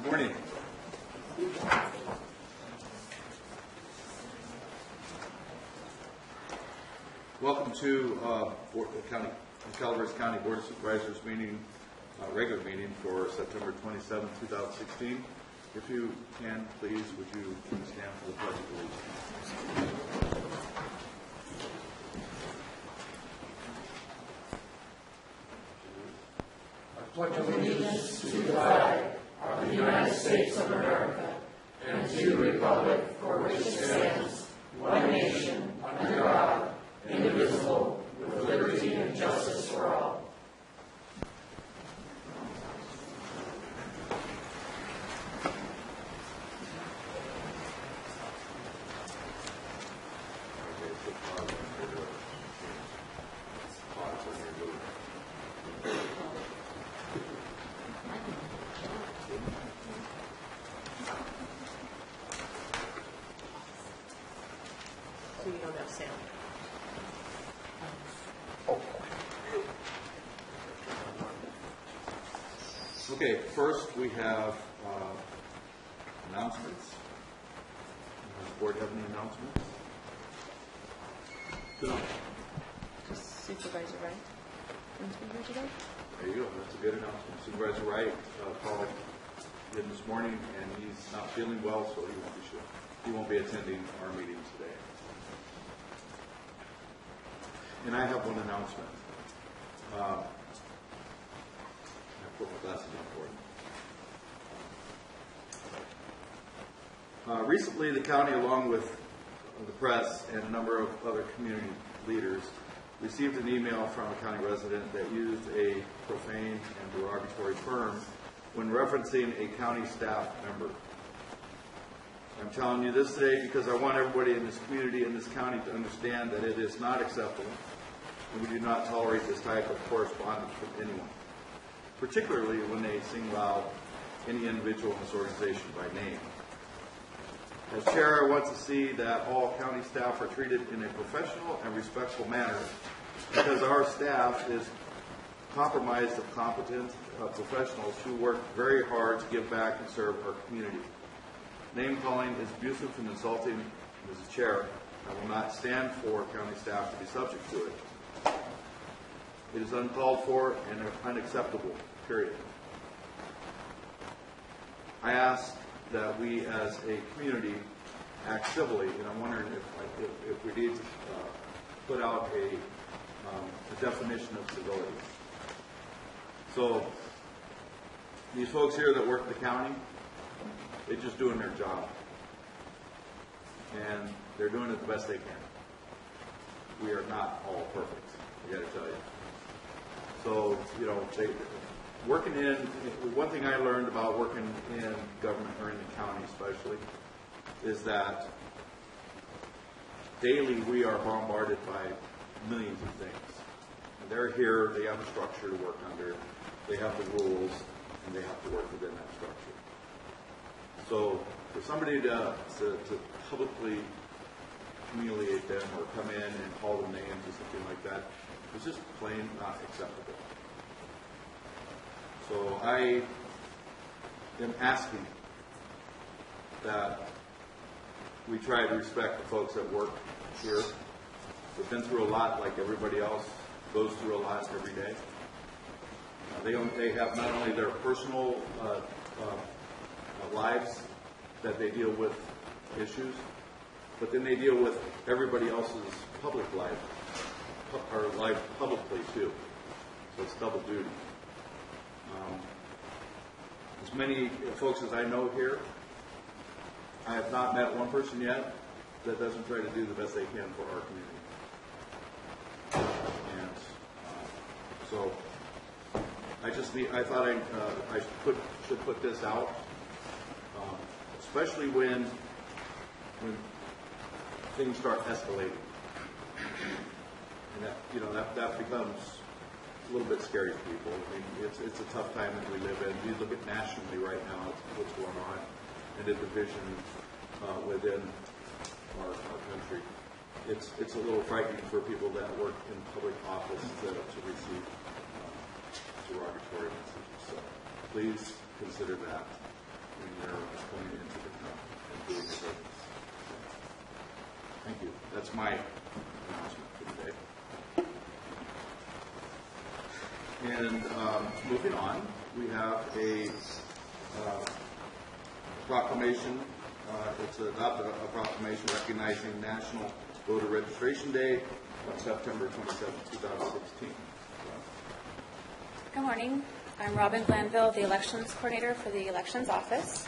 Good morning. Welcome to the Calaveras County Board of Supervisors meeting, regular meeting for September 27, 2016. If you can, please, would you stand for the Pledge of Allegiance? I pledge allegiance to the flag of the United States of America and to the republic for which it stands, one nation, under God, indivisible, with liberty and justice for all. So you don't have sound. Okay, first we have announcements. Does the board have any announcements? No. Supervisor Wright. Supervisor Wright? There you go. That's a good announcement. Supervisor Wright called in this morning, and he's not feeling well, so he won't be attending our meeting today. And I have one announcement. I put my glasses on for it. Recently, the county, along with the press and a number of other community leaders, received an email from a county resident that used a profane and derogatory term when referencing a county staff member. I'm telling you this today because I want everybody in this community, in this county, to understand that it is not acceptable, and we do not tolerate this type of correspondence from anyone, particularly when they single out any individual in this organization by name. As chair, I want to see that all county staff are treated in a professional and respectful manner, because our staff is comprised of competent professionals who work very hard to give back and serve our community. Name calling is abusive and insulting. As a chair, I will not stand for county staff to be subject to it. It is uncalled for and unacceptable, period. I ask that we as a community act civilly, and I'm wondering if we need to put out a definition of civility. So these folks here that work at the county, they're just doing their job, and they're doing it the best they can. We are not all perfect, I got to tell you. So, one thing I learned about working in government, or in the county especially, is that daily we are bombarded by millions of things. And they're here, they have a structure to work under, they have the rules, and they have to work within that structure. So for somebody to publicly humiliate them or come in and call them names or something like that, it's just plain not acceptable. So I am asking that we try to respect the folks that work here. They've been through a lot, like everybody else goes through a lot every day. They have not only their personal lives that they deal with issues, but then they deal with everybody else's public life, or life publicly too. So it's double duty. As many folks as I know here, I have not met one person yet that doesn't try to do the best they can for our community. And so I thought I should put this out, especially when things start escalating, and that becomes a little bit scary to people. I mean, it's a tough time that we live in. You look at nationally right now, what's going on, and the division within our country. It's a little frightening for people that work in public office to receive derogatory messages. So please consider that. their going into the town and doing their business. Thank you. That's my announcement for today. And moving on, we have a proclamation. It's adopted a proclamation recognizing National Voter Registration Day on September 27, 2016. Good morning. I'm Robin Glanville, the Elections Coordinator for the Elections Office.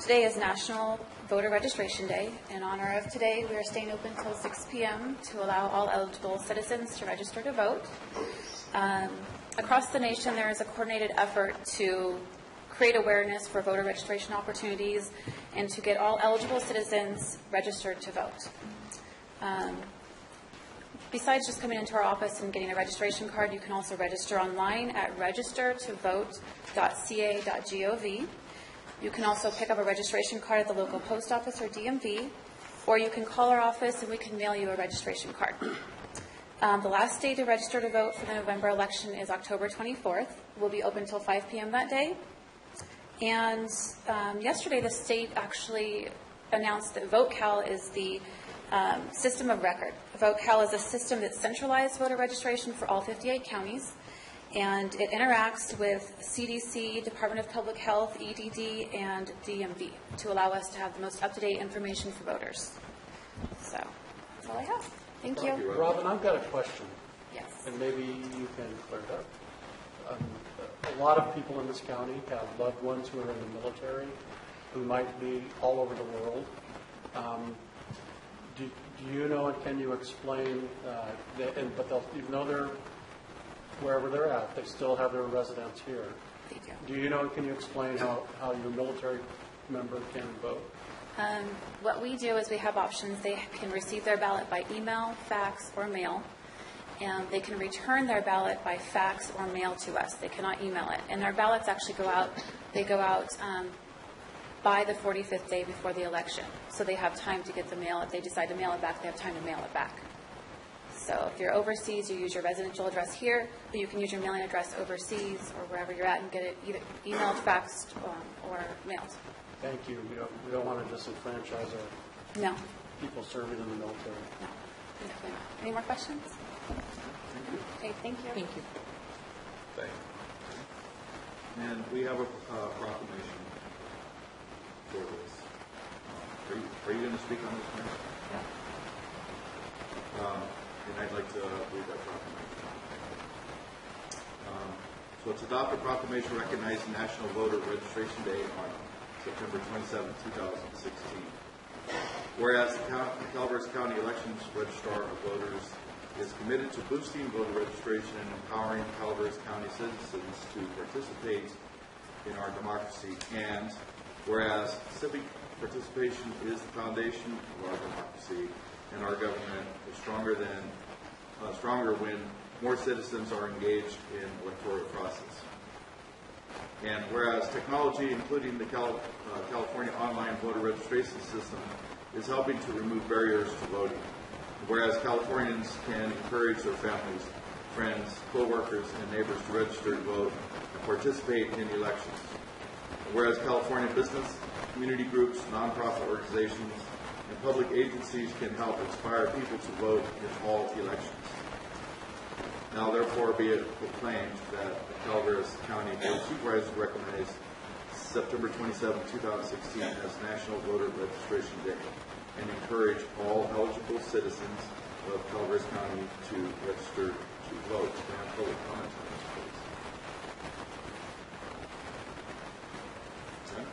Today is National Voter Registration Day. In honor of today, we are staying open until 6 p.m. to allow all eligible citizens to register to vote. Across the nation, there is a coordinated effort to create awareness for voter registration opportunities and to get all eligible citizens registered to vote. Besides just coming into our office and getting a registration card, you can also register online at registertovote.ca.gov. You can also pick up a registration card at the local post office or DMV, or you can call our office and we can mail you a registration card. The last day to register to vote for the November election is October 24th. We'll be open until 5 p.m. that day. And yesterday, the state actually announced that VoteCal is the system of record. VoteCal is a system that centralized voter registration for all 58 counties, and it interacts with CDC, Department of Public Health, EDD, and DMV to allow us to have the most up-to-date information for voters. So that's all I have. Thank you. Robin, I've got a question. Yes. And maybe you can clear it up. A lot of people in this county have loved ones who are in the military who might be all over the world. Do you know, and can you explain, but even though they're wherever they're at, they still have their residence here. Thank you. Do you know, can you explain how your military member can vote? What we do is we have options. They can receive their ballot by email, fax, or mail. And they can return their ballot by fax or mail to us. They cannot email it. And their ballots actually go out by the 45th day before the election. So they have time to get the mail. If they decide to mail it back, they have time to mail it back. So if you're overseas, you use your residential address here, but you can use your mailing address overseas or wherever you're at and get it either emailed, faxed, or mailed. Thank you. We don't want to disenfranchise our No. people serving in the military. No. Definitely not. Any more questions? Okay, thank you. Thank you. Thank you. And we have a proclamation for this. Are you going to speak on this, Mary? Yeah. And I'd like to read that proclamation. So it's adopt a proclamation recognizing National Voter Registration Day on September 27, 2016. Whereas the Calaveras County Elections Registrar of Voters is committed to boosting voter registration and empowering Calaveras County citizens to participate in our democracy. And whereas civic participation is the foundation of our democracy, and our government is stronger when more citizens are engaged in the electoral process. And whereas technology, including the California online voter registration system, is helping to remove barriers to voting. Whereas Californians can encourage their families, friends, co-workers, and neighbors to register to vote and participate in elections. Whereas California business, community groups, nonprofit organizations, and public agencies can help inspire people to vote in all elections. Now, therefore, be it proclaimed that the Calaveras County Board of Supervisors recognize September 27, 2016 as National Voter Registration Day and encourage all eligible citizens of Calaveras County to register to vote. Can I have public comment on this, please? Okay.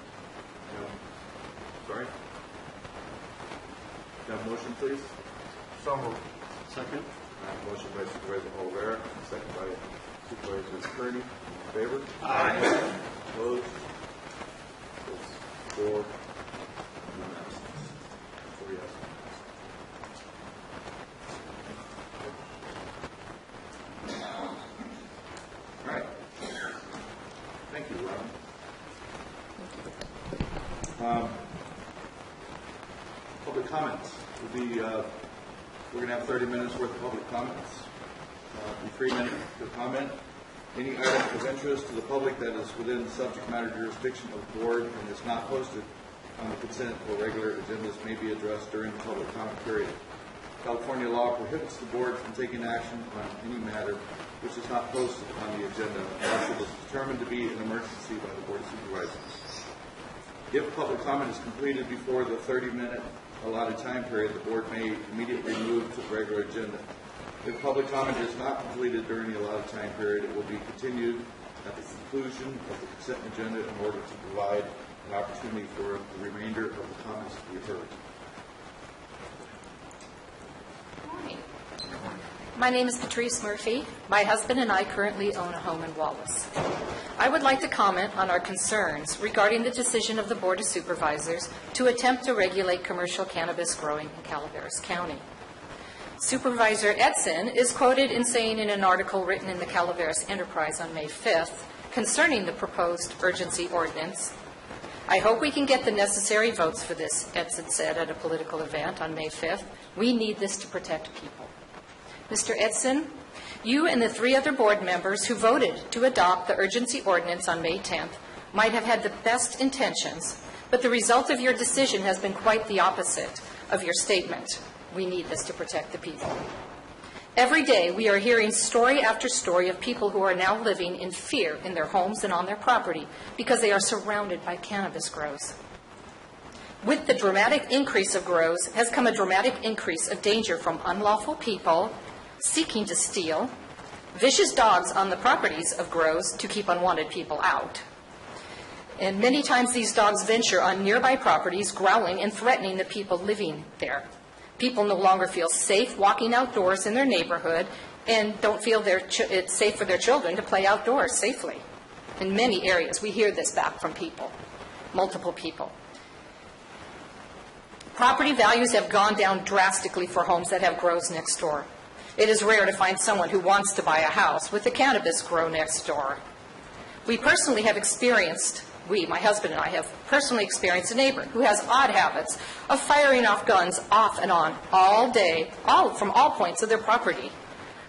No. Sorry? Can I have a motion, please? So moved. Second. Motion by Supervisor Calaveras, second by Supervisor Kearney. In favor? Aye. Opposed? It's 4. None absent. 4 yes. All right. Thank you, Robin. Public comments will be. We're going to have 30 minutes worth of public comments. Be 3 minutes to comment. Any item of interest to the public that is within the subject matter jurisdiction of the board and is not posted on the consent or regular agendas may be addressed during the public comment period. California law prohibits the board from taking action on any matter which is not posted on the agenda unless it is determined to be an emergency by the Board of Supervisors. If public comment is completed before the 30-minute allotted time period, the board may immediately move to the regular agenda. If public comment is not completed during the allotted time period, it will be continued at the conclusion of the consent agenda in order to provide an opportunity for the remainder of the comments to be heard. My name is Patrice Murphy. My husband and I currently own a home in Wallace. I would like to comment on our concerns regarding the decision of the Board of Supervisors to attempt to regulate commercial cannabis growing in Calaveras County. Supervisor Edson is quoted in saying in an article written in the Calaveras Enterprise on May 5th concerning the proposed urgency ordinance, "I hope we can get the necessary votes for this," Edson said at a political event on May 5th. "We need this to protect people." Mr. Edson, you and the 3 other board members who voted to adopt the urgency ordinance on May 10th might have had the best intentions, but the result of your decision has been quite the opposite of your statement. We need this to protect the people. Every day we are hearing story after story of people who are now living in fear in their homes and on their property because they are surrounded by cannabis grows. With the dramatic increase of grows has come a dramatic increase of danger from unlawful people seeking to steal, vicious dogs on the properties of grows to keep unwanted people out. And many times these dogs venture on nearby properties, growling and threatening the people living there. People no longer feel safe walking outdoors in their neighborhood and don't feel it's safe for their children to play outdoors safely. In many areas, we hear this back from people, multiple people. Property values have gone down drastically for homes that have grows next door. It is rare to find someone who wants to buy a house with a cannabis grow next door. My husband and I have personally experienced a neighbor who has odd habits of firing off guns off and on all day, from all points of their property,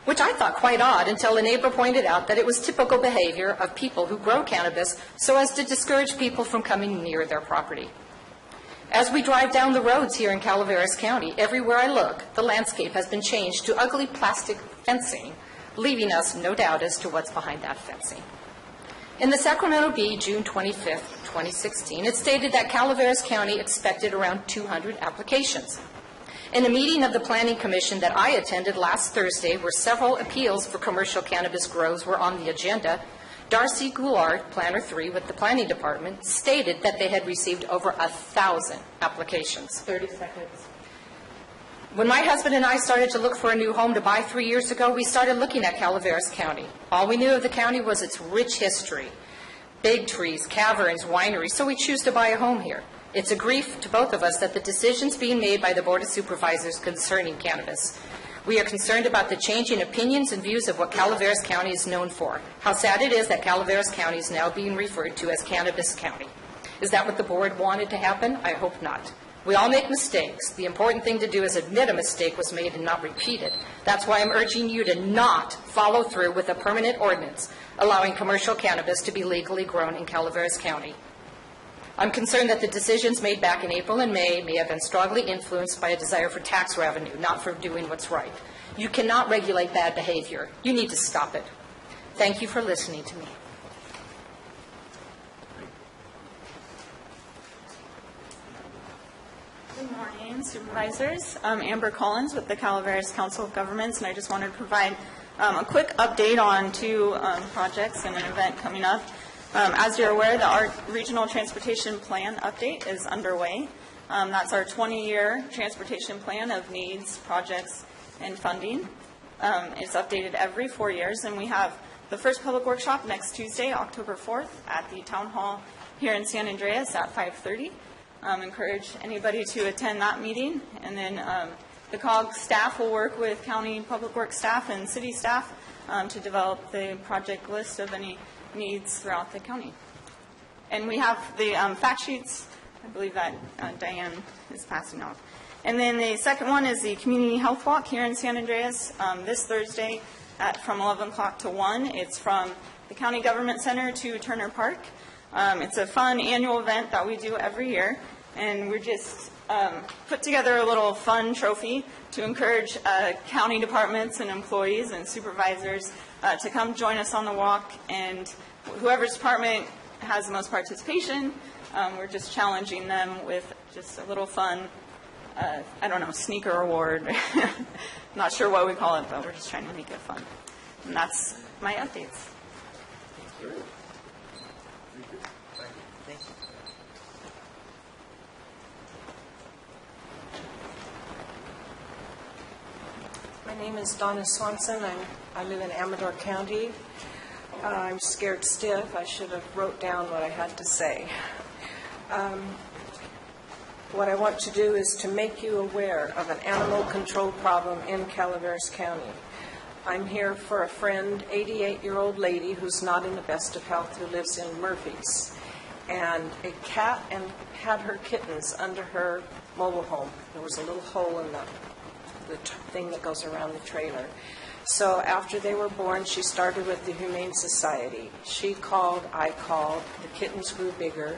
which I thought quite odd until a neighbor pointed out that it was typical behavior of people who grow cannabis so as to discourage people from coming near their property. As we drive down the roads here in Calaveras County, everywhere I look, the landscape has been changed to ugly plastic fencing, leaving us no doubt as to what's behind that fencing. In the Sacramento Bee, June 25, 2016, it stated that Calaveras County expected around 200 applications. In a meeting of the Planning Commission that I attended last Thursday, where several appeals for commercial cannabis grows were on the agenda, Darcy Goulart, Planner 3 with the Planning Department, stated that they had received over 1,000 applications. 30 seconds. When my husband and I started to look for a new home to buy 3 years ago, we started looking at Calaveras County. All we knew of the county was its rich history, big trees, caverns, wineries, so we choose to buy a home here. It's a grief to both of us that the decisions being made by the Board of Supervisors concerning cannabis. We are concerned about the changing opinions and views of what Calaveras County is known for. How sad it is that Calaveras County is now being referred to as Cannabis County. Is that what the board wanted to happen? I hope not. We all make mistakes. The important thing to do is admit a mistake was made and not repeat it. That's why I'm urging you to not follow through with a permanent ordinance allowing commercial cannabis to be legally grown in Calaveras County. I'm concerned that the decisions made back in April and May have been strongly influenced by a desire for tax revenue, not for doing what's right. You cannot regulate bad behavior. You need to stop it. Thank you for listening to me. Good morning, Supervisors. I'm Amber Collins with the Calaveras Council of Governments, and I just wanted to provide a quick update on 2 projects and an event coming up. As you're aware, our Regional Transportation Plan update is underway. That's our 20-year transportation plan of needs, projects, and funding. It's updated every 4 years, and we have the first public workshop next Tuesday, October 4th, at the Town Hall here in San Andreas at 5:30. Encourage anybody to attend that meeting, and then the COG staff will work with county public works staff and city staff to develop the project list of any needs throughout the county. And we have the fact sheets, I believe that Diane is passing out. And then the second one is the Community Health Walk here in San Andreas this Thursday from 11 o'clock to 1. It's from the County Government Center to Turner Park. It's a fun annual event that we do every year, and we're just put together a little fun trophy to encourage county departments and employees and supervisors to come join us on the walk, and whoever's department has the most participation, we're just challenging them with just a little fun, I don't know, sneaker award. Not sure what we call it, but we're just trying to make it fun. And that's my updates. Great. Thank you. My name is Donna Swanson. I live in Amador County. I'm scared stiff. I should have wrote down what I had to say. What I want to do is to make you aware of an animal control problem in Calaveras County. I'm here for a friend, 88-year-old lady who's not in the best of health, who lives in Murphy's. And a cat had her kittens under her mobile home. There was a little hole in the thing that goes around the trailer. So after they were born, she started with the Humane Society. She called, I called, the kittens grew bigger,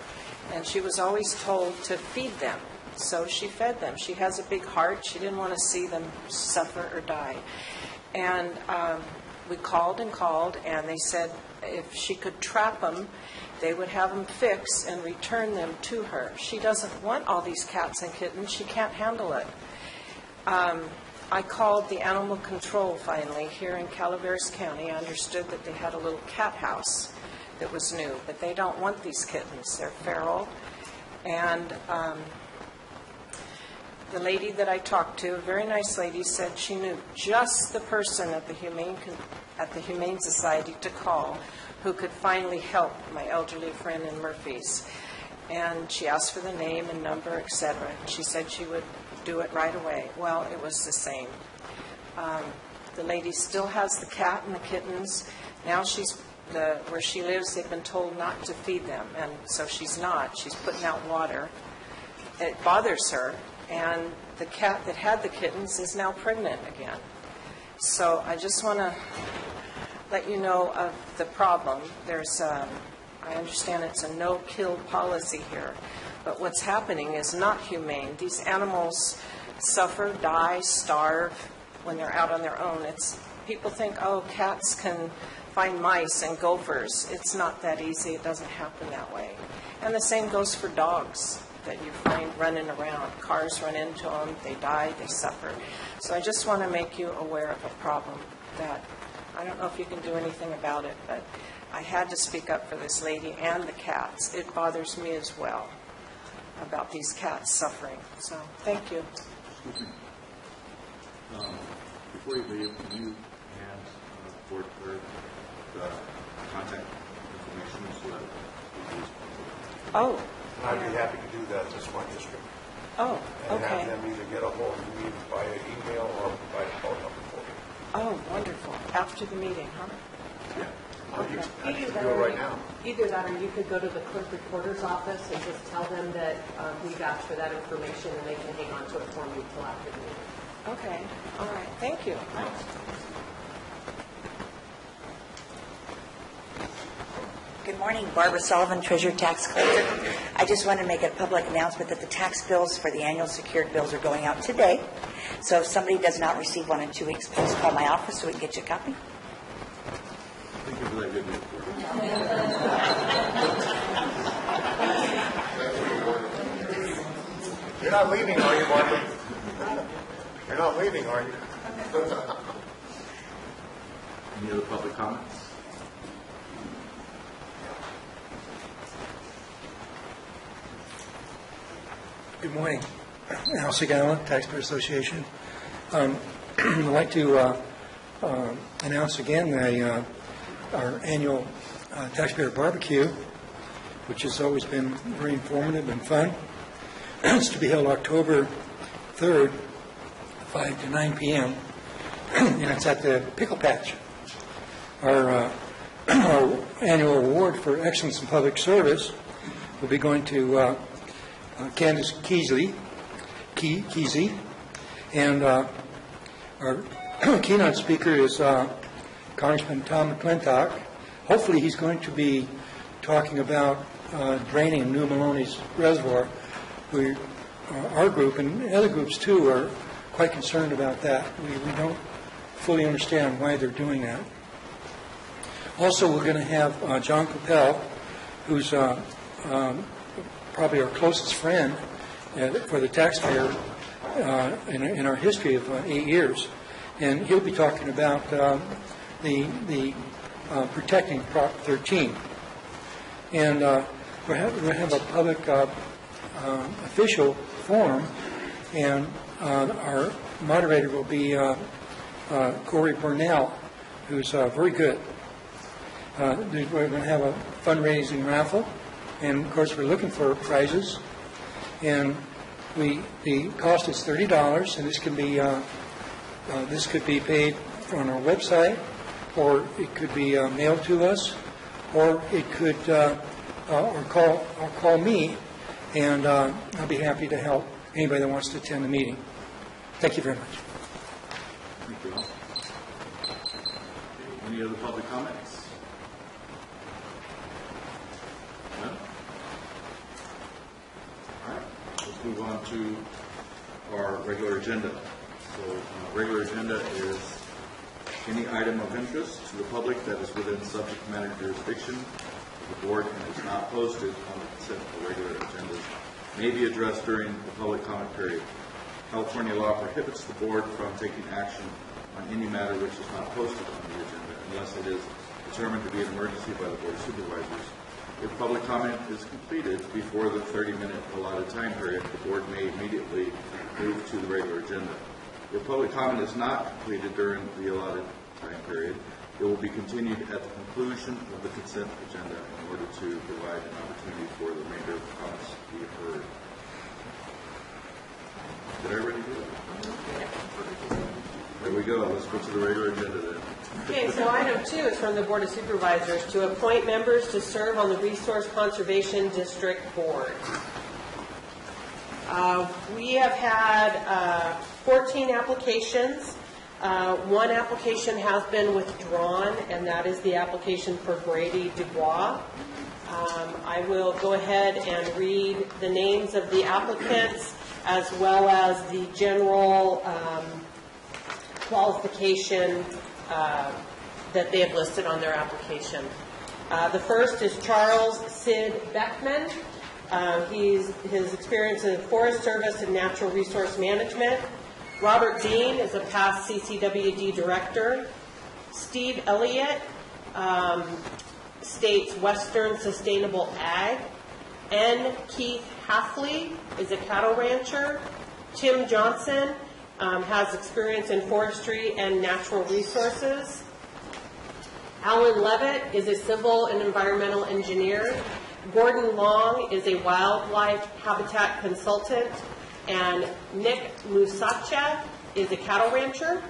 and she was always told to feed them. So she fed them. She has a big heart. She didn't want to see them suffer or die. And we called and called, and they said if she could trap them, they would have them fixed and return them to her. She doesn't want all these cats and kittens. She can't handle it. I called the animal control finally here in Calaveras County. I understood that they had a little cat house that was new, but they don't want these kittens. They're feral. And the lady that I talked to, a very nice lady, said she knew just the person at the Humane Society to call who could finally help my elderly friend in Murphy's. And she asked for the name and number, etc. She said she would do it right away. Well, it was the same. The lady still has the cat and the kittens. Now where she lives, they've been told not to feed them, and so she's not. She's putting out water. It bothers her, and the cat that had the kittens is now pregnant again. So I just want to let you know of the problem. I understand it's a no-kill policy here, but what's happening is not humane. These animals suffer, die, starve when they're out on their own. People think, oh, cats can find mice and gophers. It's not that easy. It doesn't happen that way. And the same goes for dogs that you find running around. Cars run into them, they die, they suffer. So I just want to make you aware of a problem that I don't know if you can do anything about it, but I had to speak up for this lady and the cats. It bothers me as well about these cats suffering. So thank you. Before you leave, can you hand board clerk the contact information so that we can use it? Oh. I'd be happy to do that this my district. Oh, And okay. have them either get a hold of me via email or by phone number for me. Oh, wonderful. After the meeting, huh? Yeah. Okay. I can do it right now. Either that, or you could go to the clerk recorder's office and just tell them that we vouch for that information, and they can hang on to it for you until after the meeting. Okay. All right. Thank you. Good morning, Barbara Sullivan, Treasurer Tax Collector. I just want to make a public announcement that the tax bills for the annual secured bills are going out today. So if somebody does not receive one in 2 weeks, please call my office so we can get you a copy. Thank you for that good news. You're not leaving, are you, Barbara? You're not leaving, are you? Any other public comments? Good morning. House of Gallant, Taxpayer Association. I'd like to announce again our annual taxpayer barbecue, which has always been very informative and fun. It's to be held October 3rd, 5 to 9 p.m., and it's at the Pickle Patch. Our annual award for excellence in public service will be going to Candace Keesley, and our keynote speaker is Congressman Tom McClintock. Hopefully, he's going to be talking about draining New Maloney's reservoir. Our group and other groups too are quite concerned about that. We don't fully understand why they're doing that. Also, we're going to have John Capel, who's probably our closest friend for the taxpayer in our history of 8 years, and he'll be talking about the protecting Prop 13. And we're going to have a public official forum, and our moderator will be Corey Burnell, who's very good. We're going to have a fundraising raffle, and of course we're looking for prizes. And the cost is $30, and this could be paid on our website, or it could be mailed to us, or it could or call me, and I'll be happy to help anybody that wants to attend the meeting. Thank you very much. Thank you all. Any other public comments? No? All right. Let's move on to our regular agenda. So, regular agenda is any item of interest to the public that is within subject matter jurisdiction of the board and is not posted on the consent of the regular agenda may be addressed during the public comment period. California law prohibits the board from taking action on any matter which is not posted on the agenda unless it is determined to be an emergency by the Board of Supervisors. If public comment is completed before the 30-minute allotted time period, the board may immediately move to the regular agenda. If public comment is not completed during the allotted time period, it will be continued at the conclusion of the consent agenda in order to provide an opportunity for the remainder of the comments to be heard. Did everybody do it? There we go. Let's go to the regular agenda then. Okay, so item 2 is from the Board of Supervisors to appoint members to serve on the Resource Conservation District Board. We have had 14 applications. One application has been withdrawn, and that is the application for Brady Dubois. I will go ahead and read the names of the applicants as well as the general qualification that they have listed on their application. The first is Charles Sid Beckman. His experience in Forest Service and Natural Resource Management. Robert Dean is a past CCWD director. Steve Elliott states Western Sustainable Ag. N. Keith Halfley is a cattle rancher. Tim Johnson has experience in forestry and natural resources. Alan Levitt is a civil and environmental engineer. Gordon Long is a wildlife habitat consultant. And Nick Musacha is a cattle rancher.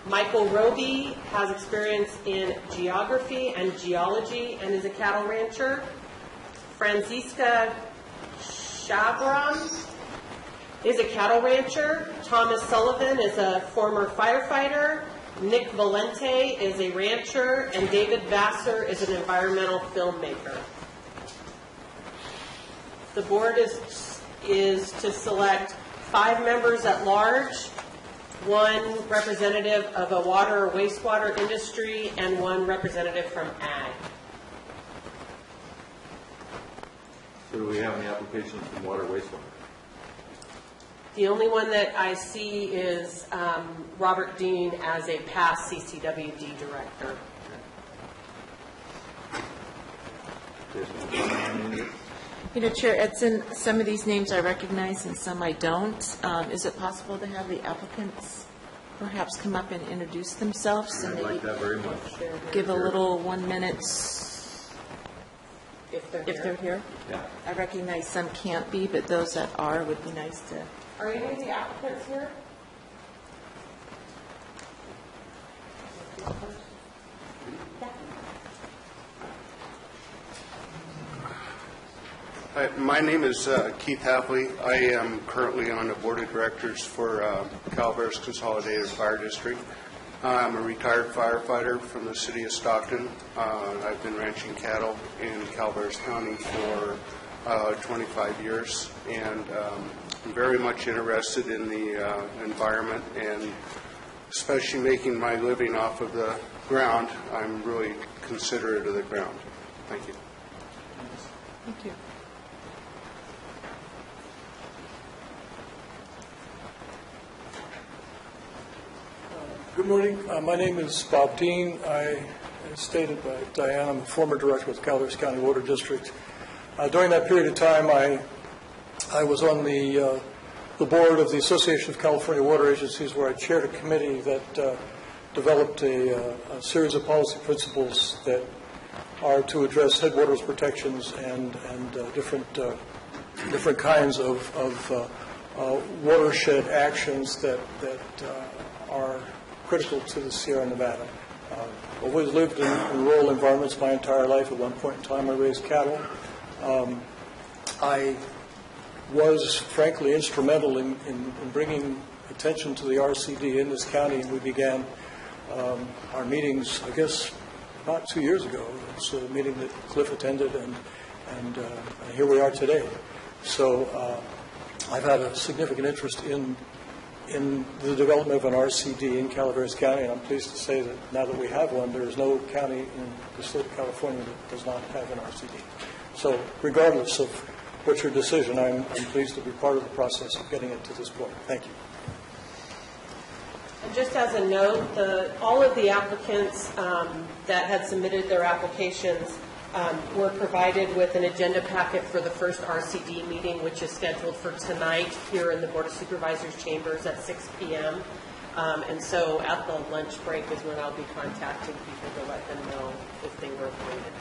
Michael Roby has experience in geography and geology and is a cattle rancher. Franziska Chabron is a cattle rancher. Thomas Sullivan is a former firefighter. Nick Valente is a rancher. And David Vassar is an environmental filmmaker. The board is to select 5 members at large, 1 representative of a water or wastewater industry, and 1 representative from ag. So do we have any applications from water wastewater? The only one that I see is Robert Dean as a past CCWD director. Chair, it's in some of these names I recognize and some I don't. Is it possible to have the applicants perhaps come up and introduce themselves and I'd like that very much. give a little 1 minute If if they're here? Yeah. I recognize some can't be, but those that are would be nice to. Are any of the applicants here? Hi, my name is Keith Halfley. I am currently on the board of directors for Calaveras Consolidated Fire District. I'm a retired firefighter from the city of Stockton. I've been ranching cattle in Calaveras County for 25 years, and I'm very much interested in the environment, and especially making my living off of the ground. I'm really considerate of the ground. Thank you. Thank you. Good morning. My name is Bob Dean. As stated by Diane, I'm a former director with the Calaveras County Water District. During that period of time, I was on the board of the Association of California Water Agencies, where I chaired a committee that developed a series of policy principles that are to address headwaters protections and different kinds of watershed actions that are critical to the Sierra Nevada. I've always lived in rural environments my entire life. At one point in time, I raised cattle. I was, frankly, instrumental in bringing attention to the RCD in this county, and we began our meetings, I guess, about 2 years ago. It's a meeting that Cliff attended, and here we are today. So I've had a significant interest in the development of an RCD in Calaveras County, and I'm pleased to say that now that we have one, there is no county in the state of California that does not have an RCD. So regardless of what's your decision, I'm pleased to be part of the process of getting it to this point. Thank you. And just as a note, all of the applicants that had submitted their applications were provided with an agenda packet for the first RCD meeting, which is scheduled for tonight here in the Board of Supervisors chambers at 6 p.m. And so at the lunch break is when I'll be contacting people to let them know if they were appointed.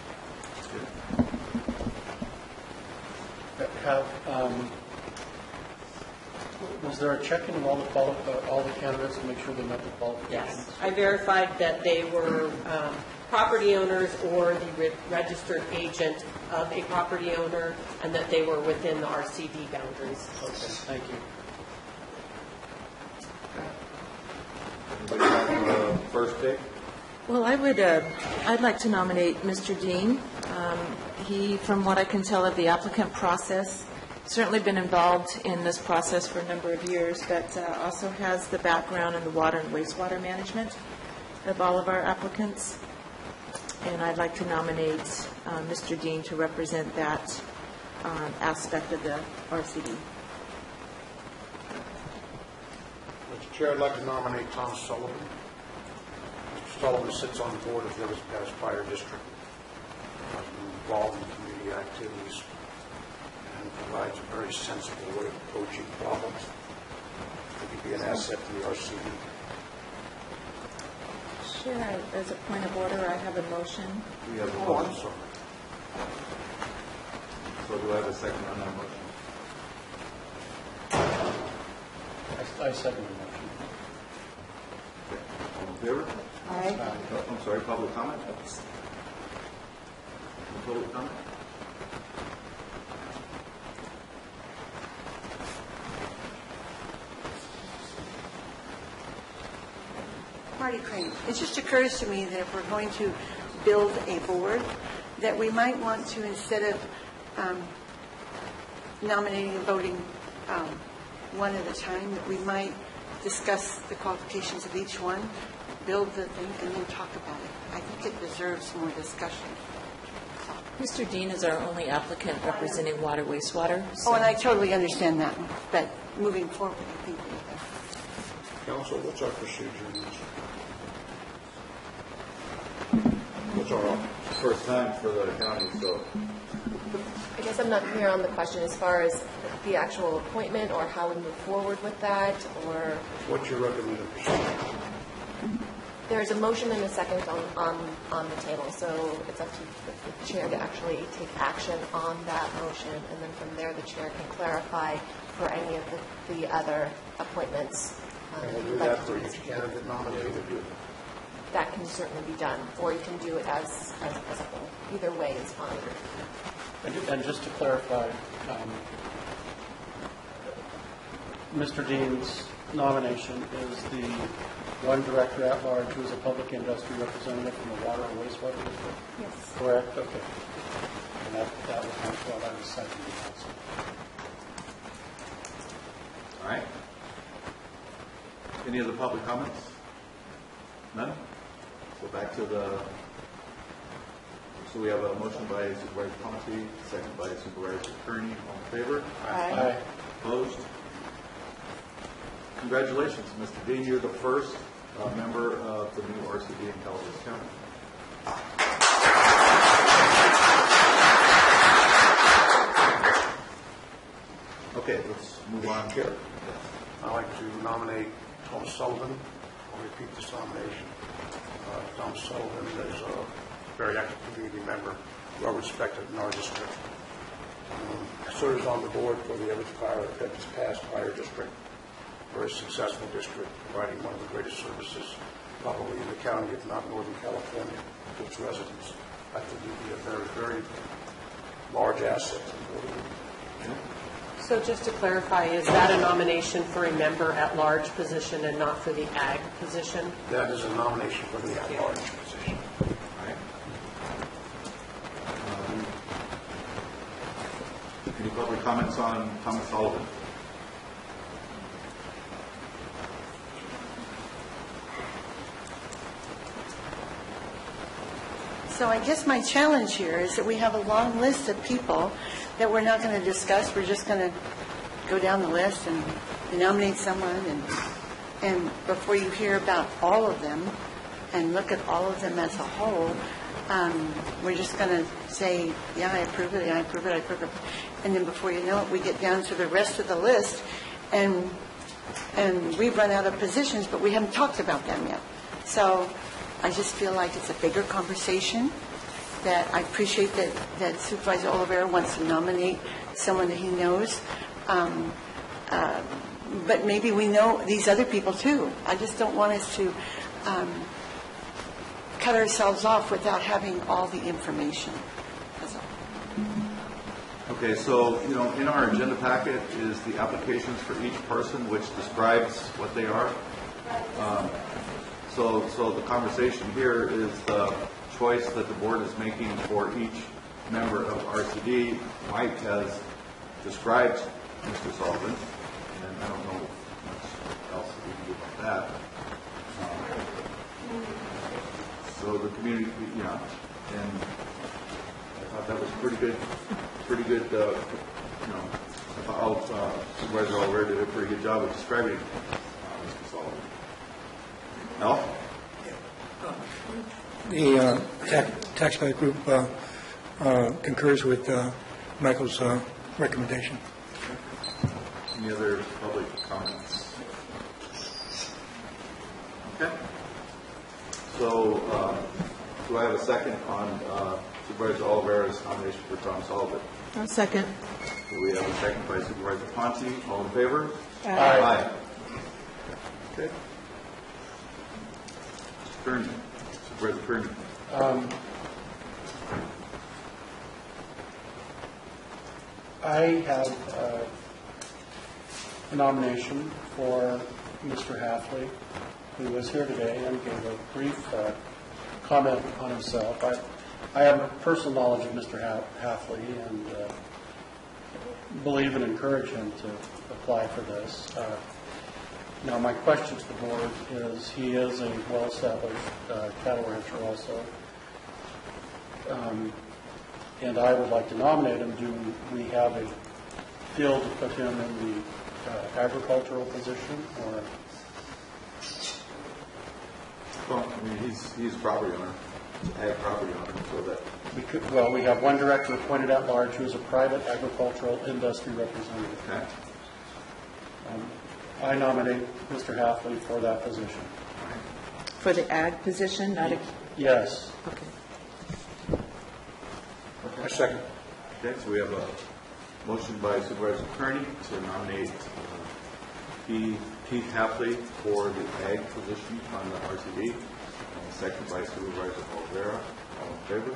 Was there a check-in of all the candidates to make sure they met the qualifications? Yes, I verified that they were property owners or the registered agent of a property owner, and that they were within the RCD boundaries. Okay, thank you. Anybody have first pick? Well, I'd like to nominate Mr. Dean. He, from what I can tell of the applicant process, certainly been involved in this process for a number of years, but also has the background in the water and wastewater management of all of our applicants. And I'd like to nominate Mr. Dean to represent that aspect of the RCD. Mr. Chair, I'd like to nominate Tom Sullivan. Mr. Sullivan sits on the board of the Rivers Pass Fire District, has been involved in community activities, and provides a very sensible way of approaching problems. It could be an asset to the RCD. Sure. As a point of order, I have a motion. We have a motion. So do I have a second on that motion? I second the motion. All in favor? Aye. I'm sorry, public comment? Public comment? Marty Crane. It just occurs to me that if we're going to build a board, that we might want to, instead of nominating and voting one at a time, that we might discuss the qualifications of each one, build the thing, and then talk about it. I think it deserves more discussion. Mr. Dean is our only applicant representing water, wastewater. Oh, and I totally understand that, but moving forward, I think we Council, what's our procedure in this? What's our First time for the county, so. I guess I'm not clear on the question as far as the actual appointment or how we move forward with that, or... What's your recommended procedure? There's a motion and a second on the table, so it's up to the chair to actually take action on that motion, and then from there the chair can clarify for any of the other appointments. And we'll do that for each candidate nominated. That can certainly be done, or you can do it as a whole. Either way is fine. And just to clarify, Mr. Dean's nomination is the one director at large who is a public industry representative from the water and wastewater district? Yes. Correct, okay. And that was what I was seconding also. All right. Any other public comments? None? So back to so we have a motion by Supervisor Ponte, second by Supervisor Kearney. All in favor? Aye. Opposed? Congratulations, Mr. Dean. You're the first member of the new RCD in Calaveras County. Okay, let's move on here. I'd like to nominate Tom Sullivan. I'll repeat this nomination. Tom Sullivan is a very active community member, well respected in our district. Serves on the board for the Evans Pass Fire District, a very successful district, providing one of the greatest services probably in the county, if not Northern California, to its residents. I think he'd be a very, very large asset to the board. So just to clarify, is that a nomination for a member-at-large position and not for the ag position? That is a nomination for the at-large position. All right. Any public comments on Thomas Sullivan? So I guess my challenge here is that we have a long list of people that we're not going to discuss. We're just going to go down the list and nominate someone, and before you hear about all of them and look at all of them as a whole, we're just going to say, yeah, I approve it, I approve it, I approve it. And then before you know it, we get down to the rest of the list, and we've run out of positions, but we haven't talked about them yet. So I just feel like it's a bigger conversation, that I appreciate that Supervisor Oliveira wants to nominate someone that he knows. But maybe we know these other people too. I just don't want us to cut ourselves off without having all the information. That's all. Okay, so, in our agenda packet is the applications for each person, which describes what they are. So the conversation here is the choice that the board is making for each member of RCD. Mike has described Mr. Sullivan, and I don't know much else that we can do about that. So the community, and I thought that was pretty good, I thought Supervisor Oliver did a pretty good job of describing Mr. Sullivan. Al? The taxpayer group concurs with Michael's recommendation. Any other public comments? Okay. So, do I have a second on Supervisor Oliveira's nomination for Tom Sullivan? I'll second. So we have a second by Supervisor Ponte. All in favor? Aye. Okay. Kearney. Supervisor Kearney. I have a nomination for Mr. Halfley, who was here today and gave a brief comment on himself. I have personal knowledge of Mr. Halfley and believe and encourage him to apply for this. Now, my question to the board is, he is a well-established cattle rancher also, and I would like to nominate him. Do we have a field to put him in the agricultural position, or? Well, I mean, he's property owner, ag property owner, so that. We have one director appointed at large who is a private agricultural industry representative. Okay. I nominate Mr. Halfley for that position. For the ag position, not a... Yes. Okay. I second. Okay, so we have a motion by Supervisor Kearney to nominate Keith Halfley for the ag position on the RCD, and a second by Supervisor Oliveira. All in favor?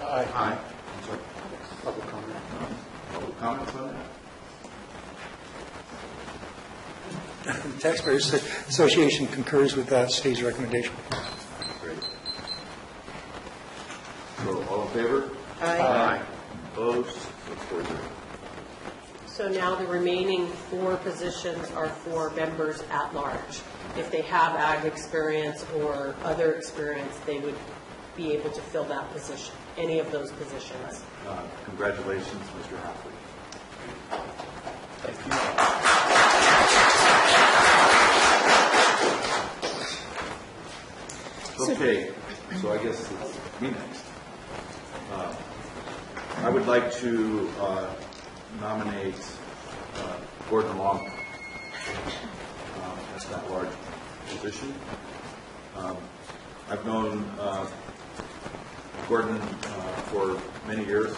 Aye. Aye. I'm sorry. Public comment. Public comments on that? the Taxpayers Association concurs with city's recommendation. Great. So, all in favor? Aye. Opposed? So 4-0. So now the remaining 4 positions are for members at large. If they have ag experience or other experience, they would be able to fill that position, any of those positions. Congratulations, Mr. Halfley. Thank you. Okay, so I guess it's me next. I would like to nominate Gordon Long as that large position. I've known Gordon for many years.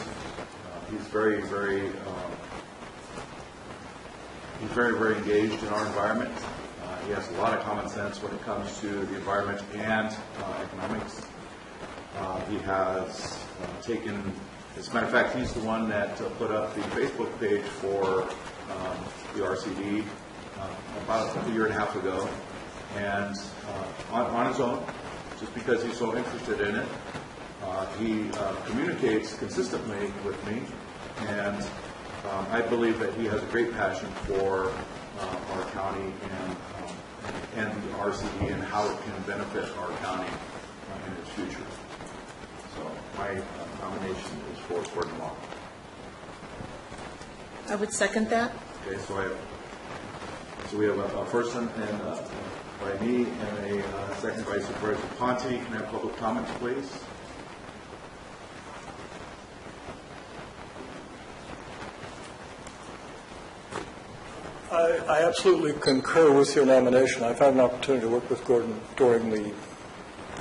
He's very engaged in our environment. He has a lot of common sense when it comes to the environment and economics. He has taken, as a matter of fact, he's the one that put up the Facebook page for the RCD about a year and a half ago. And on his own, just because he's so interested in it, he communicates consistently with me, and I believe that he has a great passion for our county and the RCD and how it can benefit our county in its future. So my nomination is for Gordon Long. I would second that. Okay, so we have a first and by me and a second by Supervisor Ponte. Can I have public comments, please? I absolutely concur with your nomination. I've had an opportunity to work with Gordon during the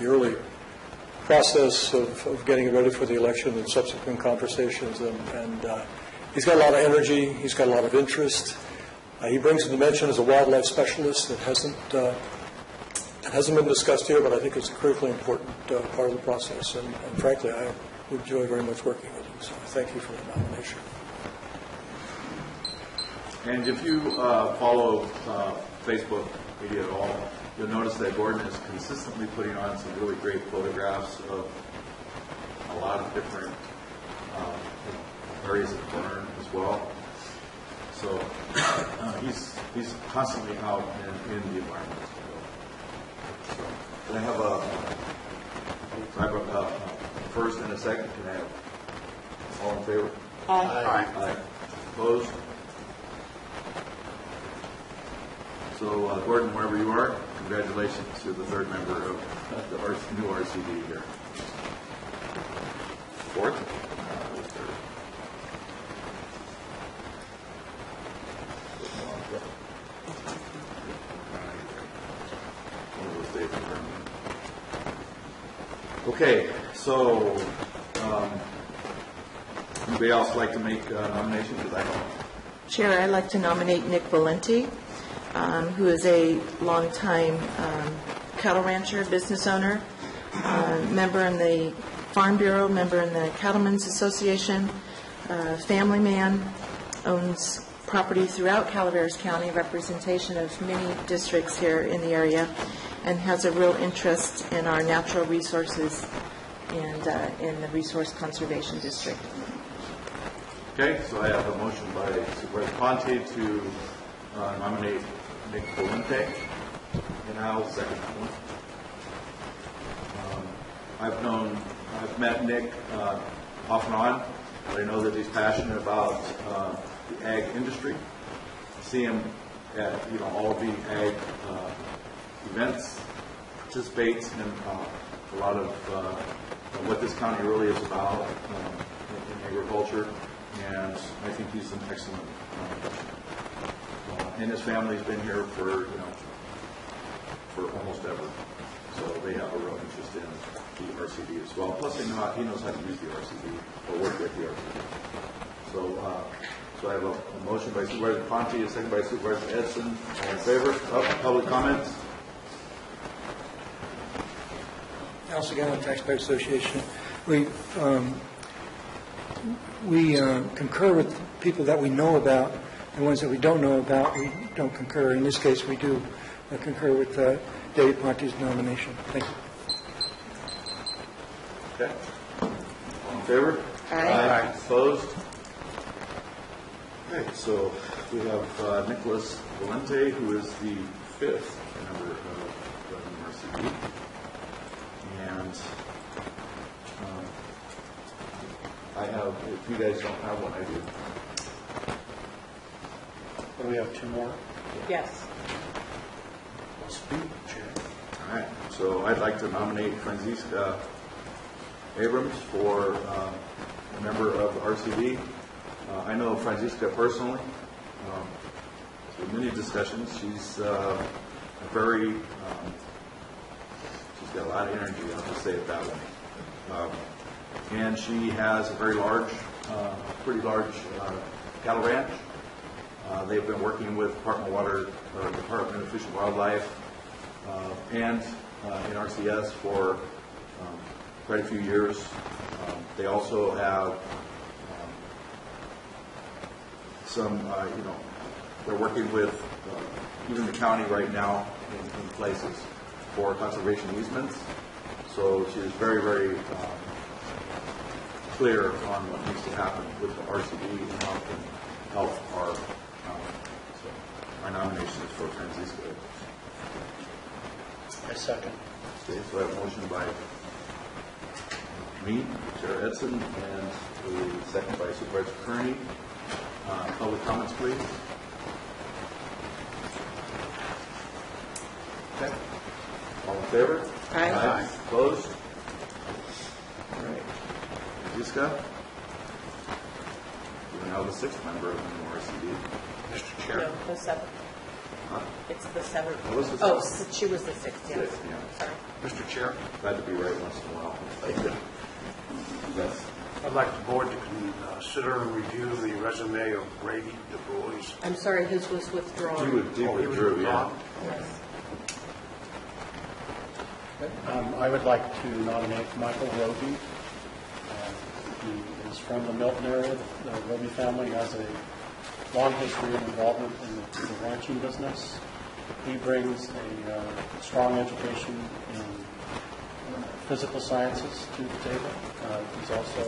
early process of getting ready for the election and subsequent conversations, and he's got a lot of energy, he's got a lot of interest. He brings a dimension as a wildlife specialist that hasn't been discussed here, but I think it's a critically important part of the process, and frankly, I enjoy very much working with him, so thank you for the nomination. And if you follow Facebook media at all, you'll notice that Gordon is consistently putting on some really great photographs of a lot of different areas of Burn as well. So he's constantly out in the environment. So can I have a first and a second? Can I have all in favor? Aye. Aye. Opposed? So, Gordon, wherever you are, congratulations to the third member of the new RCD here. Fourth? Third. One of those days are okay, so anybody else like to make a nomination? Because I don't. Chair, I'd like to nominate Nick Valenti, who is a longtime cattle rancher, business owner, member in the Farm Bureau, member in the Cattlemen's Association, family man, owns property throughout Calaveras County, representation of many districts here in the area, and has a real interest in our natural resources and in the Resource Conservation District. Okay, so I have a motion by Supervisor Ponte to nominate Nick Valente, and I'll second that one. I've met Nick off and on, but I know that he's passionate about the ag industry. I see him at all of the ag events, participates in a lot of what this county really is about in agriculture, and I think he's an excellent and his family's been here for almost ever, so they have a real interest in the RCD as well. Plus, he knows how to use the RCD or work with the RCD. So I have a motion by Supervisor Ponte, a second by Supervisor Edson. All in favor? Public comments? Alice Gallant, Taxpayers Association. We concur with people that we know about The ones that we don't know about, we don't concur. In this case, we do concur with David Ponte's nomination. Thank you. Okay. All in favor? Aye. Opposed? Okay, so we have Nicholas Valente, who is the 5th member of the RCD. And I have, if you guys don't have one, I do. Do we have two more? Yes. Speak, Chair. All right, so I'd like to nominate Franziska Abrams for a member of the RCD. I know Franziska personally. Through many discussions, she's she's got a lot of energy, I'll just say it that way. And she has a very large, pretty large cattle ranch. They've been working with Department of Fish and Wildlife, and in RCS for quite a few years. They also have some, they're working with even the county right now in places for conservation easements. So she is very, very clear on what needs to happen with the RCD and how it can help our. So my nomination is for Franziska. I second. Okay, so I have a motion by me, Chair Edson, and a second by Supervisor Kearney. Public comments, please. Okay. All in favor? Aye. Opposed? All right. Franziska? You're now the 6th member of the RCD. Mr. Chair. No, the 7th. Huh? It's the 7th. What was the Oh, sixth? she was the 6th, yes. 6th, yeah. Sorry. Mr. Chair, Glad to be right once in a while. Yes. I'd like the board to consider and review the resume of Brady Du Bois. I'm sorry, his was withdrawn. He withdrew, yeah. Yes. I would like to nominate Michael Roby. He is from the Milton area. The Roby family has a long history of involvement in the ranching business. He brings a strong education in physical sciences to the table. He's also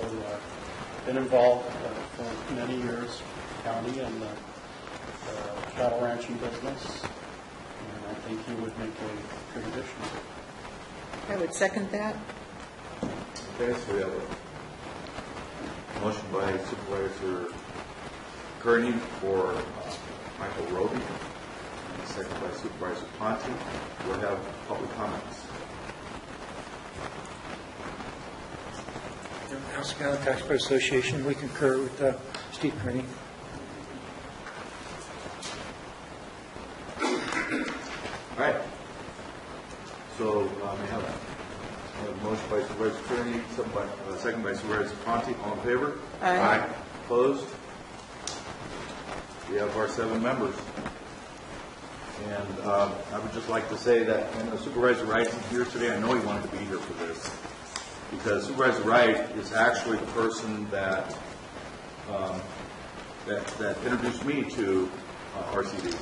been involved for many years with the county in the cattle ranching business, and I think he would make a good addition. I would second that. Okay, so we have a motion by Supervisor Kearney for Michael Roby, and a second by Supervisor Ponte. We'll have public comments. House County Taxpayer Association, we concur with Steve Kearney. All right. So we have a motion by Supervisor Kearney, second by Supervisor Ponte. All in favor? Aye. Opposed? We have our 7 members. And I would just like to say that, Supervisor Wright is here today. I know he wanted to be here for this, because Supervisor Wright is actually the person that that introduced me to RCD.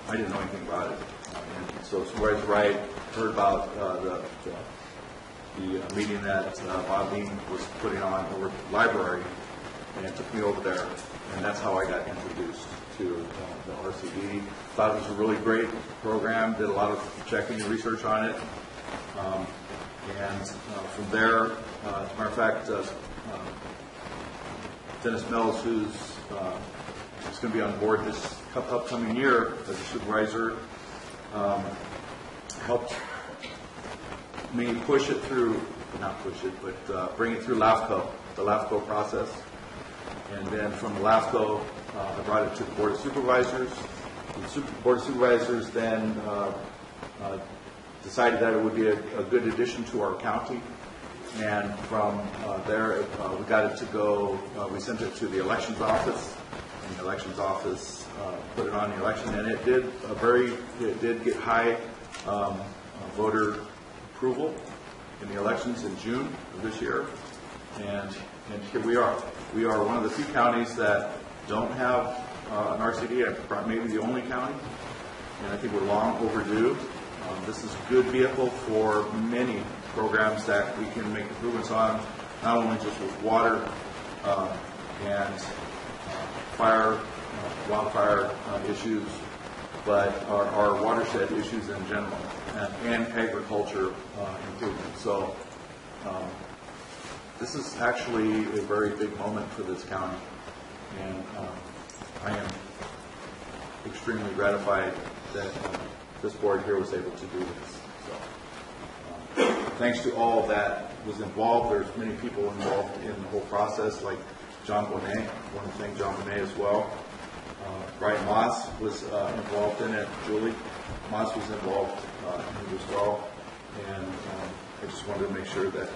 I didn't know anything about it. And so Supervisor Wright heard about the meeting that Bob Dean was putting on over at the library, and took me over there, and that's how I got introduced to the RCD. Thought it was a really great program, did a lot of checking and research on it. And from there, as a matter of fact, Dennis Mills, who's going to be on board this upcoming year as a supervisor, helped me push it through, not push it, but bring it through LAFCO, the LAFCO process. And then from LAFCO, I brought it to the Board of Supervisors. The Board of Supervisors then decided that it would be a good addition to our county. And from there, we got it to go, we sent it to the elections office, and the elections office put it on the election, and it did get high voter approval in the elections in June of this year. And here we are. We are one of the few counties that don't have an RCD, maybe the only county, and I think we're long overdue. This is a good vehicle for many programs that we can make improvements on, not only just with water and fire, wildfire issues, but our watershed issues in general, and agriculture improvement. So this is actually a very big moment for this county, and I am extremely gratified that this board here was able to do this. So, thanks to all that was involved. There's many people involved in the whole process, like John Bonet. I want to thank John Bonet as well. Brian Moss was involved in it. Julie Moss was involved in it as well. And I just wanted to make sure that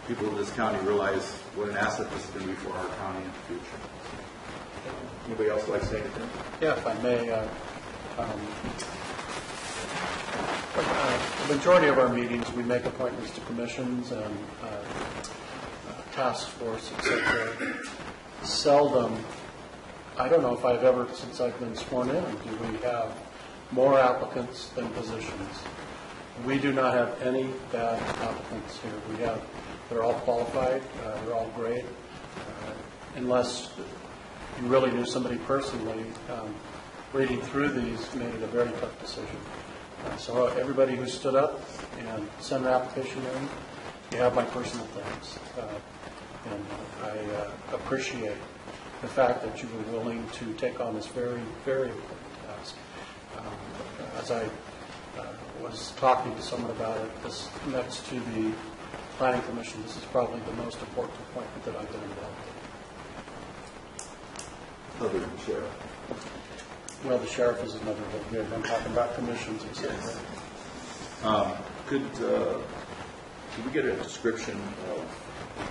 people in this county realize what an asset this is going to be for our county in the future. Anybody else like to say anything? Yeah, if I may. The majority of our meetings, we make appointments to commissions and task force, etc. Seldom, I don't know if I've ever, since I've been sworn in, do we have more applicants than positions. We do not have any bad applicants here. They're all qualified, they're all great. Unless you really knew somebody personally, reading through these made it a very tough decision. So everybody who stood up and sent an application in, you have my personal thanks. And I appreciate the fact that you were willing to take on this very, very important task. As I was talking to someone about it, this next to the Planning Commission, this is probably the most important appointment that I've been involved in. Other than the sheriff. Well, the sheriff is another one. Good. I'm talking about commissions, etc. Yes. Could we get a description of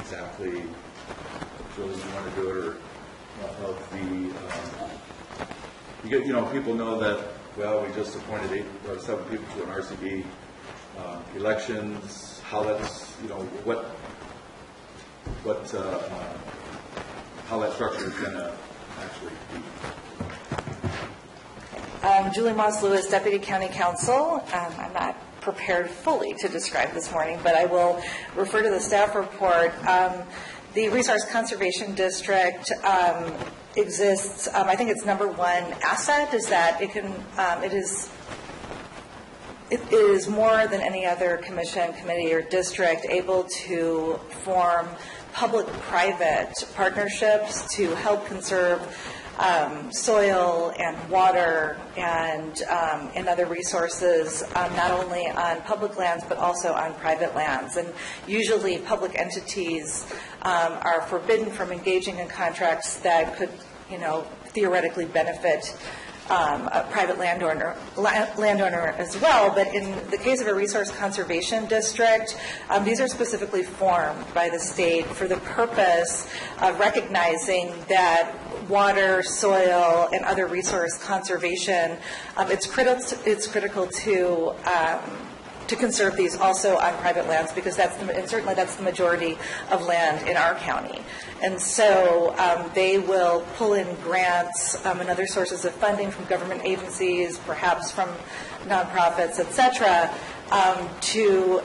exactly, Julie, you want to do it, or of the, people know that, well, we just appointed 8 or 7 people to an RCD, elections, how that's, how that structure is going to actually be. Julie Moss Lewis, Deputy County Counsel. I'm not prepared fully to describe this morning, but I will refer to the staff report. The Resource Conservation District exists, I think its number one asset is that it is more than any other commission, committee, or district able to form public-private partnerships to help conserve soil and water and other resources, not only on public lands but also on private lands. And usually public entities are forbidden from engaging in contracts that could, theoretically benefit a private landowner as well. But in the case of a resource conservation district, these are specifically formed by the state for the purpose of recognizing that water, soil, and other resource conservation, it's critical to conserve these also on private lands, because certainly that's the majority of land in our county. And so they will pull in grants and other sources of funding from government agencies, perhaps from nonprofits, et cetera, to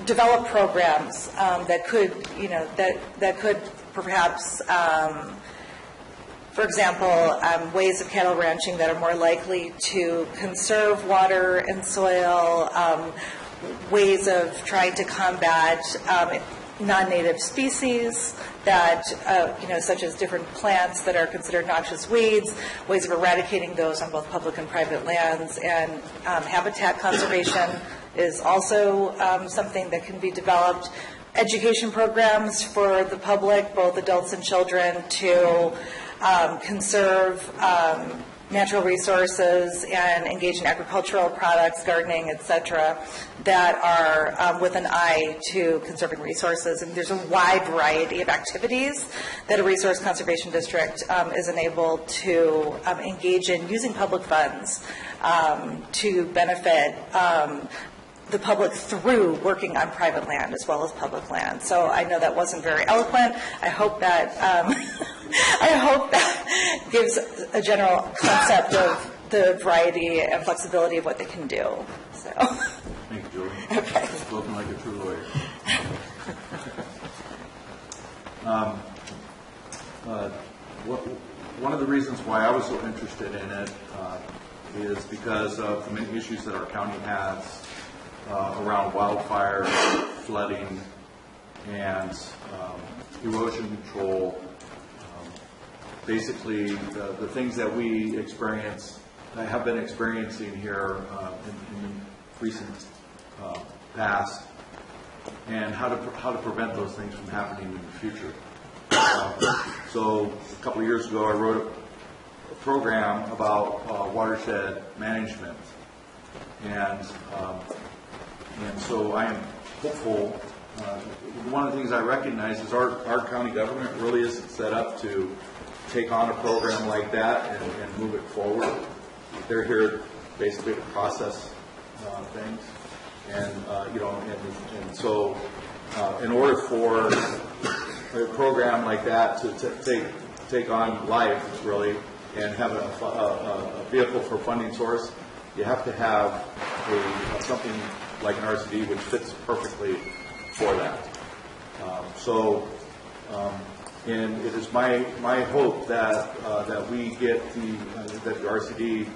develop programs that could, that could perhaps, for example, ways of cattle ranching that are more likely to conserve water and soil, ways of trying to combat non-native species that, such as different plants that are considered noxious weeds, ways of eradicating those on both public and private lands, and habitat conservation is also something that can be developed. Education programs for the public, both adults and children, to conserve natural resources and engage in agricultural products, gardening, et cetera, that are with an eye to conserving resources. And there's a wide variety of activities that a resource conservation district is enabled to engage in using public funds to benefit the public through working on private land as well as public land. So I know that wasn't very eloquent. I hope that gives a general concept of the variety and flexibility of what they can do. So, Thank you, Julie. okay. Spoken like a true lawyer. One of the reasons why I was so interested in it is because of the many issues that our county has around wildfire, flooding, and erosion control. Basically, the things that we experience, have been experiencing here in the recent past, and how to prevent those things from happening in the future. So a couple of years ago, I wrote a program about watershed management, and so I am hopeful. One of the things I recognize is our county government really isn't set up to take on a program like that and move it forward. They're here basically to process things, and so in order for a program like that to take on life, really, and have a vehicle for funding source, you have to have something like an RCD which fits perfectly for that. And it is my hope that we get that the RCD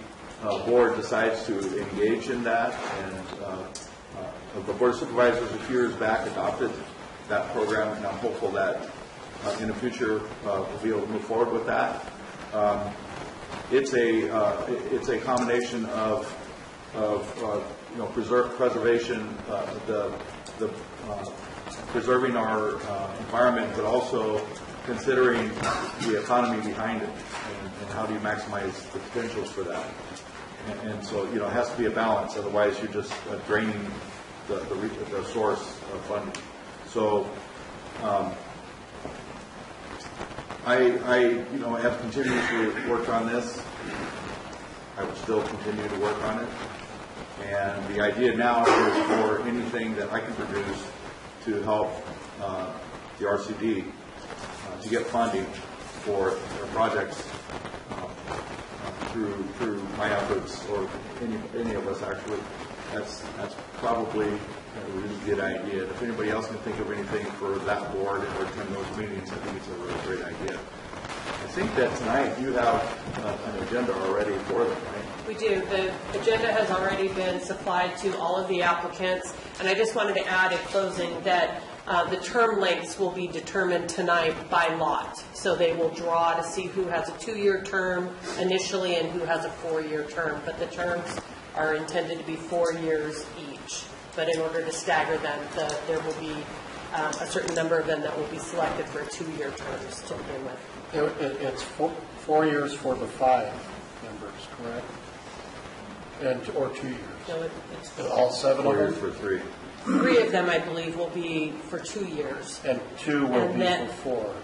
board decides to engage in that, and the Board of Supervisors a few years back adopted that program, and I'm hopeful that in the future we'll be able to move forward with that. It's a combination of preservation, preserving our environment, but also considering the economy behind it, and how do you maximize the potentials for that. And so, it has to be a balance, otherwise you're just draining the source of funding. So, I have continuously worked on this. I will still continue to work on it. And the idea now is for anything that I can produce to help the RCD to get funding for their projects through my efforts, or any of us actually. That's probably a really good idea. If anybody else can think of anything for that board or attend those meetings, I think it's a really great idea. I think that tonight you have an agenda already for them, right? We do. The agenda has already been supplied to all of the applicants, and I just wanted to add in closing that the term lengths will be determined tonight by lot. So they will draw to see who has a 2-year term initially and who has a 4-year term, but the terms are intended to be 4 years each. But in order to stagger them, there will be a certain number of them that will be selected for 2-year terms to begin with. It's 4 years for the 5 members, correct? Or 2 years? No, it's all 7 4 of years them? for 3. 3 of them, I believe, will be for 2 years. And 2 will And be then- for 4.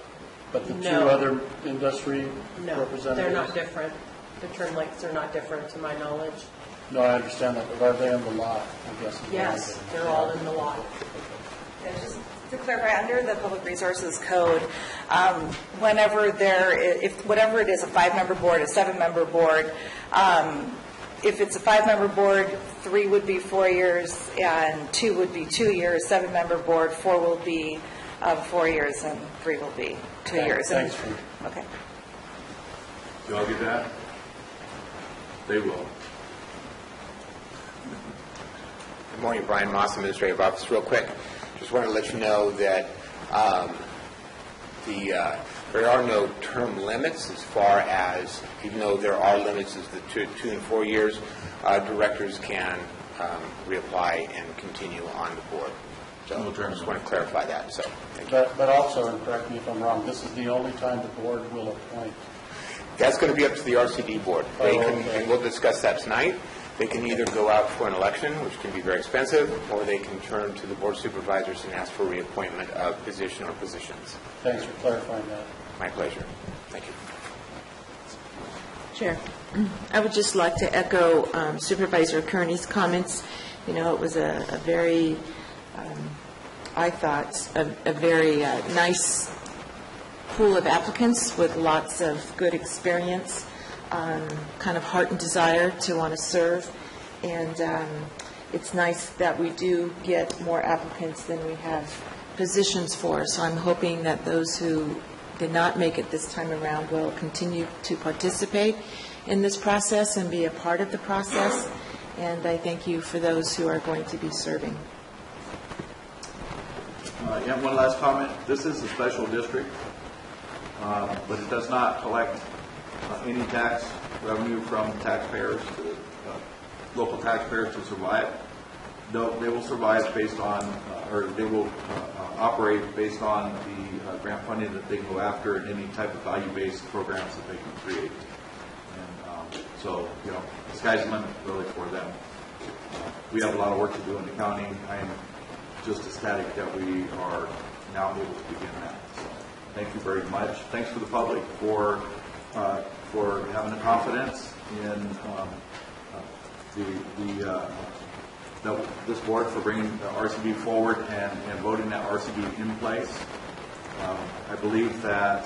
But the 2 No. other industry No, representatives? they're not different. The term lengths are not different, to my knowledge. No, I understand that, but are they in the lot, I guess? Yes, they're all in the lot. Yeah, just to clarify, under the Public Resources Code, whenever whatever it is, a 5-member board, a 7-member board, if it's a 5-member board, 3 would be 4 years, and 2 would be 2 years. 7-member board, 4 will be 4 years, and 3 will be 2 years. Thanks. Okay. Do y'all get that? They will. Good morning, Brian Moss, Administrative Office. Real quick, just wanted to let you know that there are no term limits as far as, even though there are limits as the 2 and 4 years, directors can reapply and continue on the board. So I just want to clarify that. So, thank you. But also, and correct me if I'm wrong, this is the only time the board will appoint. That's going to be up to the RCD board. They can, okay. and we'll discuss that tonight. They can either go out for an election, which can be very expensive, or they can turn to the Board of Supervisors and ask for reappointment of position or positions. Thanks for clarifying that. My pleasure. Thank you. Chair, I would just like to echo Supervisor Kearney's comments. You know, it was a very, I thought, a very nice pool of applicants with lots of good experience, kind of heart and desire to want to serve. And it's nice that we do get more applicants than we have positions for. So I'm hoping that those who did not make it this time around will continue to participate in this process and be a part of the process. And I thank you for those who are going to be serving. Yeah, one last comment. This is a special district, but it does not collect any tax revenue from taxpayers, local taxpayers to survive. They will survive based on, or they will operate based on the grant funding that they go after and any type of value-based programs that they can create. And so, you know, the sky's the limit really for them. We have a lot of work to do in the county. I am just ecstatic that we are now able to begin that. So, thank you very much. Thanks to the public for having the confidence in this board for bringing the RCB forward and voting that RCB in place. I believe that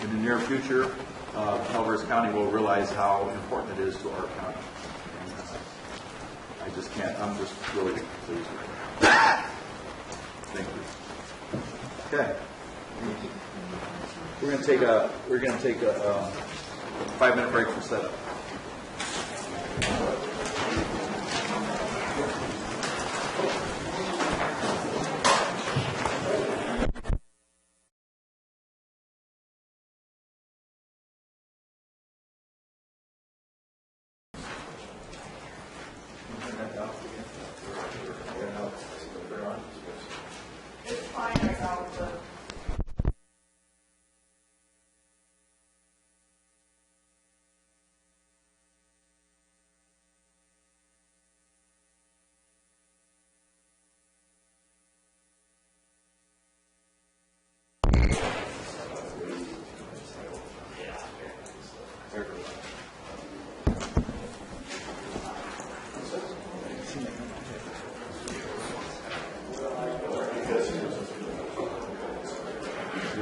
in the near future, Calaveras County will realize how important it is to our county. And, I'm just really pleased with it. Thank you. Okay. We're going to take a 5-minute break for setup.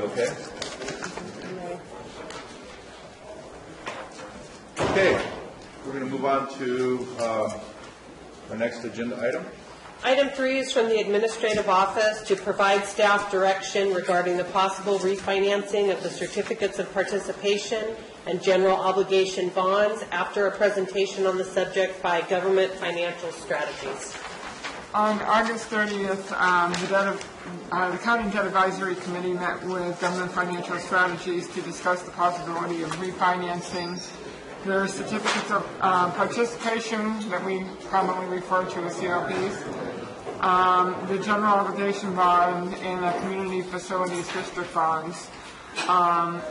Okay. Okay, we're going to move on to our next agenda item. Item 3 is from the Administrative Office to provide staff direction regarding the possible refinancing of the certificates of participation and general obligation bonds after a presentation on the subject by Government Financial Strategies. On August 30th, the County Debt Advisory Committee met with Government Financial Strategies to discuss the possibility of refinancing their certificates of participation that we commonly refer to as COPs, the general obligation bond, and the community facilities district bonds.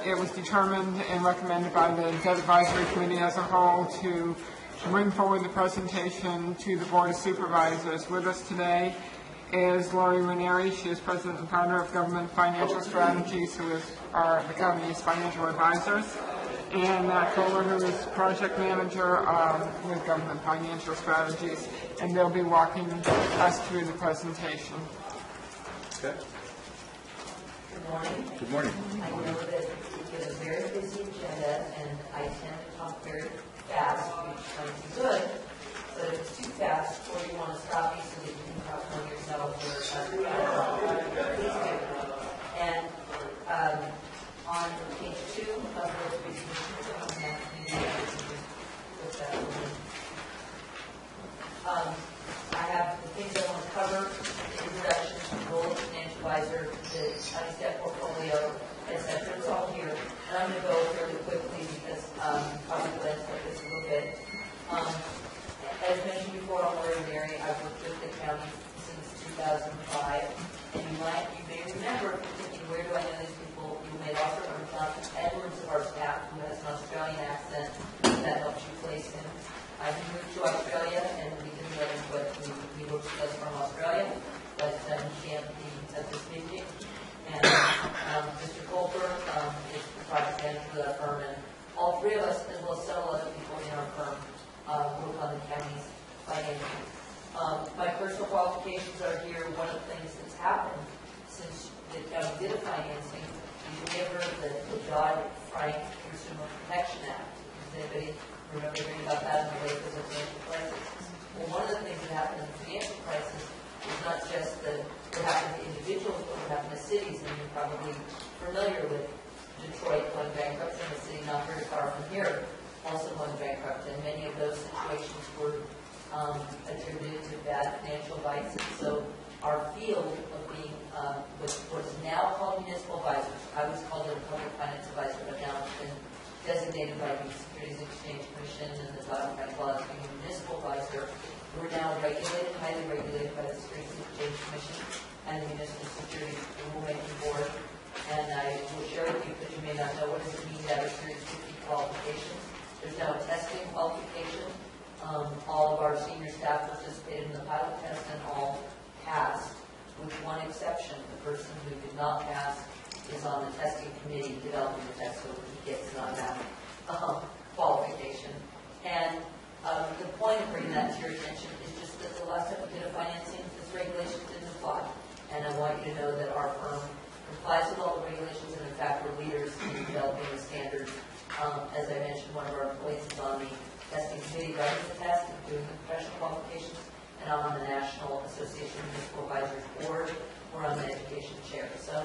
It was determined and recommended by the Debt Advisory Committee as a whole to bring forward the presentation to the Board of Supervisors. With us today is Lori Ranieri. She is President and Founder of Government Financial Strategies, who is the county's financial advisors, and Matt Kohler, who is Project Manager with Government Financial Strategies, and they'll be walking us through the presentation. Okay. Good morning. Good morning. I know that you get a very busy agenda, and I tend to talk very fast, which might be good, but if it's too fast, or you want to stop me so that you can talk among yourselves, please do. And on page 2 of the presentation, I have the things I want to cover: introduction to the role of financial advisor, the county staff portfolio, etc. It's all here, and I'm going to go fairly quickly because probably glance at this a little bit. As mentioned before, I'm Lori Mary. I've worked with the county since 2005, and you may remember thinking, where do I know these people? You may also remember Jonathan Edwards of our staff, who has an Australian accent that helps you place him. He moved to Australia, and we didn't let him, but he works with us from Australia, but he can't be at this meeting. And Mr. Goldberg is the project manager of that firm, and all three of us, as well as several other people in our firm, work on the county's financing. My personal qualifications are here. One of the things that's happened since the county did a financing, you may have Dodd-Frank Consumer Protection Act. Does anybody remember hearing about that in the wake of the financial crisis? Well, one of the things that happened in the financial crisis is not just what happened to individuals, but what happened to cities. And you're probably familiar with Detroit going bankrupt, and the city not very far from here also going bankrupt. And many of those situations were attributed to bad financial advice. And so our field of being what is now called municipal advisors, I was called a public finance advisor, but now it's been designated by the Securities and Exchange Commission and the Dodd-Frank law as being a municipal advisor. We're now regulated, highly regulated by the Securities and Exchange Commission and the Municipal Securities Rulemaking Board. And I will share with you, because you may not know, what does it mean to have a Series 50 qualifications. There's now a testing qualification. All of our senior staff participated in the pilot test and all passed, with one exception. The person who did not pass is on the testing committee developing the test, so he gets not that qualification. And the point of bringing that to your attention is just that the last time we did a financing, this regulation didn't apply. And I want you to know that our firm complies with all the regulations, and in fact, we're leaders in developing the standards. As I mentioned, one of our employees is on the testing committee running the test and doing the professional qualifications, and I'm on the National Association of Municipal Advisors Board. We're on the education chair. So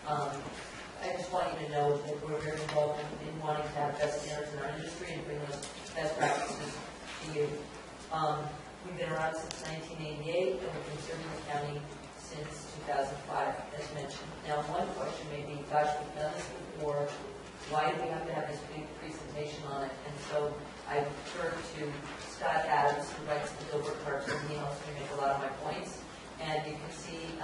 I just want you to know that we're very involved in wanting to have best standards in our industry and bring those best practices to you. We've been around since 1988, and we've been serving the county since 2005, as mentioned. Now, one question may be, gosh, we've done this before. Why do we have to have this big presentation on it? And so I turn to Scott Adams, who writes the Gilbert cartoon. He helps me make a lot of my points. And you can see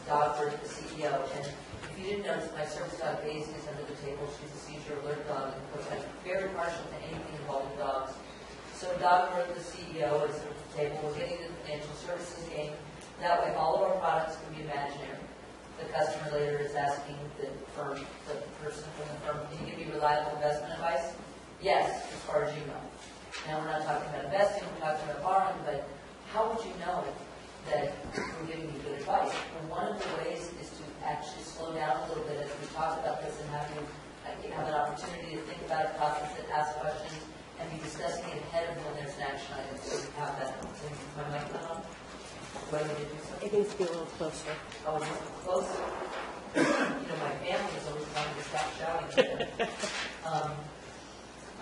Dogger, the CEO. And if you didn't notice, my service dog Daisy is under the table. She's a seizure alert dog, and of course I'm very partial to anything involving dogs. So Dogger, the CEO, is at the table. We're getting into the financial services game. That way, all of our products can be imaginary. The customer later is asking the firm, the person from the firm, can you give me reliable investment advice? Yes, as far as you know. Now, we're not talking about investing, we're talking about borrowing, but how would you know that we're giving you good advice? And one of the ways is to actually slow down a little bit as we talk about this and have you have an opportunity to think about it, process it, ask questions, and be discussing it ahead of when there's an action item. So you have that. My mic not on? When did you do something? It needs to be a little closer. Oh, a little closer? You know, my family is always trying to stop shouting.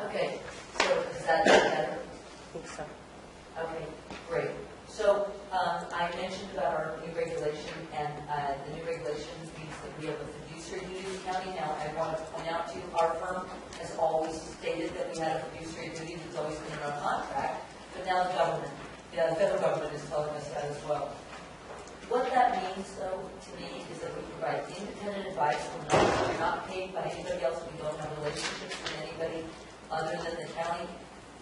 Okay, so is that better? I think so. Okay, great. So I mentioned about our new regulation, and the new regulation means that we have a fiduciary duty in the county. Now, I want to point out to you, our firm has always stated that we had a fiduciary duty that's always been in our contract, but now the federal government is telling us that as well. What that means, though, to me, is that we provide independent advice. We're not paid by anybody else. We don't have relationships with anybody other than the county.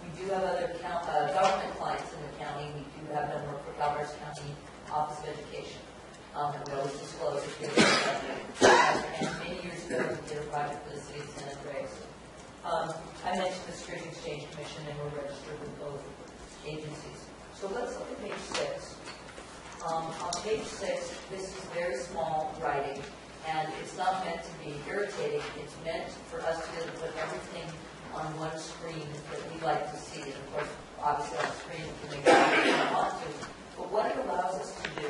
We do have other government clients in the county. We do have them work for Calaveras County Office of Education. And we always disclose if we have and many years ago, we did a project for the city of San Andreas. I mentioned the Securities and Exchange Commission, and we're registered with both agencies. So let's look at page 6. On page 6, this is very small writing, and it's not meant to be irritating. It's meant for us to be able to put everything on one screen that we like to see. And of course, obviously on the screen we can make it we want to. But what it allows us to do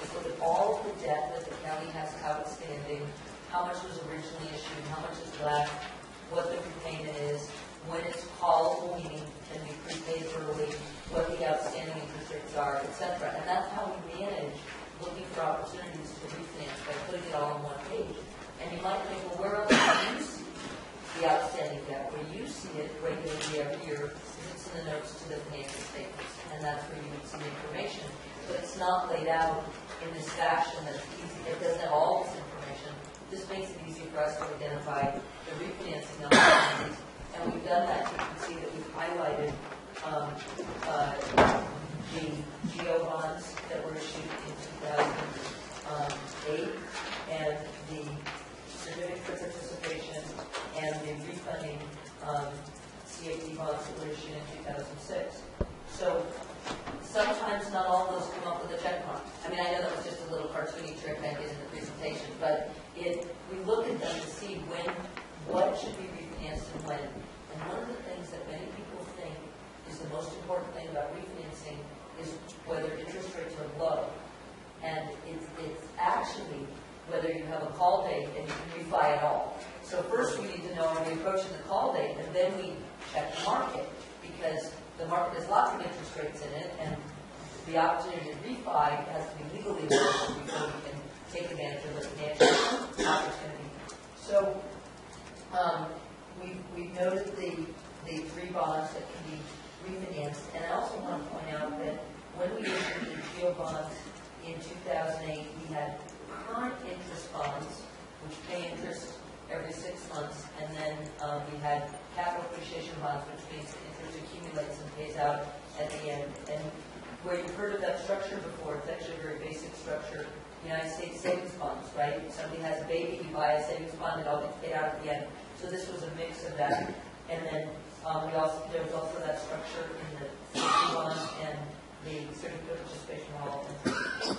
is look at all of the debt that the county has outstanding, how much was originally issued, how much is left, what the repayment is, when it's callable, meaning can be prepaid early, what the outstanding interest rates are, etc. And that's how we manage looking for opportunities to refinance by putting it all on one page. And you might think, well, where else do you see the outstanding debt? Where you see it regularly every year is it's in the notes to the financial statements, and that's where you would see information. But it's not laid out in this fashion that's easy. It doesn't have all this information. This makes it easy for us to identify the refinancing opportunities. And we've done that. You can see that we've highlighted the GO bonds that were issued in 2008 and the certificate of participation and the refunding CAT bonds that were issued in 2006. So sometimes not all of those come up with a check mark. I mean, I know that was just a little cartoony trick I did in the presentation, but we look at them to see when what should be refinanced and when. And one of the things that many people think is the most important thing about refinancing is whether interest rates are low. And it's actually whether you have a call date and you can refi at all. So first we need to know, are we approaching the call date? And then we check the market, because the market has lots of interest rates in it, and the opportunity to refi has to be legally available before we can take advantage of the financial opportunity. So we've noted the three bonds that can be refinanced, and I also want to point out that when we issued the GEO bonds in 2008, we had current interest bonds, which pay interest every 6 months, and then we had capital appreciation bonds, which means the interest accumulates and pays out at the end. And where you've heard of that structure before, it's actually a very basic structure. United States savings bonds, right? If somebody has a baby, you buy a savings bond, it all gets paid out at the end. So this was a mix of that. And then there was also that structure in the safety bonds and the certificate of participation all.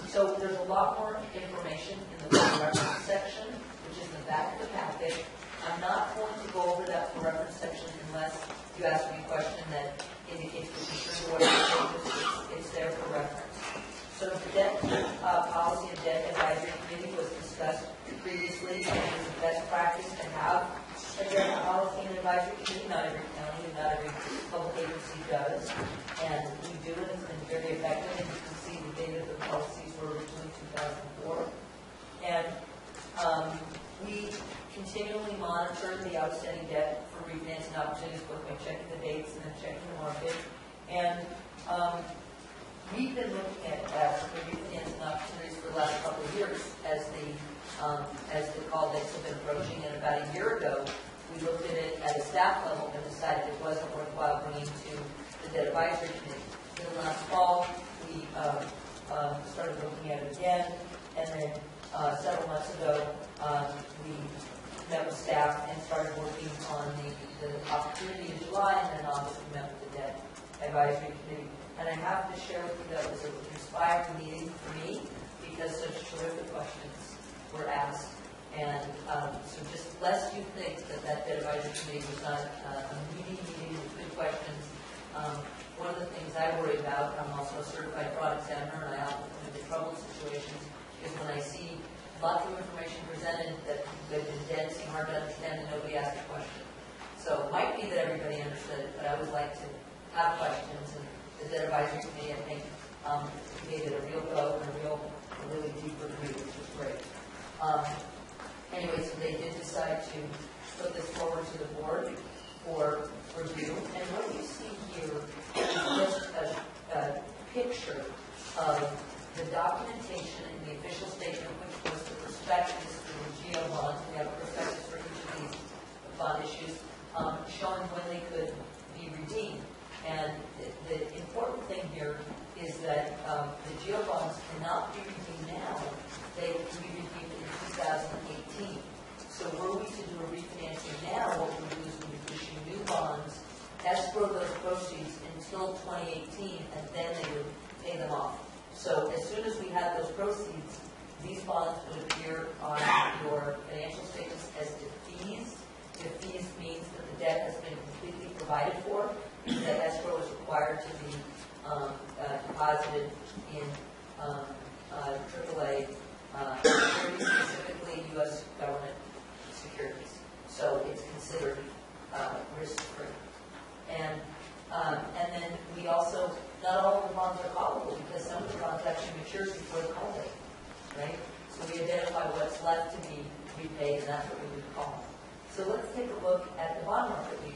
So there's a lot more information in the reference section, which is in the back of the packet. I'm not going to go over that for reference section unless you ask me a question that indicates the concern what it's there for reference. So the debt policy and debt advisory committee was discussed previously, and it is a best practice to have a debt policy and advisory committee. Not every county and not every public agency does, and we do it. It's been very effective, and you can see the date of the policies were originally 2004. And we continually monitor the outstanding debt for refinancing opportunities, both by checking the dates and then checking the market. And we've been looking at the refinancing opportunities for the last couple of years as the call dates have been approaching. And about a year ago, we looked at it at a staff level and decided it wasn't worthwhile bringing to the debt advisory committee. Then last fall, we started looking at it again, and then several months ago, we met with staff and started working on the opportunity in July, and then August we met with the debt advisory committee. And I have to share with you that it was an inspiring meeting for me because such terrific questions were asked. And so just lest you think that debt advisory committee was not a meeting with good questions, one of the things I worry about, I'm also a certified fraud examiner, and I often come into trouble situations, is when I see lots of information presented that is dense and hard to understand and nobody asked a question. So it might be that everybody understood it, but I would like to have questions. And the debt advisory committee, I think, gave it a real go and a really deep review, which was great. Anyway, so they did decide to put this forward to the board for review. And what you see here is just a picture of the documentation in the official statement, which was the prospectus for the GEO bonds. We have a prospectus for each of these bond issues, showing when they could be redeemed. And the important thing here is that the GEO bonds cannot be redeemed now. They can be redeemed in 2018. So were we to do a refinancing now, what we would do is we would issue new bonds, escrow those proceeds until 2018, and then they would pay them off. So as soon as we had those proceeds, these bonds would appear on your financial statements as defeased. Defeased means that the debt has been completely provided for, that escrow is required to be deposited in AAA securities, specifically U.S. government securities. So it's considered risk-free. And then we also, not all of the bonds are callable because some of the bonds actually mature before the call date, right? So we identify what's left to be repaid, and that's what we would call. So let's take a look at the bond market. We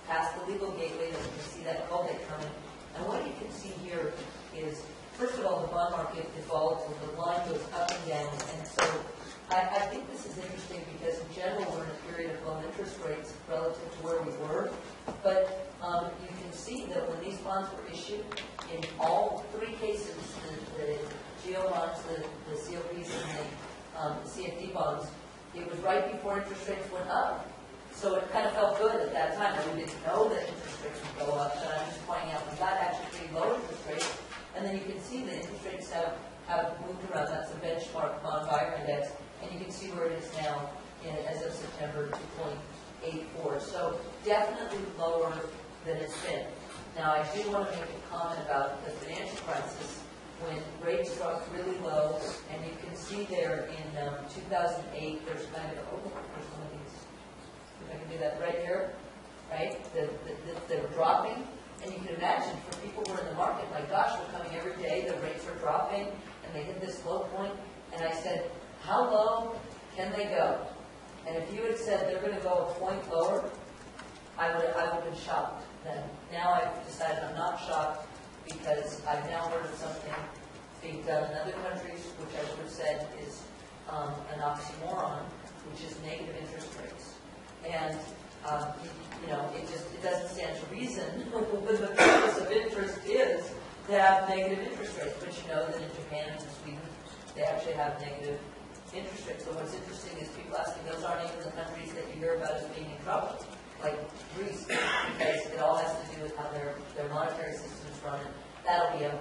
passed the legal gateway, and you can see that call date coming. And what you can see here is, first of all, the bond market is volatile. The line goes up and down. And so I think this is interesting because in general we're in a period of low interest rates relative to where we were. But you can see that when these bonds were issued, in all three cases, the GEO bonds, the COPs, and the CFD bonds, it was right before interest rates went up. So it kind of felt good at that time. And we didn't know that interest rates would go up. But I'm just pointing out we got actually pretty low interest rates. And then you can see the interest rates have moved around. That's a benchmark bond buyer index. And you can see where it is now as of September, 2.84. So definitely lower than it's been. Now, I do want to make a comment about the financial crisis when rates dropped really low, and you can see there in 2008, there's kind of, there's one of these, if I can do that right here, right? They were dropping, and you can imagine for people who are in the market, my gosh, we're coming every day, the rates are dropping, and they hit this low point, and I said, how low can they go? And if you had said they're going to go a point lower, I would have been shocked then. Now I've decided I'm not shocked because I've now heard of something being done in other countries, which I would have said is an oxymoron, which is negative interest rates. And, it doesn't stand to reason when the purpose of interest is to have negative interest rates. But you know that in Japan and Sweden, they actually have negative interest rates. So what's interesting is people asking, those aren't even the countries that you hear about as being in trouble, like Greece, because it all has to do with how their monetary system is run. And that'll be a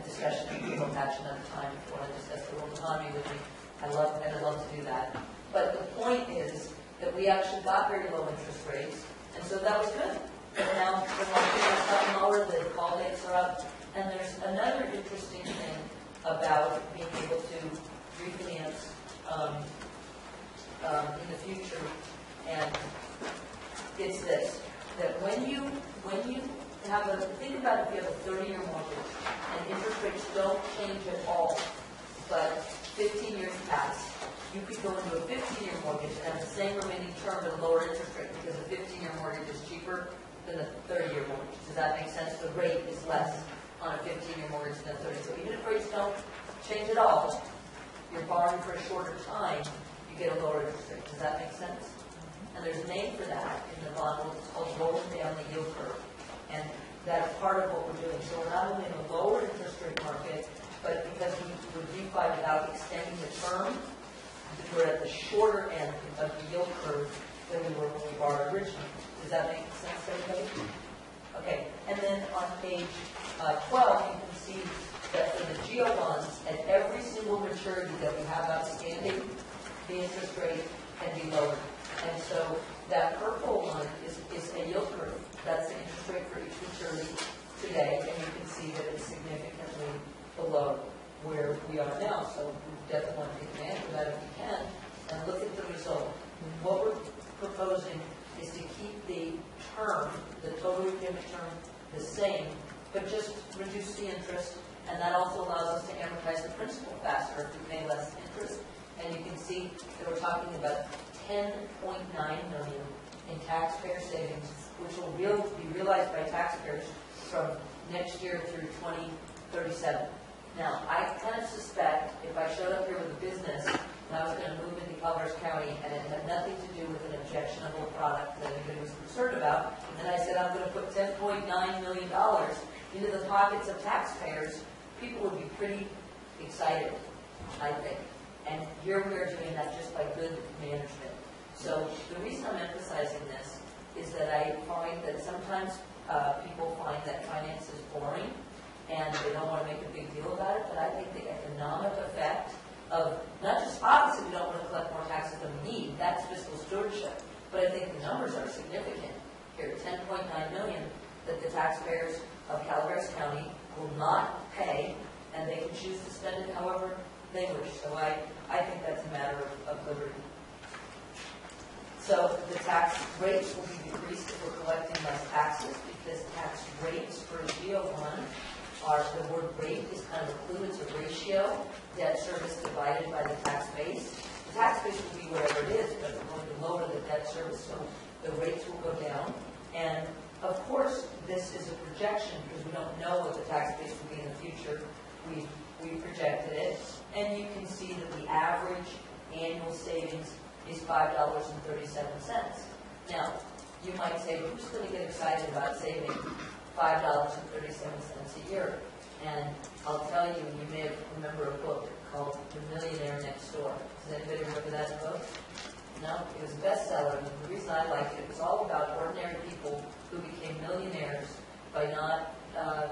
discussion that we'll attach another time if you want to discuss the world economy with me. I'd love to do that. But the point is that we actually got very low interest rates, and so that was good. And now the market has gotten lower, the call dates are up, and there's another interesting thing about being able to refinance in the future, and it's this, that when you have think about if you have a 30-year mortgage and interest rates don't change at all, but 15 years pass, you could go into a 15-year mortgage and have the same remaining term at a lower interest rate because a 15-year mortgage is cheaper than a 30-year mortgage. Does that make sense? The rate is less on a 15-year mortgage than a 30. So even if rates don't change at all, you're borrowing for a shorter time, you get a lower interest rate. Does that make sense? And there's a name for that in the bond world. It's called rolling down the yield curve. And that's part of what we're doing. So we're not only in a lower interest rate market, but because we would refi without extending the term, we're at the shorter end of the yield curve than we were when we borrowed originally. Does that make sense to everybody? Okay. And then on page 12, you can see that for the GEO bonds, at every single maturity that we have outstanding, the interest rate can be lowered. And so that purple one is a yield curve. That's the interest rate for each maturity today, and you can see that it's significantly below where we are now. So we definitely want to take advantage of that if we can, and look at the result. What we're proposing is to keep the term, the total repayment term, the same, but just reduce the interest, and that also allows us to amortize the principal faster if we pay less interest. And you can see that we're talking about $10.9 million in taxpayer savings, which will be realized by taxpayers from next year through 2037. Now, I kind of suspect if I showed up here with a business and I was going to move into Calaveras County and it had nothing to do with an objectionable product that anybody was concerned about, and I said I'm going to put $10.9 million into the pockets of taxpayers, people would be pretty excited, I think. And here we are doing that just by good management. So the reason I'm emphasizing this is that I find that sometimes people find that finance is boring and they don't want to make a big deal about it, but I think the economic effect of, not just obviously we don't want to collect more taxes than we need, that's fiscal stewardship, but I think the numbers are significant here, $10.9 million that the taxpayers of Calaveras County will not pay, and they can choose to spend it however they wish. So I think that's a matter of liberty. So the tax rates will be decreased if we're collecting less taxes, because tax rates for GO1 are, the word rate is kind of a clue, it's a ratio, debt service divided by the tax base. The tax base will be wherever it is, but we're going to lower the debt service, so the rates will go down. And of course, this is a projection because we don't know what the tax base will be in the future. We projected it, and you can see that the average annual savings is $5.37. Now, you might say, who's going to get excited about saving $5.37 a year? And I'll tell you, you may remember a book called The Millionaire Next Door. Does anybody remember that book? No? It was a bestseller, and the reason I liked it was all about ordinary people who became millionaires by not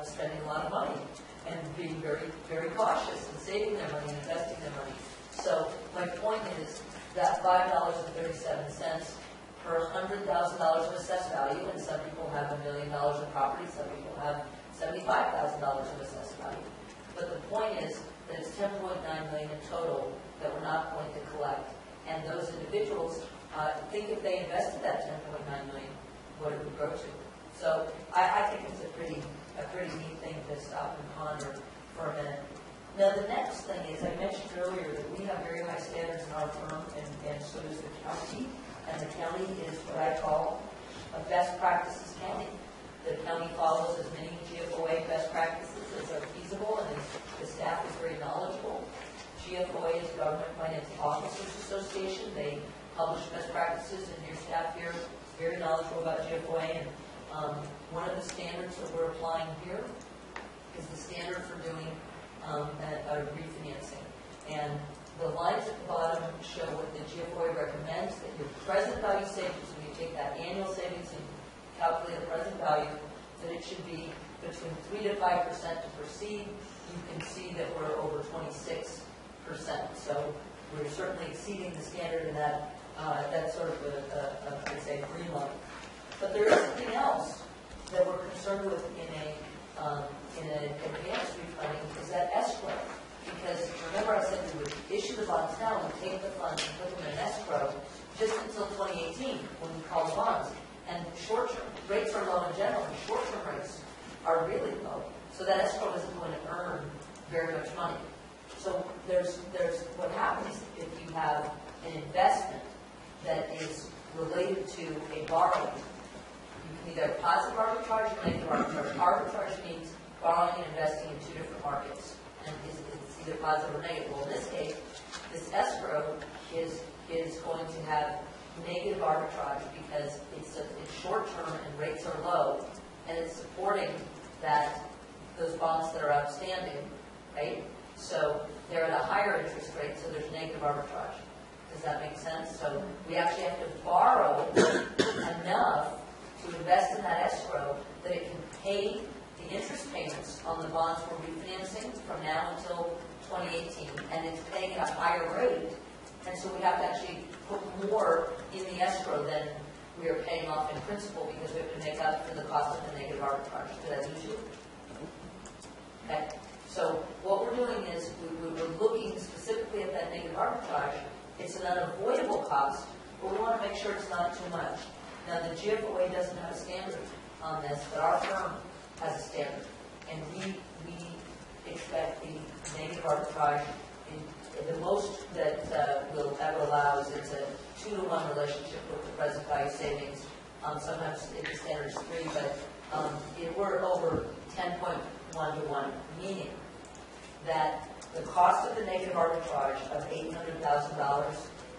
spending a lot of money and being very, very cautious and saving their money and investing their money. So my point is that $5.37 per $100,000 of assessed value, and some people have $1 million of property, some people have $75,000 of assessed value. But the point is that it's $10.9 million in total that we're not going to collect. And those individuals think if they invested that $10.9 million, what it would grow to. So I think it's a pretty neat thing to stop and ponder for a minute. Now, the next thing is, I mentioned earlier that we have very high standards in our firm, and so does the county. And the county is what I call a best practices county. The county follows as many GFOA best practices as are feasible, and the staff is very knowledgeable. GFOA is Government Finance Officers Association. They publish best practices, and your staff here is very knowledgeable about GFOA. And one of the standards that we're applying here is the standard for doing refinancing. And the lines at the bottom show what the GFOA recommends, that your present value savings, when you take that annual savings and calculate the present value, that it should be between 3 to 5% to proceed. You can see that we're over 26%. So we're certainly exceeding the standard in that. That's sort of I'd say, green light. But there is something else that we're concerned with in an advanced refunding, is that escrow. Because remember I said we would issue the bonds now and take the funds and put them in escrow just until 2018 when we call the bonds. And short-term rates are low in general, and short-term rates are really low. So that escrow isn't going to earn very much money. So there's what happens if you have an investment that is related to a borrowing. You can either have positive arbitrage or negative arbitrage. Arbitrage means borrowing and investing in two different markets. And it's either positive or negative. Well, in this case, this escrow is going to have negative arbitrage because it's short-term and rates are low, and it's supporting those bonds that are outstanding, right? So they're at a higher interest rate, so there's negative arbitrage. Does that make sense? So we actually have to borrow enough to invest in that escrow that it can pay the interest payments on the bonds we're refinancing from now until 2018, and it's paying at a higher rate. And so we have to actually put more in the escrow than we are paying off in principal because we have to make up for the cost of the negative arbitrage. Did I lose you? Okay. So what we're doing is we're looking specifically at that negative arbitrage. It's an unavoidable cost, but we want to make sure it's not too much. Now, the GFOA doesn't have a standard on this, but our firm has a standard. And we expect the negative arbitrage, the most that we'll ever allow is it's a 2-to-1 relationship with the present value savings. Sometimes the standard is 3, but we're over 10.1 to 1, meaning that the cost of the negative arbitrage of $800,000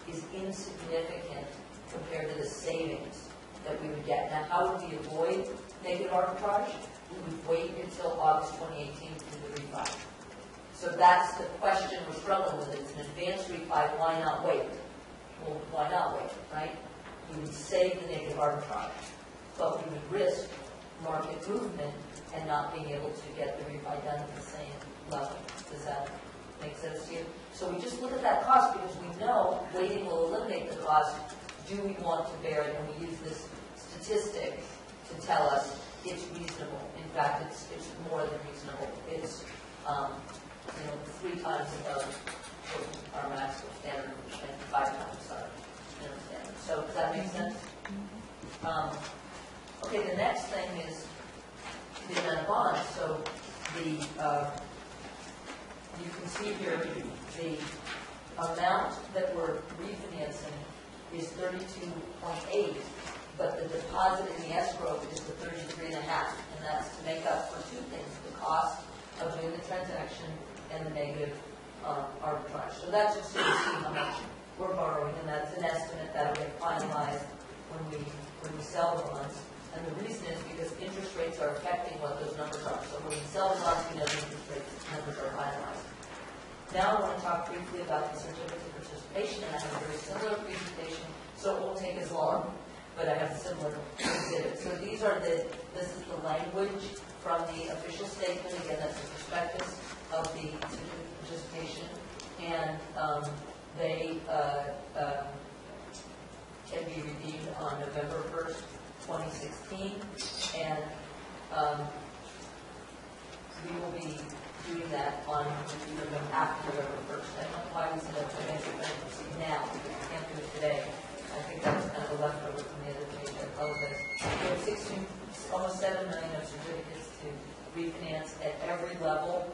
is insignificant compared to the savings that we would get. Now, how would we avoid negative arbitrage? We would wait until August 2018 to do the refi. So that's the question we're struggling with. It's an advanced refi. Why not wait? Well, why not wait, right? We would save the negative arbitrage, but we would risk market movement and not being able to get the refi done at the same level. Does that make sense to you? So we just look at that cost because we know waiting will eliminate the cost. Do we want to bear it? And we use this statistic to tell us it's reasonable. In fact, it's more than reasonable. It's 3 times above our maximum standard, and 5 times our minimum standard. So does that make sense? Okay, the next thing is the amount of bonds. So you can see here the amount that we're refinancing is 32.8, but the deposit in the escrow is the 33.5, and that's to make up for 2 things: the cost of doing the transaction and the negative arbitrage. So that's just so you see how much we're borrowing, and that's an estimate that will get finalized when we sell the bonds. And the reason is because interest rates are affecting what those numbers are. So when we sell the bonds, we know the interest rates numbers are finalized. Now I want to talk briefly about the certificate of participation, and I have a very similar presentation, so it won't take as long, but I have a similar exhibit. So this is the language from the official statement. Again, that's the prospectus of the certificate of participation, and they can be redeemed on November 1st, 2016, and we will be doing that on after November 1st. I don't know why we said that financial bankruptcy now, because we can't do it today. I think that was kind of a leftover from the other page. I apologize. We have almost 7 million of certificates to refinance at every level.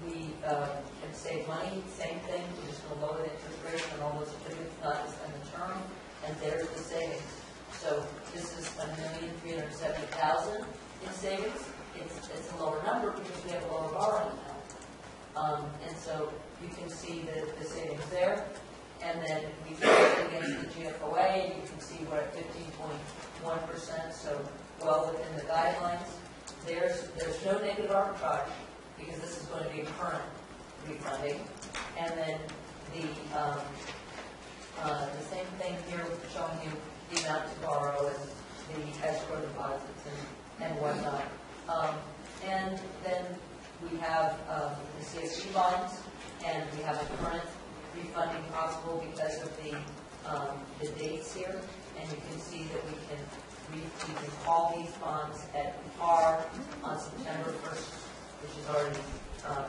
We can save money, same thing. We're just going to lower the interest rate on all those certificates, not extend the term, and there's the savings. So this is $1,370,000 in savings. It's a lower number because we have a lower borrowing amount. And so you can see the savings there. And then we can look against the GFOA. You can see we're at 15.1%, so well within the guidelines. There's no negative arbitrage because this is going to be current refunding. And then the same thing here showing you the amount to borrow and the escrow deposits and whatnot. And then we have the CSG bonds, and we have a current refunding possible because of the dates here. And you can see that we can call these bonds at par on September 1st, which is already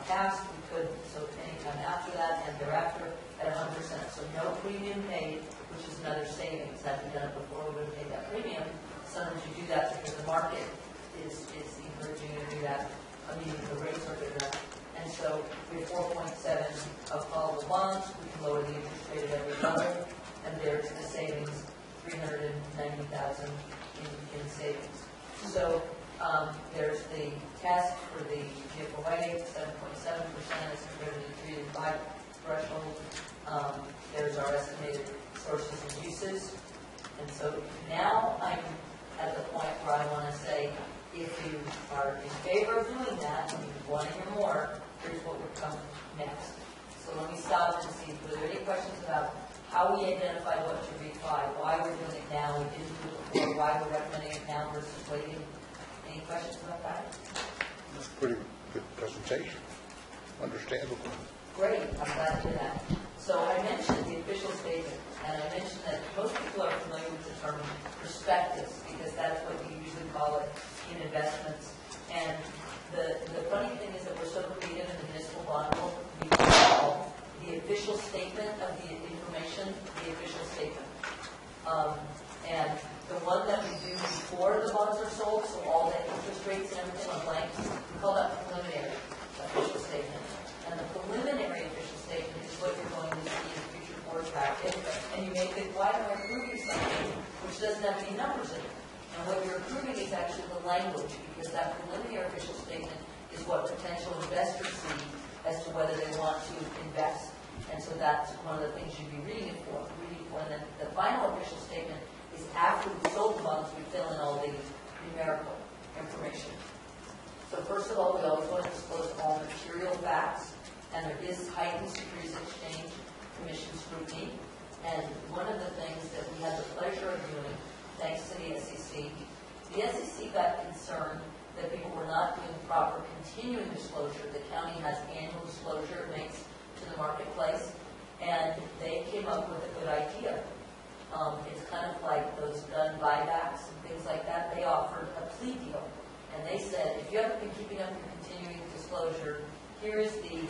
passed. We could, so anytime after that and thereafter at 100%. So no premium paid, which is another savings. Had we done it before, we would have paid that premium. Sometimes you do that because the market is encouraging you to do that. I mean, the rates are good enough. And so we have 4.7 of callable bonds. We can lower the interest rate at every level. And there's the savings, $390,000 in savings. So there's the test for the GFOA, 7.7% as compared to the 3 to 5 threshold. There's our estimated sources and uses. And so now I'm at the point where I want to say, if you are in favor of doing that, and you want to hear more, here's what would come next. So let me stop and see, were there any questions about how we identified what to refi, why we're doing it now, we didn't do it before, why we're recommending it now versus waiting? Any questions about that? That's a pretty good presentation. Understandable. Great, I'm glad to hear that. So I mentioned the official statement, and I mentioned that most people are familiar with the term prospectus, because that's what you usually call it in investments. And the funny thing is that we're so creative in the municipal bond world, we call the official statement of the information the official statement. And the one that we do before the bonds are sold, so all the interest rates and everything on blanks, we call that preliminary official statement. And the preliminary official statement is what you're going to see in the future board packet. And you may think, why am I approving something which doesn't have any numbers in it? And what you're approving is actually the language, because that preliminary official statement is what potential investors see as to whether they want to invest. And so that's one of the things you'd be reading it for. And then the final official statement is after we sold the bonds, we fill in all the numerical information. So first of all, we always want to disclose all material facts, and there is heightened Securities Exchange Commission scrutiny. And one of the things that we had the pleasure of doing, thanks to the SEC got concerned that people were not doing proper continuing disclosure. The county has annual disclosure it makes to the marketplace, and they came up with a good idea. It's kind of like those gun buybacks and things like that. They offered a plea deal, and they said, if you haven't been keeping up your continuing disclosure, here is the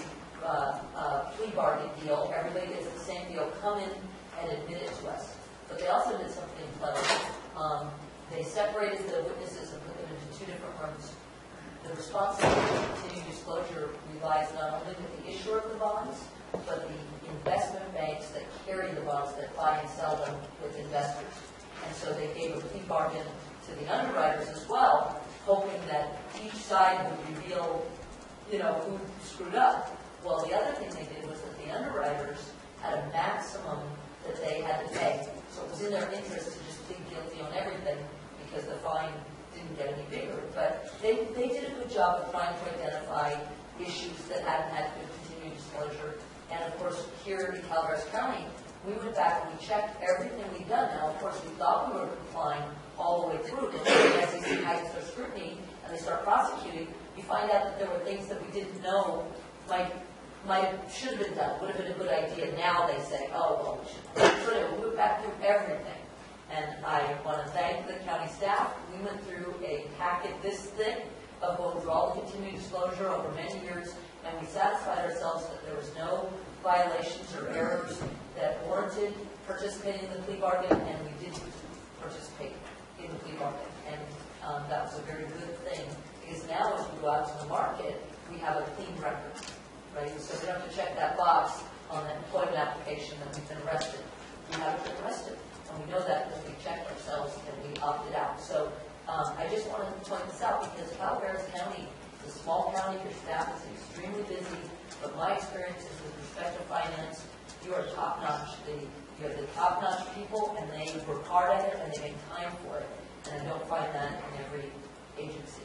plea bargain deal. Everybody gets the same deal. Come in and admit it to us. But they also did something clever. They separated the witnesses and put them into 2 different rooms. The responsibility for continuing disclosure relies not only with the issuer of the bonds, but the investment banks that carry the bonds, that buy and sell them with investors. And so they gave a plea bargain to the underwriters as well, hoping that each side would reveal, who screwed up. Well, the other thing they did was that the underwriters had a maximum that they had to pay. So it was in their interest to just plead guilty on everything because the fine didn't get any bigger. But they did a good job of trying to identify issues that hadn't had good continuing disclosure. And of course, here in Calaveras County, we went back and we checked everything we'd done. Now, of course, we thought we were complying all the way through. And then the SEC has their scrutiny and they start prosecuting. You find out that there were things that we didn't know might should have been done, would have been a good idea. Now they say, oh, well, we should. So anyway, we went back through everything. And I want to thank the county staff. We went through a packet this thick of going through all the continuing disclosure over many years, and we satisfied ourselves that there was no violations or errors that warranted participating in the plea bargain, and we did participate in the plea bargain. And that was a very good thing, because now as we go out to the market, we have a clean record, right? So we don't have to check that box on the employment application that we've been arrested. We haven't been arrested, and we know that because we checked ourselves and we opted out. So I just wanted to point this out because Calaveras County is a small county. Your staff is extremely busy, but my experience is with respect to finance, you are top-notch. You have the top-notch people, and they work hard at it, and they make time for it. And I don't find that in every agency.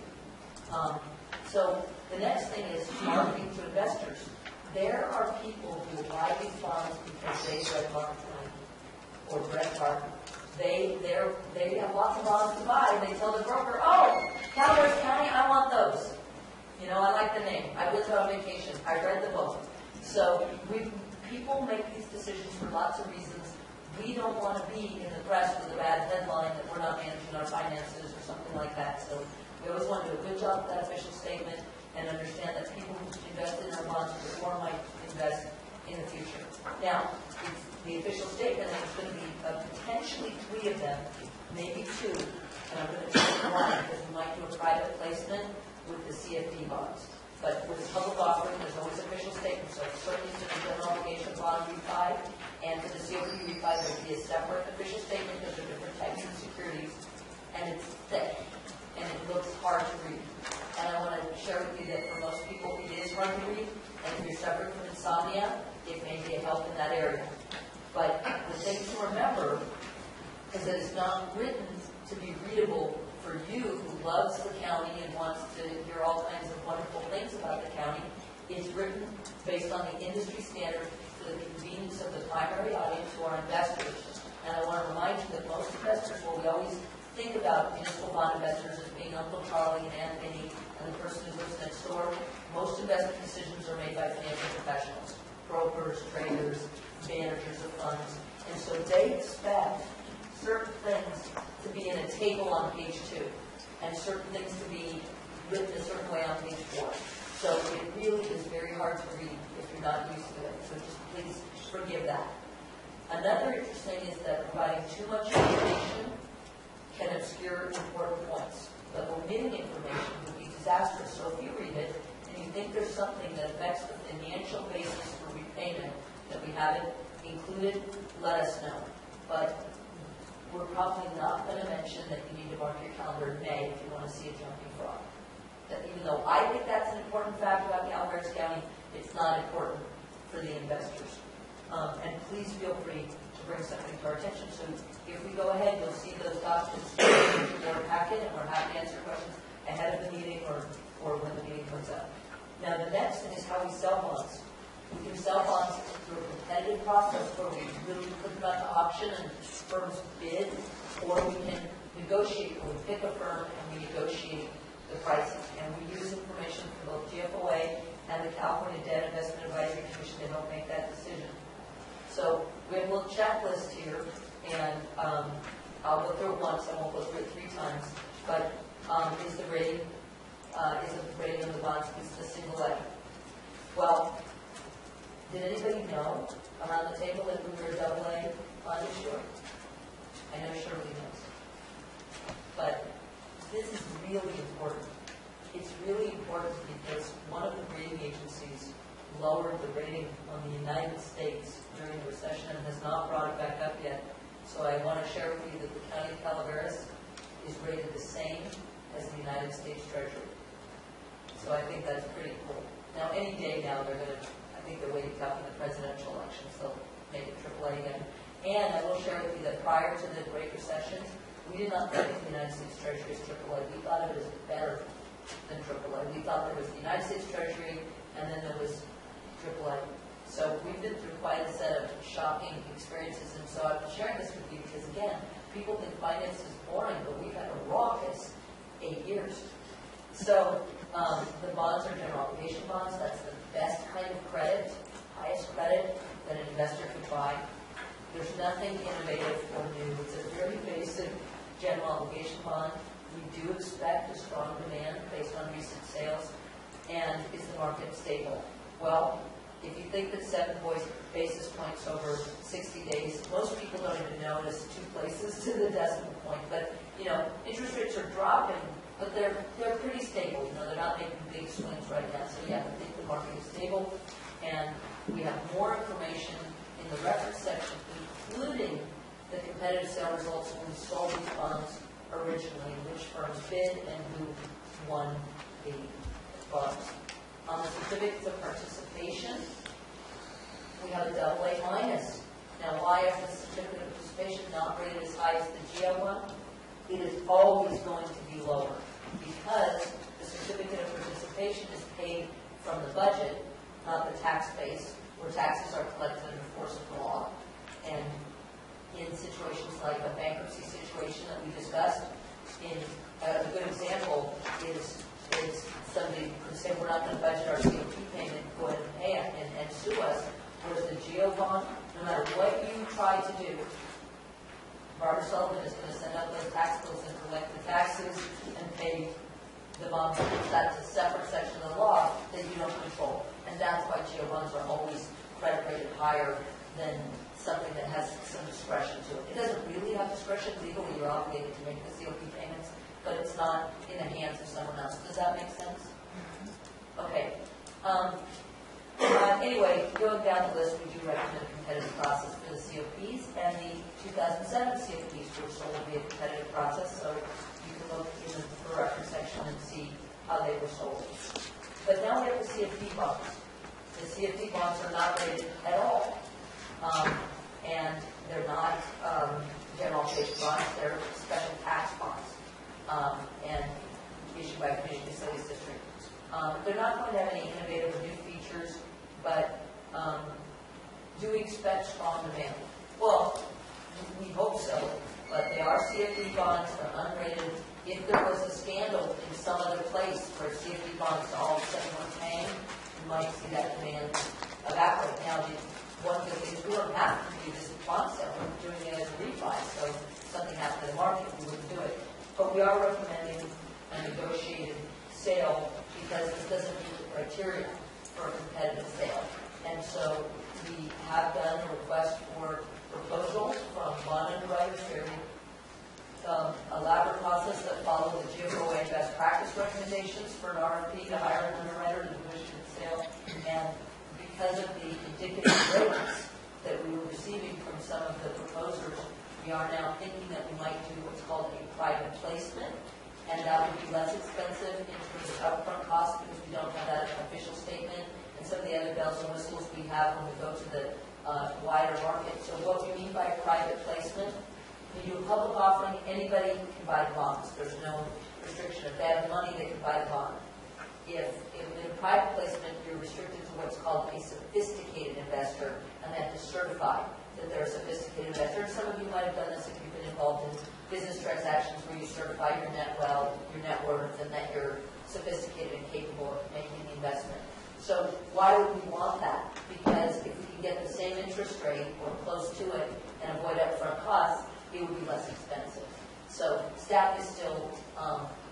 So the next thing is marketing to investors. There are people who buy these bonds because they read Mark Twain or Bret Hart. They have lots of bonds to buy, and they tell the broker, oh, Calaveras County, I want those. You know, I like the name. I was on vacation. I read the book. So people make these decisions for lots of reasons. We don't want to be in the press with a bad headline that we're not managing our finances or something like that. So we always want to do a good job with that official statement and understand that people who invest in our bonds before might invest in the future. Now, the official statement is going to be potentially 3 of them, maybe 2, and I'm going to take 1 because we might do a private placement with the CFP bonds. But with the public offering, there's always official statements. So certainly to the general obligation bond refi and for the CFP refi, there'll be a separate official statement because they're different types of securities, and it's thick and it looks hard to read. And I want to share with you that for most people it is hard to read, and if you're suffering from insomnia, it may be a help in that area. But the thing to remember is that it's not written to be readable for you who loves the county and wants to hear all kinds of wonderful things about the county. It's written based on the industry standard for the convenience of the primary audience who are investors. And I want to remind you that most investors, well, we always think about municipal bond investors as being Uncle Charlie and Aunt Minnie and the person who lives next door. Most investment decisions are made by financial professionals, brokers, traders, managers of funds. And so they expect certain things to be in a table on page 2 and certain things to be written a certain way on page 4. So it really is very hard to read if you're not used to it. So just please forgive that. Another interesting is that providing too much information can obscure important points. But omitting information would be disastrous. So if you read it and you think there's something that affects the financial basis for repayment that we haven't included, let us know. But we're probably not going to mention that you need to mark your calendar in May if you want to see a jumping frog. That even though I think that's an important fact about Calaveras County, it's not important for the investors. And please feel free to bring something to our attention. So if we go ahead, you'll see those documents in your packet, and we're happy to answer questions ahead of the meeting or when the meeting comes up. Now, the next thing is how we sell bonds. We can sell bonds through a competitive process where we really put them out to auction and firms bid, or we can negotiate, or we pick a firm and we negotiate the pricing. And we use information from both GFOA and the California Debt Investment Advisory Commission to help make that decision. So we have a little checklist here, and I'll go through it once. I won't go through it 3 times. But is the rating of the bonds a single letter? Well, did anybody know around the table that we were a AA bond issuer? I know Shirley knows. But this is really important. It's really important because one of the rating agencies lowered the rating on the United States during the recession and has not brought it back up yet. So I want to share with you that the County of Calaveras is rated the same as the United States Treasury. So I think that's pretty cool. Now, any day now, they're going to, I think they're waiting out for the presidential elections, so make it AAA again. And I will share with you that prior to the Great Recession, we did not think of the United States Treasury as AAA. We thought of it as better than AAA. We thought there was the United States Treasury, and then there was AAA. So we've been through quite a set of shocking experiences, and so I'm sharing this with you because, again, people think finance is boring, but we've had a raucous 8 years. So the bonds are general obligation bonds. That's the best kind of credit, highest credit that an investor could buy. There's nothing innovative or new. It's a very basic general obligation bond. We do expect a strong demand based on recent sales. And is the market stable? Well, if you think that 7 basis points over 60 days, most people don't even notice 2 places to the decimal point. But, you know, interest rates are dropping, but they're pretty stable. You know, they're not making big swings right now. So, yeah, I think the market is stable. And we have more information in the reference section, including the competitive sale results when we sold these bonds originally, which firms bid and who won the bonds. On the certificates of participation, we have a AA minus. Now, why is the certificate of participation not rated as high as the GL one? It is always going to be lower because the certificate of participation is paid from the budget, not the tax base, where taxes are collected under force of law. And in situations like a bankruptcy situation that we discussed, a good example is somebody could say, we're not going to budget our COP payment, go ahead and pay it and sue us. Whereas the GO bond, no matter what you try to do, Barbara Sullivan is going to send out those tax bills and collect the taxes and pay the bond. That's a separate section of the law that you don't control. And that's why GO bonds are always credit rated higher than something that has some discretion to it. It doesn't really have discretion. Legally, you're obligated to make the COP payments, but it's not in the hands of someone else. Does that make sense? Okay. Anyway, going down the list, we do recommend a competitive process for the COPs, and the 2007 COPs were sold via competitive process, so you can look in the reference section and see how they were sold. But now we have the CFD bonds. The CFD bonds are not rated at all. And they're not general obligation bonds, they're special tax bonds, and issued by Community Facilities District. They're not going to have any innovative or new features, but do we expect strong demand? Well, we hope so, but they are CFD bonds, they're unrated. If there was a scandal in some other place where CFD bonds all of a sudden were paying, you might see that demand evaporate. Now, one good thing is we don't have to do this bond sale. We're doing it as a refi, so if something happened in the market, we wouldn't do it. But we are recommending a negotiated sale because this doesn't meet the criteria for a competitive sale. And so we have done a request for proposals from bond underwriters, very elaborate process that follow the GFOA best practice recommendations for an RFP to hire an underwriter to negotiate the sale. And because of the indicative rates that we were receiving from some of the proposers, we are now thinking that we might do what's called a private placement, and that would be less expensive in terms of upfront costs because we don't have that official statement and some of the other bells and whistles we have when we go to the wider market. So what we mean by private placement, when you do a public offering, anybody can buy the bonds. There's no restriction. If they have money, they can buy the bond. If in a private placement, you're restricted to what's called a sophisticated investor, and they have to certify that they're a sophisticated investor. And some of you might have done this if you've been involved in business transactions where you certify your net worth, and that you're sophisticated and capable of making the investment. So why would we want that? Because if we can get the same interest rate or close to it and avoid upfront costs, it would be less expensive. So staff is still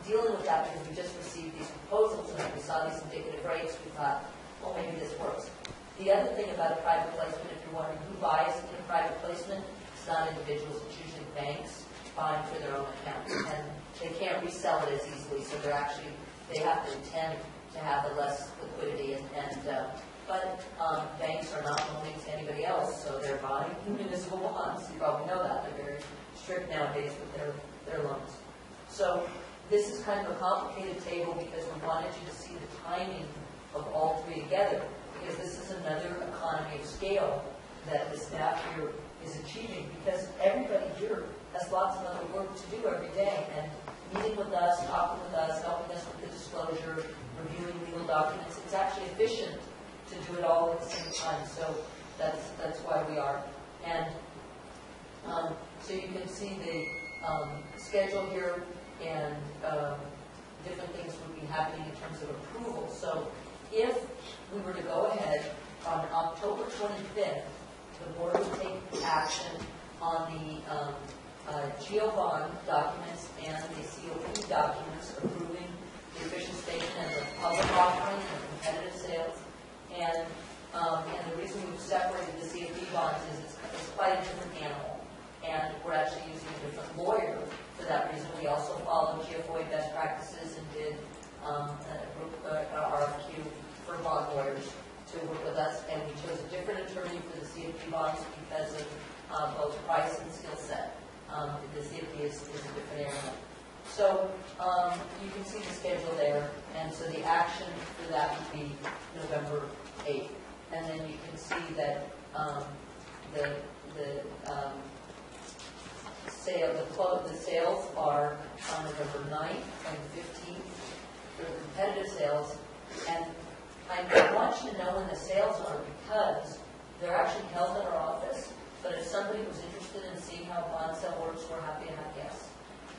dealing with that because we just received these proposals and we saw these indicative rates. We thought, well, maybe this works. The other thing about a private placement, if you're wondering who buys in a private placement, it's not individuals, it's usually banks buying for their own accounts. And they can't resell it as easily, so they have to intend to have the less liquidity. But banks are not loaning to anybody else, so they're buying municipal bonds. You probably know that. They're very strict nowadays with their loans. So this is kind of a complicated table because we wanted you to see the timing of all three together, because this is another economy of scale that the staff here is achieving, because everybody here has lots of other work to do every day, and meeting with us, talking with us, helping us with the disclosure, reviewing legal documents, it's actually efficient to do it all at the same time. So that's why we are. And so you can see the schedule here, and different things would be happening in terms of approval. So if we were to go ahead on October 25th, the board would take action on the GEO bond documents and the COP documents approving the official statement and the public offering and competitive sales. And the reason we've separated the COP bonds is it's quite a different animal. And we're actually using a different lawyer for that reason. We also followed GFOA best practices and did an RFQ for bond lawyers to work with us. And we chose a different attorney for the CFP bonds because of both price and skill set. The CFP is a different animal. So you can see the schedule there. And so the action for that would be November 8th. And then you can see that the sales are on November 9th and 15th for the competitive sales. And I want you to know when the sales are because they're actually held at our office. But if somebody was interested in seeing how bond sale works, we're happy to have guests.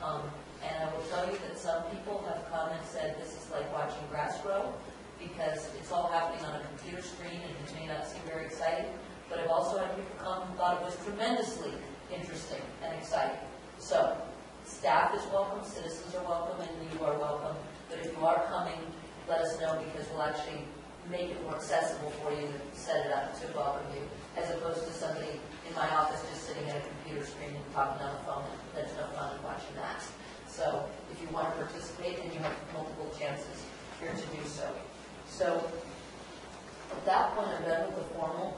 And I will tell you that some people have come and said this is like watching grass grow because it's all happening on a computer screen and it may not seem very exciting. But I've also had people come who thought it was tremendously interesting and exciting. So staff is welcome, citizens are welcome, and you are welcome. But if you are coming, let us know because we'll actually make it more accessible for you to set it up to welcome you, as opposed to somebody in my office just sitting at a computer screen and talking on the phone. There's no fun in watching that. So if you want to participate, then you have multiple chances here to do so. So at that point, I'm done with the formal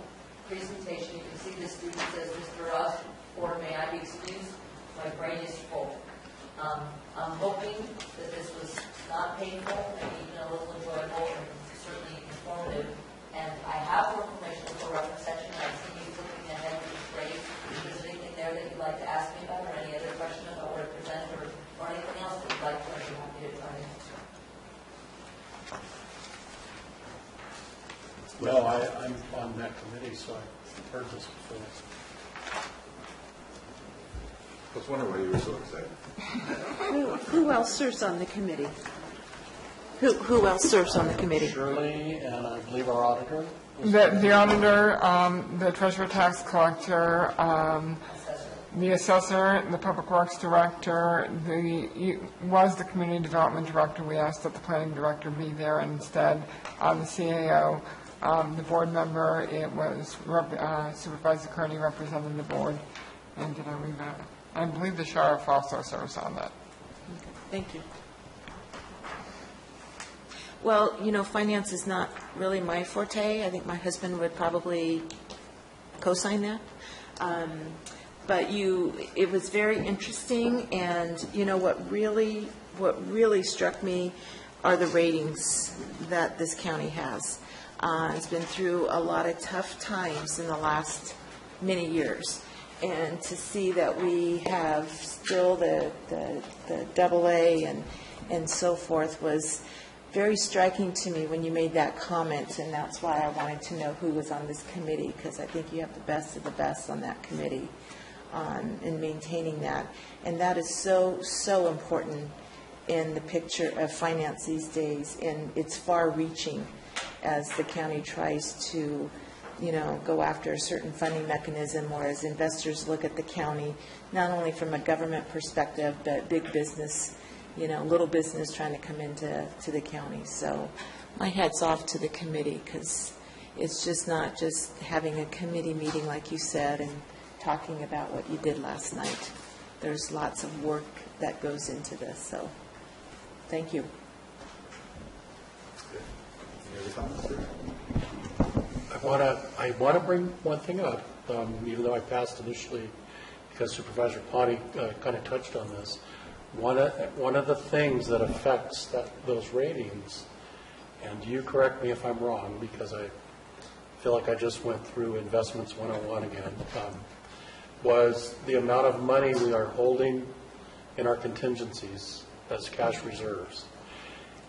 presentation. You can see this student says, Mr. Ross, or may I be excused? My brain is full. I'm hoping that this was not painful and even a little enjoyable and certainly informative. And I have more information for reference section. I see you looking ahead, which is great. If there's anything there that you'd like to ask me about or any other question about what I present or anything else that you'd like to, I'd be happy to try and answer. Well, I'm on that committee, so I've heard this before. I was wondering why you were so excited. Who else serves on the committee? Who else serves on the committee? Shirley, and I believe our auditor. The auditor, the treasurer tax collector, the assessor, the public works director, was the community development director. We asked that the planning director be there instead. The CAO, the board member, it was Supervisor Kearney representing the board. And did I read that? I believe the sheriff also serves on that. Okay, thank you. Well, finance is not really my forte. I think my husband would probably co-sign that. But it was very interesting, and what really struck me are the ratings that this county has. It's been through a lot of tough times in the last many years, and to see that we have still the AA and so forth was very striking to me when you made that comment, and that's why I wanted to know who was on this committee, because I think you have the best of the best on that committee in maintaining that. And that is so, so important in the picture of finance these days, and it's far-reaching as the county tries to, go after a certain funding mechanism, or as investors look at the county, not only from a government perspective, but big business, little business trying to come into the county. So my hat's off to the committee, because it's just not just having a committee meeting, like you said, and talking about what you did last night. There's lots of work that goes into this, so thank you. Any other comments, sir? I want to bring one thing up, even though I passed initially, because Supervisor Pawnee kind of touched on this. One of the things that affects those ratings, and you correct me if I'm wrong, because I feel like I just went through Investments 101 again, was the amount of money we are holding in our contingencies as cash reserves.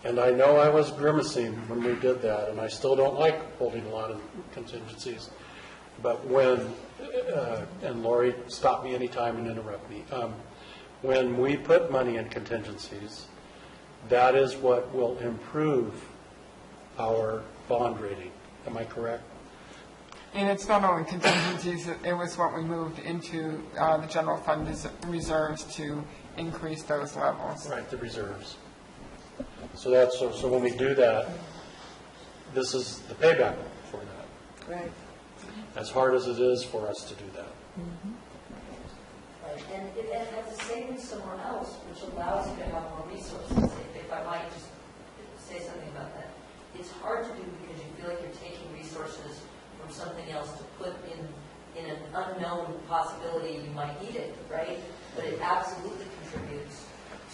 And I know I was grimacing when we did that, and I still don't like holding a lot of contingencies. But when, and Lori, stop me anytime and interrupt me, when we put money in contingencies, that is what will improve our bond rating. Am I correct? And it's not only contingencies, it was what we moved into the general fund reserves to increase those levels. Right, the reserves. So that's, so when we do that, this is the payback for that. Right. As hard as it is for us to do that. Right, and it has a savings somewhere else, which allows you to have more resources. If I might just say something about that. It's hard to do because you feel like you're taking resources from something else to put in an unknown possibility you might need it, right? But it absolutely contributes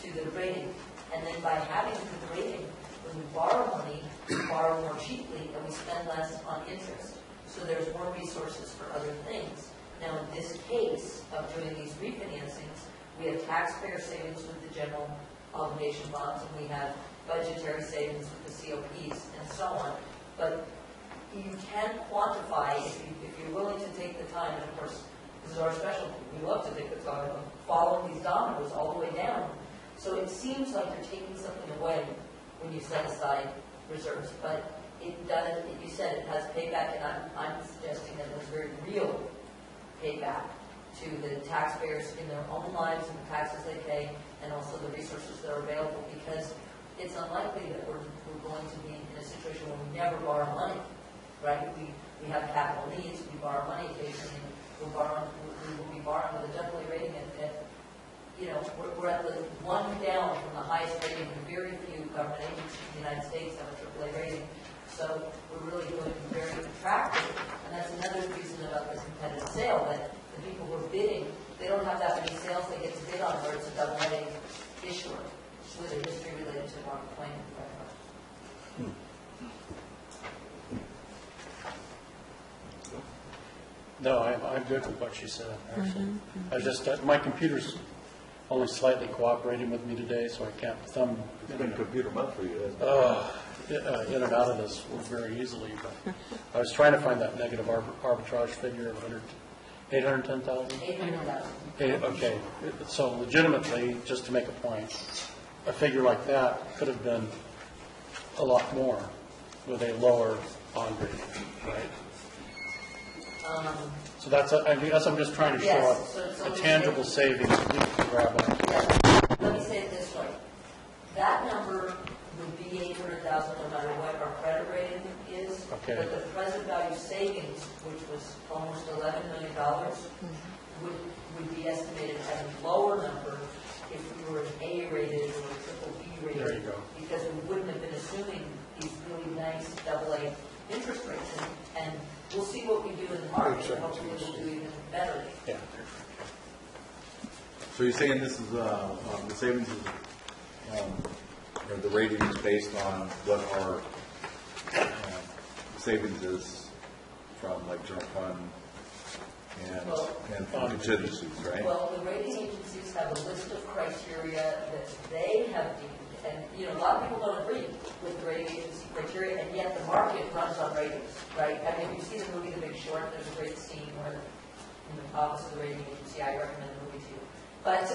to the rating. And then by having the rating, when we borrow money, we borrow more cheaply and we spend less on interest. So there's more resources for other things. Now, in this case of doing these refinancings, we have taxpayer savings with the general obligation bonds, and we have budgetary savings with the COPs, and so on. But you can quantify, if you're willing to take the time, and of course, this is our specialty. We love to take the time of following these dominoes all the way down. So it seems like you're taking something away when you set aside reserves, but it doesn't. You said it has payback, and I'm suggesting that there's very real payback to the taxpayers in their own lives and the taxes they pay, and also the resources that are available, because it's unlikely that we're going to be in a situation where we never borrow money, right? We have capital needs, we borrow money occasionally, we will be borrowing with a AA rating at we're at the one down from the highest rating. Very few government agencies in the United States have a AAA rating. So we're really going to be very attractive. And that's another reason about the competitive sale, that the people who are bidding, they don't have that many sales they get to bid on where it's a AA issuer with a history related to Mark Twain. No, I'm good with what she said, actually. I just, my computer's only slightly cooperating with me today, so I can't thumb. It's been computer month for you, hasn't it? In and out of this very easily, but I was trying to find that negative arbitrage figure of 810,000? 800,000. Okay, so legitimately, just to make a point, a figure like that could have been a lot more with a lower bond rating, right? So that's, I guess I'm just trying to show a tangible savings we can grab on. Yes. Let me say it this way. That number would be 800,000 no matter what our credit rating is. Okay. But the present value savings, which was almost $11 million, would be estimated as a lower number if we were an A-rated or a triple B-rated. There you go. Because we wouldn't have been assuming these really nice AA interest rates. And we'll see what we do in the market, and hopefully we'll do even better. Yeah. So you're saying this is, the savings is, or the rating is based on what our savings is from like general fund and contingencies, right? Well, the rating agencies have a list of criteria that they have deemed, and a lot of people don't agree with the rating agency criteria, and yet the market runs on ratings, right? I mean, if you see the movie The Big Short, there's a great scene where in the office of the rating agency, I recommend the movie to you. But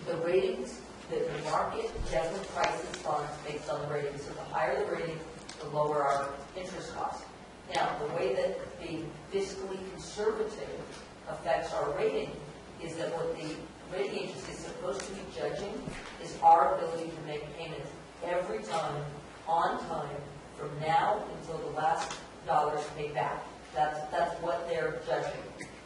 the ratings, the market generally prices bonds based on the ratings. So the higher the rating, the lower our interest costs. Now, the way that being fiscally conservative affects our rating is that what the rating agency is supposed to be judging is our ability to make payments every time, on time, from now until the last dollar is paid back. That's what they're judging.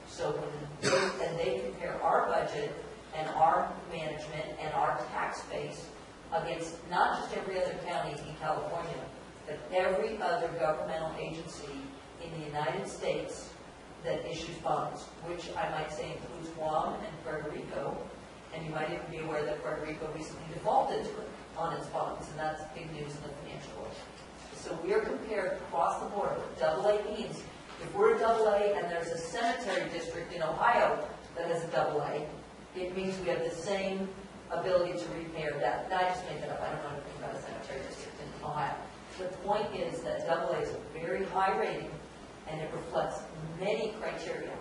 So when they compare our budget and our management and our tax base against not just every other county in California, but every other governmental agency in the United States that issues bonds, which I might say includes Guam and Puerto Rico, and you might even be aware that Puerto Rico recently defaulted on its bonds, and that's big news in the financial world. So we are compared across the board. AA means if we're a AA and there's a cemetery district in Ohio that has a AA, it means we have the same ability to repay our debt. Now, I just made that up. I don't know anything about a cemetery district in Ohio. The point is that AA is a very high rating, and it reflects many criteria.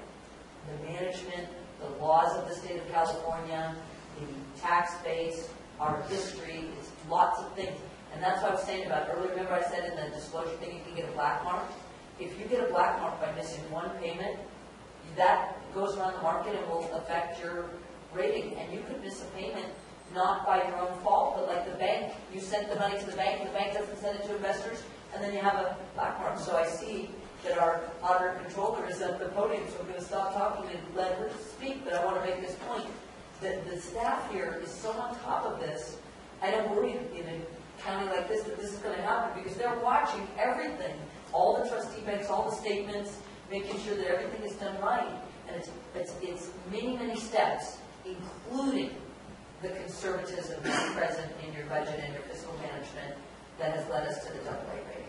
The management, the laws of the state of California, the tax base, our history, it's lots of things. And that's what I was saying about earlier. Remember I said in the disclosure thing you can get a black mark? If you get a black mark by missing one payment, that goes around the market and will affect your rating. And you could miss a payment not by your own fault, but like the bank, you sent the money to the bank doesn't send it to investors, and then you have a black mark. So I see that our auditor controller is at the podium, so I'm going to stop talking and let her speak, but I want to make this point. That the staff here is so on top of this. I don't worry in a county like this that this is going to happen because they're watching everything, all the trustee banks, all the statements, making sure that everything is done right. And it's many, many steps, including the conservatism that's present in your budget and your fiscal management that has led us to the AA rating.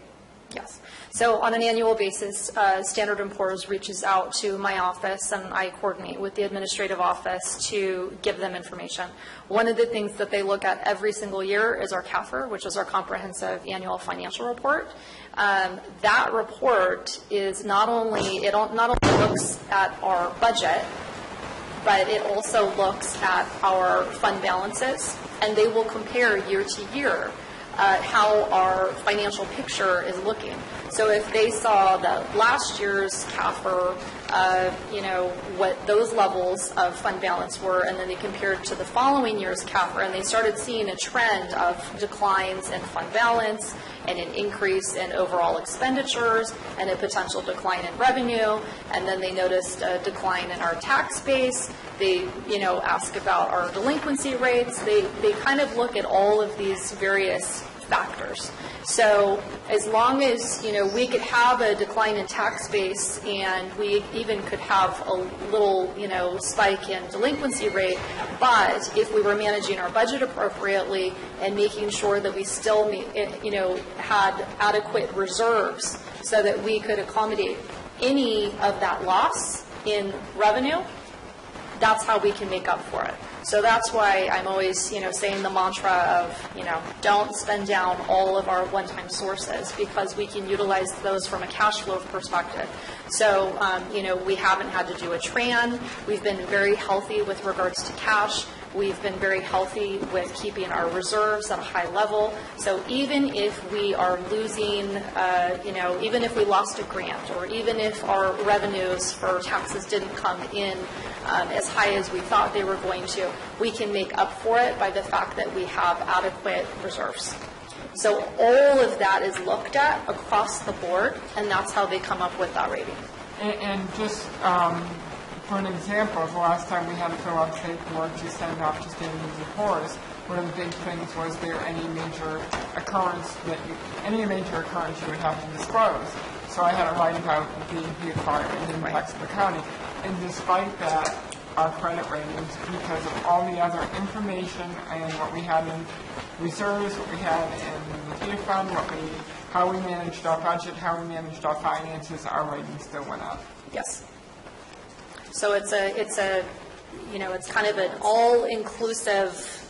Yes. So on an annual basis, Standard & Poor's reaches out to my office, and I coordinate with the administrative office to give them information. One of the things that they look at every single year is our CAFR, which is our Comprehensive Annual Financial Report. That report is not only looks at our budget, but it also looks at our fund balances, and they will compare year to year how our financial picture is looking. So if they saw that last year's CAFR, what those levels of fund balance were, and then they compared to the following year's CAFR, and they started seeing a trend of declines in fund balance and an increase in overall expenditures and a potential decline in revenue, and then they noticed a decline in our tax base. They, ask about our delinquency rates. They kind of look at all of these various factors. So as long as, we could have a decline in tax base and we even could have a little, spike in delinquency rate, but if we were managing our budget appropriately and making sure that we still, had adequate reserves so that we could accommodate any of that loss in revenue, that's how we can make up for it. So that's why I'm always, saying the mantra of, don't spend down all of our one-time sources, because we can utilize those from a cash flow perspective. So, we haven't had to do a tran. We've been very healthy with regards to cash. We've been very healthy with keeping our reserves at a high level. So even if we are losing, even if we lost a grant, or even if our revenues for taxes didn't come in as high as we thought they were going to, we can make up for it by the fact that we have adequate reserves. So all of that is looked at across the board, and that's how they come up with that rating. And just for an example, the last time we had to fill out paperwork to send off to Standard & Poor's, one of the big things was there any major occurrence you would have to disclose. So I had to write about the acquired and the impacts of the county. And despite that, our credit ratings, because of all the other information and what we had in reserves, what we had in the TIF fund, how we managed our budget, how we managed our finances, our ratings still went up. Yes. So it's kind of an all-inclusive,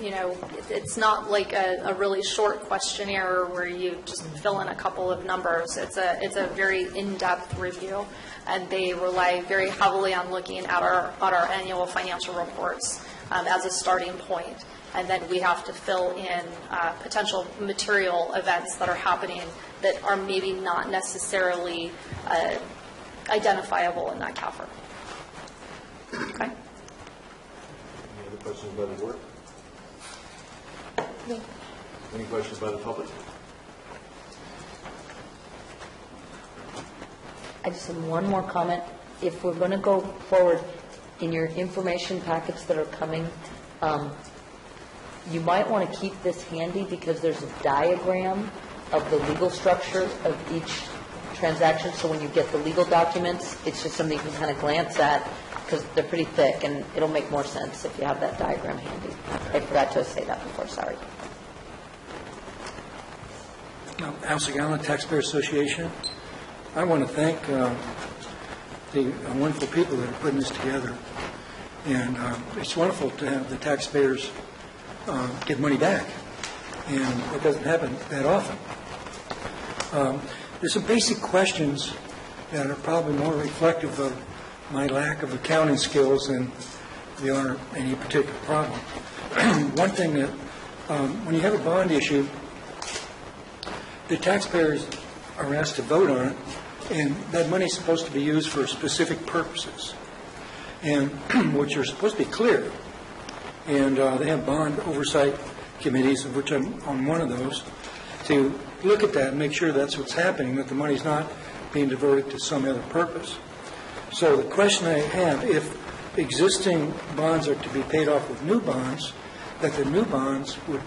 it's not like a really short questionnaire where you just fill in a couple of numbers. It's a very in-depth review, and they rely very heavily on looking at our annual financial reports as a starting point. And then we have to fill in potential material events that are happening that are maybe not necessarily identifiable in that CAFR. Okay. Any other questions by the board? No. Any questions by the public? I just have one more comment. If we're going to go forward in your information packets that are coming, you might want to keep this handy because there's a diagram of the legal structure of each transaction. So when you get the legal documents, it's just something you can kind of glance at because they're pretty thick, and it'll make more sense if you have that diagram handy. I forgot to say that before, sorry. Al Segala, Taxpayer Association. I want to thank the wonderful people that are putting this together. And it's wonderful to have the taxpayers get money back. And it doesn't happen that often. There's some basic questions that are probably more reflective of my lack of accounting skills than they are any particular problem. One thing that when you have a bond issue, the taxpayers are asked to vote on it, and that money is supposed to be used for specific purposes, and which are supposed to be clear. And they have bond oversight committees, of which I'm on one of those, to look at that and make sure that's what's happening, that the money's not being diverted to some other purpose. So the question I have, if existing bonds are to be paid off with new bonds, that the new bonds would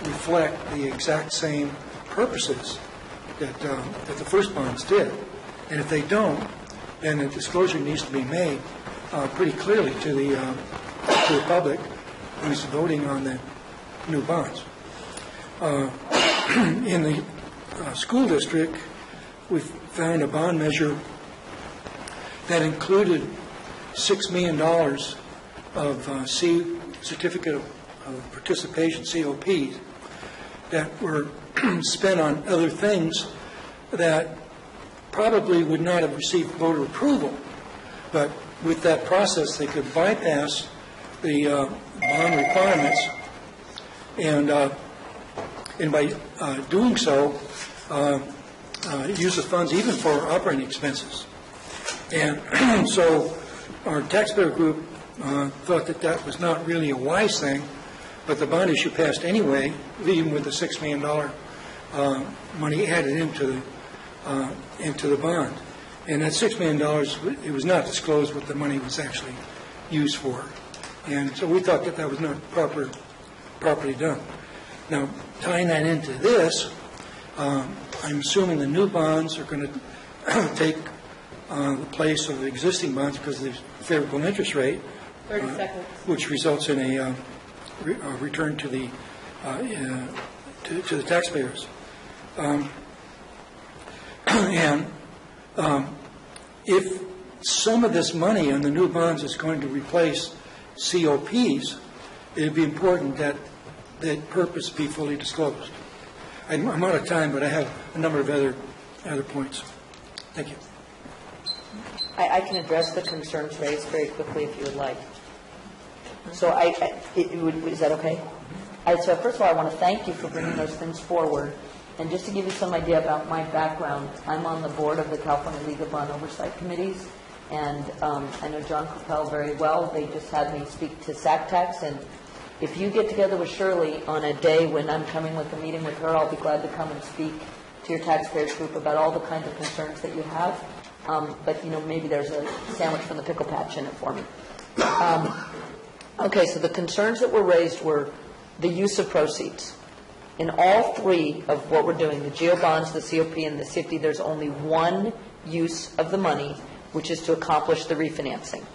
reflect the exact same purposes that the first bonds did. And if they don't, then a disclosure needs to be made pretty clearly to the public who's voting on the new bonds. In the school district, we found a bond measure that included $6 million of certificate of participation, COPs, that were spent on other things that probably would not have received voter approval. But with that process, they could bypass the bond requirements, and by doing so, use the funds even for operating expenses. And so our taxpayer group thought that that was not really a wise thing, but the bond issue passed anyway, even with the $6 million money added into the bond. And that $6 million, it was not disclosed what the money was actually used for. And so we thought that that was not properly done. Now, tying that into this, I'm assuming the new bonds are going to take the place of the existing bonds because of the favorable interest rate, 30 seconds. Which results in a return to the taxpayers. And if some of this money on the new bonds is going to replace COPs, it would be important that that purpose be fully disclosed. I'm out of time, but I have a number of other points. Thank you. I can address the concerns raised very quickly if you would like. So is that okay? So first of all, I want to thank you for bringing those things forward. And just to give you some idea about my background, I'm on the board of the California League of Bond Oversight Committees, and I know John Coppell very well. They just had me speak to SACTAX, and if you get together with Shirley on a day when I'm coming with a meeting with her, I'll be glad to come and speak to your taxpayers group about all the kinds of concerns that you have. But, maybe there's a sandwich from the pickle patch in it for me. Okay, so the concerns that were raised were the use of proceeds. In all three of what we're doing, the GO bonds, the COP, and the CFD, there's only one use of the money, which is to accomplish the refinancing.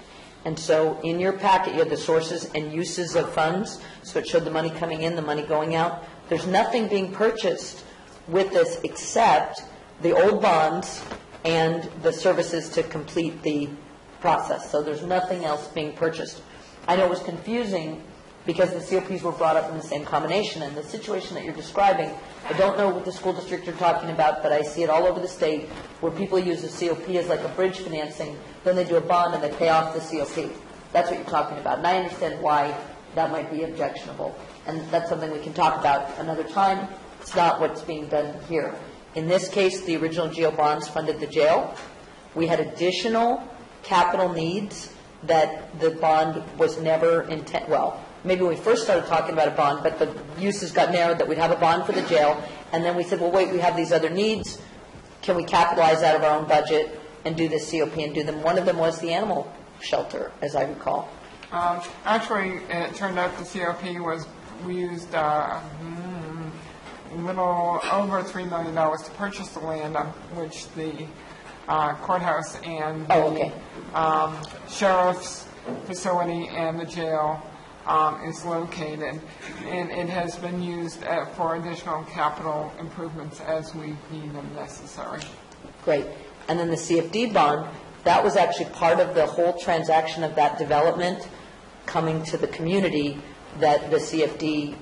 And so in your packet, you have the sources and uses of funds. So it showed the money coming in, the money going out. There's nothing being purchased with this except the old bonds and the services to complete the process. So there's nothing else being purchased. I know it was confusing because the COPs were brought up in the same combination. And the situation that you're describing, I don't know what the school district you're talking about, but I see it all over the state where people use the COP as like a bridge financing, then they do a bond and they pay off the COP. That's what you're talking about. And I understand why that might be objectionable. And that's something we can talk about another time. It's not what's being done here. In this case, the original GO bonds funded the jail. We had additional capital needs that the bond was never maybe when we first started talking about a bond, but the uses got narrowed that we'd have a bond for the jail, and then we said, well, wait, we have these other needs. Can we capitalize out of our own budget and do this COP and do them? One of them was the animal shelter, as I recall. Actually, it turned out the COP we used a little over $3 million to purchase the land on which the courthouse and the sheriff's facility and the jail is located, and it has been used for additional capital improvements as we deem them necessary. Great. And then the CFD bond, that was actually part of the whole transaction of that development coming to the community, that the CFD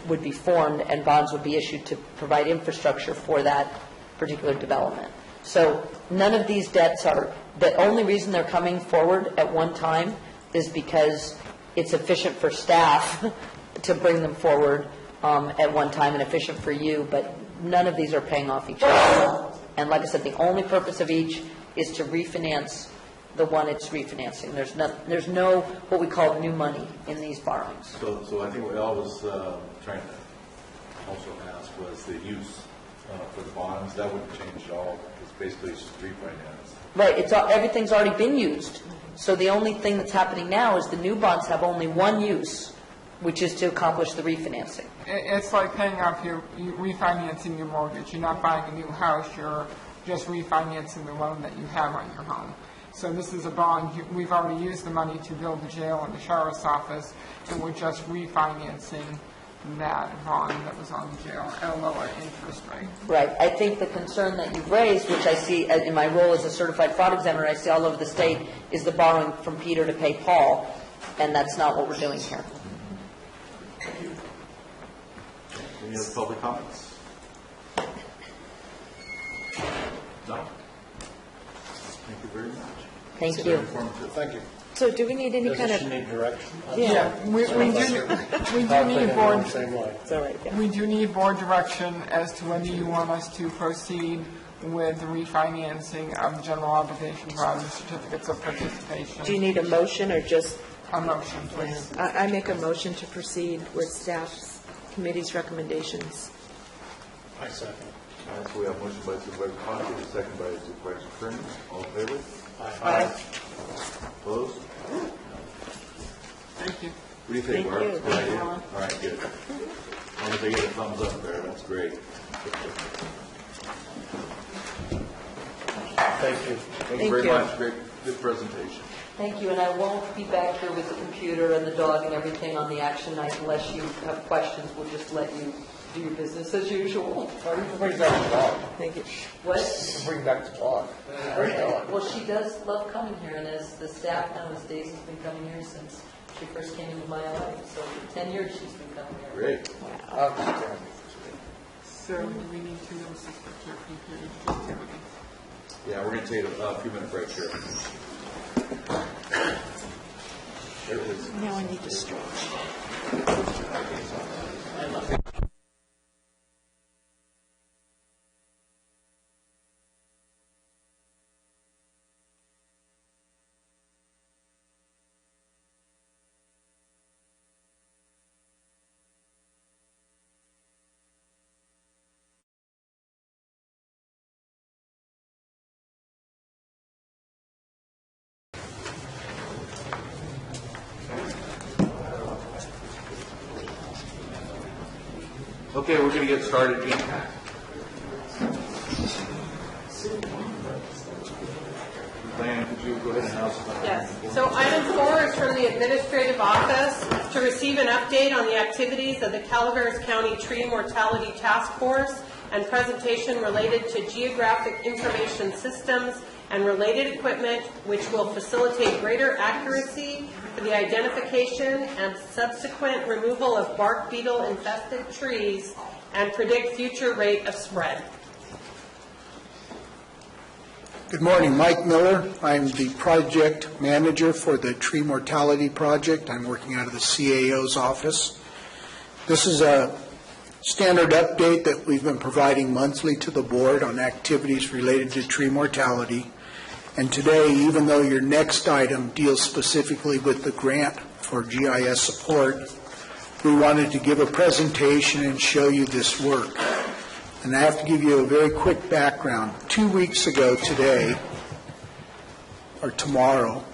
would be formed and bonds would be issued to provide infrastructure for that particular development. So none of these debts the only reason they're coming forward at one time is because it's efficient for staff to bring them forward at one time and efficient for you, but none of these are paying off each other. And like I said, the only purpose of each is to refinance the one it's refinancing. There's no what we call new money in these borrowings. So I think what Al was trying to also ask was the use for the bonds. That wouldn't change at all. It's basically just refinance. Right. Everything's already been used. So the only thing that's happening now is the new bonds have only one use, which is to accomplish the refinancing. It's like paying off refinancing your mortgage. You're not buying a new house. You're just refinancing the loan that you have on your home. So this is a bond. We've already used the money to build the jail and the sheriff's office, and we're just refinancing that bond that was on the jail at a lower interest rate. Right. I think the concern that you've raised, which I see in my role as a certified fraud examiner, I see all over the state, is the borrowing from Peter to pay Paul, and that's not what we're doing here. Any other public comments? No? Thank you very much. Thank It's you. very informative. Thank you. So do we need any kind of... Does she need direction? Yeah, we do need board. It's all right, yeah. We do need board direction as to whether you want us to proceed with the refinancing of general obligation bonds and certificates of participation. Do you need a motion or just... A motion, please. I make a motion to proceed with staff's committee's recommendations. I second. All right, so we have a motion by Supervisor Conti, a second by Supervisor Kearney. All in favor? Aye. Opposed? Thank you. What do you think, Barb? Good idea? All right, good. As long as they get a thumbs up there, that's great. Thank you. Thank you very much. Great, good presentation. Thank you, and I won't be back here with the computer and the dog and everything on the action night unless you have questions. We'll just let you do your business as usual. Bring back the dog. Thank you. What? Bring back the dog. Great dog. Well, she does love coming here, and as the staff knows, Daisy's been coming here since she first came into my life. So for 10 years she's been coming here. Great. So do we need to suspect your computer activity? Yeah, we're going to take a few-minute break here. There it is. Now I need to stretch. Okay, we're going to get started. Diane, could you go ahead and announce that? Yes. So item 4 is from the administrative office to receive an update on the activities of the Calaveras County Tree Mortality Task Force and presentation related to geographic information systems and related equipment, which will facilitate greater accuracy for the identification and subsequent removal of bark beetle infested trees and predict future rate of spread. Good morning, Mike Miller. I'm the project manager for the Tree Mortality Project. I'm working out of the CAO's office. This is a standard update that we've been providing monthly to the board on activities related to tree mortality. And today, even though your next item deals specifically with the grant for GIS support, we wanted to give a presentation and show you this work. And I have to give you a very quick background. 2 weeks ago today, or tomorrow,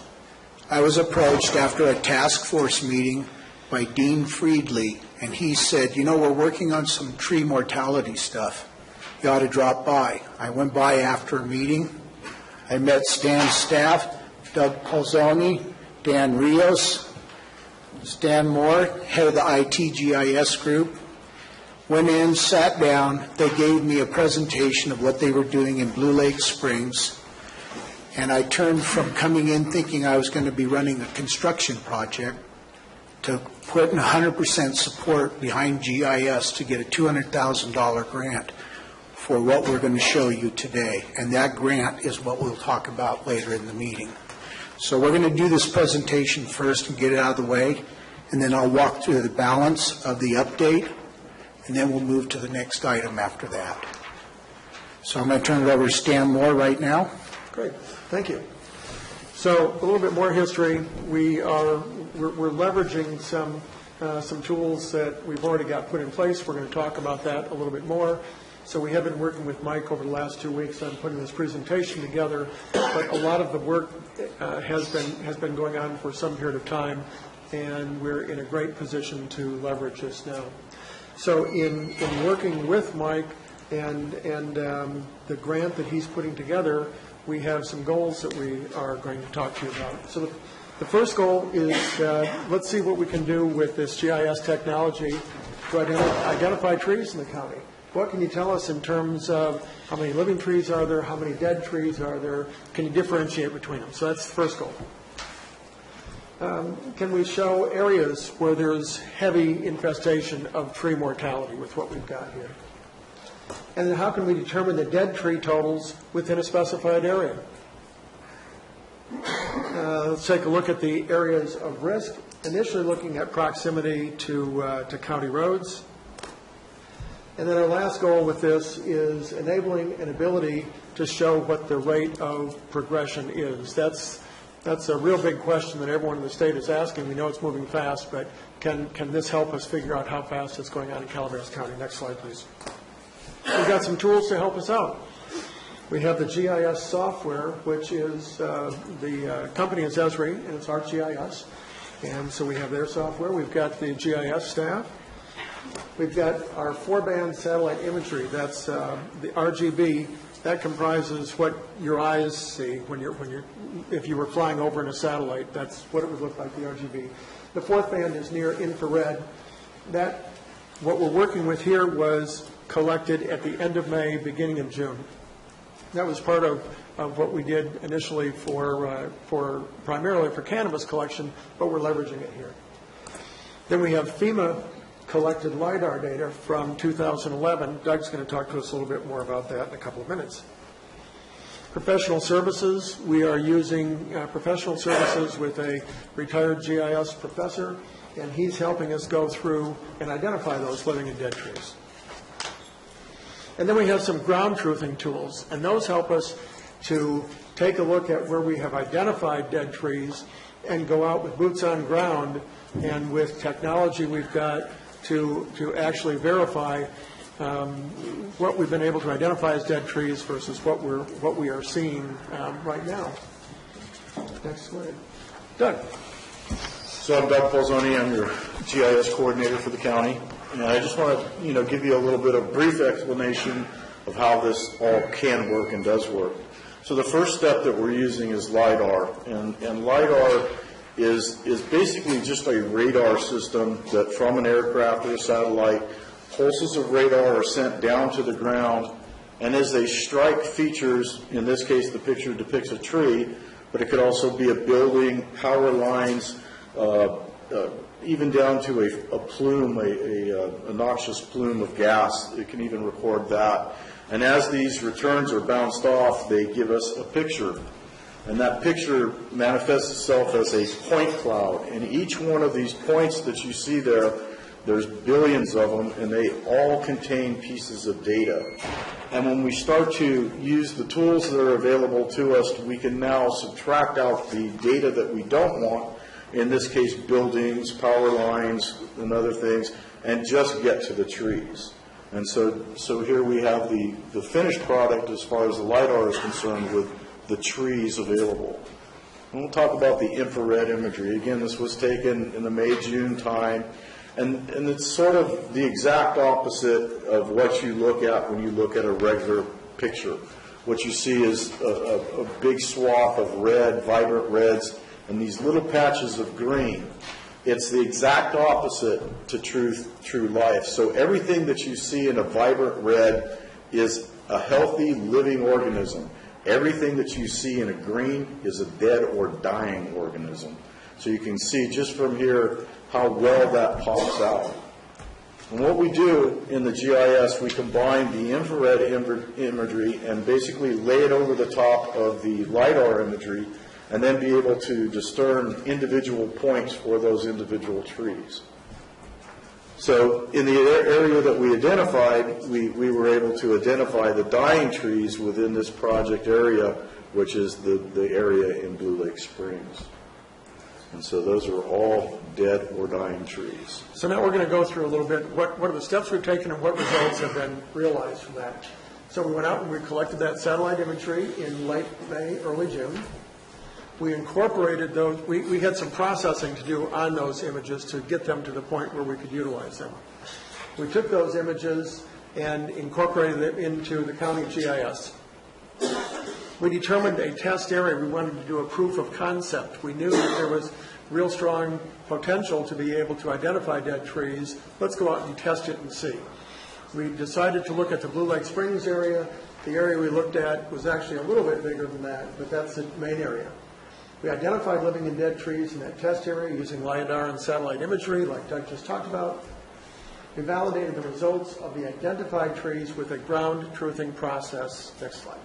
I was approached after a task force meeting by Dean Friedley, and he said, you know, we're working on some tree mortality stuff. You ought to drop by. I went by after a meeting. I met Stan's staff, Doug Colzoni, Dan Rios, Stan Moore, head of the ITGIS group. Went in, sat down. They gave me a presentation of what they were doing in Blue Lake Springs. And I turned from coming in thinking I was going to be running a construction project to putting 100% support behind GIS to get a $200,000 grant for what we're going to show you today. And that grant is what we'll talk about later in the meeting. So we're going to do this presentation first and get it out of the way, and then I'll walk through the balance of the update, and then we'll move to the next item after that. So I'm going to turn it over to Stan Moore right now. Great, thank you. So a little bit more history. We're leveraging some tools that we've already got put in place. We're going to talk about that a little bit more. So we have been working with Mike over the last 2 weeks on putting this presentation together, but a lot of the work has been going on for some period of time, and we're in a great position to leverage this now. So in working with Mike and the grant that he's putting together, we have some goals that we are going to talk to you about. So the first goal is let's see what we can do with this GIS technology to identify trees in the county. What can you tell us in terms of how many living trees are there, how many dead trees are there? Can you differentiate between them? So that's the first goal. Can we show areas where there's heavy infestation of tree mortality with what we've got here? And then how can we determine the dead tree totals within a specified area? Let's take a look at the areas of risk, initially looking at proximity to county roads. And then our last goal with this is enabling an ability to show what the rate of progression is. That's a real big question that everyone in the state is asking. We know it's moving fast, but can this help us figure out how fast it's going on in Calaveras County? Next slide, please. We've got some tools to help us out. We have the GIS software, which is the company is Esri, and it's ArcGIS. And so we have their software. We've got the GIS staff. We've got our 4-band satellite imagery. That's the RGB. That comprises what your eyes see if you were flying over in a satellite. That's what it would look like, the RGB. The 4th band is near infrared. What we're working with here was collected at the end of May, beginning of June. That was part of what we did initially primarily for cannabis collection, but we're leveraging it here. Then we have FEMA collected LIDAR data from 2011. Doug's going to talk to us a little bit more about that in a couple of minutes. Professional services, we are using professional services with a retired GIS professor, and he's helping us go through and identify those living and dead trees. And then we have some ground truthing tools, and those help us to take a look at where we have identified dead trees and go out with boots on ground and with technology we've got to actually verify what we've been able to identify as dead trees versus what we are seeing right now. Next slide. Doug. So I'm Doug Falzoni. I'm your GIS coordinator for the county. And I just want to, give you a little bit of brief explanation of how this all can work and does work. So the first step that we're using is LIDAR. And LIDAR is basically just a radar system that from an aircraft or a satellite, pulses of radar are sent down to the ground, and as they strike features, in this case the picture depicts a tree, but it could also be a building, power lines, even down to a plume, a noxious plume of gas. It can even record that. And as these returns are bounced off, they give us a picture. And that picture manifests itself as a point cloud. And each one of these points that you see there, there's billions of them, and they all contain pieces of data. And when we start to use the tools that are available to us, we can now subtract out the data that we don't want, in this case buildings, power lines, and other things, and just get to the trees. And so here we have the finished product as far as the LIDAR is concerned with the trees available. And we'll talk about the infrared imagery. Again, this was taken in the May-June time, and it's sort of the exact opposite of what you look at when you look at a regular picture. What you see is a big swath of red, vibrant reds, and these little patches of green. It's the exact opposite to true life. So everything that you see in a vibrant red is a healthy, living organism. Everything that you see in a green is a dead or dying organism. So you can see just from here how well that pops out. And what we do in the GIS, we combine the infrared imagery and basically lay it over the top of the LIDAR imagery, and then be able to discern individual points for those individual trees. So in the area that we identified, we were able to identify the dying trees within this project area, which is the area in Blue Lake Springs. And so those are all dead or dying trees. So now we're going to go through a little bit, what are the steps we've taken and what results have been realized from that. So we went out and we collected that satellite imagery in late May, early June. We incorporated those, we had some processing to do on those images to get them to the point where we could utilize them. We took those images and incorporated them into the county GIS. We determined a test area. We wanted to do a proof of concept. We knew that there was real strong potential to be able to identify dead trees. Let's go out and test it and see. We decided to look at the Blue Lake Springs area. The area we looked at was actually a little bit bigger than that, but that's the main area. We identified living and dead trees in that test area using LiDAR and satellite imagery, like Doug just talked about. We validated the results of the identified trees with a ground truthing process. Next slide.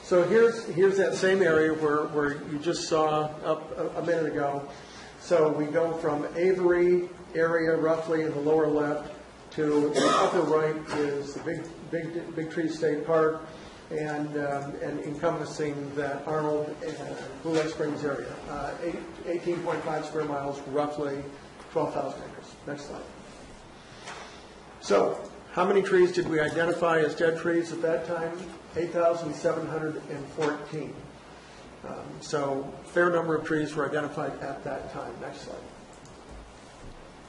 So here's that same area where you just saw up a minute ago. So we go from Avery area, roughly in the lower left, to the upper right is the Big Tree State Park, and encompassing that Arnold and Blue Lake Springs area. 18.5 square miles, roughly 12,000 acres. Next slide. So, how many trees did we identify as dead trees at that time? 8,714. So, fair number of trees were identified at that time. Next slide.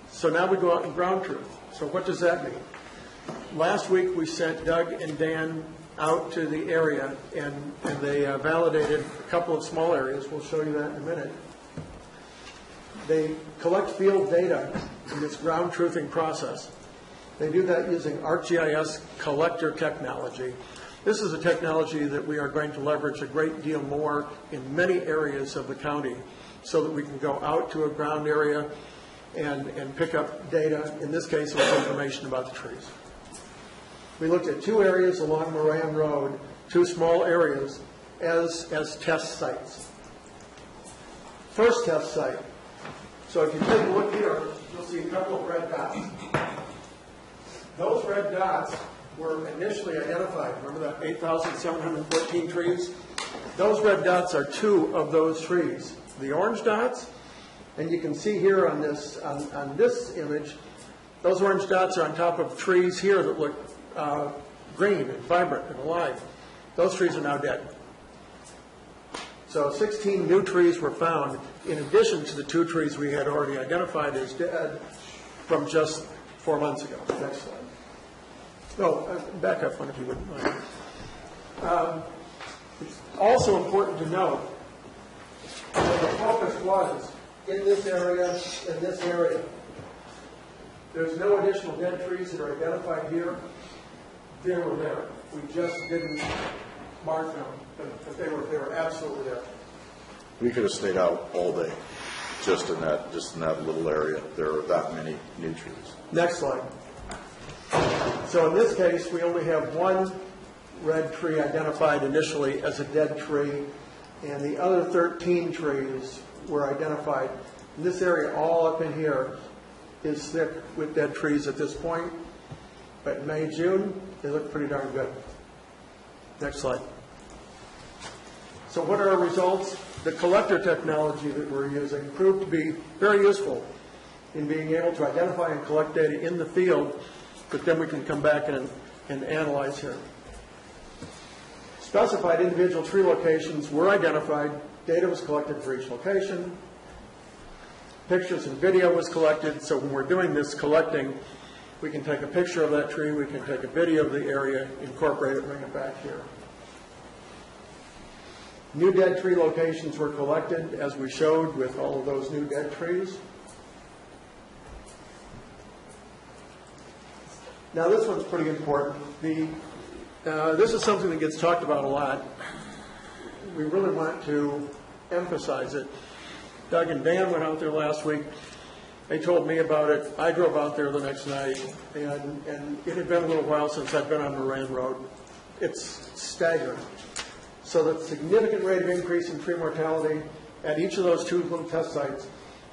So now we go out and ground truth. So what does that mean? Last week we sent Doug and Dan out to the area, and they validated a couple of small areas. We'll show you that in a minute. They collect field data in this ground truthing process. They do that using ArcGIS collector technology. This is a technology that we are going to leverage a great deal more in many areas of the county so that we can go out to a ground area and pick up data. In this case, it was information about the trees. We looked at two areas along Moran Road, two small areas, as test sites. First test site. So if you take a look here, you'll see a couple of red dots. Those red dots were initially identified. Remember that 8,714 trees? Those red dots are two of those trees. The orange dots, and you can see here on this image, those orange dots are on top of trees here that look green and vibrant and alive. Those trees are now dead. So 16 new trees were found in addition to the 2 trees we had already identified as dead from just 4 months ago. Next slide. No, back up one if you wouldn't mind. It's also important to note that the focus was in this area and this area. There's no additional dead trees that are identified here. They were there. We just didn't mark them, but they were absolutely there. We could have stayed out all day, just in that little area. There are that many new trees. Next slide. So in this case, we only have one red tree identified initially as a dead tree, and the other 13 trees were identified. In this area, all up in here, is thick with dead trees at this point. But in May, June, they look pretty darn good. Next slide. So what are our results? The collector technology that we're using proved to be very useful in being able to identify and collect data in the field, but then we can come back and analyze here. Specified individual tree locations were identified. Data was collected for each location. Pictures and video was collected. So when we're doing this collecting, we can take a picture of that tree, we can take a video of the area, incorporate it, bring it back here. New dead tree locations were collected, as we showed with all of those new dead trees. Now this one's pretty important. This is something that gets talked about a lot. We really want to emphasize it. Doug and Dan went out there last week. They told me about it. I drove out there the next night, and it had been a little while since I'd been on Moran Road. It's staggering. So the significant rate of increase in tree mortality at each of those 2 little test sites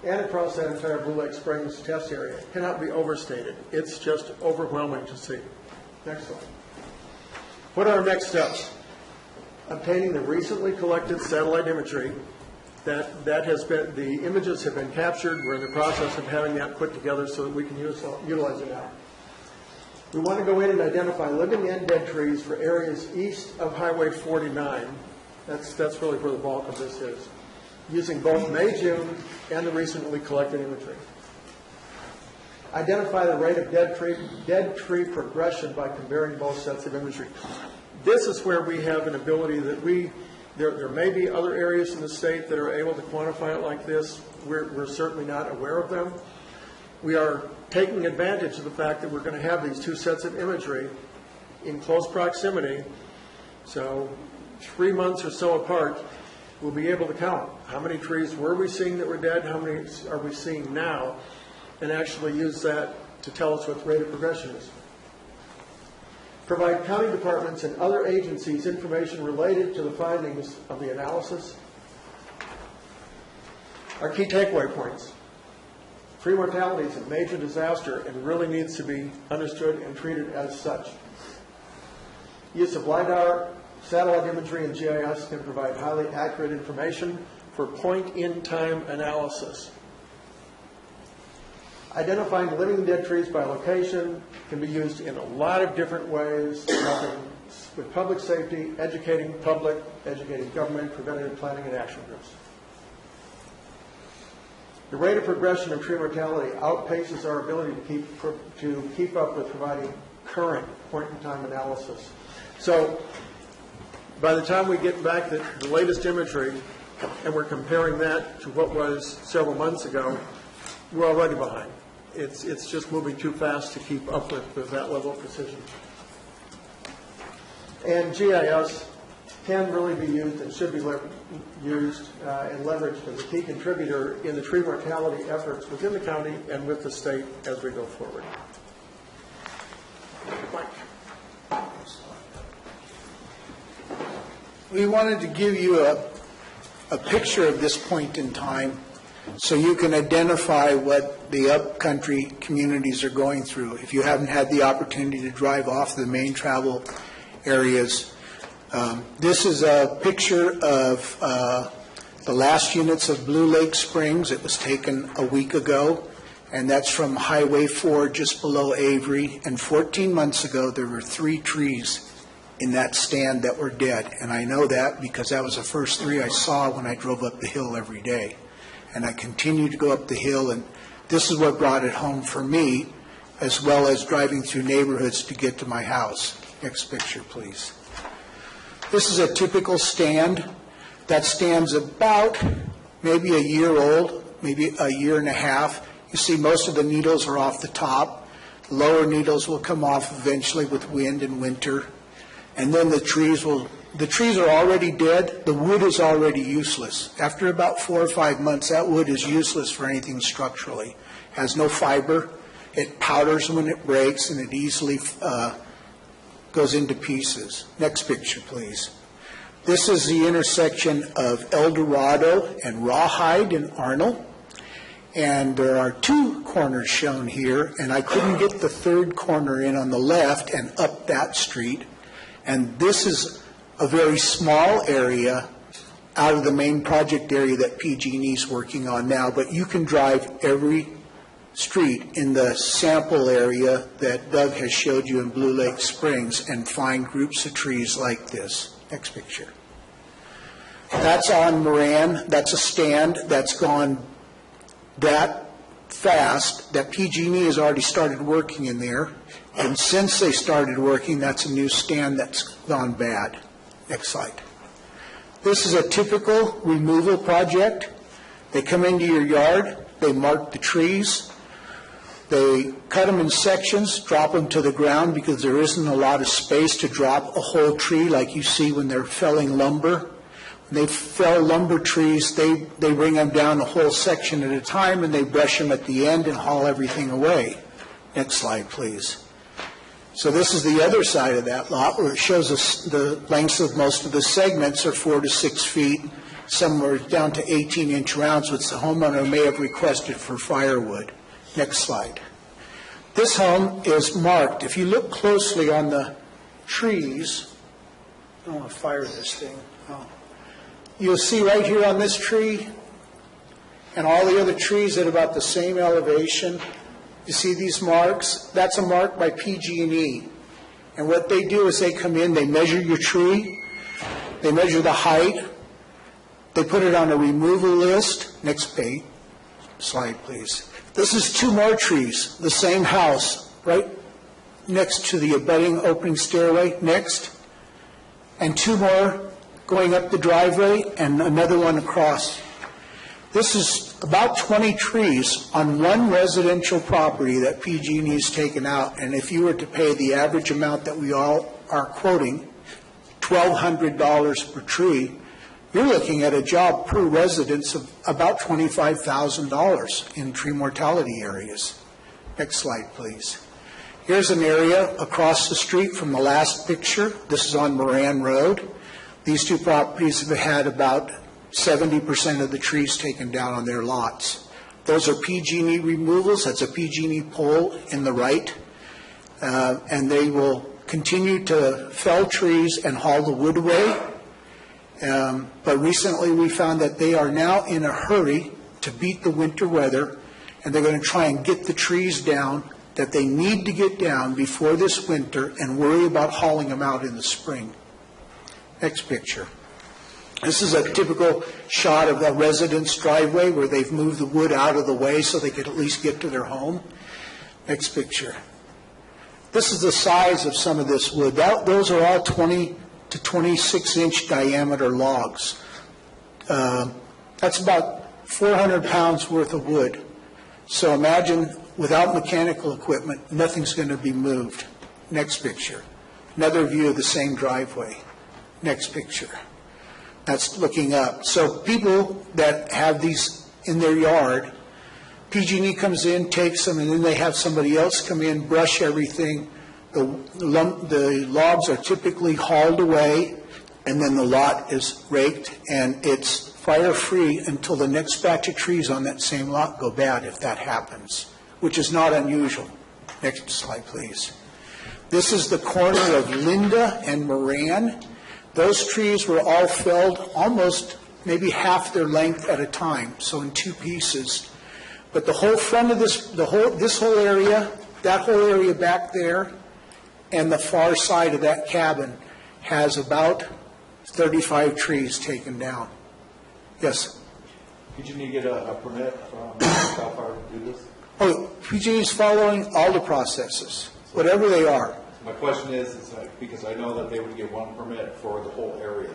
and across that entire Blue Lake Springs test area. It cannot be overstated. It's just overwhelming to see. Next slide. What are our next steps? Obtaining the recently collected satellite imagery. That has been, the images have been captured. We're in the process of having that put together so that we can utilize it now. We want to go in and identify living and dead trees for areas east of Highway 49. That's really where the bulk of this is, using both May, June, and the recently collected imagery. Identify the rate of dead tree progression by comparing both sets of imagery. This is where we have an ability that there may be other areas in the state that are able to quantify it like this. We're certainly not aware of them. We are taking advantage of the fact that we're going to have these two sets of imagery in close proximity. So 3 months or so apart, we'll be able to count how many trees were we seeing that were dead, how many are we seeing now, and actually use that to tell us what the rate of progression is. Provide county departments and other agencies information related to the findings of the analysis. Our key takeaway points. Tree mortality is a major disaster and really needs to be understood and treated as such. Use of LiDAR, satellite imagery, and GIS can provide highly accurate information for point-in-time analysis. Identifying living and dead trees by location can be used in a lot of different ways, helping with public safety, educating public, educating government, preventative planning, and action groups. The rate of progression of tree mortality outpaces our ability to keep up with providing current point-in-time analysis. So by the time we get back the latest imagery and we're comparing that to what was several months ago, we're already behind. It's just moving too fast to keep up with that level of precision. And GIS can really be used and should be used and leveraged as a key contributor in the tree mortality efforts within the county and with the state as we go forward. Mike. We wanted to give you a picture of this point in time so you can identify what the upcountry communities are going through. If you haven't had the opportunity to drive off the main travel areas, this is a picture of the last units of Blue Lake Springs. It was taken a week ago, and that's from Highway 4 just below Avery. And 14 months ago, there were 3 trees in that stand that were dead. And I know that because that was the first 3 I saw when I drove up the hill every day. And I continued to go up the hill, and this is what brought it home for me, as well as driving through neighborhoods to get to my house. Next picture, please. This is a typical stand. That stand's about maybe a year old, maybe a year and a half. You see most of the needles are off the top. Lower needles will come off eventually with wind and winter. And then the trees are already dead. The wood is already useless. After about 4 or 5 months, that wood is useless for anything structurally. Has no fiber. It powders when it breaks, and it easily goes into pieces. Next picture, please. This is the intersection of El Dorado and Rawhide in Arnold. And there are 2 corners shown here, and I couldn't get the 3rd corner in on the left and up that street. And this is a very small area out of the main project area that PG&E is working on now, but you can drive every street in the sample area that Doug has showed you in Blue Lake Springs and find groups of trees like this. Next picture. That's on Moran. That's a stand that's gone that fast that PG&E has already started working in there. And since they started working, that's a new stand that's gone bad. Next slide. This is a typical removal project. They come into your yard, they mark the trees, they cut them in sections, drop them to the ground because there isn't a lot of space to drop a whole tree like you see when they're felling lumber. When they fell lumber trees, they bring them down a whole section at a time and they brush them at the end and haul everything away. Next slide, please. So this is the other side of that lot where it shows us the lengths of most of the segments are 4 to 6 feet. Some were down to 18-inch rounds, which the homeowner may have requested for firewood. Next slide. This home is marked. If you look closely on the trees, I don't want to fire this thing. Oh. You'll see right here on this tree and all the other trees at about the same elevation. You see these marks? That's a mark by PG&E. And what they do is they come in, they measure your tree, they measure the height, they put it on a removal list. Next page, slide please. This is 2 more trees, the same house, right next to the abutting opening stairway. Next. And 2 more going up the driveway and another one across. This is about 20 trees on one residential property that PG&E has taken out. And if you were to pay the average amount that we all are quoting, $1,200 per tree, you're looking at a job per residence of about $25,000 in tree mortality areas. Next slide, please. Here's an area across the street from the last picture. This is on Moran Road. These 2 properties have had about 70% of the trees taken down on their lots. Those are PG&E removals. That's a PG&E pole in the right. And they will continue to fell trees and haul the wood away. But recently we found that they are now in a hurry to beat the winter weather, and they're going to try and get the trees down that they need to get down before this winter and worry about hauling them out in the spring. Next picture. This is a typical shot of a residence driveway where they've moved the wood out of the way so they could at least get to their home. Next picture. This is the size of some of this wood. Those are all 20 to 26-inch diameter logs. That's about 400 pounds worth of wood. So imagine without mechanical equipment, nothing's going to be moved. Next picture. Another view of the same driveway. Next picture. That's looking up. So people that have these in their yard, PG&E comes in, takes them, and then they have somebody else come in, brush everything. The logs are typically hauled away, and then the lot is raked, and it's fire-free until the next batch of trees on that same lot go bad, if that happens, which is not unusual. Next slide, please. This is the corner of Linda and Moran. Those trees were all felled almost maybe half their length at a time, so in 2 pieces. But the whole front of this whole area, that whole area back there, and the far side of that cabin has about 35 trees taken down. Yes? PG&E get a permit from Cal Fire to do this? Oh, PG&E is following all the processes, whatever they are. My question is because I know that they would get 1 permit for the whole area.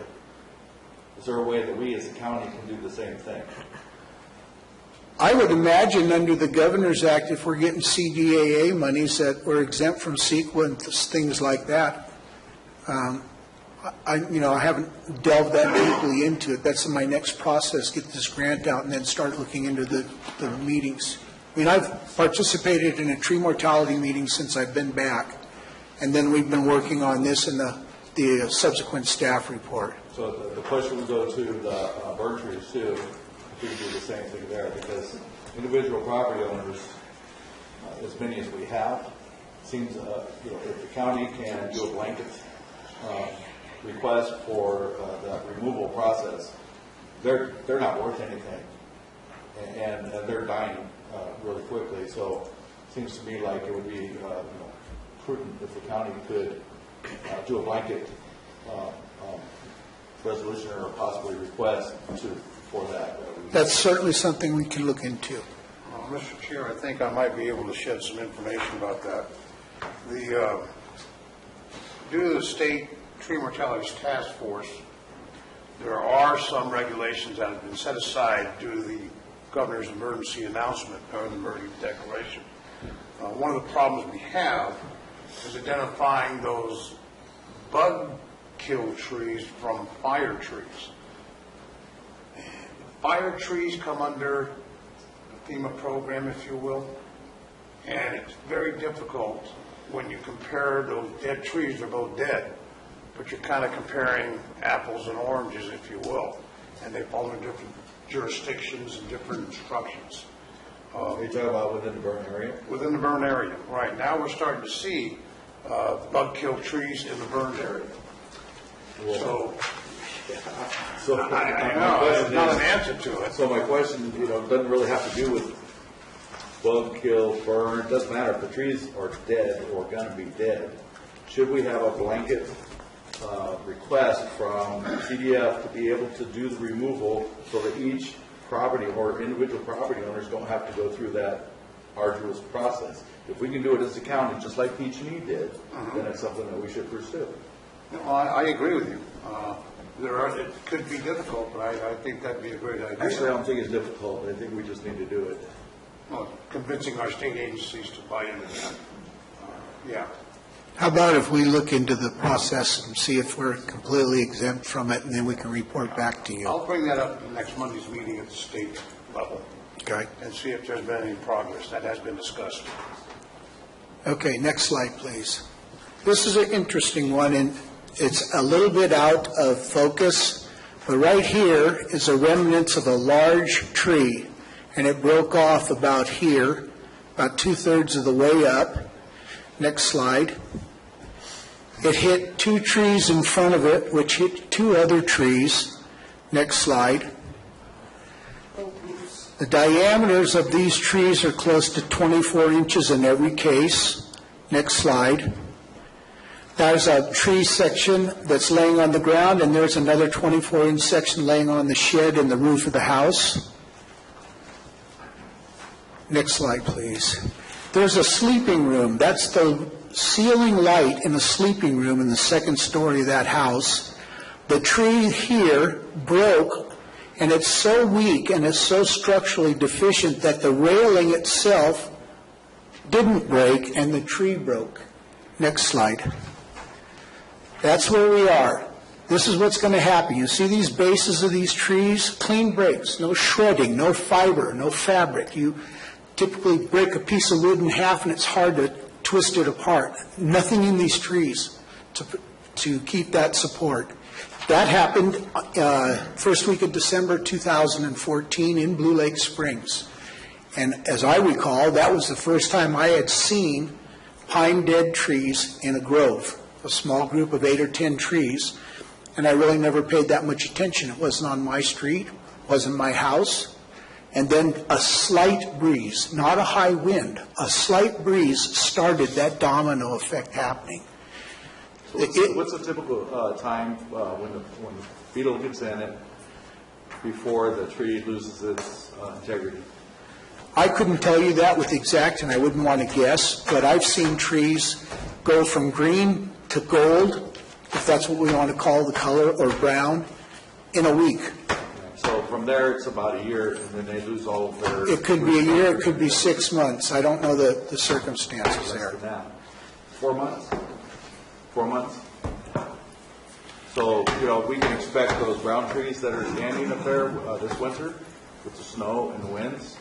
Is there a way that we as a county can do the same thing? I would imagine under the Governor's Act, if we're getting CDAA monies, that we're exempt from CEQA and things like that. I haven't delved that deeply into it. That's in my next process, get this grant out and then start looking into the meetings. I mean, I've participated in a tree mortality meeting since I've been back, and then we've been working on this in the subsequent staff report. So the question would go to the bird trees too. We can do the same thing there, because individual property owners, as many as we have, seems if the county can do a blanket request for the removal process, they're not worth anything, and they're dying really quickly. So it seems to me like it would be prudent if the county could do a blanket resolution or possibly request for that. That's certainly something we can look into. Mr. Chair, I think I might be able to shed some information about that. Due to the State Tree Mortality Task Force, there are some regulations that have been set aside due to the Governor's emergency announcement or the emergency declaration. One of the problems we have is identifying those bug kill trees from fire trees. Fire trees come under the FEMA program, if you will, and it's very difficult when you compare those dead trees. They're both dead, but you're kind of comparing apples and oranges, if you will. and they fall in different jurisdictions and different instructions. Are you talking about within the burn area? Within the burn area, right. Now we're starting to see bug-killed trees in the burned area. Well, So I know, there's not an answer to it. So my question, doesn't really have to do with bug kill, burn, doesn't matter. If the trees are dead or going to be dead, should we have a blanket request from CDF to be able to do the removal so that each property or individual property owners don't have to go through that arduous process? If we can do it as a county, just like PG&E did, then it's something that we should pursue. Well, I agree with you. It could be difficult, but I think that'd be a great idea. Actually, I don't think it's difficult. I think we just need to do it. Well, convincing our state agencies to buy into that. Yeah. How about if we look into the process and see if we're completely exempt from it, and then we can report back to you? I'll bring that up in next Monday's meeting at the state level. Okay. And see if there's been any progress. That has been discussed. Okay, next slide, please. This is an interesting one, and it's a little bit out of focus, but right here is a remnants of a large tree, and it broke off about here, about 2/3 of the way up. Next slide. It hit 2 trees in front of it, which hit 2 other trees. Next slide. The diameters of these trees are close to 24 inches in every case. Next slide. There's a tree section that's laying on the ground, and there's another 24-inch section laying on the shed and the roof of the house. Next slide, please. There's a sleeping room. That's the ceiling light in the sleeping room in the second story of that house. The tree here broke, and it's so weak and it's so structurally deficient that the railing itself didn't break and the tree broke. Next slide. That's where we are. This is what's going to happen. You see these bases of these trees? Clean breaks, no shredding, no fiber, no fabric. You typically break a piece of wood in half and it's hard to twist it apart. Nothing in these trees to keep that support. That happened first week of December 2014 in Blue Lake Springs. And as I recall, that was the first time I had seen pine dead trees in a grove, a small group of 8 or 10 trees, and I really never paid that much attention. It wasn't on my street, wasn't my house. And then a slight breeze, not a high wind, a slight breeze started that domino effect happening. So what's the typical time when the beetle gets in it before the tree loses its integrity? I couldn't tell you that with exact, and I wouldn't want to guess, but I've seen trees go from green to gold, if that's what we want to call the color, or brown, in a week. So from there, it's about a year, and then they lose all of their... It could be a year, it could be 6 months. I don't know the circumstances there. 4 months? 4 months? So, we can expect those brown trees that are standing up there this winter with the snow and the winds.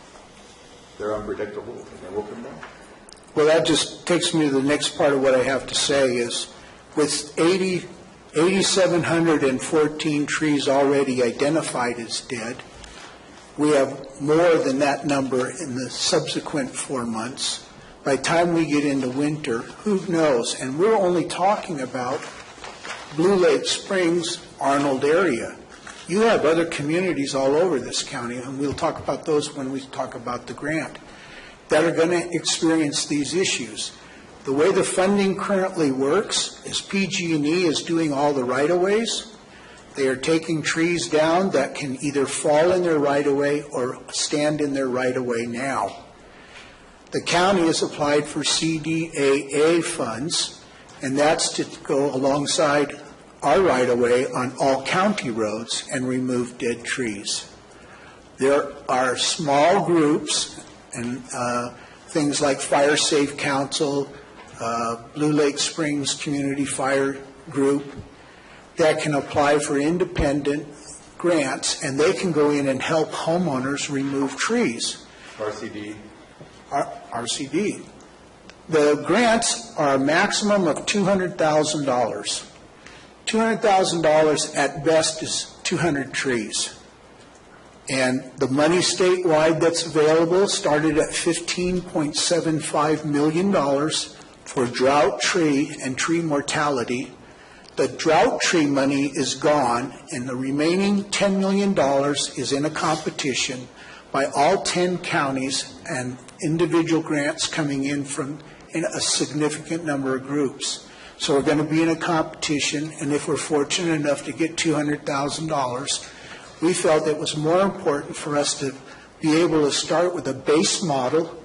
They're unpredictable, and they will come down. Well, that just takes me to the next part of what I have to say is, with 8,714 trees already identified as dead, we have more than that number in the subsequent 4 months. By the time we get into winter, who knows? And we're only talking about Blue Lake Springs, Arnold area. You have other communities all over this county, and we'll talk about those when we talk about the grant, that are going to experience these issues. The way the funding currently works is PG&E is doing all the right-of-ways. They are taking trees down that can either fall in their right-of-way or stand in their right-of-way now. The county has applied for CDAA funds, and that's to go alongside our right-of-way on all county roads and remove dead trees. There are small groups and things like Fire Safe Council, Blue Lake Springs Community Fire Group, that can apply for independent grants, and they can go in and help homeowners remove trees. RCD. RCD. The grants are a maximum of $200,000. $200,000 at best is 200 trees. And the money statewide that's available started at $15.75 million for drought, tree, and tree mortality. The drought tree money is gone, and the remaining $10 million is in a competition by all 10 counties and individual grants coming in from a significant number of groups. So we're going to be in a competition, and if we're fortunate enough to get $200,000, we felt it was more important for us to be able to start with a base model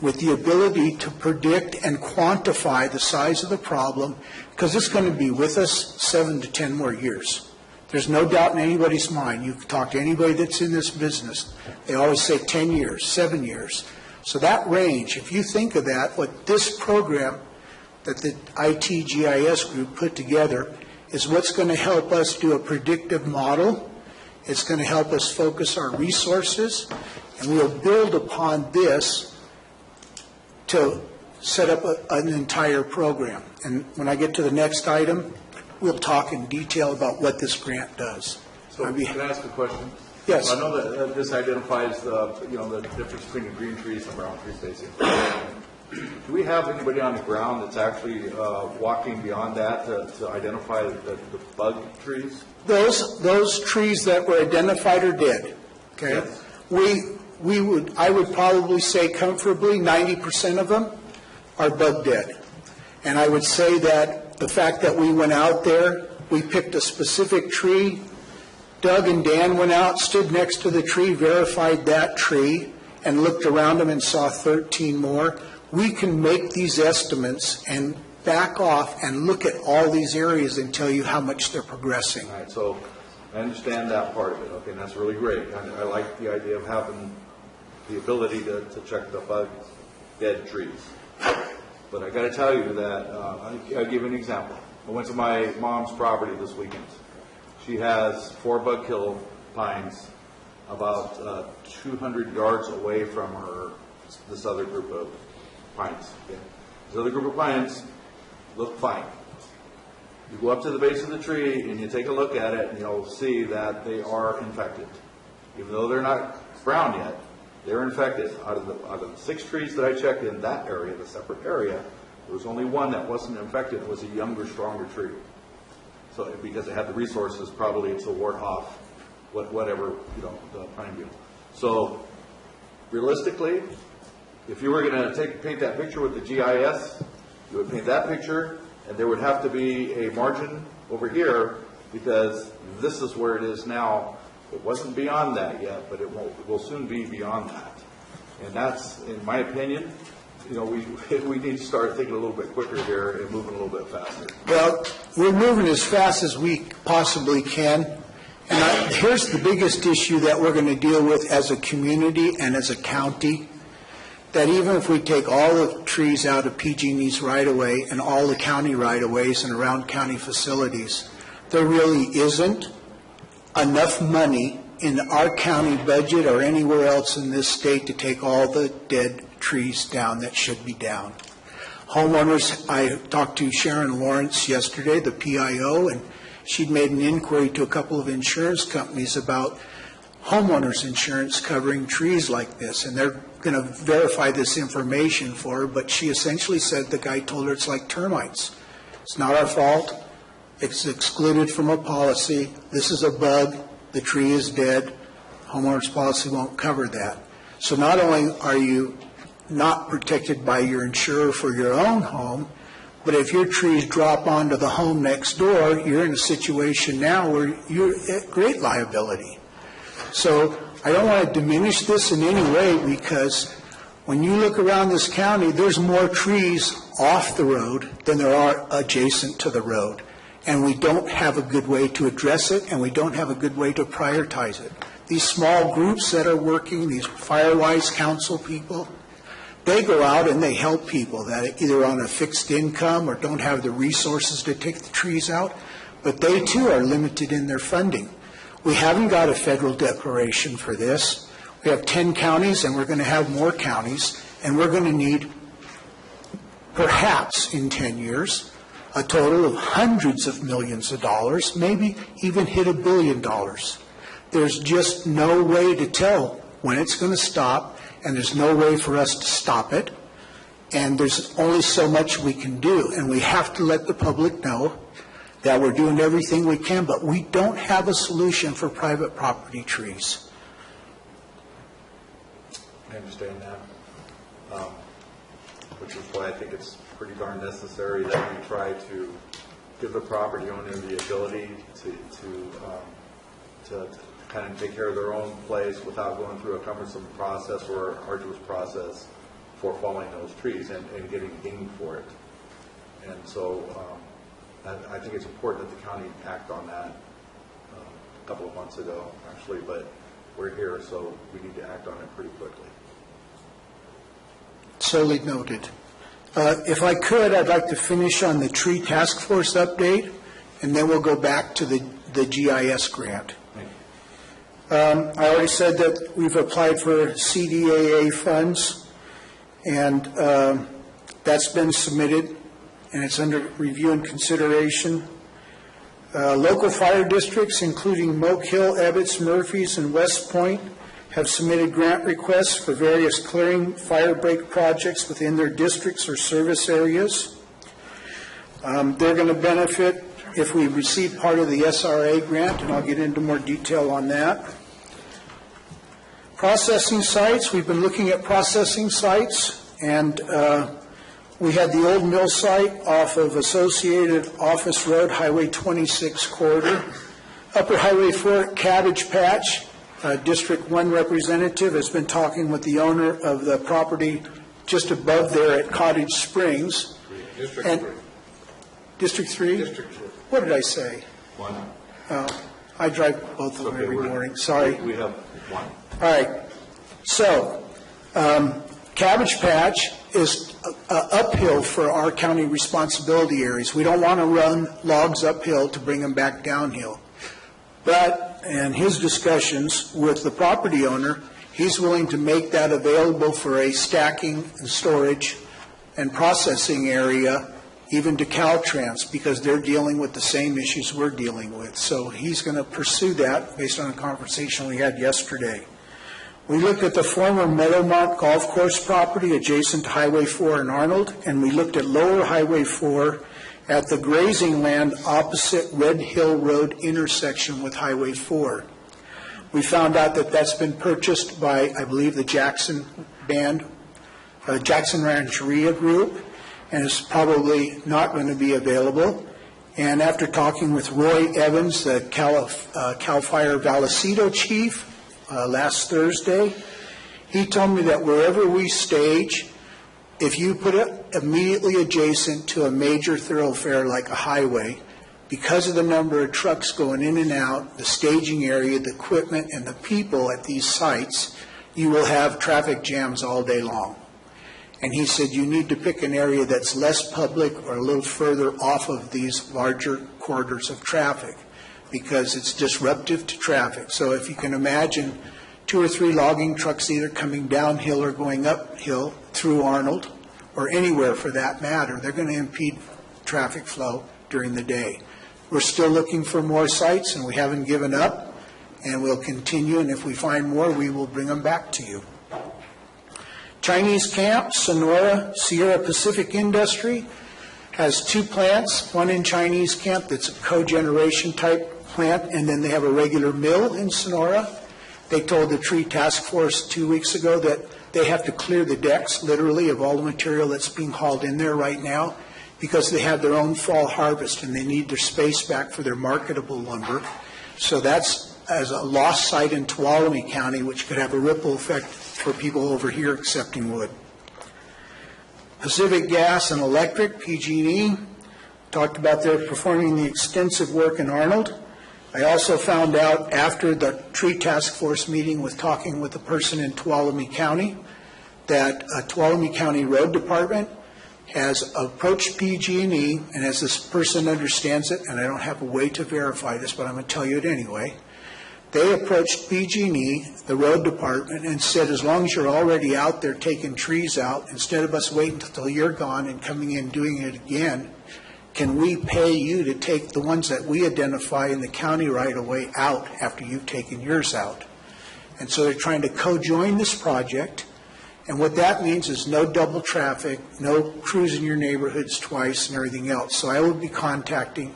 with the ability to predict and quantify the size of the problem, because it's going to be with us 7 to 10 more years. There's no doubt in anybody's mind. You can talk to anybody that's in this business. They always say 10 years, 7 years. So that range, if you think of that, what this program that the ITGIS group put together is what's going to help us do a predictive model. It's going to help us focus our resources, and we'll build upon this to set up an entire program. And when I get to the next item, we'll talk in detail about what this grant does. So can I ask a question? Yes. So I know that this identifies the difference between the green trees and brown trees, basically. Do we have anybody on the ground that's actually walking beyond that to identify the bug trees? Those trees that were identified are dead. Okay. Yes. I would probably say comfortably 90% of them are bug dead. And I would say that the fact that we went out there, we picked a specific tree. Doug and Dan went out, stood next to the tree, verified that tree, and looked around them and saw 13 more. We can make these estimates and back off and look at all these areas and tell you how much they're progressing. All right, so I understand that part of it. Okay, and that's really great. I like the idea of having the ability to check the bug dead trees. But I got to tell you that I'll give you an example. I went to my mom's property this weekend. She has 4 bug kill pines about 200 yards away from this other group of pines. Okay? This other group of pines look fine. You go up to the base of the tree and you take a look at it, and you'll see that they are infected. Even though they're not brown yet, they're infected. Out of the 6 trees that I checked in that area, the separate area, there was only one that wasn't infected. It was a younger, stronger tree. So because it had the resources probably to ward off whatever, the pine beetle. So realistically, if you were going to paint that picture with the GIS, you would paint that picture, and there would have to be a margin over here, because this is where it is now. It wasn't beyond that yet, but it will soon be beyond that. And that's, in my opinion, we need to start thinking a little bit quicker here and moving a little bit faster. Well, we're moving as fast as we possibly can. And here's the biggest issue that we're going to deal with as a community and as a county, that even if we take all the trees out of PG&E's right-of-way and all the county right-of-ways and around county facilities, there really isn't enough money in our county budget or anywhere else in this state to take all the dead trees down that should be down. Homeowners, I talked to Sharon Lawrence yesterday, the PIO, and she'd made an inquiry to a couple of insurance companies about homeowners insurance covering trees like this, and they're going to verify this information for her, but she essentially said the guy told her it's like termites. It's not our fault. It's excluded from a policy. This is a bug. The tree is dead. Homeowners policy won't cover that. So not only are you not protected by your insurer for your own home, but if your trees drop onto the home next door, you're in a situation now where you're at great liability. So I don't want to diminish this in any way, because when you look around this county, there's more trees off the road than there are adjacent to the road. And we don't have a good way to address it, and we don't have a good way to prioritize it. These small groups that are working, these Firewise Council people, they go out and they help people that are either on a fixed income or don't have the resources to take the trees out, but they too are limited in their funding. We haven't got a federal declaration for this. We have 10 counties, and we're going to have more counties, and we're going to need, perhaps in 10 years, a total of hundreds of millions of dollars, maybe even hit $1 billion. there's just no way to tell when it's going to stop, and there's no way for us to stop it, and there's only so much we can do, and we have to let the public know that we're doing everything we can, but we don't have a solution for private property trees. I understand that, which is why I think it's pretty darn necessary that we try to give the property owner the ability to kind of take care of their own place without going through a cumbersome process or arduous process for falling those trees and getting dinged for it. And so I think it's important that the county act on that a couple of months ago, actually, but we're here, so we need to act on it pretty quickly. Solely noted. If I could, I'd like to finish on the tree task force update, and then we'll go back to the GIS grant. I already said that we've applied for CDAA funds, and that's been submitted, and it's under review and consideration. Local fire districts, including Moke Hill, Ebbets, Murphys, and West Point, have submitted grant requests for various clearing fire break projects within their districts or service areas. They're going to benefit if we receive part of the SRA grant, and I'll get into more detail on that. Processing sites, we've been looking at processing sites, and we had the old mill site off of Associated Office Road, Highway 26 corridor. Upper Highway 4 Cabbage Patch, District 1 representative has been talking with the owner of the property just above there at Cottage Springs. District 3. District 3? District 3. What did I say? 1. I drive both of them every morning. Sorry. We have 1. All right. So, Cabbage Patch is uphill for our county responsibility areas. We don't want to run logs uphill to bring them back downhill. But in his discussions with the property owner, he's willing to make that available for a stacking and storage and processing area, even to Caltrans, because they're dealing with the same issues we're dealing with. So he's going to pursue that based on a conversation we had yesterday. We looked at the former Meadowmont Golf Course property adjacent to Highway 4 in Arnold, and we looked at Lower Highway 4 at the grazing land opposite Red Hill Road intersection with Highway 4. We found out that that's been purchased by, I believe, the Jackson Band, Jackson Rancheria Group, and is probably not going to be available. And after talking with Roy Evans, the Cal Fire Vallecito chief, last Thursday, he told me that wherever we stage, if you put it immediately adjacent to a major thoroughfare like a highway, because of the number of trucks going in and out, the staging area, the equipment, and the people at these sites, you will have traffic jams all day long. And he said you need to pick an area that's less public or a little further off of these larger corridors of traffic, because it's disruptive to traffic. So if you can imagine 2 or 3 logging trucks either coming downhill or going uphill through Arnold, or anywhere for that matter, they're going to impede traffic flow during the day. We're still looking for more sites, and we haven't given up, and we'll continue, and if we find more, we will bring them back to you. Chinese Camp, Sonora, Sierra Pacific Industry has 2 plants, one in Chinese Camp that's a cogeneration type plant, and then they have a regular mill in Sonora. They told the tree task force 2 weeks ago that they have to clear the decks, literally, of all the material that's being hauled in there right now, because they have their own fall harvest and they need their space back for their marketable lumber. So that's as a lost site in Tuolumne County, which could have a ripple effect for people over here accepting wood. Pacific Gas and Electric, PG&E, talked about their performing the extensive work in Arnold. I also found out after the tree task force meeting with talking with a person in Tuolumne County that Tuolumne County Road Department has approached PG&E, and as this person understands it, and I don't have a way to verify this, but I'm going to tell you it anyway, they approached PG&E, the road department, and said, as long as you're already out there taking trees out, instead of us waiting until you're gone and coming in doing it again, can we pay you to take the ones that we identify in the county right away out after you've taken yours out? And so they're trying to co-join this project. And what that means is no double traffic, no cruising your neighborhoods twice and everything else. So I will be contacting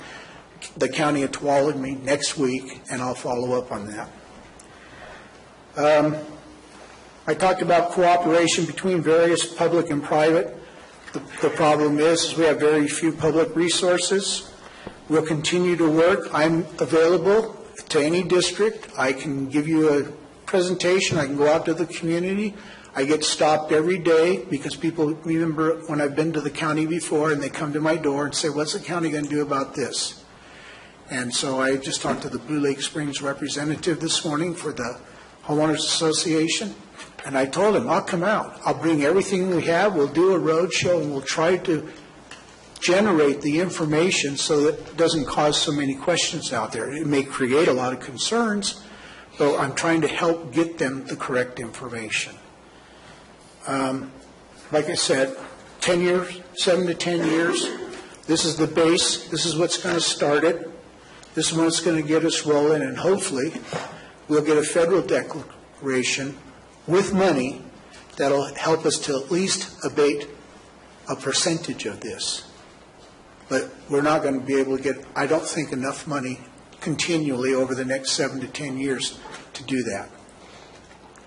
the county of Tuolumne next week, and I'll follow up on that. I talked about cooperation between various public and private. The problem is we have very few public resources. We'll continue to work. I'm available to any district. I can give you a presentation. I can go out to the community. I get stopped every day because people remember when I've been to the county before and they come to my door and say, what's the county going to do about this? And so I just talked to the Blue Lake Springs representative this morning for the Homeowners Association, and I told him, I'll come out. I'll bring everything we have. We'll do a road show, and we'll try to generate the information so that it doesn't cause so many questions out there. It may create a lot of concerns, but I'm trying to help get them the correct information. Like I said, 10 years, 7 to 10 years. This is the base. This is what's going to start it. This is what's going to get us rolling, and hopefully we'll get a federal declaration with money that'll help us to at least abate a percentage of this. But we're not going to be able to get, I don't think, enough money continually over the next 7 to 10 years to do that.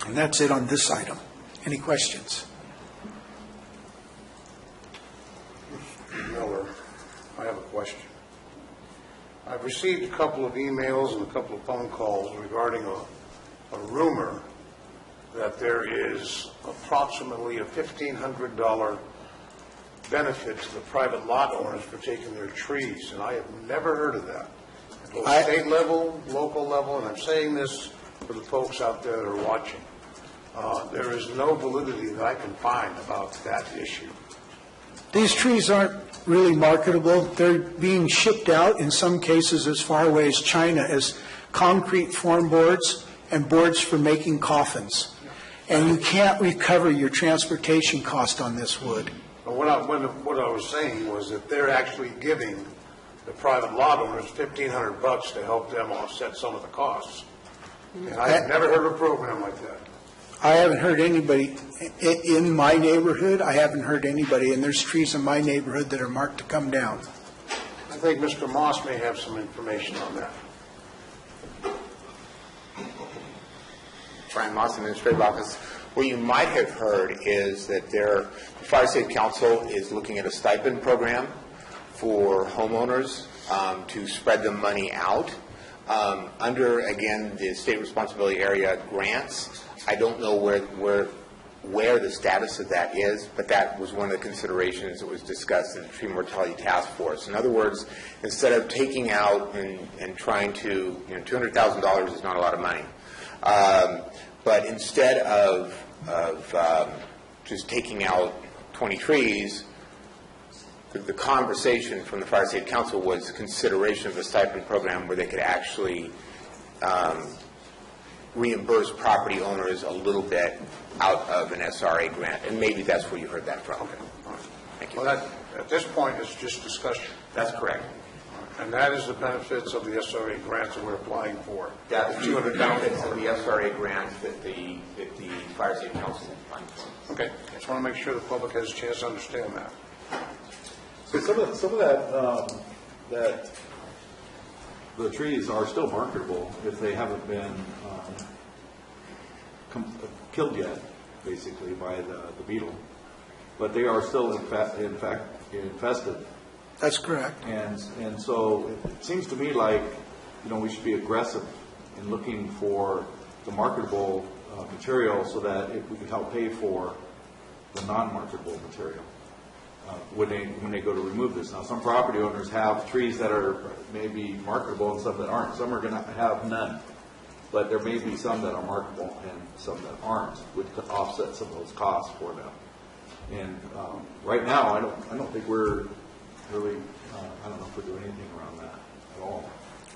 And that's it on this item. Any questions? Miller, I have a question. I've received a couple of emails and a couple of phone calls regarding a rumor that there is approximately a $1,500 benefit to the private lot owners for taking their trees, and I have never heard of that. At both state level, local level, and I'm saying this for the folks out there that are watching. There is no validity that I can find about that issue. These trees aren't really marketable. They're being shipped out in some cases as far away as China as concrete form boards and boards for making coffins. And you can't recover your transportation cost on this wood. But what I was saying was that they're actually giving the private lot owners $1,500 to help them offset some of the costs. And I have never heard of a program like that. I haven't heard anybody in my neighborhood. I haven't heard anybody, and there's trees in my neighborhood that are marked to come down. I think Mr. Moss may have some information on that. Brian Moss, Administrative Office. What you might have heard is that the Fire Safe Council is looking at a stipend program for homeowners to spread the money out. Under, again, the state responsibility area grants, I don't know where the status of that is, but that was one of the considerations that was discussed in the Tree Mortality Task Force. In other words, instead of taking out and trying to, $200,000 is not a lot of money. But instead of just taking out 20 trees, the conversation from the Fire Safe Council was consideration of a stipend program where they could actually reimburse property owners a little bit out of an SRA grant, and maybe that's where you heard that from. Okay. All right. Thank you. Well, at this point, it's just discussion. That's correct. And that is the benefits of the SRA grants that we're applying for. That's the benefits of the SRA grants that the Fire Safe Council is applying for. Okay. I just want to make sure the public has a chance to understand that. So some of that the trees are still marketable if they haven't been killed yet, basically, by the beetle. But they are still, in fact, infested. That's correct. And so it seems to me like, we should be aggressive in looking for the marketable material so that we can help pay for the non-marketable material when they go to remove this. Now, some property owners have trees that are maybe marketable and some that aren't. Some are going to have none. But there may be some that are marketable and some that aren't, which could offset some of those costs for them. And right now, I don't think we're really, I don't know if we're doing anything around that at all.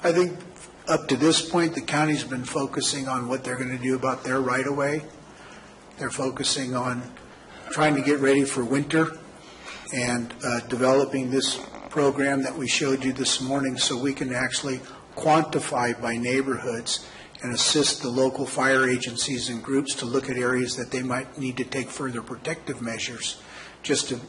I think up to this point, the county's been focusing on what they're going to do about their right-of-way. They're focusing on trying to get ready for winter and developing this program that we showed you this morning so we can actually quantify by neighborhoods and assist the local fire agencies and groups to look at areas that they might need to take further protective measures just to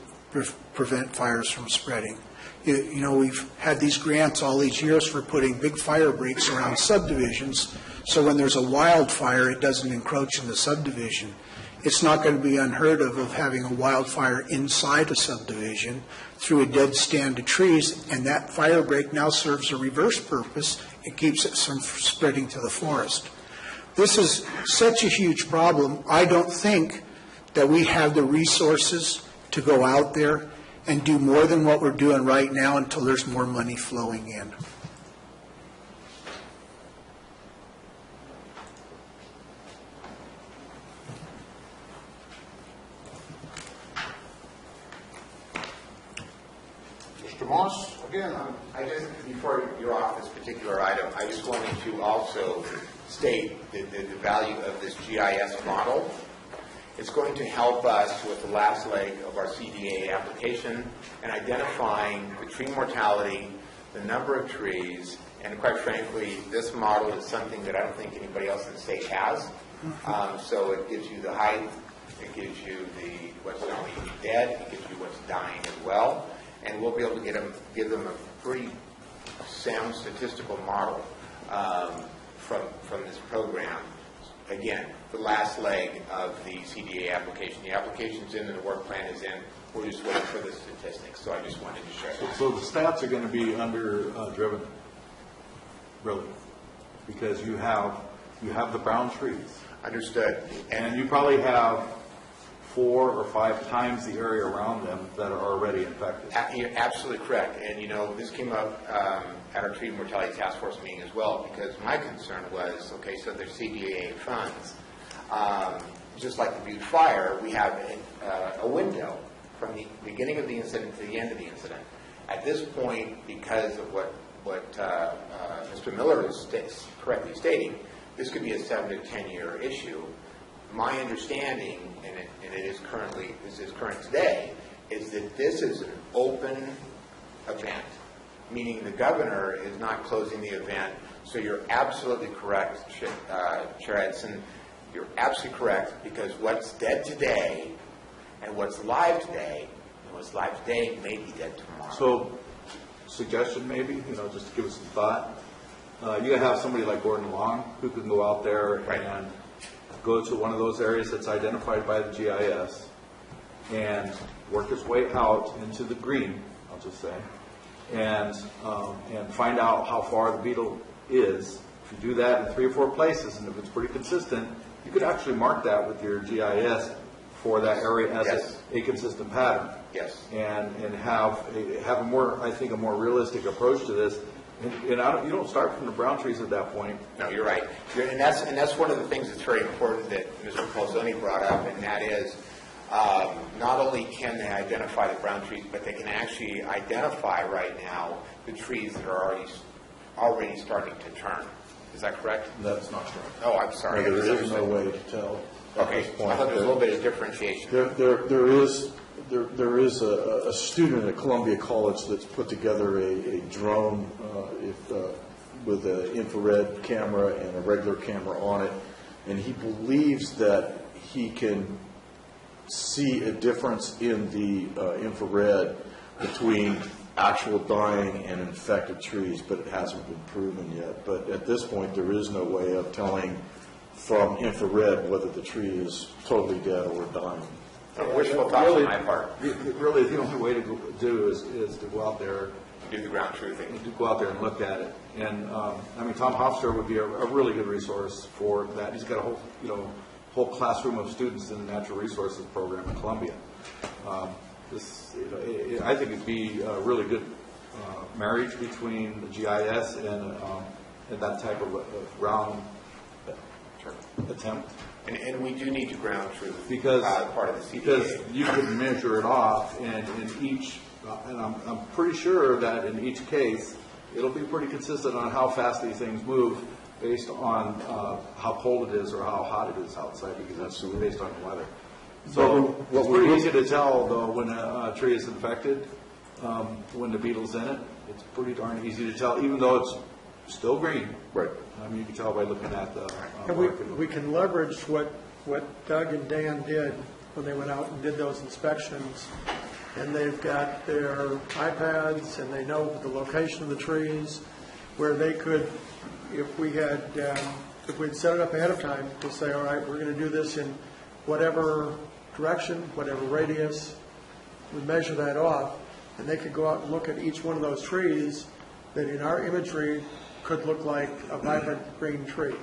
prevent fires from spreading. You know, we've had these grants all these years for putting big fire breaks around subdivisions, so when there's a wildfire, it doesn't encroach in the subdivision. It's not going to be unheard of having a wildfire inside a subdivision through a dead stand of trees, and that fire break now serves a reverse purpose. It keeps it from spreading to the forest. This is such a huge problem. I don't think that we have the resources to go out there and do more than what we're doing right now until there's more money flowing in. Mr. Moss, again, I just, before you're off this particular item, I just wanted to also state the value of this GIS model. It's going to help us with the last leg of our CDA application and identifying the tree mortality, the number of trees, and quite frankly, this model is something that I don't think anybody else in the state has. So it gives you the height, it gives you what's only dead, it gives you what's dying as well, and we'll be able to give them a pretty sound statistical model from this program. Again, the last leg of the CDA application. The application's in and the work plan is in. We're just waiting for the statistics. So I just wanted to share that. So the stats are going to be driven, really, because you have the brown trees. Understood. And you probably have 4 or 5 times the area around them that are already infected. You're absolutely correct. And, you know, this came up at our tree mortality task force meeting as well, because my concern was, okay, so there's CDA funds. Just like the Butte fire, we have a window from the beginning of the incident to the end of the incident. At this point, because of what Mr. Miller is correctly stating, this could be a 7 to 10 year issue. My understanding, and it is current today, is that this is an open event, meaning the governor is not closing the event. So you're absolutely correct, Chair Edson. You're absolutely correct, because what's dead today and what's live today, may be dead tomorrow. So, suggestion maybe, just to give us some thought. You gotta have somebody like Gordon Long who can go out there and go to one of those areas that's identified by the GIS and work his way out into the green, I'll just say, and find out how far the beetle is. If you do that in 3 or 4 places, and if it's pretty consistent, you could actually mark that with your GIS for that area as a consistent pattern. Yes. And have a more, I think, a more realistic approach to this. And you don't start from the brown trees at that point. No, you're right. And that's one of the things that's very important that Mr. Falzoni brought up, and that is not only can they identify the brown trees, but they can actually identify right now the trees that are already starting to turn. Is that correct? That's not correct. Oh, I'm sorry. No, there is no way to tell at Okay, this point. I thought there was a little bit of differentiation. There is a student at Columbia College that's put together a drone with an infrared camera and a regular camera on it, and he believes that he can see a difference in the infrared between actual dying and infected trees, but it hasn't been proven yet. But at this point, there is no way of telling from infrared whether the tree is totally dead or dying. Wishful thoughts on my part. Really, the only way to do is to go out there, do the ground truthing, to go out there and look at it. And Tom Hofstra would be a really good resource for that. He's got a whole classroom of students in the natural resources program at Columbia. I think it'd be a really good marriage between the GIS and that type of ground attempt. And we do need to ground truth because part of the CDA. Because you can measure it off, and in each, and I'm pretty sure that in each case, it'll be pretty consistent on how fast these things move based on how cold it is or how hot it is outside, because that's based on the weather. So it's pretty easy to tell, though, when a tree is infected when the beetle's in it. It's pretty darn easy to tell, even though it's still green. Right. You can tell by looking at the And we can leverage what Doug and Dan did when they went out and did those inspections. And they've got their iPads and they know the location of the trees, where they could, if we'd set it up ahead of time to say, all right, we're going to do this in whatever direction, whatever radius, we measure that off, and they could go out and look at each one of those trees that in our imagery could look like a vibrant green tree.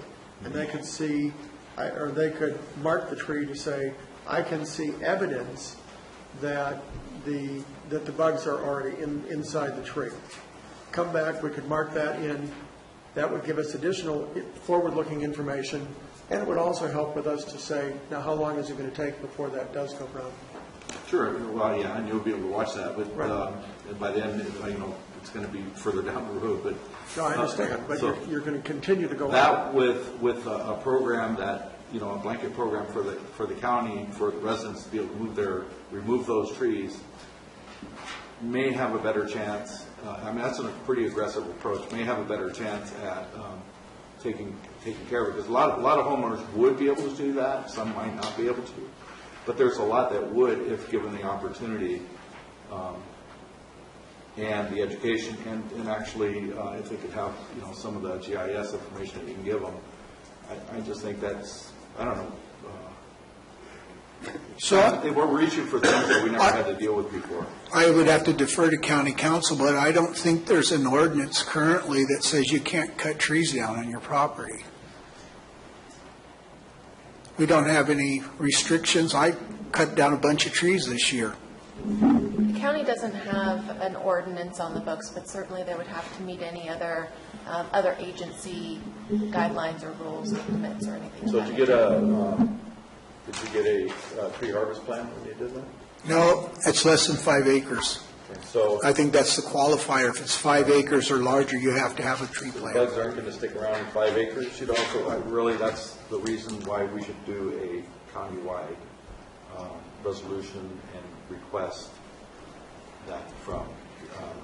And they could see, or they could mark the tree to say, I can see evidence that the bugs are already inside the tree. Come back, we could mark that in. That would give us additional forward-looking information, and it would also help with us to say, now how long is it going to take before that does come around? Sure. Well, yeah, and you'll be able to watch that, but by then, it's going to be further down the road. But no, I understand. But so you're going to continue to go that with a program that a blanket program for the county, for the residents to be able to remove those trees, may have a better chance. That's a pretty aggressive approach. May have a better chance at taking care of it, because a lot of homeowners would be able to do that. Some might not be able to, but there's a lot that would if given the opportunity and the education, and actually if they could have some of the GIS information that you can give them. I just think that's, I don't know. So we're reaching for things that we never had to deal with before. I would have to defer to county council, but I don't think there's an ordinance currently that says you can't cut trees down on your property. We don't have any restrictions. I cut down a bunch of trees this year. The county doesn't have an ordinance on the books, but certainly they would have to meet any other agency guidelines or rules or permits or anything. So did you get a pre-harvest plan when you did that? No, it's less than 5 acres. Okay, so I think that's the qualifier. If it's 5 acres or larger, you have to have a tree plan. Bugs aren't going to stick around in 5 acres. Really, that's the reason why we should do a countywide resolution and request that from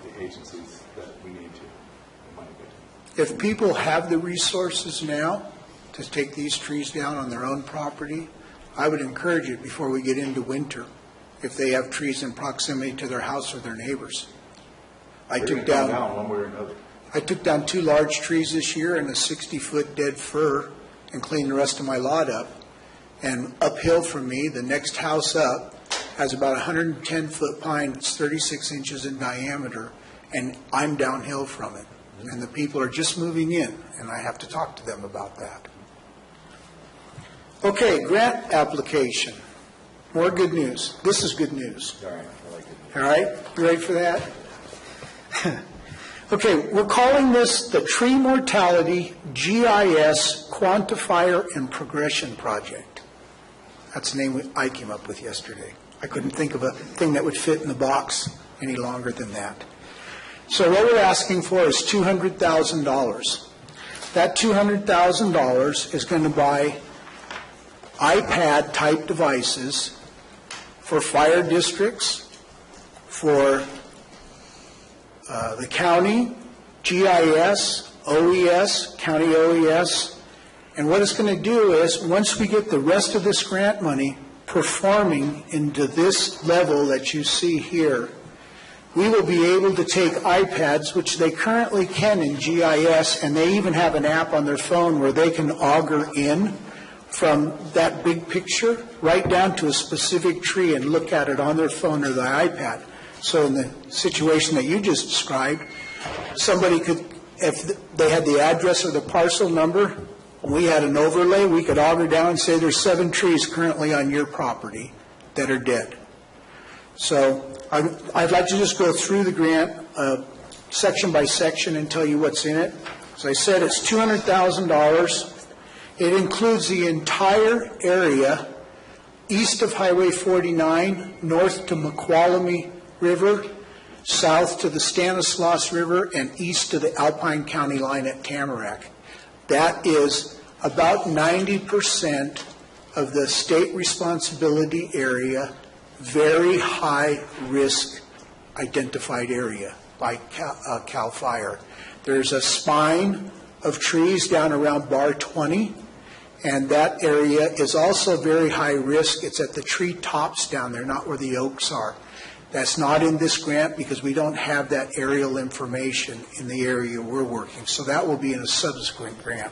the agencies that we need to, in my opinion. If people have the resources now to take these trees down on their own property, I would encourage it before we get into winter, if they have trees in proximity to their house or their neighbors. I took down one way or another. I took down 2 large trees this year and a 60-foot dead fir and cleaned the rest of my lot up. And uphill from me, the next house up has about a 110-foot pine that's 36 inches in diameter, and I'm downhill from it. And the people are just moving in, and I have to talk to them about that. Okay, grant application. More good news. This is good news. All right, I like it. All right, you ready for that? Okay, we're calling this the Tree Mortality GIS Quantifier and Progression Project. That's the name I came up with yesterday. I couldn't think of a thing that would fit in the box any longer than that. So what we're asking for is $200,000. That $200,000 is going to buy iPad-type devices for fire districts, for the county, GIS, OES, county OES. And what it's going to do is, once we get the rest of this grant money performing into this level that you see here, we will be able to take iPads, which they currently can in GIS, and they even have an app on their phone where they can auger in from that big picture right down to a specific tree and look at it on their phone or the iPad. So in the situation that you just described, somebody could, if they had the address or the parcel number, and we had an overlay, we could auger down and say there's 7 trees currently on your property that are dead. So I'd like to just go through the grant section by section and tell you what's in it. As I said, it's $200,000. It includes the entire area east of Highway 49, north to McQualamy River, south to the Stanislaus River, and east to the Alpine County line at Tamarack. That is about 90% of the state responsibility area, very high risk identified area by CAL FIRE. There's a spine of trees down around bar 20, and that area is also very high risk. It's at the tree tops down there, not where the oaks are. That's not in this grant because we don't have that aerial information in the area we're working. So that will be in a subsequent grant.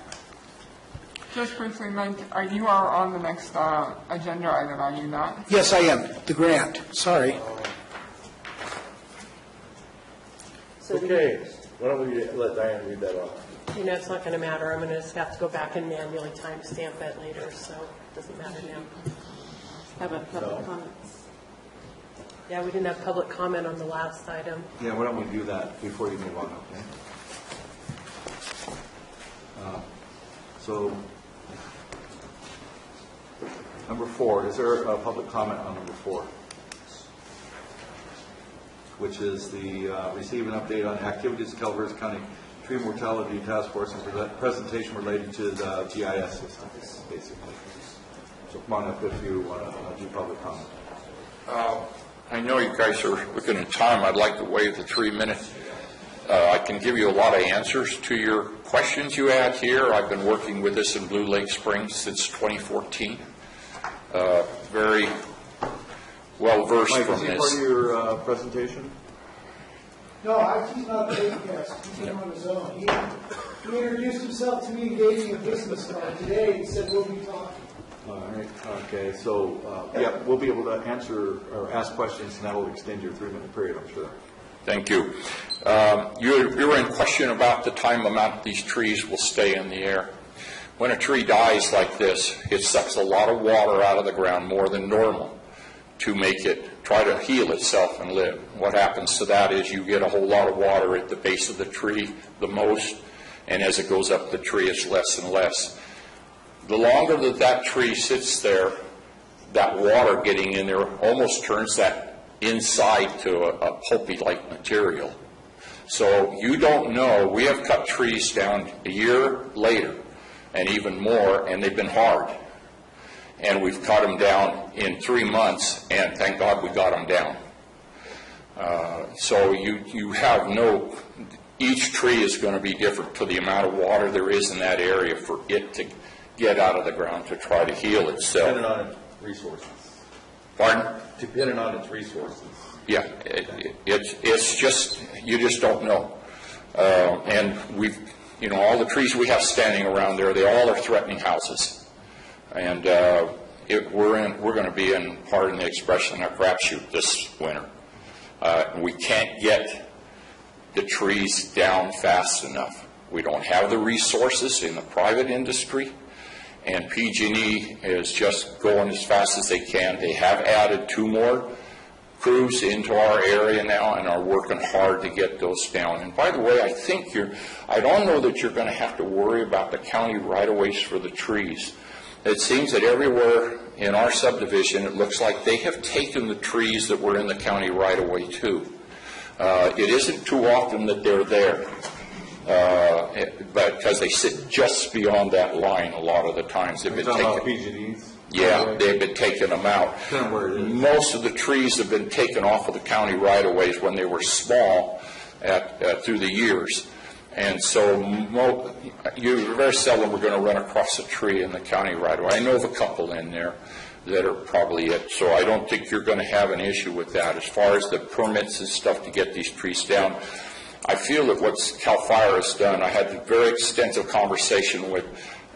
Just briefly, Mike, you are on the next agenda item, are you not? Yes, I am. The grant. Sorry. Okay, why don't we let Diane read that off? It's not going to matter. I'm going to just have to go back and manually timestamp that later, so it doesn't matter now. Have a public comment. Yeah, we didn't have public comment on the last item. Yeah, why don't we do that before you move on, okay? So, number 4, is there a public comment on number 4? Which is the receive an update on activities of Calaveras County Tree Mortality Task Force and presentation related to the GIS system, basically. So come on up if you want to do public comment. I know you guys are within time. I'd like to waive the 3 minutes. I can give you a lot of answers to your questions you had here. I've been working with this in Blue Lake Springs since 2014. Very well versed Mike, from is he this. part of your presentation? No, he's not a paid guest. He came on his own. He introduced himself to me and gave me a business card today and said, we'll be talking. All right. Okay. So, yeah, we'll be able to answer or ask questions, and that will extend your 3-minute period, I'm sure. Thank you. You were in question about the time amount these trees will stay in the air. When a tree dies like this, it sucks a lot of water out of the ground, more than normal, to make it try to heal itself and live. What happens to that is you get a whole lot of water at the base of the tree the most, and as it goes up the tree, it's less and less. The longer that that tree sits there, that water getting in there almost turns that inside to a pulpy-like material. So you don't know. We have cut trees down a year later and even more, and they've been hard. And we've cut them down in 3 months, and thank God we got them down. So you have no, each tree is going to be different to the amount of water there is in that area for it to get out of the ground to try to heal itself. Depending on its resources. Pardon? Depending on its resources. Yeah, it's just, you just don't know. And we've, all the trees we have standing around there, they all are threatening houses. And we're going to be in, pardon the expression, a crapshoot this winter. We can't get the trees down fast enough. We don't have the resources in the private industry, and PG&E is just going as fast as they can. They have added 2 more crews into our area now and are working hard to get those down. And by the way, I don't know that you're going to have to worry about the county right-of-ways for the trees. It seems that everywhere in our subdivision, it looks like they have taken the trees that were in the county right-of-way too. It isn't too often that they're there, but because they sit just beyond that line a lot of the times. They've been taken. Yeah, they've been taking them out. Most of the trees have been taken off of the county right-of-ways when they were small through the years. And so you very seldom we're going to run across a tree in the county right-of-way. I know of a couple in there that are probably it. So I don't think you're going to have an issue with that. As far as the permits and stuff to get these trees down, I feel that what CAL FIRE has done, I had a very extensive conversation with,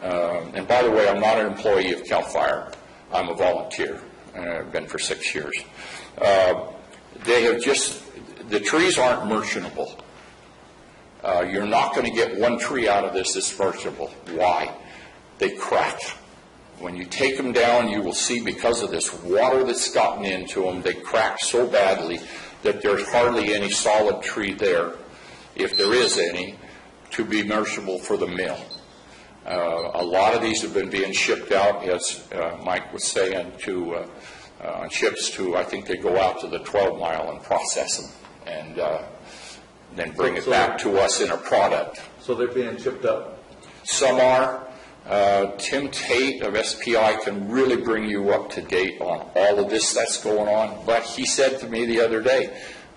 and by the way, I'm not an employee of CAL FIRE. I'm a volunteer, and I've been for 6 years. They have the trees aren't merchantable. You're not going to get one tree out of this that's merchantable. Why? They crack. When you take them down, you will see because of this water that's gotten into them, they crack so badly that there's hardly any solid tree there, if there is any, to be merchantable for the mill. A lot of these have been being shipped out, as Mike was saying, on ships to, I think they go out to the 12 Mile and process them, and then bring it back to us in a product. So they're being shipped up? Some are. Tim Tate of SPI can really bring you up to date on all of this that's going on. But he said to me the other day,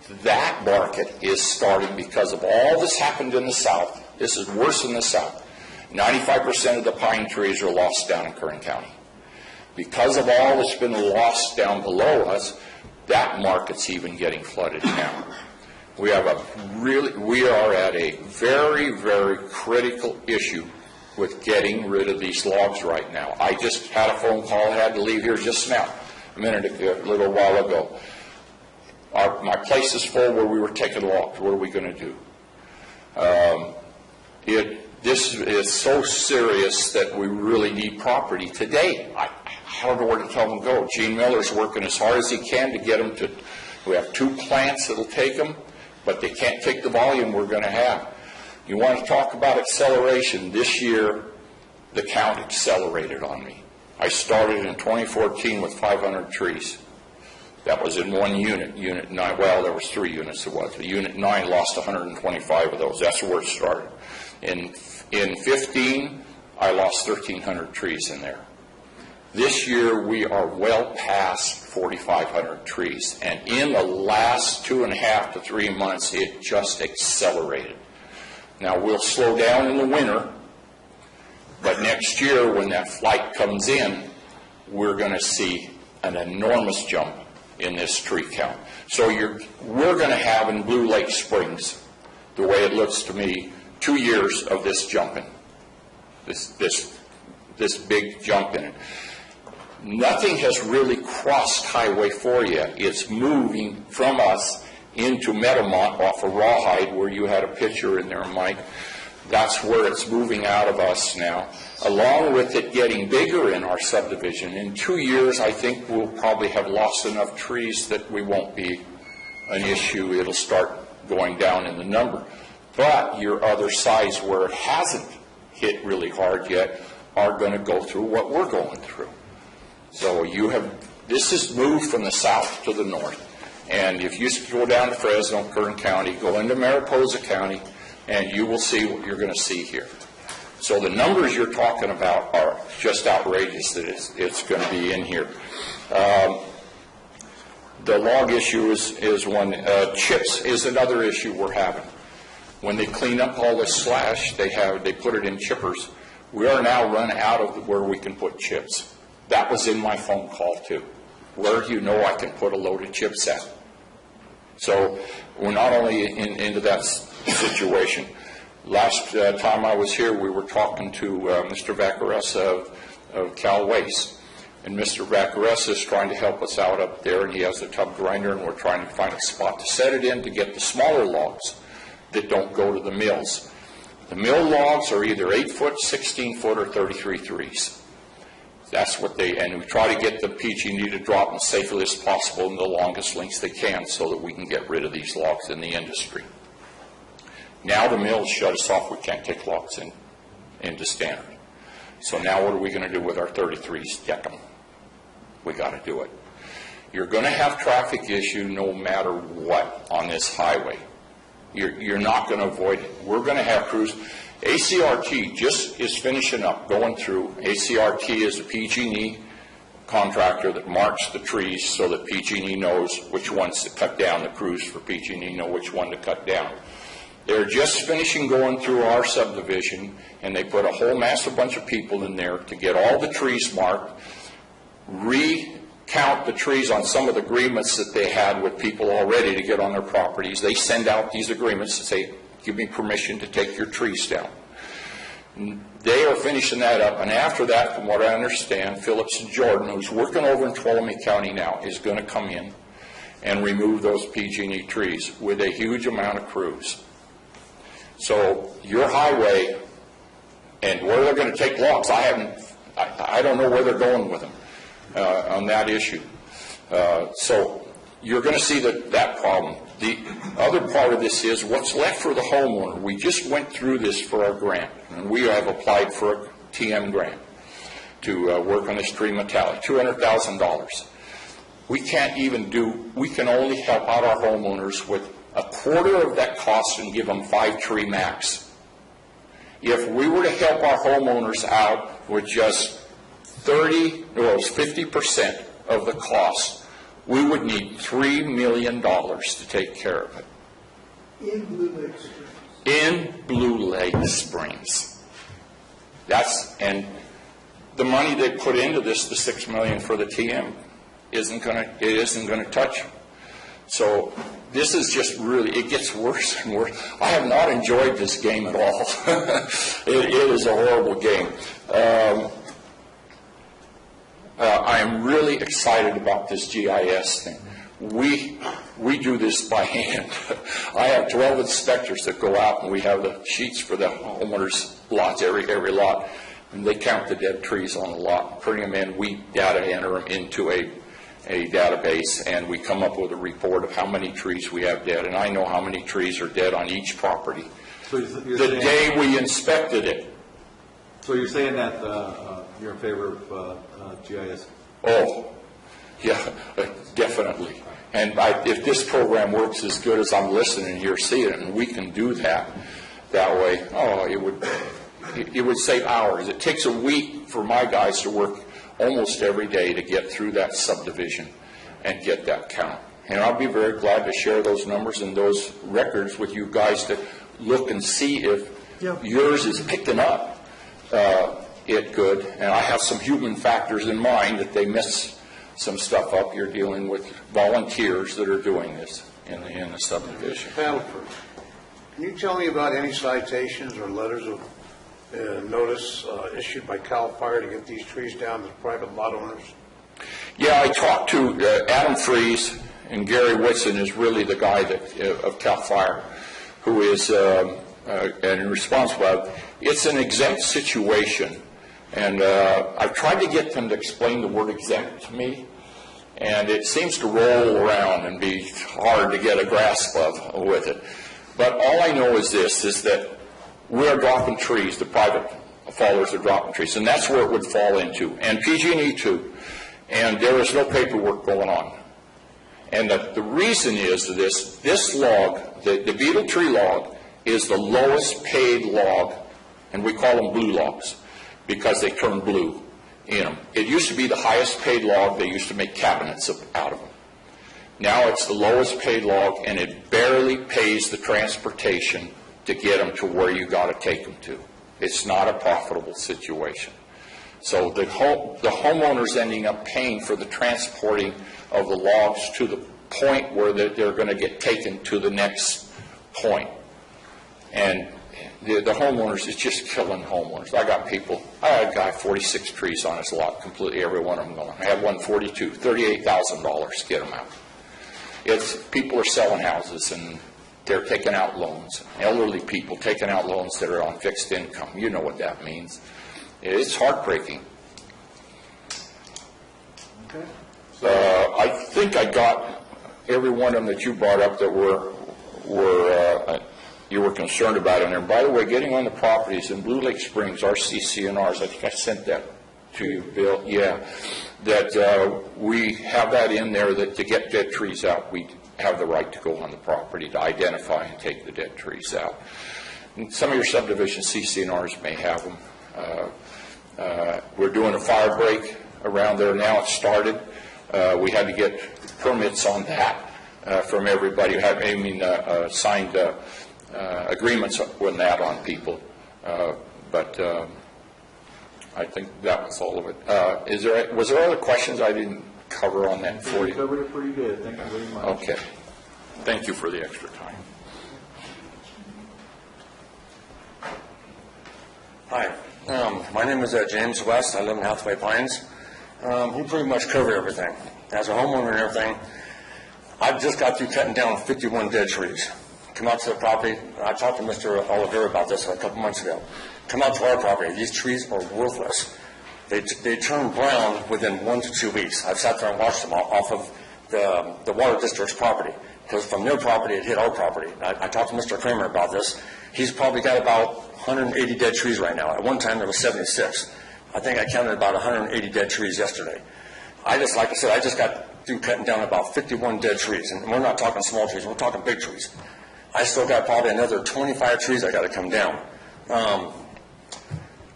That market is starting because of all this happened in the South. This is worse in the South. 95% of the pine trees are lost down in Kern County. Because of all that's been lost down below us, that market's even getting flooded now. We are at a very, very critical issue with getting rid of these logs right now. I just had a phone call, had to leave here just now, a little while ago. My place is full where we were taking logs. What are we going to do? This is so serious that we really need property today. I don't know where to tell them to go. Gene Miller's working as hard as he can to get them to. We have 2 plants that'll take them, but they can't take the volume we're going to have. You want to talk about acceleration? This year, the count accelerated on me. I started in 2014 with 500 trees. That was in one unit. Unit 9, well, there was 3 units it was. The Unit 9 lost 125 of those. That's where it started. In 15, I lost 1,300 trees in there. This year, we are well past 4,500 trees. And in the last 2.5 to 3 months, it just accelerated. Now, we'll slow down in the winter, but next year, when that flight comes in, we're going to see an enormous jump in this tree count. So we're going to have in Blue Lake Springs, the way it looks to me, 2 years of this jumping, this big jump in it. Nothing has really crossed Highway 4 yet. It's moving from us into Meadowmont off of Rawhide, where you had a picture in there, Mike. That's where it's moving out of us now, along with it getting bigger in our subdivision. In 2 years, I think we'll probably have lost enough trees that we won't be an issue. It'll start going down in the number. But your other sides where it hasn't hit really hard yet are going to go through what we're going through. So this is moved from the south to the north. And if you go down to Fresno, Kern County, go into Mariposa County, and you will see what you're going to see here. So the numbers you're talking about are just outrageous that it's going to be in here. The log issue is one. Chips is another issue we're having. When they clean up all this slash, they put it in chippers. We are now run out of where we can put chips. That was in my phone call too. Where do you know I can put a load of chips at? So we're not only into that situation. Last time I was here, we were talking to Mr. Vaccaressa of Cal Waste. And Mr. Vaccaressa is trying to help us out up there, and he has a tub grinder, and we're trying to find a spot to set it in to get the smaller logs that don't go to the mills. The mill logs are either 8-foot, 16-foot, or 33-3s. That's what and we try to get the PG&E to drop them as safely as possible in the longest lengths they can so that we can get rid of these logs in the industry. Now the mills shut us off. We can't take logs into standard. So now what are we going to do with our 33s? Deck them. We got to do it. You're going to have traffic issue no matter what on this highway. You're not going to avoid it. We're going to have crews. ACRT just is finishing up, going through. ACRT is a PG&E contractor that marks the trees so that PG&E knows which ones to cut down. The crews for PG&E know which one to cut down. They're just finishing going through our subdivision, and they put a whole massive bunch of people in there to get all the trees marked, recount the trees on some of the agreements that they had with people already to get on their properties. They send out these agreements to say, give me permission to take your trees down. They are finishing that up, and after that, from what I understand, Phillips and Jordan, who's working over in Tuolumne County now, is going to come in and remove those PG&E trees with a huge amount of crews. So your highway and where they're going to take logs, I don't know where they're going with them on that issue. So you're going to see that problem. The other part of this is what's left for the homeowner. We just went through this for our grant, and we have applied for a TM grant to work on this tree metallic, $200,000. We can only help out our homeowners with a quarter of that cost and give them 5 tree max. If we were to help our homeowners out with just 50% of the cost we would need $3 million to take care of it. In Blue Lake Springs. In Blue Lake Springs. And the money they put into this, the $6 million for the TM, isn't going to touch them. So this is just really, it gets worse and worse. I have not enjoyed this game at all. It is a horrible game. I am really excited about this GIS thing. We do this by hand. I have 12 inspectors that go out, and we have the sheets for the homeowners' lots, every lot, and they count the dead trees on the lot, bring them in, we data enter them into a database, and we come up with a report of how many trees we have dead, and I know how many trees are dead on each property. So the day we inspected it. So you're saying that you're in favor of GIS? Oh, yeah, definitely. And if this program works as good as I'm listening here, seeing it, and we can do that way, it would save hours. It takes a week for my guys to work almost every day to get through that subdivision and get that count. And I'll be very glad to share those numbers and those records with you guys to look and see if yours is picking up it good. And I have some human factors in mind that they miss some stuff up. You're dealing with volunteers that are doing this in the subdivision. Paddleford, can you tell me about any citations or letters of notice issued by CAL FIRE to get these trees down to private lot owners? Yeah, I talked to Adam Freeze, and Gary Whitson is really the guy of CAL FIRE who is and responsible. It's an exempt situation, and I've tried to get them to explain the word exempt to me, and it seems to roll around and be hard to get a grasp of with it. But all I know is this, is that we're dropping trees, the private followers are dropping trees, and that's where it would fall into, and PG&E too, and there is no paperwork going on. And the reason is to this log, the beetle tree log, is the lowest paid log, and we call them blue logs because they turn blue in them. It used to be the highest paid log. They used to make cabinets out of them. Now it's the lowest paid log, and it barely pays the transportation to get them to where you got to take them to. It's not a profitable situation. So the homeowners ending up paying for the transporting of the logs to the point where they're going to get taken to the next point. And the homeowners, it's just killing homeowners. I had a guy, 46 trees on his lot, completely every one of them gone. I had one 42, $38,000 to get them out. People are selling houses, and they're taking out loans. Elderly people taking out loans that are on fixed income. You know what that means. It's heartbreaking. Okay. I think I got every one of them that you brought up that you were concerned about in there. By the way, getting on the properties in Blue Lake Springs, our CCNRs, I think I sent that to you, Bill. Yeah, that we have that in there that to get dead trees out, we have the right to go on the property to identify and take the dead trees out. And some of your subdivision CCNRs may have them. We're doing a fire break around there now. It started. We had to get permits on that from everybody. Signed agreements with that on people. But I think that was all of it. Was there other questions I didn't cover on that for you? You covered it pretty good. Thank you very much. Okay. Thank you for the extra time. Hi. My name is James West. I live in Hathaway Pines. We pretty much cover everything. As a homeowner and everything, I've just got through cutting down 51 dead trees. Come out to the property. I talked to Mr. Oliveira about this a couple months ago. Come out to our property. These trees are worthless. They turn brown within 1 to 2 weeks. I've sat there and watched them off of the water district's property, because from their property it hit our property. I talked to Mr. Kramer about this. He's probably got about 180 dead trees right now. At one time there was 76. I think I counted about 180 dead trees yesterday. Like I said, I just got through cutting down about 51 dead trees, and we're not talking small trees, we're talking big trees. I still got probably another 25 trees I got to come down.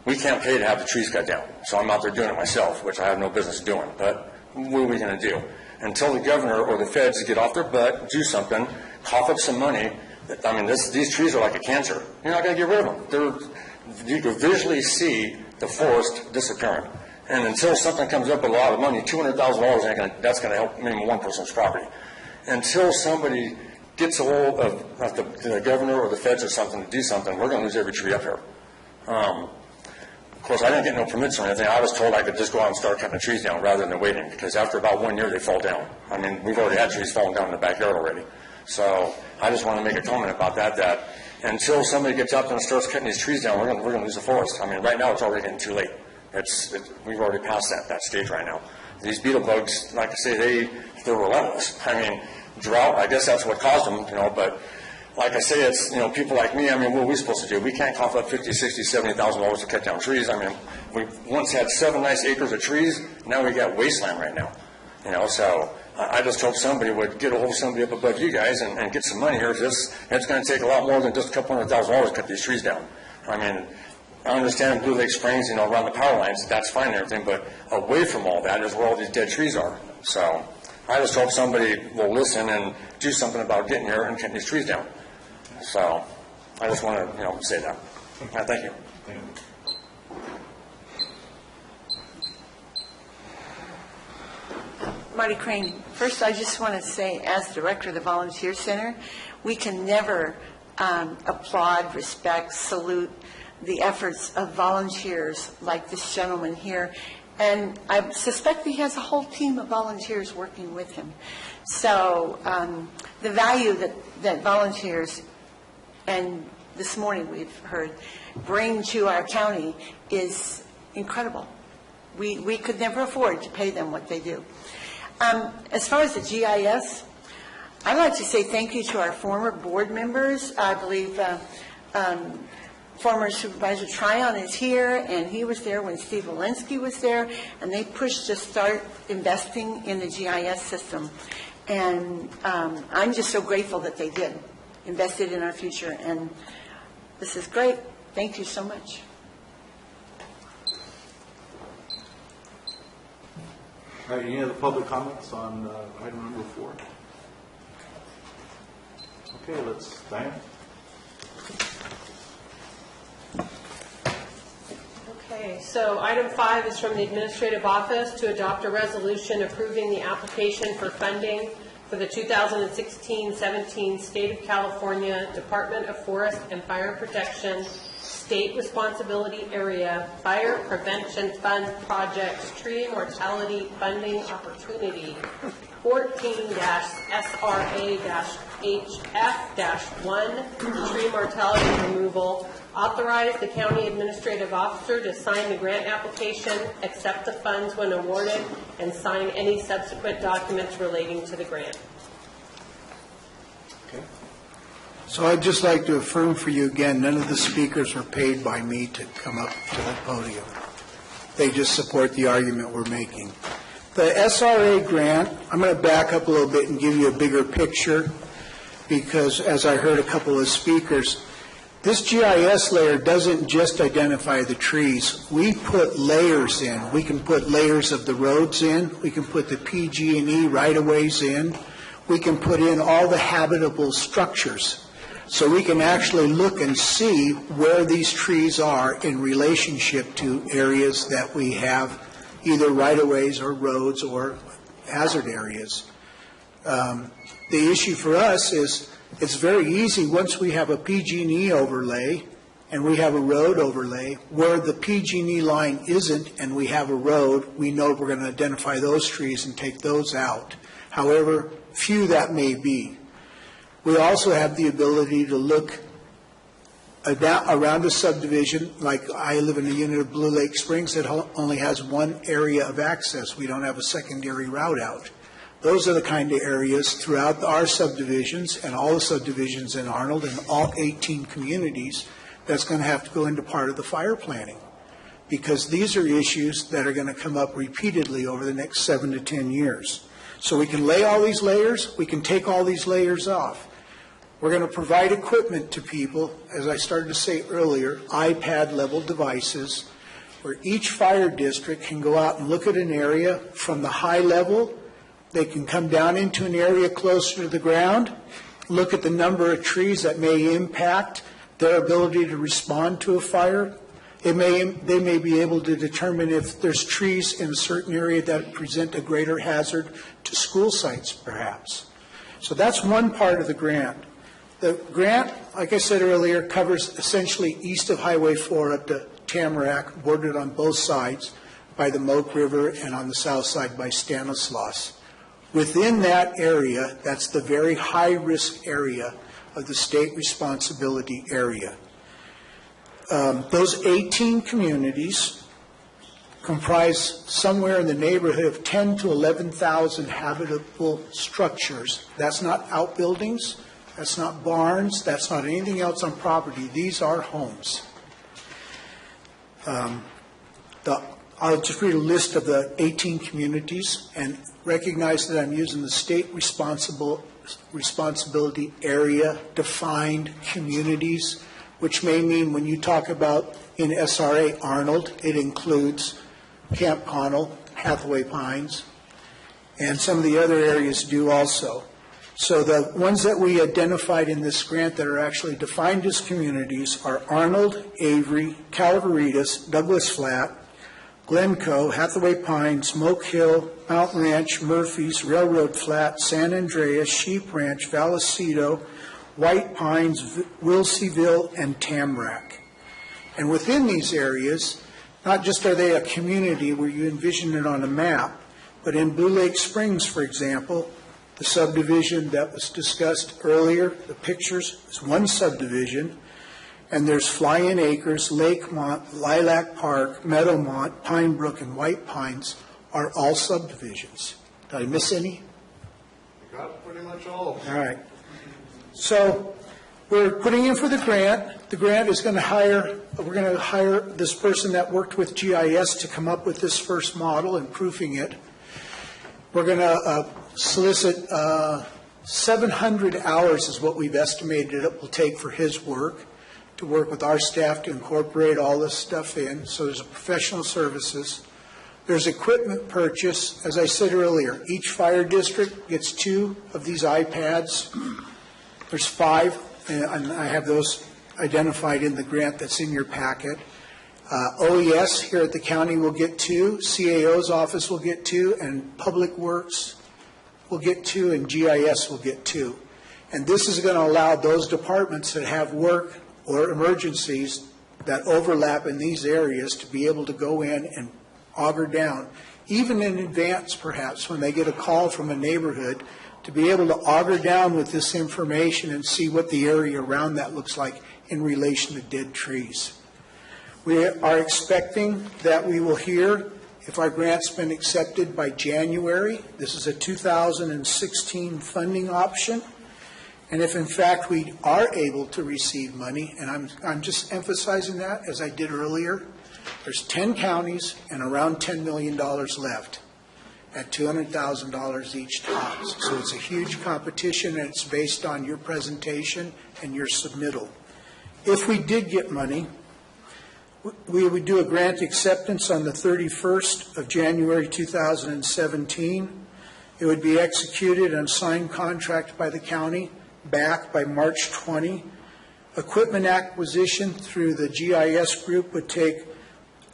We can't pay to have the trees cut down, so I'm out there doing it myself, which I have no business doing. But what are we going to do? until the governor or the feds get off their butt, do something, cough up some money. I mean, these trees are like a cancer. You're not going to get rid of them. You can visually see the forest disappearing. And until something comes up with a lot of money, $200,000, that's going to help maybe one person's property. Until somebody gets a hold of the governor or the feds or something to do something, we're going to lose every tree up here. Of course, I didn't get no permits or anything. I was told I could just go out and start cutting the trees down rather than waiting, because after about 1 year, they fall down. I mean, we've already had trees falling down in the backyard already. So I just want to make a comment about that until somebody gets out there and starts cutting these trees down, we're going to lose the forest. I mean, right now, it's already getting too late. We've already passed that stage right now. These beetle bugs, like I say, they're relentless. I mean, drought, I guess that's what caused them, but like I say, it's, people like me, I mean, what are we supposed to do? We can't cough up $50,000, $60,000, $70,000 to cut down trees. I mean, we once had 7 nice acres of trees. Now we got wasteland right now, so I just hope somebody would get a hold of somebody up above you guys and get some money here. It's going to take a lot more than just a couple $100,000 to cut these trees down. I mean, I understand Blue Lake Springs, around the power lines, that's fine and everything, but away from all that is where all these dead trees are. So I just hope somebody will listen and do something about getting here and cutting these trees down. So I just want to, say that. Thank you. Thank you. Marty Crane. First, I just want to say, as director of the Volunteer Center, we can never applaud, respect, salute the efforts of volunteers like this gentleman here. And I suspect he has a whole team of volunteers working with him. So the value that volunteers, and this morning we've heard, bring to our county is incredible. We could never afford to pay them what they do. As far as the GIS, I'd like to say thank you to our former board members. I believe former Supervisor Tryon is here, and he was there when Steve Walensky was there, and they pushed to start investing in the GIS system. And I'm just so grateful that they did, invested in our future, and this is great. Thank you so much. All right, any other public comments on item number 4? Okay, Diane. Okay, so item 5 is from the Administrative Office to adopt a resolution approving the application for funding for the 2016-17 State of California Department of Forest and Fire Protection State Responsibility Area Fire Prevention Fund Projects Tree Mortality Funding Opportunity 14-SRA-HF-1 Tree Mortality Removal. Authorize the County Administrative Officer to sign the grant application, accept the funds when awarded, and sign any subsequent documents relating to the grant. So I'd just like to affirm for you again, none of the speakers were paid by me to come up to the podium. They just support the argument we're making. The SRA grant, I'm going to back up a little bit and give you a bigger picture, because as I heard a couple of speakers, this GIS layer doesn't just identify the trees. We put layers in. We can put layers of the roads in. We can put the PG&E right-of-ways in. We can put in all the habitable structures. So we can actually look and see where these trees are in relationship to areas that we have either right-of-ways or roads or hazard areas. The issue for us is it's very easy once we have a PG&E overlay and we have a road overlay where the PG&E line isn't and we have a road, we know we're going to identify those trees and take those out. However few that may be. We also have the ability to look around a subdivision, like I live in a unit of Blue Lake Springs that only has one area of access. We don't have a secondary route out. Those are the kind of areas throughout our subdivisions and all the subdivisions in Arnold and all 18 communities that's going to have to go into part of the fire planning, because these are issues that are going to come up repeatedly over the next 7 to 10 years. So we can lay all these layers, we can take all these layers off. We're going to provide equipment to people, as I started to say earlier, iPad-level devices, where each fire district can go out and look at an area from the high level They can come down into an area closer to the ground, look at the number of trees that may impact their ability to respond to a fire. They may be able to determine if there's trees in a certain area that present a greater hazard to school sites, perhaps. So that's one part of the grant. The grant, like I said earlier, covers essentially east of Highway 4 up to Tamarack, bordered on both sides by the Moke River and on the south side by Stanislaus. Within that area, that's the very high-risk area of the state responsibility area. Those 18 communities comprise somewhere in the neighborhood of 10 to 11,000 habitable structures. That's not outbuildings, that's not barns, that's not anything else on property. These are homes. I'll just read a list of the 18 communities and recognize that I'm using the state responsibility area defined communities, which may mean when you talk about in SRA Arnold, it includes Camp Connell, Hathaway Pines, and some of the other areas do also. So the ones that we identified in this grant that are actually defined as communities are Arnold, Avery, Calaveras, Douglas Flat, Glencoe, Hathaway Pines, Moke Hill, Mountain Ranch, Murphy's, Railroad Flat, San Andreas, Sheep Ranch, Vallecito, White Pines, Wilseyville, and Tamarack. And within these areas, not just are they a community where you envision it on a map, but in Blue Lake Springs, for example, the subdivision that was discussed earlier, the pictures, is one subdivision, and there's Fly-In Acres, Lakemont, Lilac Park, Meadowmont, Pinebrook, and White Pines are all subdivisions. Did I miss any? You got pretty much all of them. All right. So we're putting in for the grant. The grant is going to we're going to hire this person that worked with GIS to come up with this first model and proofing it. We're going to solicit 700 hours is what we've estimated it will take for his work, to work with our staff to incorporate all this stuff in. So there's professional services. There's equipment purchase. As I said earlier, each fire district gets 2 of these iPads. There's 5, and I have those identified in the grant that's in your packet. OES here at the county will get 2, CAO's office will get 2, and Public Works will get 2, and GIS will get 2. And this is going to allow those departments that have work or emergencies that overlap in these areas to be able to go in and auger down, even in advance perhaps when they get a call from a neighborhood, to be able to auger down with this information and see what the area around that looks like in relation to dead trees. We are expecting that we will hear if our grant's been accepted by January. This is a 2016 funding option. And if in fact we are able to receive money, and I'm just emphasizing that as I did earlier, there's 10 counties and around $10 million left at $200,000 each tops. So it's a huge competition, and it's based on your presentation and your submittal. If we did get money, we would do a grant acceptance on the 31st of January 2017. It would be executed and signed contract by the county back by March 20. Equipment acquisition through the GIS group would take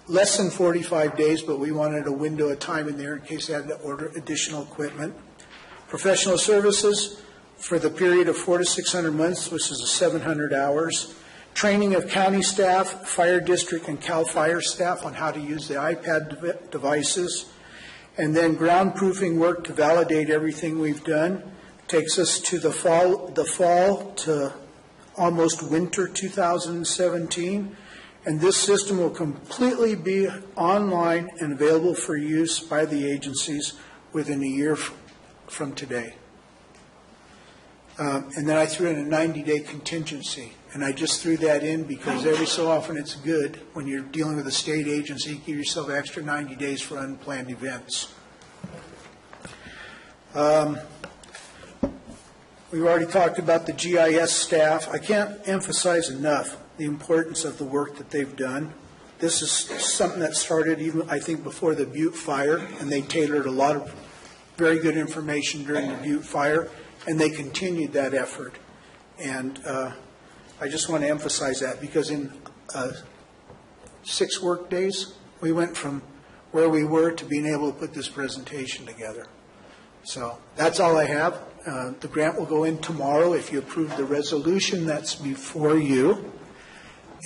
less than 45 days, but we wanted a window of time in there in case they had to order additional equipment. Professional services for the period of 400 to 600 months, which is 700 hours. Training of county staff, fire district, and CAL FIRE staff on how to use the iPad devices. And then ground proofing work to validate everything we've done. Takes us to the fall to almost winter 2017. And this system will completely be online and available for use by the agencies within a year from today. And then I threw in a 90-day contingency. And I just threw that in because every so often it's good when you're dealing with a state agency, give yourself extra 90 days for unplanned events. We've already talked about the GIS staff. I can't emphasize enough the importance of the work that they've done. This is something that started even, I think, before the Butte fire, and they tailored a lot of very good information during the Butte fire, and they continued that effort. And I just want to emphasize that, because in 6 work days, we went from where we were to being able to put this presentation together. So that's all I have. The grant will go in tomorrow if you approve the resolution that's before you.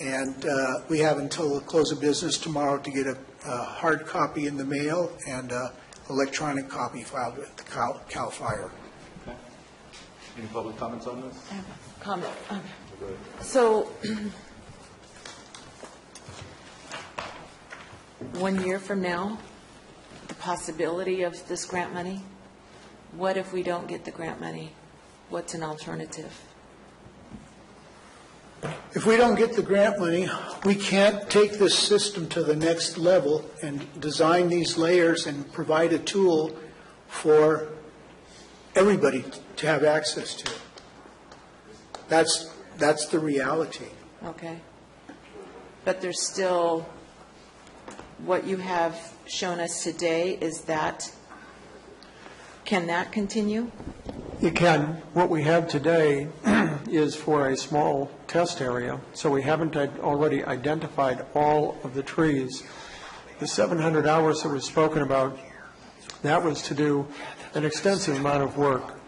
And we have until the close of business tomorrow to get a hard copy in the mail and electronic copy filed with the Cal Fire. Okay. Any public comments on this? I have a comment. So, 1 year from now, the possibility of this grant money, what if we don't get the grant money? What's an alternative? If we don't get the grant money, we can't take this system to the next level and design these layers and provide a tool for everybody to have access to. That's the reality. Okay. But there's still, what you have shown us today, is that, can that continue? You can. What we have today is for a small test area, so we haven't already identified all of the trees. The 700 hours that was spoken about, that was to do an extensive amount of work.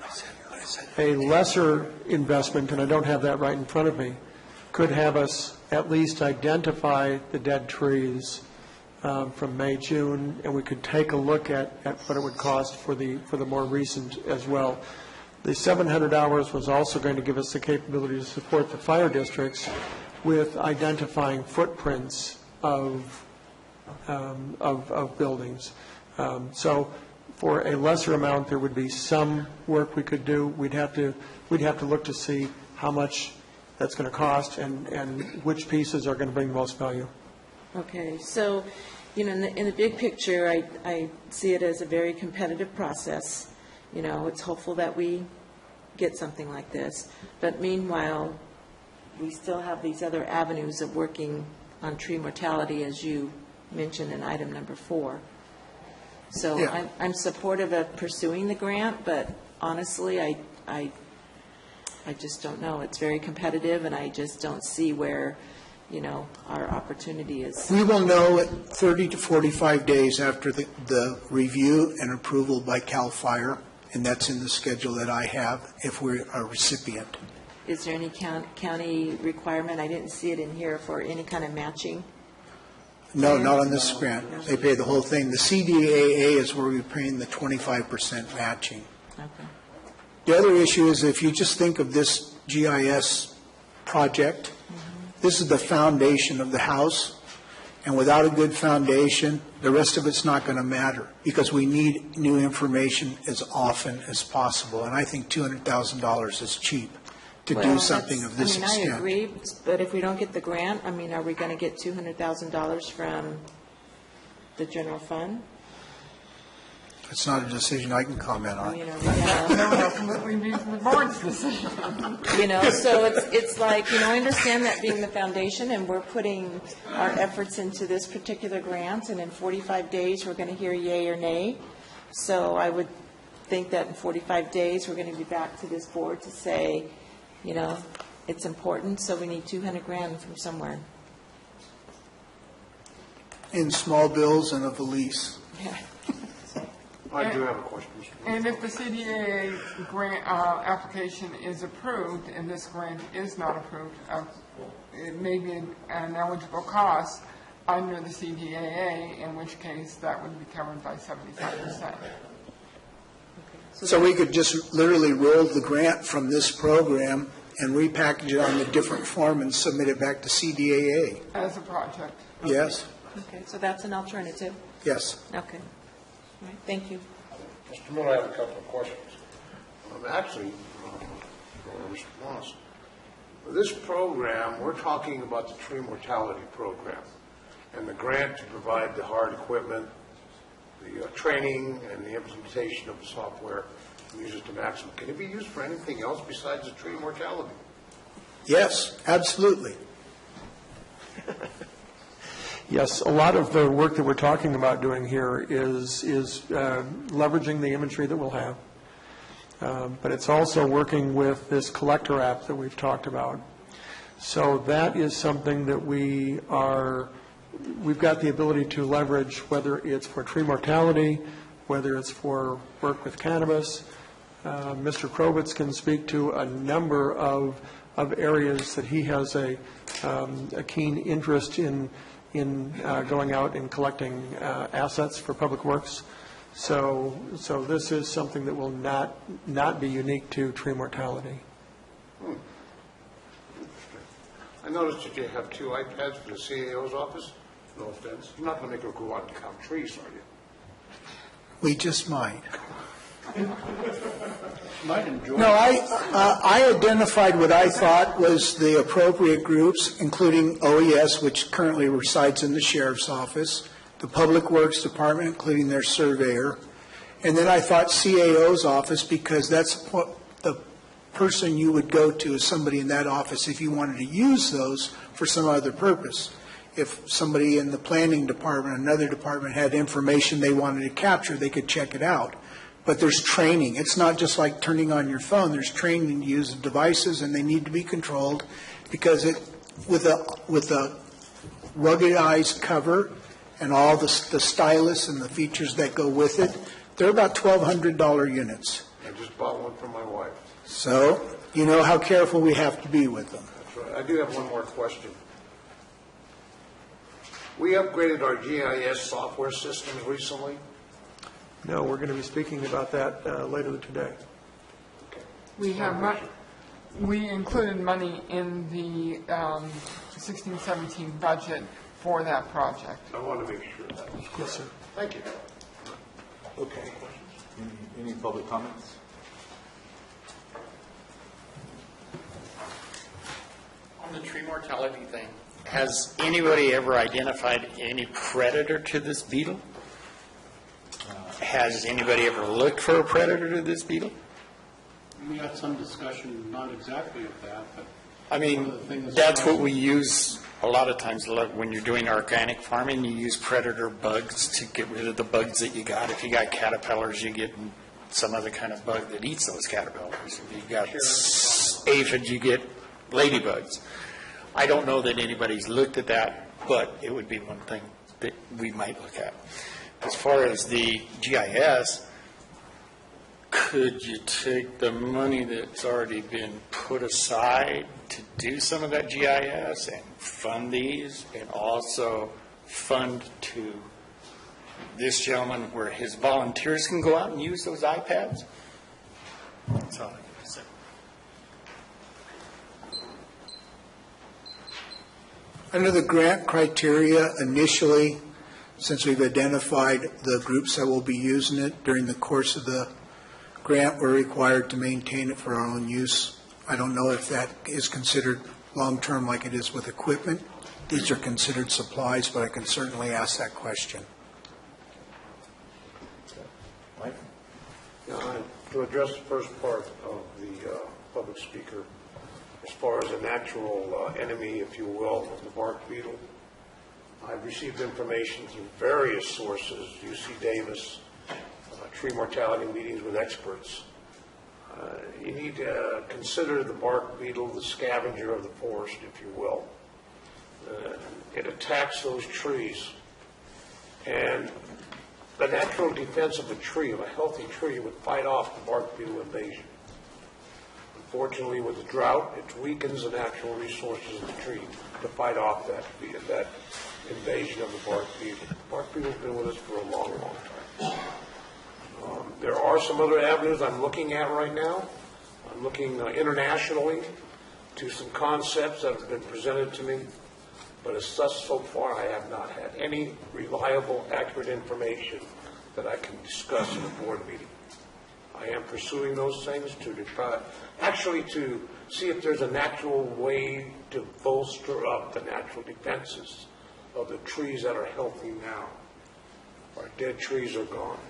A lesser investment, and I don't have that right in front of me, could have us at least identify the dead trees from May, June, and we could take a look at what it would cost for the more recent as well. The 700 hours was also going to give us the capability to support the fire districts with identifying footprints of buildings. So for a lesser amount, there would be some work we could do. We'd have to look to see how much that's going to cost and which pieces are going to bring the most value. Okay, so, in the big picture, I see it as a very competitive process. It's hopeful that we get something like this. But meanwhile, we still have these other avenues of working on tree mortality, as you mentioned in item number 4. So Yeah. I'm supportive of pursuing the grant, but honestly, I just don't know. It's very competitive, and I just don't see where, our opportunity is. We will know at 30 to 45 days after the review and approval by CAL FIRE, and that's in the schedule that I have, if we're a recipient. Is there any county requirement? I didn't see it in here for any kind of matching. No, not on this grant. They pay the whole thing. The CDAA is where we're paying the 25% matching. Okay. The other issue is, if you just think of this GIS project, this is the foundation of the house, and without a good foundation, the rest of it's not going to matter, because we need new information as often as possible, and I think $200,000 is cheap to do something of this extent. I agree, but if we don't get the grant, are we going to get $200,000 from the general fund? It's not a decision I can comment on. Ultimately, the board's decision. So it's like, I understand that being the foundation, and we're putting our efforts into this particular grant, and in 45 days, we're going to hear yay or nay. So I would think that in 45 days, we're going to be back to this board to say, it's important, so we need $200,000 from somewhere. In small bills and a valise. Yeah. I do have a question, Mr. And if the CDA grant application is approved and this grant is not approved, it may be an eligible cost under the CDAA, in which case that would be covered by 75%. So we could just literally roll the grant from this program and repackage it on a different form and submit it back to CDAA. As a project. Yes, Okay, so that's an alternative. yes. Okay. All right, thank you. Mr. Miller, I have a couple of questions. Actually, for Mr. Moss, for this program, we're talking about the tree mortality program and the grant to provide the hard equipment, the training, and the implementation of the software and use it to maximum. Can it be used for anything else besides the tree mortality? Yes, absolutely. Yes, a lot of the work that we're talking about doing here is leveraging the imagery that we'll have. But it's also working with this collector app that we've talked about. So that is something that we've got the ability to leverage, whether it's for tree mortality, whether it's for work with cannabis. Mr. Krovitz can speak to a number of areas that he has a keen interest in going out and collecting assets for public works. So this is something that will not be unique to tree mortality. I noticed that you have 2 iPads for the CAO's office. No offense. You're not going to make her go out and count trees, are you? We just might. Might enjoy No, I identified what I thought was the appropriate groups, including OES, which currently resides in the sheriff's office, the Public Works Department, including their surveyor, and then I thought CAO's office, because that's the person you would go to is somebody in that office if you wanted to use those for some other purpose. If somebody in the planning department, another department, had information they wanted to capture, they could check it out. But there's training. It's not just like turning on your phone. There's training to use the devices, and they need to be controlled because with a ruggedized cover and all the stylus and the features that go with it, they're about $1,200 units. I just bought one for my wife. So you know how careful we have to be with them. That's right. I do have one more question. We upgraded our GIS software systems recently. No, we're going to be speaking about that later today. We have we included money in the 16-17 budget for that project. I want to make sure that was correct. Yes, sir. Thank you. Okay. Any public comments? On the tree mortality thing, has anybody ever identified any predator to this beetle? Has anybody ever looked for a predator to this beetle? We had some discussion, not exactly of that, but I mean, that's what we use a lot of times. When you're doing organic farming, you use predator bugs to get rid of the bugs that you got. If you got caterpillars, you get some other kind of bug that eats those caterpillars. If you got aphids, you get ladybugs. I don't know that anybody's looked at that, but it would be one thing that we might look at. As far as the GIS, could you take the money that's already been put aside to do some of that GIS and fund these, and also fund to this gentleman where his volunteers can go out and use those iPads? That's all I can say. Under the grant criteria, initially, since we've identified the groups that will be using it during the course of the grant, we're required to maintain it for our own use. I don't know if that is considered long-term like it is with equipment. These are considered supplies, but I can certainly ask that question. Mike? To address the first part of the public speaker, as far as a natural enemy, if you will, of the bark beetle, I've received information through various sources, UC Davis, tree mortality meetings with experts. You need to consider the bark beetle the scavenger of the forest, if you will. It attacks those trees. And the natural defense of a tree, of a healthy tree, would fight off the bark beetle invasion. Unfortunately, with the drought, it weakens the natural resources of the tree to fight off that invasion of the bark beetle. The bark beetle's been with us for a long, long time. There are some other avenues I'm looking at right now. I'm looking internationally to some concepts that have been presented to me, but as such, so far, I have not had any reliable, accurate information that I can discuss in a board meeting. I am pursuing those things to try, actually to see if there's a natural way to bolster up the natural defenses of the trees that are healthy now. Our dead trees are gone.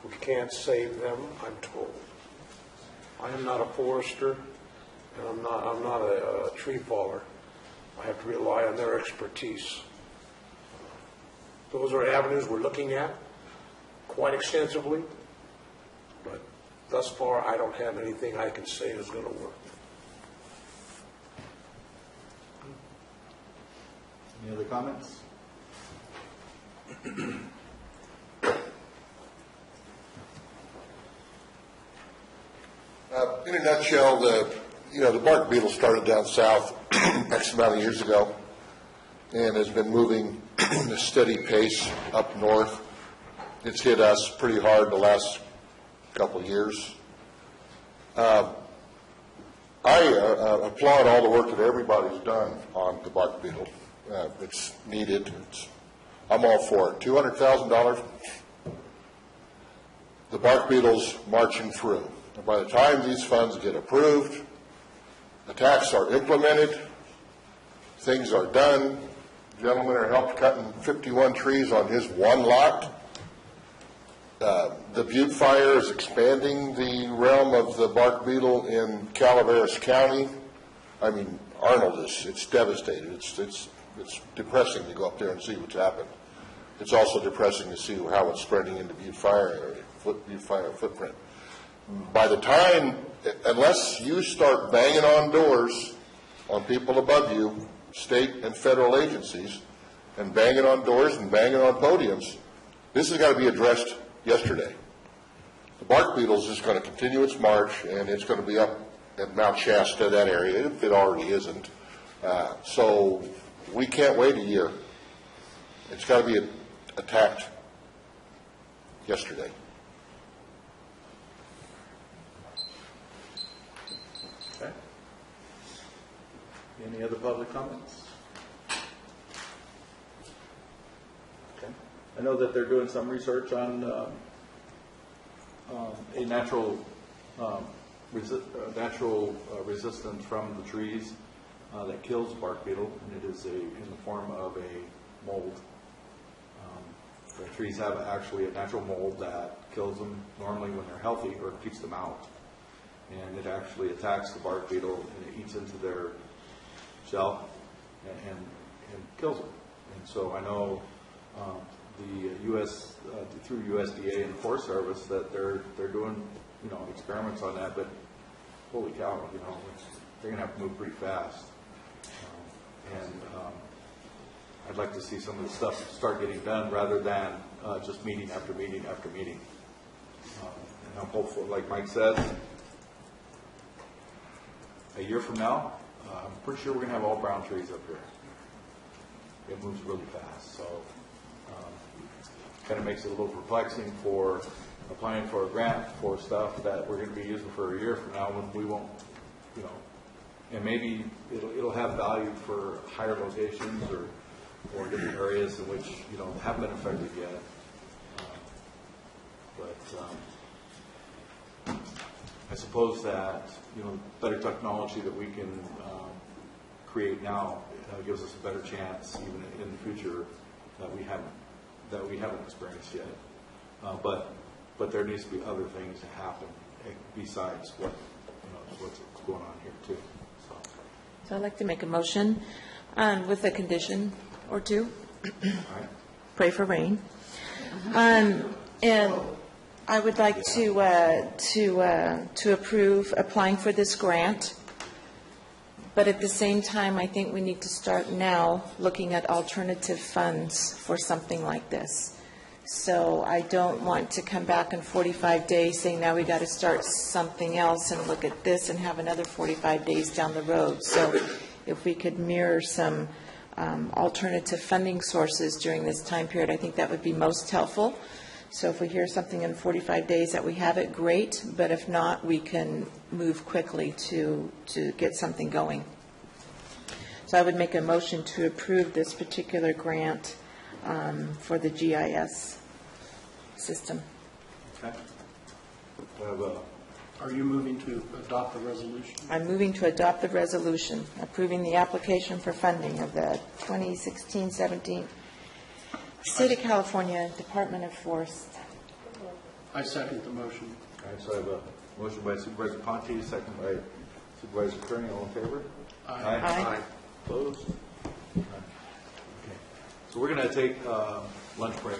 We can't save them, I'm told. I am not a forester, and I'm not a tree faller. I have to rely on their expertise. those are avenues we're looking at quite extensively, but thus far, I don't have anything I can say is going to work. Any other comments? In a nutshell, the bark beetle started down south X amount of years ago and has been moving at a steady pace up north. It's hit us pretty hard the last couple of years. I applaud all the work that everybody's done on the bark beetle. It's needed. I'm all for it. $200,000, the bark beetle's marching through. And by the time these funds get approved, the attacks are implemented, things are done. Gentlemen are helped cutting 51 trees on his one lot. The Butte Fire is expanding the realm of the bark beetle in Calaveras County. I mean, Arnold it's devastated. It's depressing to go up there and see what's happened. It's also depressing to see how it's spreading into Butte Fire area, Butte Fire footprint. By the time, unless you start banging on doors on people above you, state and federal agencies, and banging on doors and banging on podiums, this has got to be addressed yesterday. The bark beetle is just going to continue its march, and it's going to be up at Mount Shasta, that area, if it already isn't. So we can't wait a year. It's got to be attacked yesterday. Okay. Any other public comments? Okay. I know that they're doing some research on a natural resistance from the trees that kills bark beetle, and it is in the form of a mold. The trees have actually a natural mold that kills them normally when they're healthy, or keeps them out. And it actually attacks the bark beetle, and it eats into their shell and kills them. And so I know the U.S. Through USDA and the Forest Service that they're doing experiments on that. But holy cow, they're going to have to move pretty fast. I'd like to see some of the stuff start getting done rather than just meeting after meeting after meeting. And I'm hopeful, like Mike says, a year from now, I'm pretty sure we're going to have all brown trees up here. It moves really fast, so kind of makes it a little perplexing for applying for a grant for stuff that we're going to be using for a year from now when we won't, and maybe it'll have value for higher locations or different areas in which haven't been affected yet. But I suppose that better technology that we can create now gives us a better chance even in the future that we haven't experienced yet. But there needs to be other things to happen besides what's going on here too. So I'd like to make a motion with a condition or two. Pray for rain. And I would like to approve applying for this grant. But at the same time, I think we need to start now looking at alternative funds for something like this. So I don't want to come back in 45 days saying now we got to start something else and look at this and have another 45 days down the road. So if we could mirror some alternative funding sources during this time period, I think that would be most helpful. So if we hear something in 45 days that we have it, great. But if not, we can move quickly to get something going. So I would make a motion to approve this particular grant for the GIS system. Okay. Are you moving to adopt the resolution? I'm moving to adopt the resolution approving the application for funding of the 2016-17 State of California Department of Forest. I second the motion. All right, so I have a motion by Supervisor Ponte, second by Supervisor Kearney. All in favor? Aye. Aye. Opposed? Okay. So we're going to take lunch break.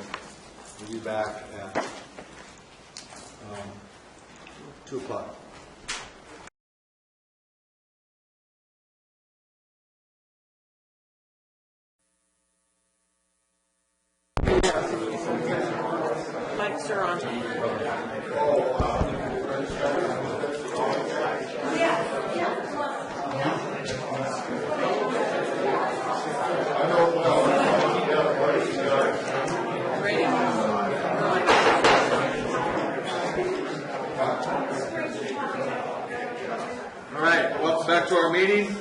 We'll be back at 2 o'clock. Mics are on. All right, welcome back to our meeting.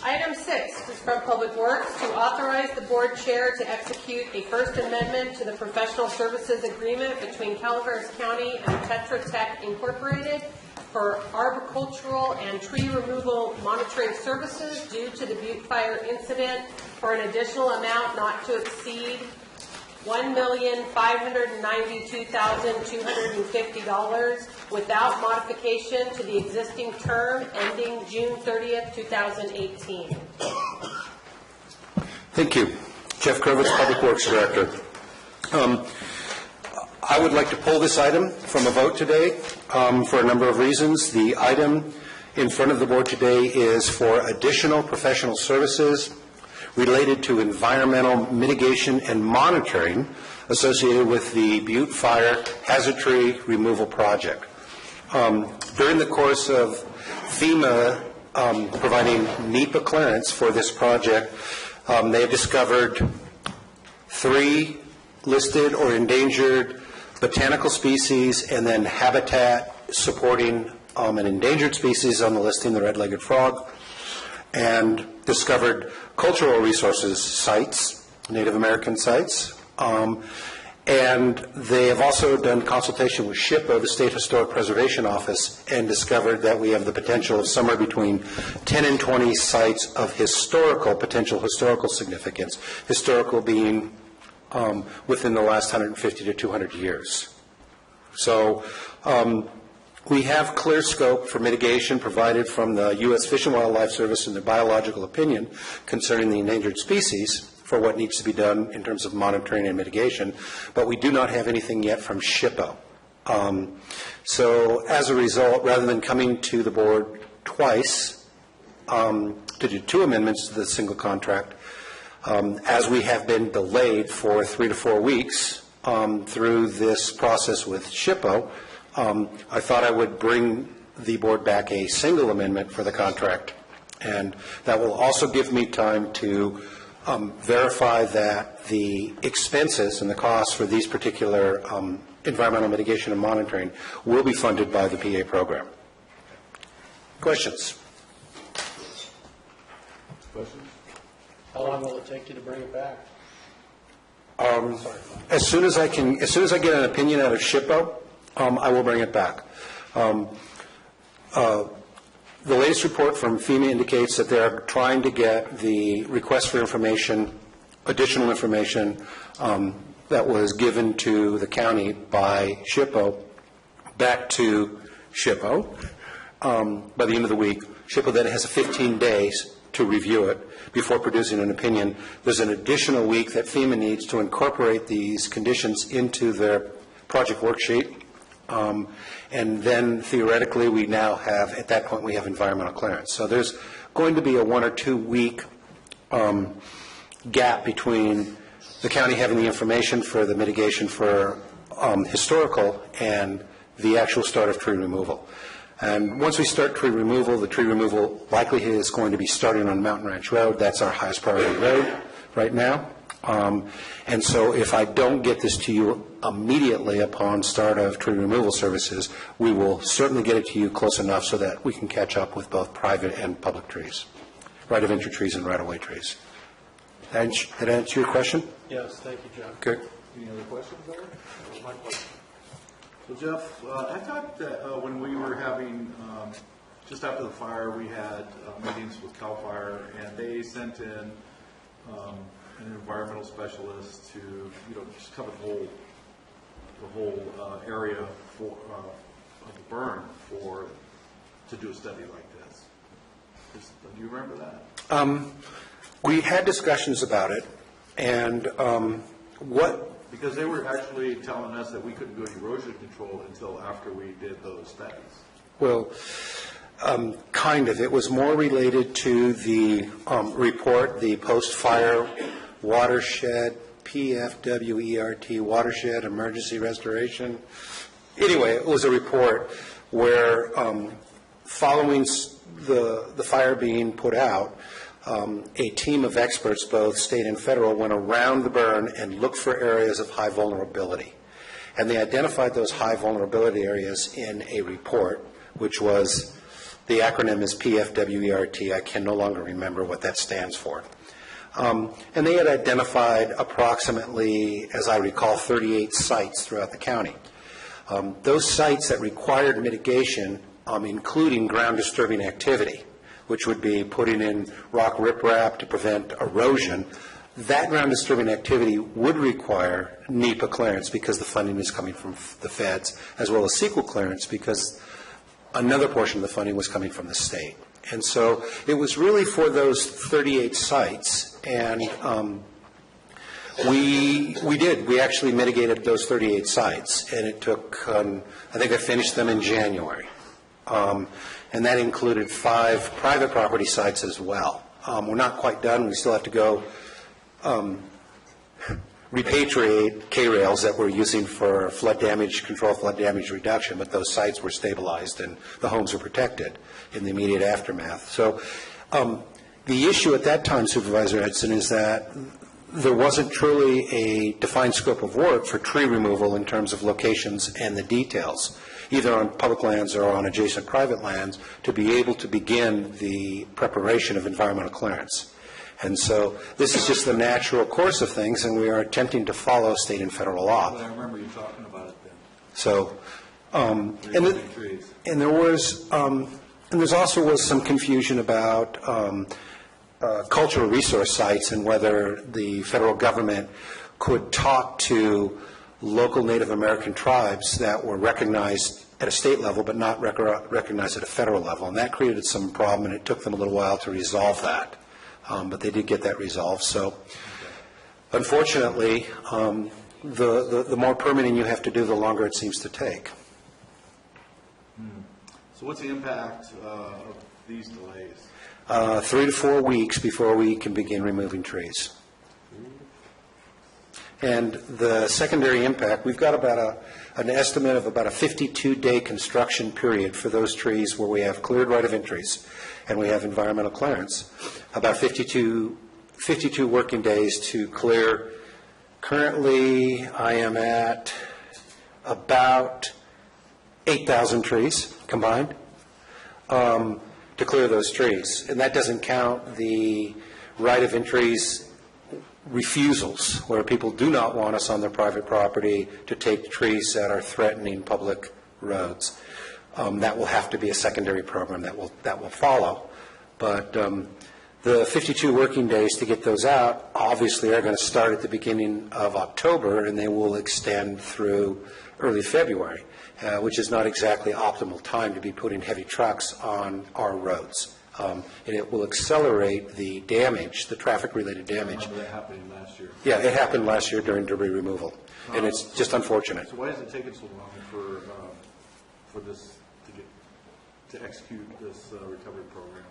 Item 6 is from Public Works to authorize the board chair to execute a First Amendment to the professional services agreement between Calaveras County and Tetra Tech Incorporated for arboricultural and tree removal monitoring services due to the Butte Fire incident for an additional amount not to exceed $1,592,250 without modification to the existing term ending June 30th, 2018. Thank you. Jeff Krovitz, Public Works Director. I would like to pull this item from a vote today for a number of reasons. The item in front of the board today is for additional professional services related to environmental mitigation and monitoring associated with the Butte Fire hazard tree removal project. During the course of FEMA providing NEPA clearance for this project, they have discovered 3 listed or endangered botanical species and then habitat supporting an endangered species on the listing, the red-legged frog, and discovered cultural resources sites, Native American sites, and they have also done consultation with SHPO, the State Historic Preservation Office, and discovered that we have the potential of somewhere between 10 and 20 sites of potential historical significance, historical being within the last 150 to 200 years. So we have clear scope for mitigation provided from the U.S. Fish and Wildlife Service in their biological opinion concerning the endangered species for what needs to be done in terms of monitoring and mitigation, but we do not have anything yet from SHPO. So as a result, rather than coming to the board twice to do 2 amendments to the single contract, as we have been delayed for 3 to 4 weeks through this process with SHPO, I thought I would bring the board back a single amendment for the contract, and that will also give me time to verify that the expenses and the costs for these particular environmental mitigation and monitoring will be funded by the PA program. Questions? How long will it take you to bring it back? As soon as I get an opinion out of SHPO, I will bring it back. The latest report from FEMA indicates that they are trying to get the request for information, additional information that was given to the county by SHPO back to SHPO by the end of the week. SHPO then has 15 days to review it before producing an opinion. There's an additional week that FEMA needs to incorporate these conditions into their project worksheet. And then theoretically we now have, at that point, we have environmental clearance. So there's going to be a 1 or 2 week gap between the county having the information for the mitigation for historical and the actual start of tree removal. And once we start tree removal, the tree removal likely is going to be starting on Mountain Ranch Road. That's our highest priority road right now. And so if I don't get this to you immediately upon start of tree removal services, we will certainly get it to you close enough so that we can catch up with both private and public trees, right-of-entry trees and right-of-way trees. Did that answer your question? Yes, thank you, Jeff. Good. Any other questions there? That was my question. So Jeff, I thought that when we were having, just after the fire, we had meetings with CAL FIRE, and they sent in an environmental specialist to, just cover the whole area for of the burn for to do a study like this? Do you remember that? We had discussions about it, and because they were actually telling us that we couldn't go erosion control until after we did those studies. Well, kind of. It was more related to the report, the post-fire watershed, PFWERT, watershed emergency restoration. Anyway, it was a report where following the fire being put out, a team of experts, both state and federal, went around the burn and looked for areas of high vulnerability. And they identified those high vulnerability areas in a report, which was, the acronym is PFWERT. I can no longer remember what that stands for. And they had identified approximately, as I recall, 38 sites throughout the county. Those sites that required mitigation, including ground disturbing activity, which would be putting in rock riprap to prevent erosion, that ground disturbing activity would require NEPA clearance because the funding is coming from the feds, as well as CEQA clearance because another portion of the funding was coming from the state. And so it was really for those 38 sites, and we actually mitigated those 38 sites, and it took, I think I finished them in January. And that included 5 private property sites as well. We're not quite done. We still have to go repatriate K-rails that we're using for flood damage control, flood damage reduction, but those sites were stabilized and the homes were protected in the immediate aftermath. So the issue at that time, Supervisor Edson, is that there wasn't truly a defined scope of work for tree removal in terms of locations and the details, either on public lands or on adjacent private lands, to be able to begin the preparation of environmental clearance. And so this is just the natural course of things, and we are attempting to follow state and federal law. Well, I remember you talking about it then. So, and there was, and there's also was some confusion about cultural resource sites and whether the federal government could talk to local Native American tribes that were recognized at a state level but not recognized at a federal level. And that created some problem, and it took them a little while to resolve that. But they did get that resolved. So unfortunately, the more permitting you have to do, the longer it seems to take. So what's the impact of these delays? 3 to 4 weeks before we can begin removing trees. And the secondary impact, we've got about an estimate of about a 52-day construction period for those trees where we have cleared right of entries and we have environmental clearance. About 52 working days to clear. Currently, I am at about 8,000 trees combined to clear those trees. And that doesn't count the right of entries refusals, where people do not want us on their private property to take trees that are threatening public roads. That will have to be a secondary program that will follow. But the 52 working days to get those out obviously are going to start at the beginning of October, and they will extend through early February, which is not exactly optimal time to be putting heavy trucks on our roads. And it will accelerate the damage, the traffic-related damage. I remember that happening last year. Yeah, it happened last year during debris removal, and it's just unfortunate. So why is it taking so long for this to execute this recovery program?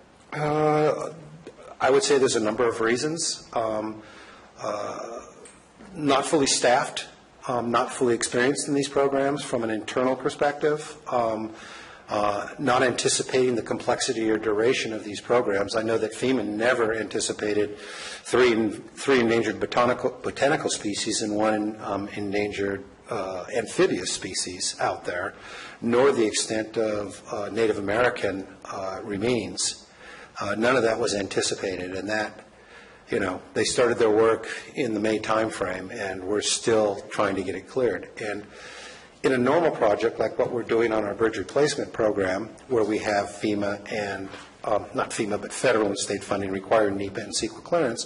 I would say there's a number of reasons. Not fully staffed, not fully experienced in these programs from an internal perspective. Not anticipating the complexity or duration of these programs. I know that FEMA never anticipated three endangered botanical species and one endangered amphibious species out there, nor the extent of Native American remains. None of that was anticipated, and that, they started their work in the May timeframe, and we're still trying to get it cleared. And in a normal project like what we're doing on our bridge replacement program, where we have FEMA and, not FEMA, but federal and state funding requiring NEPA and CEQA clearance,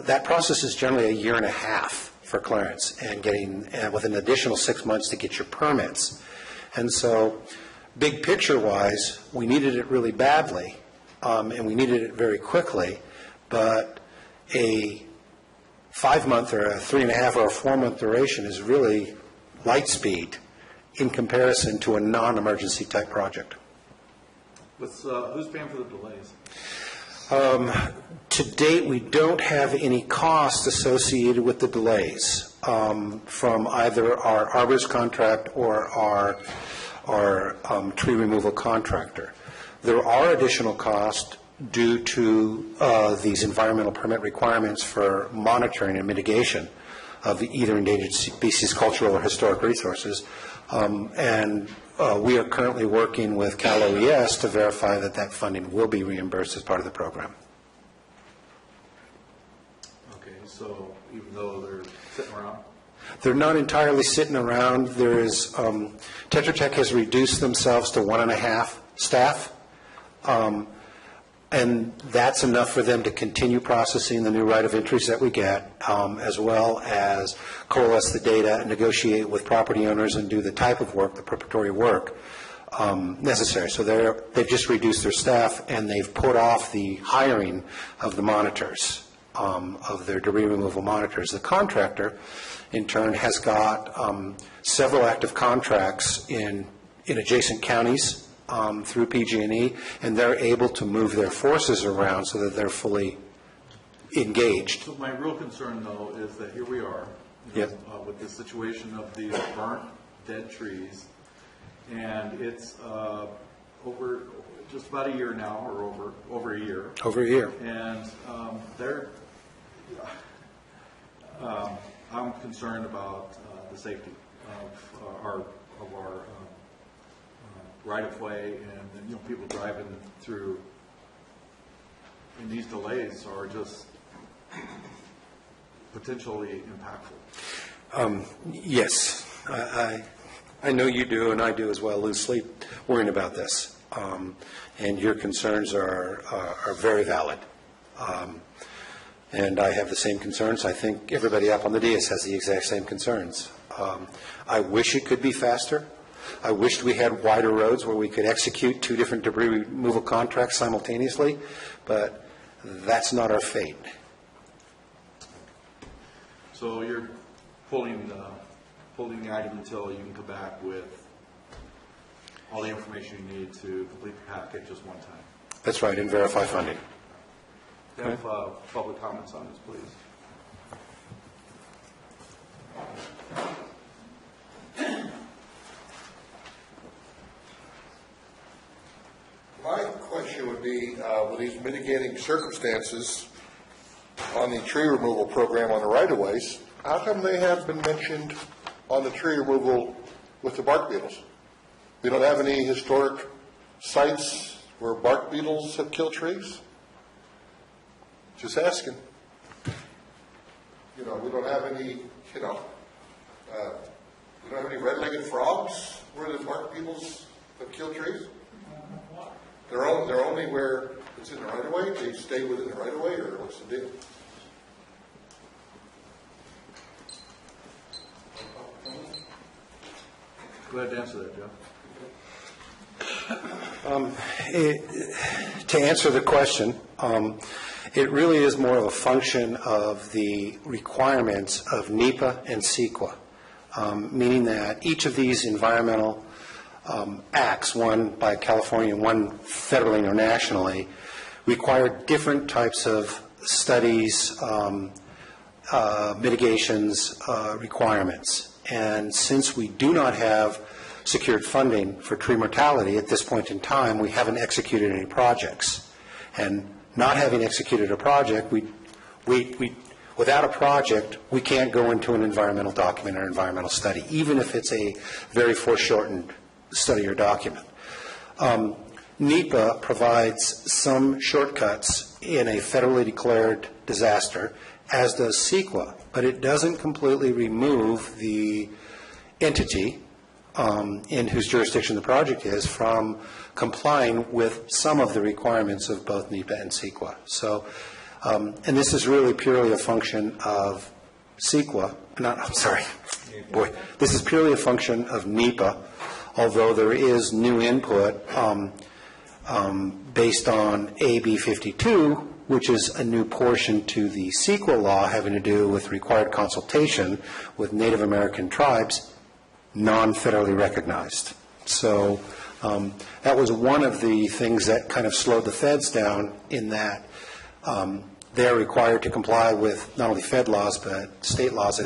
that process is generally 1.5 years for clearance and with an additional 6 months to get your permits. And so big picture-wise, we needed it really badly, and we needed it very quickly, but a 5-month or a 3.5 or a 4-month duration is really light speed in comparison to a non-emergency type project. Who's paying for the delays? To date, we don't have any cost associated with the delays from either our arborist contract or our tree removal contractor. There are additional costs due to these environmental permit requirements for monitoring and mitigation of either endangered species, cultural, or historic resources. And we are currently working with Cal OES to verify that that funding will be reimbursed as part of the program. Okay, so even though they're sitting around? They're not entirely sitting around. There is, Tetra Tech has reduced themselves to 1.5 staff. And that's enough for them to continue processing the new right of entries that we get, as well as coalesce the data and negotiate with property owners and do the type of work, the preparatory work necessary. So they've just reduced their staff, and they've put off the hiring of the monitors, of their debris removal monitors. The contractor, in turn, has got several active contracts in adjacent counties through PG&E, and they're able to move their forces around so that they're fully engaged. So my real concern, though, is that here we are, with the situation of these burnt, dead trees, and it's over just about a year now, or over a year. Over a year. And I'm concerned about the safety of our right-of-way, and people driving through. And these delays are just potentially impactful. Yes, I know you do, and I do as well, lose sleep worrying about this. And your concerns are very valid. And I have the same concerns. I think everybody up on the dais has the exact same concerns. I wish it could be faster. I wished we had wider roads where we could execute 2 different debris removal contracts simultaneously, but that's not our fate. So you're pulling the item until you can come back with all the information you need to complete the packet just one time. That's right, and verify funding. Do you have public comments on this, please? My question would be, with these mitigating circumstances on the tree removal program on the right-of-ways, how come they have been mentioned on the tree removal with the bark beetles? We don't have any historic sites where bark beetles have killed trees? Just asking. We don't have any, we don't have any red-legged frogs where the bark beetles have killed trees? They're only where it's in the right-of-way? They stay within the right-of-way, or what's the deal? Go ahead and answer that, Jeff. To answer the question, it really is more of a function of the requirements of NEPA and CEQA, meaning that each of these environmental acts, one by California and one federally or nationally, require different types of studies, mitigations, requirements. And since we do not have secured funding for tree mortality at this point in time, we haven't executed any projects. And not having executed a project, without a project, we can't go into an environmental document or environmental study, even if it's a very foreshortened study or document. NEPA provides some shortcuts in a federally declared disaster, as does CEQA, but it doesn't completely remove the entity in whose jurisdiction the project is from complying with some of the requirements of both NEPA and CEQA. So, and this is really purely a function of CEQA, this is purely a function of NEPA although there is new input based on AB 52, which is a new portion to the CEQA law having to do with required consultation with Native American tribes, non-federally recognized. So that was one of the things that kind of slowed the feds down, in that they're required to comply with not only Fed laws but state laws that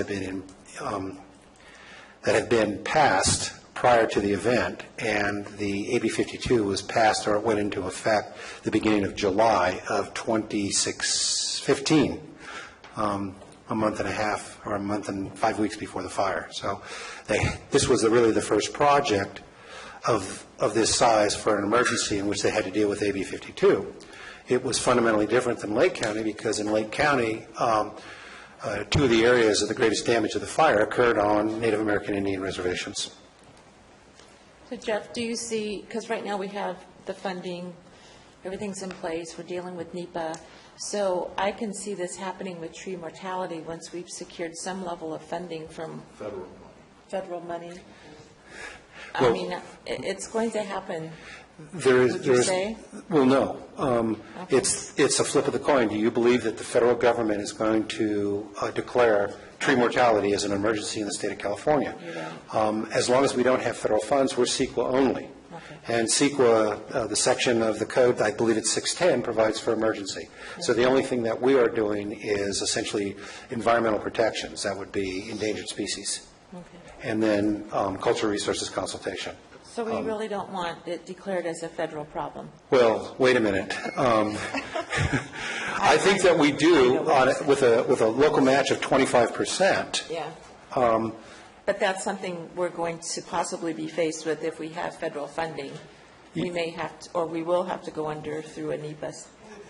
have been passed prior to the event, and the AB 52 was passed, or it went into effect the beginning of July of 2015, a month and a half or a month and 5 weeks before the fire. So this was really the first project of this size for an emergency in which they had to deal with AB 52. It was fundamentally different than Lake County, because in Lake County, two of the areas of the greatest damage of the fire occurred on Native American Indian reservations. So Jeff, do you see, because right now we have the funding, everything's in place, we're dealing with NEPA, so I can see this happening with tree mortality once we've secured some level of funding from federal money. I mean, it's going to happen. Would you say? Well, no. It's a flip of the coin. Do you believe that the federal government is going to declare tree mortality as an emergency in the state of California? As long as we don't have federal funds, we're CEQA only. And CEQA, the section of the code, I believe it's 610, provides for emergency. So the only thing that we are doing is essentially environmental protections. That would be endangered species. And then cultural resources consultation. So we really don't want it declared as a federal problem? Well, wait a minute. I think that we do with a local match of 25%. Yeah. But that's something we're going to possibly be faced with if we have federal funding. We may have to, or we will have to go under through a NEPA.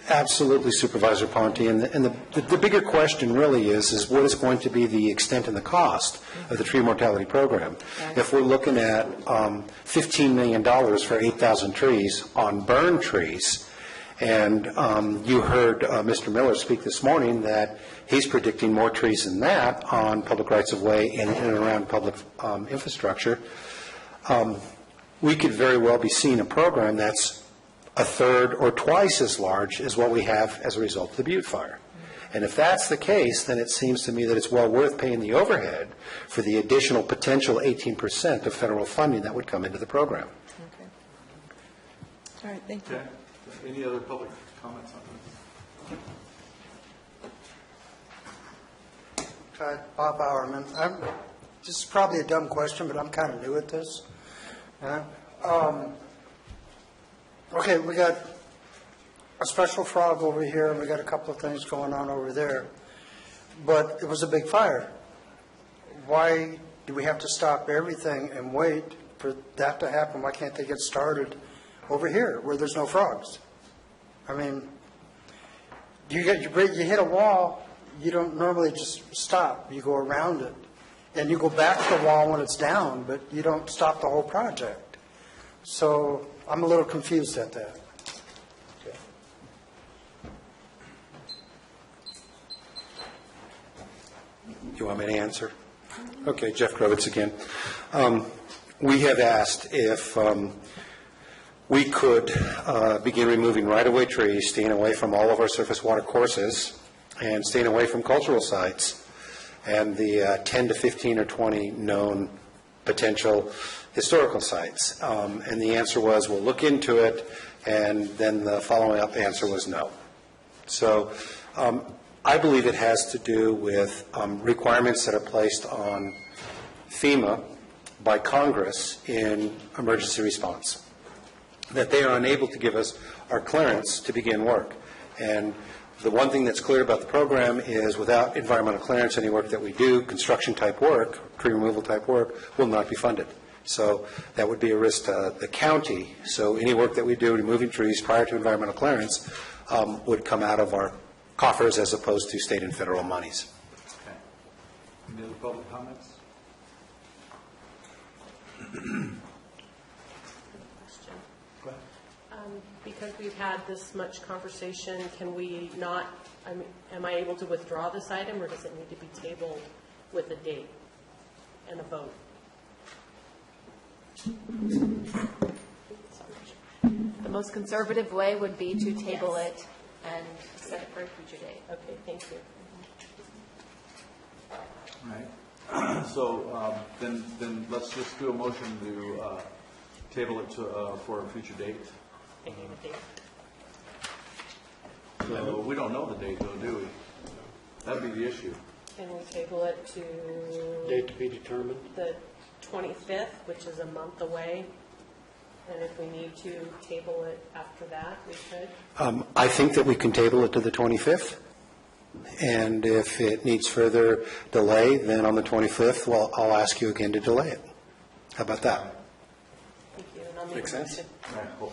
Absolutely, Supervisor Ponte. And the bigger question really is what is going to be the extent and the cost of the tree mortality program? If we're looking at $15 million for 8,000 trees on burned trees, and you heard Mr. Miller speak this morning that he's predicting more trees than that on public rights-of-way and in and around public infrastructure, we could very well be seeing a program that's a third or twice as large as what we have as a result of the Butte fire. And if that's the case, then it seems to me that it's well worth paying the overhead for the additional potential 18% of federal funding that would come into the program. Okay. All right, thank you. Okay. Any other public comments on this? Hi, Bob Bowerman. This is probably a dumb question, but I'm kind of new at this. Okay, we got a special frog over here, and we got a couple of things going on over there. But it was a big fire. Why do we have to stop everything and wait for that to happen? Why can't they get started over here where there's no frogs? I mean, you hit a wall, you don't normally just stop. You go around it. And you go back to the wall when it's down, but you don't stop the whole project. So I'm a little confused at that. You want me to answer? Okay, Jeff Krovitz again. We have asked if we could begin removing right-of-way trees, staying away from all of our surface water courses, and staying away from cultural sites, and the 10 to 15 or 20 known potential historical sites. And the answer was, we'll look into it, and then the following up answer was no. So I believe it has to do with requirements that are placed on FEMA by Congress in emergency response, that they are unable to give us our clearance to begin work. And the one thing that's clear about the program is without environmental clearance, any work that we do, construction type work, tree removal type work, will not be funded. So that would be a risk to the county. So any work that we do removing trees prior to environmental clearance would come out of our coffers as opposed to state and federal monies. Okay. Any other public comments? Because we've had this much conversation, can we not, am I able to withdraw this item, or does it need to be tabled with a date and a vote? The most conservative way would be to table it and set it for a future date. Okay, thank you. All right. So then let's just do a motion to table it for a future date. So we don't know the date though, do we? That'd be the issue. Can we table it to Date to be determined? the 25th, which is a month away? And if we need to table it after that, we could? I think that we can table it to the 25th. And if it needs further delay, then on the 25th, well, I'll ask you again to delay it. How about that? Thank you. And I'll make Makes a sense? motion. I hope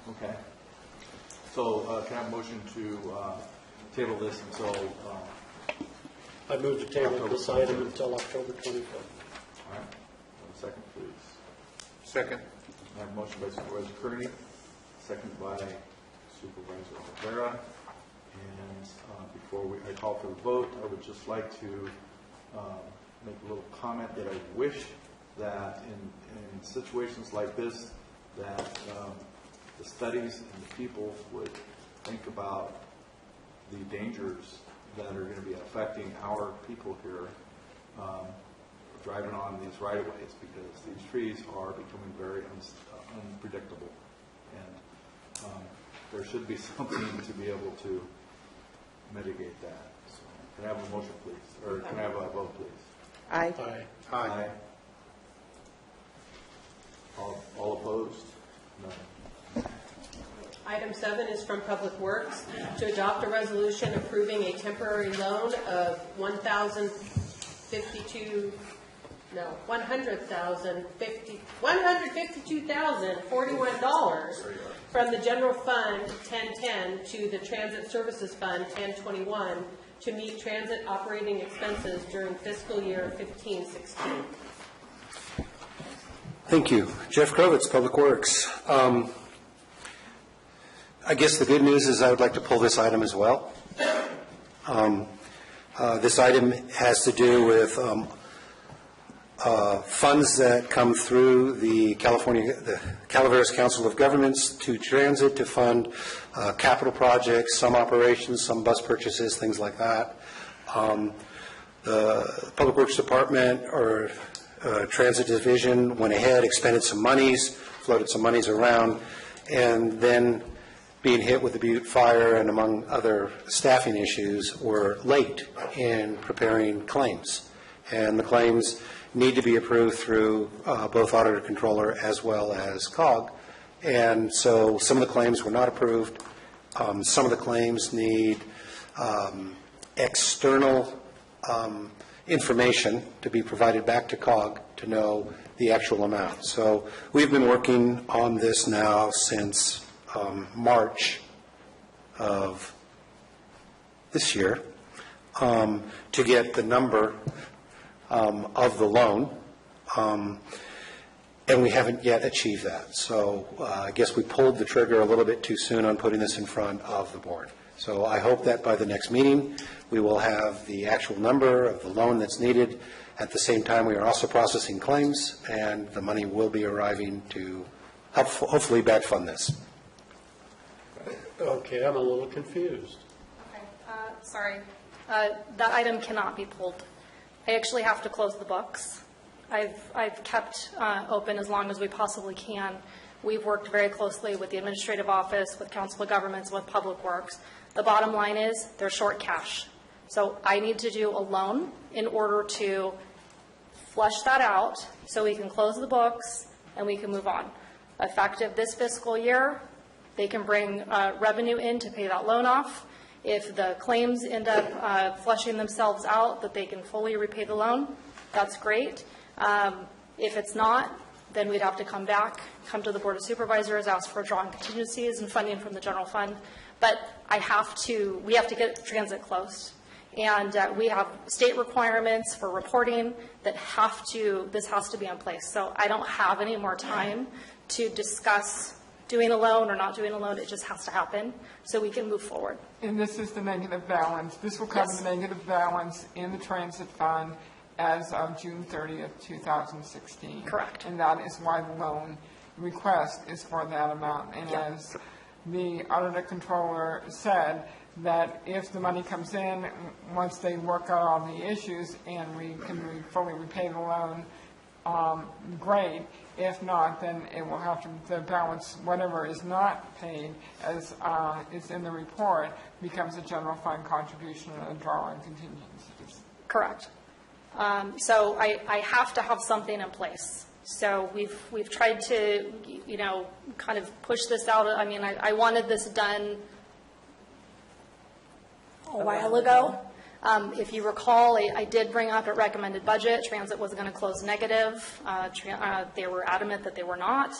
not. Okay. So can I have a motion to table this until? I move to table this item until October 25th. All right. Second, please. Second. I have a motion by Supervisor Kearney, second by Supervisor Rivera. And before I call for the vote, I would just like to make a little comment that I wish that in situations like this, that the studies and the people would think about the dangers that are going to be affecting our people here driving on these right-of-ways, because these trees are becoming very unpredictable. And there should be something to be able to mitigate that. So, can I have a motion, please? Or can I have a vote, please? Aye. Aye. Aye. All opposed? No. Item 7 is from Public Works to adopt a resolution approving a temporary loan of $152,041 from the General Fund 1010 to the Transit Services Fund 1021 to meet transit operating expenses during fiscal year 15-16. Thank you. Jeff Krovitz, Public Works. I guess the good news is I would like to pull this item as well. This item has to do with funds that come through the Calaveras Council of Governments to transit to fund capital projects, some operations, some bus purchases, things like that. The Public Works Department or Transit Division went ahead, expended some monies, floated some monies around, and then being hit with the Butte fire and among other staffing issues, were late in preparing claims. And the claims need to be approved through both auditor controller as well as COG. And so some of the claims were not approved. Some of the claims need external information to be provided back to COG to know the actual amount. So we've been working on this now since March of this year to get the number of the loan, and we haven't yet achieved that. So I guess we pulled the trigger a little bit too soon on putting this in front of the board. So I hope that by the next meeting, we will have the actual number of the loan that's needed. At the same time, we are also processing claims, and the money will be arriving to hopefully back fund this. Okay, I'm a little confused. Okay, sorry. That item cannot be pulled. I actually have to close the books. I've kept open as long as we possibly can. We've worked very closely with the administrative office, with Council of Governments, with Public Works. The bottom line is they're short cash. So I need to do a loan in order to flush that out so we can close the books and we can move on. Effective this fiscal year, they can bring revenue in to pay that loan off. If the claims end up flushing themselves out, that they can fully repay the loan, that's great. If it's not, then we'd have to come back, come to the Board of Supervisors, ask for drawing contingencies and funding from the general fund. But we have to get transit closed. And we have state requirements for reporting that this has to be in place. So I don't have any more time to discuss doing a loan or not doing a loan. It just has to happen so we can move forward. And this is the negative balance. This will cover the negative balance in the transit fund as of June 30th, 2016. Correct. And that is why the loan request is for that amount. And as the auditor controller said, that if the money comes in, once they work out all the issues and we can fully repay the loan, great. If not, then it will have to, the balance, whatever is not paid, as is in the report, becomes a general fund contribution and a draw on contingencies. Correct. So I have to have something in place. So we've tried to, kind of push this out. I mean, I wanted this done a while ago. If you recall, I did bring up a recommended budget. Transit was going to close negative. They were adamant that they were not.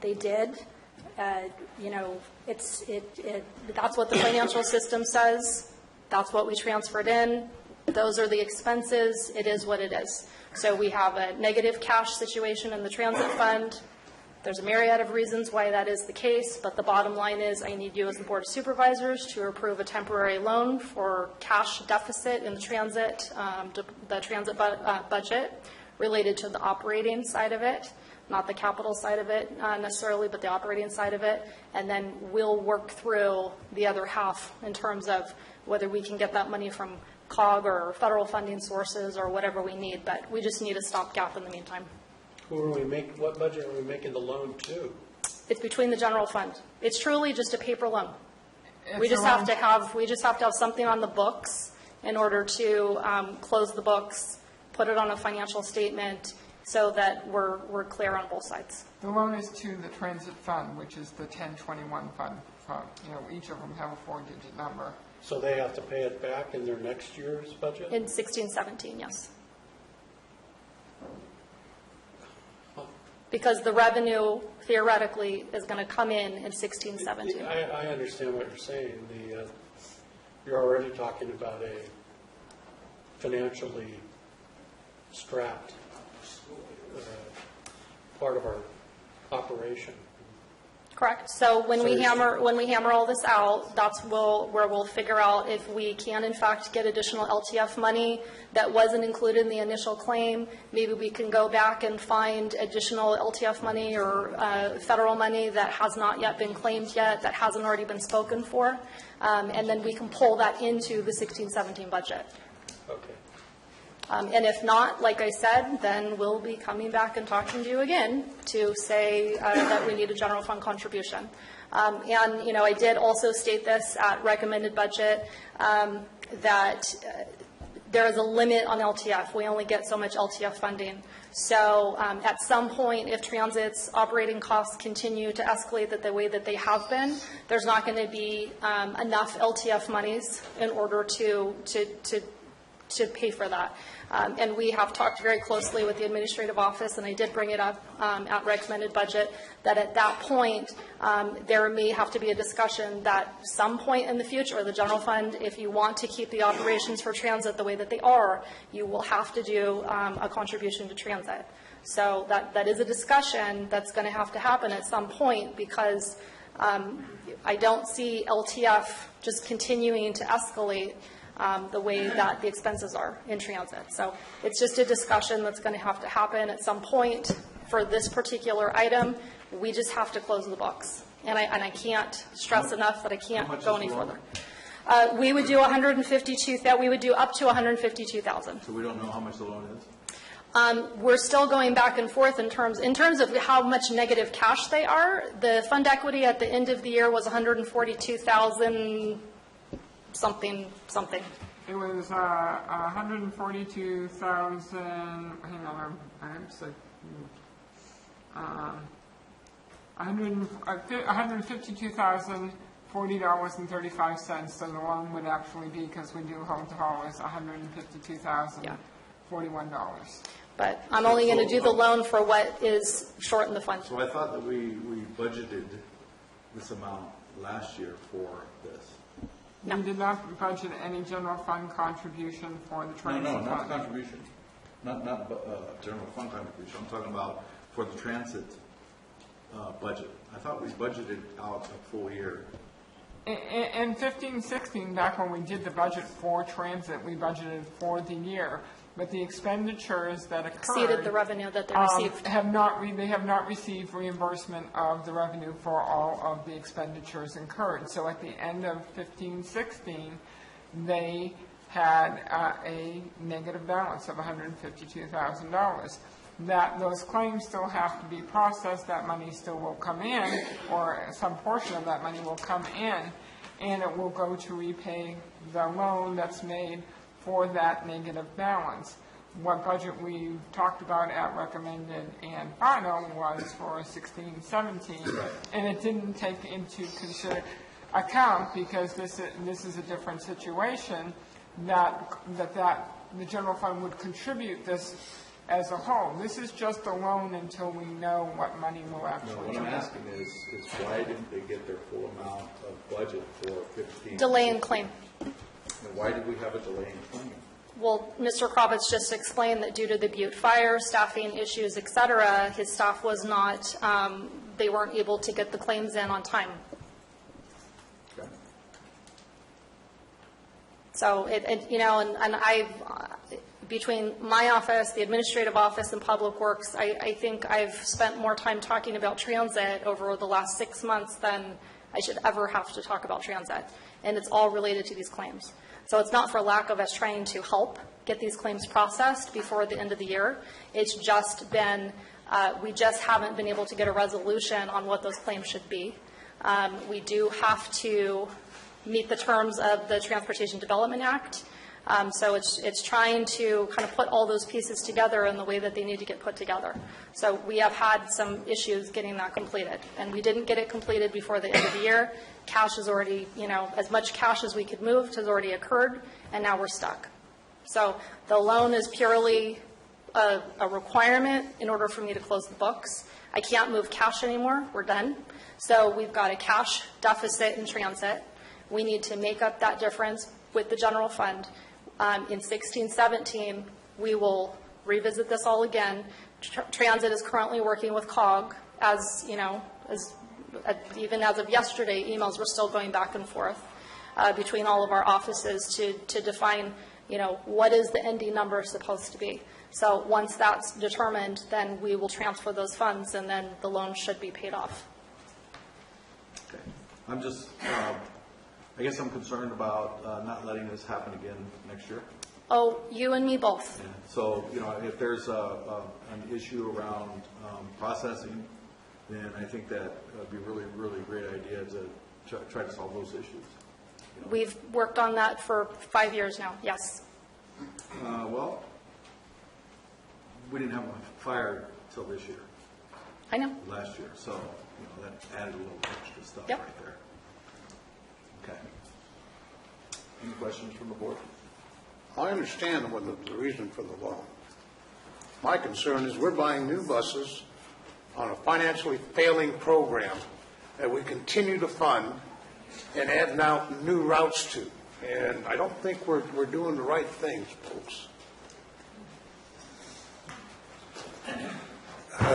They did. That's what the financial system says. That's what we transferred in. Those are the expenses. It is what it is. So we have a negative cash situation in the transit fund. There's a myriad of reasons why that is the case, but the bottom line is I need you as the Board of Supervisors to approve a temporary loan for cash deficit in the transit budget related to the operating side of it, not the capital side of it necessarily, but the operating side of it. And then we'll work through the other half in terms of whether we can get that money from COG or federal funding sources or whatever we need, but we just need a stopgap in the meantime. What budget are we making the loan to? It's between the general fund. It's truly just a paper loan. We just have to have something on the books in order to close the books, put it on a financial statement so that we're clear on both sides. The loan is to the transit fund, which is the 1021 fund. Each of them have a 4-digit number. So they have to pay it back in their next year's budget? In 16-17, yes. Because the revenue theoretically is going to come in 16-17. I understand what you're saying. You're already talking about a financially strapped part of our operation. Correct. So when we hammer all this out, that's where we'll figure out if we can in fact get additional LTF money that wasn't included in the initial claim. Maybe we can go back and find additional LTF money or federal money that has not yet been claimed yet, that hasn't already been spoken for, and then we can pull that into the 16-17 budget. Okay. And if not, like I said, then we'll be coming back and talking to you again to say that we need a general fund contribution. And, I did also state this at recommended budget that there is a limit on LTF. We only get so much LTF funding. So at some point, if transit's operating costs continue to escalate the way that they have been, there's not going to be enough LTF monies in order to pay for that. And we have talked very closely with the administrative office, and I did bring it up at recommended budget, that at that point, there may have to be a discussion that some point in the future, the general fund, if you want to keep the operations for transit the way that they are, you will have to do a contribution to transit. So that is a discussion that's going to have to happen at some point, because I don't see LTF just continuing to escalate the way that the expenses are in transit. So it's just a discussion that's going to have to happen at some point for this particular item. We just have to close the books. And I can't stress enough that I can't go any further. We would do we would do up to $152,000. So we don't know how much the loan is? We're still going back and forth in terms of how much negative cash they are. The fund equity at the end of the year was $142,000 something. It was 142,000. Hang on, I'm so. $152,040.35. So the loan would actually be, because we do hold to haul, is $152,041. But I'm only going to do the loan for what is short in the fund. So I thought that we budgeted this amount last year for this. No. We did not budget any general fund contribution for the transit fund. No, not contribution. Not general fund contribution. I'm talking about for the transit budget. I thought we budgeted out a full year. In 15-16, back when we did the budget for transit, we budgeted for the year. but the expenditures that occurred Exceeded the revenue that they received. they have not received reimbursement of the revenue for all of the expenditures incurred. So at the end of 15-16, they had a negative balance of $152,000. That those claims still have to be processed, that money still will come in, or some portion of that money will come in, and it will go to repay the loan that's made for that negative balance. What budget we talked about at recommended and final was for 16-17, and it didn't take into account, because this is a different situation, that the general fund would contribute this as a whole. This is just a loan until we know what money will actually No, what I'm asking is why didn't they get their full amount of budget for 15? Delay in claim. And why did we have a delay in claim? Well, Mr. Kravitz just explained that due to the Butte fire, staffing issues, et cetera, his staff was not, they weren't able to get the claims in on time. Okay. So, and I've, between my office, the administrative office, and Public Works, I think I've spent more time talking about transit over the last 6 months than I should ever have to talk about transit. And it's all related to these claims. So it's not for lack of us trying to help get these claims processed before the end of the year. It's just been, we just haven't been able to get a resolution on what those claims should be. We do have to meet the terms of the Transportation Development Act. So it's trying to kind of put all those pieces together in the way that they need to get put together. So we have had some issues getting that completed, and we didn't get it completed before the end of the year. Cash is already, as much cash as we could move has already occurred, and now we're stuck. So the loan is purely a requirement in order for me to close the books. I can't move cash anymore. We're done. So we've got a cash deficit in transit. We need to make up that difference with the general fund. In 16-17, we will revisit this all again. Transit is currently working with COG, even as of yesterday, emails were still going back and forth between all of our offices to define, what is the ending number supposed to be. So once that's determined, then we will transfer those funds, and then the loan should be paid off. Okay. I'm just, I guess I'm concerned about not letting this happen again next year. Oh, you and me both. Yeah. So, if there's an issue around processing, then I think that would be really, really great idea to try to solve those issues. We've worked on that for 5 years now, yes. Well, we didn't have a fire till this year. I know. Last year, so that added a little extra stuff Yep. right there. Okay. Any questions from the board? I understand what the reason for the loan. My concern is we're buying new buses on a financially failing program that we continue to fund and add now new routes to. And I don't think we're doing the right things, folks.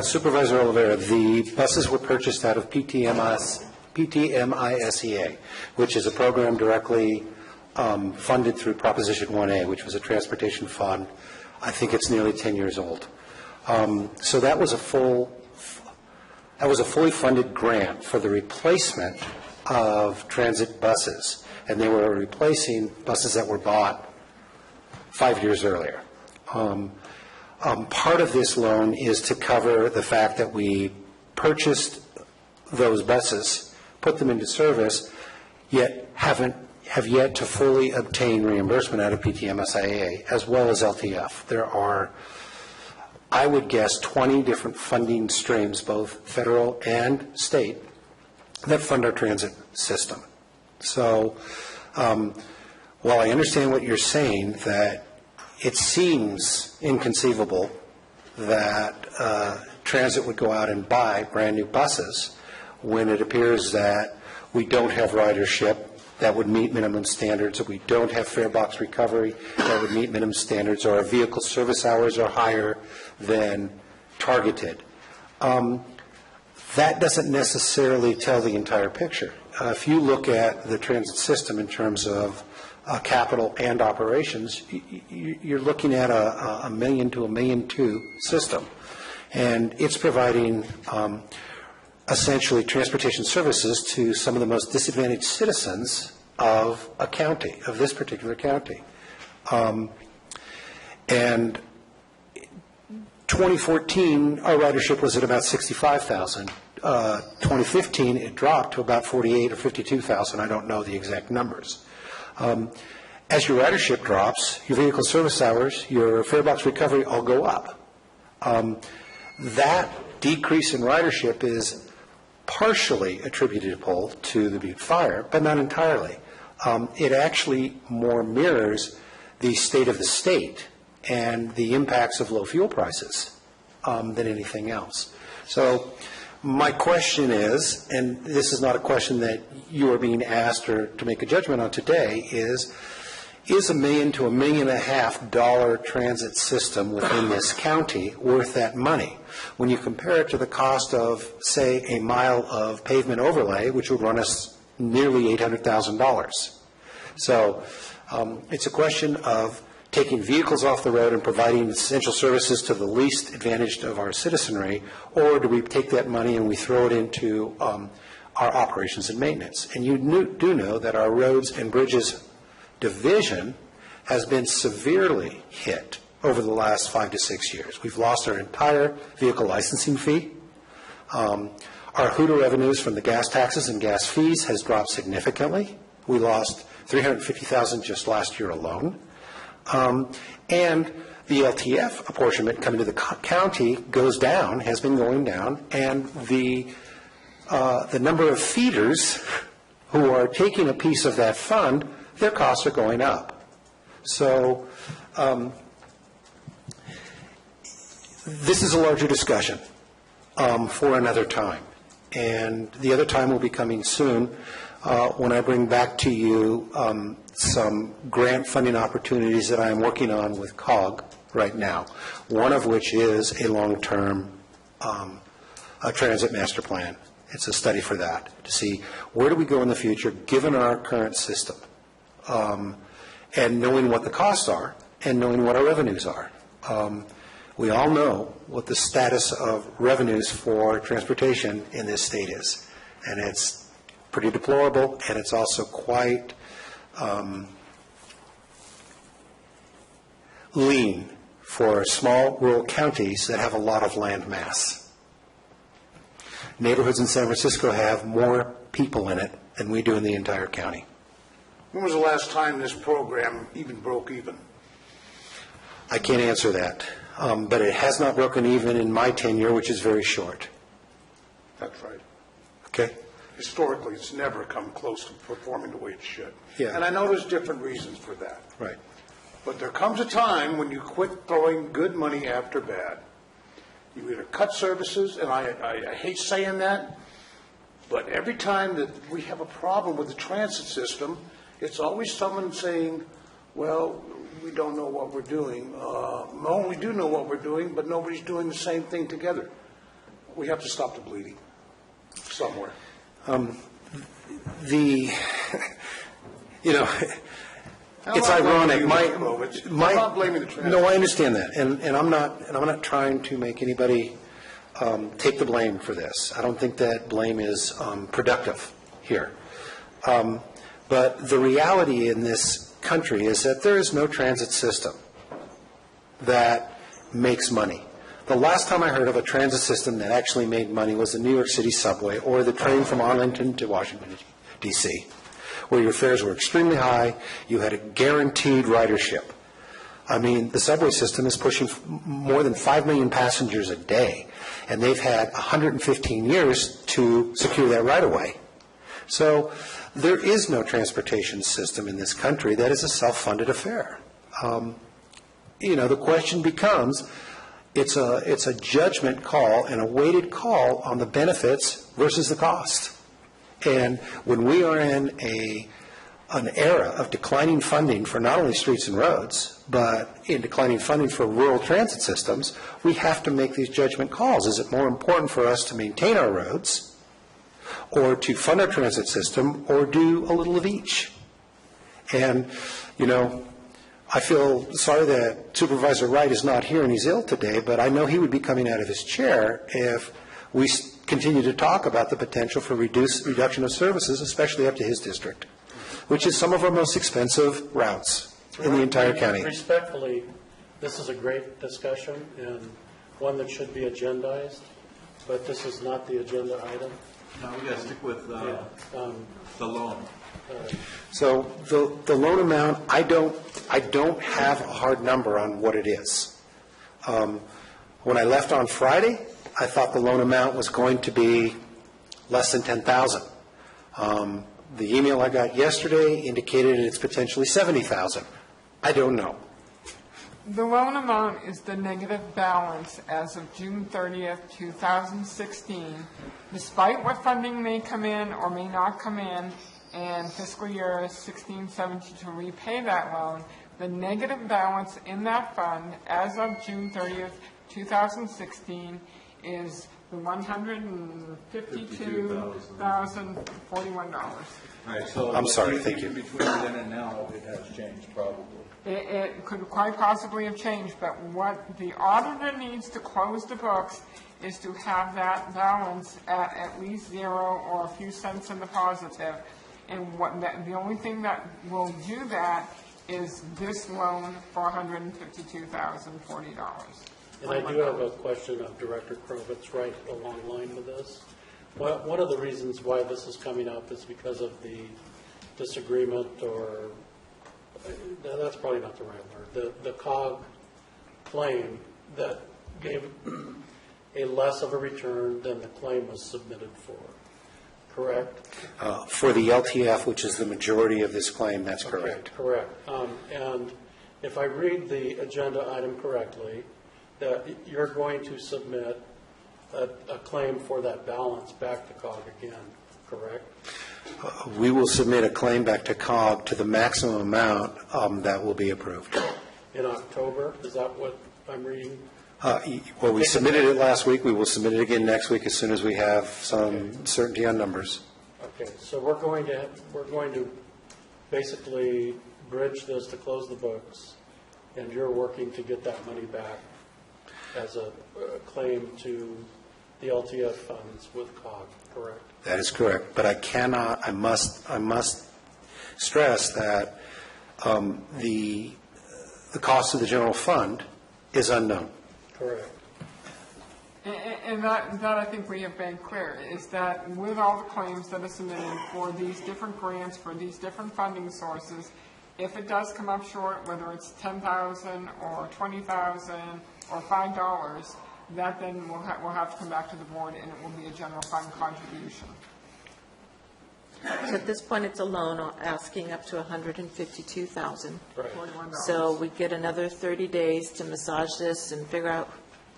Supervisor Oliveira, the buses were purchased out of PTMISEA, which is a program directly funded through Proposition 1A, which was a transportation fund. I think it's nearly 10 years old. So that was a fully funded grant for the replacement of transit buses, and they were replacing buses that were bought 5 years earlier. Part of this loan is to cover the fact that we purchased those buses, put them into service, yet have yet to fully obtain reimbursement out of PTMSIA as well as LTF. There are, I would guess, 20 different funding streams, both federal and state, that fund our transit system. So while I understand what you're saying, that it seems inconceivable that transit would go out and buy brand new buses when it appears that we don't have ridership that would meet minimum standards, that we don't have fare box recovery that would meet minimum standards, or our vehicle service hours are higher than targeted. That doesn't necessarily tell the entire picture. If you look at the transit system in terms of capital and operations, you're looking at a $1 million to $1.2 million system. And it's providing essentially transportation services to some of the most disadvantaged citizens of a county, of this particular county. And 2014, our ridership was at about 65,000. 2015, it dropped to about 48 or 52,000. I don't know the exact numbers. As your ridership drops, your vehicle service hours, your fare box recovery all go up. That decrease in ridership is partially attributable to the Butte fire, but not entirely. It actually more mirrors the state of the state and the impacts of low fuel prices than anything else. So my question is, and this is not a question that you are being asked or to make a judgment on today, is $1 million to $1.5 million transit system within this county worth that money? When you compare it to the cost of, say, a mile of pavement overlay, which would run us nearly $800,000. So it's a question of taking vehicles off the road and providing essential services to the least advantaged of our citizenry, or do we take that money and we throw it into our operations and maintenance? And you do know that our roads and bridges division has been severely hit over the last 5 to 6 years. We've lost our entire vehicle licensing fee. Our HUDA revenues from the gas taxes and gas fees has dropped significantly. We lost $350,000 just last year alone. And the LTF apportionment coming to the county goes down, has been going down, and the number of feeders who are taking a piece of that fund, their costs are going up. So this is a larger discussion for another time. And the other time will be coming soon when I bring back to you some grant funding opportunities that I am working on with COG right now, one of which is a long-term transit master plan. It's a study for that, to see where do we go in the future given our current system, and knowing what the costs are and knowing what our revenues are. We all know what the status of revenues for transportation in this state is, and it's pretty deplorable, and it's also quite lean for small rural counties that have a lot of land mass. Neighborhoods in San Francisco have more people in it than we do in the entire county. When was the last time this program even broke even? I can't answer that, but it has not broken even in my tenure, which is very short. That's right. Okay. Historically, it's never come close to performing the way it should. Yeah. And I know there's different reasons for that. Right. But there comes a time when you quit throwing good money after bad. You either cut services, and I hate saying that, but every time that we have a problem with the transit system, it's always someone saying, well, we don't know what we're doing. No, we do know what we're doing, but nobody's doing the same thing together. We have to stop the bleeding somewhere. It's ironic. I'm not blaming the transit. No, I understand that, and I'm not trying to make anybody take the blame for this. I don't think that blame is productive here. But the reality in this country is that there is no transit system that makes money. The last time I heard of a transit system that actually made money was the New York City subway or the train from Arlington to Washington, D.C., where your fares were extremely high, you had a guaranteed ridership. I mean, the subway system is pushing more than 5 million passengers a day, and they've had 115 years to secure that right away. So there is no transportation system in this country that is a self-funded affair. The question becomes, it's a judgment call and a weighted call on the benefits versus the cost. And when we are in an era of declining funding for not only streets and roads, but in declining funding for rural transit systems, we have to make these judgment calls. Is it more important for us to maintain our roads or to fund our transit system or do a little of each? And, you know, I feel sorry that Supervisor Wright is not here and he's ill today, but I know he would be coming out of his chair if we continue to talk about the potential for reduction of services, especially up to his district, which is some of our most expensive routes in the entire county. Respectfully, this is a great discussion and one that should be agendized, but this is not the agenda item. No, we got to stick with the loan. So the loan amount, I don't have a hard number on what it is. When I left on Friday, I thought the loan amount was going to be less than $10,000. The email I got yesterday indicated it's potentially $70,000. I don't know. The loan amount is the negative balance as of June 30th, 2016, despite what funding may come in or may not come in fiscal year 16-17 to repay that loan. The negative balance in that fund as of June 30th, 2016 is the $152,041. All right, so I'm sorry, thank you. Between then and now, it has changed probably. It could quite possibly have changed, but what the auditor needs to close the books is to have that balance at least zero or a few cents in the positive. And the only thing that will do that is this loan for $152,040. And I do have a question of Director Krovitz right along the line with this. One of the reasons why this is coming up is because of the disagreement, or that's probably not the right word, the COG claim that gave a less of a return than the claim was submitted for. Correct? For the LTF, which is the majority of this claim, that's correct. Okay, correct. And if I read the agenda item correctly, that you're going to submit a claim for that balance back to COG again, correct? We will submit a claim back to COG to the maximum amount that will be approved. In October? Is that what I'm reading? Well, we submitted it last week. We will submit it again next week as soon as we have some certainty on numbers. Okay, so we're going to basically bridge this to close the books, and you're working to get that money back as a claim to the LTF funds with COG, correct? That is correct, but I must stress that the cost of the general fund is unknown. Correct. And that I think we have been clear, is that with all the claims that are submitted for these different grants, for these different funding sources, if it does come up short, whether it's $10,000 or $20,000 or $5, that then will have to come back to the board, and it will be a general fund contribution. So at this point, it's a loan asking up to $152,000. Right. So we get another 30 days to massage this and figure out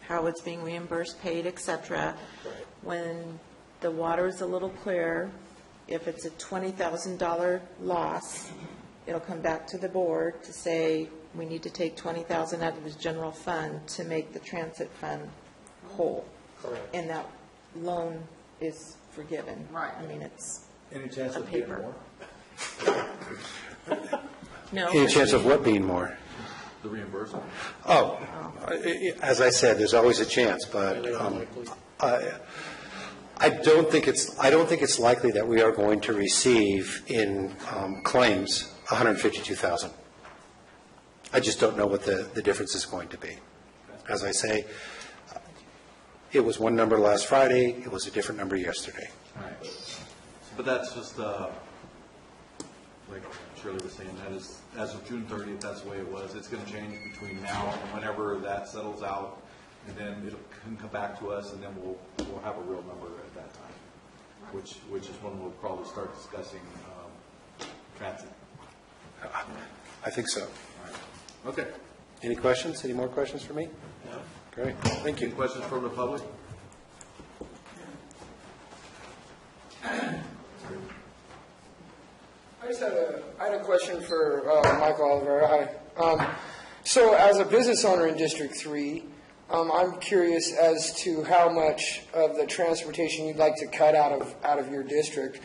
how it's being reimbursed, paid, et cetera. Right. When the water is a little clearer, if it's a $20,000 loss, it'll come back to the board to say, we need to take $20,000 out of this general fund to make the transit fund whole. Correct. And that loan is forgiven. Right. I mean, it's Any chance on of getting paper. more? No. Any chance of what being more? The reimbursement? Oh, as I said, there's always a chance, but I don't think it's likely that we are going to receive in claims $152,000. I just don't know what the difference is going to be. As I say, it was one number last Friday. It was a different number yesterday. Right. But that's just, like Shirley was saying, that is, as of June 30th, that's the way it was. It's going to change between now and whenever that settles out, and then it can come back to us, and then we'll have a real number at that time, which is when we'll probably start discussing transit. I think so. All right. Okay. Any questions? Any more questions for me? No. Great. Thank you. Any questions from the public? I had a question for Mike Oliver. Hi. So as a business owner in District 3, I'm curious as to how much of the transportation you'd like to cut out of your district.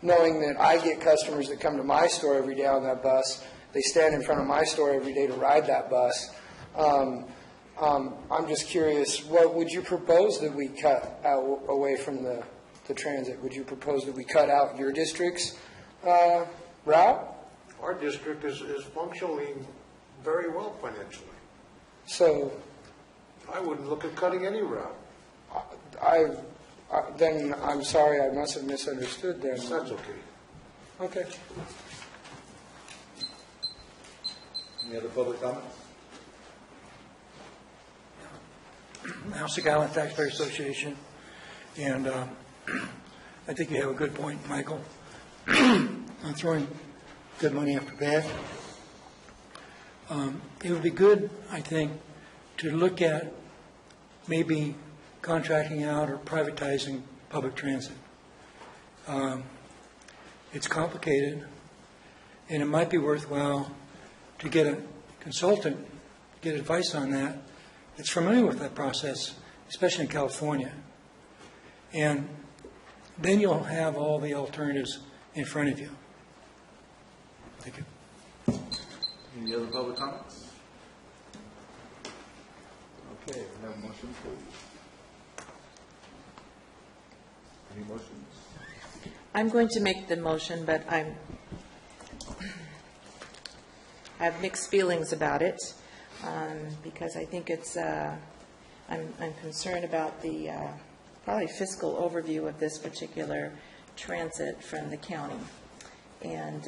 knowing that I get customers that come to my store every day on that bus. They stand in front of my store every day to ride that bus. I'm just curious, what would you propose that we cut out away from the transit? Would you propose that we cut out your district's route? Our district is functioning very well financially. So I wouldn't look at cutting any route. Then I'm sorry, I must have misunderstood then. That's okay. Okay. Any other public comments? House of Gallant Taxpayer Association, and I think you have a good point, Michael, on throwing good money after bad. It would be good, I think, to look at maybe contracting out or privatizing public transit. It's complicated, and it might be worthwhile to get a consultant, get advice on that, that's familiar with that process, especially in California. And then you'll have all the alternatives in front of you. Thank you. Any other public comments? Okay, we have a motion, please. Any motions? I'm going to make the motion, but I have mixed feelings about it because I think it's, I'm concerned about the probably fiscal overview of this particular transit from the county. And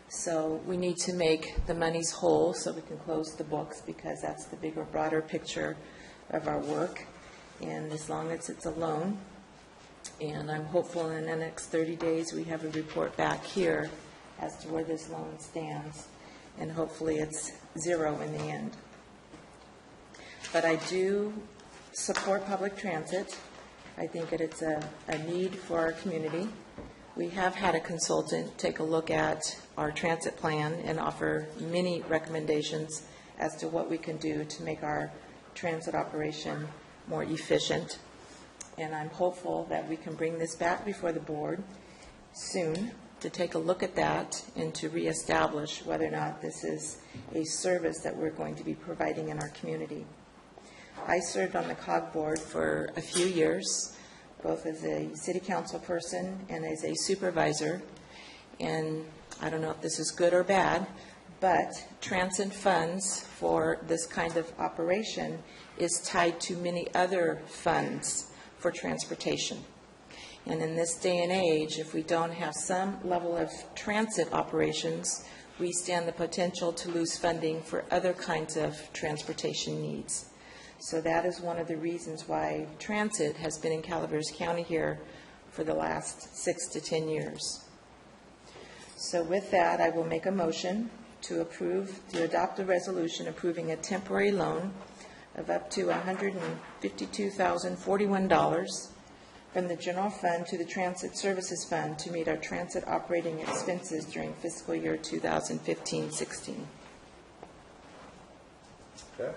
so we need to make the monies whole so we can close the books, because that's the bigger, broader picture of our work. And as long as it's a loan, and I'm hopeful in the next 30 days we have a report back here as to where this loan stands, and hopefully it's zero in the end. But I do support public transit. I think that it's a need for our community. We have had a consultant take a look at our transit plan and offer many recommendations as to what we can do to make our transit operation more efficient. And I'm hopeful that we can bring this back before the board soon to take a look at that and to reestablish whether or not this is a service that we're going to be providing in our community. I served on the COG board for a few years, both as a city council person and as a supervisor. And I don't know if this is good or bad, but transit funds for this kind of operation is tied to many other funds for transportation. And in this day and age, if we don't have some level of transit operations, we stand the potential to lose funding for other kinds of transportation needs. So that is one of the reasons why transit has been in Calaveras County here for the last 6 to 10 years. So with that, I will make a motion to adopt a resolution approving a temporary loan of up to $152,041 from the general fund to the Transit Services Fund to meet our transit operating expenses during fiscal year 2015-16. Okay. Do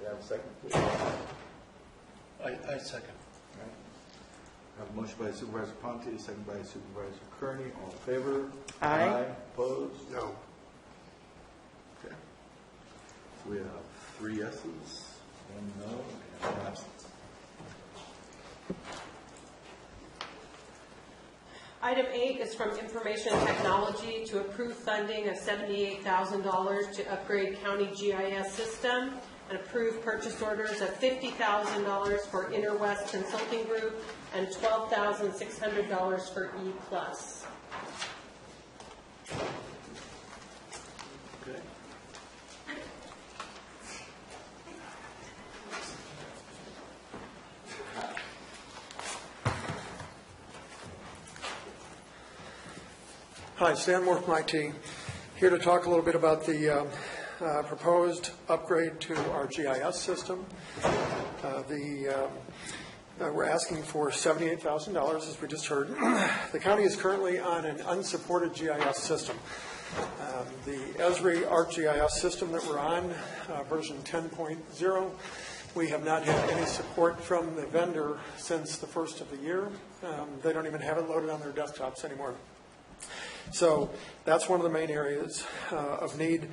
you have a second, please? I second. All right. I have a motion by Supervisor Ponte, a second by Supervisor Kearney. All in favor? Aye. Opposed? No. Okay. So we have 3 yeses, 1 no, and 1 absence. Item 8 is from Information Technology to approve funding of $78,000 to upgrade county GIS system and approve purchase orders of $50,000 for Interwest Consulting Group and $12,600 for E+. Okay. Hi, Stan Moore from IT, here to talk a little bit about the proposed upgrade to our GIS system. We're asking for $78,000, as we just heard. The county is currently on an unsupported GIS system. The Esri ArcGIS system that we're on, version 10.0, We have not had any support from the vendor since the first of the year. They don't even have it loaded on their desktops anymore. So that's one of the main areas of need.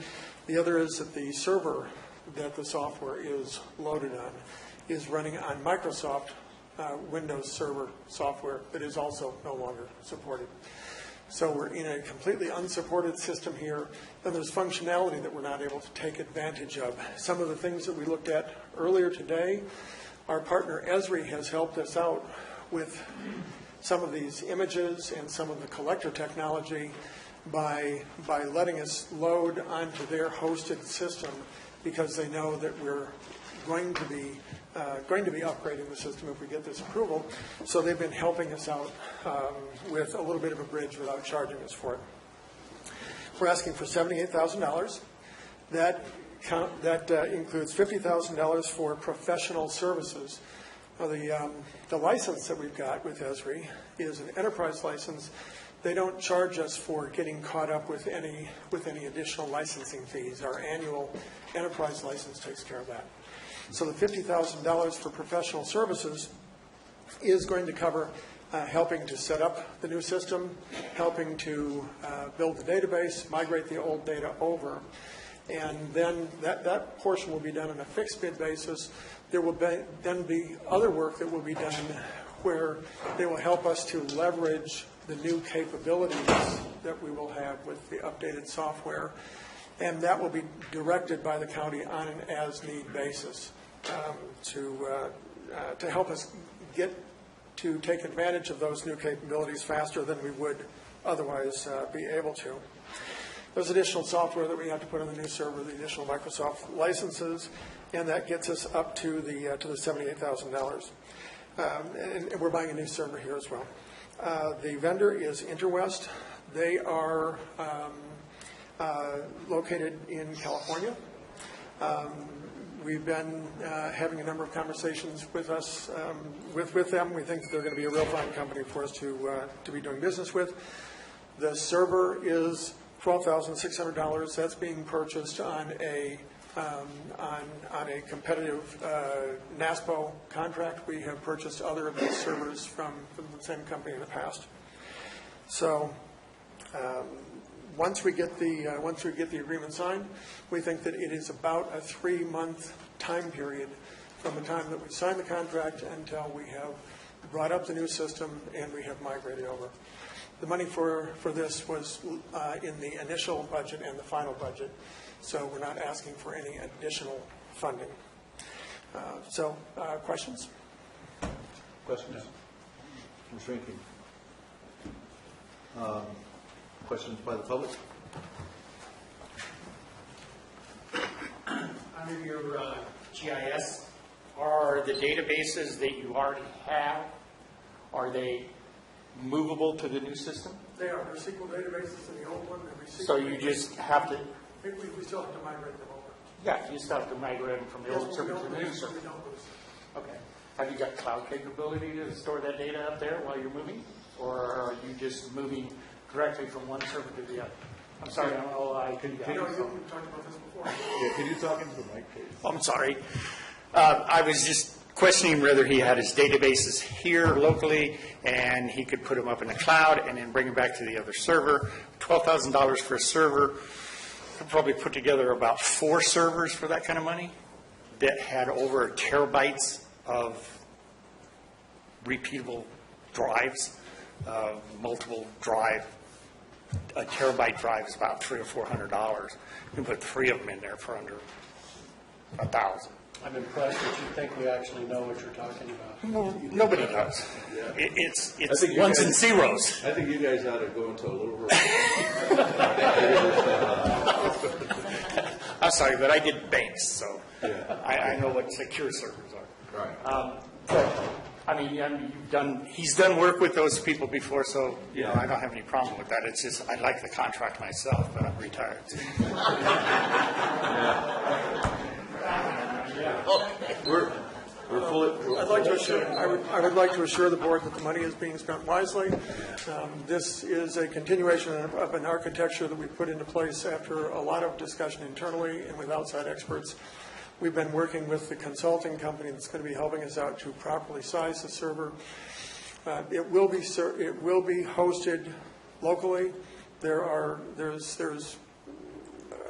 The other is that the server that the software is loaded on is running on Microsoft Windows Server software that is also no longer supported. So we're in a completely unsupported system here, and there's functionality that we're not able to take advantage of. Some of the things that we looked at earlier today, our partner Esri has helped us out with some of these images and some of the collector technology by letting us load onto their hosted system, because they know that we're going to be upgrading the system if we get this approval. So they've been helping us out with a little bit of a bridge without charging us for it. We're asking for $78,000. That includes $50,000 for professional services. Now, the license that we've got with Esri is an enterprise license. They don't charge us for getting caught up with any additional licensing fees. Our annual enterprise license takes care of that. So the $50,000 for professional services is going to cover helping to set up the new system, helping to build the database, migrate the old data over, and then that portion will be done on a fixed bid basis. There will then be other work that will be done where they will help us to leverage the new capabilities that we will have with the updated software, and that will be directed by the county on an as-need basis to help us get to take advantage of those new capabilities faster than we would otherwise be able to. There's additional software that we have to put on the new server, the additional Microsoft licenses, and that gets us up to the $78,000. And we're buying a new server here as well. The vendor is Interwest. They are located in California. We've been having a number of conversations with us, with them. We think that they're going to be a real fine company for us to be doing business with. The server is $12,600. That's being purchased on a competitive NASPO contract. We have purchased other of these servers from the same company in the past. So once we get the agreement signed, we think that it is about a 3-month time period from the time that we sign the contract until we have brought up the new system and we have migrated over. The money for this was in the initial budget and the final budget, so we're not asking for any additional funding. Questions? Questions? Ms. Rankin? Questions by the public? Under your GIS, are the databases that you already have, are they movable to the new system? They are. They're SQL databases in the old one. So you just have to... We still have to migrate them over. Yeah, you still have to migrate them from the old server to the new server. Okay. Have you got cloud capability to store that data up there while you're moving? Or are you just moving directly from one server to the other? I'm sorry, I couldn't get it. You've talked about this before. Yeah, could you talk into the mic, please? I'm sorry. I was just questioning whether he had his databases here locally and he could put them up in the cloud and then bring them back to the other server. $12,000 for a server. Could probably put together about 4 servers for that kind of money that had over terabytes of repeatable drives, multiple drive. A terabyte drive is about $300 or $400. You can put 3 of them in there for under $1,000. I'm impressed that you think we actually know what you're talking about. Well, nobody does. Yeah. It's ones and zeros. I think you guys ought to go into a little I'm sorry, but I did banks, so yeah. I know what secure servers are. Right. But, I mean, he's done work with those people before, so you know, I don't have any problem with that. It's just I like the contract myself, but I'm retired. We're fully. I would like to assure the board that the money is being spent wisely. This is a continuation of an architecture that we put into place after a lot of discussion internally and with outside experts We've been working with the consulting company that's going to be helping us out to properly size the server. It will be hosted locally. There's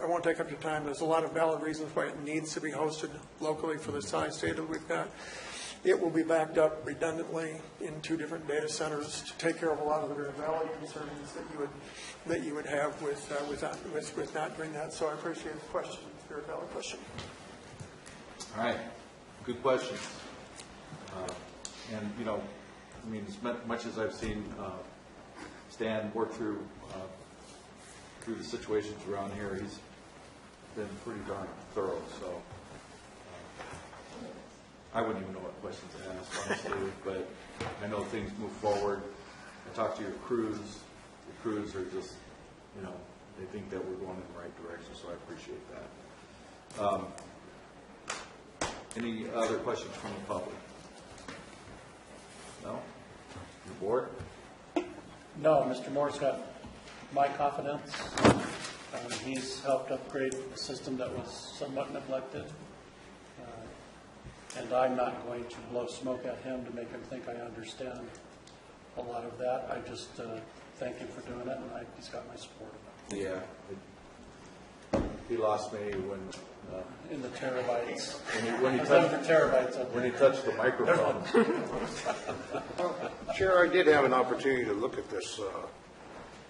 I won't take up your time. There's a lot of valid reasons why it needs to be hosted locally for the size data we've got. It will be backed up redundantly in 2 different data centers to take care of a lot of the very valid concerns that you would have with not doing that. So I appreciate the question. It's a very valid question. All right, good questions. And you know, I mean, as much as I've seen Stan work through the situations around here, he's been pretty darn thorough. So I wouldn't even know what questions to ask, honestly, but I know things move forward. I talked to your crews. The crews are just, you know, they think that we're going in the right direction, so I appreciate that. Any other questions from the public? No? Your board? No, Mr. Moore's got my confidence. He's helped upgrade a system that was somewhat neglected. And I'm not going to blow smoke at him to make him think I understand a lot of that. I just thank him for doing it, and he's got my support. Yeah. He lost me when... in the terabytes. When he touched the microphone. Chair, I did have an opportunity to look at this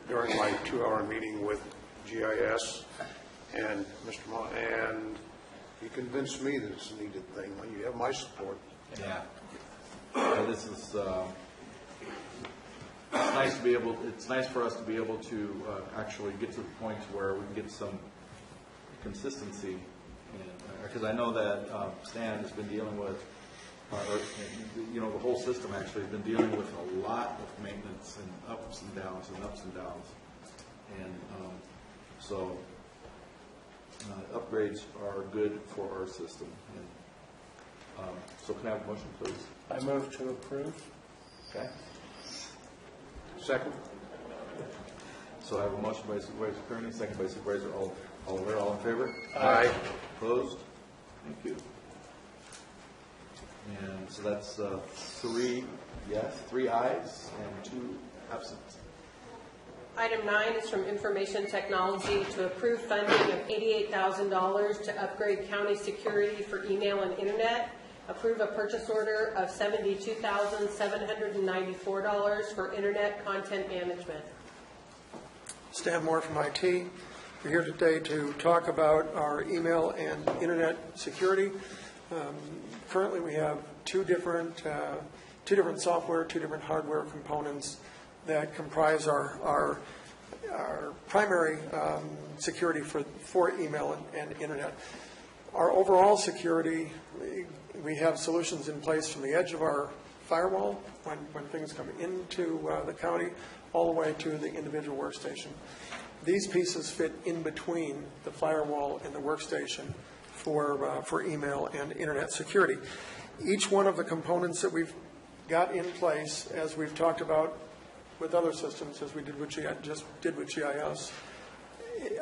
during my 2-hour meeting with GIS and Mr. Ma, and he convinced me that it's a needed thing. You have my support. Yeah. This is it's nice to be able. It's nice for us to be able to actually get to the point where we can get some consistency. Because I know that Stan has been dealing with, you know, the whole system actually has been dealing with a lot of maintenance and ups and downs and ups and downs, and so upgrades are good for our system. And, so can I have a motion, please? I move to approve. Okay. Second. So I have a motion by Supervisor Kearney, second by Supervisor Oliver. All in favor? Aye. Opposed? Thank you. And so that's 3 yes, 3 ayes, and 2 absent. Item 9 is from Information Technology to approve funding of $88,000 to upgrade county security for email and internet. Approve a purchase order of $72,794 for internet content management. Stan Moore from IT. We're here today to talk about our email and internet security. Currently, we have two different software, 2 different hardware components that comprise our primary security for email and internet. Our overall security, we have solutions in place from the edge of our firewall when things come into the county all the way to the individual workstation. These pieces fit in between the firewall and the workstation for email and internet security. Each one of the components that we've got in place, as we've talked about with other systems, as we did with GIS,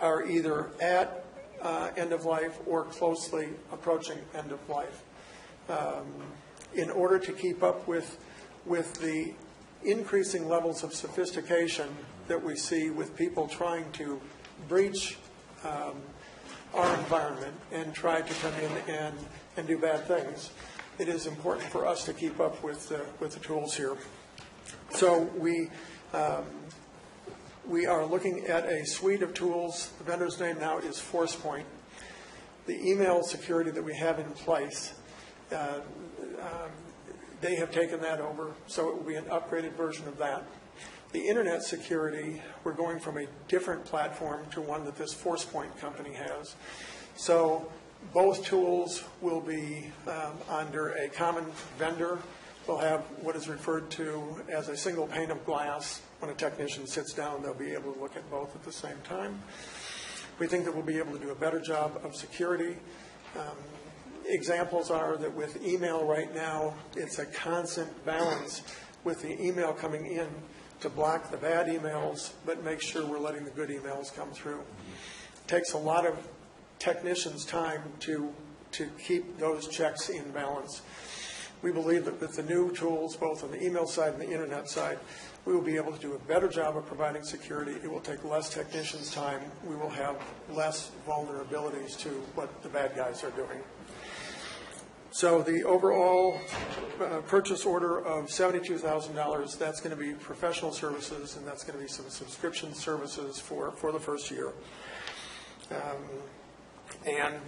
are either at end of life or closely approaching end of life. In order to keep up with the increasing levels of sophistication that we see with people trying to breach our environment and try to come in and do bad things, it is important for us to keep up with the tools here. So we are looking at a suite of tools. The vendor's name now is ForcePoint. The email security that we have in place, they have taken that over, so it will be an upgraded version of that. The internet security, we're going from a different platform to one that this ForcePoint company has. So both tools will be under a common vendor. We'll have what is referred to as a single pane of glass. When a technician sits down, they'll be able to look at both at the same time. We think that we'll be able to do a better job of security. Examples are that with email right now, it's a constant balance with the email coming in to block the bad emails, but make sure we're letting the good emails come through. It takes a lot of technicians' time to to keep those checks in balance. We believe that with the new tools, both on the email side and the internet side, we will be able to do a better job of providing security. It will take less technicians' time. We will have less vulnerabilities to what the bad guys are doing. So the overall purchase order of $72,000, that's going to be professional services, and that's going to be some subscription services for the first year. And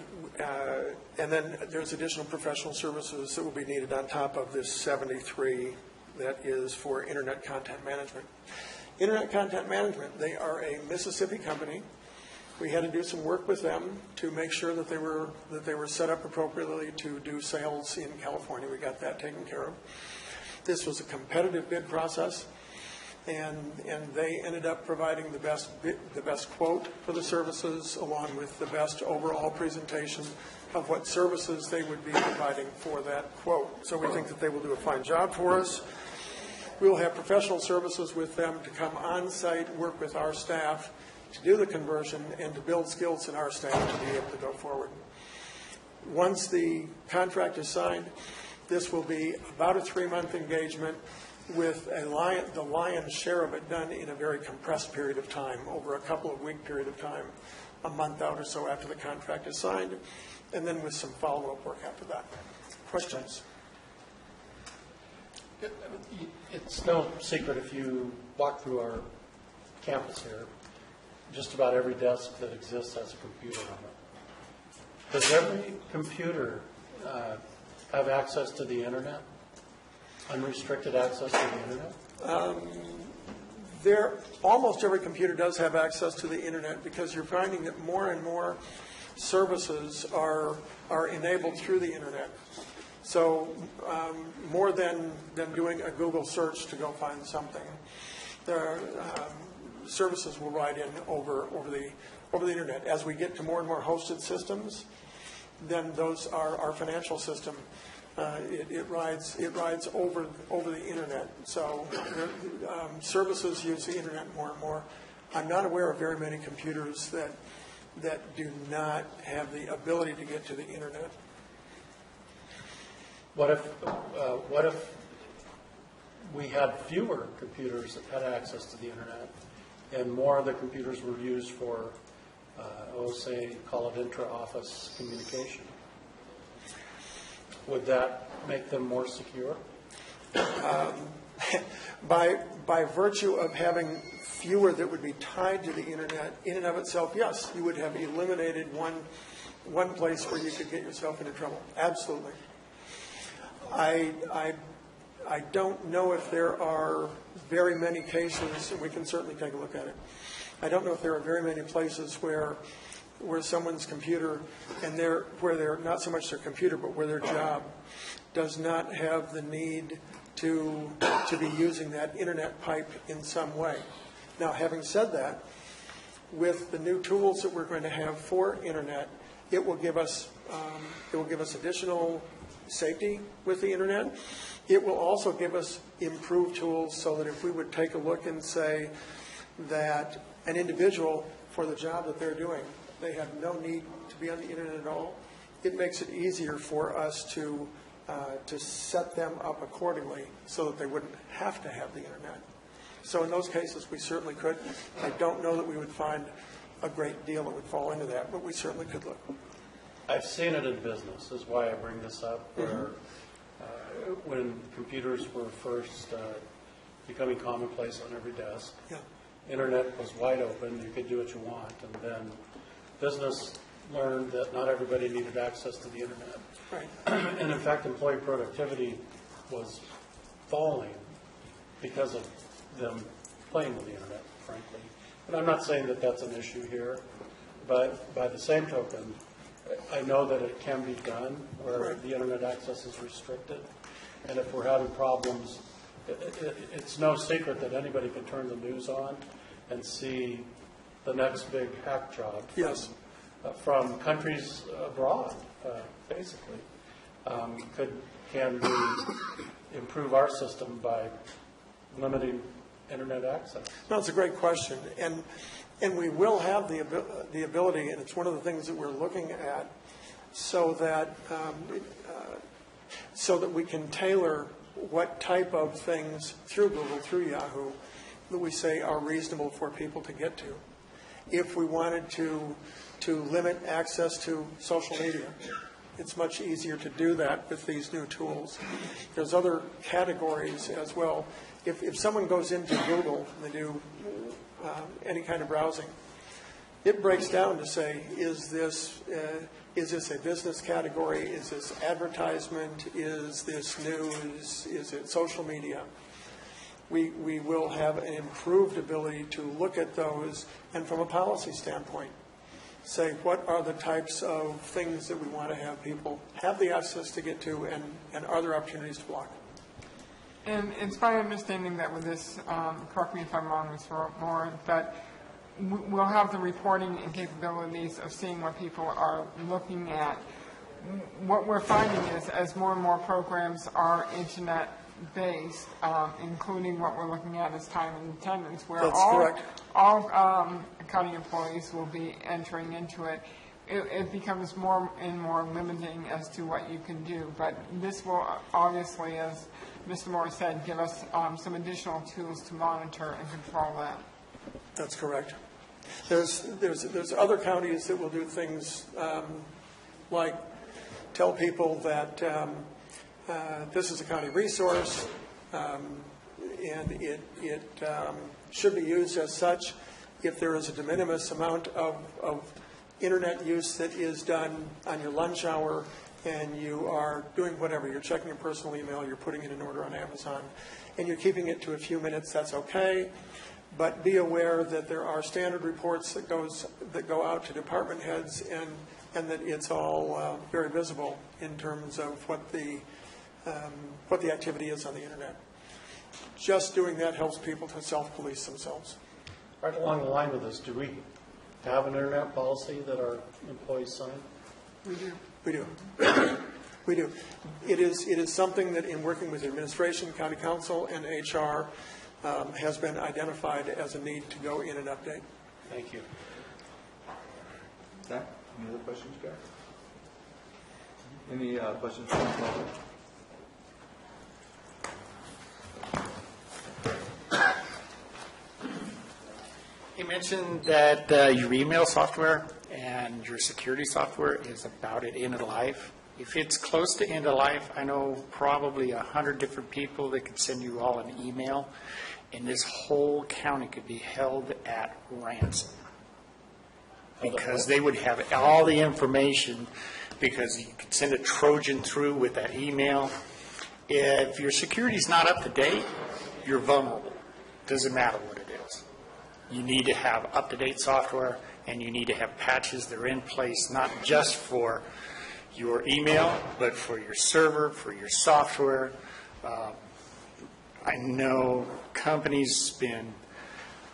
then there's additional professional services that will be needed on top of this 73 that is for Internet Content Management. Internet Content Management, they are a Mississippi company. We had to do some work with them to make sure that they were set up appropriately to do sales in California. We got that taken care of. This was a competitive bid process, and they ended up providing the best quote for the services, along with the best overall presentation of what services they would be providing for that quote. So we think that they will do a fine job for us. We will have professional services with them to come on site, work with our staff to do the conversion and to build skills in our staff to be able to go forward. Once the contract is signed, this will be about a 3-month engagement with the lion's share of it done in a very compressed period of time, over a couple of week period of time, a month out or so after the contract is signed, and then with some follow-up work after that. Questions? It's no secret if you walk through our campus here, just about every desk that exists has a computer on it. Does every computer have access to the internet? Unrestricted access to the internet? Almost every computer does have access to the internet, because you're finding that more and more services are enabled through the internet. So more than doing a Google search to go find something, there services will ride in over the internet. As we get to more and more hosted systems, then those are our financial system. It rides over the internet. So services use the internet more and more. I'm not aware of very many computers that do not have the ability to get to the internet. What if we had fewer computers that had access to the internet, and more of the computers were used for, say, call it intra-office communication? Would that make them more secure? By virtue of having fewer that would be tied to the internet, in and of itself, yes, you would have eliminated one place where you could get yourself into trouble. Absolutely. I don't know if there are very many cases, and we can certainly take a look at it. I don't know if there are very many places where someone's computer, and where they're not so much their computer, but where their job does not have the need to be using that internet pipe in some way. Now, having said that, with the new tools that we're going to have for internet, it will give us additional safety with the internet. It will also give us improved tools, so that if we would take a look and say that an individual, for the job that they're doing, they have no need to be on the internet at all, it makes it easier for us to set them up accordingly so that they wouldn't have to have the internet. So in those cases, we certainly could. I don't know that we would find a great deal that would fall into that, but we certainly could look. I've seen it in business, is why I bring this up, where when computers were first becoming commonplace on every desk, internet was wide open, you could do what you want, and then business learned that not everybody needed access to the internet. Right. And in fact, employee productivity was falling because of them playing with the internet, frankly. And I'm not saying that that's an issue here, but by the same token, I know that it can be done where the internet access is restricted. And if we're having problems, it's no secret that anybody can turn the news on and see the next big hack job from countries abroad, basically. Can we improve our system by limiting internet access? No, it's a great question. And we will have the ability, and it's one of the things that we're looking at so that we can tailor what type of things through Google, through Yahoo, that we say are reasonable for people to get to. If we wanted to limit access to social media, it's much easier to do that with these new tools. There's other categories as well. If someone goes into Google and they do any kind of browsing, it breaks down to say, is this a business category? Is this advertisement? Is this news? Is it social media? We will have an improved ability to look at those, and from a policy standpoint, say what are the types of things that we want to have people have the access to get to, and are there opportunities to block? And it's my understanding that with this, correct me if I'm wrong, Mr. Moore, that we'll have the reporting and capabilities of seeing what people are looking at. What we're finding is as more and more programs are internet-based, including what we're looking at as time and attendance, where all county employees will be entering into it, it becomes more and more limiting as to what you can do. But this will obviously, as Mr. Moore said, give us some additional tools to monitor and control that. That's correct. There's other counties that will do things like tell people that this is a county resource and it should be used as such. If there is a de minimis amount of internet use that is done on your lunch hour and you are doing whatever, you're checking your personal email, you're putting in an order on Amazon, and you're keeping it to a few minutes, that's okay. But be aware that there are standard reports that go out to department heads, and that it's all very visible in terms of what the activity is on the internet. Just doing that helps people to self-police themselves. Right along the line with this, do we have an internet policy that our employees sign? We do. We do. We do. It is something that in working with administration, county council, and HR has been identified as a need to go in and update. Thank you. Okay. Any other questions, guys? Any questions from the public? You mentioned that your email software and your security software is about at end of life. If it's close to end of life, I know probably 100 different people that could send you all an email, and this whole county could be held at ransom. Because they would have all the information, because you could send a Trojan through with that email. If your security's not up to date, you're vulnerable. Doesn't matter what it is. You need to have up-to-date software, and you need to have patches that are in place, not just for your email, but for your server, for your software. I know companies spend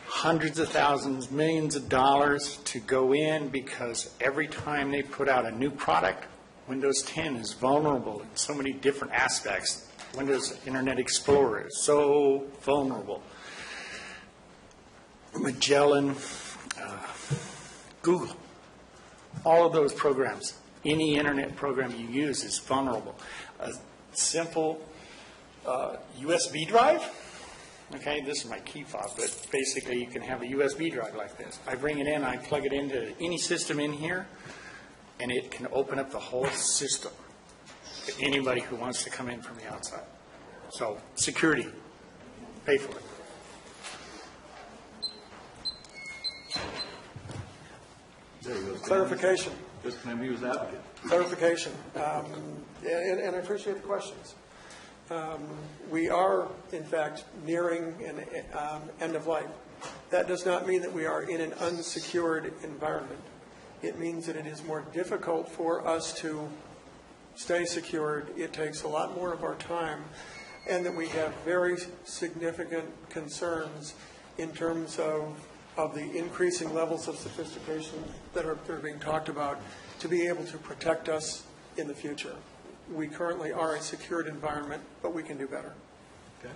hundreds of thousands, millions of dollars to go in because every time they put out a new product, Windows 10 is vulnerable in so many different aspects. Windows Internet Explorer is so vulnerable. Magellan, Google, all of those programs, any internet program you use is vulnerable. A simple USB drive, okay, this is my key fob, but basically you can have a USB drive like this. I bring it in, I plug it into any system in here, and it can open up the whole system to anybody who wants to come in from the outside. So, security, pay for it. Clarification. Just can I be his advocate? Clarification. And I appreciate the questions. We are, in fact, nearing an end of life. That does not mean that we are in an unsecured environment. It means that it is more difficult for us to stay secured. It takes a lot more of our time, and that we have very significant concerns in terms of the increasing levels of sophistication that are being talked about to be able to protect us in the future. We currently are a secured environment, but we can do better. Okay.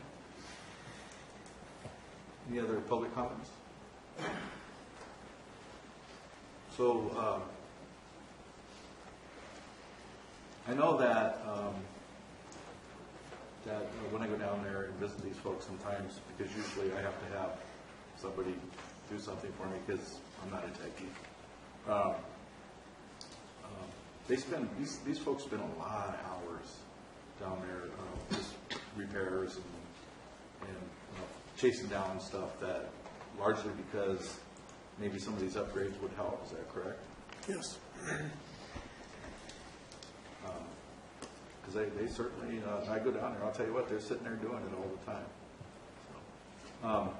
Any other public comments? So, I know that, when I go down there and visit these folks sometimes, because usually I have to have somebody do something for me because I'm not a techie. These folks spend a lot of hours down there, just repairs and chasing down stuff that largely because maybe some of these upgrades would help. Is that correct? Yes. Because they certainly, I go down there, I'll tell you what, they're sitting there doing it all the time. So,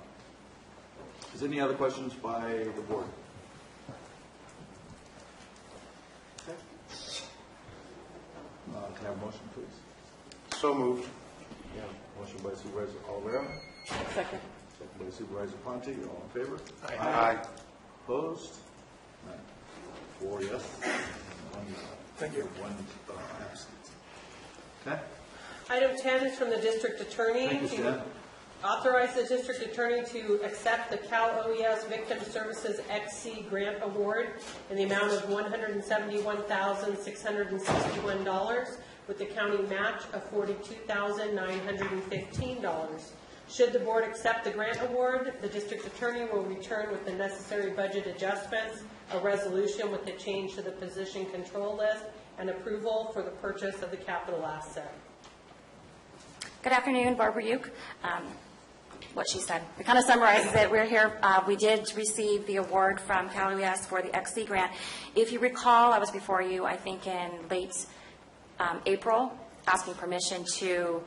is there any other questions by the board? Okay. Can I have a motion, please? So moved. Yeah. Motion by Supervisor Calaveras. Second. Second by Supervisor Ponte. All in favor? Aye. Opposed? None. 4 yes. And 1 Thank you. 1 absent. Okay. Item 10 is from the district attorney. Thank you, Stan. Authorize the district attorney to accept the Cal OES Victim Services XC Grant Award in the amount of $171,661 with the county match of $42,915. Should the board accept the grant award, the district attorney will return with the necessary budget adjustments, a resolution with the change to the position control list, and approval for the purchase of the capital asset. Good afternoon, Barbara Uke. What she said. It kind of summarizes it. We're here. We did receive the award from Cal OES for the XC grant. If you recall, I was before you, I think in late April, asking permission to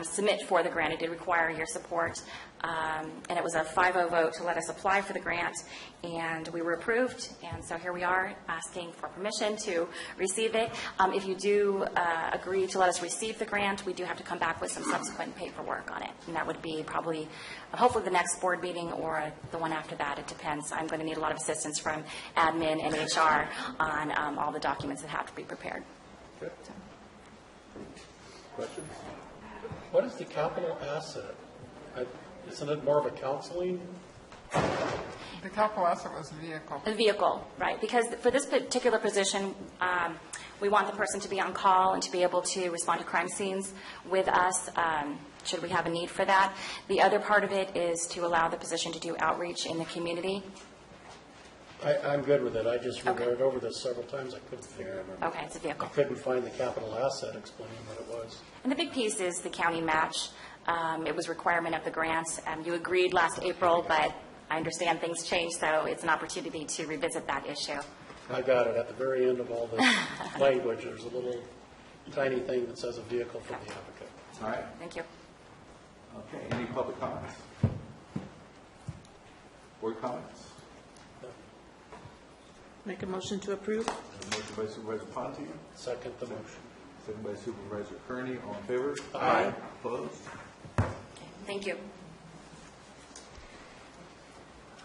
submit for the grant. It did require your support, and it was a 5-0 vote to let us apply for the grant, and we were approved, and so here we are asking for permission to receive it. If you do agree to let us receive the grant, we do have to come back with some subsequent paperwork on it, and that would be probably, hopefully the next board meeting or the one after that. It depends. I'm going to need a lot of assistance from admin and HR on all the documents that have to be prepared. Okay. Questions? What is the capital asset? Isn't it more of a counseling? The capital asset was a vehicle. A vehicle, right. Because for this particular position, we want the person to be on call and to be able to respond to crime scenes with us, should we have a need for that. The other part of it is to allow the position to do outreach in the community. I'm good with it. I just read over this several times. I couldn't figure it out. Okay, it's a vehicle. I couldn't find the capital asset explaining what it was. And the big piece is the county match. It was a requirement of the grants. You agreed last April, but I understand things change, so it's an opportunity to revisit that issue. I got it. At the very end of all the language, there's a little tiny thing that says a vehicle for the applicant. All right. Thank you. Okay. Any public comments? Board comments? Make a motion to approve. A motion by Supervisor Ponte. Second the motion. Second by Supervisor Kearney. All in favor? Aye. Opposed? Thank you.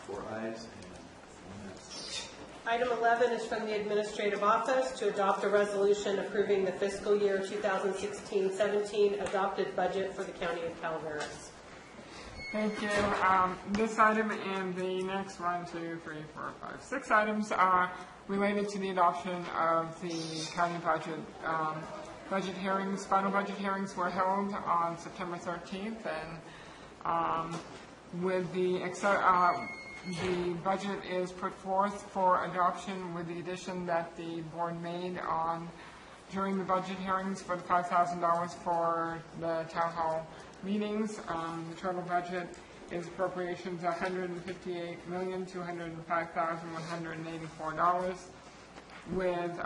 4 ayes and 1 absent. Item 11 is from the Administrative Office to adopt a resolution approving the fiscal year 2016-17 adopted budget for the County of Calaveras. Thank you. This item and the next 1, 2, 3, 4, 5, 6 items are related to the adoption of the county budget. Budget hearings, final budget hearings were held on September 13th, and with the budget is put forth for adoption with the addition that the board made during the budget hearings for the $5,000 for the town hall meetings. The total budget is appropriations $158,205,184, with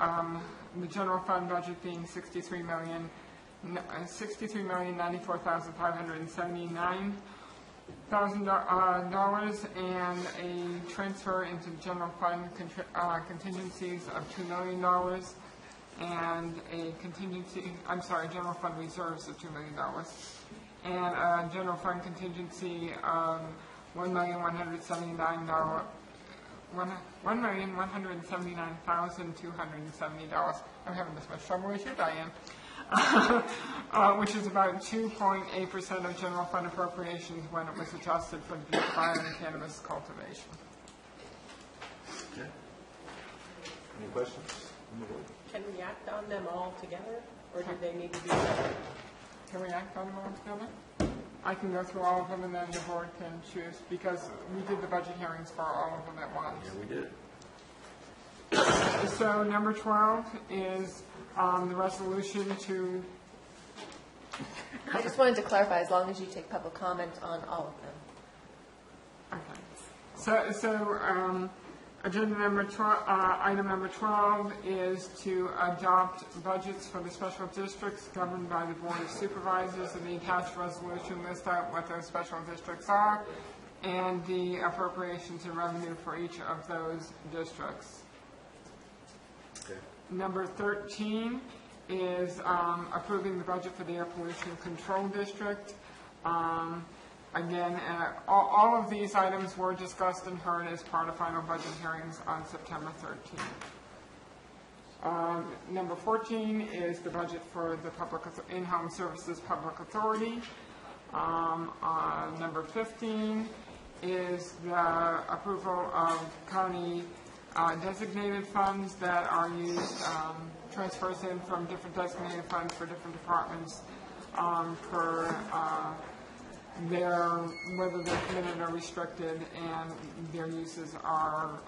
the general fund budget being $63,094,579 $1,000 and a transfer into general fund contingencies of $2 million and a general fund reserves of $2 million and a general fund contingency of $1,179,270. I'm having this much trouble with you, Diane. Which is about 2.8% of general fund appropriations when it was adjusted for the fire and cannabis cultivation. Okay. Any questions on the board? Can we act on them all together, or do they need to be separate? Can we act on them all together? I can go through all of them and then the board can choose, because we did the budget hearings for all of them at once. Yeah, we did. So number 12 is the resolution to, I just wanted to clarify, as long as you take public comment on all of them. okay. So agenda number 12, item number 12 is to adopt budgets for the special districts governed by the Board of Supervisors, and the attached resolution lists out what those special districts are and the appropriations and revenue for each of those districts. Okay. Number 13 is approving the budget for the Air Pollution Control District. Again, all of these items were discussed and heard as part of final budget hearings on September 13th. Number 14 is the budget for the In-Home Services Public Authority. Number 15 is the approval of county designated funds that are used, transfers in from different designated funds for different departments for whether they're committed or restricted, and their uses are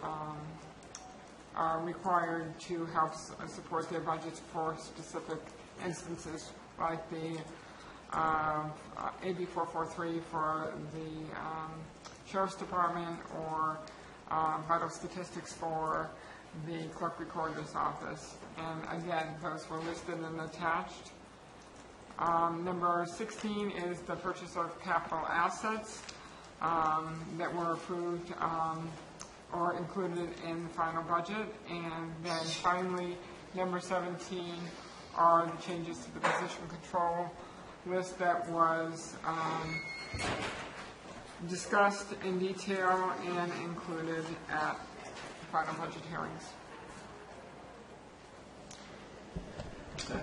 required to help support their budgets for specific instances, like the AB 443 for the Sheriff's Department, or vital statistics for the Clerk Recorder's Office. And again, those were listed and attached. Number 16 is the purchase of capital assets that were approved or included in the final budget. And then finally, number 17 are the changes to the position control list that was discussed in detail and included at the final budget hearings. Okay.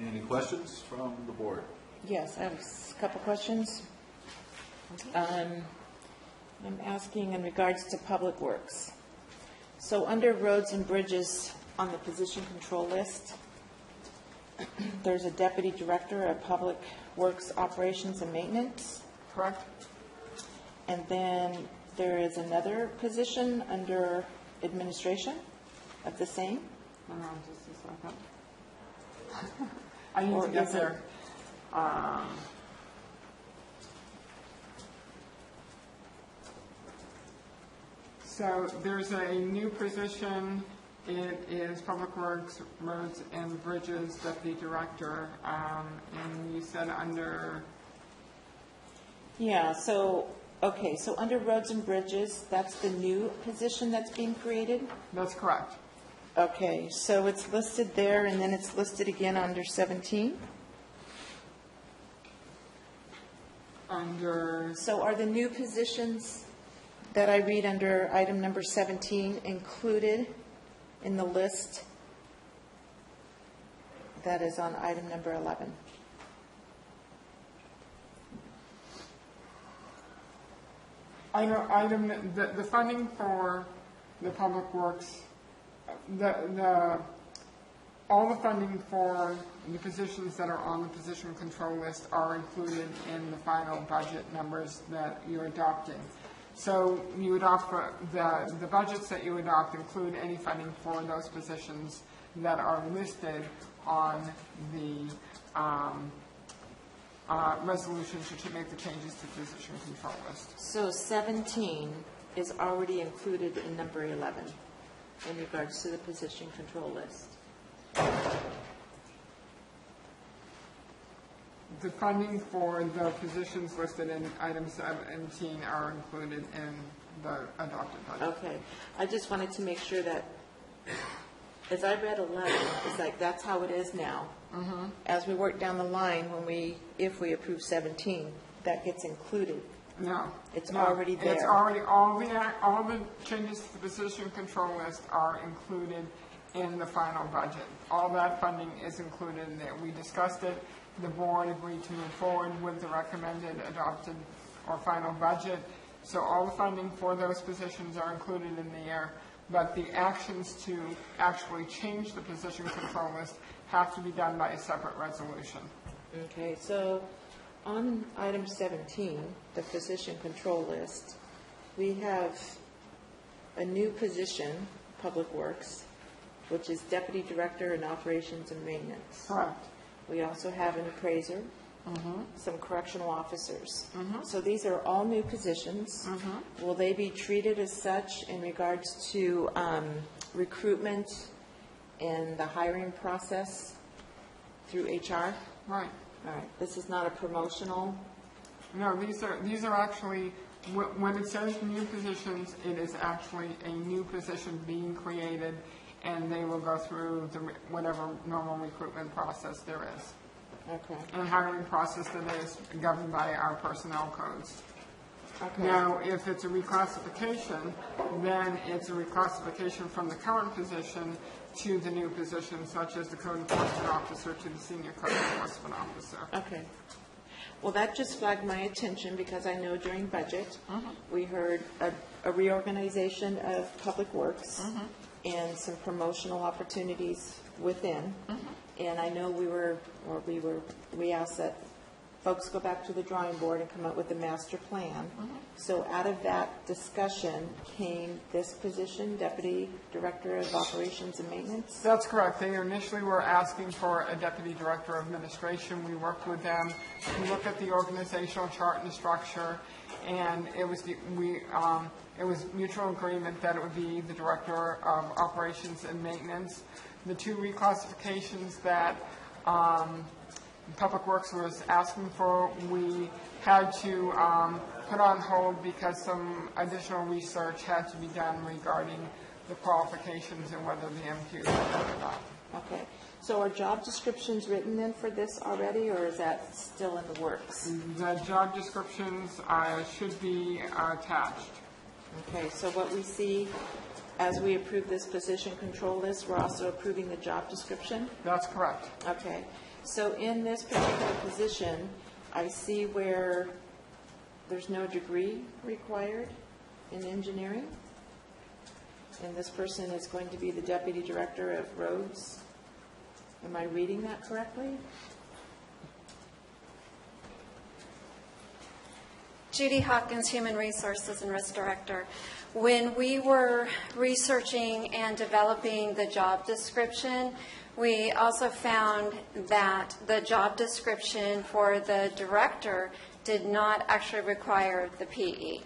Any questions from the board? Yes, I have a couple questions. I'm asking in regards to Public Works. So under roads and bridges on the position control list, there's a Deputy Director of Public Works Operations and Maintenance. Correct. And then there is another position under administration of the same. Hang on just a second. I need to get there. So there's a new position. It is Public Works, Roads and Bridges Deputy Director. And you said under... Yeah, so, okay, so under roads and bridges, that's the new position that's being created? That's correct. Okay, so it's listed there, and then it's listed again under 17? So are the new positions that I read under item number 17 included in the list that is on item number 11? The funding for the Public Works, all the funding for the positions that are on the position control list are included in the final budget numbers that you're adopting. So you adopt the budgets that you adopt include any funding for those positions that are listed on the resolution to make the changes to the position control list. So 17 is already included in number 11 in regards to the position control list. The funding for the positions listed in item 17 are included in the adopted budget. Okay. I just wanted to make sure that, as I read 11, it's like that's how it is now. Mm-hmm. As we work down the line, if we approve 17, that gets included. No. It's already there. It's already, all the changes to the position control list are included in the final budget. All that funding is included in there. We discussed it. The board agreed to move forward with the recommended adopted or final budget. So all the funding for those positions are included in there. but the actions to actually change the position control list have to be done by a separate resolution. Okay, so on item 17, the physician control list, we have a new position, Public Works, which is Deputy Director in Operations and Maintenance. Correct. We also have an appraiser, some correctional officers. So these are all new positions. Will they be treated as such in regards to recruitment and the hiring process through HR? Right. All right. This is not a promotional? No, these are actually, when it says new positions, it is actually a new position being created, and they will go through whatever normal recruitment process there is. Okay. And hiring process that is governed by our personnel codes. Okay. Now, if it's a reclassification, then it's a reclassification from the current position to the new position, such as the code enforcement officer to the senior code enforcement officer. Okay. Well, that just flagged my attention because I know during budget, we heard a reorganization of Public Works and some promotional opportunities within. And I know we asked that folks go back to the drawing board and come up with a master plan. So out of that discussion came this position, Deputy Director of Operations and Maintenance? That's correct. They initially were asking for a Deputy Director of Administration. We worked with them to look at the organizational chart and the structure, and it was mutual agreement that it would be the Director of Operations and Maintenance. The two reclassifications that Public Works was asking for, we had to put on hold because some additional research had to be done regarding the qualifications and whether the MQs were or not. Okay. So are job descriptions written then for this already, or is that still in the works? The job descriptions should be attached. Okay, so what we see as we approve this position control list, we're also approving the job description? That's correct. Okay. So in this particular position, I see where there's no degree required in engineering. And this person is going to be the Deputy Director of Roads. Am I reading that correctly? Judy Hawkins, Human Resources and Risk Director. When we were researching and developing the job description, we also found that the job description for the director did not actually require the PE.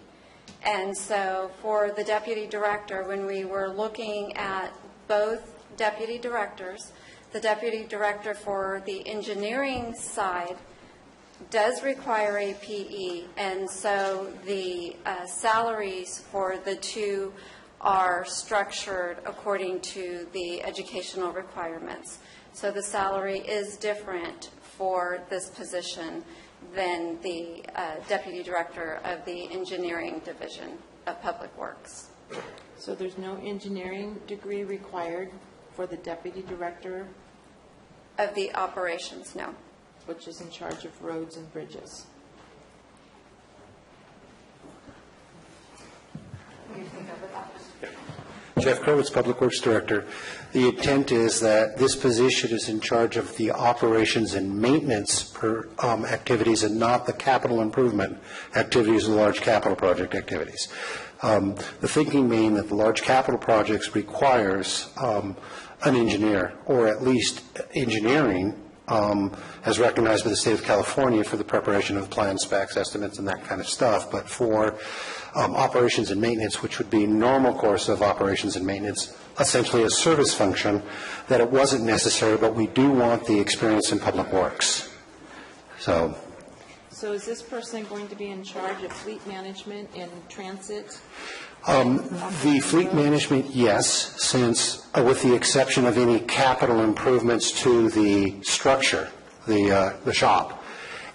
And so for the deputy director, when we were looking at both deputy directors, the deputy director for the engineering side does require a PE, and so the salaries for the two are structured according to the educational requirements. So the salary is different for this position than the Deputy Director of the Engineering Division of Public Works. So there's no engineering degree required for the Deputy Director? Of the operations, no. Which is in charge of roads and bridges. Jeff Krowitz, Public Works Director. The intent is that this position is in charge of the operations and maintenance activities and not the capital improvement activities and large capital project activities. The thinking being that the large capital projects requires an engineer, or at least engineering as recognized by the state of California for the preparation of plan specs, estimates, and that kind of stuff. But for operations and maintenance, which would be normal course of operations and maintenance, essentially a service function, that it wasn't necessary, but we do want the experience in public works. So is this person going to be in charge of fleet management and transit? The fleet management, yes, since with the exception of any capital improvements to the structure, the shop.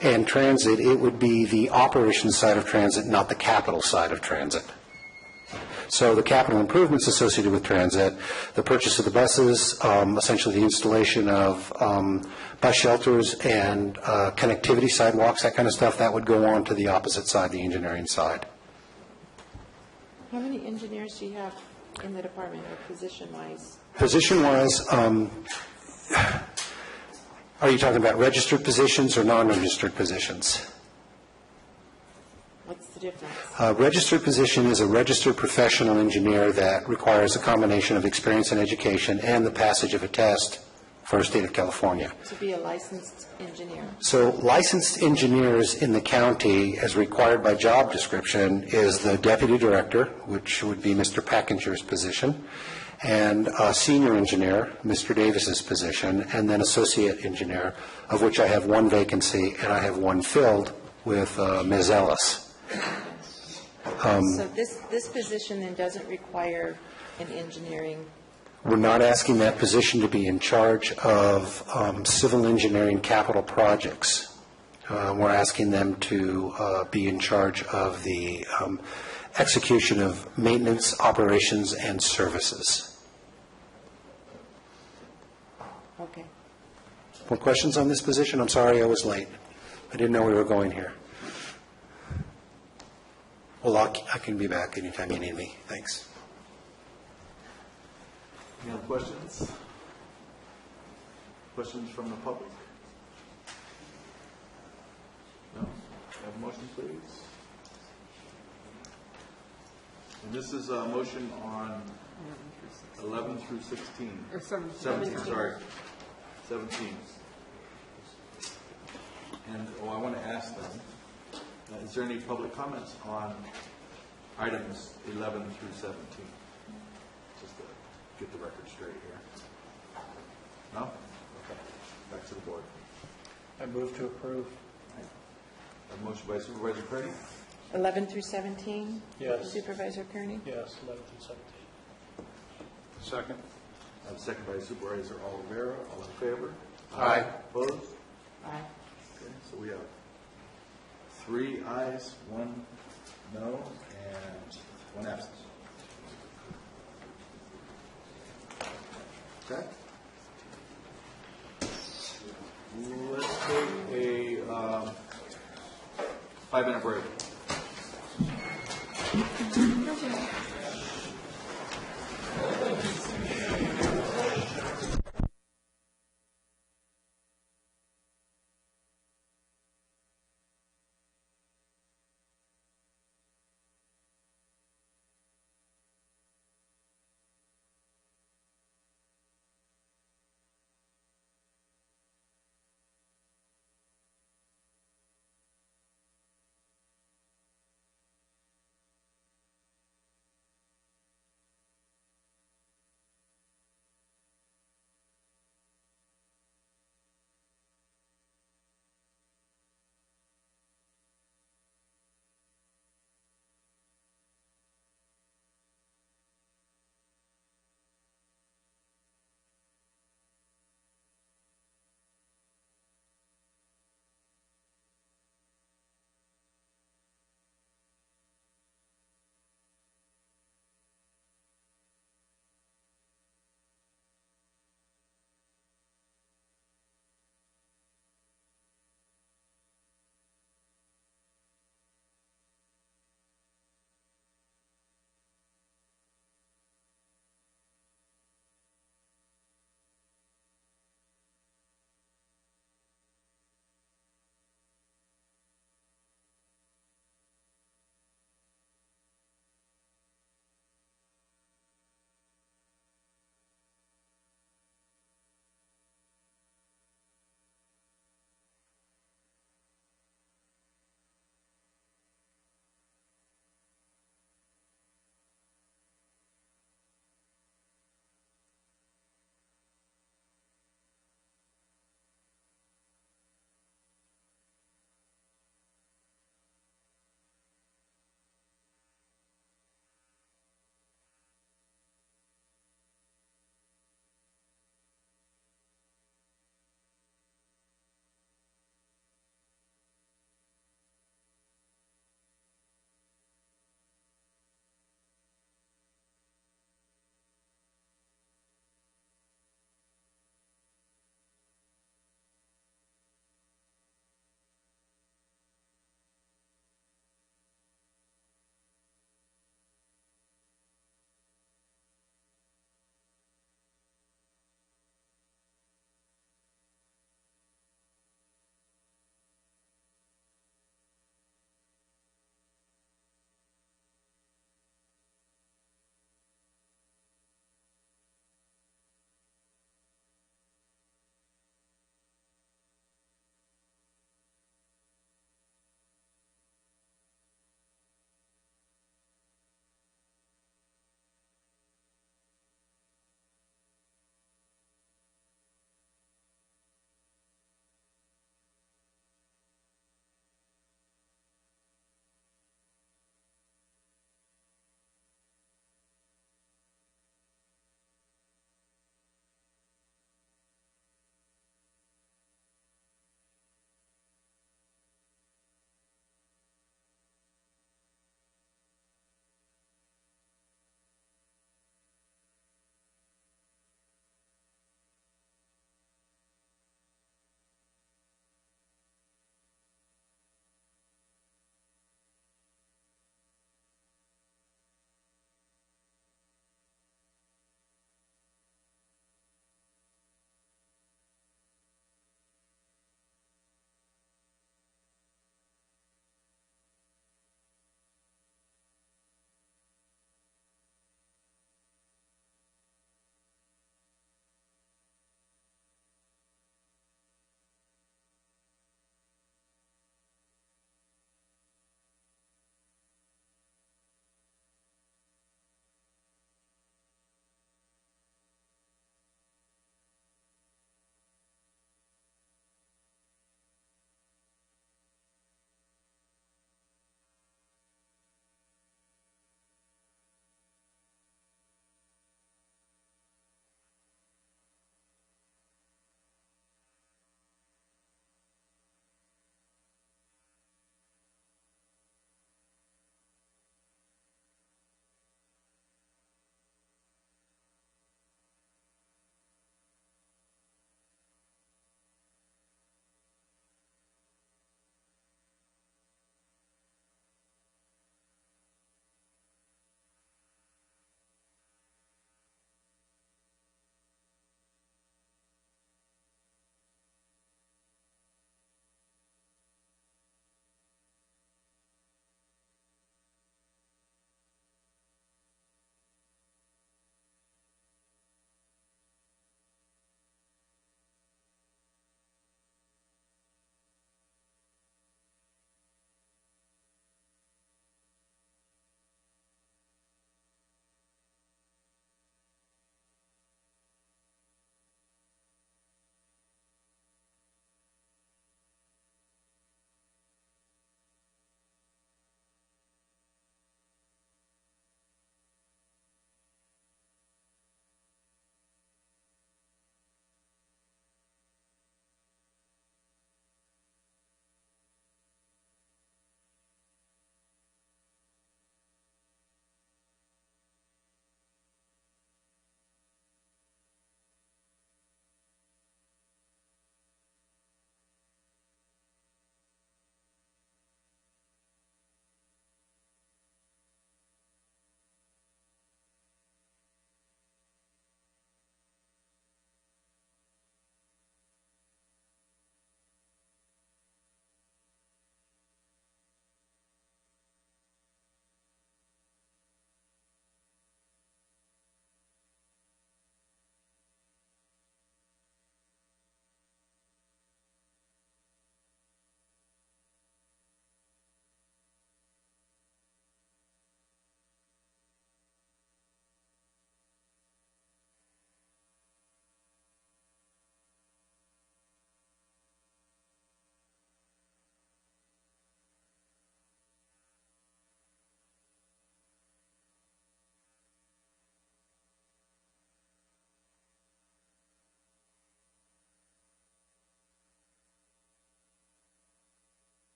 And transit, it would be the operations side of transit, not the capital side of transit. So the capital improvements associated with transit, the purchase of the buses, essentially the installation of bus shelters and connectivity sidewalks, that kind of stuff, that would go on to the opposite side, the engineering side. How many engineers do you have in the department, or position-wise? Position-wise, are you talking about registered positions or non-registered positions? What's the difference? A registered position is a registered professional engineer that requires a combination of experience and education and the passage of a test for the state of California. To be a licensed engineer? So licensed engineers in the county, as required by job description, is the deputy director, which would be Mr. Packinger's position, and a senior engineer, Mr. Davis's position, and then associate engineer, of which I have one vacancy, and I have one filled with Ms. Ellis. So this position then doesn't require an engineering? We're not asking that position to be in charge of civil engineering capital projects. We're asking them to be in charge of the execution of maintenance, operations, and services. Okay. More questions on this position? I'm sorry I was late. I didn't know we were going here. Well, I can be back anytime you need me. Thanks. Any other questions? Questions from the public? No? Have a motion, please? And this is a motion on 11 through 16. Or 17, sorry. 17. And, I want to ask them, is there any public comments on items 11 through 17? Just to get the record straight here. No? Okay. Back to the board. I move to approve. A motion by Supervisor Kearney. 11 through 17? Yes. Supervisor Kearney? Yes, 11 through 17. Second. Second by Supervisor Oliveira. All in favor? Aye. Opposed? Aye. Okay, so we have 3 ayes, 1 no, and 1 absence. Okay. Let's take a 5-minute break.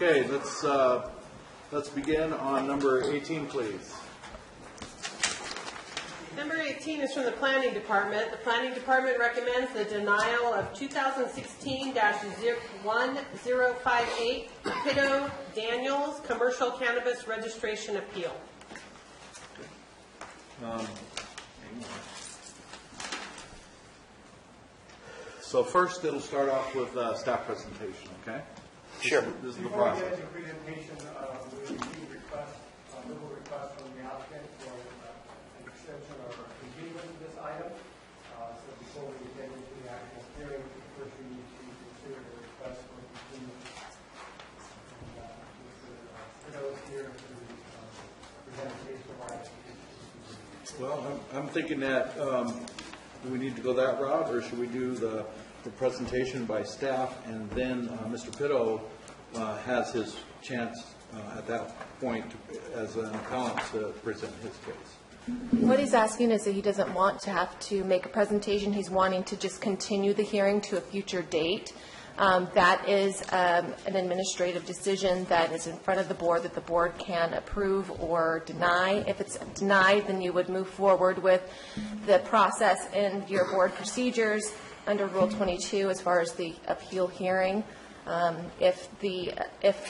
Okay, let's begin on number 18, please. Number 18 is from the Planning Department. The Planning Department recommends the denial of 2016-1058 Pitto Daniels Commercial Cannabis Registration Appeal. So first, it'll start off with staff presentation, okay? Sure. This is the Before we process. get into presentation, we received requests, legal requests from the applicant for an extension or continuance of this item. So before we get into the actual hearing, first we need to consider the request for continuance. And Mr. Pitto is here to present a case for why. Well, I'm thinking that do we need to go that route, or should we do the presentation by staff, and then Mr. Pitto has his chance at that point as an appellant to present his case? What he's asking is that he doesn't want to have to make a presentation. He's wanting to just continue the hearing to a future date. That is an administrative decision that is in front of the board that the board can approve or deny. If it's denied, then you would move forward with the process in your board procedures under Rule 22 as far as the appeal hearing. If the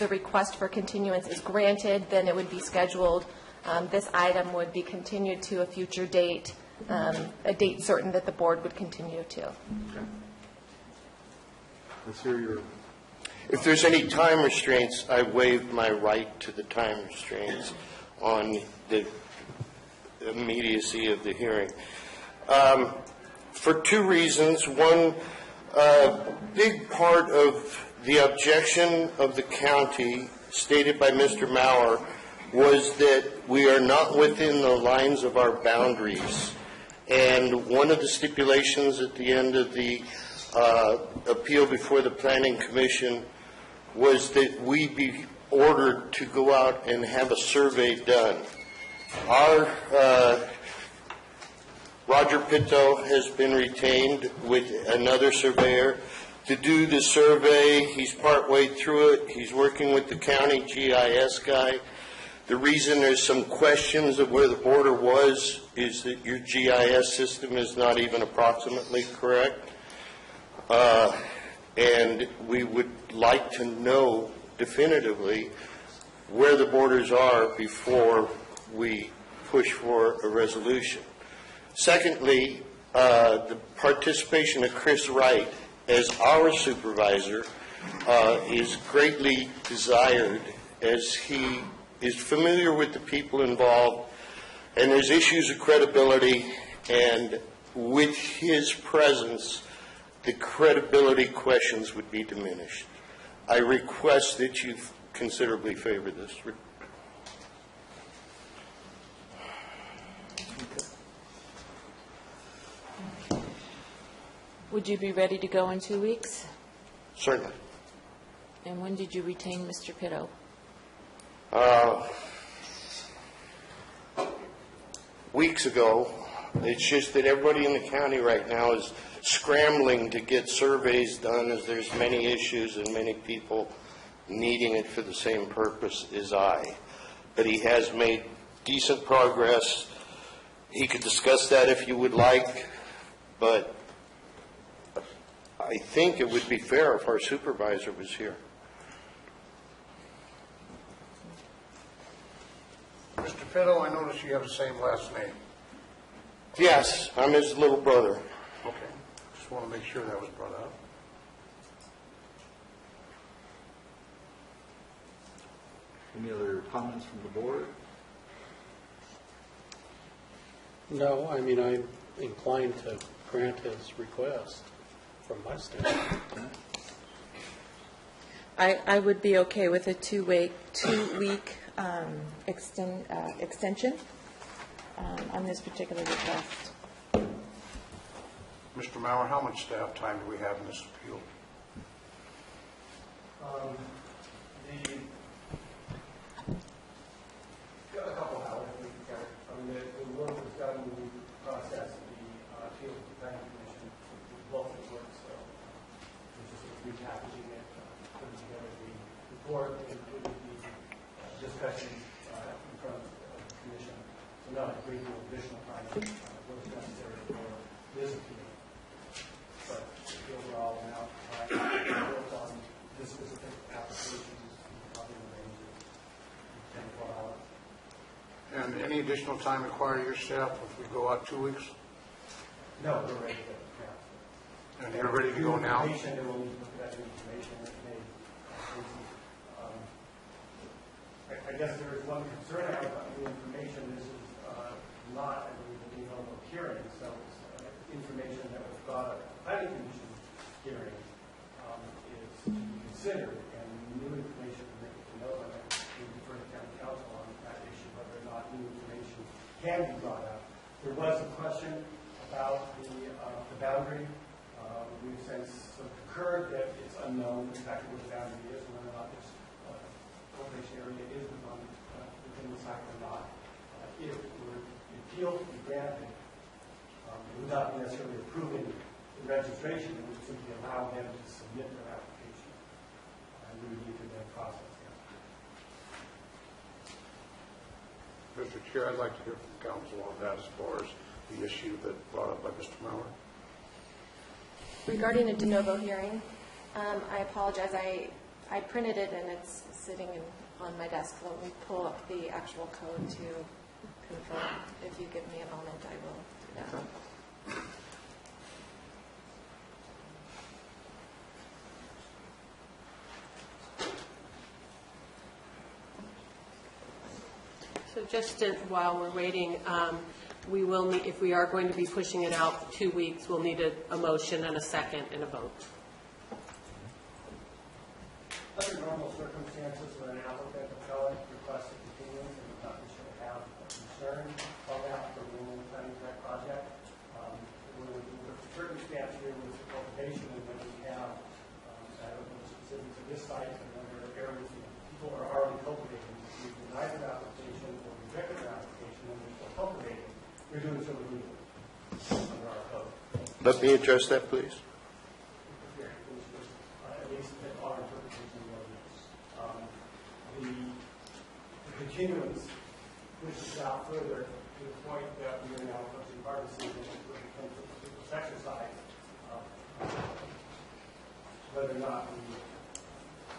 request for continuance is granted, then it would be scheduled. This item would be continued to a future date, a date certain that the board would continue to. Okay. Let's hear your... If there's any time restraints, I waive my right to the time restraints on the immediacy of the hearing. For two reasons. One, big part of the objection of the county stated by Mr. Maurer was that we are not within the lines of our boundaries. And one of the stipulations at the end of the appeal before the Planning Commission was that we be ordered to go out and have a survey done. Our Roger Pitto has been retained with another surveyor to do the survey. He's partway through it. He's working with the county GIS guy. The reason there's some questions of where the border was is that your GIS system is not even approximately correct. And we would like to know definitively where the borders are before we push for a resolution. Secondly, the participation of Chris Wright as our supervisor is greatly desired, as he is familiar with the people involved, and there's issues of credibility, and with his presence, the credibility questions would be diminished. I request that you considerably favor this. Would you be ready to go in 2 weeks? Certainly. And when did you retain Mr. Pitto? Weeks ago. It's just that everybody in the county right now is scrambling to get surveys done, as there's many issues and many people needing it for the same purpose as I. But he has made decent progress. He could discuss that if you would like, but I think it would be fair if our supervisor was here. Mr. Pitto, I notice you have the same last name. Yes, I'm his little brother. Okay. Just want to make sure that was brought up. Any other comments from the board? No, I mean, I'm inclined to grant his request from my standpoint. I would be okay with a two-week extension on this particular request. Mr. Maurer, how much staff time do we have in this appeal? A couple hours. The work was done in the process of the appeal to the Planning Commission. Both of the work, so it's just repackaging it, putting together the report, and additional time required of your staff if we go out 2 weeks? No, we're ready to go. And you're ready to go now? Information, and we'll look at that information that may. I guess there is one concern I have about the information. This is not, I believe, a de novo hearing, so it's information that was brought at the planning commission hearing is to be considered, and new information to make it to know that we defer to county council on that issue, whether or not new information can be brought up. There was a question about the boundary. We've since concurred that it's unknown exactly what the boundary is, and whether or not this cultivation area is within the site or not. If the appeal to be granted, without necessarily approving the registration, it would simply allow them to submit their application. And we would need to then process that. Mr. Chair, I'd like to hear from council on that as far as the issue that brought up by Mr. Miller. Regarding a de novo hearing, I apologize. I printed it and it's sitting on my desk. Let me pull up the actual code to confirm. If you give me a moment, I will do that. So just while we're waiting, we will need, if we are going to be pushing it out 2 weeks, we'll need a motion and a second and a vote. Under normal circumstances, when an applicant appellant requests a continuance and the company should have a concern on that for the planning type project, with the circumstance here with the cultivation and when we have, I don't know the specifics of this site, but when there are areas that people are already cultivating, we deny their application or reject their application and they're still cultivating, we're doing so illegally under our code. Let me address that, please. At least in our interpretation of the ordinance. The continuance pushes out further to the point that we are now approaching harvest season when it comes to this exercise, whether or not we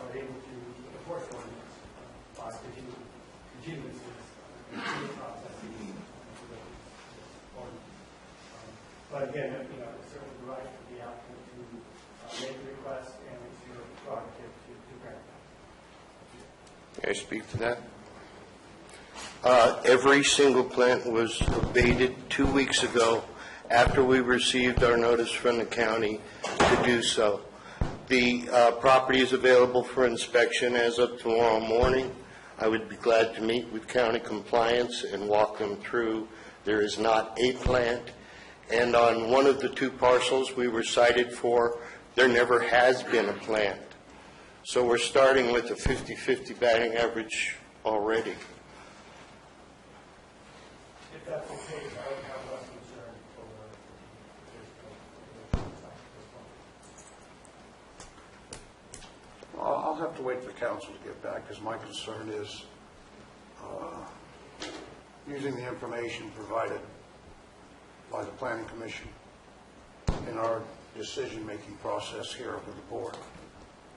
are able to enforce ordinance by continuances and processing. But again, it's certainly the right for the applicant to make the request, and it's your prerogative to grant that. May I speak to that? Every single plant was abated 2 weeks ago after we received our notice from the county to do so. The property is available for inspection as of tomorrow morning. I would be glad to meet with county compliance and walk them through. There is not a plant. And on one of the 2 parcels we were cited for, there never has been a plant. So we're starting with a 50-50 batting average already. If that's the case, I would have less concern over this. Well, I'll have to wait for council to get back because my concern is using the information provided by the Planning Commission in our decision-making process here with the board.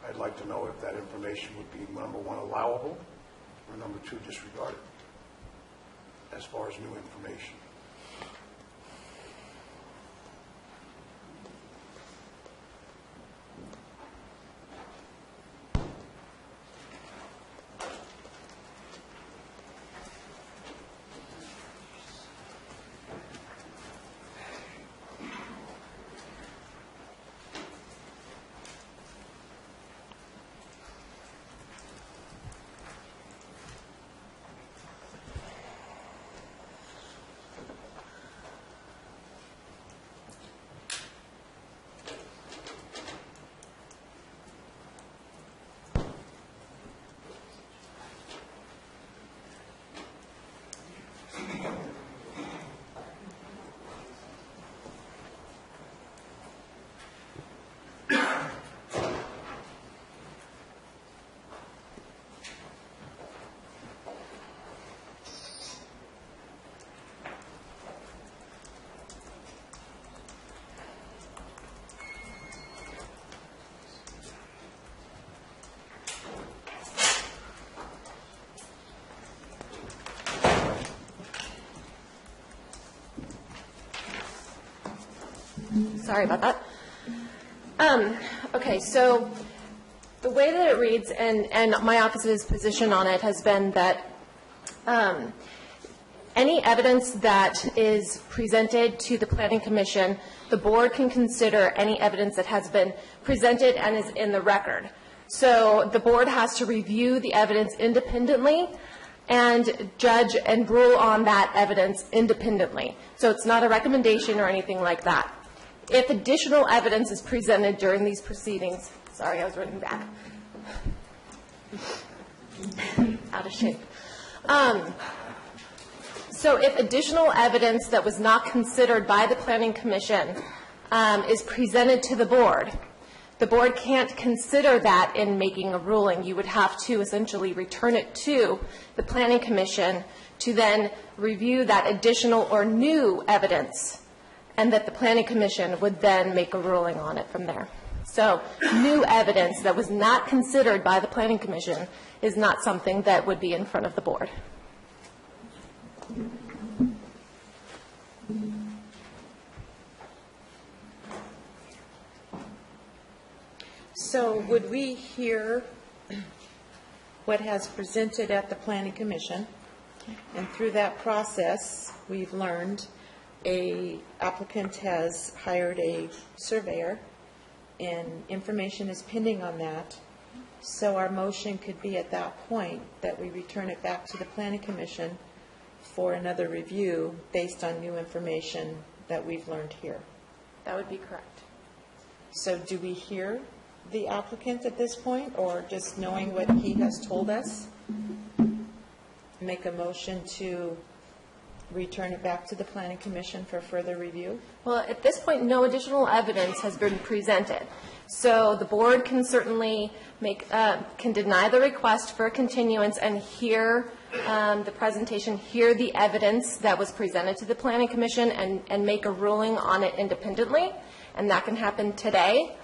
I'd like to know if that information would be, number 1, allowable, or number 2, disregarded, as far as new information. Sorry about that. Okay, so the way that it reads, and my office's position on it has been that any evidence that is presented to the Planning Commission, the board can consider any evidence that has been presented and is in the record. So the board has to review the evidence independently and judge and rule on that evidence independently. So it's not a recommendation or anything like that. If additional evidence is presented during these proceedings, sorry, I was running back. Out of shape. So if additional evidence that was not considered by the Planning Commission is presented to the board can't consider that in making a ruling. You would have to essentially return it to the Planning Commission to then review that additional or new evidence, and that the Planning Commission would then make a ruling on it from there. So new evidence that was not considered by the Planning Commission is not something that would be in front of the board. So would we hear what has presented at the Planning Commission? And through that process, we've learned a applicant has hired a surveyor, and information is pending on that. So our motion could be at that point that we return it back to the Planning Commission for another review based on new information that we've learned here. That would be correct. So do we hear the applicant at this point, or just knowing what he has told us, make a motion to return it back to the Planning Commission for further review? Well, at this point, no additional evidence has been presented. So the board can certainly can deny the request for a continuance and hear the presentation, hear the evidence that was presented to the Planning Commission, and make a ruling on it independently, and that can happen today.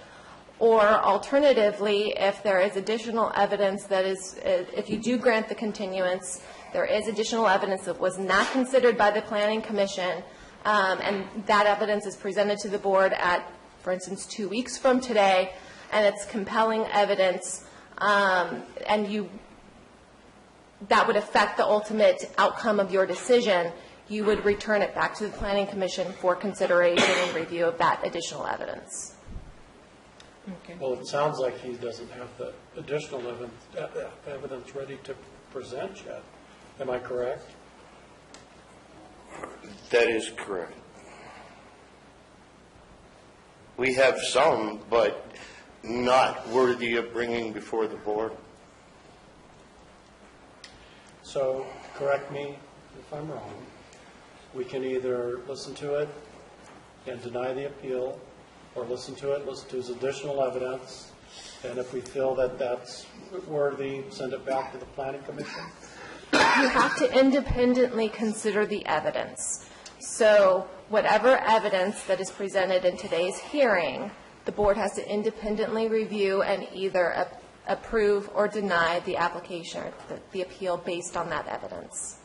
Or alternatively, if there is additional evidence that is, if you do grant the continuance, there is additional evidence that was not considered by the Planning Commission, and that evidence is presented to the board at, for instance, 2 weeks from today, and it's compelling evidence, and that would affect the ultimate outcome of your decision, you would return it back to the Planning Commission for consideration and review of that additional evidence. Okay. Well, it sounds like he doesn't have the additional evidence ready to present yet. Am I correct? That is correct. We have some, but not worthy of bringing before the board. So, correct me if I'm wrong. We can either listen to it and deny the appeal, or listen to it, listen to his additional evidence, and if we feel that that's worthy, send it back to the Planning Commission? You have to independently consider the evidence. So whatever evidence that is presented in today's hearing, the board has to independently review and either approve or deny the application or the appeal based on that evidence.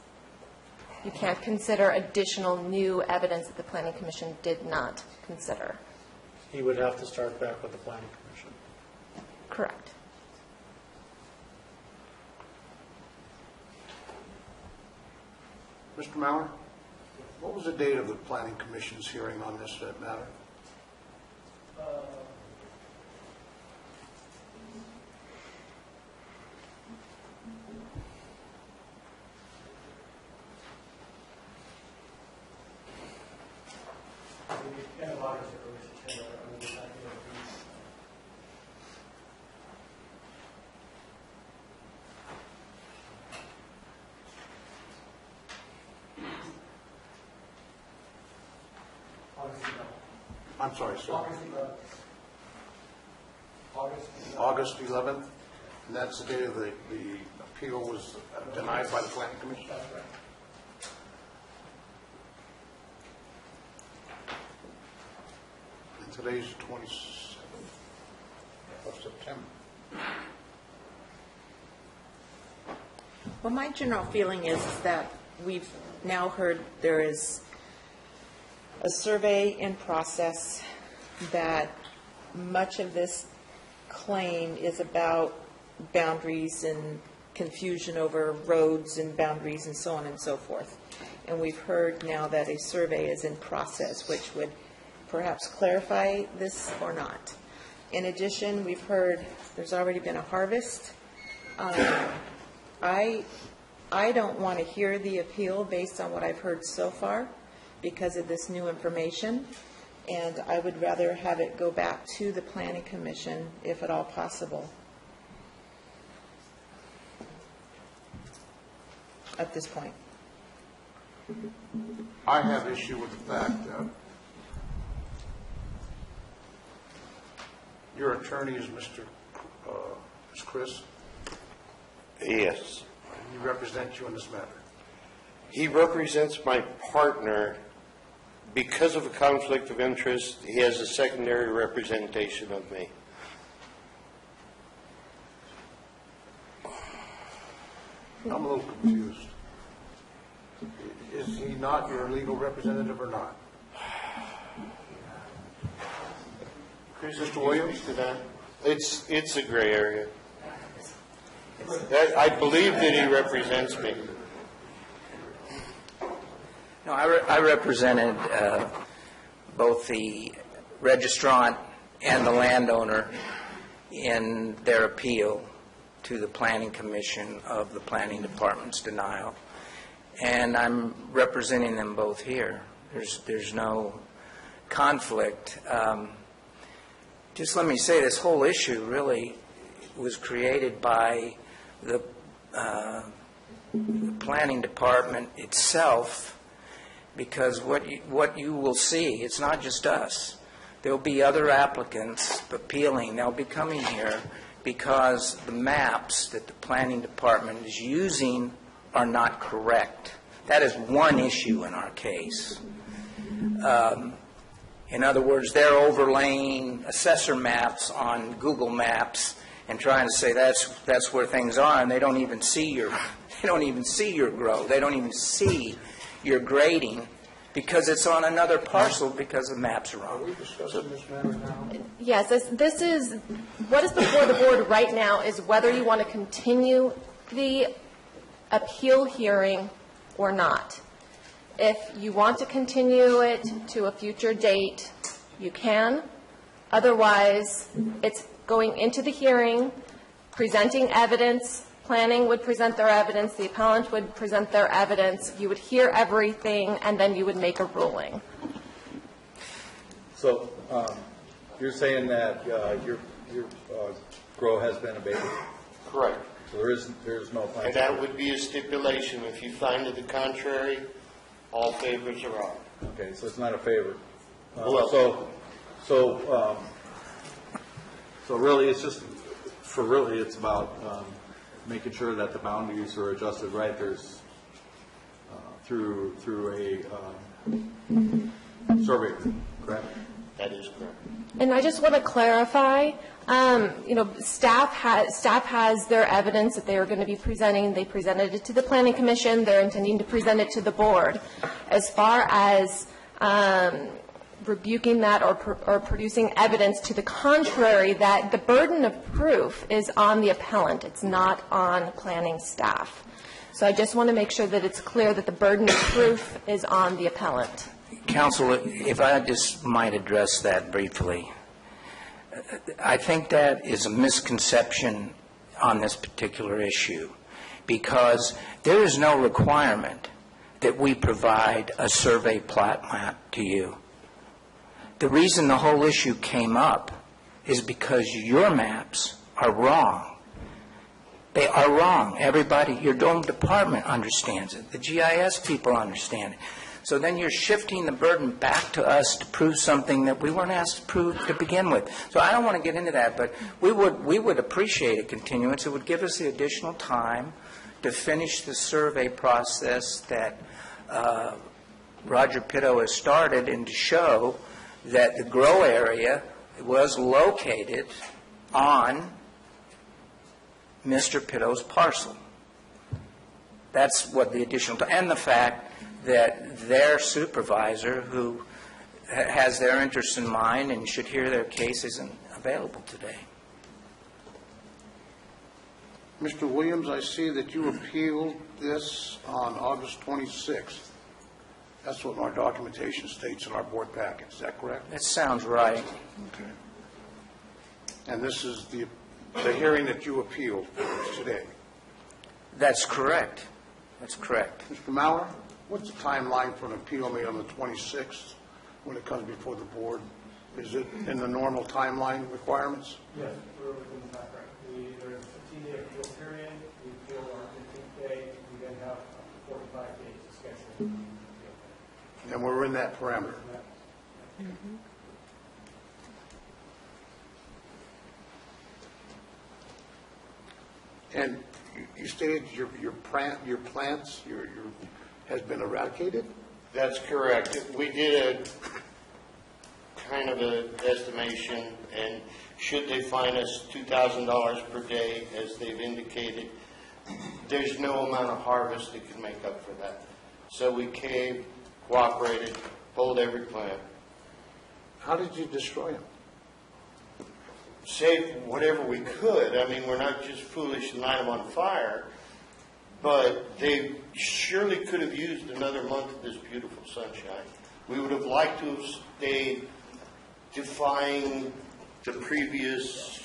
You can't consider additional new evidence that the Planning Commission did not consider. He would have to start back with the Planning Commission. Correct. Mr. Maurer, what was the date of the Planning Commission's hearing on this matter? End of August or early September. I'm sorry, sir. August 11th. August 11th? And that's the date of the appeal was denied by the Planning Commission? That's right. And today's 27th of September. Well, my general feeling is that we've now heard there is a survey in process that much of this claim is about boundaries and confusion over roads and boundaries and so on and so forth. And we've heard now that a survey is in process, which would perhaps clarify this or not. In addition, we've heard there's already been a harvest. I don't want to hear the appeal based on what I've heard so far because of this new information, and I would rather have it go back to the Planning Commission if at all possible at this point. I have issue with the fact that your attorney is is Chris. Yes. He represents you in this matter. He represents my partner. Because of a conflict of interest, he has a secondary representation of me. I'm a little confused. Is he not your legal representative or not? Mr. Williams? To that? It's a gray area. I believe that he represents me. No, I represented both the registrant and the landowner in their appeal to the Planning Commission of the Planning Department's denial. And I'm representing them both here. There's no conflict. Just let me say, this whole issue really was created by the Planning Department itself, because what you will see, it's not just us. There'll be other applicants appealing. They'll be coming here because the maps that the Planning Department is using are not correct. That is one issue in our case. In other words, they're overlaying assessor maps on Google Maps and trying to say that's where things are, and they don't even see your growth. They don't even see your grading because it's on another parcel because the maps are wrong. Are we discussing this matter now? Yes, this is, what is before the board right now is whether you want to continue the appeal hearing or not. If you want to continue it to a future date, you can. Otherwise, it's going into the hearing, presenting evidence. Planning would present their evidence. The appellant would present their evidence. You would hear everything, and then you would make a ruling. So you're saying that your grow has been abated? Correct. So there's no plan? And that would be a stipulation. If you find to the contrary, all favors are on. Okay, so it's not a favor. Well, So really, it's just it's about making sure that the boundaries are adjusted right. There's through a survey, correct? That is correct. And I just want to clarify, staff has their evidence that they are going to be presenting. They presented it to the Planning Commission. They're intending to present it to the board. As far as rebuking that or producing evidence to the contrary, that the burden of proof is on the appellant. It's not on planning staff. So I just want to make sure that it's clear that the burden of proof is on the appellant. Counsel, if I just might address that briefly. I think that is a misconception on this particular issue, because there is no requirement that we provide a survey plat map to you. The reason the whole issue came up is because your maps are wrong. They are wrong. Everybody, your own department understands it. The GIS people understand it. So then you're shifting the burden back to us to prove something that we weren't asked to prove to begin with. So I don't want to get into that, but we would appreciate a continuance. It would give us the additional time to finish the survey process that Roger Pitto has started, and to show that the grow area was located on Mr. Pitto's parcel. That's what the additional time, and the fact that their supervisor, who has their interests in mind and should hear their case isn't available today. Mr. Williams, I see that you appealed this on August 26th. That's what our documentation states in our board packet. Is that correct? That sounds right. Okay. And this is the hearing that you appealed today? That's correct. That's correct. Mr. Maurer, what's the timeline for an appeal made on the 26th when it comes before the board? Is it in the normal timeline requirements? Yes, we're within the timeframe. There is a 15-day appeal period. We appeal on 15th day. We then have 45 days to schedule. And we're in that parameter. Mm-hmm. And you stated your plants has been eradicated? That's correct. We did a kind of an estimation, and should they fine us $2,000 per day, as they've indicated, there's no amount of harvest that can make up for that. So we caved, cooperated, pulled every plant. How did you destroy them? Save whatever we could. I mean, we're not just foolish and light them on fire, but they surely could have used another month of this beautiful sunshine. We would have liked to have stayed defying the previous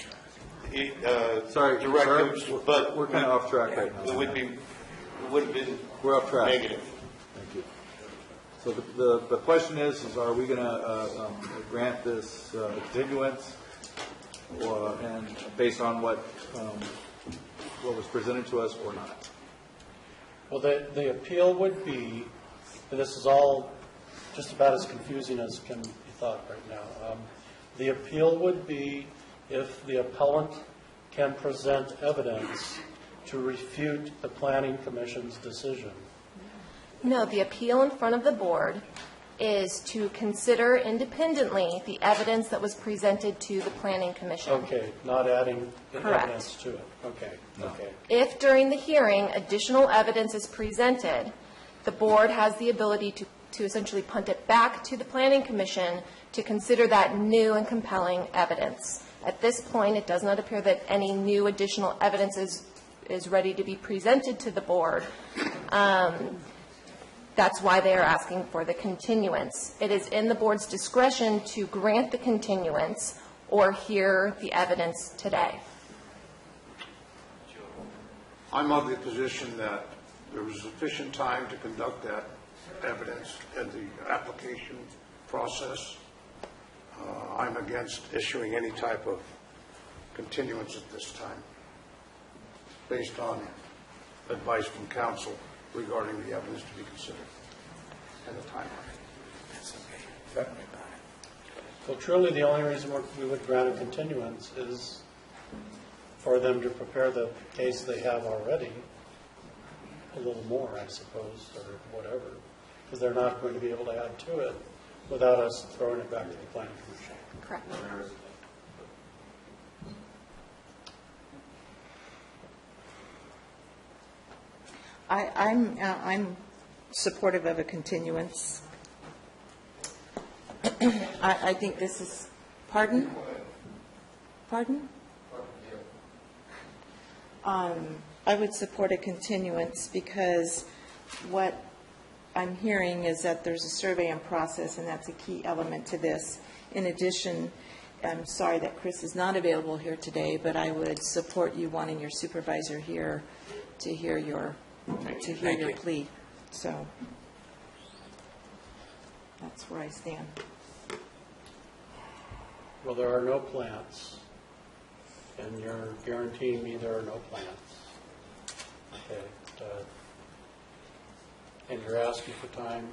directives, but we're kind of off track right now. It would have been we're off track. negative. Thank you. So the question is are we going to grant this continuance, and based on what was presented to us or not? Well, the appeal would be, and this is all just about as confusing as can be thought right now. The appeal would be if the appellant can present evidence to refute the Planning Commission's decision. No, the appeal in front of the board is to consider independently the evidence that was presented to the Planning Commission. Okay, not adding the Correct. evidence to it. Okay, okay. If during the hearing additional evidence is presented, the board has the ability to essentially punt it back to the Planning Commission to consider that new and compelling evidence. At this point, it does not appear that any new additional evidence is ready to be presented to the board. That's why they are asking for the continuance. It is in the board's discretion to grant the continuance or hear the evidence today. I'm of the position that there was sufficient time to conduct that evidence and the application process. I'm against issuing any type of continuance at this time, based on advice from counsel regarding the evidence to be considered and the timeline. That's okay. Well, truly, the only reason we would grant a continuance is for them to prepare the case they have already, a little more, I suppose, or whatever, because they're not going to be able to add to it without us throwing it back to the Planning Commission. Correct. I'm supportive of a continuance. I think this is, pardon? Pardon? I would support a continuance because what I'm hearing is that there's a survey in process, and that's a key element to this. In addition, I'm sorry that Chris is not available here today, but I would support you wanting your supervisor here to hear your plea. So that's where I stand. Well, there are no plants, and you're guaranteeing me there are no plants. Okay. And you're asking for time,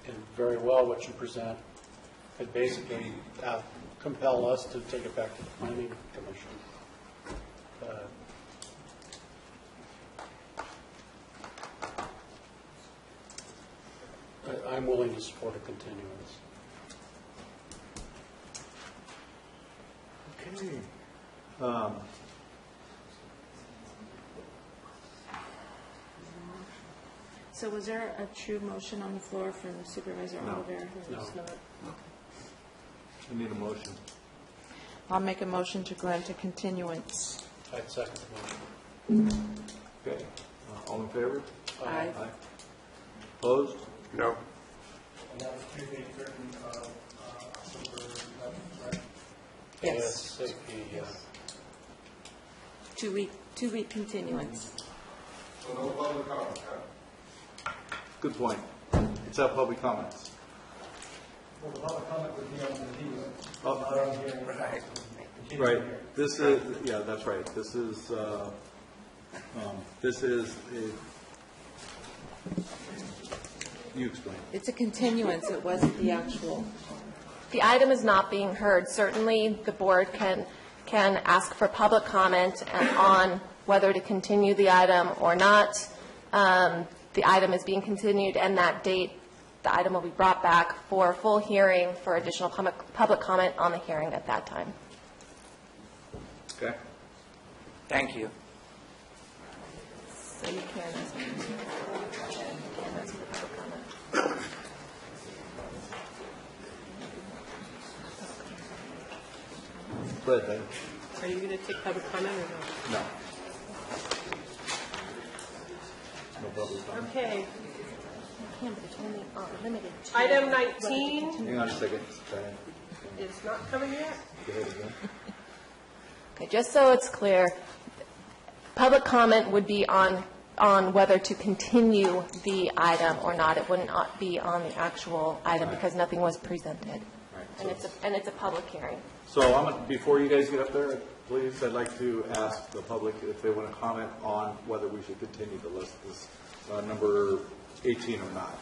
and very well what you present could basically compel us to take it back to the Planning Commission. I'm willing to support a continuance. Okay. So was there a true motion on the floor from Supervisor Oliver? No. Okay. We need a motion. I'll make a motion to grant a continuance. I'd second the motion. Okay. All in favor? Aye. Opposed? No. And that was Tuesday, certain October 11th, right? Yes. ASAP, 2-week continuance. So no public comment. Good point. Let's have public comments. Well, the public comment would be on the video. Oh, Not on hearing. Right. This is, yeah, that's right. This is a, you explain. It's a continuance, it wasn't the actual. The item is not being heard. Certainly, the board can ask for public comment on whether to continue the item or not. The item is being continued, and that date, the item will be brought back for a full hearing for additional public comment on the hearing at that time. Okay. Thank you. So you can ask for public comment. Go ahead, Dave. Are you going to take public comment or no? No. No public comment. Okay. But it's only limited to... Item 19 Hang on a second. Diane. is not coming yet. Go ahead again. Okay, just so it's clear, public comment would be on whether to continue the item or not. It would not be on the actual item because nothing was presented. Right. And it's a public hearing. So before you guys get up there, please, I'd like to ask the public if they want to comment on whether we should continue the list, this number 18 or not.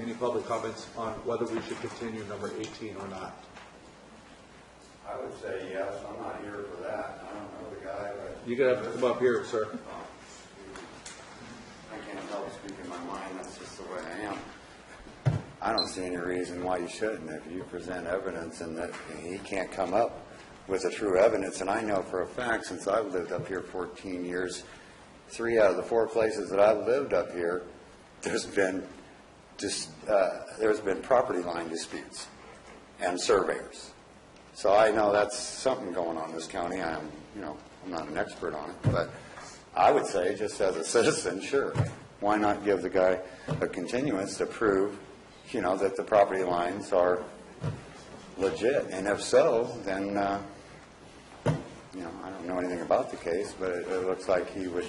Any public comments on whether we should continue number 18 or not? I would say yes. I'm not here for that. I don't know the guy, but... You got to come up here, sir. I can't help speaking my mind. That's just the way I am. I don't see any reason why you shouldn't. If you present evidence and that he can't come up with the true evidence, and I know for a fact, since I've lived up here 14 years, 3 out of the 4 places that I've lived up here, there's been property line disputes and surveyors. So I know that's something going on in this county. I'm not an expert on it, but I would say, just as a citizen, sure, why not give the guy a continuance to prove, that the property lines are legit? And if so, then, I don't know anything about the case, but it looks like he would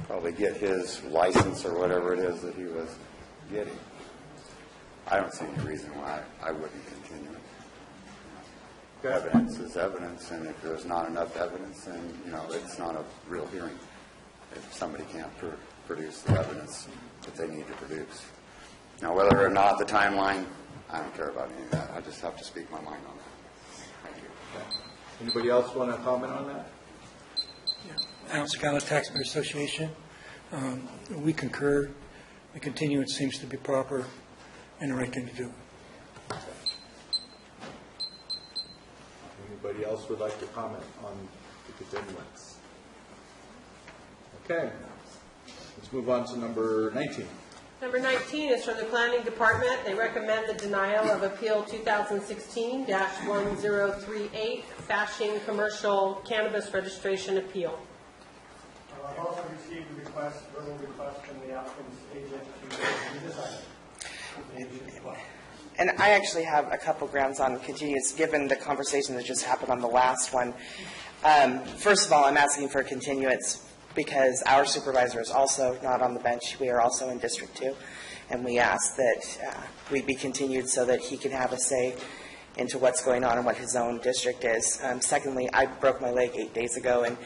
probably get his license or whatever it is that he was getting. I don't see any reason why I wouldn't continue it. Evidence is evidence, and if there's not enough evidence, then, it's not a real hearing if somebody can't produce the evidence that they need to produce. Now, whether or not the timeline, I don't care about any of that. I just have to speak my mind on that. Thank you. Okay. Anybody else want to comment on that? Adams County Taxpayer Association, we concur. The continuance seems to be proper and the right thing to do. Anybody else would like to comment on the continuance? Okay. Let's move on to number 19. Number 19 is from the Planning Department. They recommend the denial of Appeal 2016-1038, Fashing Commercial Cannabis Registration Appeal. I've also received a verbal request from the applicant's agent to review this item. And I actually have a couple grounds on continuance, given the conversation that just happened on the last one. First of all, I'm asking for a continuance because our supervisor is also not on the bench. We are also in District 2, and we ask that we be continued so that he can have a say into what's going on and what his own district is. Secondly, I broke my leg 8 days ago, and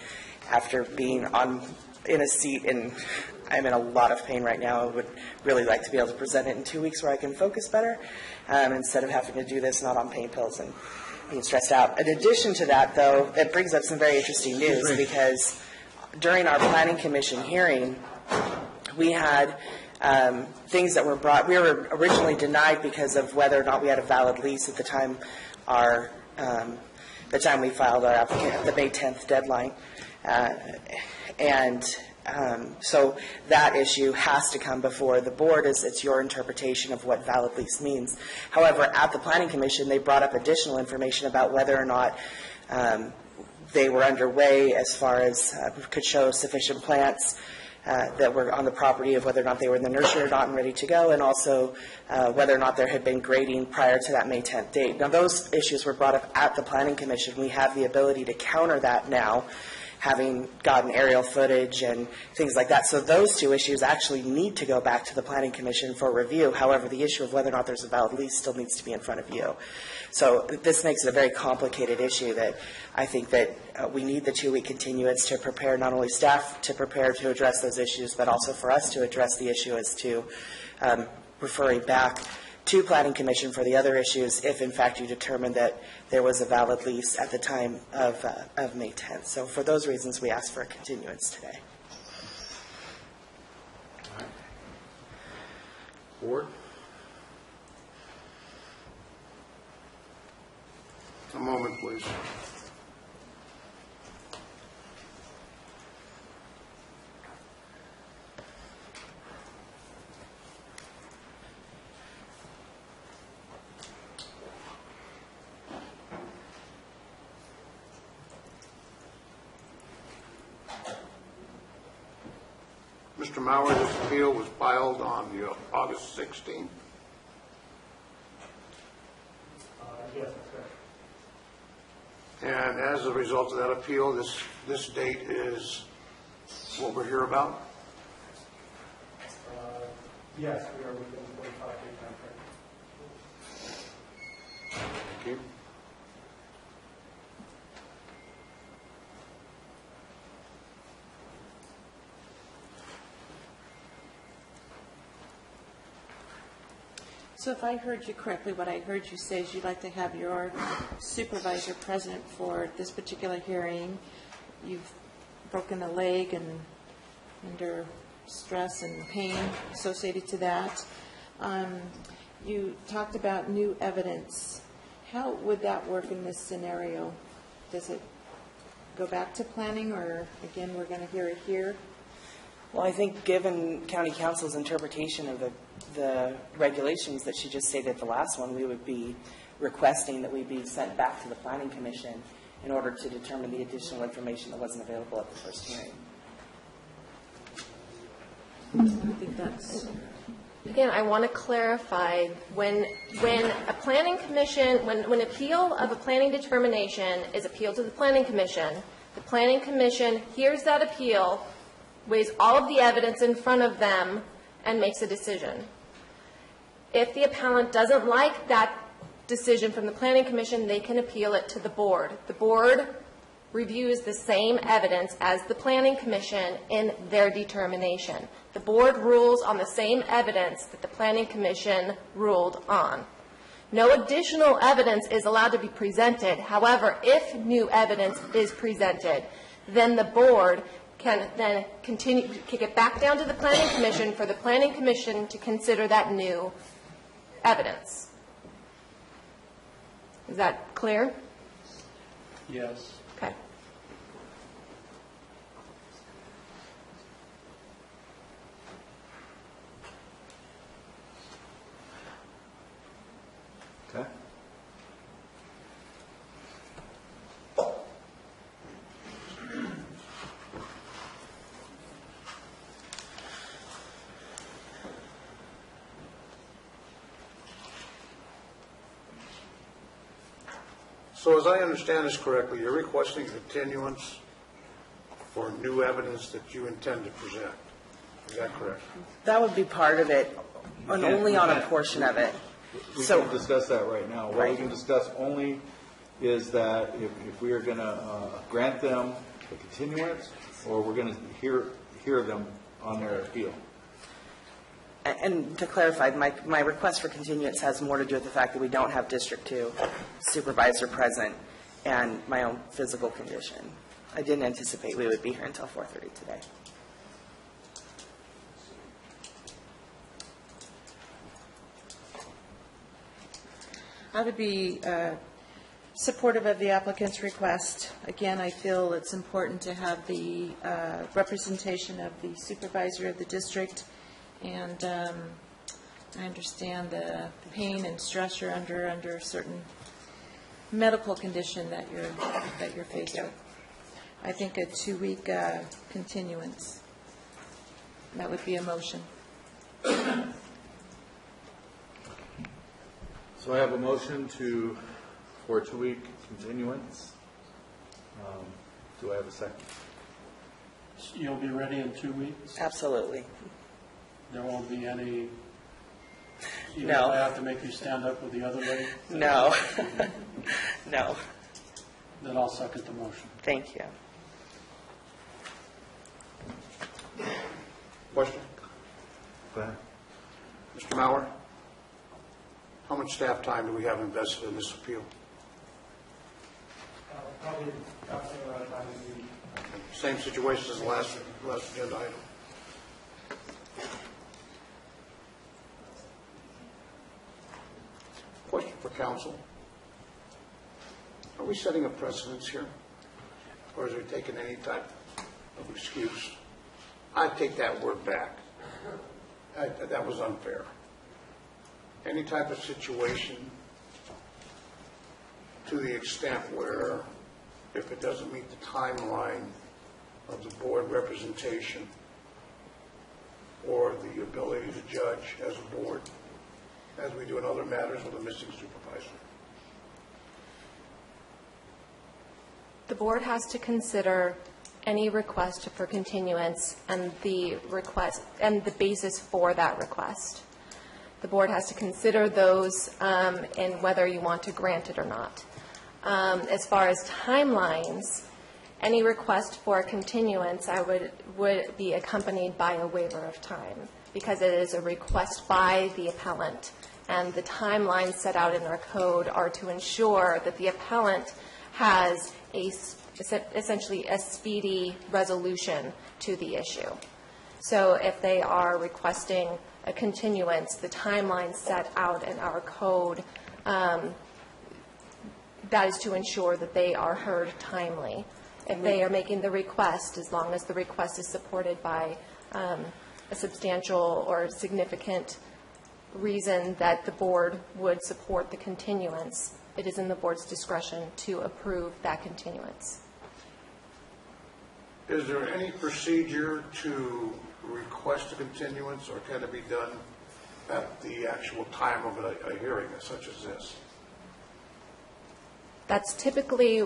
after being in a seat, and I'm in a lot of pain right now, I would really like to be able to present it in 2 weeks where I can focus better instead of having to do this not on pain pills and being stressed out. In addition to that, though, it brings up some very interesting news because during our Planning Commission hearing, we had things that were brought. We were originally denied because of whether or not we had a valid lease at the time the time we filed our application, the May 10th deadline. And So that issue has to come before the board, as it's your interpretation of what valid lease means. However, at the Planning Commission, they brought up additional information about whether or not they were underway as far as could show sufficient plants that were on the property, of whether or not they were in the nursery or not and ready to go, and also whether or not there had been grading prior to that May 10th date. Now, those issues were brought up at the Planning Commission. We have the ability to counter that now, having gotten aerial footage and things like that. So those two issues actually need to go back to the Planning Commission for review. However, the issue of whether or not there's a valid lease still needs to be in front of you. So this makes it a very complicated issue that I think that we need the 2-week continuance to prepare not only staff to prepare to address those issues, but also for us to address the issue as to referring back to Planning Commission for the other issues if, in fact, you determine that there was a valid lease at the time of May 10th. So for those reasons, we ask for a continuance today. Board? A moment, please. Mr. Mauer, this appeal was filed on August 16th. Yes, that's correct. And as a result of that appeal, this date is what we're here about? Yes, we are within the 45-day time frame. Thank you. So if I heard you correctly, what I heard you say is you'd like to have your supervisor present for this particular hearing. You've broken a leg and under stress and pain associated to that. You talked about new evidence. How would that work in this scenario? Does it go back to planning, or again, we're going to hear it here? Well, I think given County Council's interpretation of the regulations that she just stated, the last one, we would be requesting that we be sent back to the Planning Commission in order to determine the additional information that wasn't available at the first hearing. I think that's... Again, I want to clarify, when a planning commission, when appeal of a planning determination is appealed to the planning commission hears that appeal, weighs all of the evidence in front of them, and makes a decision. If the appellant doesn't like that decision from the planning commission, they can appeal it to the board. The board reviews the same evidence as the planning commission in their determination. The board rules on the same evidence that the planning commission ruled on. No additional evidence is allowed to be presented. However, if new evidence is presented, then the board can then continue to kick it back down to the planning commission for the planning commission to consider that new evidence. Is that clear? Yes. Okay. Okay. So as I understand this correctly, you're requesting continuance for new evidence that you intend to present. Is that correct? That would be part of it, and only on a portion of it. We So- can discuss that right now. What we can discuss only is that if we are going to grant them the continuance, or we're going to hear them on their appeal. And to clarify, my request for continuance has more to do with the fact that we don't have District 2 supervisor present and my own physical condition. I didn't anticipate we would be here until 4:30 today. I would be Supportive of the applicant's request. Again, I feel it's important to have the representation of the supervisor of the district, and I understand the pain and stress you're under a certain medical condition that you're faced with. I think a 2-week continuance, that would be a motion. So I have a motion for a 2-week continuance. Do I have a second? You'll be ready in 2 weeks? Absolutely. There won't be any, No. I have to make you stand up with the other lady? No. No. Then I'll second the motion. Thank you. Question? Go ahead. Mr. Mauer? How much staff time do we have invested in this appeal? Probably about the same amount of time as we. Same situation as the last agenda item. Question for council. Are we setting a precedence here? Or is we taking any type of excuse? I take that word back. That was unfair. Any type of situation to the extent where if it doesn't meet the timeline of the board representation or the ability to judge as a board, as we do in other matters with a missing supervisor. The board has to consider any request for continuance and the request and the basis for that request. The board has to consider those and whether you want to grant it or not. As far as timelines, any request for a continuance would be accompanied by a waiver of time because it is a request by the appellant, and the timelines set out in our code are to ensure that the appellant has essentially a speedy resolution to the issue. So if they are requesting a continuance, the timeline set out in our code, that is to ensure that they are heard timely. If they are making the request, as long as the request is supported by a substantial or significant reason that the board would support the continuance, it is in the board's discretion to approve that continuance. Is there any procedure to request a continuance, or can it be done at the actual time of a hearing such as this? That's typically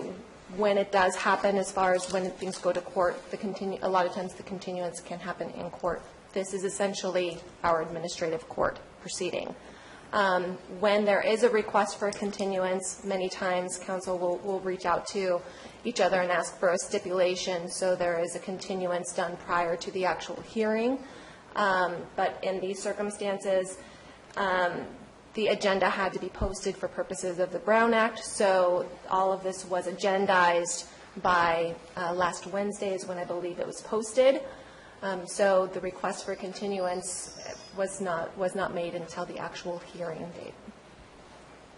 when it does happen. As far as when things go to court, a lot of times the continuance can happen in court. This is essentially our administrative court proceeding. When there is a request for a continuance, many times counsel will reach out to each other and ask for a stipulation, so there is a continuance done prior to the actual hearing. But in these circumstances, the agenda had to be posted for purposes of the Brown Act, so all of this was agendized by last Wednesday is when I believe it was posted. So the request for continuance was not made until the actual hearing date.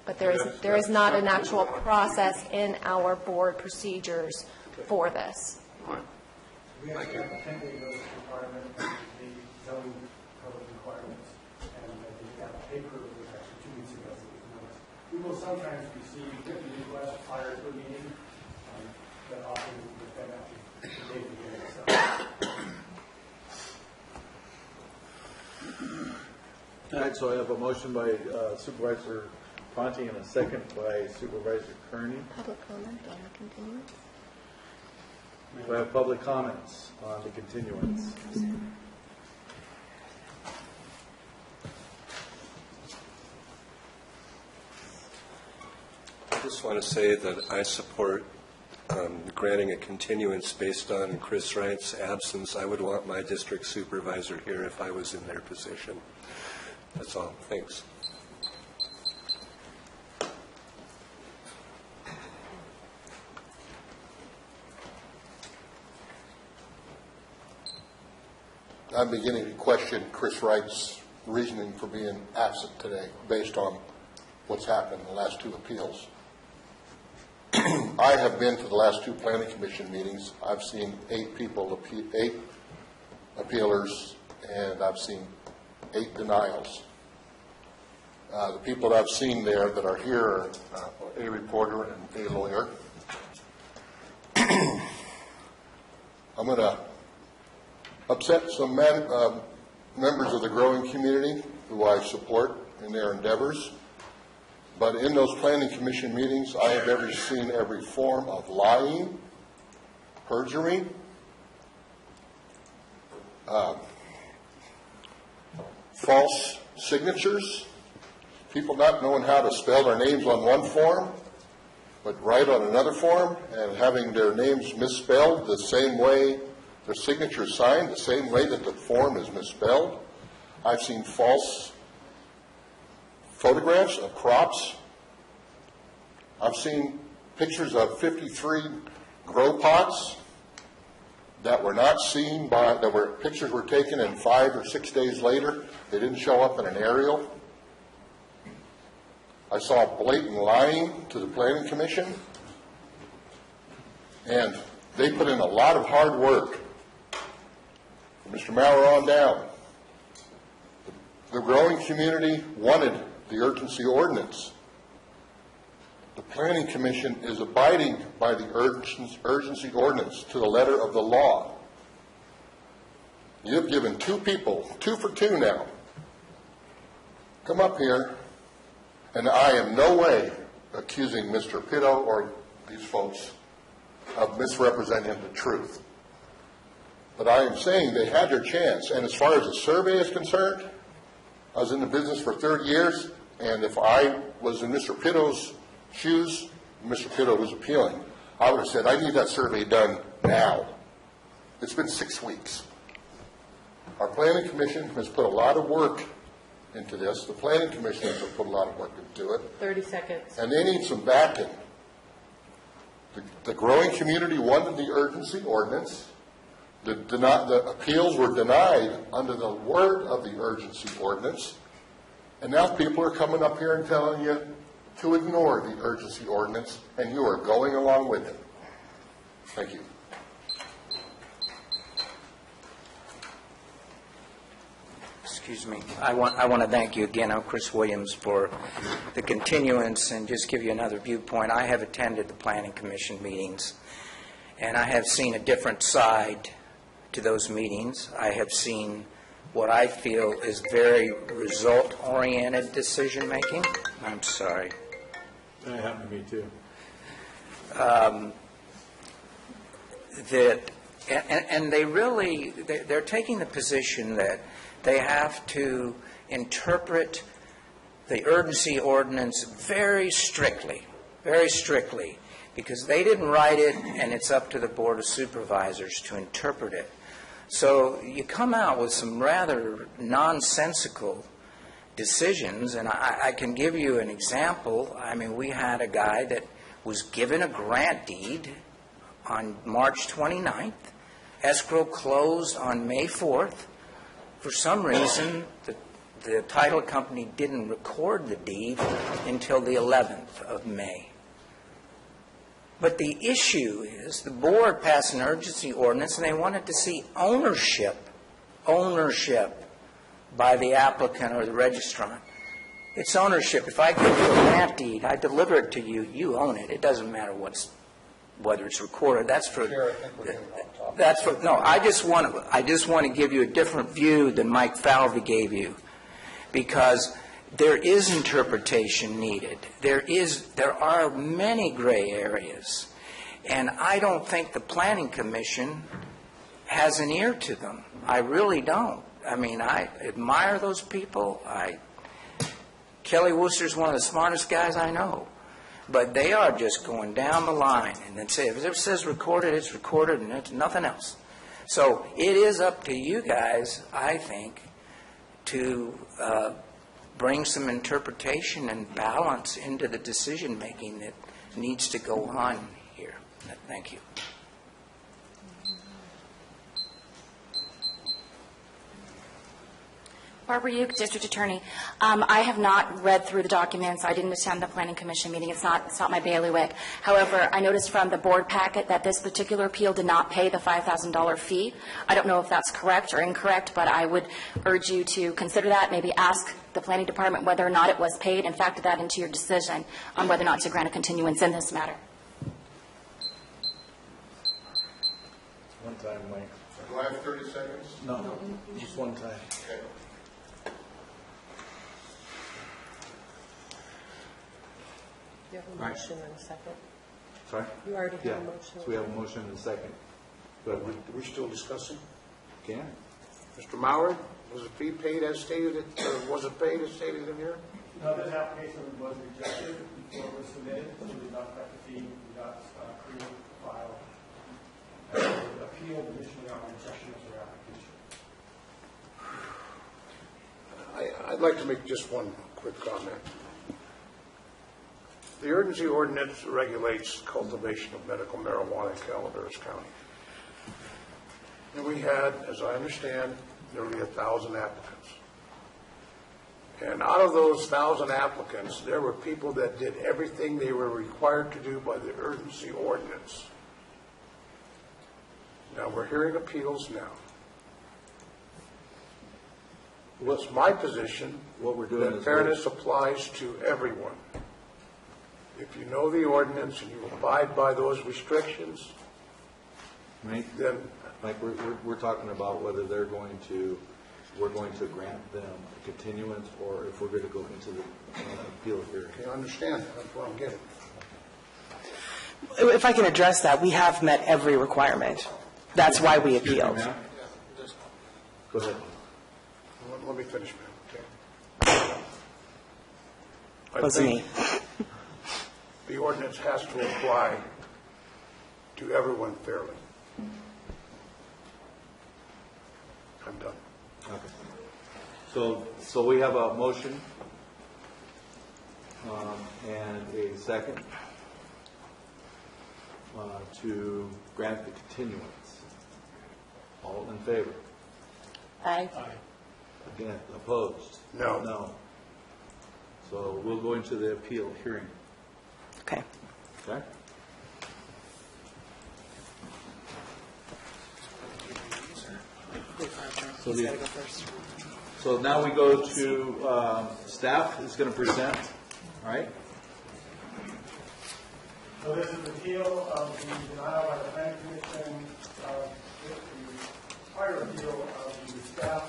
But there is not an actual process in our board procedures for this. We actually have a template notice requirement, the zoning code requirements, and we got a paper that was actually 2 weeks ago that was noticed. We will sometimes receive requests prior to a meeting, but often we've got actually the day of the hearing itself. All right, so I have a motion by Supervisor Ponting and a second by Supervisor Kearney. Public comment on the continuance? Do I have public comments on the continuance? I just want to say that I support granting a continuance based on Chris Wright's absence. I would want my district supervisor here if I was in their position. That's all. Thanks. I'm beginning to question Chris Wright's reasoning for being absent today based on what's happened in the last two appeals. I have been to the last two planning commission meetings. I've seen 8 appealers, and I've seen 8 denials. The people that I've seen there that are here are a reporter and a lawyer. I'm going to upset some members of the growing community who I support in their endeavors. But in those planning commission meetings, I have seen every form of lying, perjury, false signatures, people not knowing how to spell their names on one form, but write on another form, and having their names misspelled the same way, their signature signed the same way that the form is misspelled. I've seen false photographs of crops. I've seen pictures of 53 grow pots that were not seen by, pictures were taken and 5 or 6 days later, they didn't show up in an aerial. I saw blatant lying to the Planning Commission, and they put in a lot of hard work. From Mr. Maurer on down, the growing community wanted the urgency ordinance. The Planning Commission is abiding by the urgency ordinance to the letter of the law. You've given 2 people, 2 for 2 now, come up here, and I am no way accusing Mr. Pitto or these folks of misrepresenting the truth. But I am saying they had their chance. And as far as the survey is concerned, I was in the business for 30 years, and if I was in Mr. Pitto's shoes, Mr. Pitto was appealing, I would have said, I need that survey done now. It's been 6 weeks. Our Planning Commission has put a lot of work into this. The Planning Commission has put a lot of work into it. 30 seconds. And they need some backing. The growing community wanted the urgency ordinance. The appeals were denied under the word of the urgency ordinance. And now people are coming up here and telling you to ignore the urgency ordinance, and you are going along with it. Thank you. Excuse me. I want to thank you again. I'm Chris Williams for the continuance, and just give you another viewpoint. I have attended the Planning Commission meetings, and I have seen a different side to those meetings. I have seen what I feel is very result-oriented decision-making. I'm sorry. That happened to me too. And they really, they're taking the position that they have to interpret the urgency ordinance very strictly, because they didn't write it, and it's up to the Board of Supervisors to interpret it. So you come out with some rather nonsensical decisions, and I can give you an example. I mean, we had a guy that was given a grant deed on March 29th. Escrow closed on May 4th. For some reason, the title company didn't record the deed until the 11th of May. But the issue is the board passed an urgency ordinance, and they wanted to see ownership by the applicant or the registrant. It's ownership. If I give you a grant deed, I deliver it to you, you own it. It doesn't matter whether it's recorded. No, I just want to give you a different view than Mike Falvey gave you, because there is interpretation needed. There are many gray areas, and I don't think the Planning Commission has an ear to them. I really don't. I mean, I admire those people. Kelly Wooster's one of the smartest guys I know. But they are just going down the line and then say, if it says recorded, it's recorded, and it's nothing else. So it is up to you guys, I think, to bring some interpretation and balance into the decision-making that needs to go on here. Thank you. Barbara Uke, District Attorney. I have not read through the documents. I didn't attend the Planning Commission meeting. It's not my bailiwick. However, I noticed from the board packet that this particular appeal did not pay the $5,000 fee. I don't know if that's correct or incorrect, but I would urge you to consider that, maybe ask the Planning Department whether or not it was paid, and factor that into your decision on whether or not to grant a continuance in this matter. One time, Mike. Do I have 30 seconds? No, just one time. Okay. You have a Right. motion and a second. Sorry? You already have Yeah, a motion. so we have a motion and a second. But we We're still discussing. can. Mr. Mauer, was the fee paid as stated, or was it paid as stated in here? No, this application was rejected before it was submitted, so we did not collect the fee, we got created the file. Appealed initially on rejection of their application. I'd like to make just one quick comment. The urgency ordinance regulates cultivation of medical marijuana in Calaveras County. And we had, as I understand, nearly 1,000 applicants. And out of those 1,000 applicants, there were people that did everything they were required to do by the urgency ordinance. Now, we're hearing appeals now. It's my position What we're doing that is fairness applies to everyone. If you know the ordinance and you abide by those restrictions, Mike, then we're talking about whether we're going to grant them a continuance, or if we're going to go into the appeal hearing. I understand. That's what I'm getting. If I can address that, we have met every requirement. That's why we appealed. Go ahead. Let me finish, ma'am. Okay. Wasn't me. The ordinance has to apply to everyone fairly. I'm done. Okay. So we have a motion and a second to grant the continuance. All in favor? Aye. Again, opposed? No. No. So we'll go into the appeal hearing. Okay. Okay? So now we go to staff is going to present, all right? So this is the appeal of the denial by the Planning Commission of the prior appeal of the staff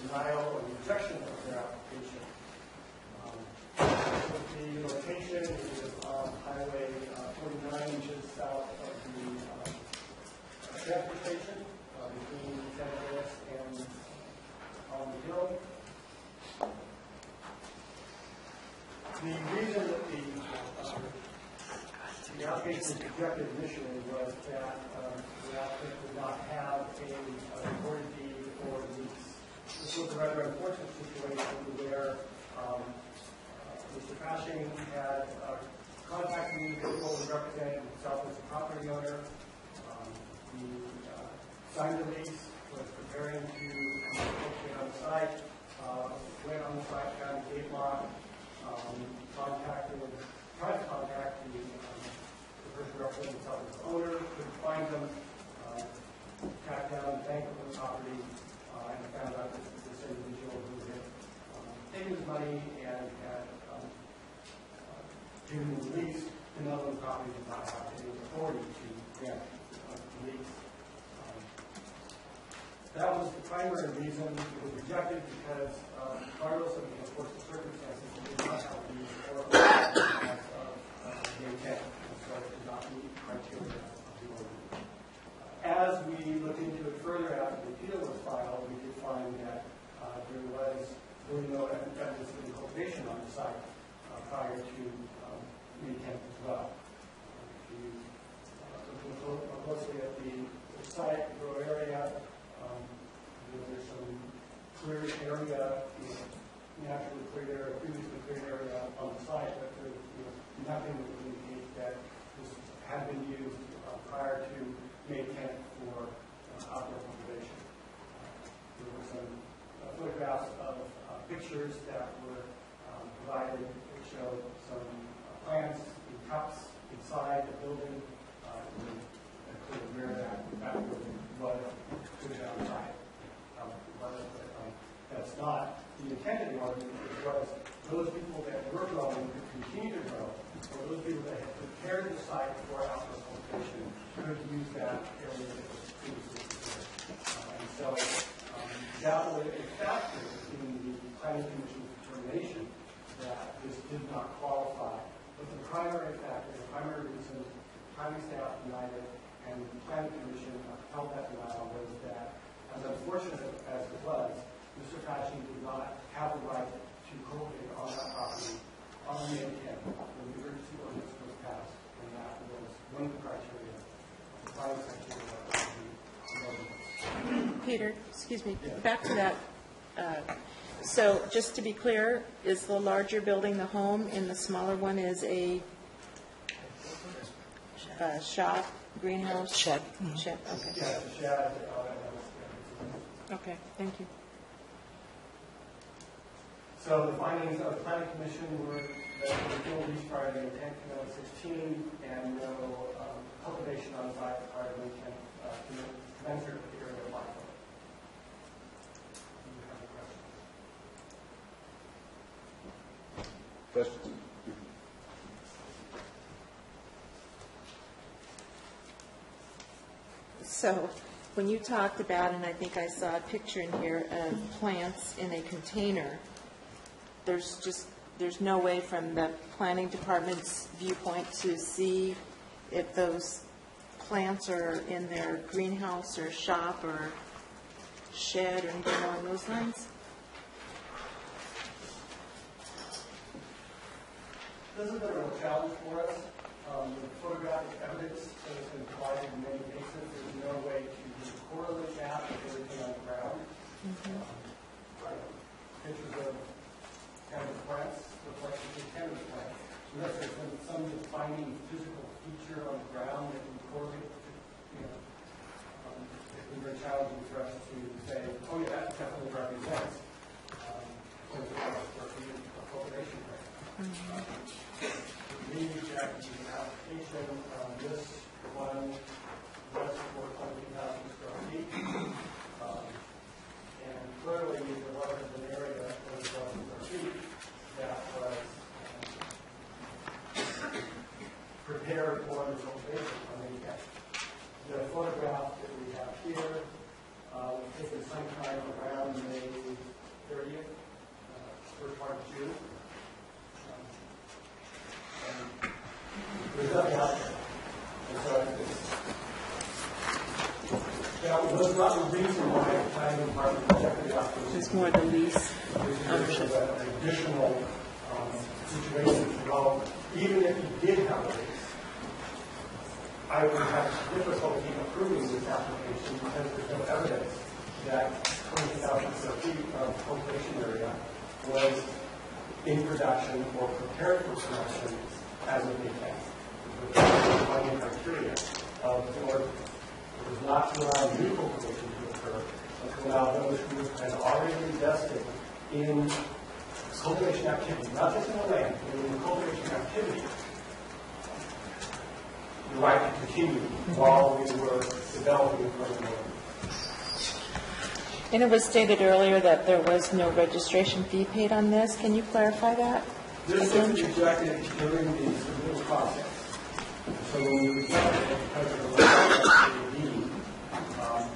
denial or rejection of their application. The location is on Highway 49, inches south of the transfer station between Calaveras and the Hill. The reason that the application was rejected initially was that the applicant did not have a recorded deed or lease. This was a rather unfortunate situation where Mr. Cushing had contacted the individual who represented himself as a property owner. He signed the lease, was preparing to get on the site, went on the site, found the gate lock, tried to contact the person representing himself as the owner, couldn't find them, tracked down the bank of the property, and found out that this individual who had taken his money and had given the lease to another property did not have any authority to grant the lease. That was the primary reason it was rejected, because regardless of the unfortunate circumstances, it did not have the authority of the intent, and so it did not meet the criteria of the ordinance. As we looked into it further after the appeal was filed, we did find that there was really no evidence of any cultivation on the site prior to the intent as well. If you look closely at the site, the grow area, there's some clear area, naturally cleared area, previously cleared area on the site, but there's nothing that would indicate that this had been used prior to May 10th for outdoor cultivation. There were some photographs of pictures that were provided that showed some plants in cups inside the building. Including where that building was outside. That's not the intent of the argument. It was those people that were growing could continue to grow, or those people that had prepared the site for outdoor cultivation could use that area that was previously prepared. And so that was a factor in the Planning Commission's determination that this did not qualify. But the primary factor, the primary reason planning staff denied it and the Planning Commission held that denial was that, as unfortunate as it was, Mr. Patching did not have the right to cultivate on that property on May 10th when the emergency ordinance was passed, and that was one of the criteria, the final criteria of the ordinance. Peter, excuse me, back to that. So just to be clear, is the larger building the home and the smaller one is a shop, greenhouse? Shed. Shed, okay. Yeah, the shed. Okay, thank you. So the findings of the Planning Commission were that there was no lease prior to May 10th, 2016, and no cultivation on site prior to May 10th, commensurate with the area applied for. Do you have a question? Questions? So when you talked about, and I think I saw a picture in here of plants in a container, there's no way from the planning department's viewpoint to see if those plants are in their greenhouse or shop or shed or anything along those lines? This has been a real challenge for us. The photographic evidence that has been provided in many cases, there's no way to correlate that with everything on the ground. Pictures of cannabis plants look like cannabis plants. Unless there's been some defining physical feature on the ground that can correlate to, it's been very challenging for us to say, oh yeah, that definitely represents 20,000 square feet of cultivation area. We rejected the application. This one was for 20,000 square feet. And clearly, there wasn't an area of 20,000 square feet that was prepared for the cultivation. The photograph that we have here was taken sometime around May 30th, first part of June. There's nothing out there. And so that was not the reason why the planning department rejected the application. It's more the lease. There's an additional situation to develop. Even if you did have a lease, I would have difficulty approving this application because there's no evidence that 20,000 square feet of cultivation area was in production or prepared for production as of the intent. The finding criteria of the order was not to allow new cultivation to occur, but to allow those who had already invested in cultivation activity, not just in the land, but in the cultivation activity, the right to continue while we were developing further. And it was stated earlier that there was no registration fee paid on this. Can you clarify that? This was rejected during the submittal process. So when we rejected it because of the deed,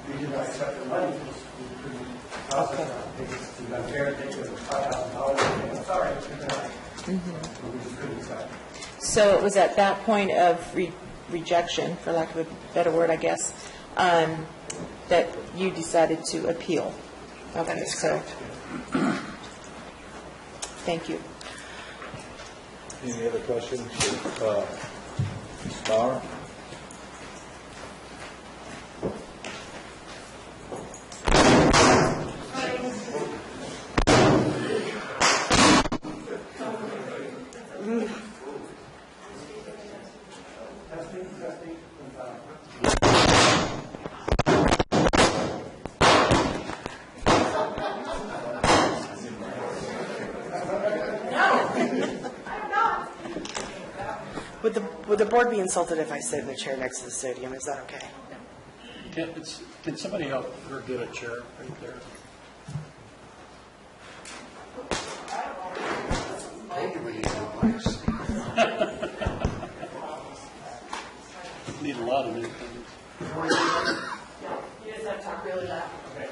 we did not accept the money because we couldn't process that. It's unfair to take it as $5,000. I'm sorry, it's denied. We just couldn't accept it. So it was at that point of rejection, for lack of a better word, I guess, that you decided to appeal. Okay, so thank you. Any other questions? Ms. Bauer? Would the board be insulted if I sit in the chair next to the stadium? Is that okay? Can somebody help her get a chair right there? Need a lot of new things. You just have to talk really loud. Okay.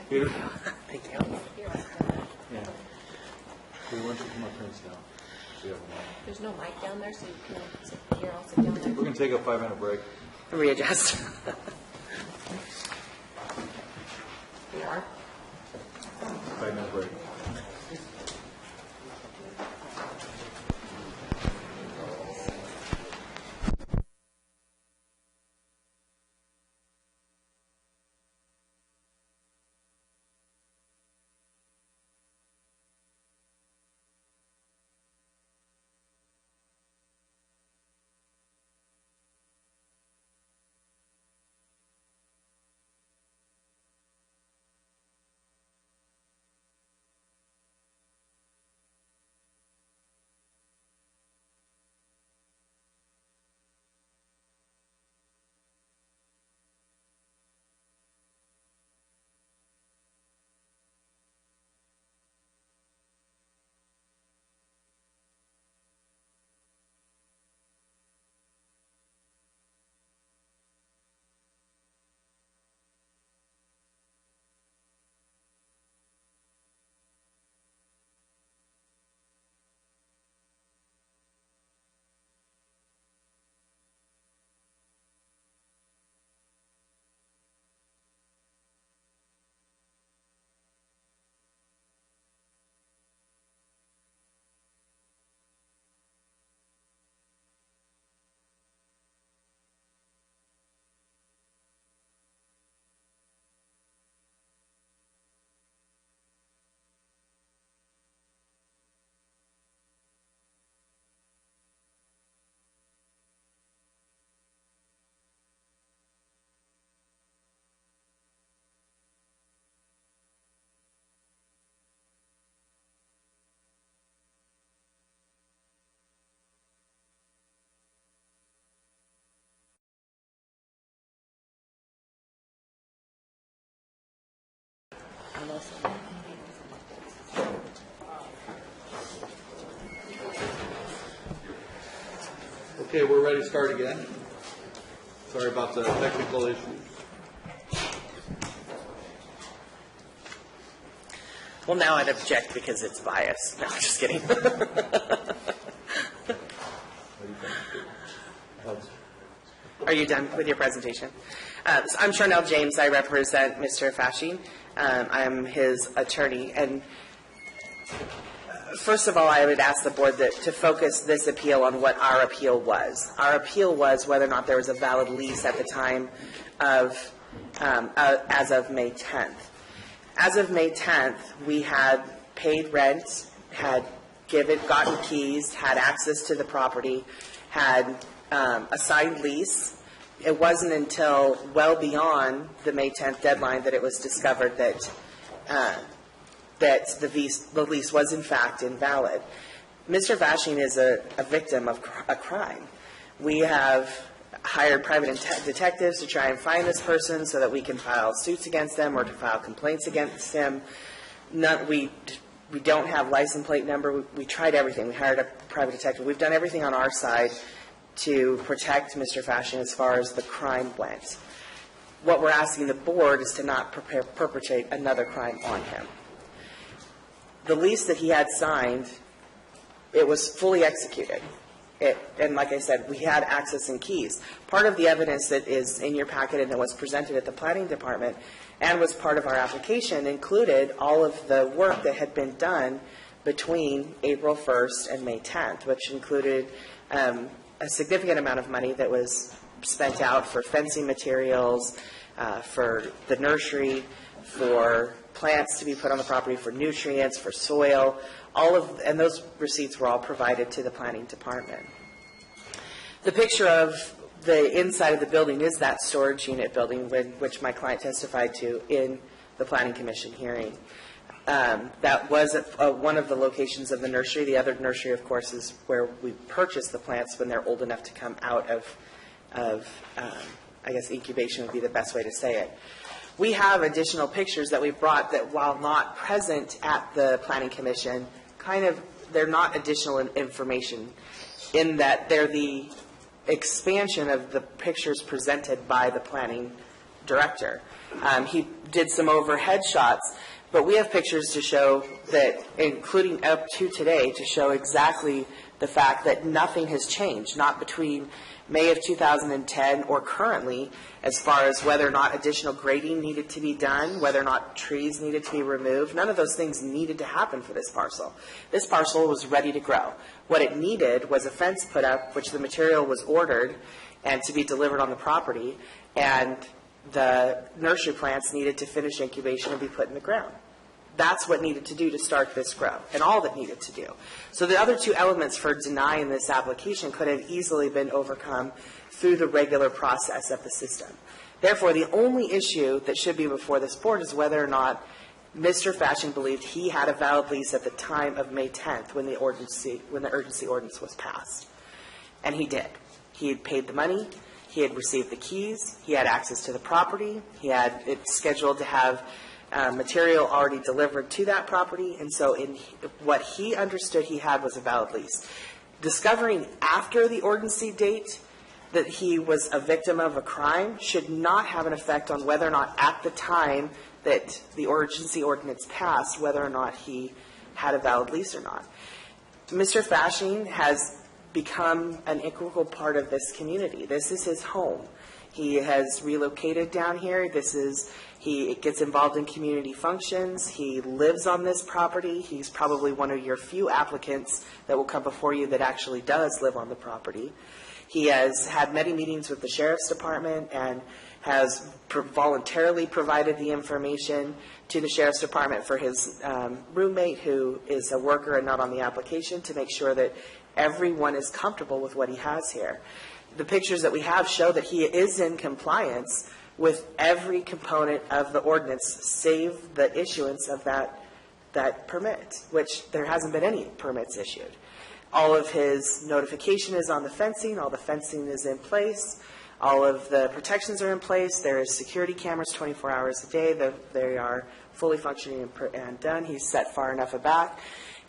Peter? Thank you. Yeah. Why don't you come up here and sit down? So you have a mic. There's no mic down there, so you can sit here, I'll sit down there. We're going to take a 5-minute break. Readjust. We are. 5-minute break. Okay, we're ready to start again. Sorry about the technical issues. Well, now I'd object because it's biased. No, I'm just kidding. Are you done with your presentation? So I'm Charnel James. I represent Mr. Fashing. I'm his attorney. And first of all, I would ask the board to focus this appeal on what our appeal was. Our appeal was whether or not there was a valid lease at the time of, as of May 10th. As of May 10th, we had paid rent, had gotten keys, had access to the property, had a signed lease. It wasn't until well beyond the May 10th deadline that it was discovered that the lease was in fact invalid. Mr. Vashing is a victim of a crime. We have hired private detectives to try and find this person so that we can file suits against them or to file complaints against him. We don't have license plate number. We tried everything. We hired a private detective. We've done everything on our side to protect Mr. Fashing as far as the crime went. What we're asking the board is to not perpetrate another crime on him. The lease that he had signed, it was fully executed. And like I said, we had access and keys. Part of the evidence that is in your packet and that was presented at the planning department and was part of our application included all of the work that had been done between April 1st and May 10th, which included a significant amount of money that was spent out for fencing materials, for the nursery, for plants to be put on the property, for nutrients, for soil, and those receipts were all provided to the planning department. The picture of the inside of the building is that storage unit building, which my client testified to in the Planning Commission hearing. That was one of the locations of the nursery. The other nursery, of course, is where we purchase the plants when they're old enough to come out of I guess incubation would be the best way to say it. We have additional pictures that we've brought that, while not present at the Planning Commission, they're not additional information in that they're the expansion of the pictures presented by the planning director. He did some overhead shots, but we have pictures to show that, including up to today, to show exactly the fact that nothing has changed, not between May of 2010 or currently, as far as whether or not additional grading needed to be done, whether or not trees needed to be removed. None of those things needed to happen for this parcel. This parcel was ready to grow. What it needed was a fence put up, which the material was ordered and to be delivered on the property, and the nursery plants needed to finish incubation and be put in the ground. That's what needed to do to start this growth, and all that needed to do. So the other two elements for denying this application could have easily been overcome through the regular process of the system. Therefore, the only issue that should be before this board is whether or not Mr. Fashion believed he had a valid lease at the time of May 10th when the urgency ordinance was passed. And he did. He had paid the money. He had received the keys. He had access to the property. He had it scheduled to have material already delivered to that property, and so in what he understood he had was a valid lease. Discovering after the urgency date that he was a victim of a crime should not have an effect on whether or not at the time that the urgency ordinance passed, whether or not he had a valid lease or not. Mr. Fashing has become an integral part of this community. This is his home. He has relocated down here. He gets involved in community functions. He lives on this property. He's probably one of your few applicants that will come before you that actually does live on the property. He has had many meetings with the Sheriff's Department and has voluntarily provided the information to the Sheriff's Department for his roommate, who is a worker and not on the application, to make sure that everyone is comfortable with what he has here. The pictures that we have show that he is in compliance with every component of the ordinance, save the issuance of that permit, which there hasn't been any permits issued. All of his notification is on the fencing. All the fencing is in place. All of the protections are in place. There is security cameras 24 hours a day. They are fully functioning and done. He's set far enough back.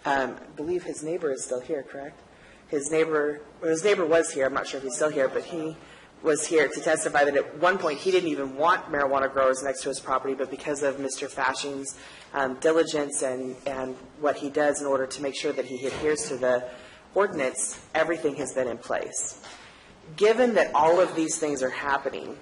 I believe his neighbor is still here, correct? His neighbor was here. I'm not sure if he's still here, but he was here to testify that at one point he didn't even want marijuana growers next to his property, but because of Mr. Fashing's diligence and what he does in order to make sure that he adheres to the ordinance, everything has been in place. Given that all of these things are happening,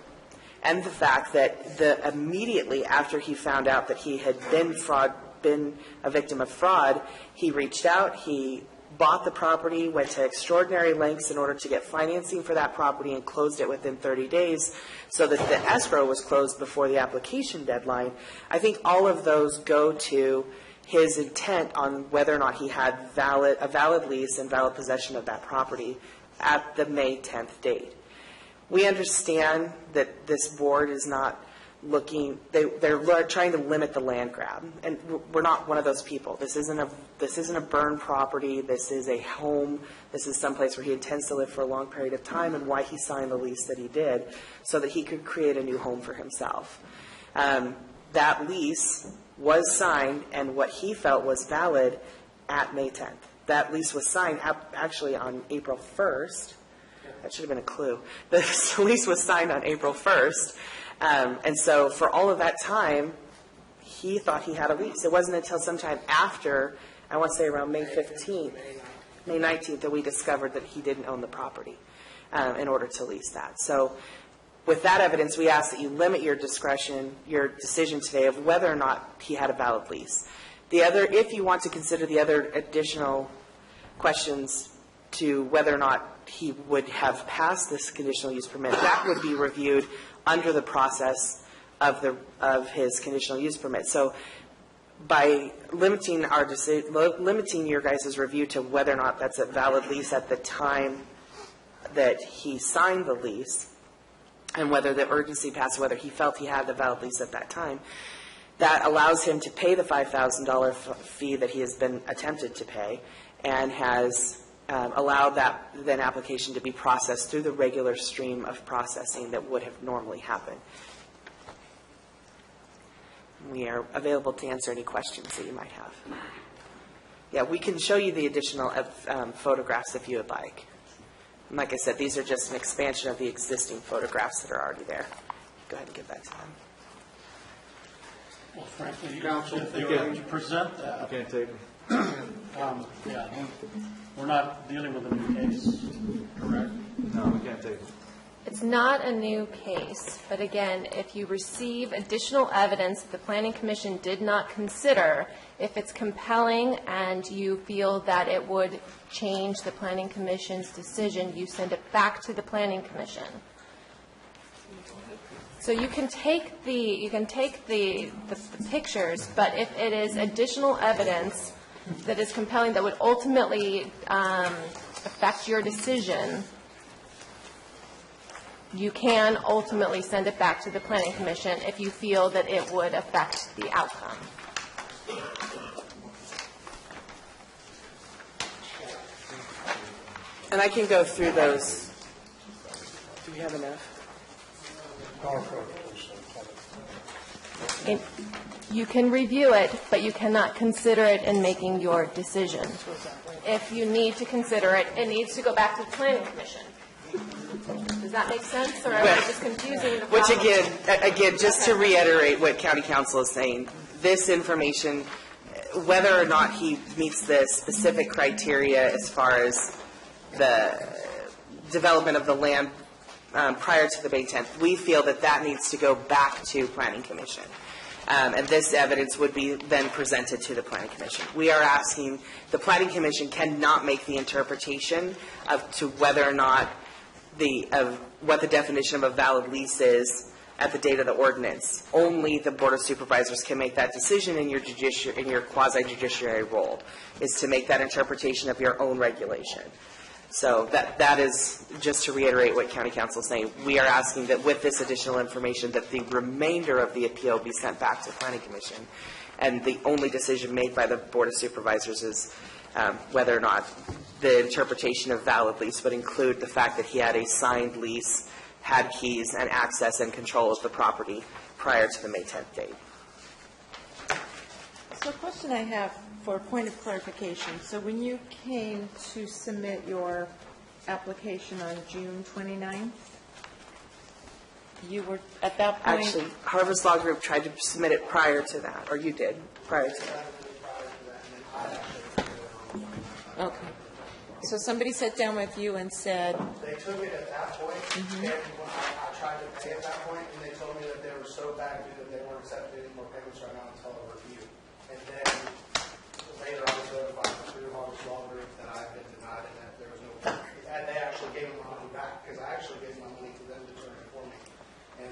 and the fact that immediately after he found out that he had been a victim of fraud, he reached out, he bought the property, went to extraordinary lengths in order to get financing for that property, and closed it within 30 days so that the escrow was closed before the application deadline. I think all of those go to his intent on whether or not he had a valid lease and valid possession of that property at the May 10th date. We understand that this board is not looking, they're trying to limit the land grab, and we're not one of those people. This isn't a burned property. This is a home. This is someplace where he intends to live for a long period of time, and why he signed the lease that he did, so that he could create a new home for himself. That lease was signed, and what he felt was valid at May 10th. That lease was signed actually on April 1st. That should have been a clue. The lease was signed on April 1st. And so for all of that time, he thought he had a lease. It wasn't until sometime after, I want to say around May 15th, May 19th, that we discovered that he didn't own the property in order to lease that. So with that evidence, we ask that you limit your discretion, your decision today of whether or not he had a valid lease. If you want to consider the other additional questions to whether or not he would have passed this conditional use permit, that would be reviewed under the process of his conditional use permit. So by limiting your guys' review to whether or not that's a valid lease at the time that he signed the lease and whether the urgency passed, whether he felt he had the valid lease at that time, that allows him to pay the $5,000 fee that he has been attempted to pay and has allowed that then application to be processed through the regular stream of processing that would have normally happened. We are available to answer any questions that you might have. Yeah, we can show you the additional photographs if you would like. And like I said, these are just an expansion of the existing photographs that are already there. Go ahead and give that to them. Well, frankly, Counsel, if they were going to present that. You can't take them. Yeah, we're not dealing with a new case, correct? No, we can't take them. It's not a new case, but again, if you receive additional evidence that the Planning Commission did not consider, if it's compelling and you feel that it would change the Planning Commission's decision, you send it back to the Planning Commission. So you can take the pictures, but if it is additional evidence that is compelling that would ultimately affect your decision, you can ultimately send it back to the Planning Commission if you feel that it would affect the outcome. And I can go through those. Do we have enough? You can review it, but you cannot consider it in making your decision. If you need to consider it, it needs to go back to the Planning Commission. Does that make sense, or am I just confusing the problem? Which again, just to reiterate what County Council is saying, this information, whether or not he meets the specific criteria as far as the development of the land prior to the May 10th, we feel that that needs to go back to Planning Commission. And this evidence would be then presented to the Planning Commission. We are asking, the Planning Commission cannot make the interpretation to whether or not what the definition of a valid lease is at the date of the ordinance. Only the Board of Supervisors can make that decision in your quasi-judiciary role, is to make that interpretation of your own regulation. So that is, just to reiterate what County Council is saying, we are asking that with this additional information that the remainder of the appeal be sent back to Planning Commission. And the only decision made by the Board of Supervisors is whether or not the interpretation of valid lease would include the fact that he had a signed lease, had keys and access and control of the property prior to the May 10th date. So a question I have for a point of clarification. So when you came to submit your application on June 29th, you were at that point? Actually, Harvest Law Group tried to submit it prior to that, or you did, prior to that. Okay. So somebody sat down with you and said... They took it at that point, and when I tried to pay at that point, and they told me that they were so bad due that they weren't accepting any more payments right now until a review. And then later I was notified through Harvest Law Group that I had been denied and that there was no... And they actually gave me my money back, because I actually gave my money to them to turn it for me. And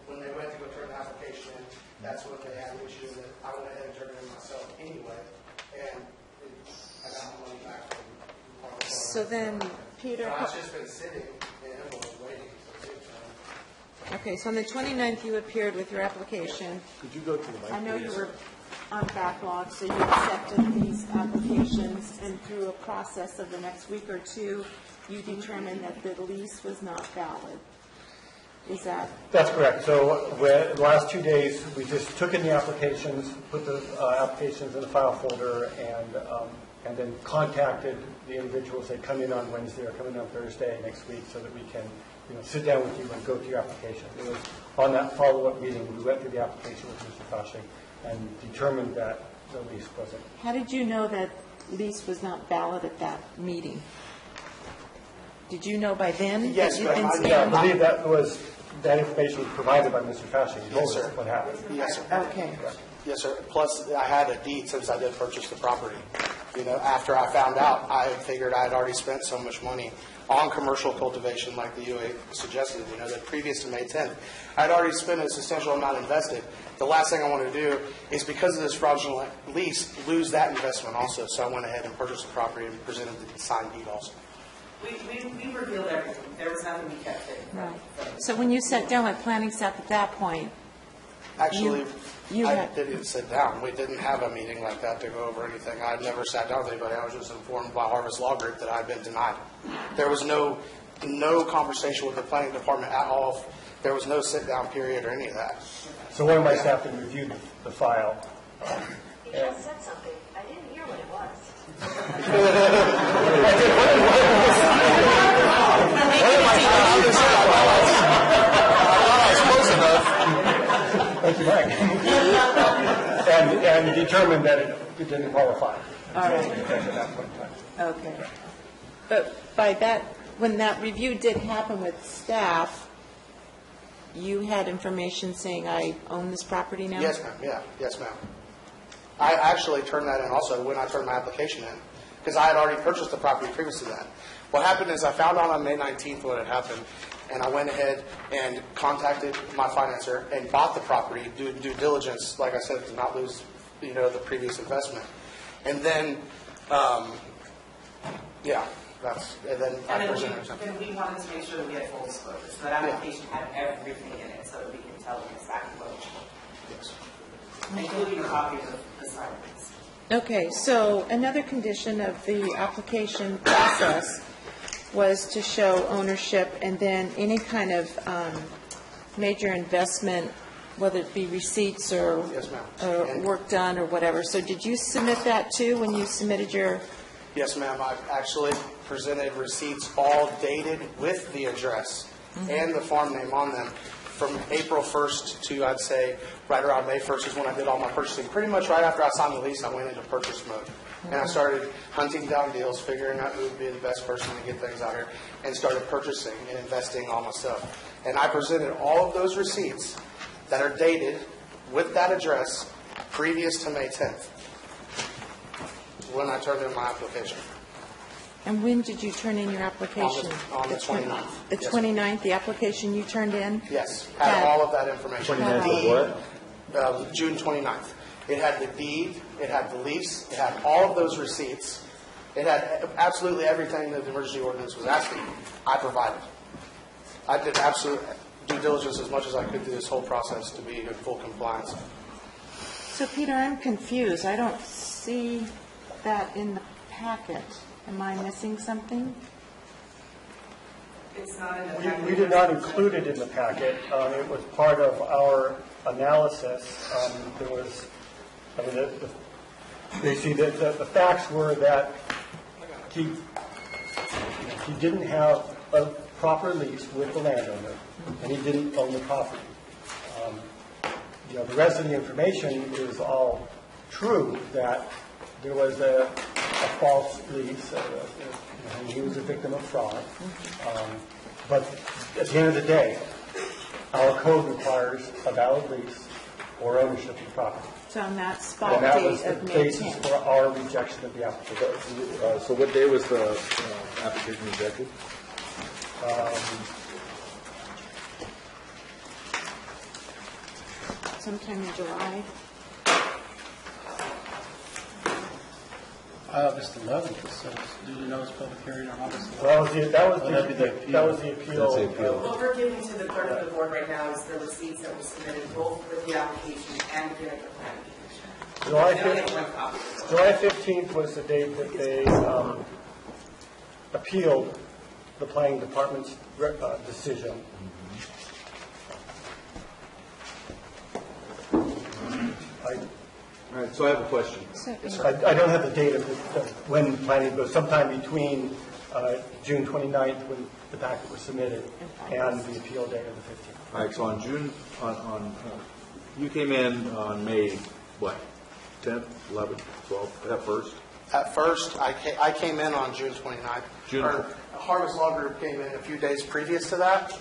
when they went to go turn the application in, that's when they had the issue that I went ahead and turned it in myself anyway, and I got my money back from Harvest Law Group. So then, Peter... So I've just been sitting and was waiting. Okay, so on the 29th, you appeared with your application. Could you go to the mic, I know you please? were on backlog, so you accepted these applications, and through a process of the next week or two, you determined that the lease was not valid. Is that? That's correct. So the last 2 days, we just took in the applications, put the applications in the file folder, and then contacted the individuals. They come in on Wednesday or come in on Thursday next week so that we can sit down with you and go through your application. It was on that follow-up meeting, we went through the application with Mr. Fasching and determined that the lease wasn't. How did you know that lease was not valid at that meeting? Did you know by then? Yes, that you'd been I believe that information was provided by Mr. Fasching. He told us what happened. Yes, sir. Okay. Yes, sir. Plus, I had a deed since I did purchase the property. After I found out, I figured I had already spent so much money on commercial cultivation like the UA suggested, that previous to May 10th. I'd already spent a substantial amount invested. The last thing I want to do is, because of this fraudulent lease, lose that investment also. So I went ahead and purchased the property and presented the signed deed also. We revealed everything. There was nothing we kept hidden. Right. So when you sat down with planning staff at that point, Actually, you I had- didn't sit down. We didn't have a meeting like that to go over anything. I'd never sat down with anybody. I was just informed by Harvest Law Group that I'd been denied. There was no conversation with the planning department at all. There was no sit-down period or any of that. So one of my staff had reviewed the file. He just said something. I didn't hear what it was. That's right. And determined that it didn't qualify. All right. At that point in time. Okay. But by that, when that review did happen with staff, you had information saying, I own this property now? Yes, ma'am. Yeah. Yes, ma'am. I actually turned that in also when I turned my application in, because I had already purchased the property previous to that. What happened is I found out on May 19th what had happened, and I went ahead and contacted my financer and bought the property, due diligence, like I said, to not lose, the previous investment. And then, and then I presented something. Then we wanted to make sure that we had full disclosure, so that application had everything in it, so that we can tell them exactly what it was. Including a copy of the assignments. Okay, so another condition of the application process was to show ownership and then any kind of major investment, whether it be receipts or Yes, ma'am. or work done or whatever. So did you submit that too when you submitted your? Yes, ma'am. I've actually presented receipts all dated with the address and the farm name on them from April 1st to, I'd say, right around May 1st is when I did all my purchasing. Pretty much right after I signed the lease, I went into purchase mode. And I started hunting down deals, figuring out who would be the best person to get things out here, and started purchasing and investing all my stuff. And I presented all of those receipts that are dated with that address previous to May 10th when I turned in my application. And when did you turn in your application? On the 29th. The 29th, the application you turned in? Yes, had all of that information. 29th of what? June 29th. It had the deed, it had the lease, it had all of those receipts. It had absolutely everything that the emergency ordinance was asking. I provided. I did absolute due diligence as much as I could through this whole process to be in full compliance. So Peter, I'm confused. I don't see that in the packet. Am I missing something? It's not in the packet. We did not include it in the packet. It was part of our analysis. There was, the facts were that he didn't have a proper lease with the landowner, and he didn't own the property. The rest of the information is all true, that there was a false lease, and he was a victim of fraud. But at the end of the day, our code requires a valid lease or ownership of the property. So on that spot And that was date the of May basis 10th. for our rejection of the application. So what day was the application rejected? Sometime in July. August 11th, it says. Do you know it's public hearing on August 11th? That was the That'd be the appeal. appeal. That's the appeal. What we're giving to the clerk of the board right now is the receipts that were submitted both with the application and the planning commission. July They only have one copy. 15th, July 15th was the date that they appealed the planning department's decision. All right, so I have a question. I don't have the date of when planning, but sometime between June 29th, when the packet was submitted, and the appeal date of the 15th. All right, so on June, you came in on May, what, 10th, 11th, 12th, at first? At first, I came in on June 29th. June. Harvest Law Group came in a few days previous to that,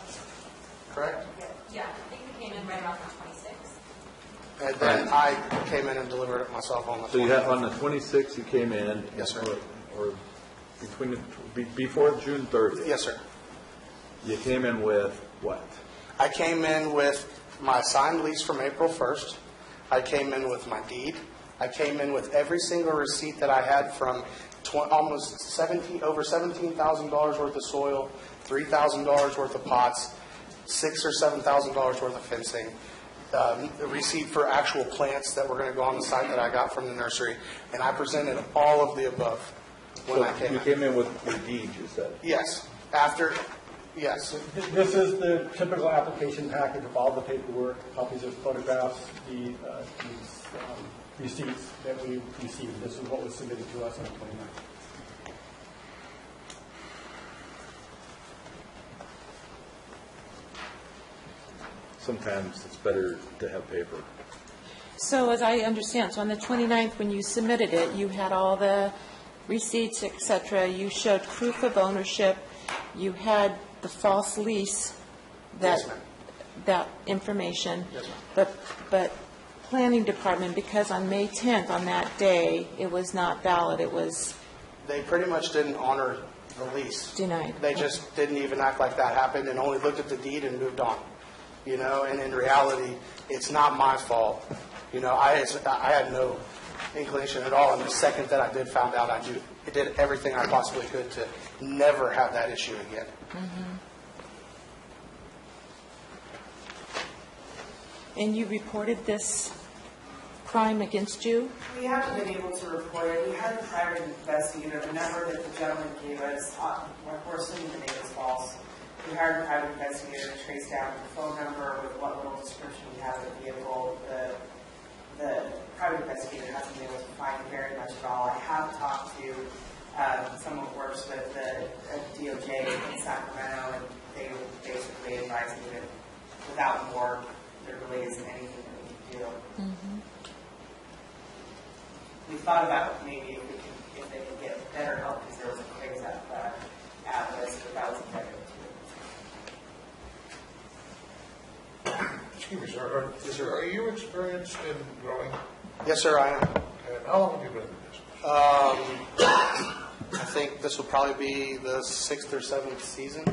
correct? Yeah, I think we came in right around the 26th. And then I came in and delivered it myself on the 29th. So you had, on the 26th, you came in? Yes, sir. Or before June 30th? Yes, sir. You came in with what? I came in with my signed lease from April 1st. I came in with my deed. I came in with every single receipt that I had from over $17,000 worth of soil, $3,000 worth of pots, $6,000 or $7,000 worth of fencing, a receipt for actual plants that were going to go on the site that I got from the nursery, and I presented all of the above when I came in. You came in with your deed, you said? Yes. Yes. This is the typical application package of all the paperwork, copies of photographs, the receipts that we received. This is what was submitted to us on the 29th. Sometimes it's better to have paper. So as I understand, so on the 29th, when you submitted it, you had all the receipts, et cetera. You showed proof of ownership. You had the false lease, that information. Yes, ma'am. But planning department, because on May 10th, on that day, it was not valid. It was They pretty much didn't honor the lease. denied. They just didn't even act like that happened and only looked at the deed and moved on. And in reality, it's not my fault. I had no inclination at all. And the second that I found out, I did everything I possibly could to never have that issue again. Mm-hmm. And you reported this crime against you? We haven't been able to report it. We had a private investigator. The number that the gentleman gave us, we're assuming the name is false. We hired a private investigator to trace down the phone number with what little description we have of the vehicle. The private investigator hasn't been able to find very much at all. I have talked to someone who works with the DOJ in Sacramento, and they were basically advising me that without more, there really isn't anything that we can do. Mm-hmm. We thought about maybe if they could get better help, because there was a craze at this, but that was effective too. Excuse me, sir, are you experienced in growing? Yes, sir, I am. And how long have you been in this? I think this will probably be the 6th or 7th season.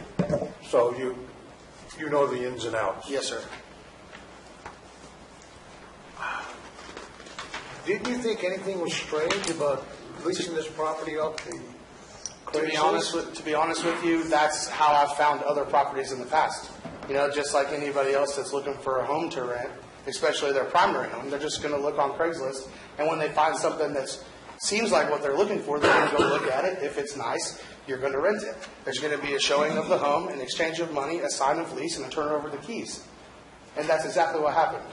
So you know the ins and outs? Yes, sir. Didn't you think anything was strange about leasing this property up to To be honest with you, that's how I've found other properties in the past. Just like anybody else that's looking for a home to rent, especially their primary home, they're just going to look on Craigslist, and when they find something that seems like what they're looking for, they're going to go look at it. If it's nice, you're going to rent it. There's going to be a showing of the home, an exchange of money, a sign of lease, and a turn over the keys. And that's exactly what happened.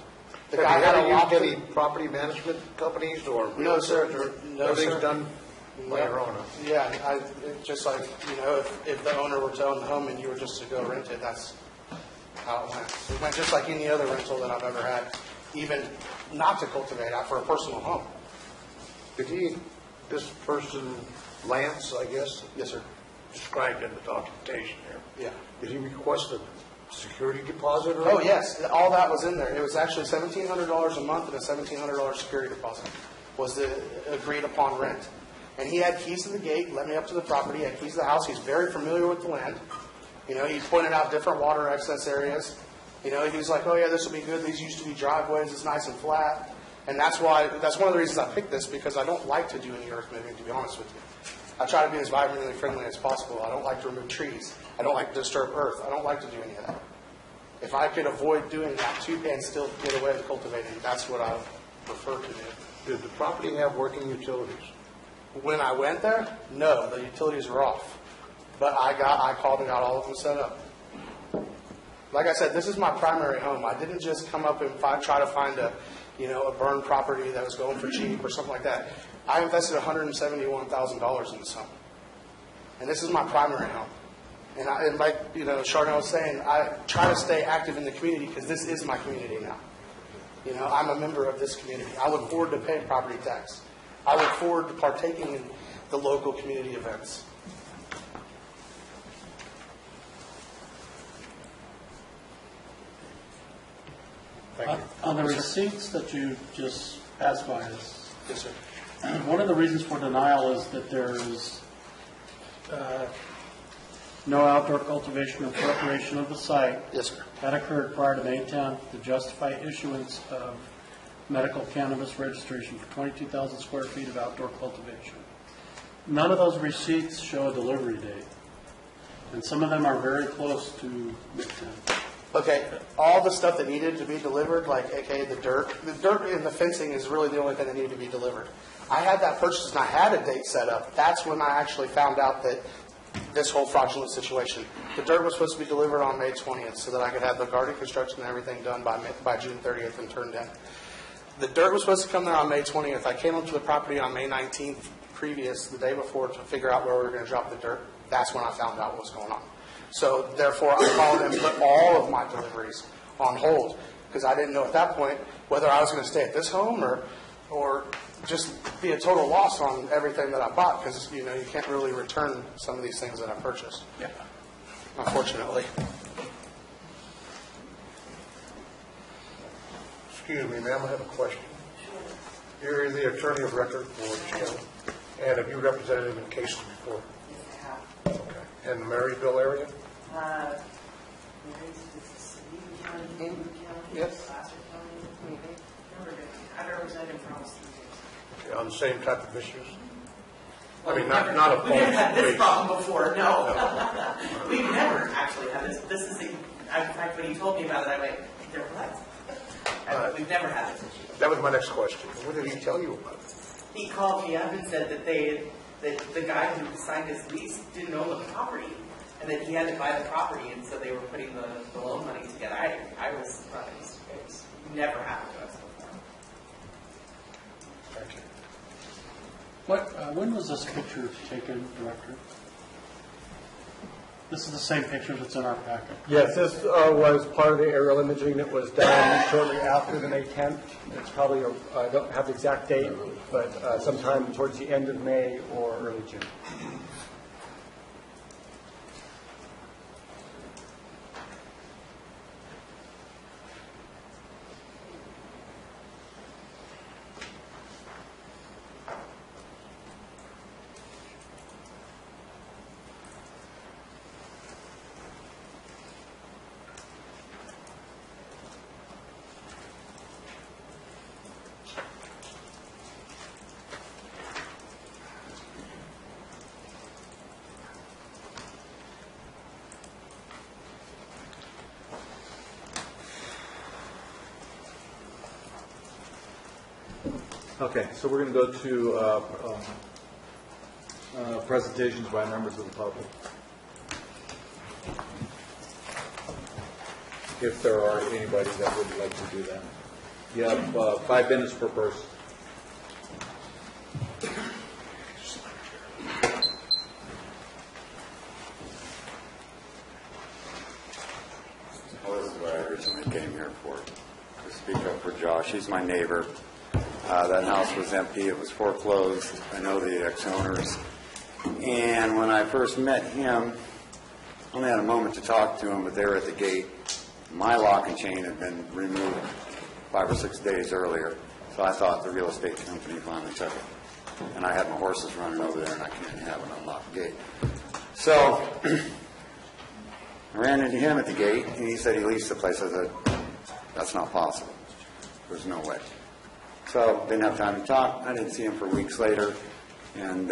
The guy had a used any property management companies or? No, sir. No, everything's sir. done by your own? Yeah, just like, if the owner were to own the home and you were just to go rent it, that's how it went. It went just like any other rental that I've ever had, even not to cultivate out for a personal home. Did this person, Lance, I guess? Yes, sir. Described in the documentation here. Yeah. Did he request a security deposit or? Oh, yes, all that was in there. It was actually $1,700 a month and a $1,700 security deposit was the agreed upon rent. And he had keys to the gate, let me up to the property, he had keys to the house. He's very familiar with the land. He pointed out different water access areas. He was like, oh yeah, this will be good. These used to be driveways. It's nice and flat. And that's one of the reasons I picked this, because I don't like to do any earth moving, to be honest with you. I try to be as environmentally friendly as possible. I don't like to remove trees. I don't like to disturb earth. I don't like to do any of that. If I could avoid doing that and still get away with cultivating, that's what I would prefer to do. Did the property have working utilities? When I went there, no, the utilities were off. But I called and got all of them set up. Like I said, this is my primary home. I didn't just come up and try to find a burned property that was going for cheap or something like that. I invested $171,000 in this home. And this is my primary home. And like Chardonnay was saying, I try to stay active in the community because this is my community now. I'm a member of this community. I look forward to paying property tax. I look forward to partaking in the local community events. Thank you. On the receipts that you just passed by us, yes, sir. One of the reasons for denial is that there is no outdoor cultivation or preparation of the site. Yes, sir. That occurred prior to May 10th to justify issuance of medical cannabis registration for 22,000 square feet of outdoor cultivation. None of those receipts show a delivery date, and some of them are very close to mid-10. Okay, all the stuff that needed to be delivered, like, okay, the dirt and the fencing is really the only thing that needed to be delivered. I had that purchase and I had a date set up. That's when I actually found out that this whole fraudulent situation. The dirt was supposed to be delivered on May 20th so that I could have the garden construction and everything done by June 30th and turned in. The dirt was supposed to come there on May 20th. I came up to the property on May 19th the day before, to figure out where we were going to drop the dirt. That's when I found out what was going on. So therefore, I called and put all of my deliveries on hold because I didn't know at that point whether I was going to stay at this home or just be a total loss on everything that I bought because, you can't really return some of these things that I purchased. Yeah. Unfortunately. Excuse me, ma'am, I have a question. You're the attorney of record for this county, and have you represented him in cases before? Yeah. Okay. In the Maryville area? Yes. I've represented him for almost 3 years. Okay, on the same type of issues? I mean, not a We've never had this problem before, no. No. We've never actually had this. This is in fact, when you told me about it, I went, they're what? We've never had this issue. That was my next question. What did he tell you about it? He called me up and said that that the guy who signed his lease didn't own the property, and that he had to buy the property, and so they were putting the loan money together. I was running this case. Never happened to us before. Thank you. When was this picture taken, Director? This is the same picture that's in our packet. Yes, this was part of the aerial imaging that was done shortly after the May 10th. It's probably, I don't have the exact date, but sometime towards the end of May or early June. Okay, so we're going to go to presentations by members of the public. If there are anybody that would like to do that. You have 5 minutes per person. Well, this is what I originally came here for, to speak up for Josh. He's my neighbor. That house was empty. It was foreclosed. I know the ex-owners. And when I first met him, I only had a moment to talk to him, but they were at the gate. My lock and chain had been removed 5 or 6 days earlier, so I thought the real estate company finally took it. And I had my horses running over there, and I couldn't have an unlocked gate. So I ran into him at the gate, and he said he leased the place. I said, that's not possible. There's no way. So didn't have time to talk. I didn't see him for weeks later, and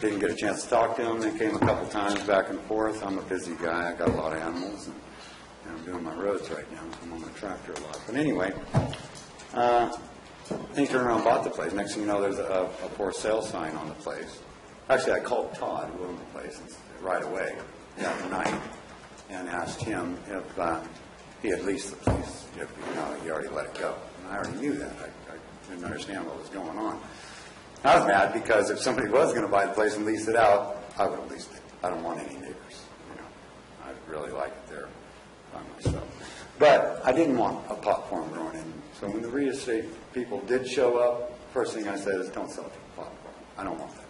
didn't get a chance to talk to him. They came a couple times back and forth. I'm a busy guy. I got a lot of animals, and I'm doing my roads right now. I'm on my tractor a lot. But anyway, he turned around and bought the place. Next thing you know, there's a for sale sign on the place. Actually, I called Todd, who owned the place, right away that night, and asked him if he had leased the place. If he already let it go. And I already knew that. I didn't understand what was going on. I was mad because if somebody was going to buy the place and lease it out, I would have leased it. I don't want any neighbors. I really like it there by myself. But I didn't want a pot farm growing in. So when the real estate people did show up, first thing I said is, don't sell a pot farm. I don't want that.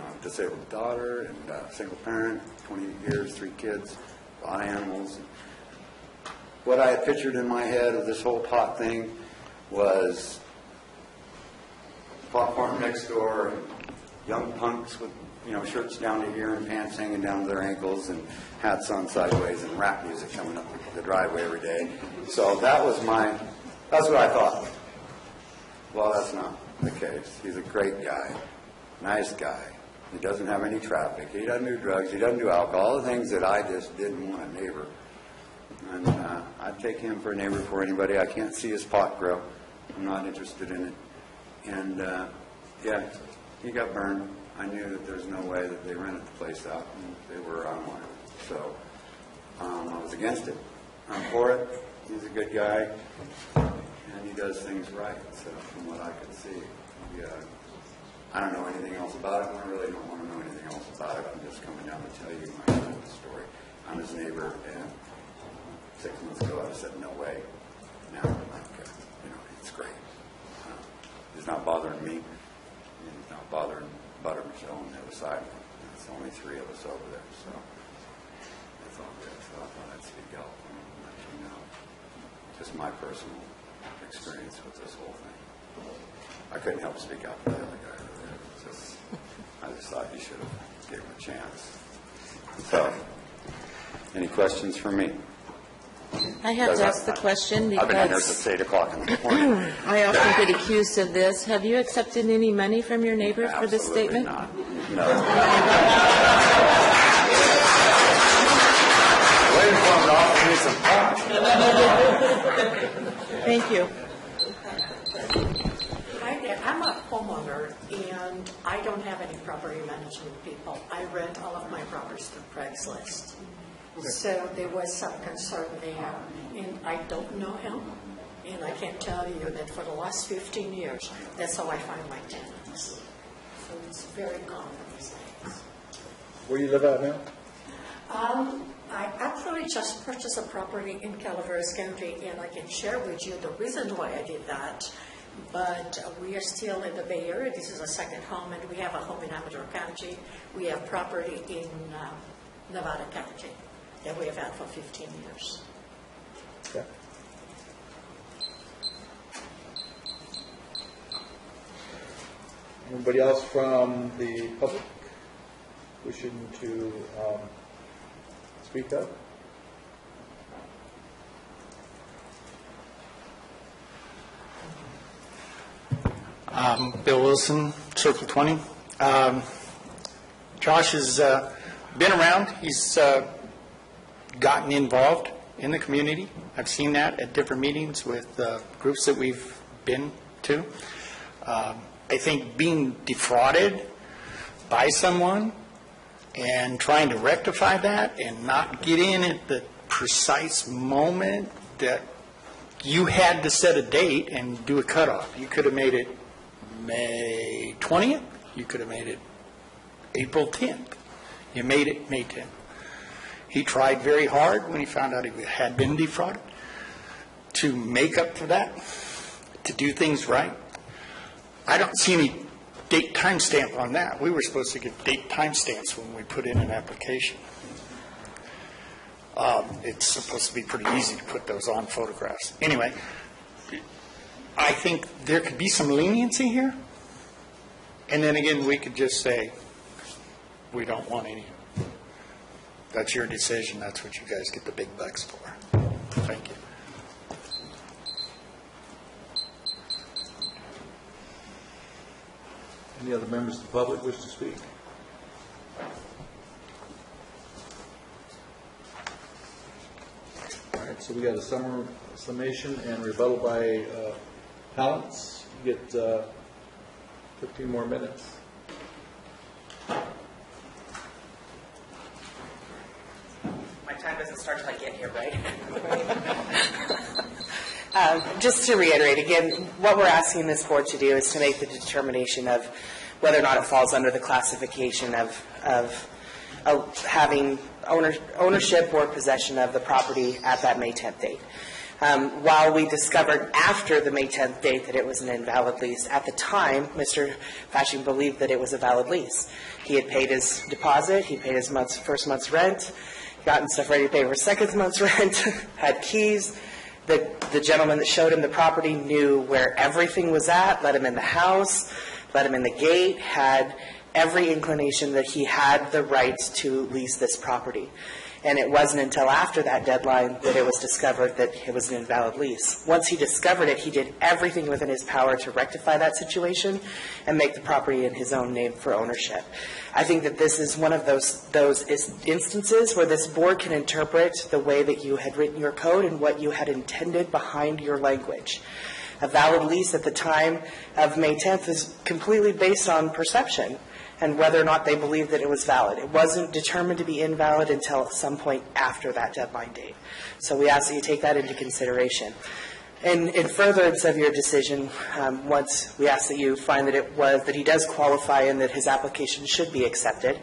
I have a disabled daughter and single parent, 28 years, 3 kids, a lot of animals. What I had pictured in my head of this whole pot thing was pot farm next door, and young punks with shirts down to here and pants hanging down to their ankles and hats on sideways and rap music coming up the driveway every day. So that's what I thought. Well, that's not the case. He's a great guy, nice guy. He doesn't have any traffic. He doesn't do drugs. He doesn't do alcohol. All the things that I just didn't want a neighbor. And I'd take him for a neighbor for anybody. I can't see his pot grow. I'm not interested in it. And, yeah, he got burned. I knew that there's no way that they rented the place out, and they were unwanted. So I was against it. I'm for it. He's a good guy, and he does things right. So from what I could see, I don't know anything else about it, and I really don't want to know anything else about it. I'm just coming down to tell you my side of the story. I'm his neighbor, and 6 months ago I said, no way. Now, it's great. He's not bothering me. He's not bothering Butter Michelle on the other side. There's only 3 of us over there, so that's all good. So I thought I'd speak out and let you know just my personal experience with this whole thing. I couldn't help speak out for the other guy over there. I just thought you should have given him a chance. So, any questions for me? I have to ask the question because I've been in there since 8 o'clock in the morning. I often get accused of this. Have you accepted any money from your neighbor for this statement? Not. No. Waiting for him to offer me some pot. Thank you. Hi there. I'm a homeowner, and I don't have any property management people. I rent all of my properties through Craigslist. So there was some concern there, and I don't know him, and I can tell you that for the last 15 years, that's how I find my tenants. So it's very common these days. Where do you live at now? I actually just purchased a property in Calaveras County, and I can share with you the reason why I did that. But we are still in the Bay Area. This is a second home, and we have a home in Amador County. We have property in Nevada County that we have had for 15 years. Okay. Anybody else from the public wishing to speak up? Bill Wilson, Circle 20. Josh has been around. He's gotten involved in the community. I've seen that at different meetings with groups that we've been to. I think being defrauded by someone and trying to rectify that and not get in at the precise moment that you had to set a date and do a cutoff. You could have made it May 20th. You could have made it April 10th. You made it May 10th. He tried very hard when he found out he had been defrauded to make up for that, to do things right. I don't see any date timestamp on that. We were supposed to get date timestamps when we put in an application. It's supposed to be pretty easy to put those on photographs. Anyway, I think there could be some leniency here. And then again, we could just say, we don't want any. That's your decision. That's what you guys get the big bucks for. Thank you. Any other members of the public wish to speak? All right, so we got a summation and rebuttal by Palance. You get 15 more minutes. My time doesn't start till I get here, right? Just to reiterate, again, what we're asking this board to do is to make the determination of whether or not it falls under the classification of having ownership or possession of the property at that May 10th date. While we discovered after the May 10th date that it was an invalid lease, at the time, Mr. Fashing believed that it was a valid lease. He had paid his deposit, he paid his first month's rent, gotten stuff ready to pay for second month's rent, had keys. The gentleman that showed him the property knew where everything was at, let him in the house, let him in the gate, had every inclination that he had the rights to lease this property. And it wasn't until after that deadline that it was discovered that it was an invalid lease. Once he discovered it, he did everything within his power to rectify that situation and make the property in his own name for ownership. I think that this is one of those instances where this board can interpret the way that you had written your code and what you had intended behind your language. A valid lease at the time of May 10th is completely based on perception and whether or not they believed that it was valid. It wasn't determined to be invalid until some point after that deadline date. So we ask that you take that into consideration. And in furtherance of your decision, once we ask that you find that he does qualify and that his application should be accepted,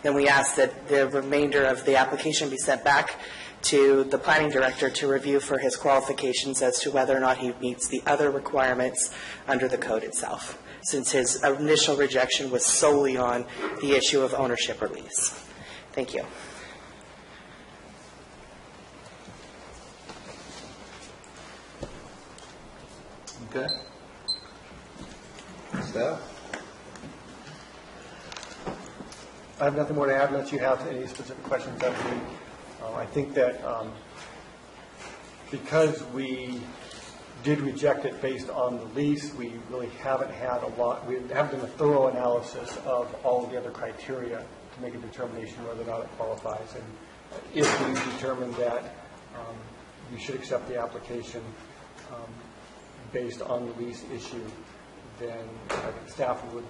then we ask that the remainder of the application be sent back to the planning director to review for his qualifications as to whether or not he meets the other requirements under the code itself, since his initial rejection was solely on the issue of ownership or lease. Thank you. Okay. Staff? I have nothing more to add unless you have any specific questions of me. I think that because we did reject it based on the lease, we really haven't had we haven't done a thorough analysis of all of the other criteria to make a determination whether or not it qualifies. And if we determine that we should accept the application based on the lease issue, then I think staff would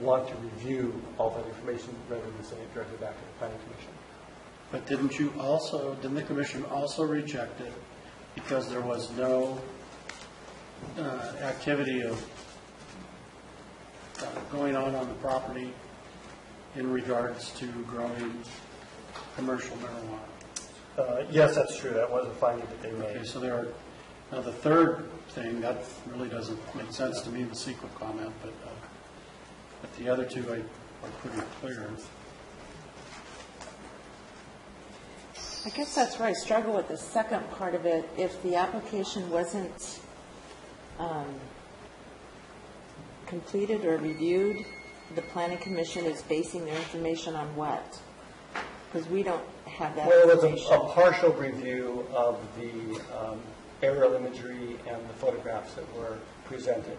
want to review all that information rather than send it directly back to the planning commission. But didn't the commission also reject it because there was no activity of going on the property in regards to growing commercial marijuana? Yes, that's true. That was a finding that they made. Okay, so there are, now the third thing, that really doesn't make sense to me, the sequel comment, but the other two are pretty clear. I guess that's where I struggle with the second part of it. If the application wasn't completed or reviewed, the planning commission is basing their information on what? Because we don't have that Well, it was information. a partial review of the aerial imagery and the photographs that were presented.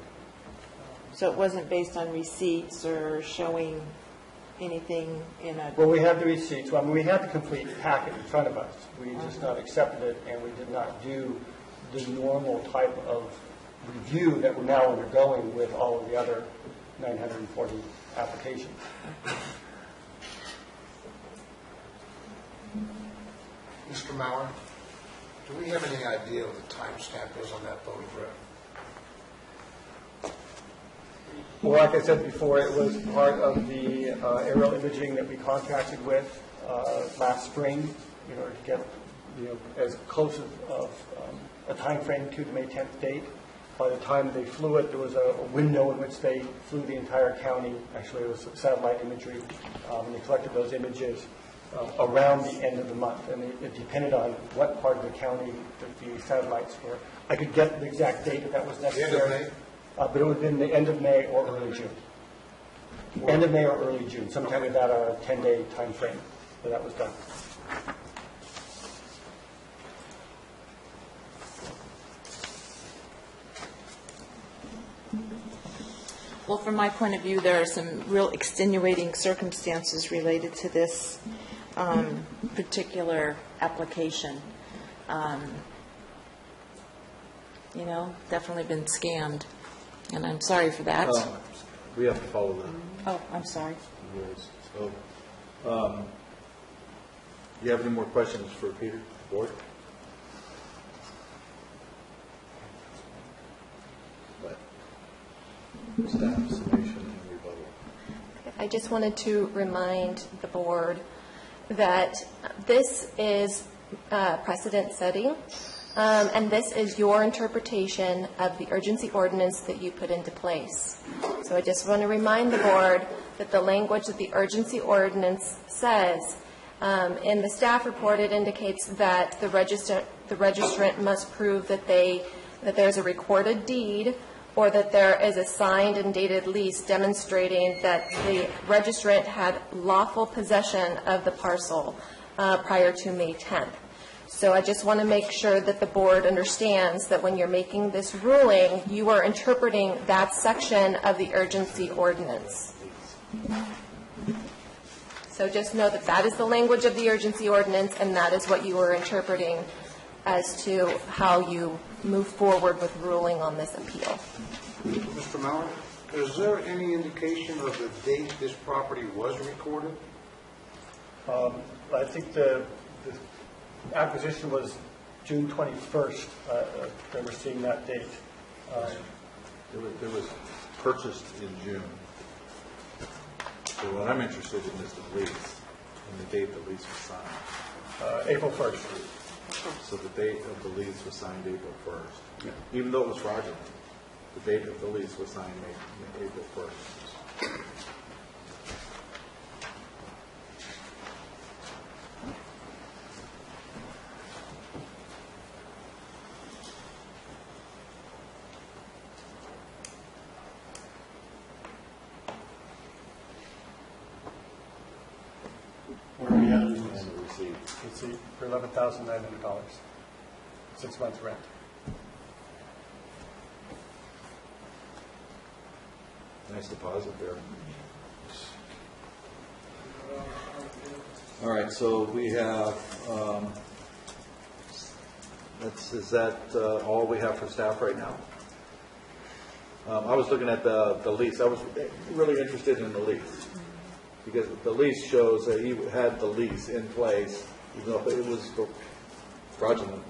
So it wasn't based on receipts or showing anything in a... Well, we have the receipts. Well, I mean, we had the complete packet in front of us. We just not accepted it, and we did not do the normal type of review that we're now undergoing with all of the other 940 applications. Mr. Mauer, do we have any idea what the timestamp is on that photograph? Well, like I said before, it was part of the aerial imaging that we contracted with last spring in order to get as close of a time frame to the May 10th date. By the time they flew it, there was a window in which they flew the entire county. Actually, it was satellite imagery, and they collected those images around the end of the month, and it depended on what part of the county that the satellites were. I could get the exact date if that was necessary. The end of May? But it would have been the end of May or early June. End of May or early June, sometime in about a 10-day time frame that that was done. Well, from my point of view, there are some real extenuating circumstances related to this particular application. Definitely been scammed, and I'm sorry for that. We have to follow the Oh, I'm sorry. rules. So, do you have any more questions for Peter, board? Staff summation and rebuttal. I just wanted to remind the board that this is precedent setting, and this is your interpretation of the urgency ordinance that you put into place. So I just want to remind the board that the language that the urgency ordinance says, in the staff report, it indicates that the registrant must prove that there's a recorded deed or that there is a signed and dated lease demonstrating that the registrant had lawful possession of the parcel prior to May 10th. So I just want to make sure that the board understands that when you're making this ruling, you are interpreting that section of the urgency ordinance. So just know that that is the language of the urgency ordinance, and that is what you are interpreting as to how you move forward with ruling on this appeal. Mr. Mallon, is there any indication of the date this property was recorded? I think the acquisition was June 21st. They were seeing that date. It was purchased in June. So what I'm interested in is the lease and the date the lease was signed. April 1st. So the date of the lease was signed April 1st. Even though it was fraudulent, the date of the lease was signed April 1st. Where are we at? And the receipt. Receipt for $11,900. 6 months rent. Nice deposit there. All right, so we have, is that all we have for staff right now? I was looking at the lease. I was really interested in the lease because the lease shows that he had the lease in place, even though it was fraudulent,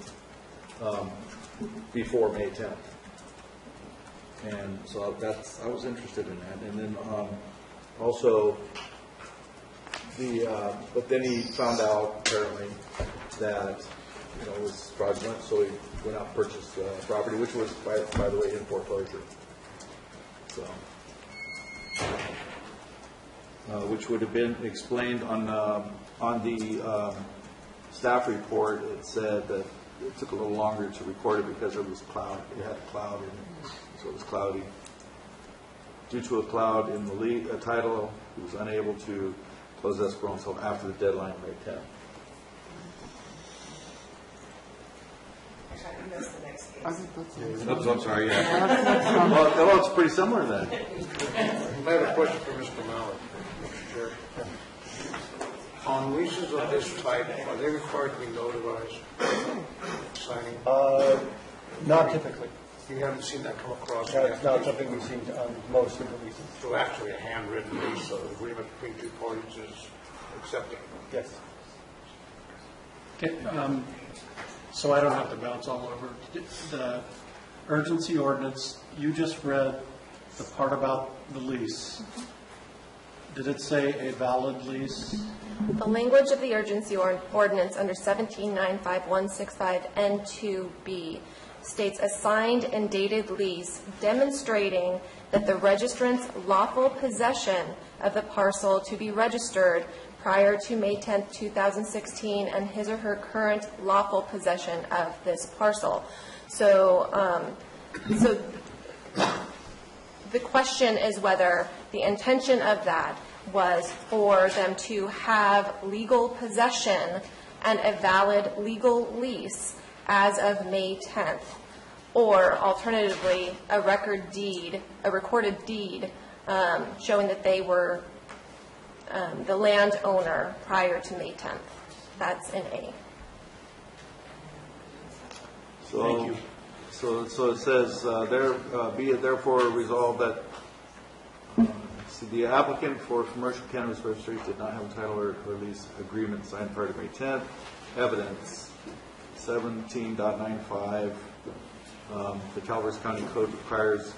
before May 10th. And so I was interested in that. And then also but then he found out apparently that, it was fraudulent, so he went out and purchased the property, which was, by the way, in foreclosure. So, which would have been explained on the staff report. It said that it took a little longer to record it because it was cloud. It had a cloud in it, so it was cloudy. Due to a cloud in the title, he was unable to close escrow until after the deadline of May 10th. I missed the next case. Oops, I'm sorry, yeah. Well, it's pretty similar then. I have a question for Mr. Mallon, Mr. Chair. On leases of this type, are they required to be notarized? Signing? Not typically. You haven't seen that come across? That's not something we've seen on most of the leases. So actually a handwritten lease of agreement between two parties is accepted? Yes. Okay, so I don't have to bounce all over. The urgency ordinance, you just read the part about the lease. Did it say a valid lease? The language of the urgency ordinance under 1795165 N2B states a signed and dated lease demonstrating that the registrant's lawful possession of the parcel to be registered prior to May 10th, 2016, and his or her current lawful possession of this parcel. So, the question is whether the intention of that was for them to have legal possession and a valid legal lease as of May 10th, or alternatively, a recorded deed showing that they were the landowner prior to May 10th. That's in A. Thank you. So it says, be it therefore resolved that the applicant for commercial cannabis registry did not have a title or lease agreement signed prior to May 10th. Evidence 17.95. The Calaveras County Code requires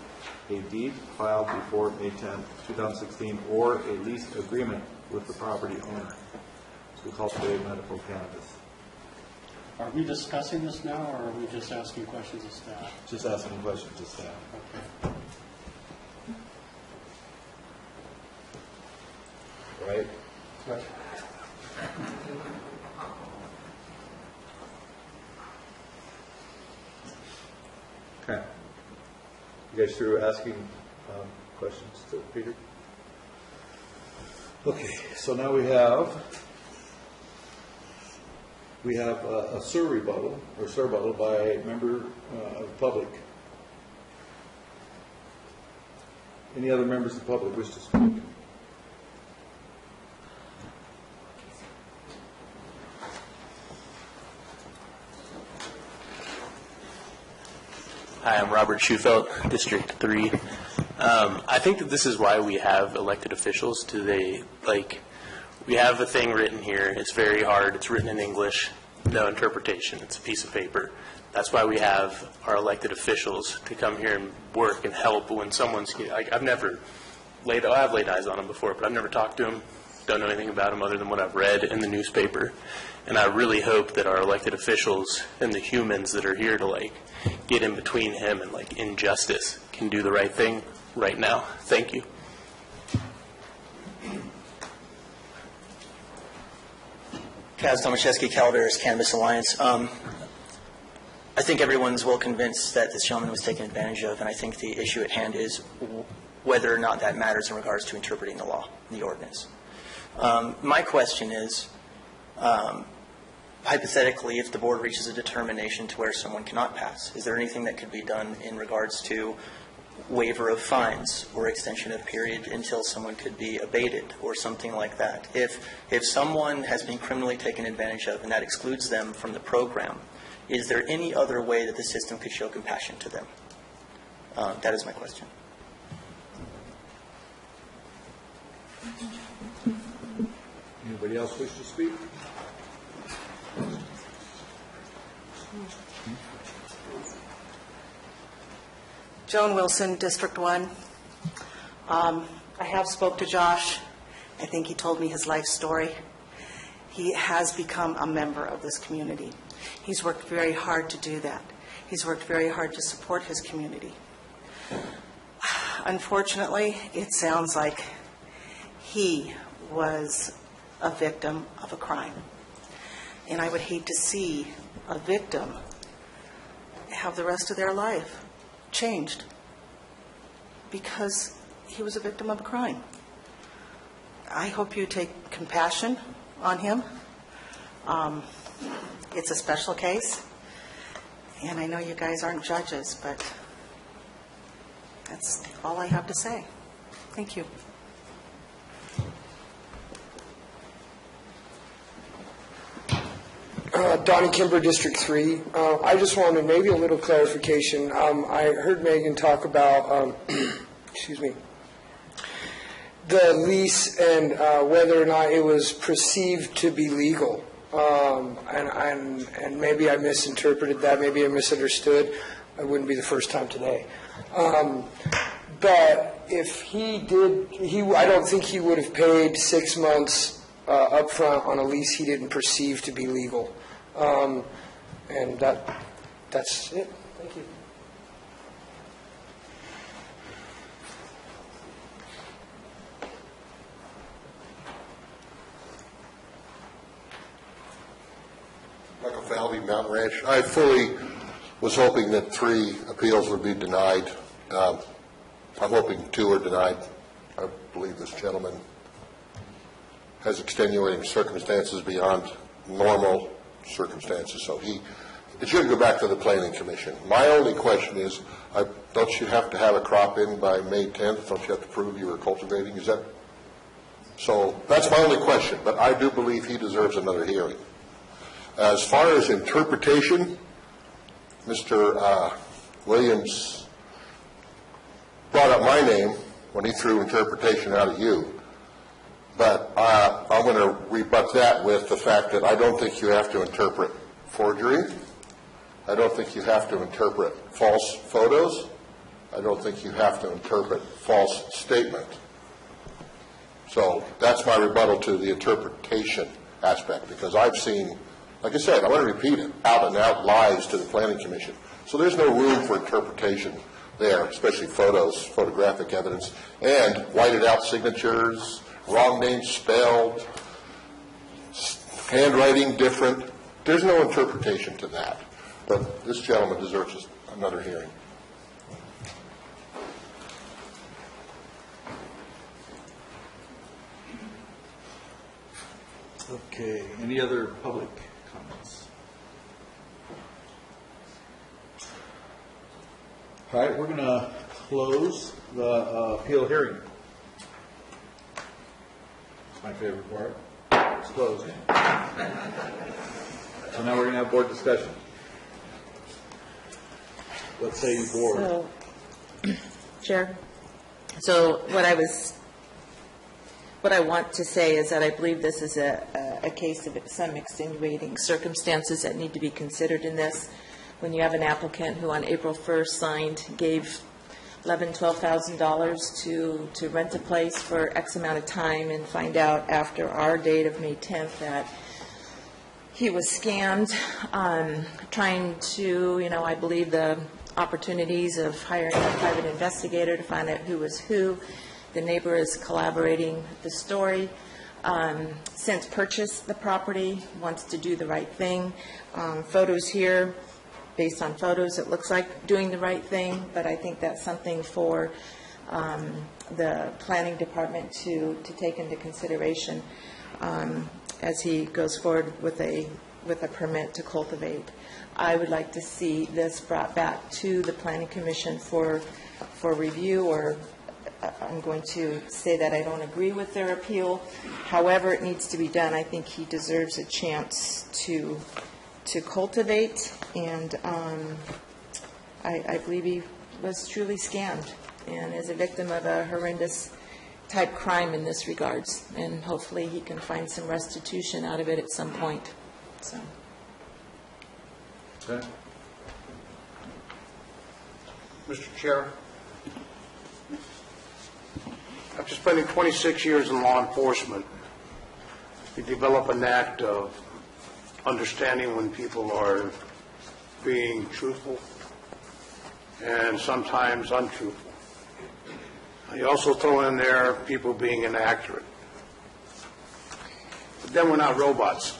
a deed filed before May 10th, 2016, or a lease agreement with the property owner to cultivate medical cannabis. Are we discussing this now, or are we just asking questions of staff? Just asking questions of staff. Okay. Right? Right. Okay. You guys through asking questions to Peter? Okay, so now we have a SIR rebuttal by a member of the public. Any other members of the public wish to speak? Hi, I'm Robert Schufelt, District 3. I think that this is why we have elected officials. We have a thing written here. It's very hard. It's written in English. No interpretation. It's a piece of paper. That's why we have our elected officials to come here and work and help when someone's, I've laid eyes on them before, but I've never talked to them, don't know anything about them other than what I've read in the newspaper. And I really hope that our elected officials and the humans that are here to get in between him and injustice can do the right thing right now. Thank you. Kaz Tomaszewski, Calaveras Cannabis Alliance. I think everyone's well convinced that this gentleman was taken advantage of, and I think the issue at hand is whether or not that matters in regards to interpreting the law, the ordinance. My question is, hypothetically, if the board reaches a determination to where someone cannot pass, is there anything that could be done in regards to waiver of fines or extension of period until someone could be abated or something like that? If someone has been criminally taken advantage of and that excludes them from the program, is there any other way that the system could show compassion to them? That is my question. Anybody else wish to speak? Joan Wilson, District 1. I have spoke to Josh. I think he told me his life story. He has become a member of this community. He's worked very hard to do that. He's worked very hard to support his community. Unfortunately, it sounds like he was a victim of a crime. And I would hate to see a victim have the rest of their life changed because he was a victim of a crime. I hope you take compassion on him. It's a special case, and I know you guys aren't judges, but that's all I have to say. Thank you. Donnie Kimber, District 3. I just wanted maybe a little clarification. I heard Megan talk about, excuse me, the lease and whether or not it was perceived to be legal. And maybe I misinterpreted that. Maybe I misunderstood. It wouldn't be the first time today. But if he did, I don't think he would have paid 6 months up front on a lease he didn't perceive to be legal. And that's it. Thank you. Michael Falvey, Mountain Ranch. I fully was hoping that 3 appeals would be denied. I'm hoping 2 are denied. I believe this gentleman has extenuating circumstances beyond normal circumstances, so it should go back to the Planning Commission. My only question is, don't you have to have a crop in by May 10th? Don't you have to prove you were cultivating? Is that so? That's my only question, but I do believe he deserves another hearing. As far as interpretation, Mr. Williams brought up my name when he threw interpretation out at you. But I'm going to rebut that with the fact that I don't think you have to interpret forgery. I don't think you have to interpret false photos. I don't think you have to interpret false statement. So that's my rebuttal to the interpretation aspect, because I've seen, like I said, I want to repeat it, out and out lies to the Planning Commission. So there's no room for interpretation there, especially photos, photographic evidence, and whited out signatures, wrong name spelled, handwriting different. There's no interpretation to that. But this gentleman deserves another hearing. Okay, any other public comments? All right, we're going to close the appeal hearing. It's my favorite part. It's closed. So now we're going to have board discussion. Let's say you board. So, Chair, so what I want to say is that I believe this is a case of some extenuating circumstances that need to be considered in this. When you have an applicant who on April 1st gave $11,000, $12,000 to rent a place for X amount of time and find out after our date of May 10th that he was scammed, trying to, I believe the opportunities of hiring a private investigator to find out who was who. The neighbor is collaborating with the story. Since purchased the property, wants to do the right thing. Photos here, based on photos, it looks like doing the right thing, but I think that's something for the planning department to take into consideration as he goes forward with a permit to cultivate. I would like to see this brought back to the Planning Commission for review, or I'm going to say that I don't agree with their appeal. However it needs to be done, I think he deserves a chance to cultivate, and I believe he was truly scammed and is a victim of a horrendous type crime in this regards, and hopefully he can find some restitution out of it at some point. So. Okay. Mr. Chair, after spending 26 years in law enforcement, you develop a knack of understanding when people are being truthful and sometimes untruthful. You also throw in there people being inaccurate. But then we're not robots.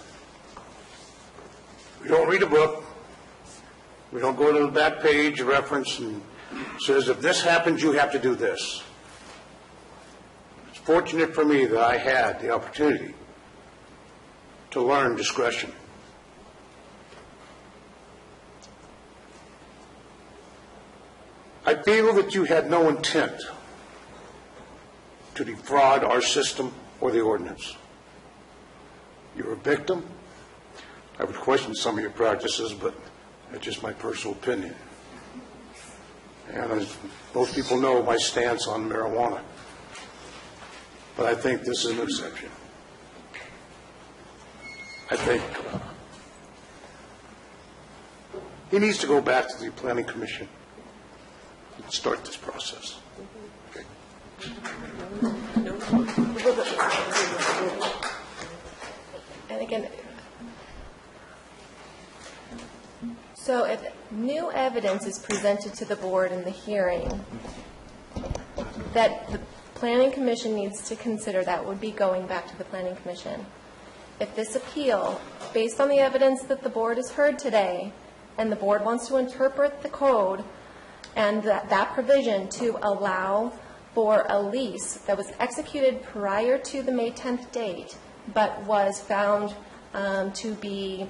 We don't read a book. We don't go to that page reference and says, if this happens, you have to do this. It's fortunate for me that I had the opportunity to learn discretion. I feel that you had no intent to defraud our system or the ordinance. You're a victim. I would question some of your practices, but that's just my personal opinion. And as most people know, my stance on marijuana. But I think this is an exception. I think he needs to go back to the Planning Commission and start this process. Okay. And again, so if new evidence is presented to the board in the hearing that the Planning Commission needs to consider, that would be going back to the Planning Commission. If this appeal, based on the evidence that the board has heard today, and the board wants to interpret the code and that provision to allow for a lease that was executed prior to the May 10th date, but was found to be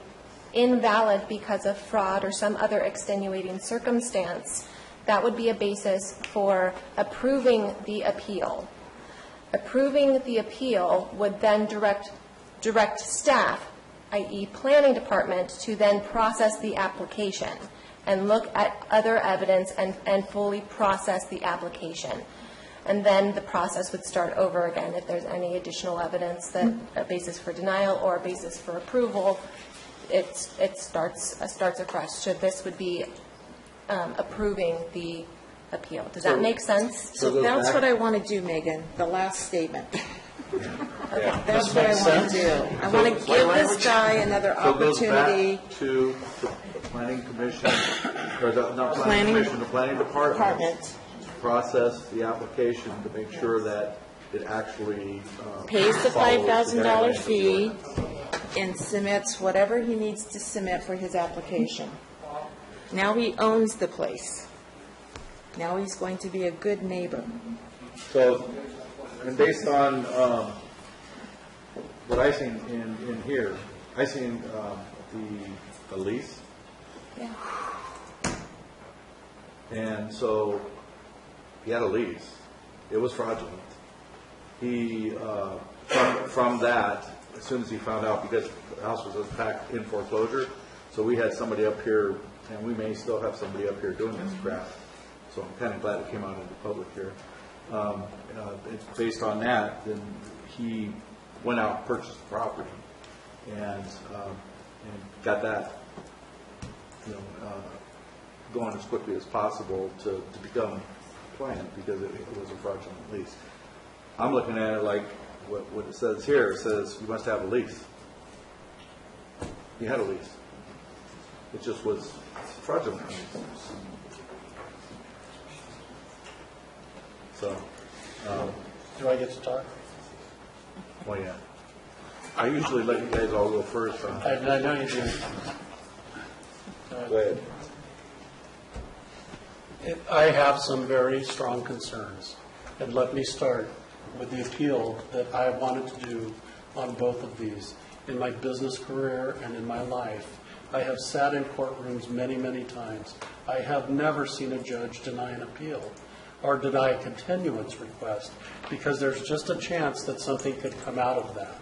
invalid because of fraud or some other extenuating circumstance, that would be a basis for approving the appeal. Approving the appeal would then direct staff, i.e. planning department, to then process the application and look at other evidence and fully process the application. And then the process would start over again if there's any additional evidence that a basis for denial or a basis for approval. It starts afresh. So this would be approving the appeal. Does that make sense? So that's what I want to do, Megan, the last statement. Okay, that's what I want to do. I want to give this guy another opportunity. So it goes back to the Planning Commission, or not Planning Commission, the Planning Department. Process the application to make sure that it actually pays the $5,000 fee and submits whatever he needs to submit for his application. Now he owns the place. Now he's going to be a good neighbor. So, and based on what I seen in here, I seen the lease. Yeah. And so he had a lease. It was fraudulent. He, from that, as soon as he found out, because the house was packed in foreclosure, so we had somebody up here, and we may still have somebody up here doing this crap. So I'm kind of glad it came out into public here. Based on that, then he went out and purchased the property and got that, going as quickly as possible to become compliant because it was a fraudulent lease. I'm looking at it like what it says here. It says you must have a lease. He had a lease. It just was fraudulent. So, Do I get to talk? well, yeah. I usually let you guys all go first. I know you do. Go ahead. I have some very strong concerns, and let me start with the appeal that I wanted to do on both of these. In my business career and in my life, I have sat in courtrooms many, many times. I have never seen a judge deny an appeal or deny a continuance request because there's just a chance that something could come out of that.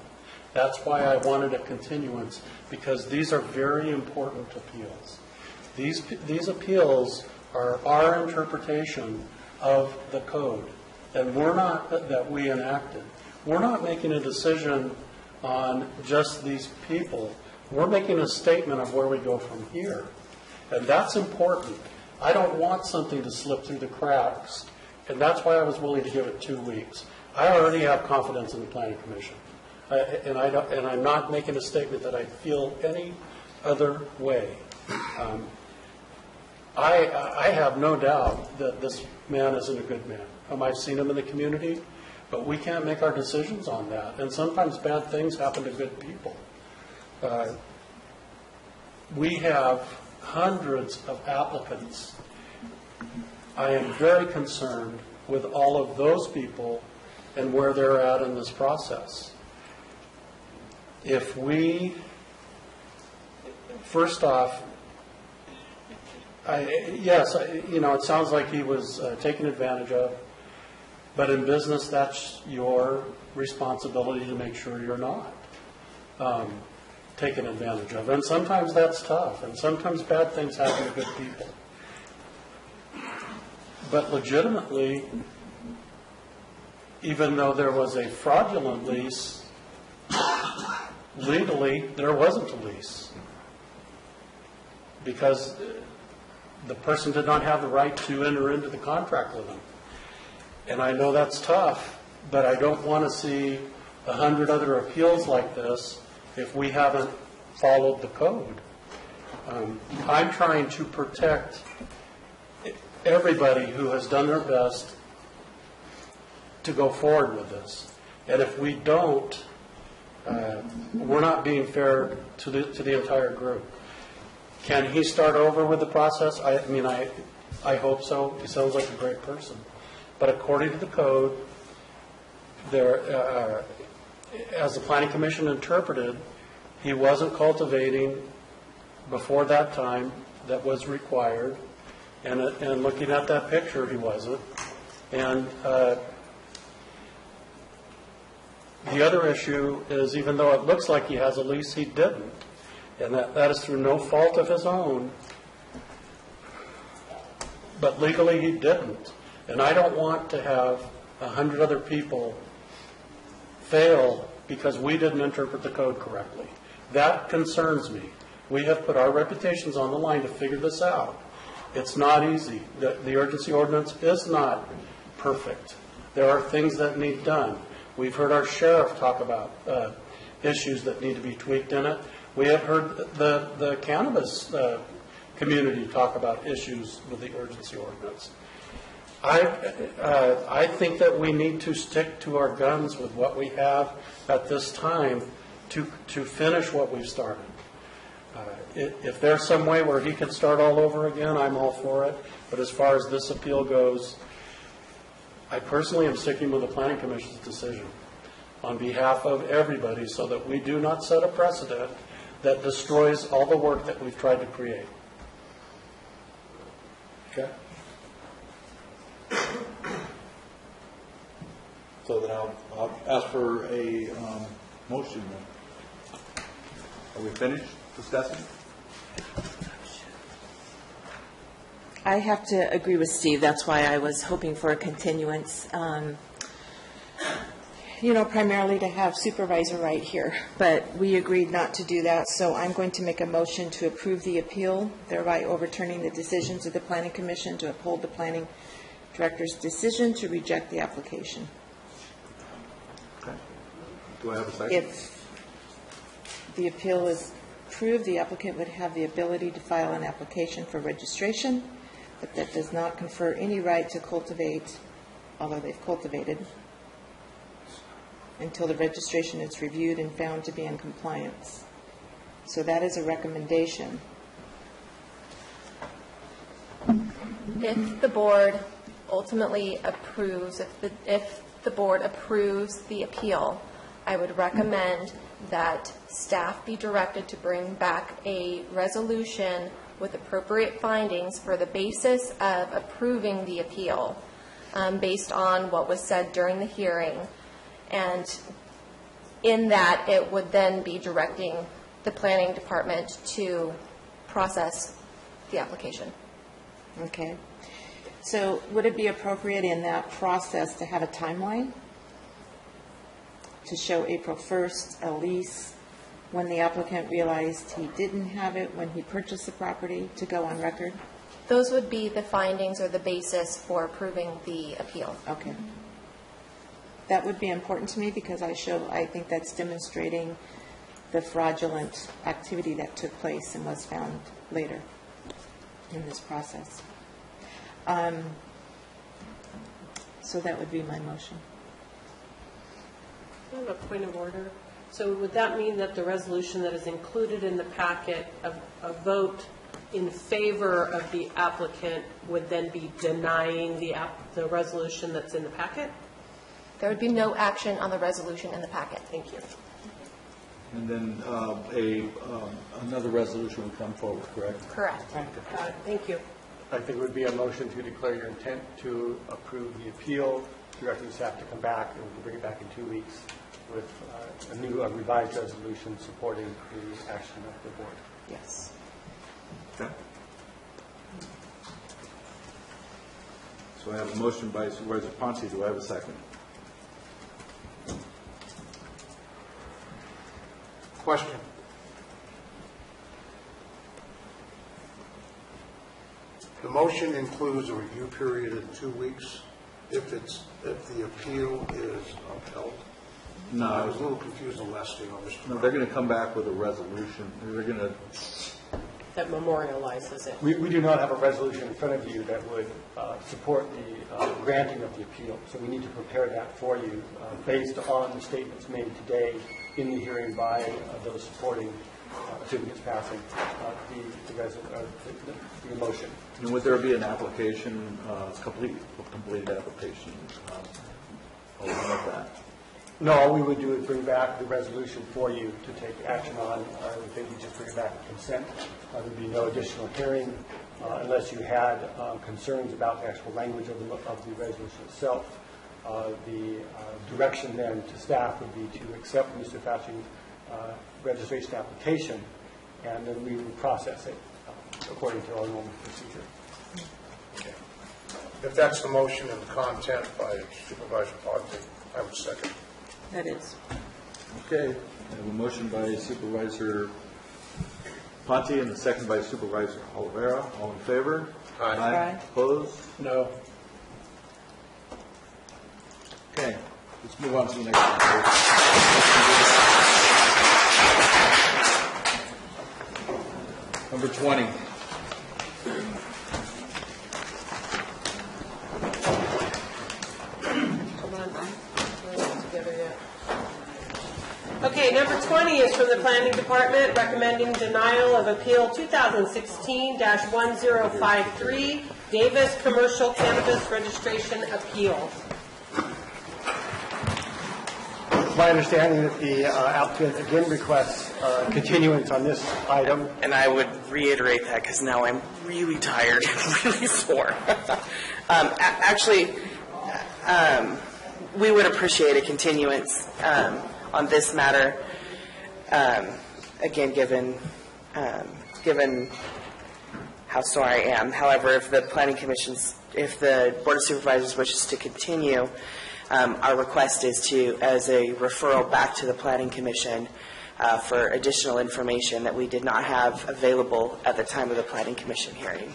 That's why I wanted a continuance, because these are very important appeals. These appeals are our interpretation of the code, and that we enacted. We're not making a decision on just these people. We're making a statement of where we go from here, and that's important. I don't want something to slip through the cracks, and that's why I was willing to give it 2 weeks. I already have confidence in the Planning Commission, and I'm not making a statement that I feel any other way. I have no doubt that this man isn't a good man. I've seen him in the community, but we can't make our decisions on that. And sometimes bad things happen to good people. We have hundreds of applicants. I am very concerned with all of those people and where they're at in this process. First off, it sounds like he was taken advantage of, but in business, that's your responsibility to make sure you're not taken advantage of. And sometimes that's tough, and sometimes bad things happen to good people. But legitimately, even though there was a fraudulent lease, legally, there wasn't a lease. Because the person did not have the right to enter into the contract with them. And I know that's tough, but I don't want to see 100 other appeals like this if we haven't followed the code. I'm trying to protect everybody who has done their best to go forward with this. And if we don't, we're not being fair to the entire group. Can he start over with the process? I hope so. He sounds like a great person. But according to the code, as the Planning Commission interpreted, he wasn't cultivating before that time that was required. And looking at that picture, he wasn't. And the other issue is, even though it looks like he has a lease, he didn't. And that is through no fault of his own. But legally, he didn't. And I don't want to have 100 other people fail because we didn't interpret the code correctly. That concerns me. We have put our reputations on the line to figure this out. It's not easy. The urgency ordinance is not perfect. There are things that need done. We've heard our sheriff talk about issues that need to be tweaked in it. We have heard the cannabis community talk about issues with the urgency ordinance. I think that we need to stick to our guns with what we have at this time to finish what we've started. If there's some way where he can start all over again, I'm all for it. But as far as this appeal goes, I personally am sticking with the Planning Commission's decision. on behalf of everybody so that we do not set a precedent that destroys all the work that we've tried to create. Okay? So then I'll ask for a motion then. Are we finished discussing? I have to agree with Steve. That's why I was hoping for a continuance, primarily to have Supervisor right here. But we agreed not to do that, so I'm going to make a motion to approve the appeal, thereby overturning the decisions of the Planning Commission to uphold the Planning Director's decision to reject the application. Okay. Do I have a second? If the appeal is approved, the applicant would have the ability to file an application for registration, but that does not confer any right to cultivate, although they've cultivated, until the registration is reviewed and found to be in compliance. So that is a recommendation. If the board ultimately approves, if the board approves the appeal, I would recommend that staff be directed to bring back a resolution with appropriate findings for the basis of approving the appeal, based on what was said during the hearing. And in that, it would then be directing the planning department to process the application. Okay. So would it be appropriate in that process to have a timeline to show April 1st, a lease, when the applicant realized he didn't have it when he purchased the property, to go on record? Those would be the findings or the basis for approving the appeal. Okay. That would be important to me because I think that's demonstrating the fraudulent activity that took place and was found later in this process. So that would be my motion. I have a point of order. So would that mean that the resolution that is included in the packet, a vote in favor of the applicant, would then be denying the resolution that's in the packet? There would be no action on the resolution in the packet. Thank you. And then another resolution will come forward, correct? Correct. Thank you. I think it would be a motion to declare your intent to approve the appeal, directing staff to come back, and we can bring it back in 2 weeks with a revised resolution supporting the action of the board. Yes. Okay. So I have a motion by Supervisor Ponce. Do I have a second? Question. The motion includes a review period of 2 weeks if the appeal is upheld. No. I was a little confused on last thing on this. No, they're going to come back with a resolution. They're going to... That memorializes it. We do not have a resolution in front of you that would support the granting of the appeal, so we need to prepare that for you based on the statements made today in the hearing by those supporting, assuming it's passing, the motion. And would there be an application, completed application along with that? No, all we would do is bring back the resolution for you to take action on. I would think you just bring it back to consent. There would be no additional hearing unless you had concerns about the actual language of the resolution itself. The direction then to staff would be to accept Mr. Fauci's registration application, and then we would process it according to our normal procedure. Okay. If that's the motion and the content by Supervisor Ponte, I would second. That is. Okay. I have a motion by Supervisor Ponte and a second by Supervisor Calaveras. All in favor? Aye. Aye. Opposed? No. Okay. Let's move on to the next one. Number 20. Okay, number 20 is from the Planning Department, recommending denial of Appeal 2016-1053, Davis Commercial Cannabis Registration Appeal. It's my understanding that the applicant again requests continuance on this item. And I would reiterate that because now I'm really tired and really sore. Actually, we would appreciate a continuance on this matter. Again, given how sore I am. However, if the if the Board of Supervisors wishes to continue, our request is as a referral back to the Planning Commission for additional information that we did not have available at the time of the Planning Commission hearing.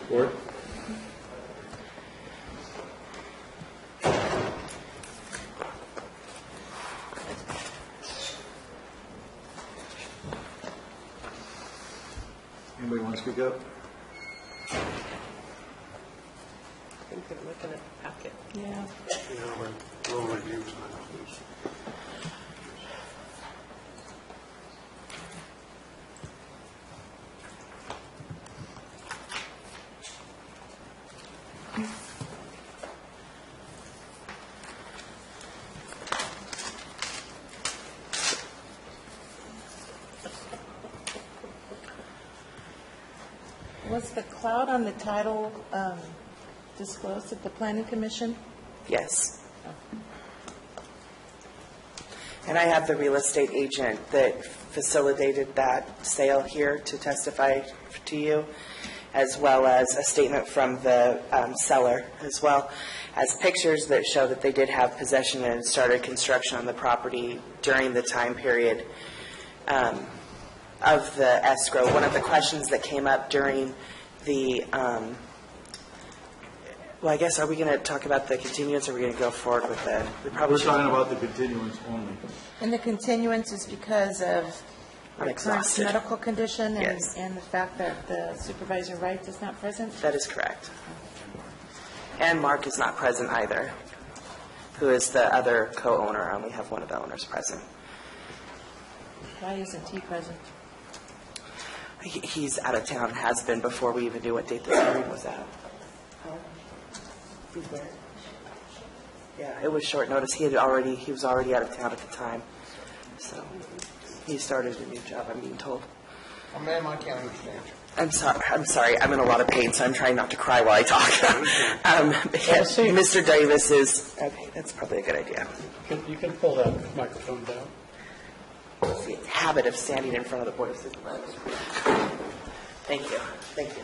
Board? Anybody want to speak up? I think they're looking at the packet. Yeah. We'll review tonight, please. Was the cloud on the title disclosed at the Planning Commission? Yes. And I have the real estate agent that facilitated that sale here to testify to you, as well as a statement from the seller, as well as pictures that show that they did have possession and started construction on the property during the time period of the escrow. One of the questions that came up during the well, I guess, are we going to talk about the continuance, or are we going to go forward with it? We're talking about the continuance only. And the continuance is because of I'm your current exhausted. medical condition and, Yes. and the fact that the Supervisor Wright is not present? That is correct. And Mark is not present either, who is the other co-owner. I only have one of the owners present. Why isn't he present? He's out of town, has been before we even knew what date the hearing was at. Yeah, it was short notice. He was already out of town at the time. So he started a new job, I'm being told. Oh, ma'am, I can't understand you. I'm sorry. I'm in a lot of pain, so I'm trying not to cry while I talk. Mr. Davis is, okay, that's probably a good idea. You can pull that microphone down. It's the habit of standing in front of the Board of Supervisors. Thank you. Thank you.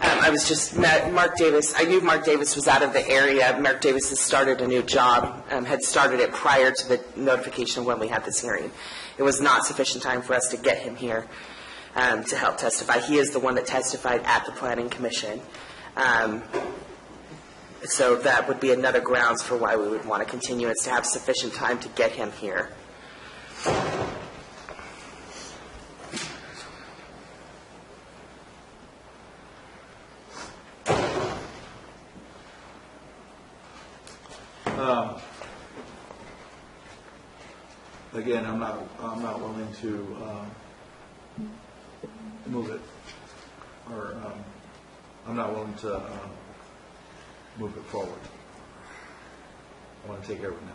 I was just, Mark Davis, I knew Mark Davis was out of the area. Mark Davis has started a new job, had started it prior to the notification of when we had this hearing. It was not sufficient time for us to get him here to help testify. He is the one that testified at the Planning Commission. So that would be another grounds for why we would want to continue, is to have sufficient time to get him here. Again, I'm not willing to move it, or I'm not willing to move it forward. I want to take care of it now.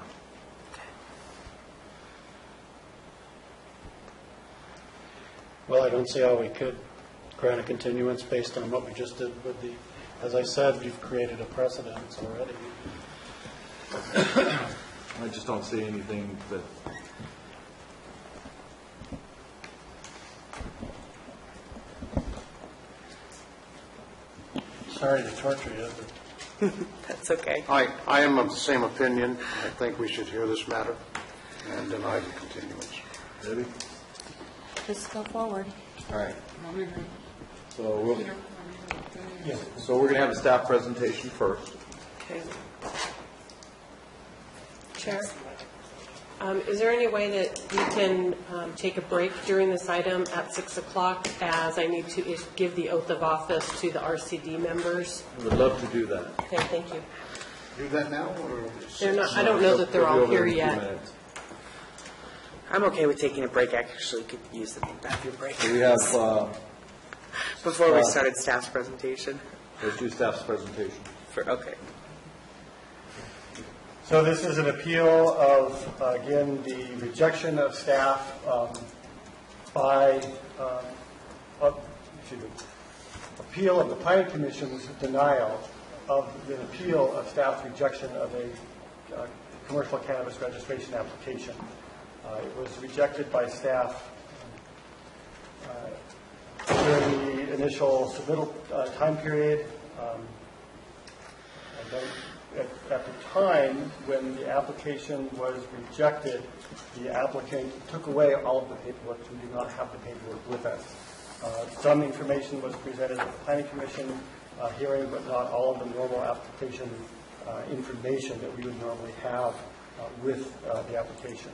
Well, I don't see how we could grant a continuance based on what we just did with the, as I said, you've created a precedent already. I just don't see anything that. Sorry to torture you, but That's okay. I am of the same opinion. I think we should hear this matter and deny the continuance. Debbie? Just go forward. All right. So we're going to have a staff presentation first. Okay. Chair, is there any way that we can take a break during this item at 6 o'clock, as I need to give the oath of office to the RCD members? I would love to do that. Okay, thank you. Do that now, or? They're not, I don't know that they're all here yet. I'm okay with taking a break. I actually could use the bathroom break. So we have. Before we started staff's presentation. Let's do staff's presentation. Okay. So this is an appeal of, again, the rejection of staff appeal of the Planning Commission's denial of the appeal of staff's rejection of a commercial cannabis registration application. It was rejected by staff during the initial submittal time period. At the time when the application was rejected, the applicant took away all of the paperwork. We do not have the paperwork with us. Some information was presented at the Planning Commission hearing, but not all of the normal application information that we would normally have with the application.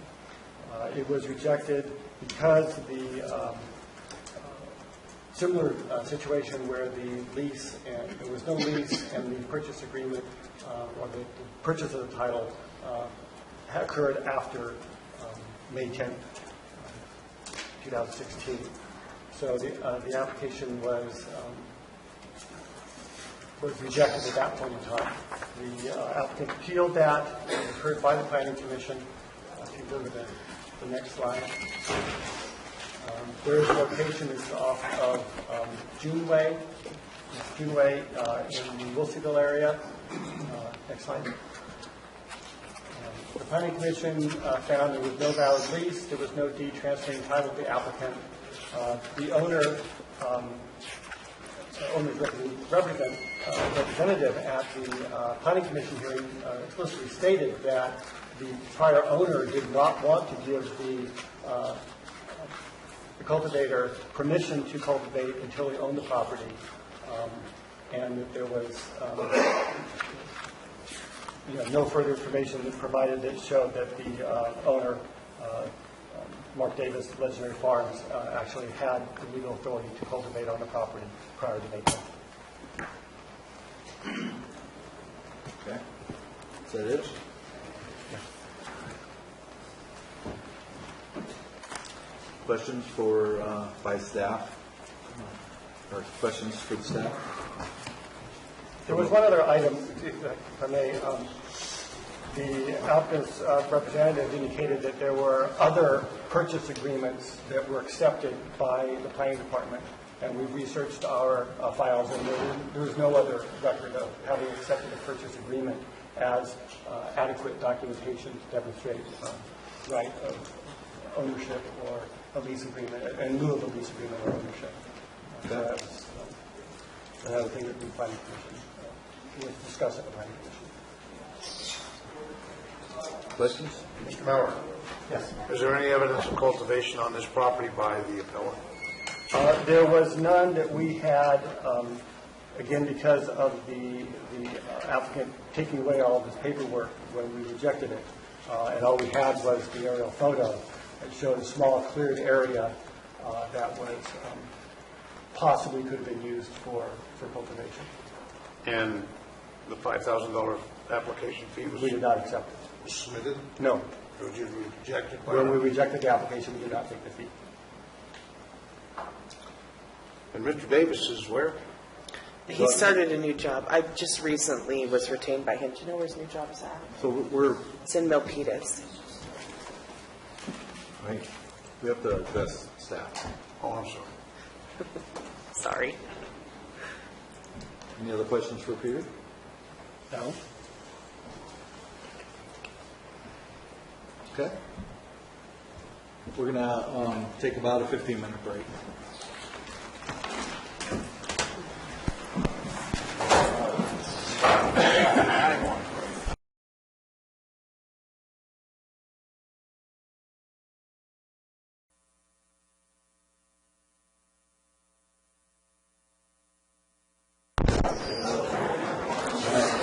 It was rejected because the similar situation where the lease and there was no lease and the purchase agreement or the purchase of the title occurred after May 10th, 2016. So the application was rejected at that point in time. The applicant appealed that. It was heard by the Planning Commission. If you go to the next slide. Their location is off of Juneway. Juneway in the Wilseyville area. Next slide. The Planning Commission found there was no valid lease. There was no deed transferring title to the applicant. The owner's representative at the Planning Commission hearing explicitly stated that the prior owner did not want to give the cultivator permission to cultivate until he owned the property, and that there was no further information provided that showed that the owner, Mark Davis, Legendary Farms, actually had the legal authority to cultivate on the property prior to May 10th. Okay. Is that it? Questions by staff? Or questions for the staff? There was one other item, if I may. The applicant's representative indicated that there were other purchase agreements that were accepted by the planning department, and we researched our files, and there was no other record of having accepted a purchase agreement as adequate documentation to demonstrate right of ownership or a lease agreement, in lieu of a lease agreement or ownership. So that was another thing that the planning commission was discussed at the planning commission. Questions? Mr. Mauer? Yes. Is there any evidence of cultivation on this property by the appellant? There was none that we had, again, because of the applicant taking away all of his paperwork when we rejected it. And all we had was the aerial photo. It showed a small cleared area that was possibly could have been used for cultivation. And the $5,000 application fee was... We did not accept it. Was submitted? No. Or did you reject it? When we rejected the application, we did not take the fee. And Mr. Davis is where? He started a new job. I just recently was retained by him. Do you know where his new job is at? So It's in Milpitas. Right. We have to address staff. Oh, I'm sorry. Sorry. Any other questions for Peter? No. Okay. We're going to take about a 15-minute break.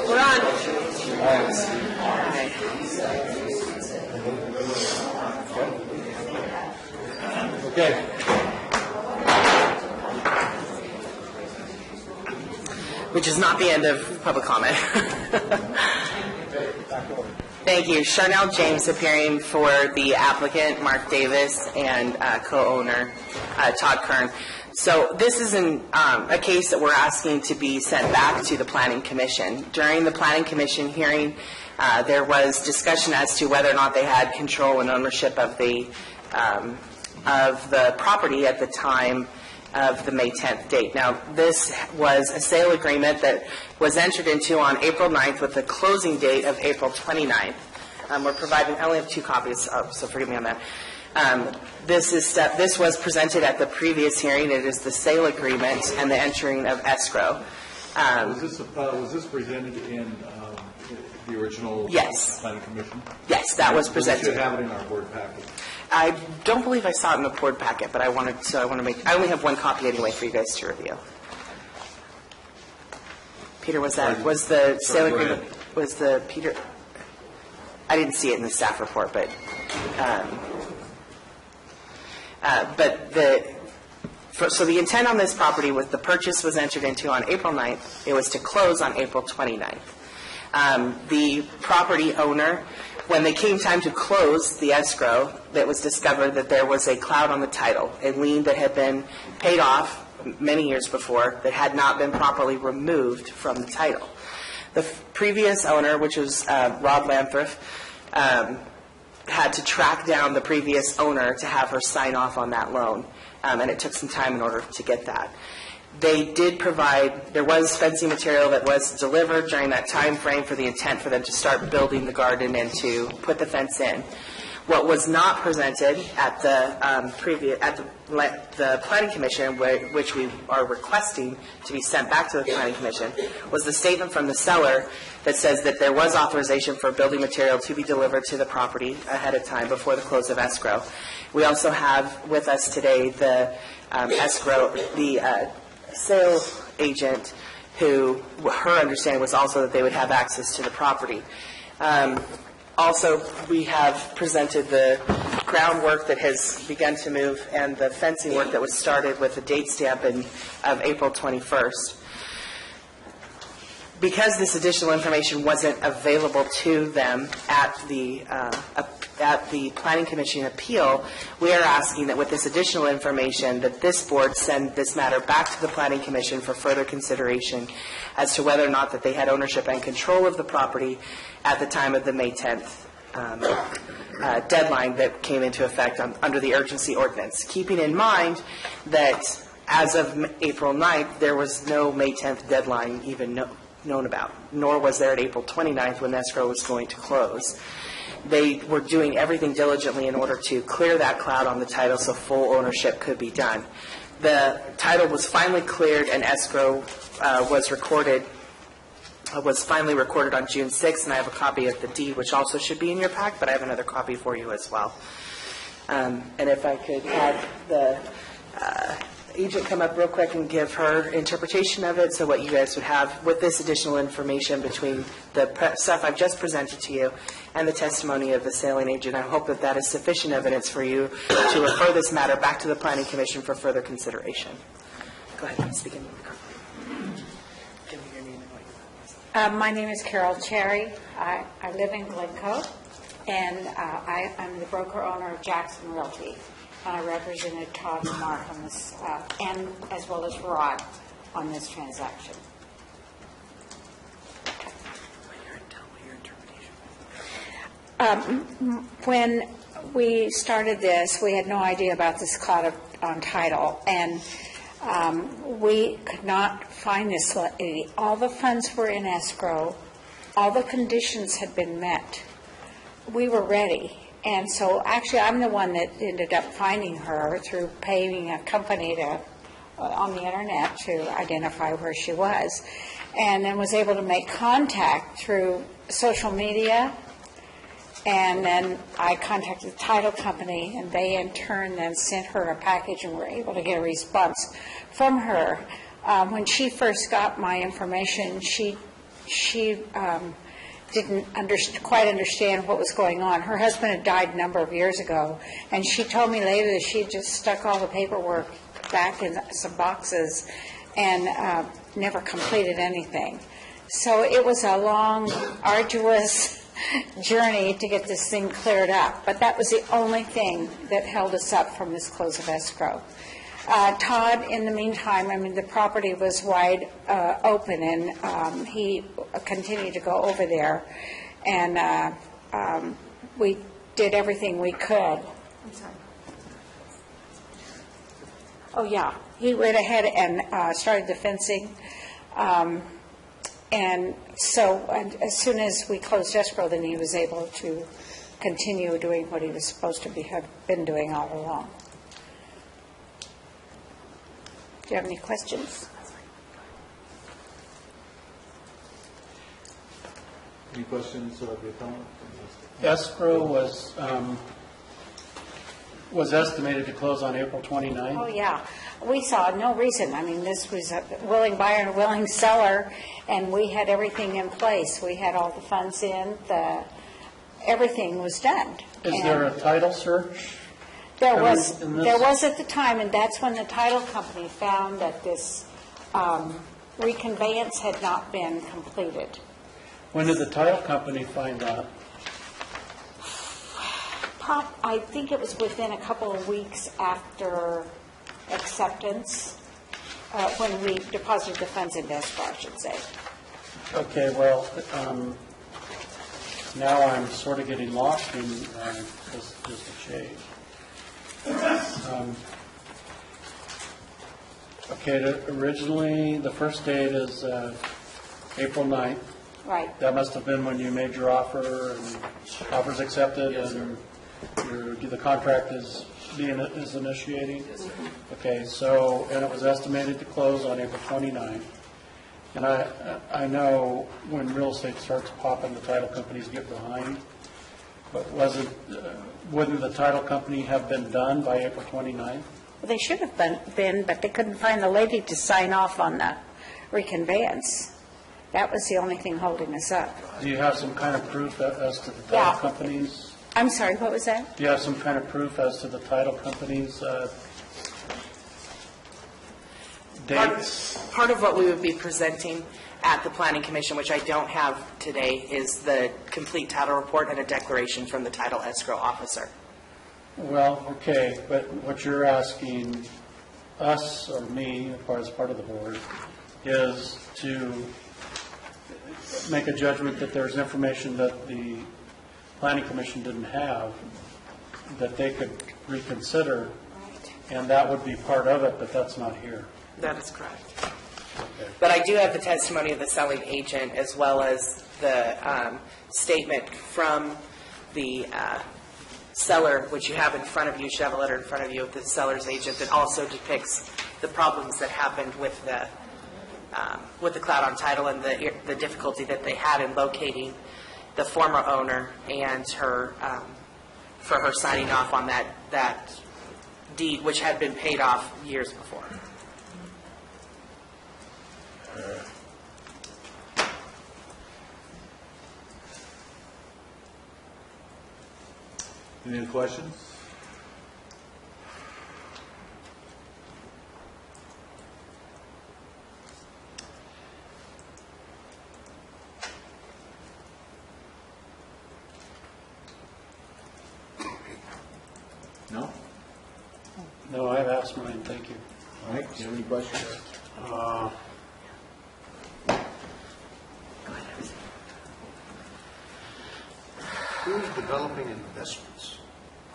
We're on. Okay. Which is not the end of public comment. Thank you. Charnel James appearing for the applicant, Mark Davis, and co-owner, Todd Kern. So this is a case that we're asking to be sent back to the Planning Commission. During the Planning Commission hearing, there was discussion as to whether or not they had control and ownership of the property at the time of the May 10th date. Now, this was a sale agreement that was entered into on April 9th with a closing date of April 29th. We're providing, I only have 2 copies, so forgive me on that. This was presented at the previous hearing. It is the sale agreement and the entering of escrow. Was this presented in the original Planning Commission? Yes, that was presented. We should have it in our board packet. I don't believe I saw it in the board packet, but I want to make. I only have 1 copy anyway for you guys to review. Peter, was the sale agreement? Was the Peter? I didn't see it in the staff report, but. So the intent on this property was the purchase was entered into on April 9th. It was to close on April 29th. The property owner, when they came time to close the escrow, that was discovered that there was a cloud on the title, a lien that had been paid off many years before that had not been properly removed from the title. The previous owner, which was Rob Lanthriff, had to track down the previous owner to have her sign off on that loan, and it took some time in order to get that. They did provide, there was fencing material that was delivered during that time frame for the intent for them to start building the garden and to put the fence in. What was not presented at the the Planning Commission, which we are requesting to be sent back to the Planning Commission, was the statement from the seller that says that there was authorization for building material to be delivered to the property ahead of time before the close of escrow. We also have with us today the sales agent who, her understanding was also that they would have access to the property. Also, we have presented the groundwork that has begun to move and the fencing work that was started with a date stamp of April 21st. Because this additional information wasn't available to them at the Planning Commission appeal, we are asking that with this additional information that this board send this matter back to the Planning Commission for further consideration as to whether or not that they had ownership and control of the property at the time of the May 10th deadline that came into effect under the urgency ordinance. Keeping in mind that as of April 9th, there was no May 10th deadline even known about, nor was there at April 29th when escrow was going to close. They were doing everything diligently in order to clear that cloud on the title so full ownership could be done. The title was finally cleared and escrow was finally recorded on June 6th, and I have a copy of the deed, which also should be in your pack, but I have another copy for you as well. And if I could have the agent come up real quick and give her interpretation of it, so what you guys would have with this additional information between the stuff I've just presented to you and the testimony of the selling agent. I hope that that is sufficient evidence for you to refer this matter back to the Planning Commission for further consideration. Go ahead and speak in the microphone. Give me your name and what you want. My name is Carol Cherry. I live in Glencoe, and I'm the broker-owner of Jackson Realty. I represented Todd and Mark on this, and as well as Rod on this transaction. When we started this, we had no idea about this cloud on title, and we could not find this. All the funds were in escrow. All the conditions had been met. We were ready. And so actually I'm the one that ended up finding her through paying a company on the internet to identify where she was, and then was able to make contact through social media. And then I contacted the title company, and they in turn then sent her a package, and were able to get a response from her. When she first got my information, she didn't quite understand what was going on. Her husband had died a number of years ago, and she told me later that she just stuck all the paperwork back in some boxes and never completed anything. So it was a long, arduous journey to get this thing cleared up, but that was the only thing that held us up from this close of escrow. Todd, in the meantime, I mean, the property was wide open, and he continued to go over there, and we did everything we could. I'm sorry. Oh, yeah. He went ahead and started the fencing. And so as soon as we closed escrow, then he was able to continue doing what he was supposed to have been doing all along. Do you have any questions? Any questions of the appellant? Escrow was estimated to close on April 29th. Oh, yeah. We saw no reason. I mean, this was a willing buyer and a willing seller, and we had everything in place. We had all the funds in. Everything was done. Is there a title search? There was at the time, and that's when the title company found that this reconveyance had not been completed. When did the title company find out? I think it was within a couple of weeks after acceptance, when we deposited the funds in escrow, I should say. Okay, well, now I'm sort of getting lost in just a shade. Okay, originally, the first date is April 9th. Right. That must have been when you made your offer, and offer's accepted, Yes, and the contract is initiating? Yes, sir. Okay, so, and it was estimated to close on April 29th. And I know when real estate starts popping, the title companies get behind. But wouldn't the title company have been done by April 29th? Well, they should have been, but they couldn't find the lady to sign off on the reconveyance. That was the only thing holding us up. Do you have some kind of proof as to the title companies? I'm sorry, what was that? Do you have some kind of proof as to the title companies' dates? Part of what we would be presenting at the Planning Commission, which I don't have today, is the complete title report and a declaration from the title escrow officer. Well, okay, but what you're asking us, or me, as part of the board, is to make a judgment that there's information that the Planning Commission didn't have that they could reconsider, and that would be part of it, but that's not here. That is correct. Okay. But I do have the testimony of the selling agent, as well as the statement from the seller, which you have in front of you. You should have a letter in front of you of the seller's agent that also depicts the problems that happened with the cloud on title and the difficulty that they had in locating the former owner and her for her signing off on that deed, which had been paid off years before. Any other questions? No? No, I've asked mine, thank you. All right, do you have any questions? Who is developing investments?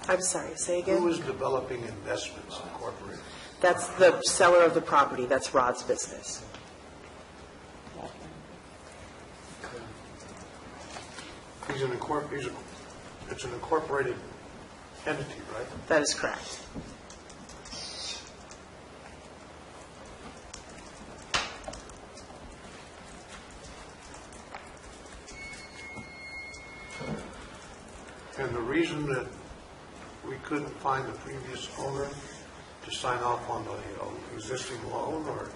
I'm sorry, say again? Who is developing investments incorporated? That's the seller of the property. That's Rod's business. It's an incorporated entity, right? That is correct. And the reason that we couldn't find the previous owner to sign off on the existing loan, or?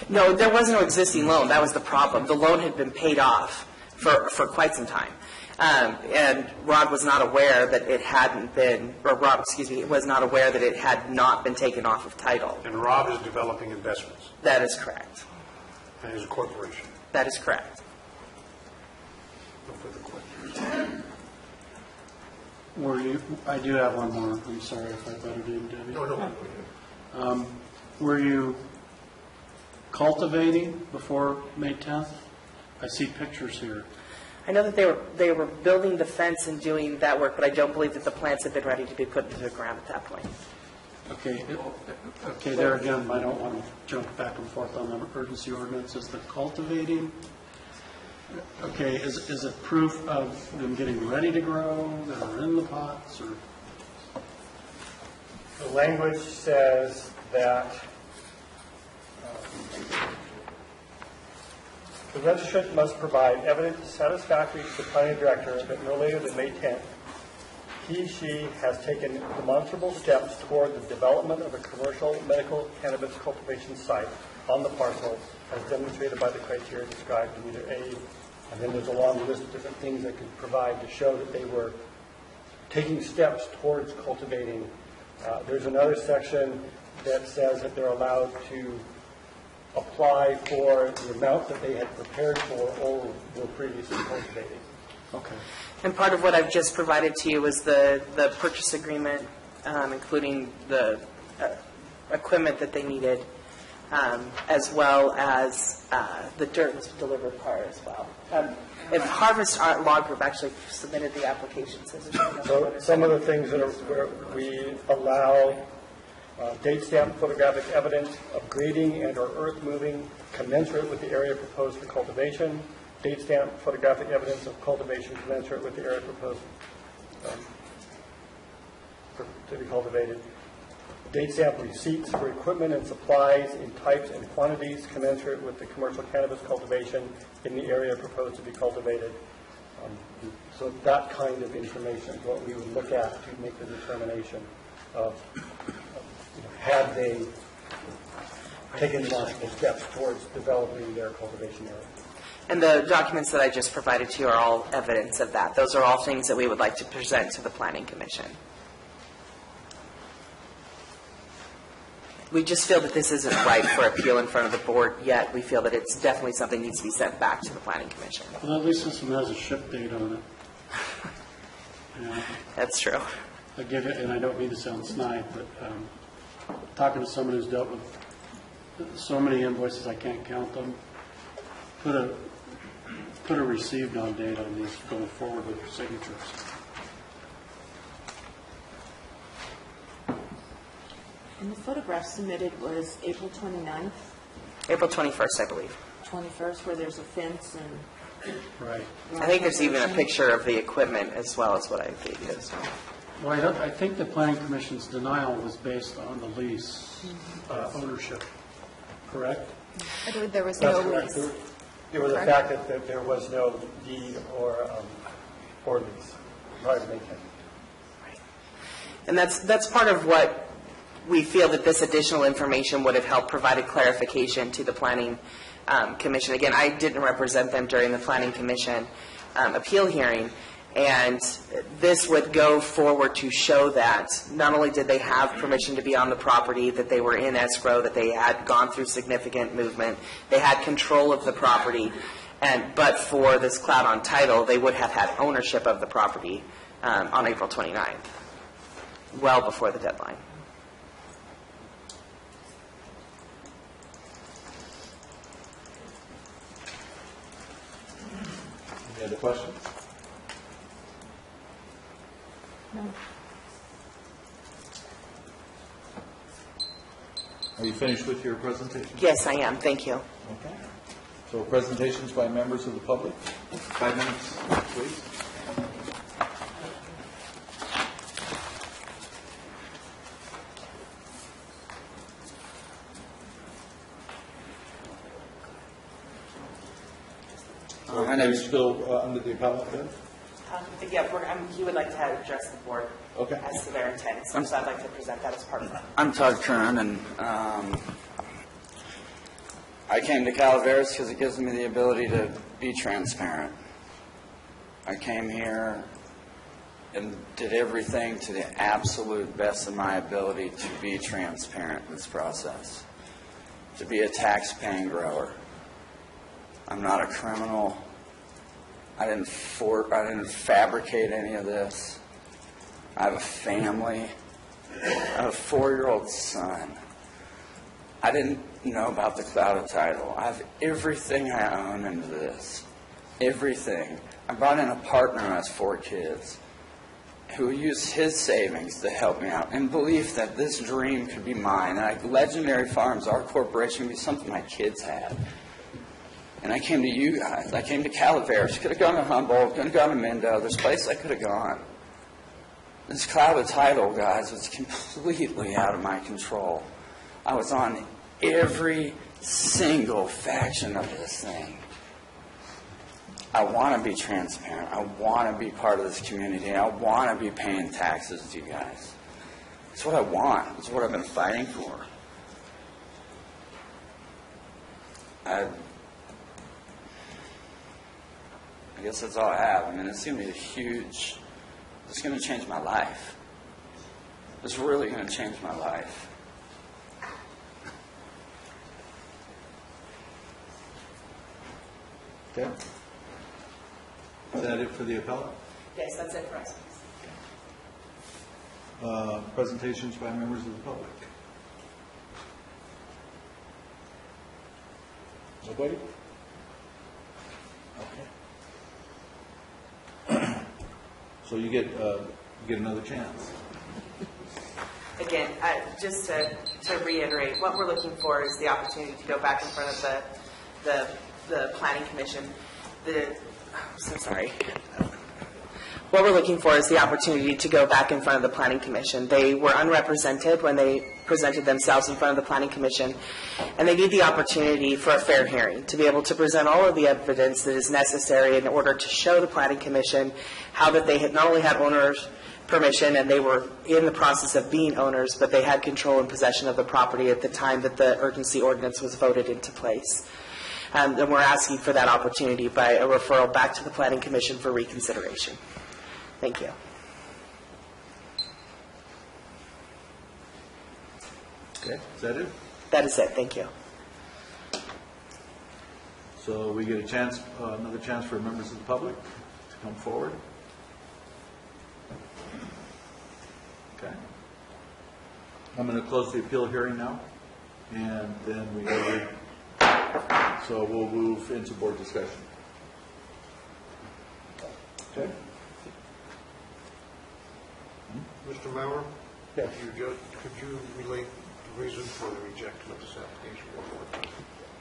No, there was no existing loan. That was the problem. The loan had been paid off for quite some time. And Rod was not aware that it hadn't been, or Rob, was not aware that it had not been taken off of title. And Rob is developing investments? That is correct. And is a corporation? That is correct. No further questions. I do have one more. I'm sorry if I butted in, Debbie. No. Were you cultivating before May 10th? I see pictures here. I know that they were building the fence and doing that work, but I don't believe that the plants had been ready to be put into the ground at that point. Okay, there again, I don't want to jump back and forth on the urgency ordinance. Is the cultivating, okay, is it proof of them getting ready to grow, that are in the pots, or? The language says that the registrant must provide evidence satisfactory to the planning director that no later than May 10th, she has taken demonstrable steps toward the development of a commercial medical cannabis cultivation site on the parcel as demonstrated by the criteria described in either A, and then there's a long list of different things that could provide to show that they were taking steps towards cultivating. There's another section that says that they're allowed to apply for the amount that they had prepared for or were previously cultivating. Okay. And part of what I've just provided to you is the purchase agreement, including the equipment that they needed, as well as the dirt was delivered prior as well. If Harvest Log Group actually submitted the application, so some of the things that are where we allow date stamp photographic evidence of grading and or earth moving commensurate with the area proposed for cultivation. Date stamp photographic evidence of cultivation commensurate with the area proposed to be cultivated. Date stamp receipts for equipment and supplies in types and quantities commensurate with the commercial cannabis cultivation in the area proposed to be cultivated. So that kind of information is what we would look at to make the determination of had they taken logical steps towards developing their cultivation area. And the documents that I just provided to you are all evidence of that. Those are all things that we would like to present to the Planning Commission. We just feel that this isn't right for appeal in front of the board yet. We feel that it's definitely something that needs to be sent back to the Planning Commission. Well, at least this one has a ship date on it. Yeah. That's true. I get it, and I don't mean to sound snide, but talking to someone who's dealt with so many invoices I can't count them, put a received on date on these going forward with your signatures. And the photograph submitted was April 29th? April 21st, I believe. 21st, where there's a fence and... Right. I think there's even a picture of the equipment as well as what I gave you as well. Well, I think the Planning Commission's denial was based on the lease ownership, correct? I believe there was no lease. It was the fact that there was no deed or lease prior to May 10th. And that's part of what we feel that this additional information would have helped provided clarification to the Planning Commission. Again, I didn't represent them during the Planning Commission appeal hearing, and this would go forward to show that not only did they have permission to be on the property, that they were in escrow, that they had gone through significant movement, they had control of the property, but for this cloud on title, they would have had ownership of the property on April 29th, well before the deadline. Any other questions? No. Are you finished with your presentation? Yes, I am. Thank you. Okay. So presentations by members of the public. 5 minutes, please. My name is still under the appellant then? Yeah, he would like to address the board as to their intent, so I'd like to present that as part of that. I'm Todd Kern, and I came to Calaveras because it gives me the ability to be transparent. I came here and did everything to the absolute best of my ability to be transparent in this process, to be a tax-paying grower. I'm not a criminal. I didn't fabricate any of this. I have a family. I have a 4-year-old son. I didn't know about the cloud of title. I have everything I own into this. Everything. I brought in a partner who has 4 kids who used his savings to help me out and believed that this dream could be mine. Like Legendary Farms, our corporation, would be something my kids had. And I came to you guys. I came to Calaveras. Could have gone to Humboldt. Could have gone to Mendo. There's a place I could have gone. This cloud of title, guys, was completely out of my control. I was on every single faction of this thing. I want to be transparent. I want to be part of this community. I want to be paying taxes to you guys. It's what I want. It's what I've been fighting for. I guess that's all I have. I mean, it's going to be a huge, it's going to change my life. It's really going to change my life. Okay. Is that it for the appellate? Yes, that's it for us. Presentations by members of the public? Nobody? Okay. So you get another chance. Again, just to reiterate, what we're looking for is the opportunity to go back in front of the Planning Commission. What we're looking for is the opportunity to go back in front of the Planning Commission. They were unrepresented when they presented themselves in front of the Planning Commission, and they need the opportunity for a fair hearing to be able to present all of the evidence that is necessary in order to show the Planning Commission how that they had not only had owners' permission and they were in the process of being owners, but they had control and possession of the property at the time that the urgency ordinance was voted into place. And we're asking for that opportunity by a referral back to the Planning Commission for reconsideration. Thank you. Okay, is that it? That is it. Thank you. So we get a chance, another chance for members of the public to come forward. Okay. I'm going to close the appeal hearing now, and then we go. So we'll move into board discussion. Okay. Mr. Maurer? Yes. Could you relate the reason for the rejection of this application one more time?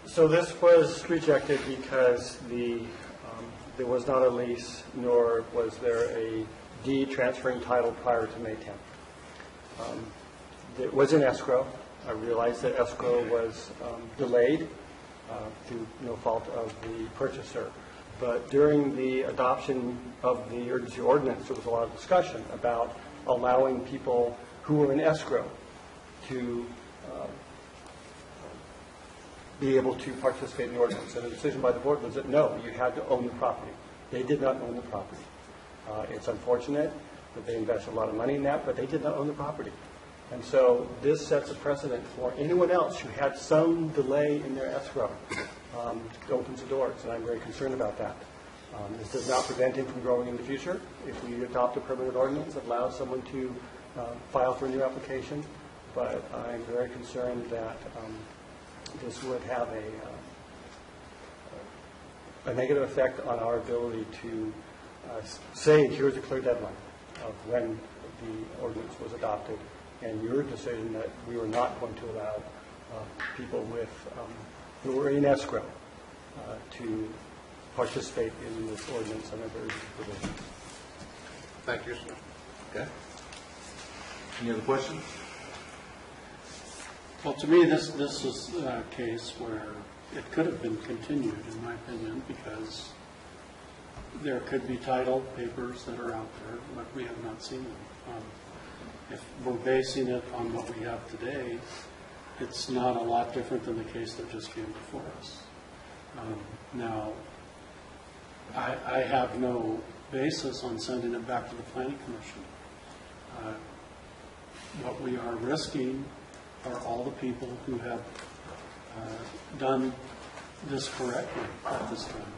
So this was rejected because there was not a lease, nor was there a deed transferring title prior to May 10th. It was in escrow. I realized that escrow was delayed through no fault of the purchaser. But during the adoption of the urgency ordinance, there was a lot of discussion about allowing people who were in escrow to be able to participate in the ordinance. And the decision by the board was that no, you had to own the property. They did not own the property. It's unfortunate that they invested a lot of money in that, but they did not own the property. And so this sets a precedent for anyone else who had some delay in their escrow. It opens the doors, and I'm very concerned about that. This does not prevent him from growing in the future. If we adopt a permanent ordinance that allows someone to file for a new application, but I'm very concerned that this would have a negative effect on our ability to say, here's a clear deadline of when the ordinance was adopted, and your decision that we were not going to allow people with who were in escrow to participate in this ordinance under the provisions. Thank you, sir. Okay. Any other questions? Well, to me, this is a case where it could have been continued, in my opinion, because there could be title papers that are out there, but we have not seen them. If we're basing it on what we have today, it's not a lot different than the case that just came before us. Now, I have no basis on sending it back to the Planning Commission. What we are risking are all the people who have done this correctly at this time.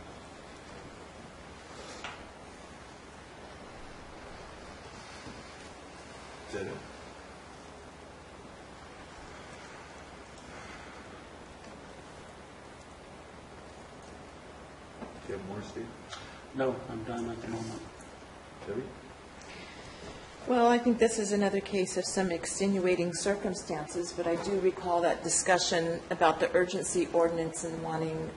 Is that it? have more, Steve? No, I'm done at the moment. Debbie? Well, I think this is another case of some extenuating circumstances, but I do recall that discussion about the urgency ordinance and wanting,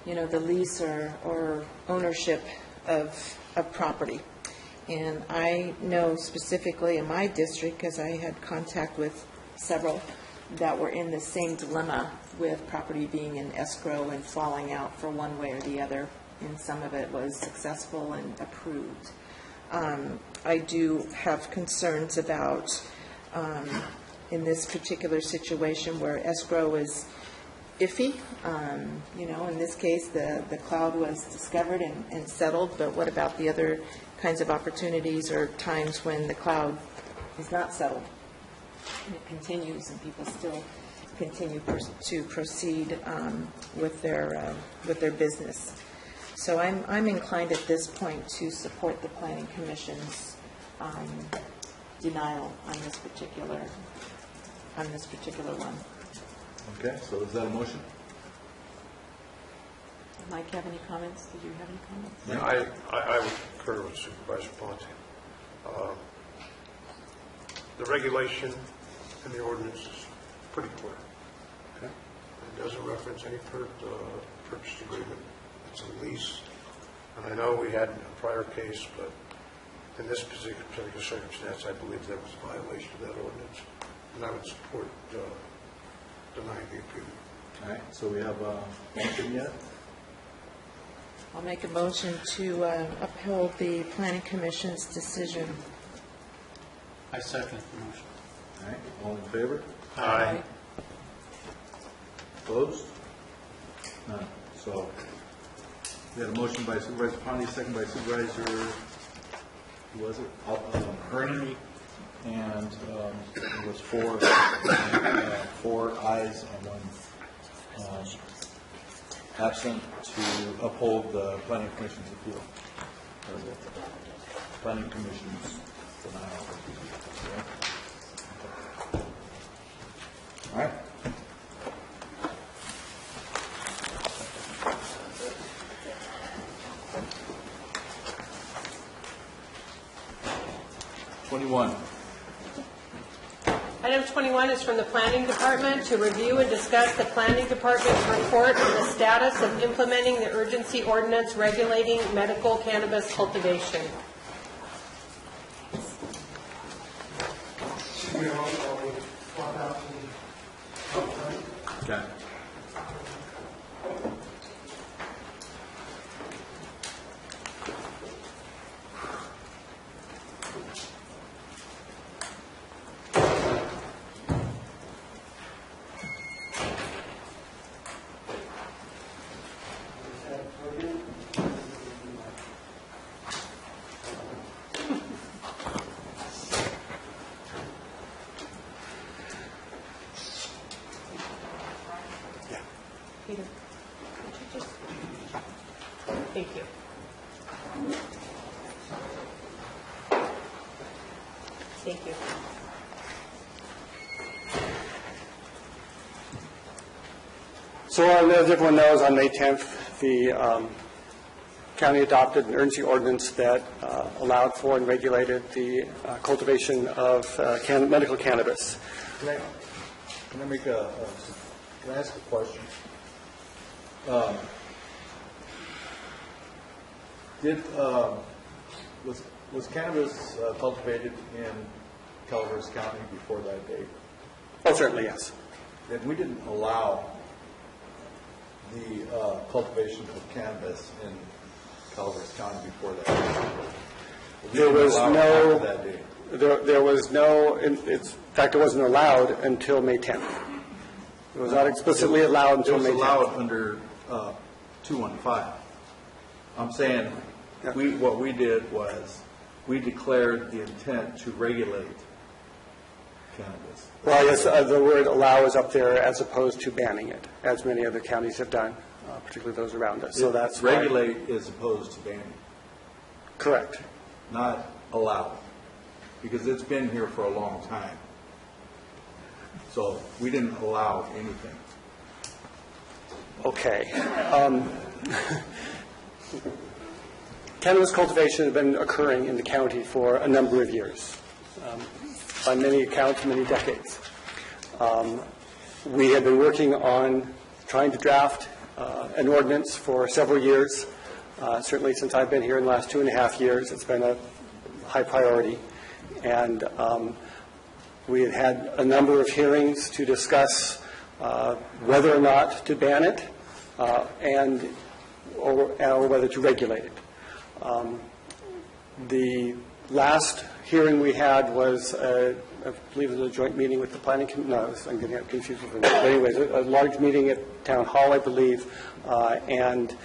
the lease or ownership of property. And I know specifically in my district, because I had contact with several that were in the same dilemma with property being in escrow and falling out for one way or the other, and some of it was successful and approved. I do have concerns about, in this particular situation where escrow is iffy. In this case, the cloud was discovered and settled, but what about the other kinds of opportunities or times when the cloud is not settled? And it continues, and people still continue to proceed with their business. So I'm inclined at this point to support the Planning Commission's denial on this particular one. Okay, so is that a motion? Mike, have any comments? Did you have any comments? Yeah, I would concur with Supervisor Ponte. The regulation in the ordinance is pretty clear. Okay. It doesn't reference any purchase agreement. It's a lease. And I know we had a prior case, but in this particular circumstance, I believe there was a violation of that ordinance. And I would support denying the appeal. All right, so we have a motion yet? I'll make a motion to uphold the Planning Commission's decision. I second the motion. All right, all in favor? Aye. Opposed? None. So we had a motion by Supervisor Ponte, second by Supervisor, who was it? Ernie. And it was four ayes and one absent to uphold the Planning Commission's appeal. Planning Commission's denial. All right. Item 21 is from the Planning Department to review and discuss the Planning Department's report on the status of implementing the urgency ordinance regulating medical cannabis cultivation. Okay. Peter, could you just... Thank you. Thank you. So as everyone knows, on May 10th, the county adopted an urgency ordinance that allowed for and regulated the cultivation of medical cannabis. Can I ask a question? Was cannabis cultivated in Calaveras County before that date? Oh, certainly, yes. Then we didn't allow the cultivation of cannabis in Calaveras County before that date. There was no, after that date. there was no, in fact, it wasn't allowed until May 10th. It was not explicitly allowed until May 10th. It was allowed under 215. I'm saying, what we did was, we declared the intent to regulate cannabis. Well, yes, the word allow is up there as opposed to banning it, as many other counties have done, particularly those around us. So that's why. Regulate is opposed to banning. Correct. Not allow, because it's been here for a long time. So we didn't allow anything. Okay. Cannabis cultivation has been occurring in the county for a number of years, by many accounts, many decades. We have been working on trying to draft an ordinance for several years. Certainly since I've been here in the last 2.5 years, it's been a high priority. And we had a number of hearings to discuss whether or not to ban it or whether to regulate it. The last hearing we had was, I believe it was a joint meeting with the planning commission. No, I'm getting confused with it. But anyways, a large meeting at Town Hall, I believe, and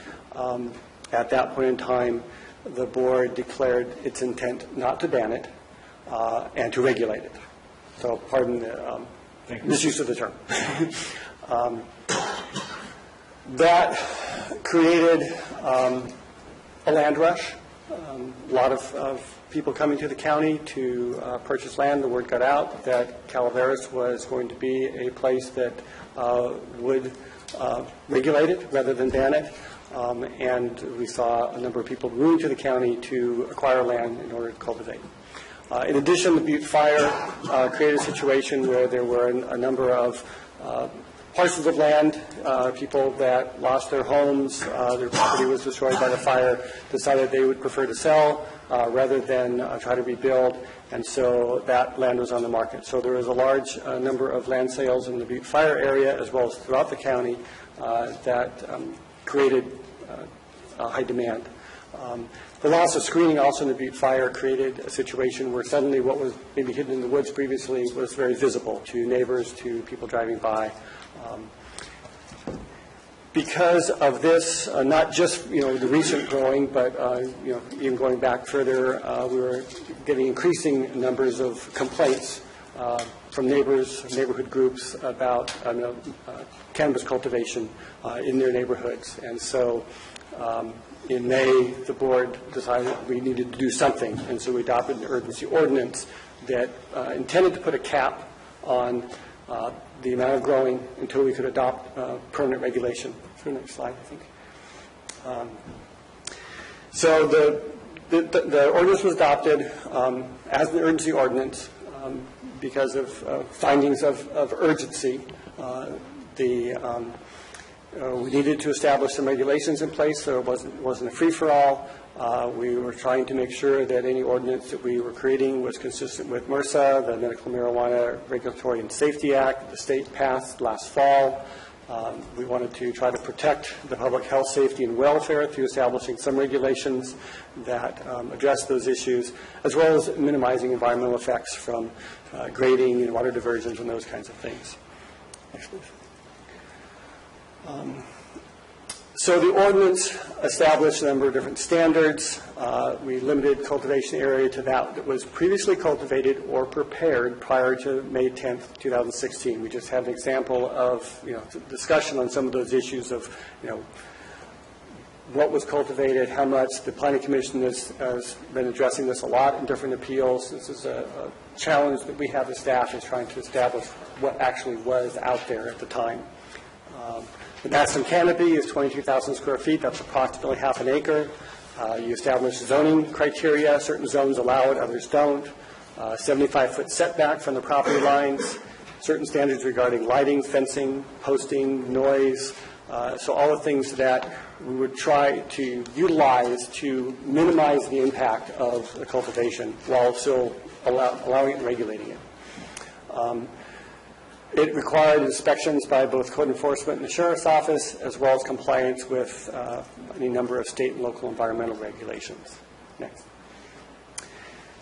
at that point in time, the board declared its intent not to ban it and to regulate it. So, pardon the misuse of the term. That created a land rush. A lot of people coming to the county to purchase land. The word got out that Calaveras was going to be a place that would regulate it rather than ban it. And we saw a number of people moving to the county to acquire land in order to cultivate. In addition, the Butte Fire created a situation where there were a number of parcels of land, people that lost their homes, their property was destroyed by the fire, decided they would prefer to sell rather than try to rebuild, and so that land was on the market. So there was a large number of land sales in the Butte Fire area as well as throughout the county that created high demand. The loss of screening also in the Butte Fire created a situation where suddenly what was maybe hidden in the woods previously was very visible to neighbors, to people driving by. Because of this, not just the recent growing, but even going back further, we were getting increasing numbers of complaints from neighbors, neighborhood groups about cannabis cultivation in their neighborhoods, and so. In May, the board decided we needed to do something, and so we adopted an urgency ordinance that intended to put a cap on the amount of growing until we could adopt permanent regulation. For the next slide, I think. So the ordinance was adopted as an urgency ordinance because of findings of urgency. We needed to establish some regulations in place so it wasn't a free-for-all. We were trying to make sure that any ordinance that we were creating was consistent with MRSA, the Medical Marijuana Regulatory and Safety Act that the state passed last fall. We wanted to try to protect the public health, safety, and welfare through establishing some regulations that address those issues, as well as minimizing environmental effects from grading and water diversions and those kinds of things. Next, please. So the ordinance established a number of different standards. We limited cultivation area to that was previously cultivated or prepared prior to May 10th, 2016. We just had an example of discussion on some of those issues of what was cultivated, how much. The Planning Commission has been addressing this a lot in different appeals. This is a challenge that we have as staff, is trying to establish what actually was out there at the time. The maximum canopy is 22,000 square feet. That's approximately half an acre. You establish zoning criteria. Certain zones allow it, others don't. 75-foot setback from the property lines. Certain standards regarding lighting, fencing, posting, noise. So all the things that we would try to utilize to minimize the impact of the cultivation while still allowing it and regulating it. It required inspections by both code enforcement and the sheriff's office, as well as compliance with any number of state and local environmental regulations. Next.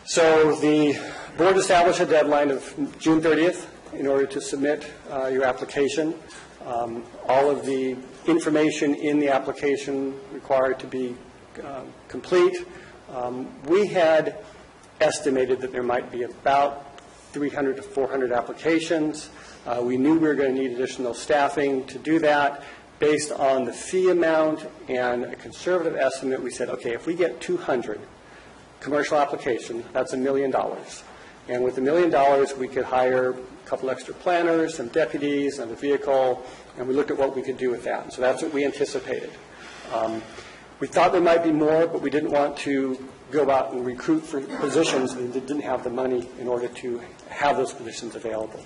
So the board established a deadline of June 30th in order to submit your application. All of the information in the application required to be complete. We had estimated that there might be about 300 to 400 applications. We knew we were going to need additional staffing to do that. Based on the fee amount and a conservative estimate, we said, okay, if we get 200 commercial applications, that's $1 million. And with $1 million, we could hire a couple extra planners, some deputies, and a vehicle, and we looked at what we could do with that. So that's what we anticipated. We thought there might be more, but we didn't want to go out and recruit for positions that didn't have the money in order to have those positions available.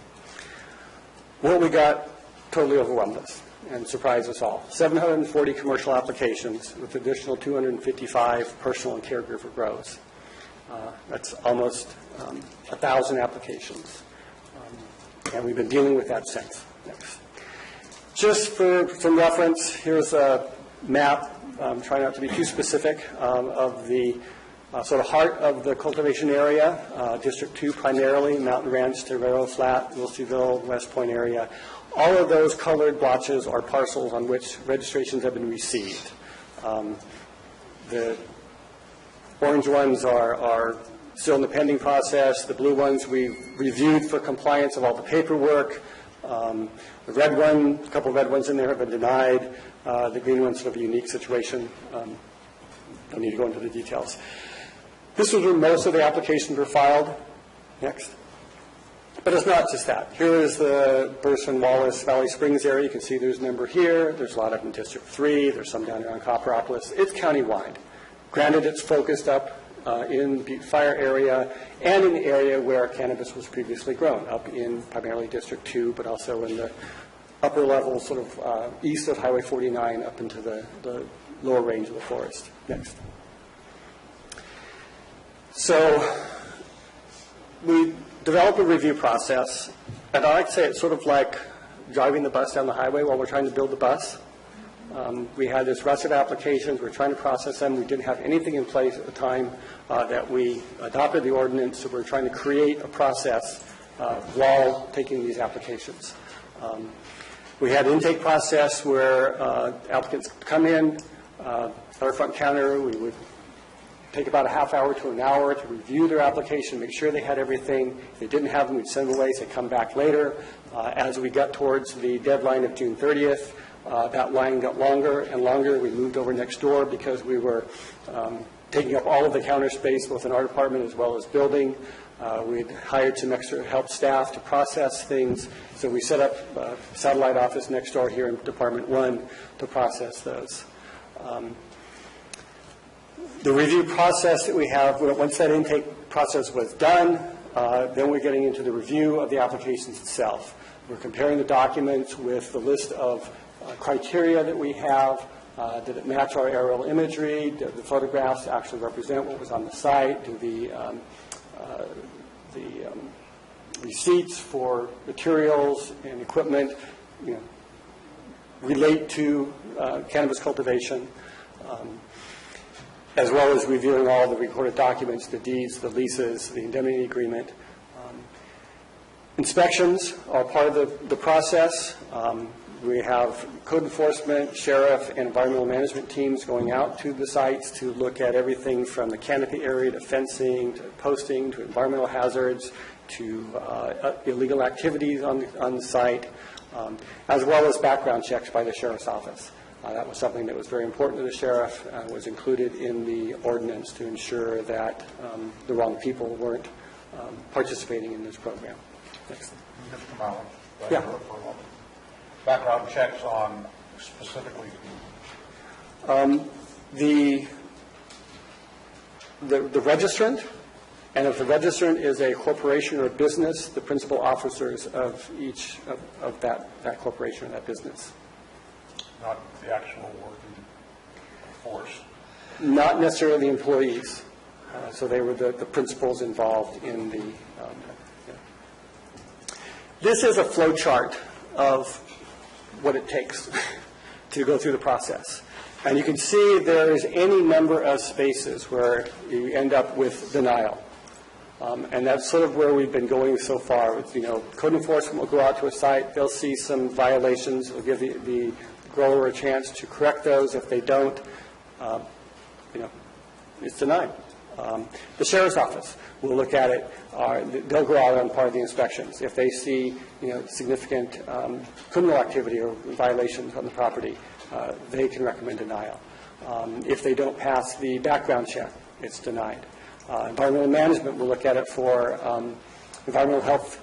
What we got totally overwhelmed us and surprised us all. 740 commercial applications with additional 255 personal and caregiver grows. That's almost 1,000 applications. And we've been dealing with that since. Next. Just for some reference, here's a map, trying not to be too specific, of the sort of heart of the cultivation area, District 2 primarily, Mountain Ranch, Torero Flat, Wilseyville, West Point area. All of those colored blotches are parcels on which registrations have been received. The orange ones are still in the pending process. The blue ones we've reviewed for compliance of all the paperwork. The red one, a couple of red ones in there have been denied. The green one's sort of a unique situation. Don't need to go into the details. This was where most of the applications were filed. Next. But it's not just that. Here is the Burson, Wallace, Valley Springs area. You can see there's a number here. There's a lot of them in District 3. There's some down here on Copperopolis. It's countywide. Granted, it's focused up in the Butte Fire area and in the area where cannabis was previously grown, up in primarily District 2, but also in the upper level, sort of east of Highway 49 up into the lower range of the forest. Next. So we develop a review process, and I like to say it's sort of like driving the bus down the highway while we're trying to build the bus. We had this rush of applications. We're trying to process them. We didn't have anything in place at the time that we adopted the ordinance, so we're trying to create a process while taking these applications. We had an intake process where applicants come in, at our front counter. We would take about a half hour to an hour to review their application, make sure they had everything. If they didn't have them, we'd send them away, say come back later. As we got towards the deadline of June 30th, that line got longer and longer. We moved over next door because we were taking up all of the counter space, both in our department as well as building. We'd hired some extra help staff to process things, so we set up a satellite office next door here in Department 1 to process those. The review process that we have, once that intake process was done, then we're getting into the review of the applications itself. We're comparing the documents with the list of criteria that we have. Did it match our aerial imagery? Did the photographs actually represent what was on the site? Do the receipts for materials and equipment relate to cannabis cultivation? As well as reviewing all the recorded documents, the deeds, the leases, the indemnity agreement. Inspections are part of the process. We have code enforcement, sheriff, and environmental management teams going out to the sites to look at everything from the canopy area to fencing to posting to environmental hazards to illegal activities on the site, as well as background checks by the sheriff's office. That was something that was very important to the sheriff, was included in the ordinance to ensure that the wrong people weren't participating in this program. Next. Mr. Mullins, yeah. for a moment. Background checks on specifically the registrant, and if the registrant is a corporation or a business, the principal officers of each of that corporation or that business. not the actual working force. Not necessarily the employees. So they were the principals involved in the. This is a flow chart of what it takes to go through the process. And you can see there's any number of spaces where you end up with denial. And that's sort of where we've been going so far. Code enforcement will go out to a site. They'll see some violations. They'll give the grower a chance to correct those. If they don't, it's denied. The sheriff's office will look at it. They'll go out on part of the inspections. If they see, significant criminal activity or violations on the property, they can recommend denial. If they don't pass the background check, it's denied. Environmental management will look at it for environmental health,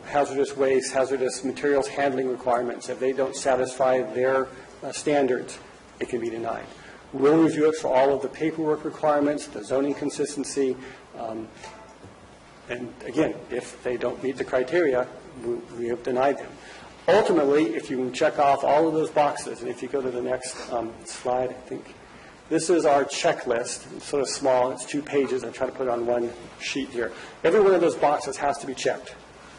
hazardous waste, hazardous materials handling requirements. If they don't satisfy their standards, it can be denied. We'll review it for all of the paperwork requirements, the zoning consistency, and again, if they don't meet the criteria, we have denied them. Ultimately, if you can check off all of those boxes, and if you go to the next slide, I think, this is our checklist. It's sort of small. It's 2 pages. I try to put it on one sheet here. Every one of those boxes has to be checked.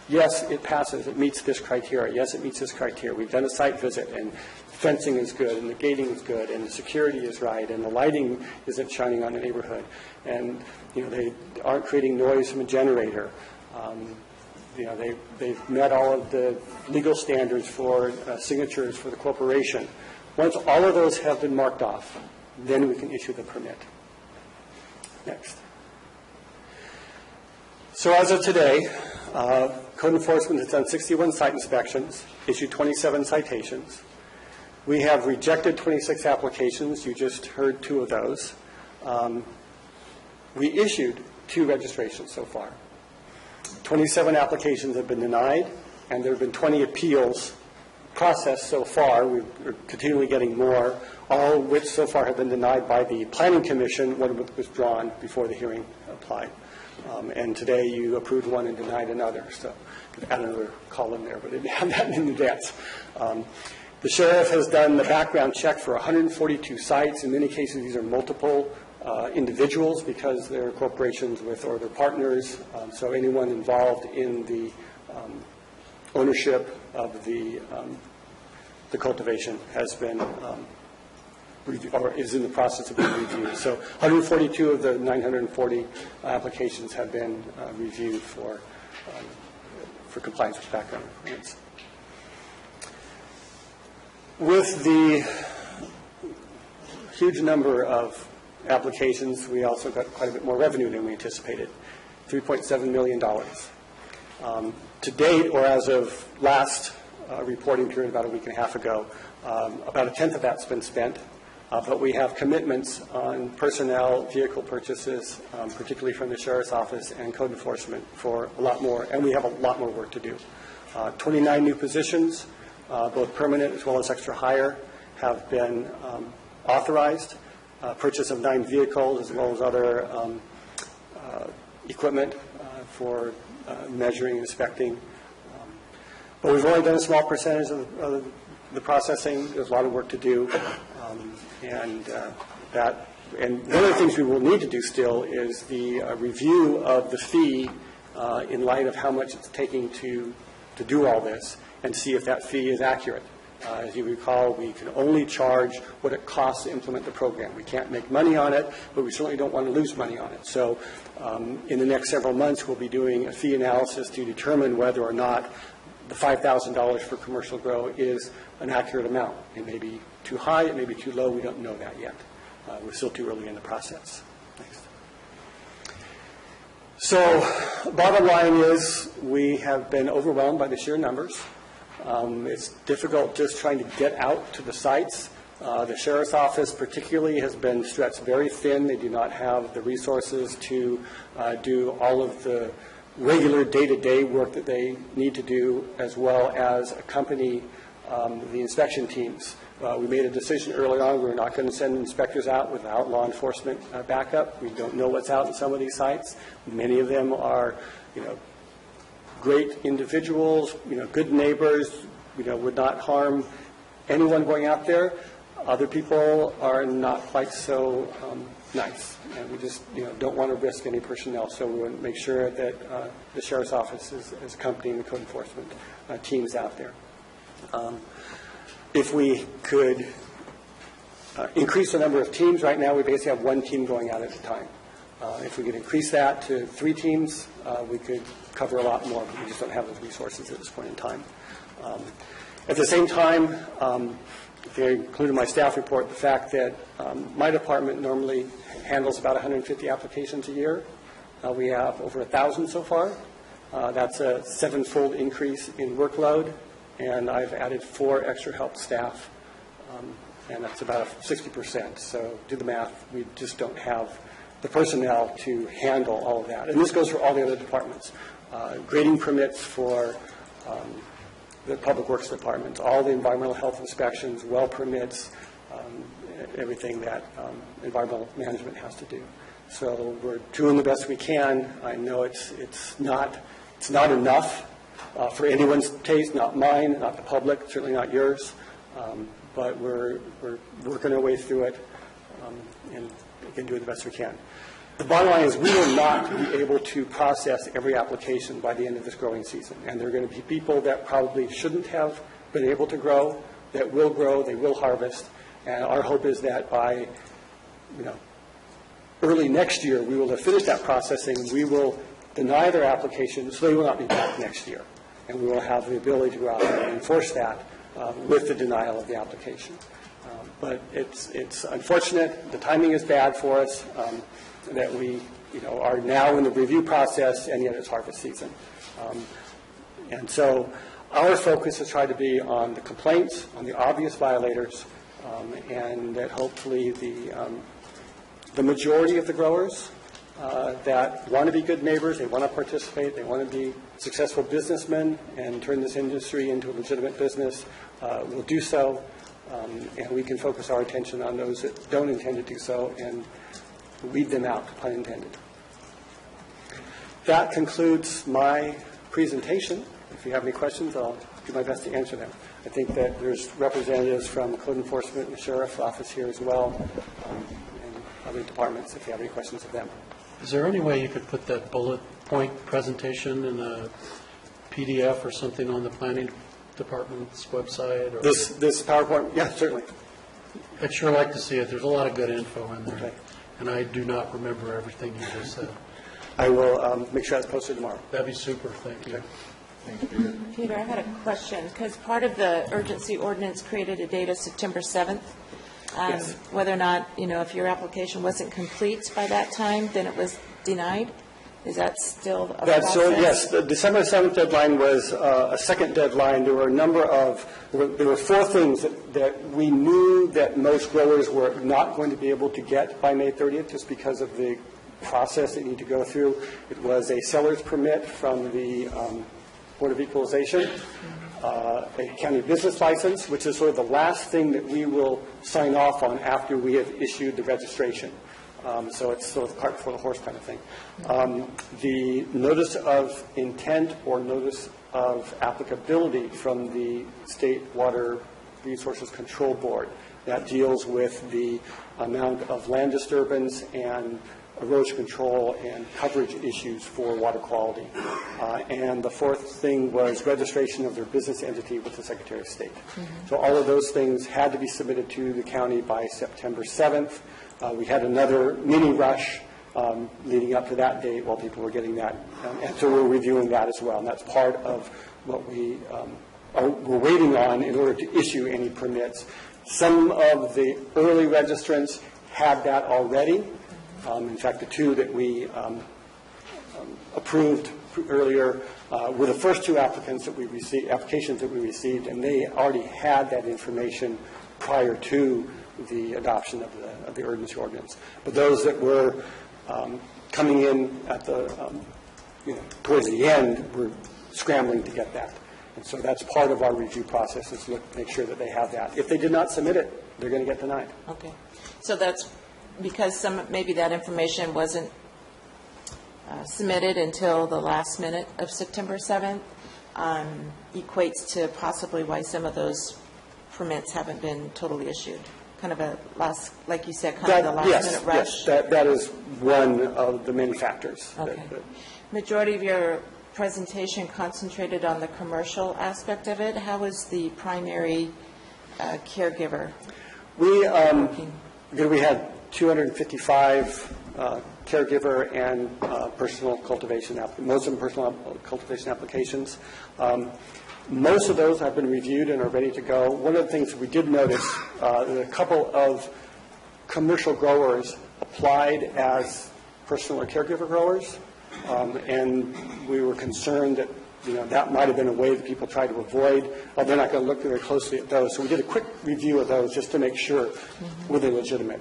Yes, it passes. It meets this criteria. Yes, it meets this criteria. We've done a site visit, and fencing is good, and the gating is good, and the security is right, and the lighting isn't shining on the neighborhood, and they aren't creating noise from a generator. They've met all of the legal standards for signatures for the corporation. Once all of those have been marked off, then we can issue the permit. Next. So as of today, code enforcement has done 61 site inspections, issued 27 citations. We have rejected 26 applications. You just heard 2 of those. We issued 2 registrations so far. 27 applications have been denied, and there have been 20 appeals processed so far. We're continually getting more, all of which so far have been denied by the Planning Commission. One was withdrawn before the hearing applied. And today you approved one and denied another. So add another column there, but I didn't have that in advance. The sheriff has done the background check for 142 sites. In many cases, these are multiple individuals because they're corporations or their partners. So anyone involved in the ownership of the cultivation has been or is in the process of being reviewed. So 142 of the 940 applications have been reviewed for compliance with background requirements. With the huge number of applications, we also got quite a bit more revenue than we anticipated, $3.7 million. To date, or as of last reporting period about a week and a half ago, about 1/10 of that's been spent, but we have commitments on personnel, vehicle purchases, particularly from the Sheriff's Office and code enforcement for a lot more, and we have a lot more work to do. 29 new positions, both permanent as well as extra hire, have been authorized. Purchase of 9 vehicles as well as other equipment for measuring and inspecting. But we've only done a small percentage of the processing. There's a lot of work to do. And one of the things we will need to do still is the review of the fee in light of how much it's taking to do all this and see if that fee is accurate. As you recall, we can only charge what it costs to implement the program. We can't make money on it, but we certainly don't want to lose money on it. So in the next several months, we'll be doing a fee analysis to determine whether or not the $5,000 for commercial grow is an accurate amount. It may be too high, it may be too low. We don't know that yet. We're still too early in the process. Next. So bottom line is we have been overwhelmed by the sheer numbers. It's difficult just trying to get out to the sites. The Sheriff's Office particularly has been stretched very thin. They do not have the resources to do all of the regular day-to-day work that they need to do, as well as accompany the inspection teams. We made a decision early on we're not going to send inspectors out without law enforcement backup. We don't know what's out in some of these sites. Many of them are, great individuals, good neighbors, would not harm anyone going out there. Other people are not quite so nice, and we just don't want to risk any personnel. So we want to make sure that the Sheriff's Office is accompanying the code enforcement teams out there. If we could increase the number of teams, right now we basically have 1 team going out at a time. If we could increase that to 3 teams, we could cover a lot more, but we just don't have those resources at this point in time. At the same time, I included in my staff report the fact that my department normally handles about 150 applications a year. We have over 1,000 so far. That's a 7-fold increase in workload, and I've added 4 extra help staff, and that's about 60%. So do the math. We just don't have the personnel to handle all of that. And this goes for all the other departments. Grading permits for the Public Works Department, all the environmental health inspections, well permits, everything that environmental management has to do. So we're doing the best we can. I know it's not enough for anyone's taste, not mine, not the public, certainly not yours. But we're working our way through it and again doing the best we can. The bottom line is we will not be able to process every application by the end of this growing season. And there are going to be people that probably shouldn't have been able to grow, that will grow, they will harvest. And our hope is that by, early next year, we will have finished that processing. We will deny their application, so they will not be back next year. And we will have the ability to go out and enforce that with the denial of the application. But it's unfortunate. The timing is bad for us. That we, are now in the review process, and yet it's harvest season. And so our focus has tried to be on the complaints, on the obvious violators, and that hopefully the majority of the growers that want to be good neighbors, they want to participate, they want to be successful businessmen and turn this industry into a legitimate business, will do so, and we can focus our attention on those that don't intend to do so and weed them out, pun intended. That concludes my presentation. If you have any questions, I'll do my best to answer them. I think that there's representatives from code enforcement and the sheriff's office here as well, and other departments, if you have any questions of them. Is there any way you could put that bullet point presentation in a PDF or something on the planning department's website? Or This PowerPoint? Yeah, certainly. I'd sure like to see it. There's a lot of good info in there. Okay. And I do not remember everything you just said. I will make sure that's posted tomorrow. That'd be super. Thank you. Okay. Peter, I had a question, because part of the urgency ordinance created a date of September 7th. Yes. Whether or not, if your application wasn't complete by that time, then it was denied? Is that still a process? So, yes. The December 7th deadline was a second deadline. There were there were four things that we knew that most growers were not going to be able to get by May 30th just because of the process they need to go through. It was a seller's permit from the Board of Equalization, a county business license, which is sort of the last thing that we will sign off on after we have issued the registration. So it's sort of cart before the horse kind of thing. The notice of intent or notice of applicability from the State Water Resources Control Board that deals with the amount of land disturbance and erosion control and coverage issues for water quality. And the fourth thing was registration of their business entity with the Secretary of State. Mm-hmm. So all of those things had to be submitted to the county by September 7th. We had another mini rush leading up to that date while people were getting that. And so we're reviewing that as well. And that's part of what we're waiting on in order to issue any permits. Some of the early registrants had that already. In fact, the two that we approved earlier were the first two applications that we received, and they already had that information prior to the adoption of the urgency ordinance. But those that were coming in at the towards the end were scrambling to get that. And so that's part of our review process, is make sure that they have that. If they did not submit it, they're going to get denied. Okay. So that's because maybe that information wasn't submitted until the last minute of September 7th, equates to possibly why some of those permits haven't been totally issued. Kind of a last, like you said, kind of the last minute rush. Yes, that is one of the many factors. Okay. Majority of your presentation concentrated on the commercial aspect of it. How was the primary caregiver? We had 255 caregiver and personal cultivation, most of them personal cultivation applications. Most of those have been reviewed and are ready to go. One of the things we did notice, a couple of commercial growers applied as personal or caregiver growers, and we were concerned that that might have been a way that people tried to avoid. They're not going to look very closely at those. So we did a quick review of those just to make sure were they legitimate.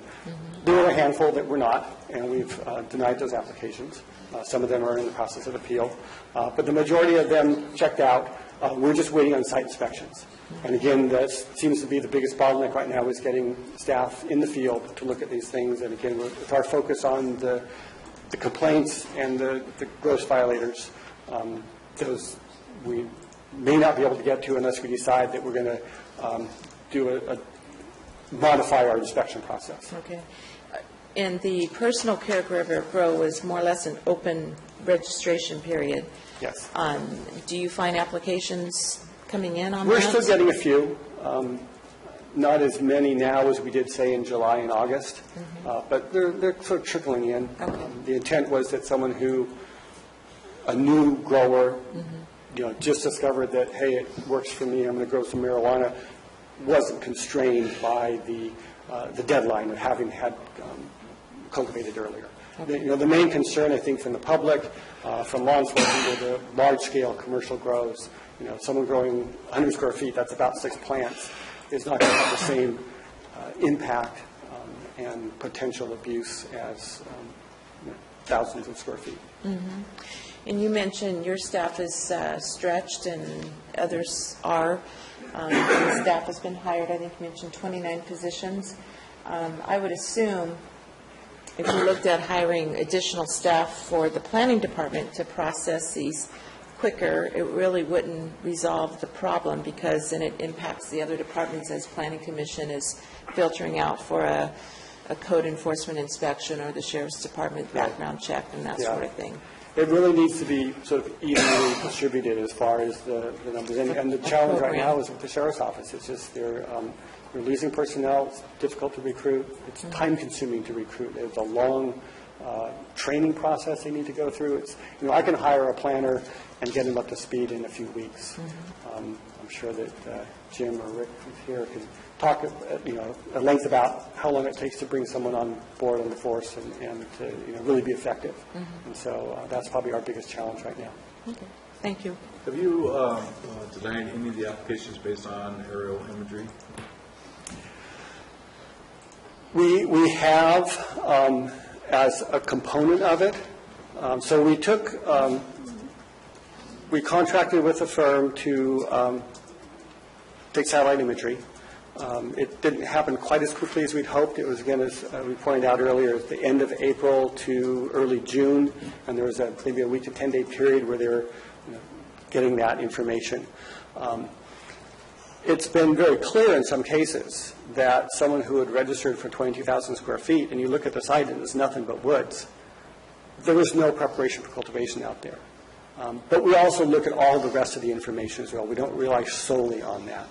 There were a handful that were not, and we've denied those applications. Some of them are in the process of appeal. But the majority of them checked out. We're just waiting on site inspections. And again, that seems to be the biggest bottleneck right now is getting staff in the field to look at these things. And again, with our focus on the complaints and the gross violators, those we may not be able to get to unless we decide that we're going to modify our inspection process. Okay. And the personal care grow was more or less an open registration period. Yes. Do you find applications coming in on that? We're still getting a few. Not as many now as we did, say, in July and August, but they're sort of trickling in. Okay. The intent was that someone a new grower, just discovered that, hey, it works for me, I'm going to grow some marijuana, wasn't constrained by the deadline of having had cultivated earlier. Okay. The main concern, I think, from the public, from law enforcement, were the large-scale commercial grows. Someone growing 100 square feet, that's about 6 plants, is not going to have the same impact and potential abuse as thousands of square feet. Mm-hmm. And you mentioned your staff is stretched and others are. The staff has been hired, I think you mentioned 29 positions. I would assume if you looked at hiring additional staff for the planning department to process these quicker, it really wouldn't resolve the problem because then it impacts the other departments as planning commission is filtering out for a code enforcement inspection or the sheriff's department background check and that sort of thing. It really needs to be sort of evenly distributed as far as the numbers. And the challenge right now is with the sheriff's office. It's just they're losing personnel. It's difficult to recruit. It's time-consuming to recruit. There's a long training process they need to go through. It's I can hire a planner and get him up to speed in a few weeks. I'm sure that Jim or Rick who's here can talk at length about how long it takes to bring someone on board on the force and to really be effective. And so that's probably our biggest challenge right now. Okay. Thank you. Have you denied any of the applications based on aerial imagery? We have as a component of it. So we contracted with a firm to take satellite imagery. It didn't happen quite as quickly as we'd hoped. It was, again, as we pointed out earlier, at the end of April to early June, and there was maybe a week to 10-day period where they were getting that information. It's been very clear in some cases that someone who had registered for 22,000 square feet, and you look at the site and it's nothing but woods, there was no preparation for cultivation out there. But we also look at all the rest of the information as well. We don't rely solely on that.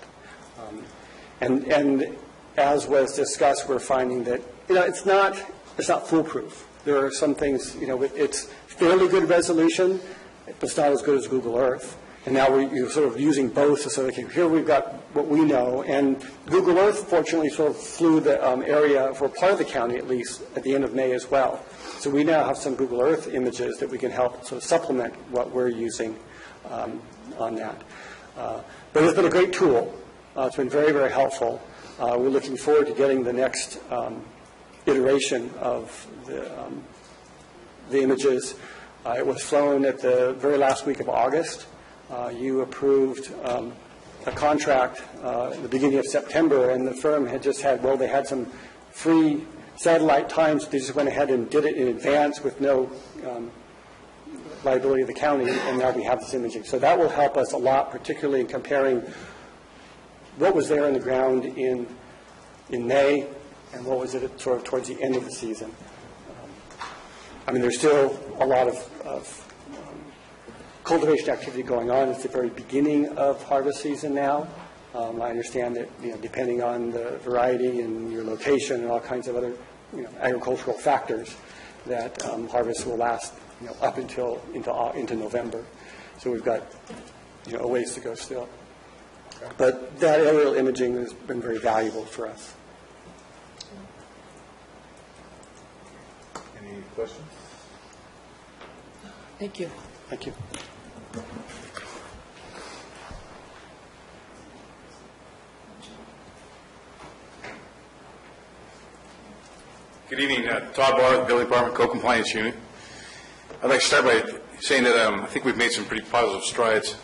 And as was discussed, we're finding that it's not foolproof. There are some things it's fairly good resolution, but it's not as good as Google Earth. And now we're sort of using both to sort of, here we've got what we know. And Google Earth, fortunately, sort of flew the area for part of the county, at least, at the end of May as well. So we now have some Google Earth images that we can help sort of supplement what we're using on that. But it's been a great tool. It's been very, very helpful. We're looking forward to getting the next iteration of the images. It was flown at the very last week of August. You approved a contract at the beginning of September, and the firm had just they had some free satellite times. They just went ahead and did it in advance with no liability of the county, and now we have this imaging. So that will help us a lot, particularly in comparing what was there in the ground in May and what was it sort of towards the end of the season. There's still a lot of cultivation activity going on. It's the very beginning of harvest season now. I understand that depending on the variety and your location and all kinds of other agricultural factors, that harvest will last up until into November. So we've got a ways to go still. But that aerial imaging has been very valuable for us. Any questions? Thank you. Thank you. Good evening. Todd Barr, Building Department Co-Compliance Unit. I'd like to start by saying that I think we've made some pretty positive strides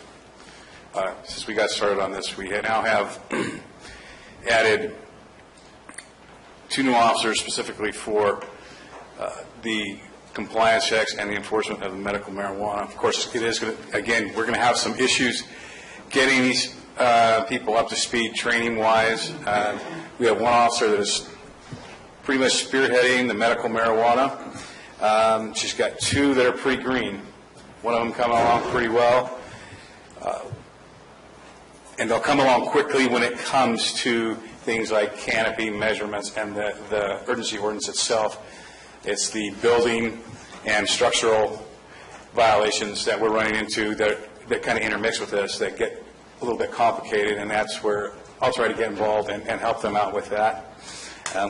since we got started on this. We now have added 2 new officers specifically for the compliance checks and the enforcement of the medical marijuana. Of course, it is going to, again, we're going to have some issues getting these people up to speed training-wise. We have 1 officer that is pretty much spearheading the medical marijuana. She's got 2 that are pretty green. One of them coming along pretty well. And they'll come along quickly when it comes to things like canopy measurements and the urgency ordinance itself. It's the building and structural violations that we're running into that kind of intermix with this, that get a little bit complicated, and that's where I'll try to get involved and help them out with that.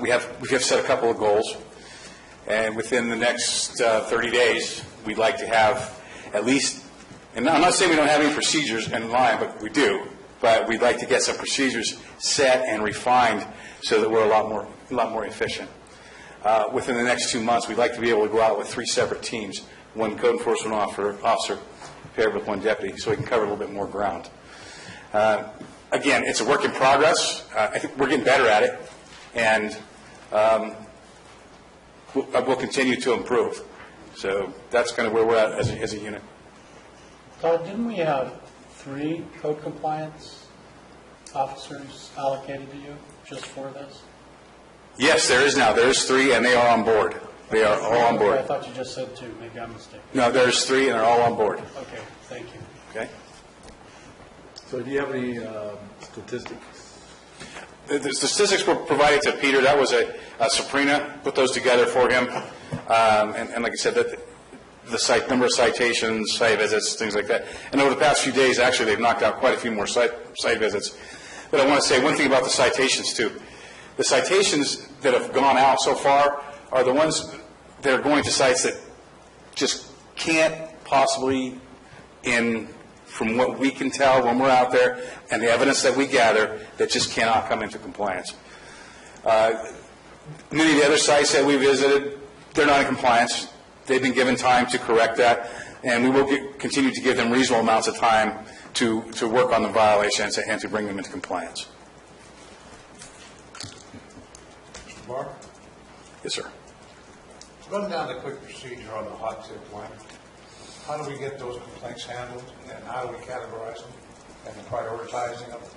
We have set a couple of goals, and within the next 30 days, we'd like to have at least, and I'm not saying we don't have any procedures in line, but we do, but we'd like to get some procedures set and refined so that we're a lot more efficient. Within the next 2 months, we'd like to be able to go out with 3 separate teams, 1 code enforcement officer paired with 1 deputy, so we can cover a little bit more ground. Again, it's a work in progress. I think we're getting better at it, and we'll continue to improve. So that's kind of where we're at as a unit. Todd, didn't we have 3 code compliance officers allocated to you just for this? Yes, there is now. There's 3, and they are on board. They are all on board. I thought you just said 2. Maybe I'm mistaken. No, there's 3, and they're all on board. Okay, thank you. Okay. So do you have any statistics? The statistics were provided to Peter. That was a subpoena. Put those together for him. And like I said, the number of citations, site visits, things like that. And over the past few days, actually, they've knocked out quite a few more site visits. But I want to say one thing about the citations, too. The citations that have gone out so far are the ones that are going to sites that just can't possibly, from what we can tell when we're out there and the evidence that we gather, that just cannot come into compliance. Many of the other sites that we visited, they're not in compliance. They've been given time to correct that, and we will continue to give them reasonable amounts of time to work on the violations and to bring them into compliance. Mr. Barr? Yes, sir. Run down the quick procedure on the hot tip line. How do we get those complaints handled, and how do we categorize them and the prioritizing of them?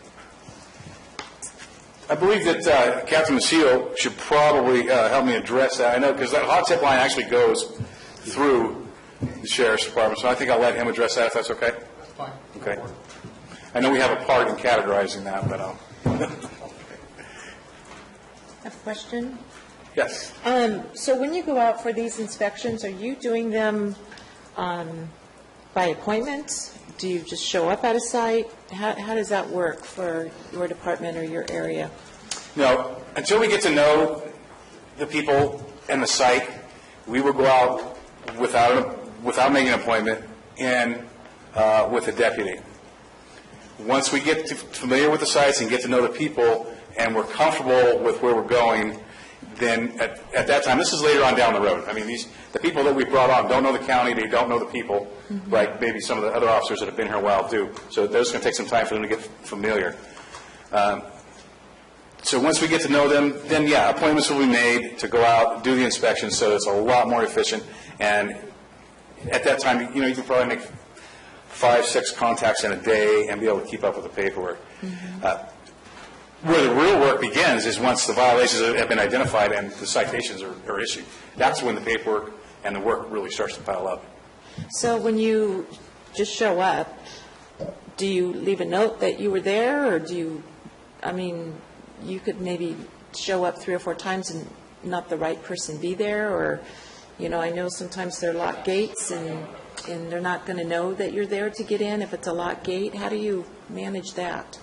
I believe that Captain Macedo should probably help me address that. I know, because that hot tip line actually goes through the Sheriff's Department, so I think I'll let him address that, if that's okay? That's fine. Okay. I know we have a part in categorizing that, but I'll... A question? Yes. So when you go out for these inspections, are you doing them by appointment? Do you just show up at a site? How does that work for your department or your area? No, until we get to know the people and the site, we will go out without making an appointment and with a deputy. Once we get familiar with the sites and get to know the people and we're comfortable with where we're going, then at that time, this is later on down the road. I mean, the people that we brought on don't know the county, they don't know the people, like maybe some of the other officers that have been here a while do. So there's going to take some time for them to get familiar. So once we get to know them, then yeah, appointments will be made to go out, do the inspection, so it's a lot more efficient. And at that time, you can probably make 5, 6 contacts in a day and be able to keep up with the paperwork. Where the real work begins is once the violations have been identified and the citations are issued. That's when the paperwork and the work really starts to pile up. So when you just show up, do you leave a note that you were there, or you could maybe show up 3 or 4 times and not the right person be there, or, I know sometimes there are locked gates and they're not going to know that you're there to get in if it's a locked gate. How do you manage that?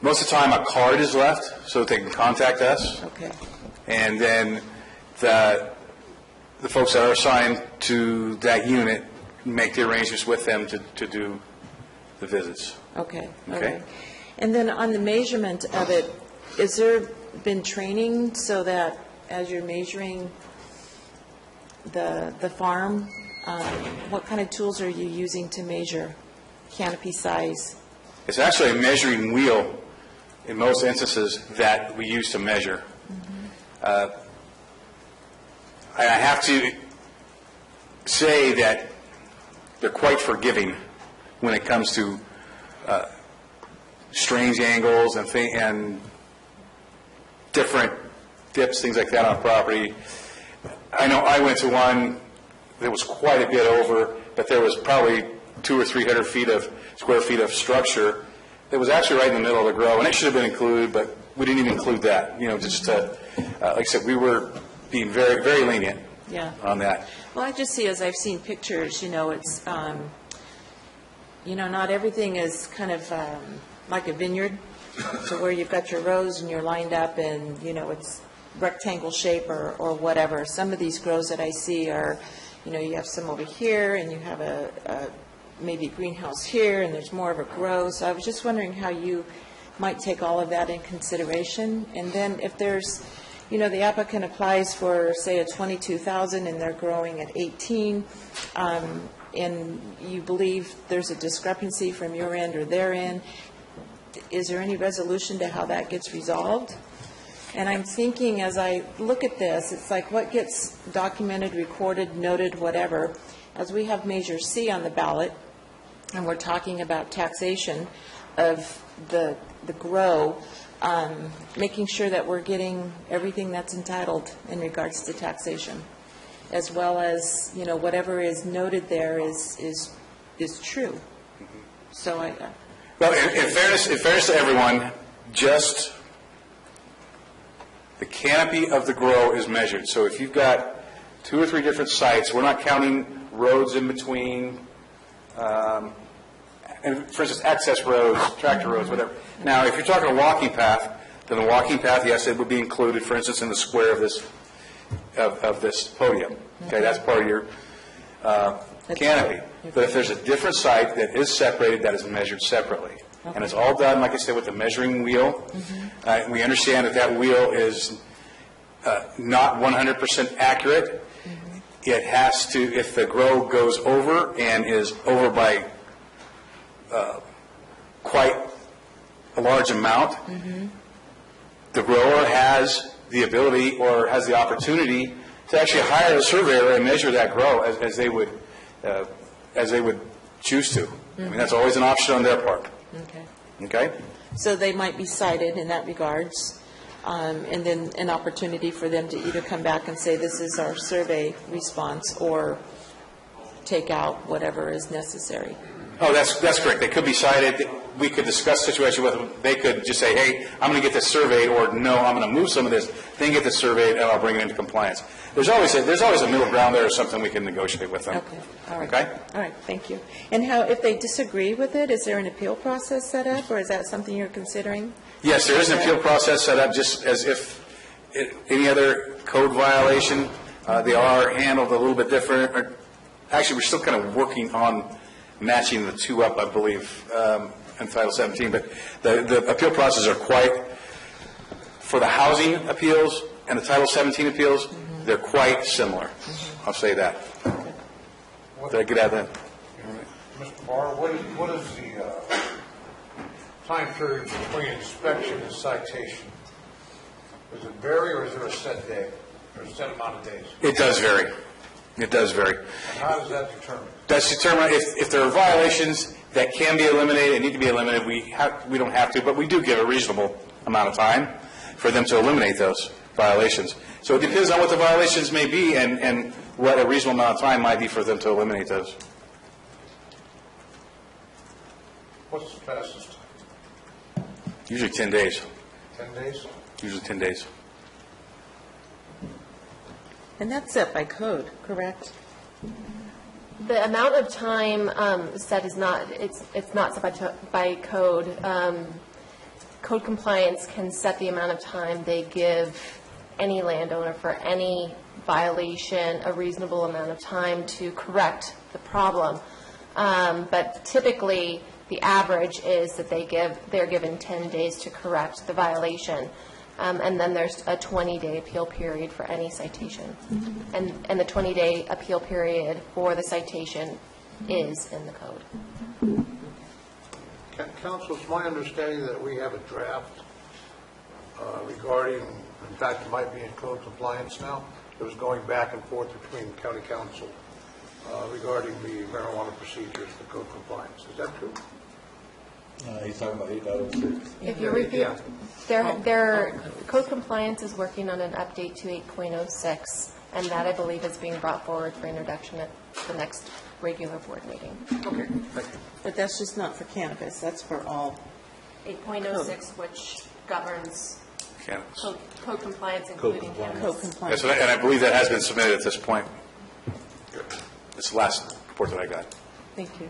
Most of the time, a card is left so that they can contact us. Okay. And then the folks that are assigned to that unit make the arrangements with them to do the visits. Okay. Okay. And then on the measurement of it, has there been training so that as you're measuring the farm, what kind of tools are you using to measure canopy size? It's actually a measuring wheel in most instances that we use to measure. I have to say that they're quite forgiving when it comes to strange angles and different dips, things like that on property. I know I went to one that was quite a bit over, but there was probably 200 or 300 square feet of structure that was actually right in the middle of the grow, and it should have been included, but we didn't even include that. Just to, like I said, we were being very, very lenient on that. Well, I just see, as I've seen pictures, it's, not everything is kind of like a vineyard, so where you've got your rows and you're lined up and, it's rectangle shape or whatever. Some of these grows that I see are, you have some over here and you have a maybe greenhouse here and there's more of a grow. So I was just wondering how you might take all of that in consideration. And then if there's, the applicant applies for, say, a 22,000 and they're growing at 18, and you believe there's a discrepancy from your end or their end, is there any resolution to how that gets resolved? And I'm thinking, as I look at this, it's like what gets documented, recorded, noted, whatever. As we have Measure C on the ballot, and we're talking about taxation of the grow, making sure that we're getting everything that's entitled in regards to taxation, as well as, whatever is noted there is true. So Well, in fairness to everyone, just the canopy of the grow is measured. So if you've got 2 or 3 different sites, we're not counting roads in between, and for instance, access roads, tractor roads, whatever. Now, if you're talking a walking path, then the walking path, yes, it would be included, for instance, in the square of this podium. Okay, that's part of your canopy. But if there's a different site that is separated, that is measured separately. And it's all done, like I said, with the measuring wheel. We understand that wheel is not 100% accurate. It has to, if the grow goes over and is over by quite a large amount, the grower has the ability or has the opportunity to actually hire a surveyor and measure that grow as they would choose to. I mean, that's always an option on their part. Okay? So they might be cited in that regards, and then an opportunity for them to either come back and say, this is our survey response, or take out whatever is necessary. Oh, that's correct. They could be cited. We could discuss the situation with them. They could just say, hey, I'm going to get this surveyed, or no, I'm going to move some of this, then get this surveyed, and I'll bring it into compliance. There's always a middle ground there or something we can negotiate with them. Okay. All right. Okay? All right. Thank you. And if they disagree with it, is there an appeal process set up, or is that something you're considering? Yes, there is an appeal process set up, just as if any other code violation. They are handled a little bit different. Actually, we're still kind of working on matching the two up, I believe, in Title 17. But the appeal processes are quite, for the housing appeals and the Title 17 appeals, they're quite similar. I'll say that. Did I get out of that? Mr. Barr, what is the time period between inspection and citation? Does it vary, or is there a set day, or a set amount of days? It does vary. It does vary. And how does that determine? That's determined if there are violations that can be eliminated and need to be eliminated. We don't have to, but we do give a reasonable amount of time for them to eliminate those violations. So it depends on what the violations may be and what a reasonable amount of time might be for them to eliminate those. What's the fastest time? Usually 10 days. 10 days? Usually 10 days. And that's set by code, correct? The amount of time set is not, it's not set by code. Code compliance can set the amount of time they give any landowner for any violation, a reasonable amount of time to correct the problem. But typically, the average is that they're given 10 days to correct the violation. And then there's a 20-day appeal period for any citation. And the 20-day appeal period for the citation is in the code. Counsel, it's my understanding that we have a draft regarding, in fact, it might be in code compliance now. It was going back and forth between county council regarding the marijuana procedures for code compliance. Is that true? He's talking about 8.06. If you repeat, their code compliance is working on an update to 8.06, and that I believe is being brought forward for introduction at the next regular board meeting. Okay, thank you. But that's just not for cannabis, that's for all. 8.06, which governs Cannabis. code compliance, including cannabis. Code compliance. Yes, and I believe that has been submitted at this point. It's the last report that I got. Thank you.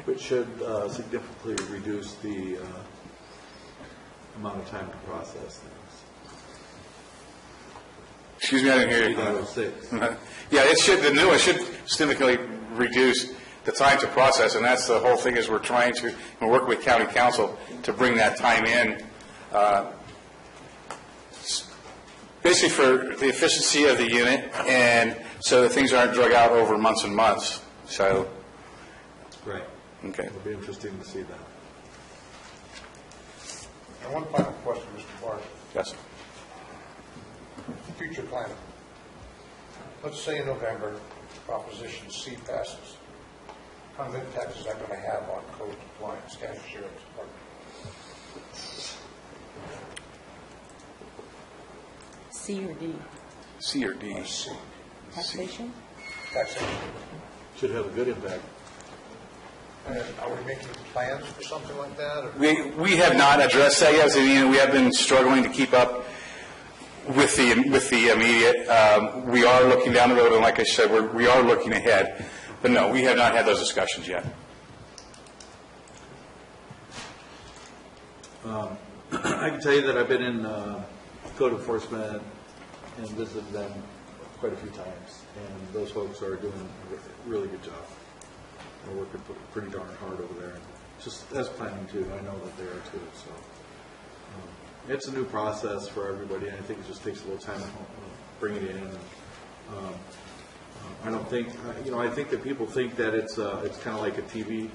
Which should significantly reduce the amount of time to process things. Excuse me, I didn't hear you. 8.06. Yeah, it should, the new one should significantly reduce the time to process, and that's the whole thing, is we're trying to, we're working with county council to bring that time in, basically for the efficiency of the unit, and so that things aren't drug out over months and months. So, Right. okay. It'll be interesting to see that. And one final question, Mr. Barr. Yes. Future planning. Let's say in November, Proposition C passes. How many impacts is that going to have on code compliance, county sheriff's department? C or D? C or D? C. Taxation? Taxation. Should have a good impact. And are we making plans for something like that? Or? We have not addressed that yet. We have been struggling to keep up with the immediate. We are looking down the road, and like I said, we are looking ahead. But no, we have not had those discussions yet. I can tell you that I've been in code enforcement and visited them quite a few times, and those folks are doing a really good job. They're working pretty darn hard over there, and just as planning too. I know that they are too. So it's a new process for everybody, and I think it just takes a little time to bring it in. And, I don't think, I think that people think that it's kind of like a TV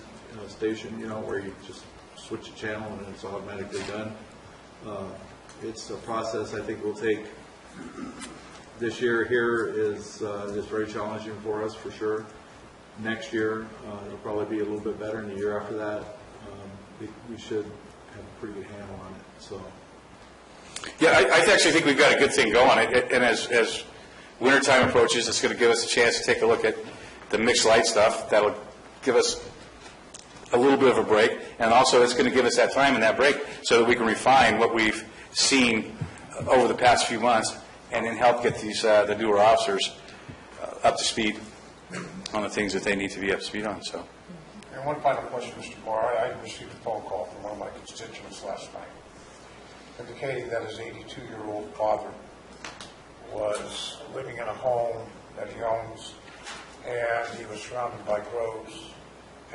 station, where you just switch a channel and it's automatically done. It's a process I think will take. This year here is very challenging for us for sure. Next year it'll probably be a little bit better, and the year after that we should have a pretty good handle on it. So. Yeah, I actually think we've got a good thing going, and as wintertime approaches, it's going to give us a chance to take a look at the mixed light stuff. That'll give us a little bit of a break, and also it's going to give us that time in that break so that we can refine what we've seen over the past few months, and then help get these the newer officers up to speed on the things that they need to be up to speed on. So. And one final question, Mr. Barr. I received a phone call from one of my constituents last night indicating that his 82-year-old father was living in a home that he owns, and he was surrounded by groves,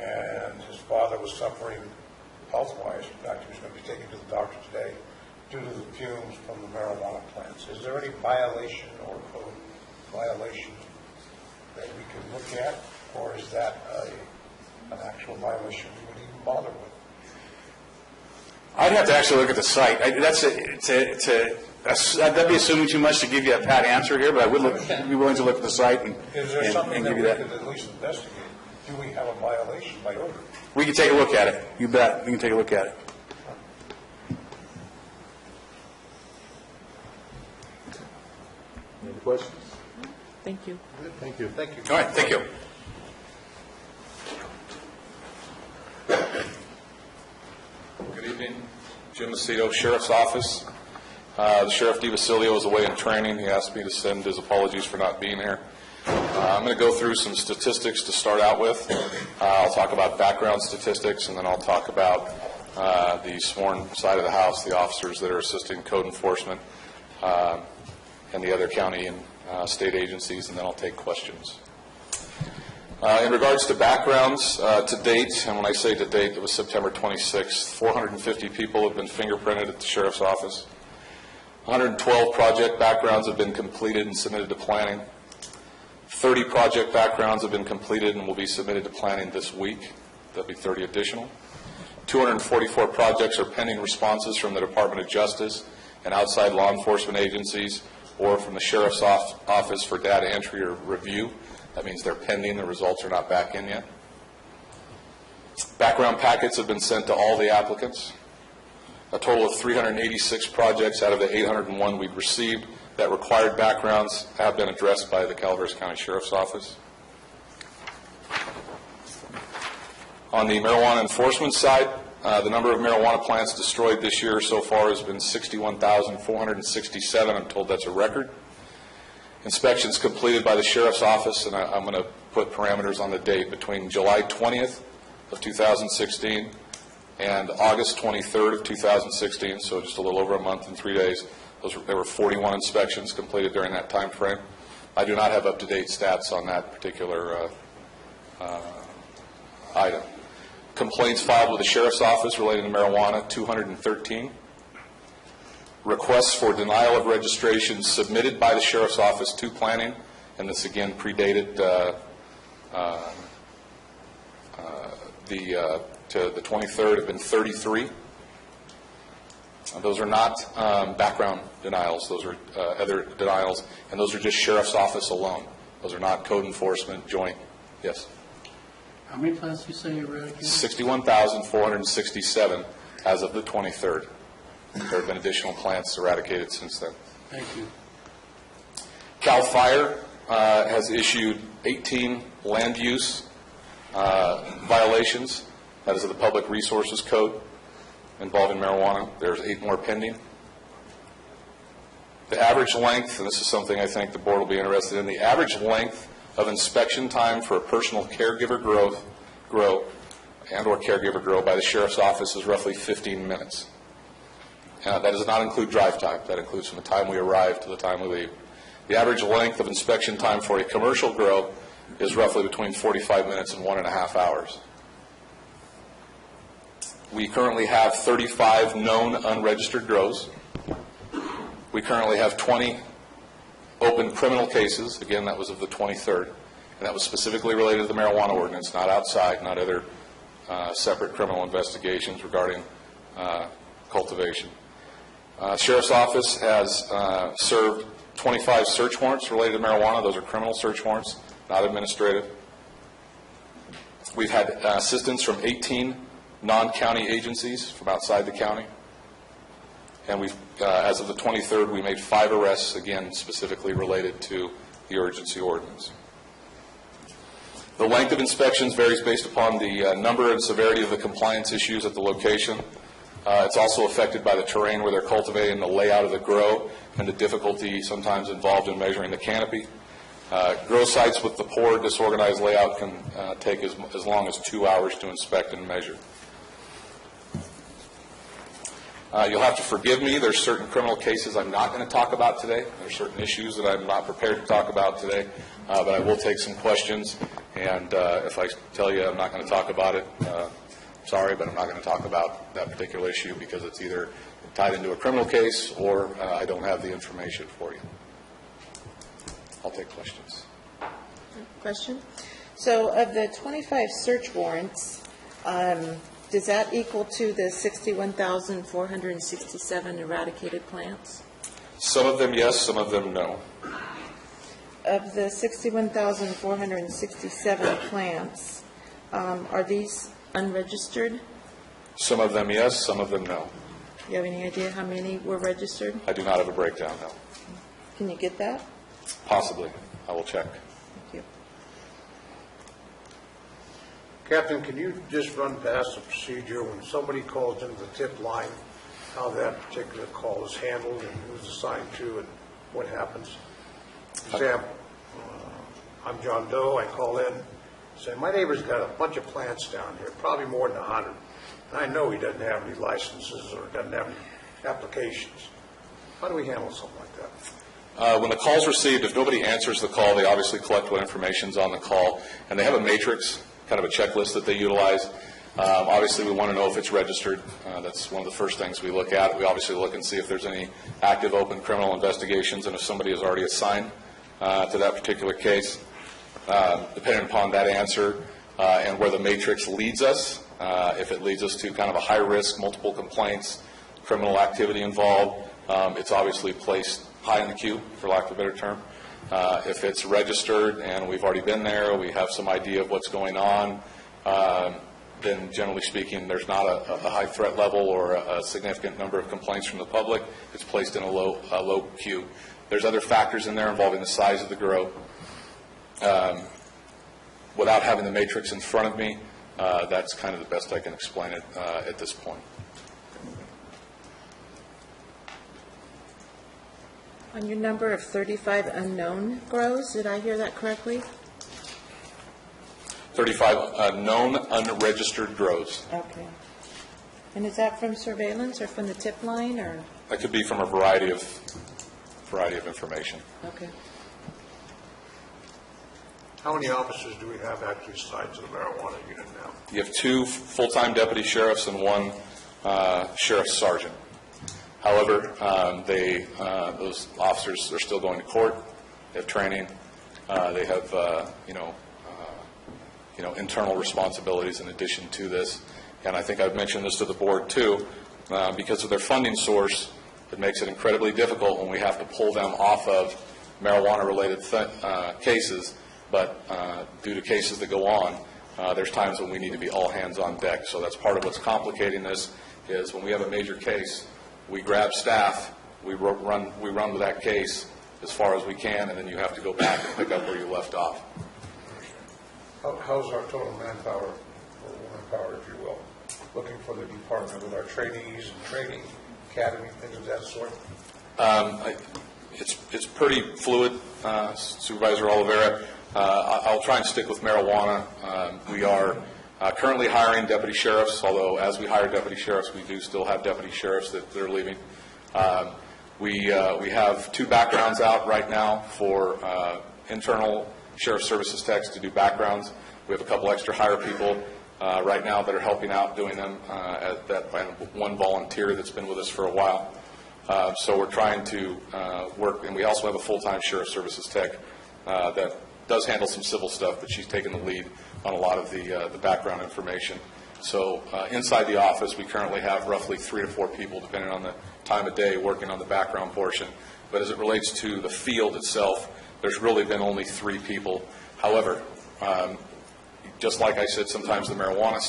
and his father was suffering health-wise. In fact, he was going to be taken to the doctor today due to the fumes from the marijuana plants. Is there any violation or code violation that we can look at, or is that an actual violation we would even bother with? I'd have to actually look at the site. That'd be assuming too much to give you a pat answer here, but I would be willing to look at the site and Is there something that give we you could that. at least investigate? Do we have a violation by order? We can take a look at it. You bet. We can take a look at it. Any questions? Thank you. Thank you. Thank you. All right. Thank you. Good evening. Jim Macedo, Sheriff's Office. The Sheriff DiVasilio is away in training. He asked me to send his apologies for not being here. I'm going to go through some statistics to start out with. I'll talk about background statistics, and then I'll talk about the sworn side of the house, the officers that are assisting code enforcement, and the other county and state agencies, and then I'll take questions. In regards to backgrounds, to date, and when I say to date, it was September 26th, 450 people have been fingerprinted at the Sheriff's Office. 112 project backgrounds have been completed and submitted to planning. 30 project backgrounds have been completed and will be submitted to planning this week. There'll be 30 additional. 244 projects are pending responses from the Department of Justice and outside law enforcement agencies or from the Sheriff's Office for data entry or review. That means they're pending. The results are not back in yet. Background packets have been sent to all the applicants. A total of 386 projects out of the 801 we've received that required backgrounds have been addressed by the Calaveras County Sheriff's Office. On the marijuana enforcement side, the number of marijuana plants destroyed this year so far has been 61,467. I'm told that's a record. Inspections completed by the Sheriff's Office, and I'm going to put parameters on the date, between July 20th of 2016 and August 23rd of 2016, so just a little over a month and 3 days. There were 41 inspections completed during that time frame. I do not have up-to-date stats on that particular item. Complaints filed with the Sheriff's Office relating to marijuana, 213. Requests for denial of registration submitted by the Sheriff's Office to planning, and this again predated to the 23rd, have been 33. Those are not background denials. Those are other denials, and those are just Sheriff's Office alone. Those are not code enforcement, joint. Yes? How many plants do you say you eradicated? 61,467 as of the 23rd. There have been additional plants eradicated since then. Thank you. CAL FIRE has issued 18 land use violations. That is of the Public Resources Code involving marijuana. There's 8 more pending. The average length, and this is something I think the board will be interested in, the average length of inspection time for a personal caregiver grow and/or caregiver grow by the Sheriff's Office is roughly 15 minutes. That does not include drive time. That includes from the time we arrive to the time we leave. The average length of inspection time for a commercial grow is roughly between 45 minutes and 1.5 hours. We currently have 35 known unregistered grows. We currently have 20 open criminal cases. Again, that was of the 23rd. And that was specifically related to the marijuana ordinance, not outside, not other separate criminal investigations regarding cultivation. Sheriff's Office has served 25 search warrants related to marijuana. Those are criminal search warrants, not administrative. We've had assistance from 18 non-county agencies from outside the county. And we've, as of the 23rd, we made 5 arrests, again, specifically related to the urgency ordinance. The length of inspections varies based upon the number and severity of the compliance issues at the location. It's also affected by the terrain where they're cultivating, the layout of the grow, and the difficulty sometimes involved in measuring the canopy. Grow sites with the poor, disorganized layout can take as long as 2 hours to inspect and measure. You'll have to forgive me. There's certain criminal cases I'm not going to talk about today. There's certain issues that I'm not prepared to talk about today, but I will take some questions. And if I tell you I'm not going to talk about it, sorry, but I'm not going to talk about that particular issue because it's either tied into a criminal case or I don't have the information for you. I'll take questions. Question? So of the 25 search warrants, does that equal to the 61,467 eradicated plants? Some of them yes, some of them no. Of the 61,467 plants, are these unregistered? Some of them yes, some of them no. Do you have any idea how many were registered? I do not have a breakdown, no. Can you get that? Possibly. I will check. Thank you. Captain, can you just run past the procedure when somebody calls into the tip line, how that particular call is handled and who's assigned to and what happens? For example, I'm John Doe. I call in, say, my neighbor's got a bunch of plants down here, probably more than 100. And I know he doesn't have any licenses or doesn't have any applications. How do we handle something like that? When the call's received, if nobody answers the call, they obviously collect what information's on the call, and they have a matrix, kind of a checklist that they utilize. Obviously, we want to know if it's registered. That's one of the first things we look at. We obviously look and see if there's any active open criminal investigations and if somebody is already assigned to that particular case. Depending upon that answer and where the matrix leads us, if it leads us to kind of a high risk, multiple complaints, criminal activity involved, it's obviously placed high in the queue, for lack of a better term. If it's registered and we've already been there, we have some idea of what's going on, then generally speaking, there's not a high threat level or a significant number of complaints from the public. It's placed in a low queue. There's other factors in there involving the size of the grow. Without having the matrix in front of me, that's kind of the best I can explain it at this point. On your number of 35 unknown grows, did I hear that correctly? 35 known unregistered grows. Okay. And is that from surveillance or from the tip line, or? That could be from a variety of information. Okay. How many officers do we have actually assigned to the marijuana unit now? You have 2 full-time deputy sheriffs and 1 sheriff's sergeant. However, those officers are still going to court. They have training. They have internal responsibilities in addition to this. And I think I've mentioned this to the board too. Because of their funding source, it makes it incredibly difficult when we have to pull them off of marijuana-related cases. But due to cases that go on, there's times when we need to be all hands on deck. So that's part of what's complicating this. Is when we have a major case, we grab staff, we run with that case as far as we can, and then you have to go back and pick up where you left off. How's our total manpower, or womanpower, if you will, looking for the department with our trainees and training academy, things of that sort? It's pretty fluid, Supervisor Oliveira. I'll try and stick with marijuana. We are currently hiring deputy sheriffs, although as we hire deputy sheriffs, we do still have deputy sheriffs that are leaving. We have 2 backgrounds out right now for internal sheriff services techs to do backgrounds. We have a couple extra hire people right now that are helping out doing them, and 1 volunteer that's been with us for a while. So we're trying to work, and we also have a full-time sheriff services tech that does handle some civil stuff, but she's taken the lead on a lot of the background information. So inside the office, we currently have roughly 3 to 4 people, depending on the time of day, working on the background portion. But as it relates to the field itself, there's really been only 3 people. However, just like I said, sometimes the marijuana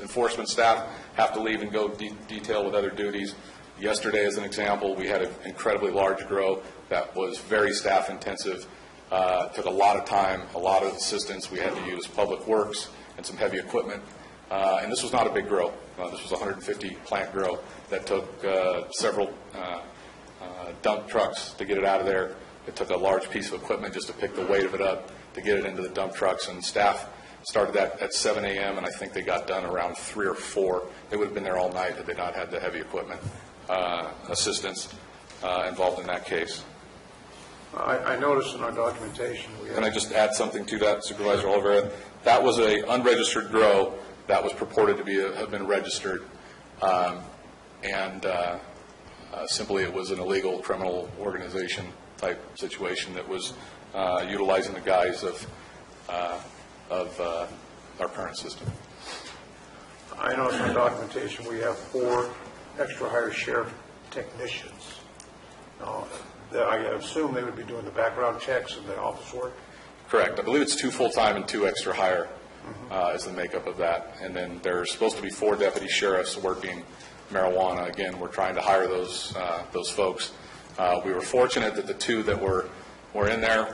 enforcement staff have to leave and go detail with other duties. Yesterday, as an example, we had an incredibly large grow that was very staff intensive. Took a lot of time, a lot of assistance. We had to use public works and some heavy equipment. And this was not a big grow. This was a 150 plant grow that took several dump trucks to get it out of there. It took a large piece of equipment just to pick the weight of it up to get it into the dump trucks. And staff started that at 7 a.m. and I think they got done around 3 or 4. They would have been there all night had they not had the heavy equipment assistance involved in that case. I noticed in our documentation we have... Can I just add something to that, Supervisor Oliveira? That was an unregistered grow that was purported to have been registered, and simply it was an illegal criminal organization type situation that was utilizing the guise of our current system. I noticed in our documentation we have 4 extra hire sheriff technicians. Now, I assume they would be doing the background checks and the office work? Correct. I believe it's 2 full-time and 2 extra hire is the makeup of that. And then there's supposed to be 4 deputy sheriffs working marijuana. Again, we're trying to hire those folks. We were fortunate that the 2 that were in there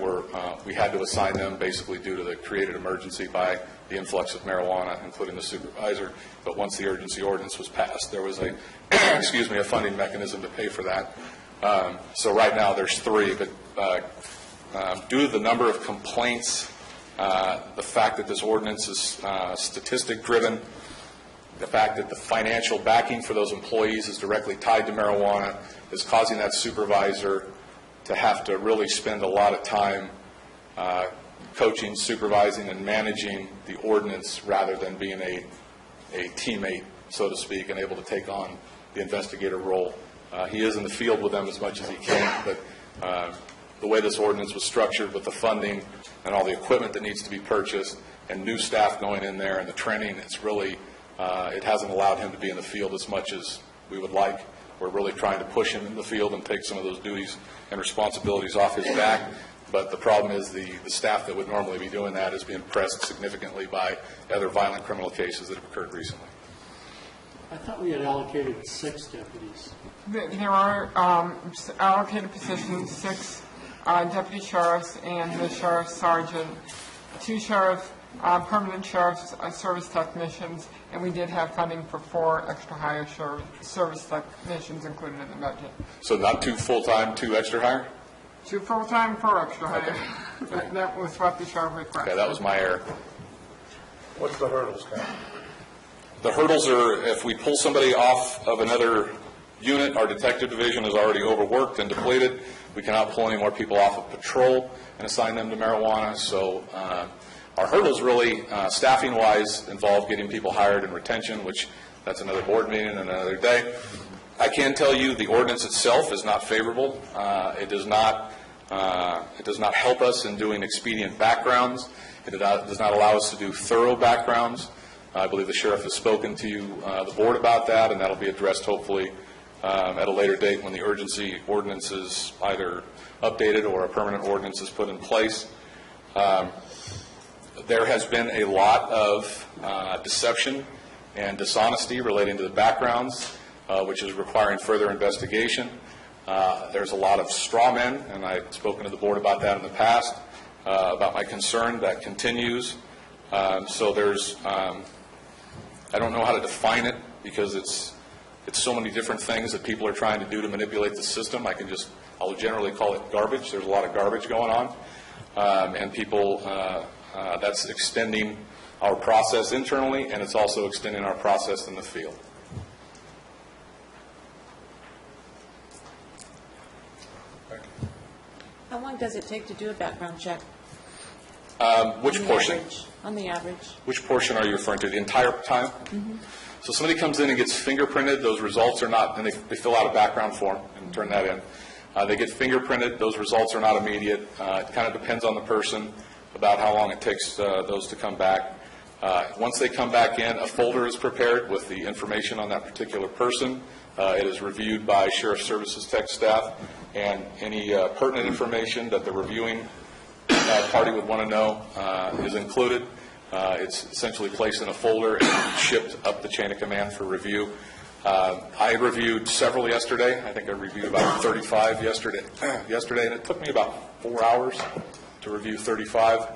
we had to assign them basically due to the created emergency by the influx of marijuana, including the supervisor. But once the urgency ordinance was passed, there was a a funding mechanism to pay for that. So right now there's 3, but due to the number of complaints, the fact that this ordinance is statistic-driven, the fact that the financial backing for those employees is directly tied to marijuana is causing that supervisor to have to really spend a lot of time coaching, supervising, and managing the ordinance rather than being a teammate, so to speak, and able to take on the investigator role. He is in the field with them as much as he can, but the way this ordinance was structured with the funding and all the equipment that needs to be purchased and new staff going in there and the training, it's really, it hasn't allowed him to be in the field as much as we would like. We're really trying to push him in the field and take some of those duties and responsibilities off his back. But the problem is the staff that would normally be doing that is being pressed significantly by other violent criminal cases that have occurred recently. I thought we had allocated 6 deputies. There are allocated positions, 6 deputy sheriffs and the sheriff sergeant, 2 sheriff, permanent sheriff's service technicians, and we did have funding for 4 extra hire service technicians included in the budget. So not 2 full-time, 2 extra hire? 2 full-time, 4 extra hire. Okay. That was what the sheriff requested. Okay, that was my error. What's the hurdles, Cal? The hurdles are if we pull somebody off of another unit, our detective division is already overworked and depleted. We cannot pull any more people off of patrol and assign them to marijuana. So our hurdles really, staffing-wise, involve getting people hired and retention, which that's another board meeting and another day. I can tell you the ordinance itself is not favorable. It does not help us in doing expedient backgrounds. It does not allow us to do thorough backgrounds. I believe the sheriff has spoken to the board about that, and that will be addressed hopefully at a later date when the urgency ordinance is either updated or a permanent ordinance is put in place. There has been a lot of deception and dishonesty relating to the backgrounds, which is requiring further investigation. There's a lot of straw men, and I've spoken to the board about that in the past, about my concern that continues. So there's, I don't know how to define it because it's so many different things that people are trying to do to manipulate the system. I'll generally call it garbage. There's a lot of garbage going on, and people, that's extending our process internally, and it's also extending our process in the field. How long does it take to do a background check? Which portion? On the average. Which portion are you referring to? The entire time? Mm-hmm. So somebody comes in and gets fingerprinted. Those results are not, and they fill out a background form and turn that in. They get fingerprinted. Those results are not immediate. It kind of depends on the person about how long it takes those to come back. Once they come back in, a folder is prepared with the information on that particular person. It is reviewed by Sheriff Services tech staff, and any pertinent information that the reviewing party would want to know is included. It's essentially placed in a folder and shipped up the chain of command for review. I reviewed several yesterday. I think I reviewed about 35 yesterday, and it took me about 4 hours to review 35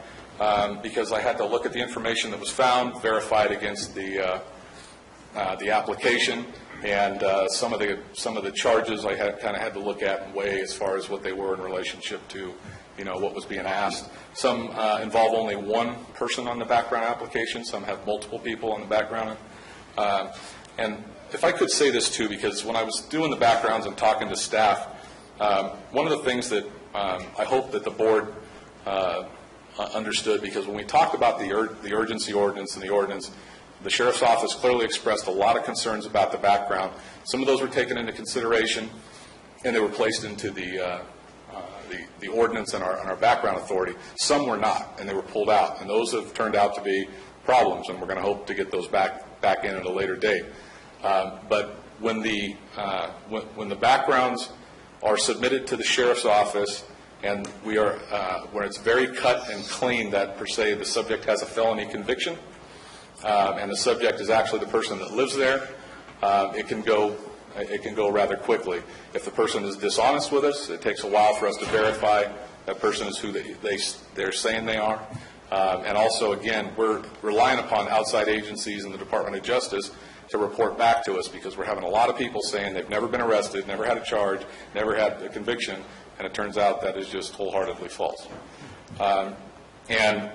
because I had to look at the information that was found, verify it against the application, and some of the charges I kind of had to look at and weigh as far as what they were in relationship to what was being asked. Some involve only one person on the background application. Some have multiple people on the background. And if I could say this too, because when I was doing the backgrounds and talking to staff, one of the things that I hope that the board understood, because when we talked about the urgency ordinance and the ordinance, the sheriff's office clearly expressed a lot of concerns about the background. Some of those were taken into consideration, and they were placed into the ordinance and our background authority. Some were not, and they were pulled out, and those have turned out to be problems, and we're going to hope to get those back in at a later date. But when the backgrounds are submitted to the sheriff's office, and where it's very cut and clean that per se the subject has a felony conviction, and the subject is actually the person that lives there, it can go rather quickly. If the person is dishonest with us, it takes a while for us to verify that person is who they're saying they are. And also, again, we're relying upon outside agencies and the Department of Justice to report back to us, because we're having a lot of people saying they've never been arrested, never had a charge, never had a conviction, and it turns out that is just wholeheartedly false. And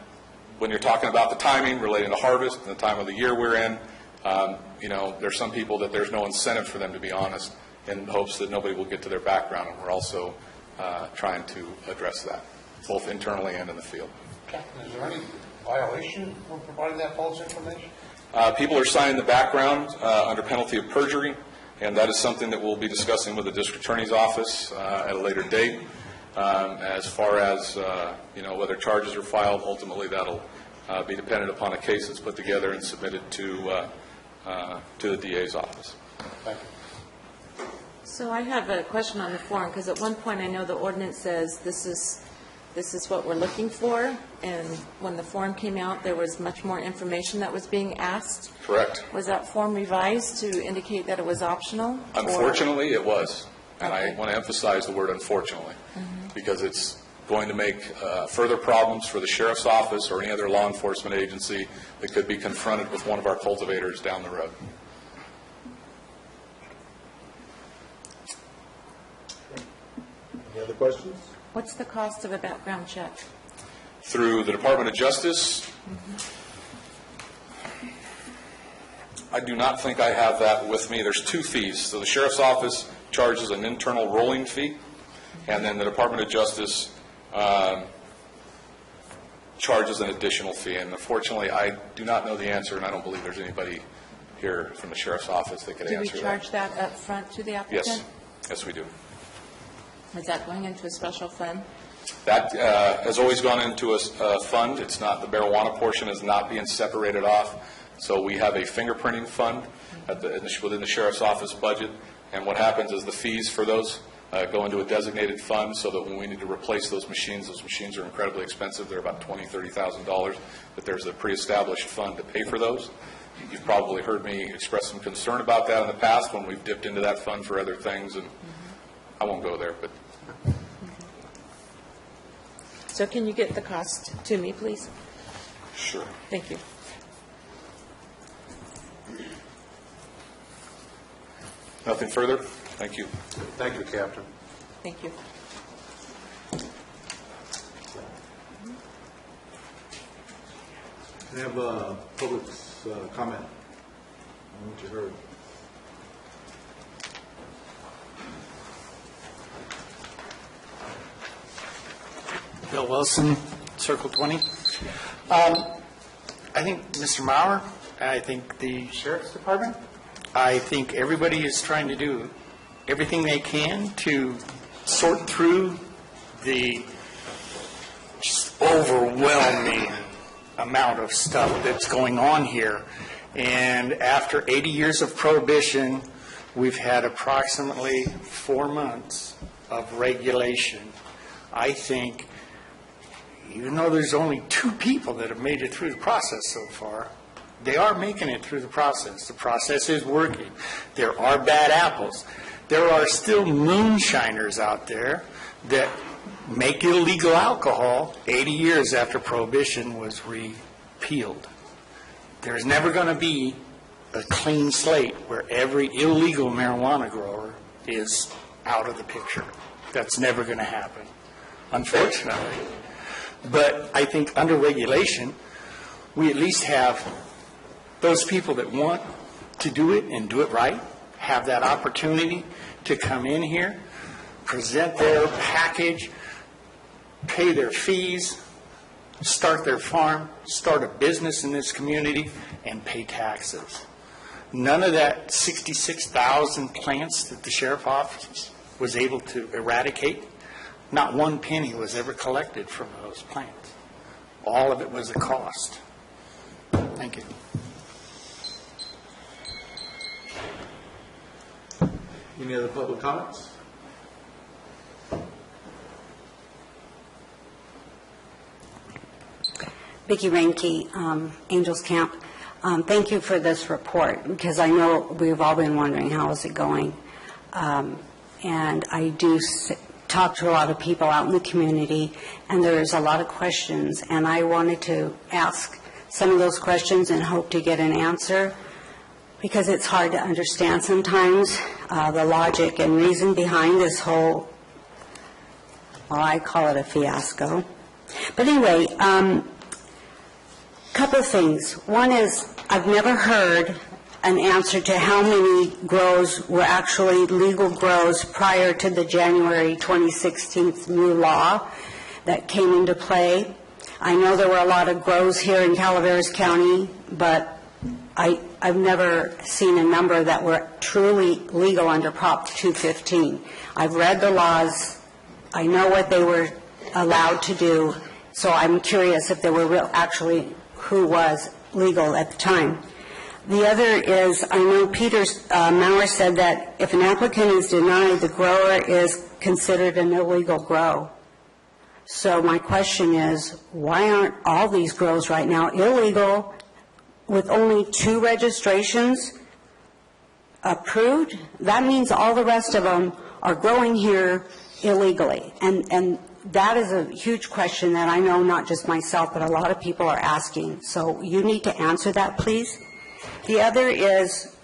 when you're talking about the timing relating to harvest and the time of the year we're in, there's some people that there's no incentive for them to be honest, in hopes that nobody will get to their background. And we're also trying to address that, both internally and in the field. Captain, is there any violation for providing that false information? People are signing the background under penalty of perjury, and that is something that we'll be discussing with the district attorney's office at a later date. As far as whether charges are filed, ultimately that'll be dependent upon a case that's put together and submitted to the DA's office. Thank you. So I have a question on the form, because at one point I know the ordinance says this is what we're looking for, and when the form came out, there was much more information that was being asked. Correct. Was that form revised to indicate that it was optional? Unfortunately, it was. And I want to emphasize the word unfortunately, because it's going to make further problems for the sheriff's office or any other law enforcement agency that could be confronted with one of our cultivators down the road. Any other questions? What's the cost of a background check? Through the Department of Justice, I do not think I have that with me. There's two fees. So the sheriff's office charges an internal rolling fee, and then the Department of Justice charges an additional fee. And unfortunately, I do not know the answer, and I don't believe there's anybody here from the sheriff's office that could answer that. Do we charge that up front to the applicant? Yes. Yes, we do. Is that going into a special fund? That has always gone into a fund. It's not, the marijuana portion is not being separated off. So we have a fingerprinting fund within the sheriff's office budget. And what happens is the fees for those go into a designated fund, so that when we need to replace those machines are incredibly expensive. They're about $20,000, $30,000. But there's a pre-established fund to pay for those. You've probably heard me express some concern about that in the past when we've dipped into that fund for other things, and I won't go there. But So can you get the cost to me, please? sure. Thank you. Nothing further? Thank you. Thank you, Captain. Thank you. Can I have public's comment on what you heard? Bill Wilson, Circle 20. I think Mr. Maurer, I think the Sheriff's Department, I think everybody is trying to do everything they can to sort through the just overwhelming amount of stuff that's going on here. And after 80 years of prohibition, we've had approximately 4 months of regulation. I think, even though there's only 2 people that have made it through the process so far, they are making it through the process. The process is working. There are bad apples. There are still moonshiners out there that make illegal alcohol 80 years after prohibition was repealed. There's never going to be a clean slate where every illegal marijuana grower is out of the picture. That's never going to happen, unfortunately. But I think under regulation, we at least have those people that want to do it and do it right, have that opportunity to come in here, present their package, pay their fees, start their farm, start a business in this community, and pay taxes. None of that 66,000 plants that the sheriff's office was able to eradicate, not 1 penny was ever collected from those plants. All of it was a cost. Thank you. Any other public comments? Vicki Reinke, Angels Camp. Thank you for this report, because I know we've all been wondering how is it going. And I do talk to a lot of people out in the community, and there's a lot of questions. And I wanted to ask some of those questions and hope to get an answer, because it's hard to understand sometimes the logic and reason behind this whole, well, I call it a fiasco. But anyway, couple of things. One is, I've never heard an answer to how many grows were actually legal grows prior to the January 2016 new law that came into play. I know there were a lot of grows here in Calaveras County, but I've never seen a number that were truly legal under Prop 215. I've read the laws. I know what they were allowed to do, so I'm curious if there were actually who was legal at the time. The other is, I know Peter Maurer said that if an applicant is denied, the grower is considered an illegal grow. So my question is, why aren't all these grows right now illegal with only 2 registrations approved? That means all the rest of them are growing here illegally. And that is a huge question that I know not just myself, but a lot of people are asking. So you need to answer that, please. The other is,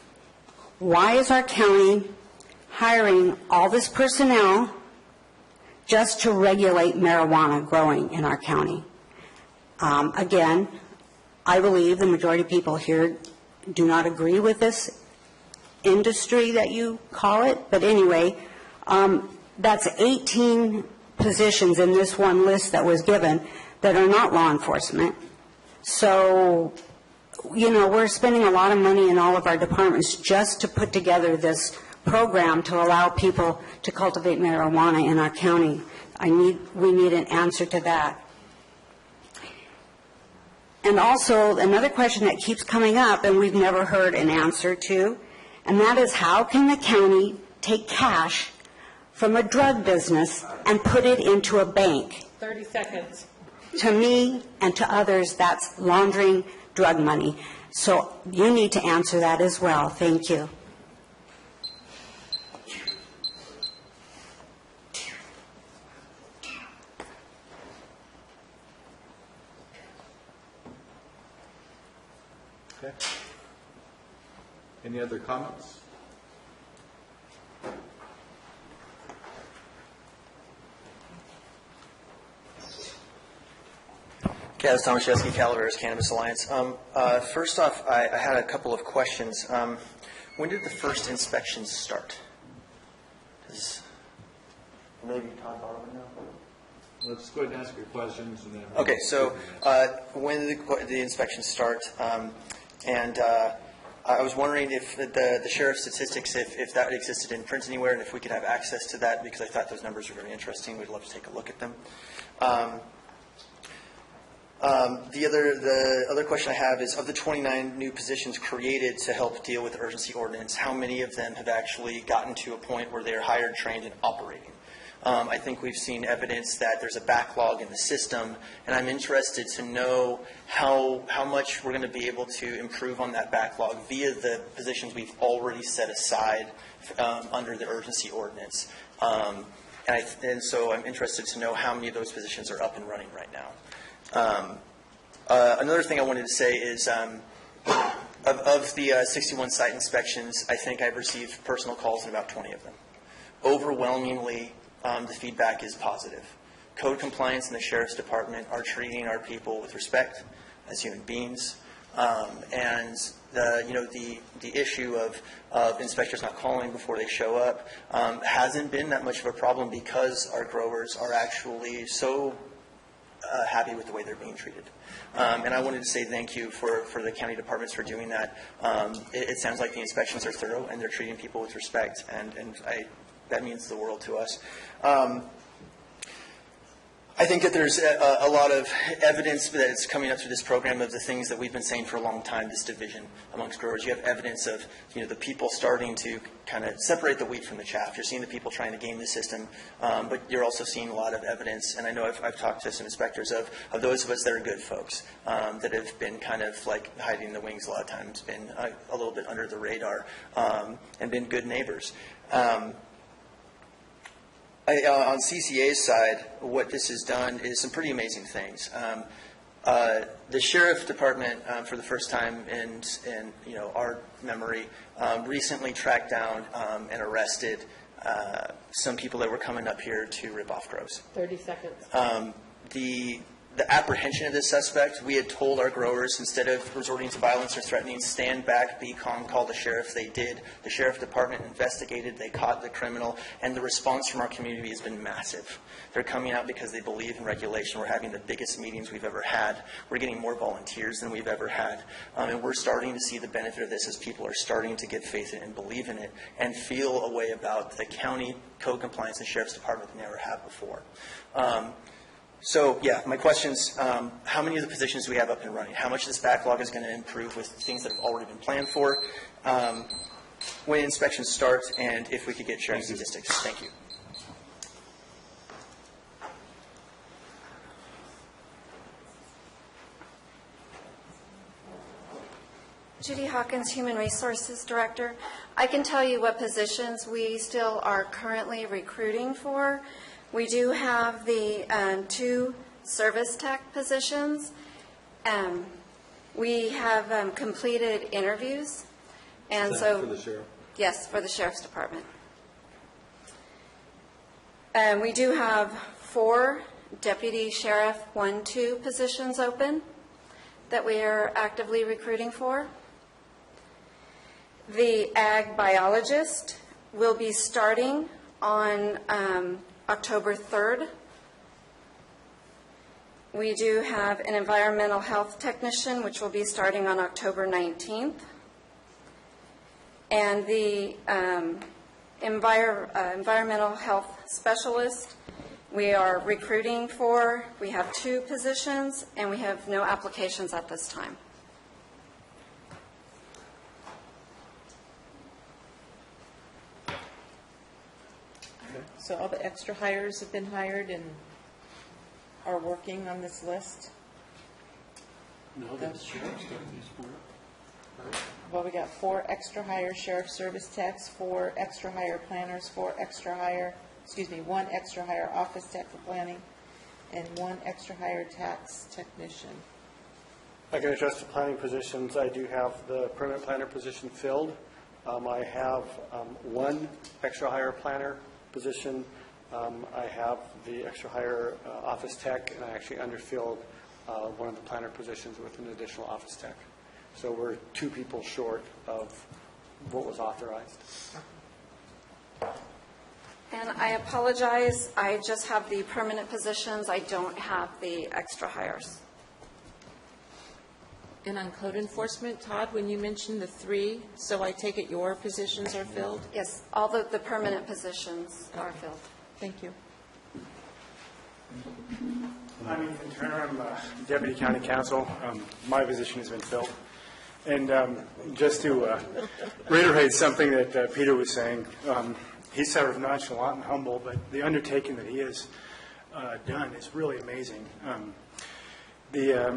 why is our county hiring all this personnel just to regulate marijuana growing in our county? Again, I believe the majority of people here do not agree with this industry that you call it. But anyway, that's 18 positions in this one list that was given that are not law enforcement. So, you know, we're spending a lot of money in all of our departments just to put together this program to allow people to cultivate marijuana in our county. We need an answer to that. And also, another question that keeps coming up and we've never heard an answer to, and that is, how can the county take cash from a drug business and put it into a bank? 30 seconds. To me and to others, that's laundering drug money. So you need to answer that as well. Thank you. Okay. Any other comments? Kaz Tomaszewski, Calaveras Cannabis Alliance. First off, I had a couple of questions. When did the first inspections start? Maybe Todd Barlow would know. Let's go ahead and ask your questions. And then Okay, so when did the inspections start? And I was wondering if the sheriff's statistics, if that existed in print anywhere, and if we could have access to that, because I thought those numbers were very interesting. We'd love to take a look at them. The other question I have is, of the 29 new positions created to help deal with the urgency ordinance, how many of them have actually gotten to a point where they're hired, trained, and operating? I think we've seen evidence that there's a backlog in the system, and I'm interested to know how much we're going to be able to improve on that backlog via the positions we've already set aside under the urgency ordinance. And so I'm interested to know how many of those positions are up and running right now. Another thing I wanted to say is, of the 61 site inspections, I think I've received personal calls in about 20 of them. Overwhelmingly, the feedback is positive. Code compliance and the Sheriff's Department are treating our people with respect as human beings, and the issue of inspectors not calling before they show up hasn't been that much of a problem, because our growers are actually so happy with the way they're being treated. And I wanted to say thank you for the county departments for doing that. It sounds like the inspections are thorough and they're treating people with respect, and that means the world to us. I think that there's a lot of evidence that is coming up through this program of the things that we've been saying for a long time, this division amongst growers. You have evidence of the people starting to kind of separate the wheat from the chaff. You're seeing the people trying to game the system, but you're also seeing a lot of evidence, and I know I've talked to some inspectors of those of us that are good folks that have been kind of like hiding in the wings a lot of times, been a little bit under the radar, and been good neighbors. On CCA's side, what this has done is some pretty amazing things. The Sheriff Department, for the first time in our memory, recently tracked down and arrested some people that were coming up here to rip off grows. 30 seconds. the apprehension of this suspect, we had told our growers, instead of resorting to violence or threatening, stand back, be calm, call the sheriff. They did. The sheriff department investigated. They caught the criminal. And the response from our community has been massive. They're coming out because they believe in regulation. We're having the biggest meetings we've ever had. We're getting more volunteers than we've ever had. And we're starting to see the benefit of this as people are starting to get faith in it and believe in it and feel a way about the county code compliance and sheriff's department they never have before. So, yeah, my question's, how many of the positions do we have up and running? How much this backlog is going to improve with things that have already been planned for? When inspections start, and if we could get sheriff statistics. Thank you. Judy Hawkins, Human Resources Director. I can tell you what positions we still are currently recruiting for. We do have the 2 service tech positions. We have completed interviews. And so, for the sheriff? Yes, for the Sheriff's Department. We do have 4 Deputy Sheriff 1-2 positions open that we are actively recruiting for. The ag biologist will be starting on October 3rd. We do have an environmental health technician, which will be starting on October 19th. And the environmental health specialist, we are recruiting for. We have 2 positions, and we have no applications at this time. So all the extra hires have been hired and are working on this list? No, that's sheriff's deputies for it. Well, we got 4 extra hire sheriff service techs, 4 extra hire planners, 1 extra hire office tech for planning, and 1 extra hire tax technician. I can address the planning positions. I do have the permanent planner position filled. I have 1 extra hire planner position. I have the extra hire office tech, and I actually underfilled one of the planner positions with an additional office tech. So we're 2 people short of what was authorized. And I apologize, I just have the permanent positions. I don't have the extra hires. And on code enforcement, Todd, when you mentioned the 3, so I take it your positions are filled? Yes, all the permanent positions are filled. Thank you. I'm Ethan Turner. I'm Deputy County Counsel. My position has been filled. And just to reiterate something that Peter was saying, he's sort of nonchalant and humble, but the undertaking that he has done is really amazing.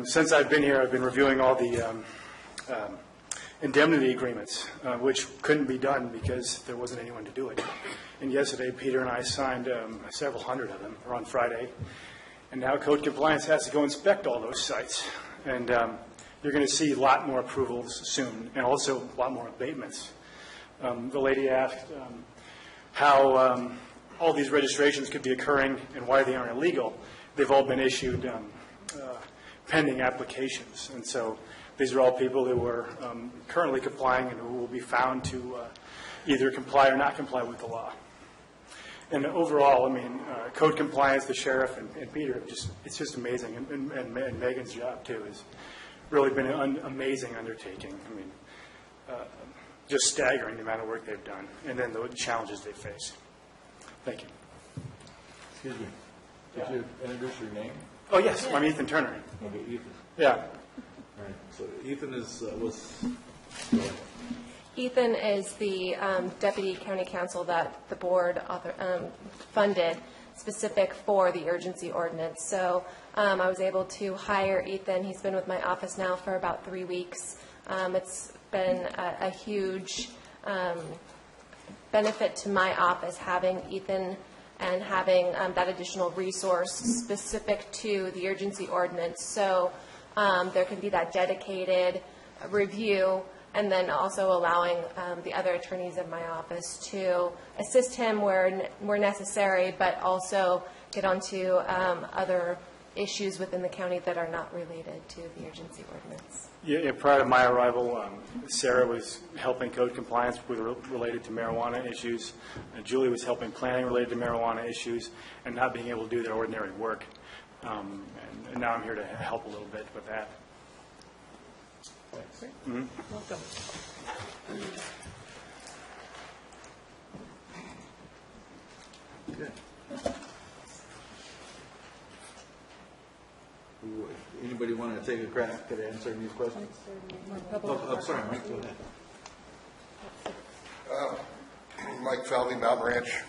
Since I've been here, I've been reviewing all the indemnity agreements, which couldn't be done because there wasn't anyone to do it. And yesterday, Peter and I signed several hundred of them, or on Friday. And now Code Compliance has to go inspect all those sites. And you're going to see a lot more approvals soon, and also a lot more abatements. The lady asked how all these registrations could be occurring and why they aren't illegal. They've all been issued pending applications. And so these are all people who are currently complying and who will be found to either comply or not comply with the law. And overall, I mean, code compliance, the sheriff and Peter, it's just amazing. And Megan's job, too, has really been an amazing undertaking. I mean, just staggering the amount of work they've done and then the challenges they face. Thank you. Excuse me. Did you introduce your name? Oh, yes. I'm Ethan Turner. Okay, Ethan. Yeah. All right. So Ethan was... Ethan is the Deputy County Counsel that the board funded specific for the urgency ordinance. So I was able to hire Ethan. He's been with my office now for about 3 weeks. It's been a huge benefit to my office having Ethan and having that additional resource specific to the urgency ordinance. So there can be that dedicated review, and then also allowing the other attorneys in my office to assist him where necessary, but also get onto other issues within the county that are not related to the urgency ordinance? Yeah, prior to my arrival, Sarah was helping code compliance with related to marijuana issues. Julie was helping planning related to marijuana issues and not being able to do their ordinary work. And now I'm here to help a little bit with that. Thanks. Mm-hmm. Welcome. Good. Anybody want to take a crack at answering these questions? Oh, sorry, Mike, go ahead. Mike Falvey, Mountain Ranch.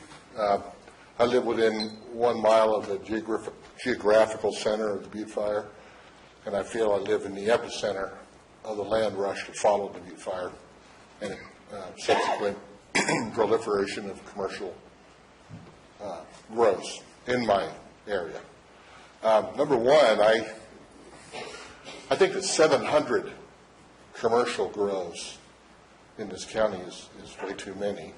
I live within 1 mile of the geographical center of the Butte Fire, and I feel I live in the epicenter of the land rush that followed the Butte Fire and subsequent proliferation of commercial grows in my area. Number one, I think that 700 commercial grows in this county is way too many.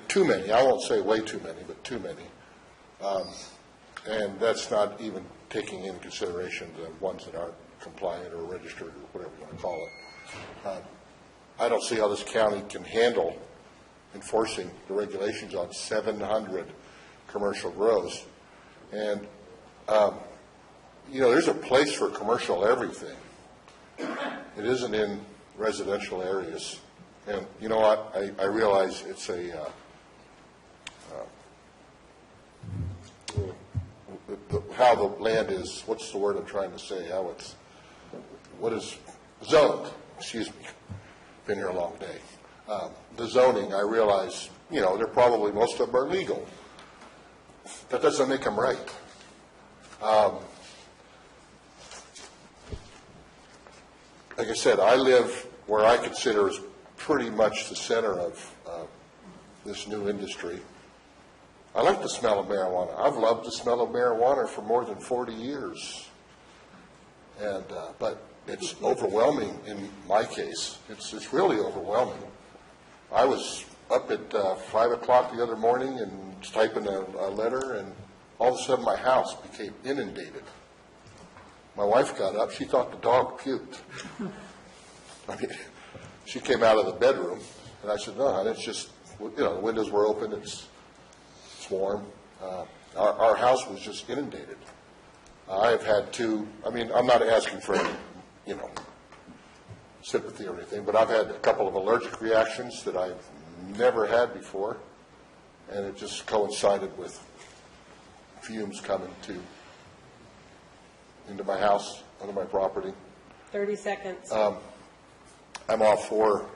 Too many. I won't say way too many, but too many. And that's not even taking into consideration the ones that aren't compliant or registered or whatever you want to call it. I don't see how this county can handle enforcing the regulations on 700 commercial grows. And, there's a place for commercial everything. It isn't in residential areas. And you know what? I realize it's how the land is, what's the word I'm trying to say, what is zoned, excuse me, been here a long day. The zoning, I realize, they're probably, most of them are legal. That doesn't make them right. Like I said, I live where I consider is pretty much the center of this new industry. I like the smell of marijuana. I've loved the smell of marijuana for more than 40 years. And but it's overwhelming in my case. It's really overwhelming. I was up at 5 o'clock the other morning and typing a letter, and all of a sudden my house became inundated. My wife got up. She thought the dog puked. I mean, she came out of the bedroom, and I said, no, honey, it's just, the windows were open. It's warm. Our house was just inundated. I've had I'm not asking for any, sympathy or anything, but I've had a couple of allergic reactions that I've never had before, and it just coincided with fumes coming into my house, onto my property. 30 seconds. I'm all for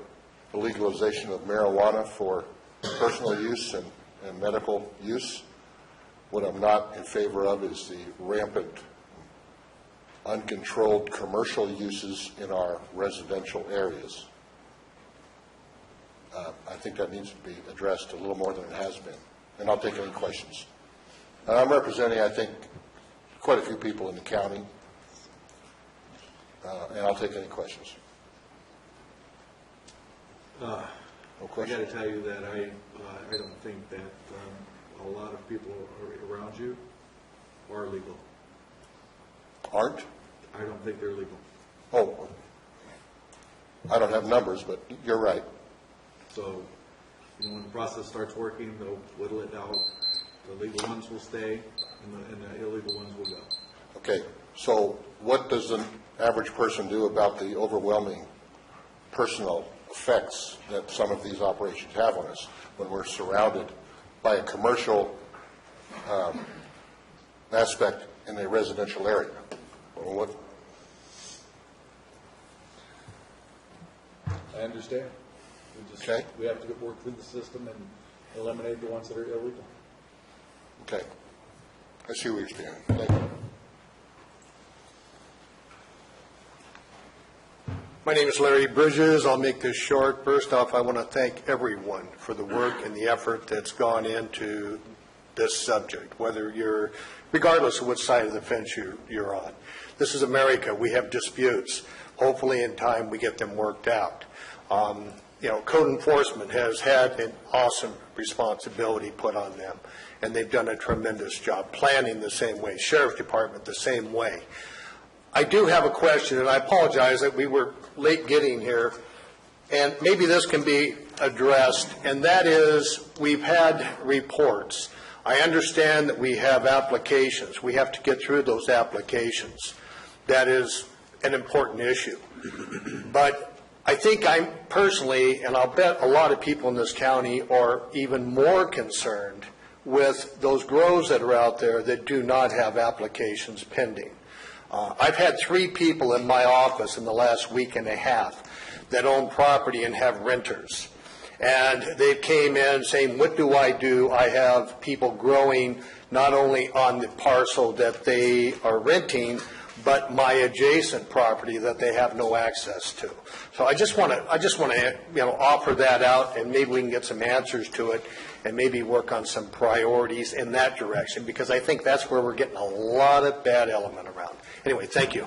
the legalization of marijuana for personal use and medical use. What I'm not in favor of is the rampant, uncontrolled commercial uses in our residential areas. I think that needs to be addressed a little more than it has been. And I'll take any questions. And I'm representing, I think, quite a few people in the county, and I'll take any questions. I got to tell you that I don't think that a lot of people around you are legal. Aren't? I don't think they're legal. Oh, I don't have numbers, but you're right. So, when the process starts working, they'll whittle it out. The legal ones will stay, and the illegal ones will go. Okay, so what does an average person do about the overwhelming personal effects that some of these operations have on us when we're surrounded by a commercial aspect in a residential area? What? I understand. We have to work through the system and eliminate the ones that are illegal. Okay. I see what you're saying. Thank you. My name is Larry Bridges. I'll make this short. First off, I want to thank everyone for the work and the effort that's gone into this subject, regardless of what side of the fence you're on. This is America. We have disputes. Hopefully in time we get them worked out. code enforcement has had an awesome responsibility put on them, and they've done a tremendous job. Planning the same way, Sheriff's Department the same way. I do have a question, and I apologize that we were late getting here, and maybe this can be addressed, and that is we've had reports. I understand that we have applications. We have to get through those applications. That is an important issue. But I think I'm personally, and I'll bet a lot of people in this county are even more concerned with those grows that are out there that do not have applications pending. I've had 3 people in my office in the last week and a half that own property and have renters. And they came in saying, what do? I have people growing not only on the parcel that they are renting, but my adjacent property that they have no access to. So I just want to offer that out, and maybe we can get some answers to it, and maybe work on some priorities in that direction, because I think that's where we're getting a lot of bad element around. Anyway, thank you.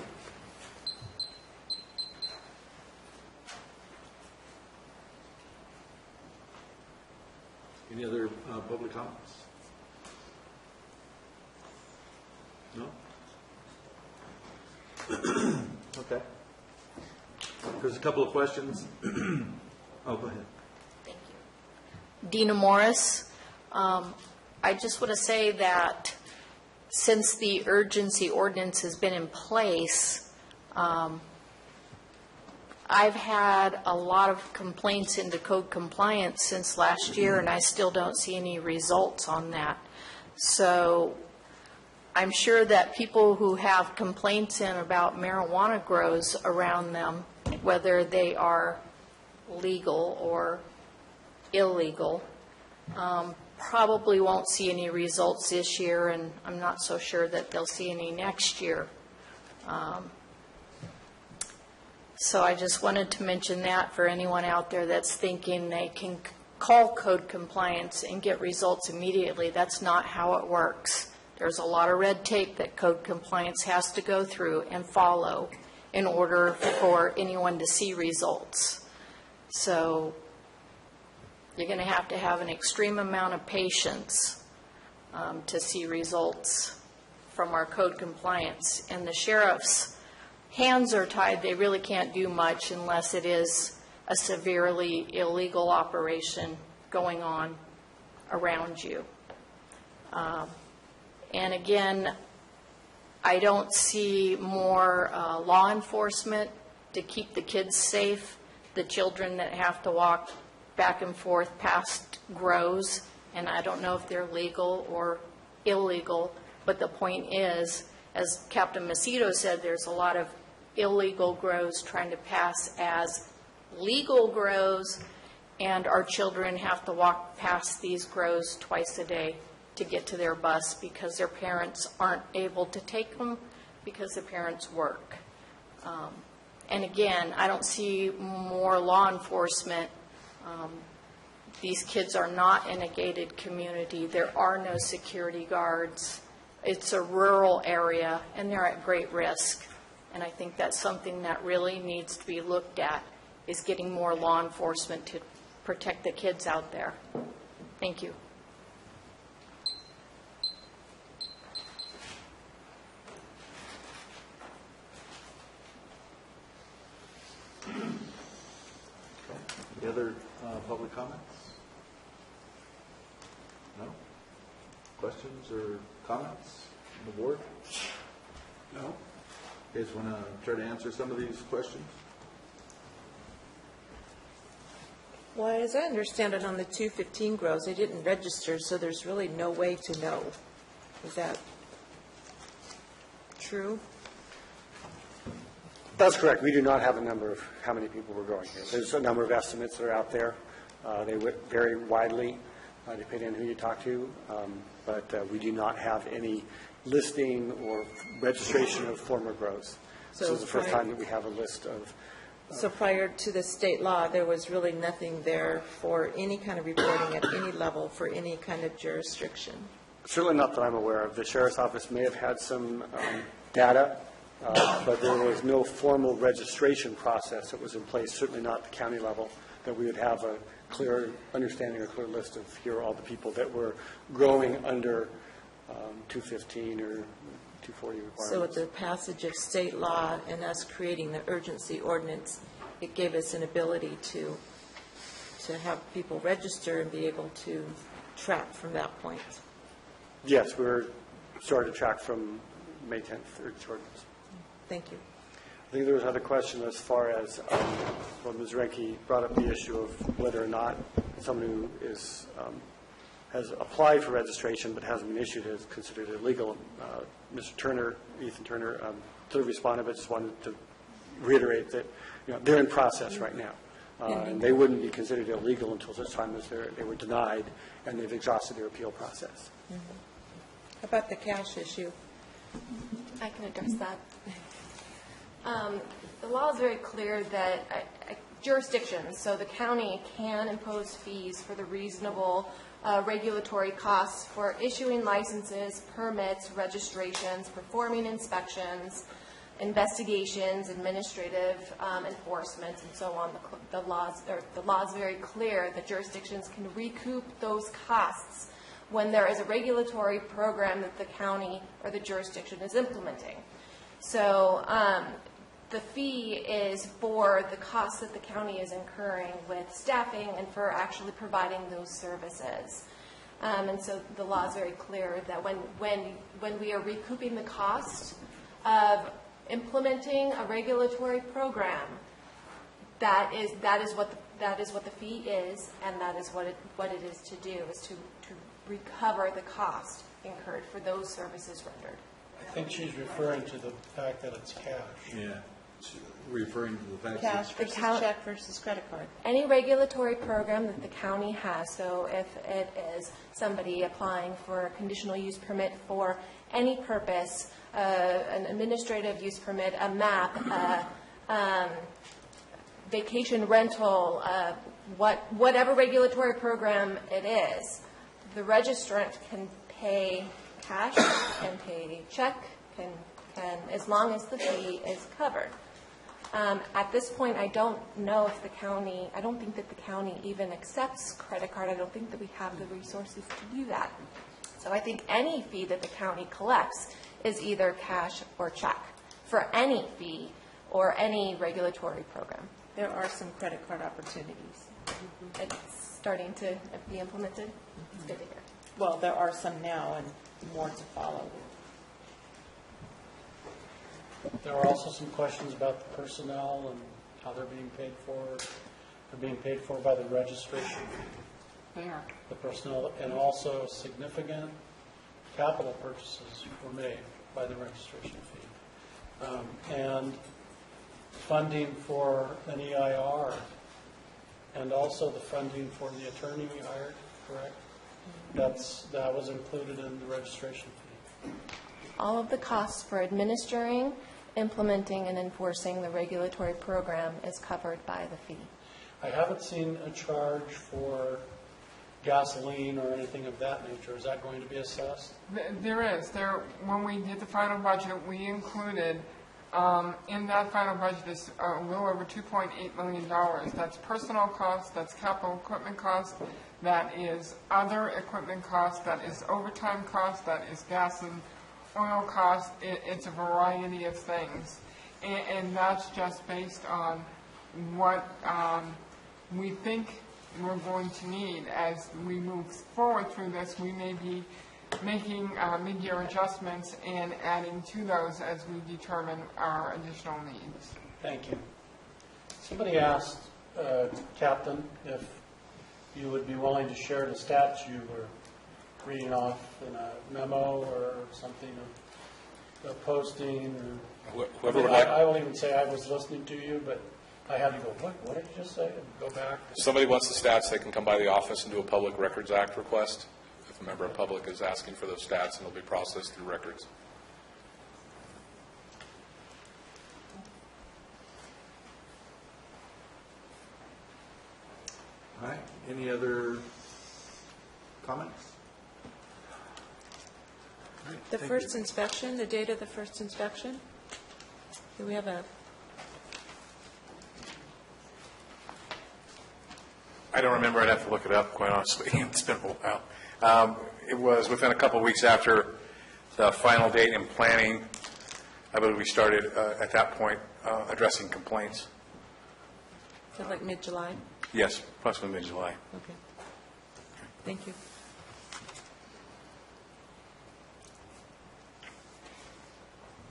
Any other public comments? No? Okay. There's a couple of questions. Oh, go ahead. Dina Morris. I just want to say that since the urgency ordinance has been in place, I've had a lot of complaints into code compliance since last year, and I still don't see any results on that. So I'm sure that people who have complaints in about marijuana grows around them, whether they are legal or illegal, probably won't see any results this year, and I'm not so sure that they'll see any next year. So I just wanted to mention that for anyone out there that's thinking they can call code compliance and get results immediately. That's not how it works. There's a lot of red tape that code compliance has to go through and follow in order for anyone to see results. So you're going to have an extreme amount of patience to see results from our code compliance. And the sheriff's hands are tied. They really can't do much unless it is a severely illegal operation going on around you. And again, I don't see more law enforcement to keep the kids safe, the children that have to walk back and forth past grows, and I don't know if they're legal or illegal, but the point is, as Captain Macedo said, there's a lot of illegal grows trying to pass as legal grows, and our children have to walk past these grows twice a day to get to their bus because their parents aren't able to take them because the parents work. And again, I don't see more law enforcement. These kids are not in a gated community. There are no security guards. It's a rural area, and they're at great risk. And I think that's something that really needs to be looked at, is getting more law enforcement to protect the kids out there. Thank you. Any other public comments? No? Questions or comments from the board? No? You guys want to try to answer some of these questions? Well, as I understand it, on the 215 grows, they didn't register, so there's really no way to know. Is that true? That's correct. We do not have a number of how many people were growing here. There's a number of estimates that are out there. They vary widely depending on who you talk to, but we do not have any listing or registration of former grows. So this is the first time that we have a list of... So prior to the state law, there was really nothing there for any kind of reporting at any level for any kind of jurisdiction? Certainly not that I'm aware of. The Sheriff's Office may have had some data, but there was no formal registration process that was in place, certainly not at the county level, that we would have a clear understanding, a clear list of here are all the people that were growing under 215 or 240 requirements. So with the passage of state law and us creating the urgency ordinance, it gave us an ability to have people register and be able to track from that point. Yes, we were started to track from May 10th, urgency ordinance. Thank you. I think there was another question as far as, well, Ms. Renke brought up the issue of whether or not someone who is, has applied for registration but hasn't been issued is considered illegal. Mr. Turner, Ethan Turner, clearly responded, but just wanted to reiterate that, they're in process right now. And they wouldn't be considered illegal until such time as they were denied and they've exhausted their appeal process. How about the cash issue? I can address that. The law is very clear that jurisdictions, so the county can impose fees for the reasonable regulatory costs for issuing licenses, permits, registrations, performing inspections, investigations, administrative enforcement, and so on. The law is very clear that jurisdictions can recoup those costs when there is a regulatory program that the county or the jurisdiction is implementing. So the fee is for the costs that the county is incurring with staffing and for actually providing those services. And so the law is very clear that when we are recouping the cost of implementing a regulatory program, that is what the fee is, and that is what it is to do, is to recover the cost incurred for those services rendered. I think she's referring to the fact that it's cash. Yeah, referring to the fact Cash versus check versus credit card. Any regulatory program that the county has, so if it is somebody applying for a conditional use permit for any purpose, an administrative use permit, a map, vacation rental, whatever regulatory program it is, the registrant can pay cash, can pay check, can as long as the fee is covered. At this point, I don't know if the county, I don't think that the county even accepts credit card. I don't think that we have the resources to do that. So I think any fee that the county collects is either cash or check for any fee or any regulatory program. There are some credit card opportunities. It's starting to be implemented. It's good to hear. Well, there are some now and more to follow. There are also some questions about the personnel and how they're being paid for. They're being paid for by the registration. They are. The personnel, and also significant capital purchases were made by the registration fee. And funding for an EIR, and also the funding for the attorney we hired, correct? That was included in the registration fee. All of the costs for administering, implementing, and enforcing the regulatory program is covered by the fee. I haven't seen a charge for gasoline or anything of that nature. Is that going to be assessed? There is. When we did the final budget, we included in that final budget is a little over $2.8 million. That's personnel costs, that's capital equipment costs, that is other equipment costs, that is overtime costs, that is gas and oil costs. It's a variety of things. And that's just based on what we think we're going to need. As we move forward through this, we may be making mid-year adjustments and adding to those as we determine our additional needs. Thank you. Somebody asked, Captain, if you would be willing to share the stats you were reading off in a memo or something, of a posting. Or, I won't even say I was listening to you, but I had to go, what did you just say? And go back. If somebody wants the stats, they can come by the office and do a Public Records Act request. If a member of the public is asking for those stats, and it'll be processed through records. All right. Any other comments? All right, The first inspection, the date of the first inspection? Do we have a... I don't remember. I'd have to look it up, quite honestly. It's been a while. It was within a couple of weeks after the final date in planning. I believe we started at that point addressing complaints. So like mid-July? Yes, possibly mid-July. Okay. Thank you.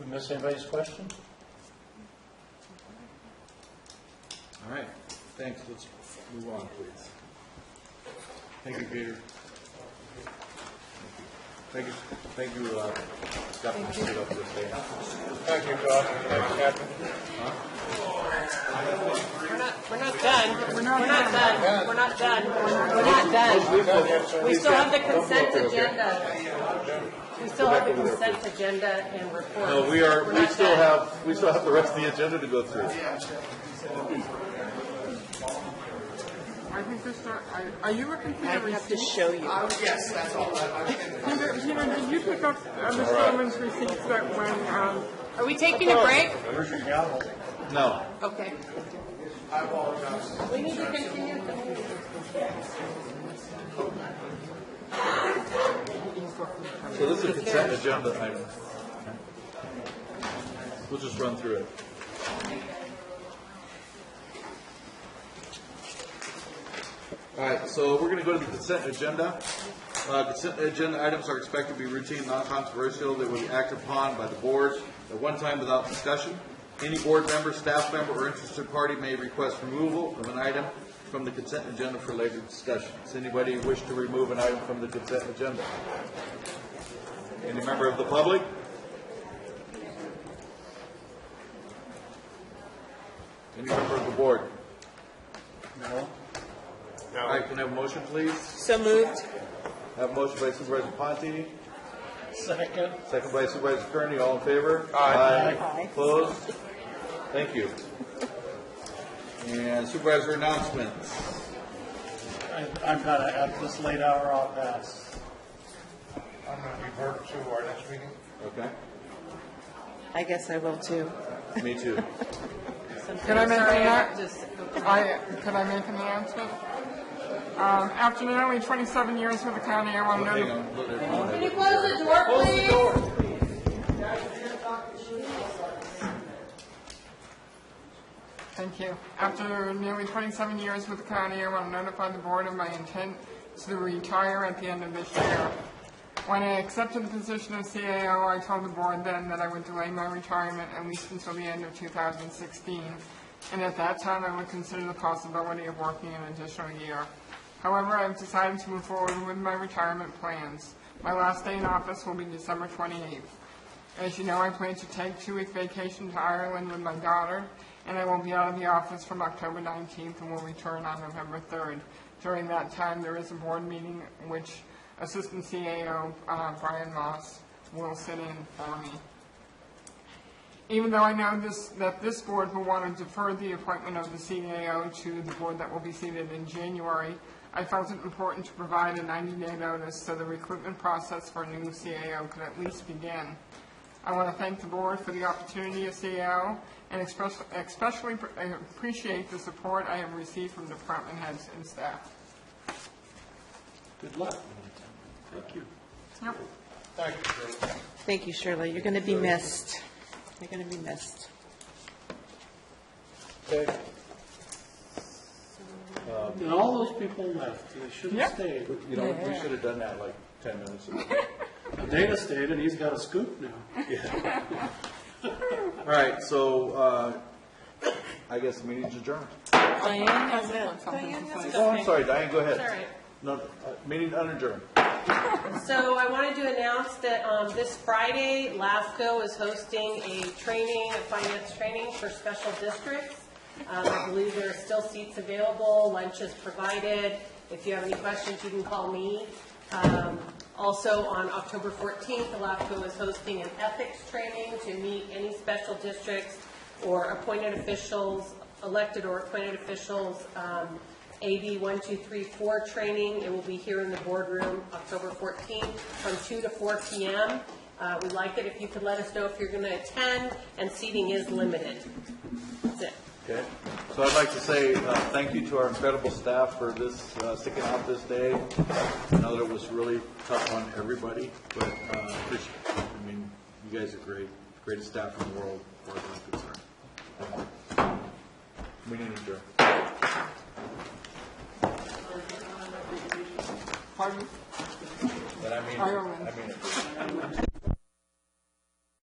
We miss anybody's question? All right, thanks. Let's move on, please. Thank you, Peter. Thank you, Captain. Sit up this day. Thank you, Doc. Captain. We're not done. We're not done. We're not done. We're not done. We still have the consent agenda. We still have the consent agenda and reports. No, we still have the rest of the agenda to go through. I think this, are you looking for the receipt? I have to show you. Yes, that's all. Peter, did you pick up the Stillman's receipts that when, Are we taking a break? Where's your gavel? No. Okay. I apologize. We need to continue the meeting. So this is a consent agenda item. We'll just run through it. All right, so we're going to go to the consent agenda. Consent agenda items are expected to be routine, non-controversial. They will be acted upon by the board at one time without discussion. Any board member, staff member, or interested party may request removal of an item from the consent agenda for later discussion. Does anybody wish to remove an item from the consent agenda? Any member of the public? Any member of the board? No. All right, can I have a motion, please? So moved. I have a motion by Supervisor Ponte, Second. second by Supervisor Kearney. All in favor? Aye. Opposed? Thank you. And supervisor announcements. I'm kind of at this late hour, I'll pass. I'm going to revert to our next meeting. Okay. I guess I will too. Me too. can I make an announcement? After nearly 27 years with the county, I want to know. Hang on. Can you close the door, please? Thank you. After nearly 27 years with the county, I want to notify the board of my intent to retire at the end of this year. When I accepted the position of CAO, I told the board then that I would delay my retirement at least until the end of 2016. And at that time, I would consider the possibility of working an additional year. However, I've decided to move forward with my retirement plans. My last day in office will be December 28th. As you know, I plan to take a 2-week vacation to Ireland with my daughter, and I will be out of the office from October 19th and will return on November 3rd. During that time, there is a board meeting which Assistant CAO Brian Moss will sit in for me. Even though I know that this board will want to defer the appointment of the CAO to the board that will be seated in January, I felt it important to provide a 90-day notice so the recruitment process for a new CAO could at least begin. I want to thank the board for the opportunity as CAO and especially appreciate the support I have received from department heads and staff. Good luck. Thank you. Yep. Thank you, Shirley. Thank you, Shirley. You're going to be missed. You're going to be missed. Okay. And all those people left. They should have stayed. You know, we should have done that like 10 minutes ago. Dana stayed, and he's got a scoop now. All right, so I guess the meeting's adjourned. Diane has it. Oh, I'm sorry, Diane, go ahead. All right. No, meeting unadjourned. So I wanted to announce that this Friday, LAFCO is hosting a finance training for special districts. I believe there are still seats available. Lunch is provided. If you have any questions, you can call me. Also, on October 14th, the LAFCO is hosting an ethics training to meet any special districts or appointed officials, elected or appointed officials, AB 1234 training. It will be here in the boardroom October 14th from 2 to 4 p.m. We'd like it if you could let us know if you're going to attend, and seating is limited. That's it. Okay. So I'd like to say thank you to our incredible staff for this, sticking out this day. I know that it was really tough on everybody, but I mean, you guys are great, greatest staff in the world, as far as I'm concerned. Meeting adjourned. Pardon? But I mean it.